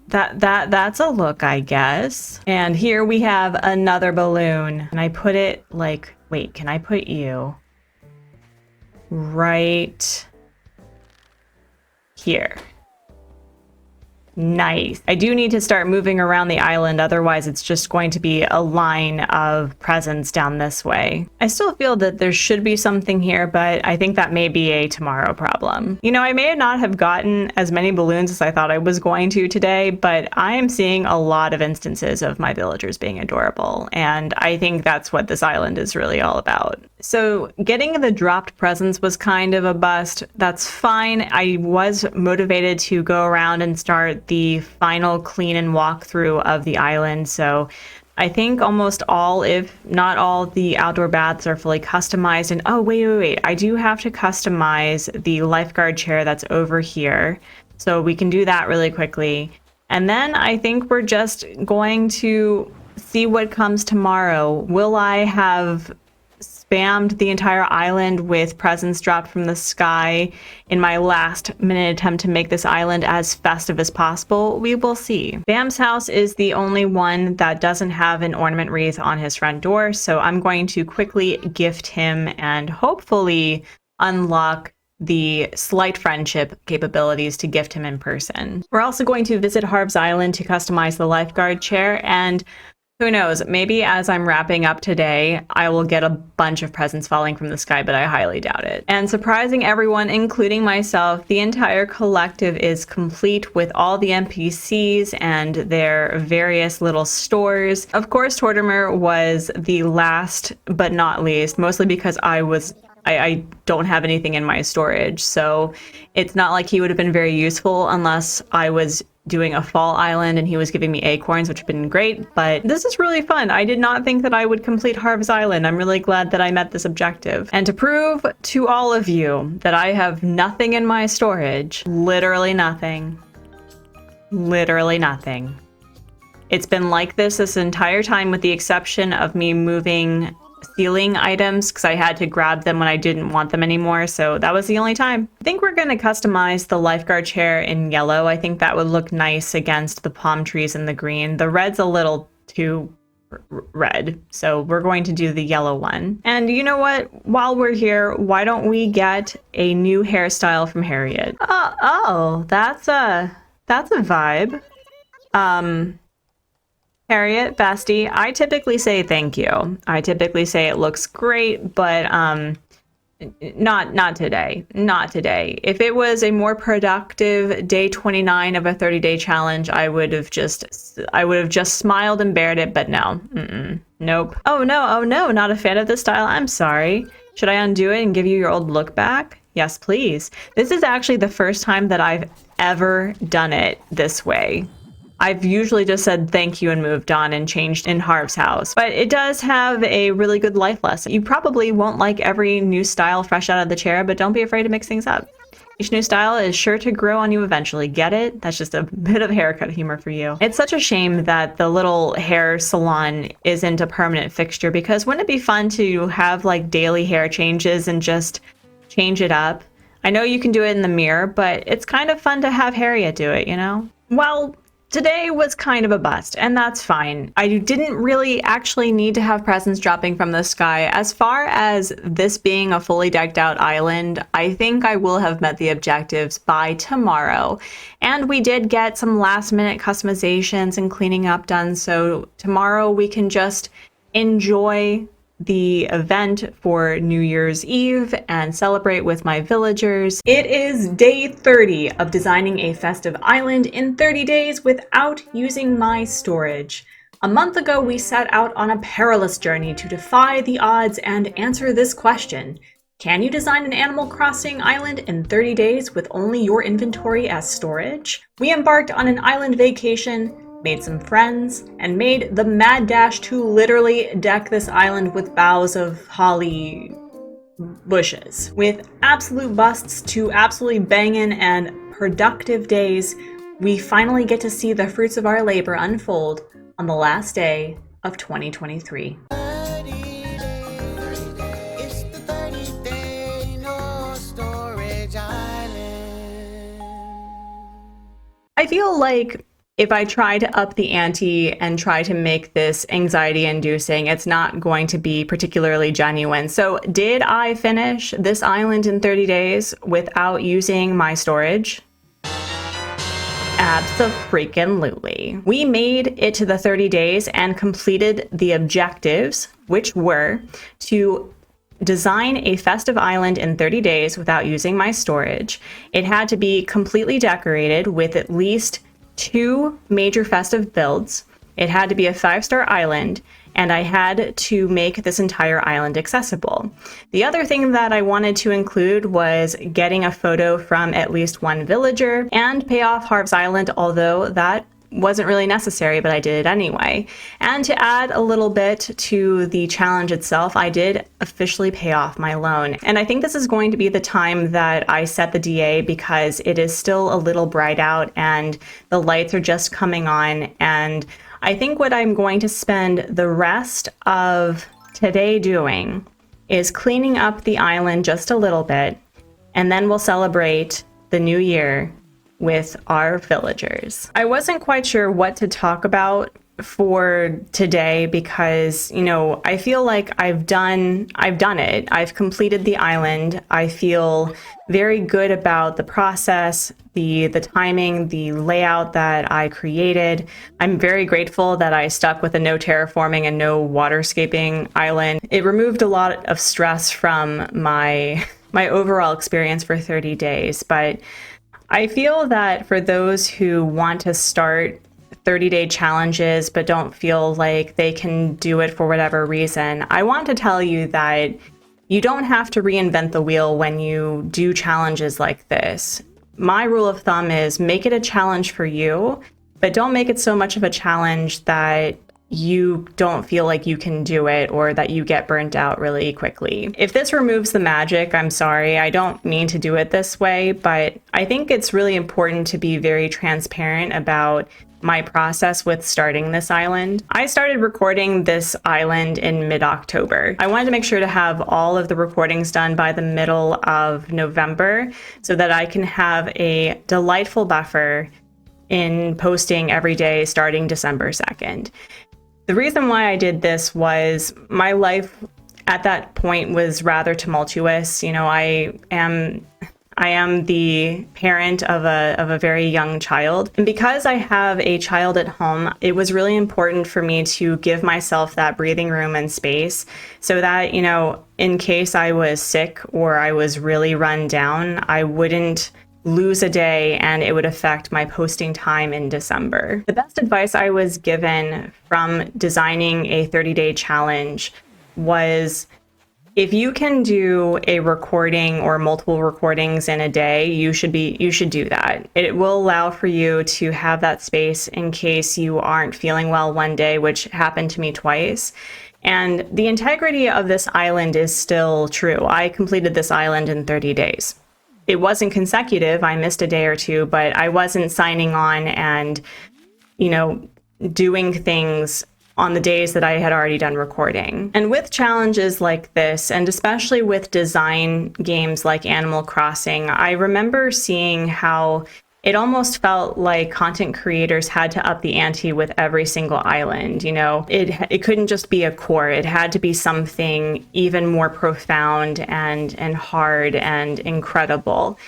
that's a look, I guess. And here we have another balloon. And I put it like, wait, can I put you right here? Nice. I do need to start moving around the island, otherwise it's just going to be a line of presents down this way. I still feel that there should be something here, but I think that may be a tomorrow problem. You know, I may not have gotten as many balloons as I thought I was going to today, but I am seeing a lot of instances of my villagers being adorable, and I think that's what this island is really all about. So getting the dropped presents was kind of a bust. That's fine. I was motivated to go around and start the final clean and walkthrough of the island. So I think almost all, if not all, the outdoor baths are fully customized. And oh, wait. I do have to customize the lifeguard chair that's over here. So we can do that really quickly. And then I think we're just going to see what comes tomorrow. Will I have spammed the entire island with presents dropped from the sky in my last minute attempt to make this island as festive as possible? We will see. Bam's house is the only one that doesn't have an ornament wreath on his front door, so I'm going to quickly gift him and hopefully unlock the slight friendship capabilities to gift him in person. We're also going to visit Harv's Island to customize the lifeguard chair, and who knows, maybe as I'm wrapping up today, I will get a bunch of presents falling from the sky, but I highly doubt it. And surprising everyone, including myself, the entire collective is complete with all the NPCs and their various little stores. Of course, Tortimer was the last but not least, mostly because I don't have anything in my storage, so it's not like he would have been very useful unless I was doing a fall island and he was giving me acorns, which have been great, but this is really fun. I did not think that I would complete Harv's Island. I'm really glad that I met this objective. And to prove to all of you that I have nothing in my storage, literally nothing, it's been like this entire time with the exception of me moving ceiling items because I had to grab them when I didn't want them anymore, so that was the only time. I think we're going to customize the lifeguard chair in yellow. I think that would look nice against the palm trees and the green. The red's a little too red, so we're going to do the yellow one. And you know what? While we're here, why don't we get a new hairstyle from Harriet? Oh, that's a vibe. Harriet, bestie, I typically say thank you. I typically say it looks great, but not today. Not today. If it was a more productive day 29 of a 30-day challenge, I would have just smiled and bared it, but no. Nope. Oh no, not a fan of this style. I'm sorry. Should I undo it and give you your old look back? Yes, please. This is actually the first time that I've ever done it this way. I've usually just said thank you and moved on and changed in Harv's house, but it does have a really good life lesson. You probably won't like every new style fresh out of the chair, but don't be afraid to mix things up. Each new style is sure to grow on you eventually. Get it? That's just a bit of haircut humor for you. It's such a shame that the little hair salon isn't a permanent fixture, because wouldn't it be fun to have like daily hair changes and just change it up? I know you can do it in the mirror, but it's kind of fun to have Harriet do it, you know? Well, today was kind of a bust, and that's fine. I didn't really actually need to have presents dropping from the sky. As far as this being a fully decked out island, I think I will have met the objectives by tomorrow. And we did get some last minute customizations and cleaning up done, so tomorrow we can just enjoy the event for New Year's Eve and celebrate with my villagers. It is day 30 of designing a festive island in 30 days without using my storage. A month ago, we set out on a perilous journey to defy the odds and answer this question. Can you design an Animal Crossing island in 30 days with only your inventory as storage? We embarked on an island vacation, made some friends, and made the mad dash to literally deck this island with boughs of holly bushes. With absolute busts to absolutely bangin' and productive days, we finally get to see the fruits of our labor unfold on the last day of 2023. 30 days. It's the 30-day no storage island. I feel like if I try to up the ante and try to make this anxiety inducing, it's not going to be particularly genuine. So, did I finish this island in 30 days without using my storage? Abso-freaking-lutely. We made it to the 30 days and completed the objectives, which were to design a festive island in 30 days without using my storage. It had to be completely decorated with at least 2 major festive builds. It had to be a 5-star island, and I had to make this entire island accessible. The other thing that I wanted to include was getting a photo from at least one villager and pay off Harv's Island, although that wasn't really necessary, but I did it anyway. And to add a little bit to the challenge itself, I did officially pay off my loan. And I think this is going to be the time that I set the DA because it is still a little bright out and the lights are just coming on. And I think what I'm going to spend the rest of today doing is cleaning up the island just a little bit, and then we'll celebrate the new year with our villagers. I wasn't quite sure what to talk about for today because, I feel like I've done it. I've completed the island. I feel very good about the process, the timing, the layout that I created. I'm very grateful that I stuck with a no terraforming and no waterscaping island. It removed a lot of stress from my overall experience for 30 days, but I feel that for those who want to start 30-day challenges but don't feel like they can do it for whatever reason, I want to tell you that you don't have to reinvent the wheel when you do challenges like this. My rule of thumb is make it a challenge for you, but don't make it so much of a challenge that you don't feel like you can do it or that you get burnt out really quickly. If this removes the magic, I'm sorry. I don't mean to do it this way, but I think it's really important to be very transparent about my process with starting this island. I started recording this island in mid-October. I wanted to make sure to have all of the recordings done by the middle of November so that I can have a delightful buffer in posting every day starting December 2nd. The reason why I did this was my life at that point was rather tumultuous. I am the parent of a very young child. And because I have a child at home, it was really important for me to give myself that breathing room and space so that, in case I was sick or I was really run down, I wouldn't lose a day and it would affect my posting time in December. The best advice I was given from designing a 30-day challenge was if you can do a recording or multiple recordings in a day, you should do that. It will allow for you to have that space in case you aren't feeling well one day, which happened to me twice. And the integrity of this island is still true. I completed this island in 30 days. It wasn't consecutive. I missed a day or two, but I wasn't signing on and, doing things on the days that I had already done recording. And with challenges like this, and especially with design games like Animal Crossing, I remember seeing how it almost felt like content creators had to up the ante with every single island. It couldn't just be a core. It had to be something even more profound and hard and incredible.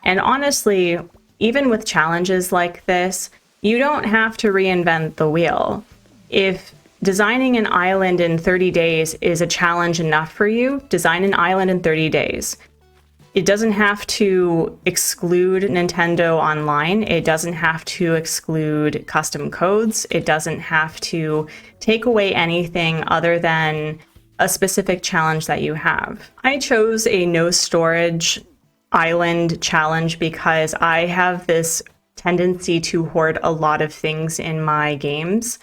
And honestly, even with challenges like this, you don't have to reinvent the wheel. If designing an island in 30 days is a challenge enough for you, design an island in 30 days. It doesn't have to exclude Nintendo Online. It doesn't have to exclude custom codes. It doesn't have to take away anything other than a specific challenge that you have. I chose a no storage island challenge because I have this tendency to hoard a lot of things in my games.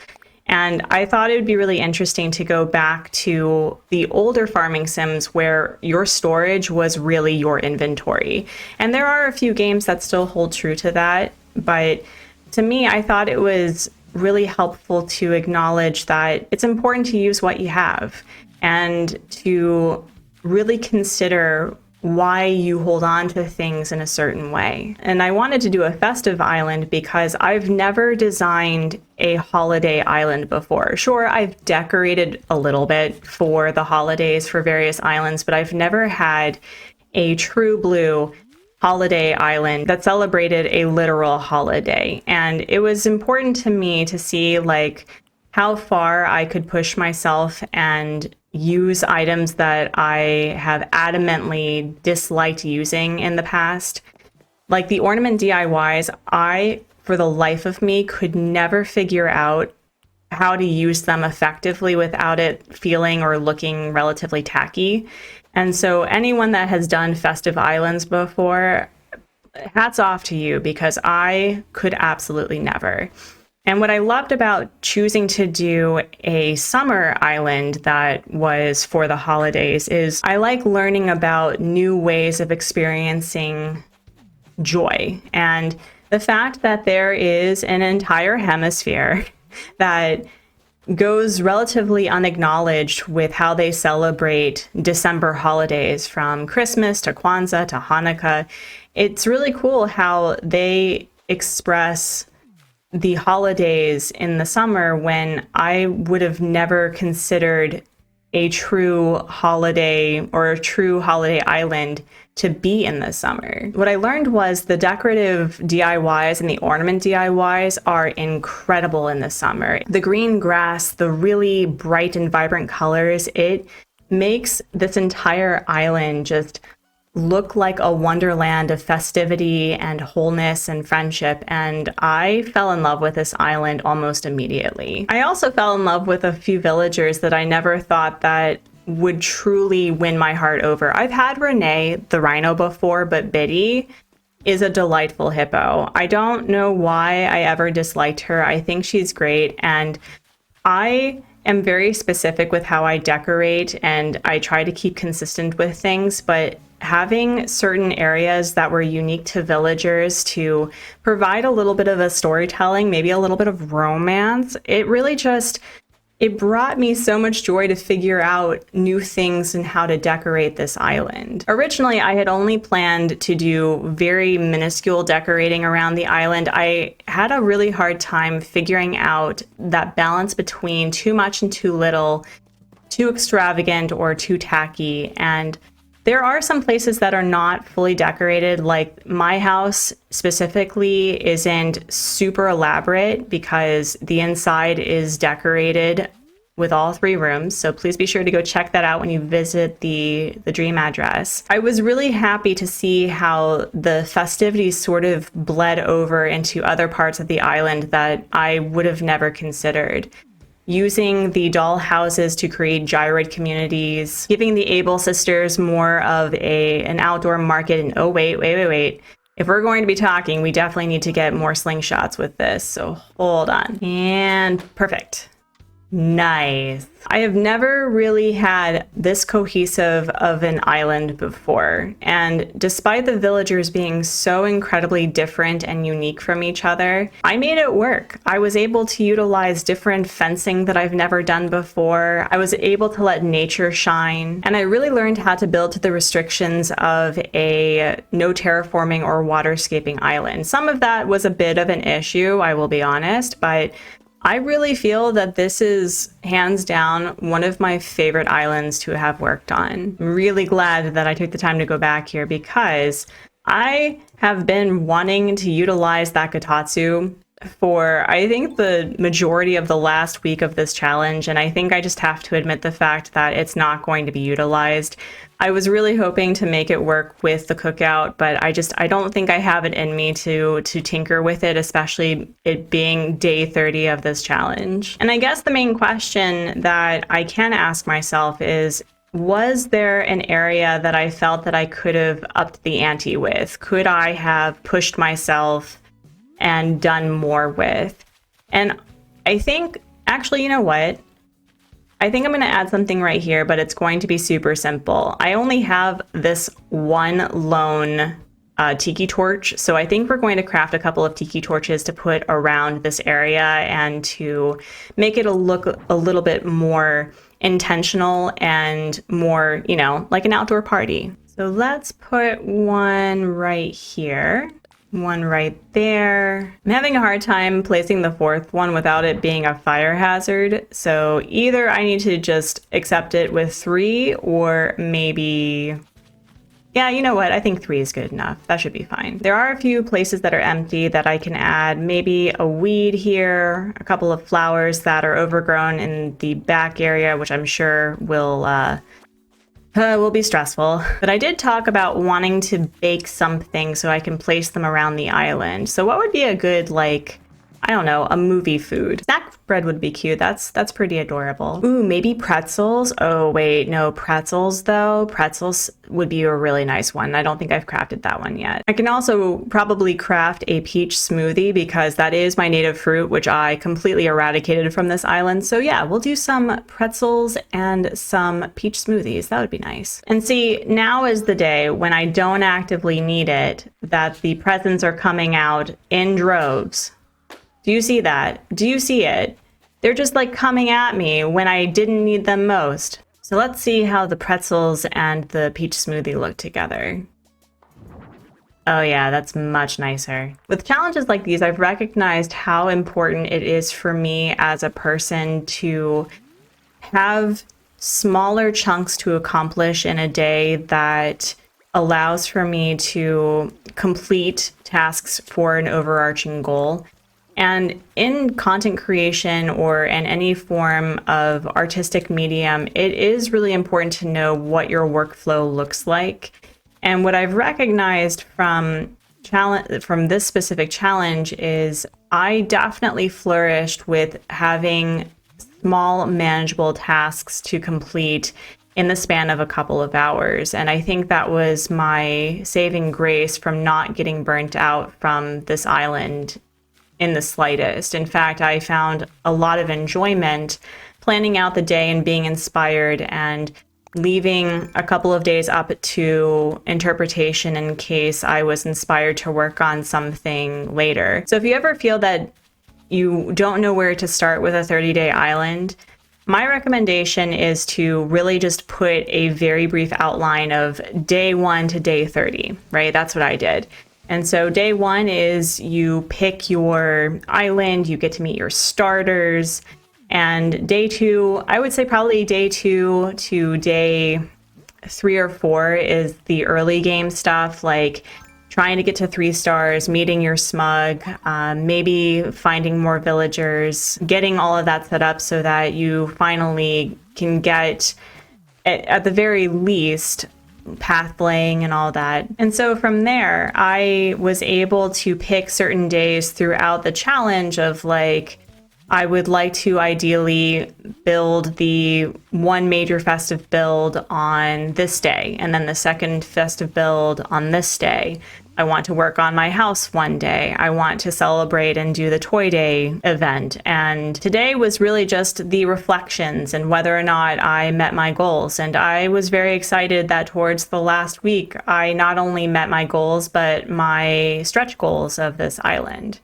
And I thought it would be really interesting to go back to the older farming sims where your storage was really your inventory. And there are a few games that still hold true to that. But to me, I thought it was really helpful to acknowledge that it's important to use what you have and to really consider why you hold on to things in a certain way. And I wanted to do a festive island because I've never designed a holiday island before. Sure, I've decorated a little bit for the holidays for various islands, but I've never had a true blue holiday island that celebrated a literal holiday. And it was important to me to see like how far I could push myself and use items that I have adamantly disliked using in the past. Like the ornament DIYs, I, for the life of me, could never figure out how to use them effectively without it feeling or looking relatively tacky. And so anyone that has done festive islands before, hats off to you, because I could absolutely never. And what I loved about choosing to do a summer island that was for the holidays is I like learning about new ways of experiencing joy. And the fact that there is an entire hemisphere that goes relatively unacknowledged with how they celebrate December holidays, from Christmas to Kwanzaa to Hanukkah. It's really cool how they express the holidays in the summer when I would have never considered a true holiday or a true holiday island to be in the summer. What I learned was the decorative DIYs and the ornament DIYs are incredible in the summer. The green grass, the really bright and vibrant colors, it makes this entire island just look like a wonderland of festivity and wholeness and friendship. And I fell in love with this island almost immediately. I also fell in love with a few villagers that I never thought that would truly win my heart over. I've had Renee, the rhino, before, but Biddy is a delightful hippo. I don't know why I ever disliked her. I think she's great. And I am very specific with how I decorate, and I try to keep consistent with things, but having certain areas that were unique to villagers to provide a little bit of a storytelling, maybe a little bit of romance, it brought me so much joy to figure out new things and how to decorate this island. Originally, I had only planned to do very minuscule decorating around the island. I had a really hard time figuring out that balance between too much and too little, too extravagant or too tacky. And there are some places that are not fully decorated, like my house specifically isn't super elaborate because the inside is decorated with all 3 rooms. So please be sure to go check that out when you visit the dream address. I was really happy to see how the festivities sort of bled over into other parts of the island that I would have never considered. Using the doll houses to create gyroid communities, giving the Able sisters more of an outdoor market. And oh, wait. If we're going to be talking, we definitely need to get more slingshots with this. So hold on. And perfect. Nice. I have never really had this cohesive of an island before, and despite the villagers being so incredibly different and unique from each other, I made it work. I was able to utilize different fencing that I've never done before. I was able to let nature shine, and I really learned how to build to the restrictions of a no terraforming or waterscaping island. Some of that was a bit of an issue, I will be honest, but I really feel that this is hands down one of my favorite islands to have worked on. I'm really glad that I took the time to go back here because I have been wanting to utilize that kotatsu for, I think, the majority of the last week of this challenge, and I think I just have to admit the fact that it's not going to be utilized. I was really hoping to make it work with the cookout, but I don't think I have it in me to tinker with it, especially it being day 30 of this challenge. And I guess the main question that I can ask myself is, was there an area that I felt that I could have upped the ante with? Could I have pushed myself and done more with? And I think, actually, you know what? I think I'm going to add something right here, but it's going to be super simple. I only have this one lone tiki torch, so I think we're going to craft a couple of tiki torches to put around this area and to make it look a little bit more intentional and more, like an outdoor party. So let's put one right here, one right there. I'm having a hard time placing the fourth one without it being a fire hazard. So either I need to just accept it with 3 or maybe... Yeah, you know what? I think 3 is good enough. That should be fine. There are a few places that are empty that I can add. Maybe a weed here, a couple of flowers that are overgrown in the back area, which I'm sure will be stressful. But I did talk about wanting to bake something so I can place them around the island. So what would be a good, like, I don't know, a movie food? Snack bread would be cute. That's pretty adorable. Ooh, maybe pretzels. Oh, wait, no, pretzels though. Pretzels would be a really nice one. I don't think I've crafted that one yet. I can also probably craft a peach smoothie because that is my native fruit, which I completely eradicated from this island. So yeah, we'll do some pretzels and some peach smoothies. That would be nice. And see, now is the day when I don't actively need it, that the presents are coming out in droves. Do you see that? Do you see it? They're just like coming at me when I didn't need them most. So let's see how the pretzels and the peach smoothie look together. Oh yeah, that's much nicer. With challenges like these, I've recognized how important it is for me as a person to have smaller chunks to accomplish in a day that allows for me to complete tasks for an overarching goal. And in content creation or in any form of artistic medium, it is really important to know what your workflow looks like. And what I've recognized from this specific challenge is I definitely flourished with having small, manageable tasks to complete in the span of a couple of hours. And I think that was my saving grace from not getting burnt out from this island in the slightest. In fact, I found a lot of enjoyment planning out the day and being inspired and leaving a couple of days up to interpretation in case I was inspired to work on something later. So if you ever feel that you don't know where to start with a 30-day island, my recommendation is to really just put a very brief outline of day 1 to day 30, right? That's what I did. And so day 1 is you pick your island, you get to meet your starters. And day 2, I would say probably day 2 to day 3 or 4 is the early game stuff, like trying to get to 3 stars, meeting your smug, maybe finding more villagers, getting all of that set up so that you finally can get, at the very least, path laying and all that. And so from there, I was able to pick certain days throughout the challenge of like, I would like to ideally build the one major festive build on this day, and then the second festive build on this day. I want to work on my house one day. I want to celebrate and do the Toy Day event. And today was really just the reflections and whether or not I met my goals. And I was very excited that towards the last week, I not only met my goals, but my stretch goals of this island.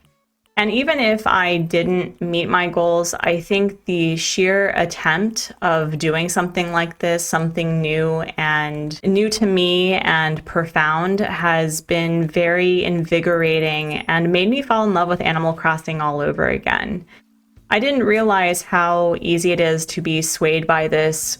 And even if I didn't meet my goals, I think the sheer attempt of doing something like this, something new and new to me and profound, has been very invigorating and made me fall in love with Animal Crossing all over again. I didn't realize how easy it is to be swayed by this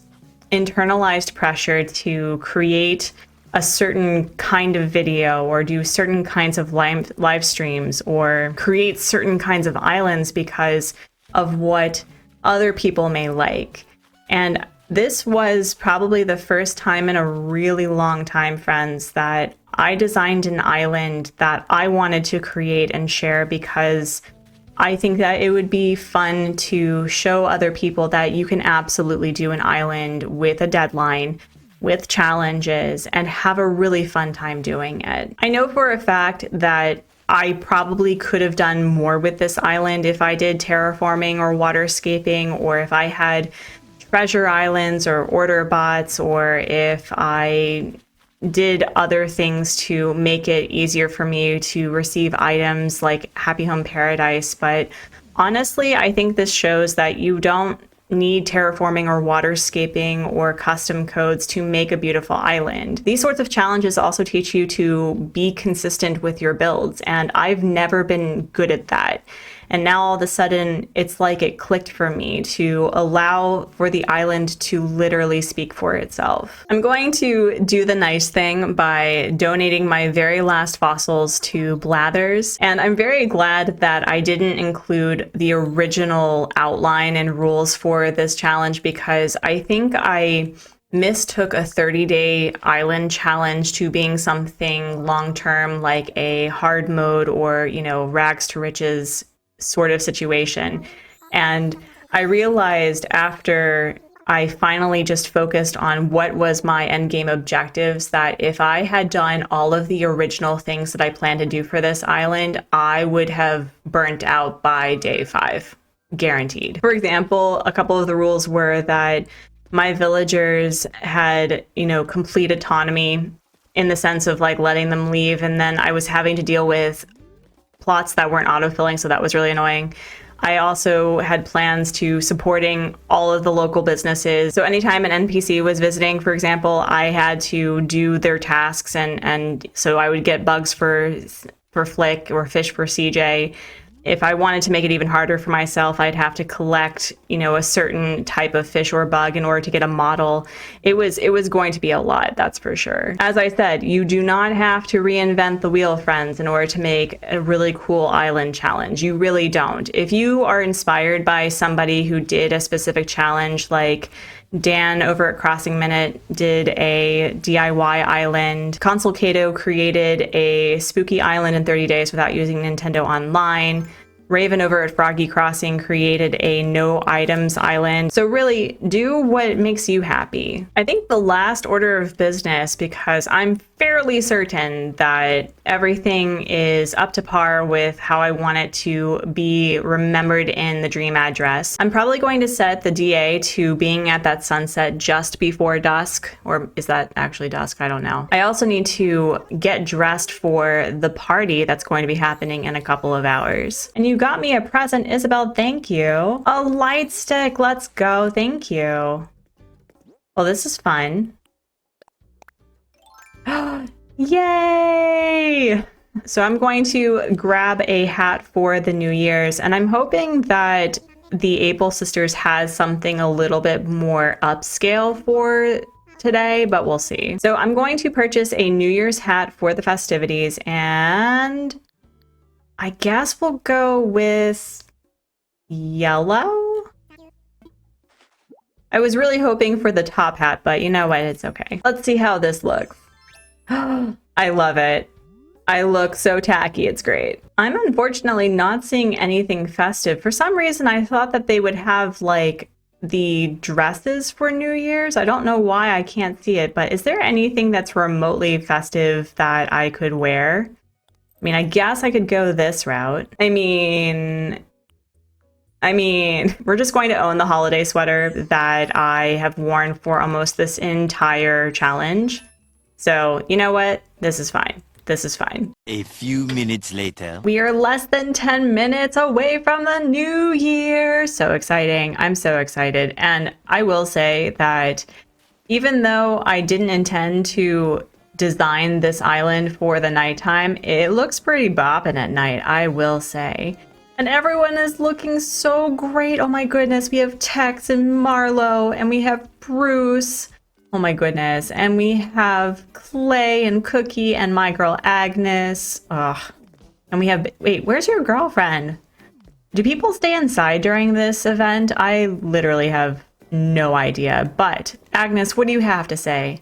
internalized pressure to create a certain kind of video or do certain kinds of live streams or create certain kinds of islands because of what other people may like. And this was probably the first time in a really long time, friends, that I designed an island that I wanted to create and share because I think that it would be fun to show other people that you can absolutely do an island with a deadline, with challenges, and have a really fun time doing it. I know for a fact that I probably could have done more with this island if I did terraforming or waterscaping, or if I had treasure islands or order bots, or if I did other things to make it easier for me to receive items like Happy Home Paradise. But honestly, I think this shows that you don't need terraforming or waterscaping or custom codes to make a beautiful island. These sorts of challenges also teach you to be consistent with your builds, and I've never been good at that. And now all of a sudden, it's like it clicked for me to allow for the island to literally speak for itself. I'm going to do the nice thing by donating my very last fossils to Blathers. And I'm very glad that I didn't include the original outline and rules for this challenge, because I think I mistook a 30-day island challenge to being something long-term, like a hard mode or, rags to riches sort of situation. And I realized after I finally just focused on what was my endgame objectives, that if I had done all of the original things that I planned to do for this island, I would have burnt out by day 5, guaranteed. For example, a couple of the rules were that my villagers had, complete autonomy in the sense of like letting them leave, and then I was having to deal with plots that weren't autofilling, so that was really annoying. I also had plans to supporting all of the local businesses. So anytime an NPC was visiting, for example, I had to do their tasks, and so I would get bugs for Flick or fish for CJ. If I wanted to make it even harder for myself, I'd have to collect, a certain type of fish or bug in order to get a model. It was going to be a lot, that's for sure. As I said, you do not have to reinvent the wheel, friends, in order to make a really cool island challenge. You really don't. If you are inspired by somebody who did a specific challenge, like Dan over at Crossing Minute did a DIY island. Console Kato created a spooky island in 30 days without using Nintendo Online. Raven over at Froggy Crossing created a no items island. So really, do what makes you happy. I think the last order of business, because I'm fairly certain that everything is up to par with how I want it to be remembered in the dream address. I'm probably going to set the DA to being at that sunset just before dusk, or is that actually dusk? I don't know. I also need to get dressed for the party that's going to be happening in a couple of hours. And you got me a present, Isabel, thank you. A light stick, let's go, thank you. Well, this is fun. Yay! So I'm going to grab a hat for the New Year's, and I'm hoping that the Able Sisters has something a little bit more upscale for today, but we'll see. So I'm going to purchase a New Year's hat for the festivities, and I guess we'll go with yellow? I was really hoping for the top hat, but you know what, it's okay. Let's see how this looks. I love it. I look so tacky, it's great. I'm unfortunately not seeing anything festive. For some reason, I thought that they would have like the dresses for New Year's. I don't know why I can't see it, but is there anything that's remotely festive that I could wear? I mean, I guess I could go this route. I mean, we're just going to own the holiday sweater that I have worn for almost this entire challenge. So, you know what? This is fine. This is fine. A few minutes later. We are less than 10 minutes away from the new year. So exciting. I'm so excited. And I will say that even though I didn't intend to design this island for the nighttime, it looks pretty bopping at night, I will say. And everyone is looking so great. Oh my goodness. We have Tex and Marlo, and we have Bruce. Oh my goodness. And we have Clay and Cookie and my girl Agnes. Ugh. And we have, wait, where's your girlfriend? Do people stay inside during this event? I literally have no idea. But Agnes, what do you have to say?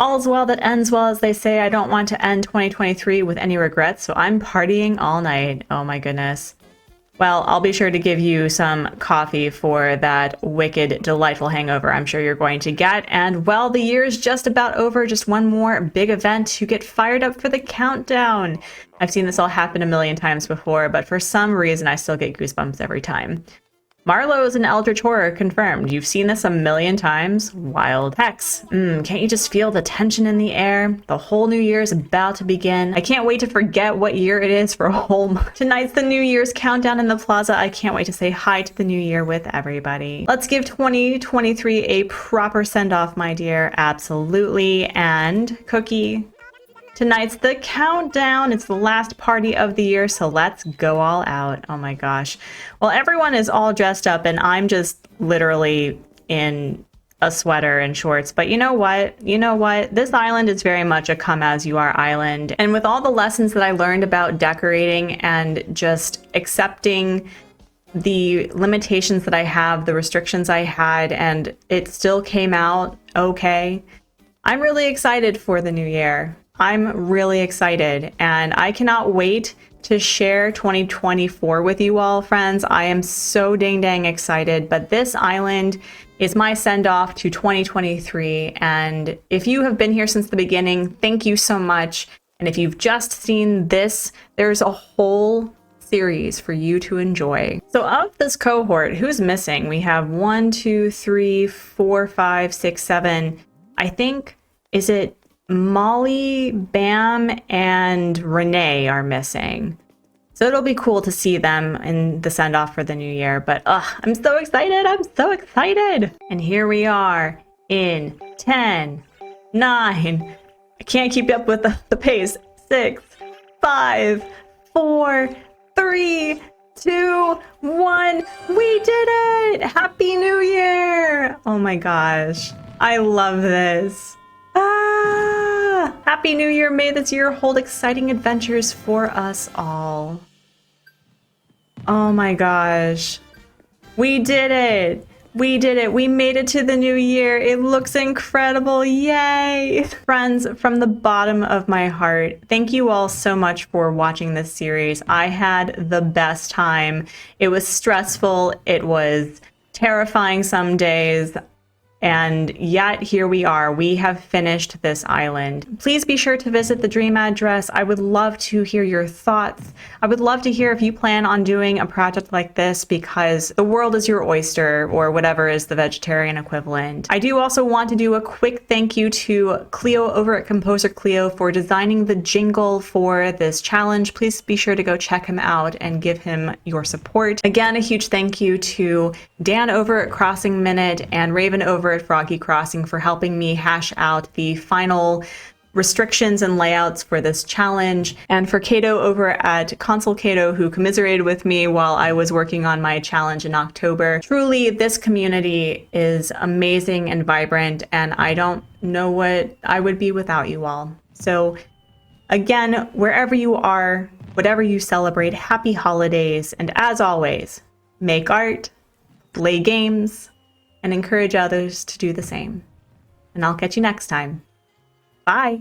All's well that ends well, as they say. I don't want to end 2023 with any regrets, so I'm partying all night. Oh my goodness. Well, I'll be sure to give you some coffee for that wicked, delightful hangover I'm sure you're going to get. And well, the year's just about over. Just one more big event to get fired up for the countdown. I've seen this all happen a million times before, but for some reason I still get goosebumps every time. Marlowe's an eldritch horror, confirmed. You've seen this a million times. Wild Hex. Can't you just feel the tension in the air? The whole new year is about to begin. I can't wait to forget what year it is for a whole month. Tonight's the New Year's countdown in the plaza. I can't wait to say hi to the new year with everybody. Let's give 2023 a proper send-off, my dear. Absolutely. And Cookie, tonight's the countdown. It's the last party of the year, so let's go all out. Oh my gosh. Well, everyone is all dressed up and I'm just literally in a sweater and shorts. But you know what? This island is very much a come as you are island. And with all the lessons that I learned about decorating and just accepting the limitations that I have, the restrictions I had, and it still came out okay, I'm really excited for the new year. I'm really excited and I cannot wait to share 2024 with you all, friends. I am so dang excited, but this island is my send-off to 2023. And if you have been here since the beginning, thank you so much. And if you've just seen this, there's a whole series for you to enjoy. So of this cohort, who's missing? We have 1, 2, 3, 4, 5, 6, 7. I think, is it Molly, Bam, and Renee are missing. So it'll be cool to see them in the send-off for the new year. But I'm so excited. I'm so excited. And here we are in 10, 9. I can't keep up with the pace. 6, 5, 4, 3, 2, 1. We did it. Happy New Year. Oh my gosh. I love this. Happy New Year. May this year hold exciting adventures for us all. Oh my gosh. We did it. We did it. We made it to the new year. It looks incredible. Yay. Friends, from the bottom of my heart, thank you all so much for watching this series. I had the best time. It was stressful. It was terrifying some days. And yet here we are. We have finished this island. Please be sure to visit the dream address. I would love to hear your thoughts. I would love to hear if you plan on doing a project like this, because the world is your oyster, or whatever is the vegetarian equivalent. I do also want to do a quick thank you to Cleo over at Composer Cleo for designing the jingle for this challenge. Please be sure to go check him out and give him your support. Again, a huge thank you to Dan over at Crossing Minute and Raven over at Froggy Crossing for helping me hash out the final restrictions and layouts for this challenge, and for Kato over at Console Kato, who commiserated with me while I was working on my challenge in October. Truly, this community is amazing and vibrant, and I don't know what I would be without you all. So again, wherever you are, whatever you celebrate, happy holidays, and as always, make art, play games, and encourage others to do the same. And I'll catch you next time. Bye!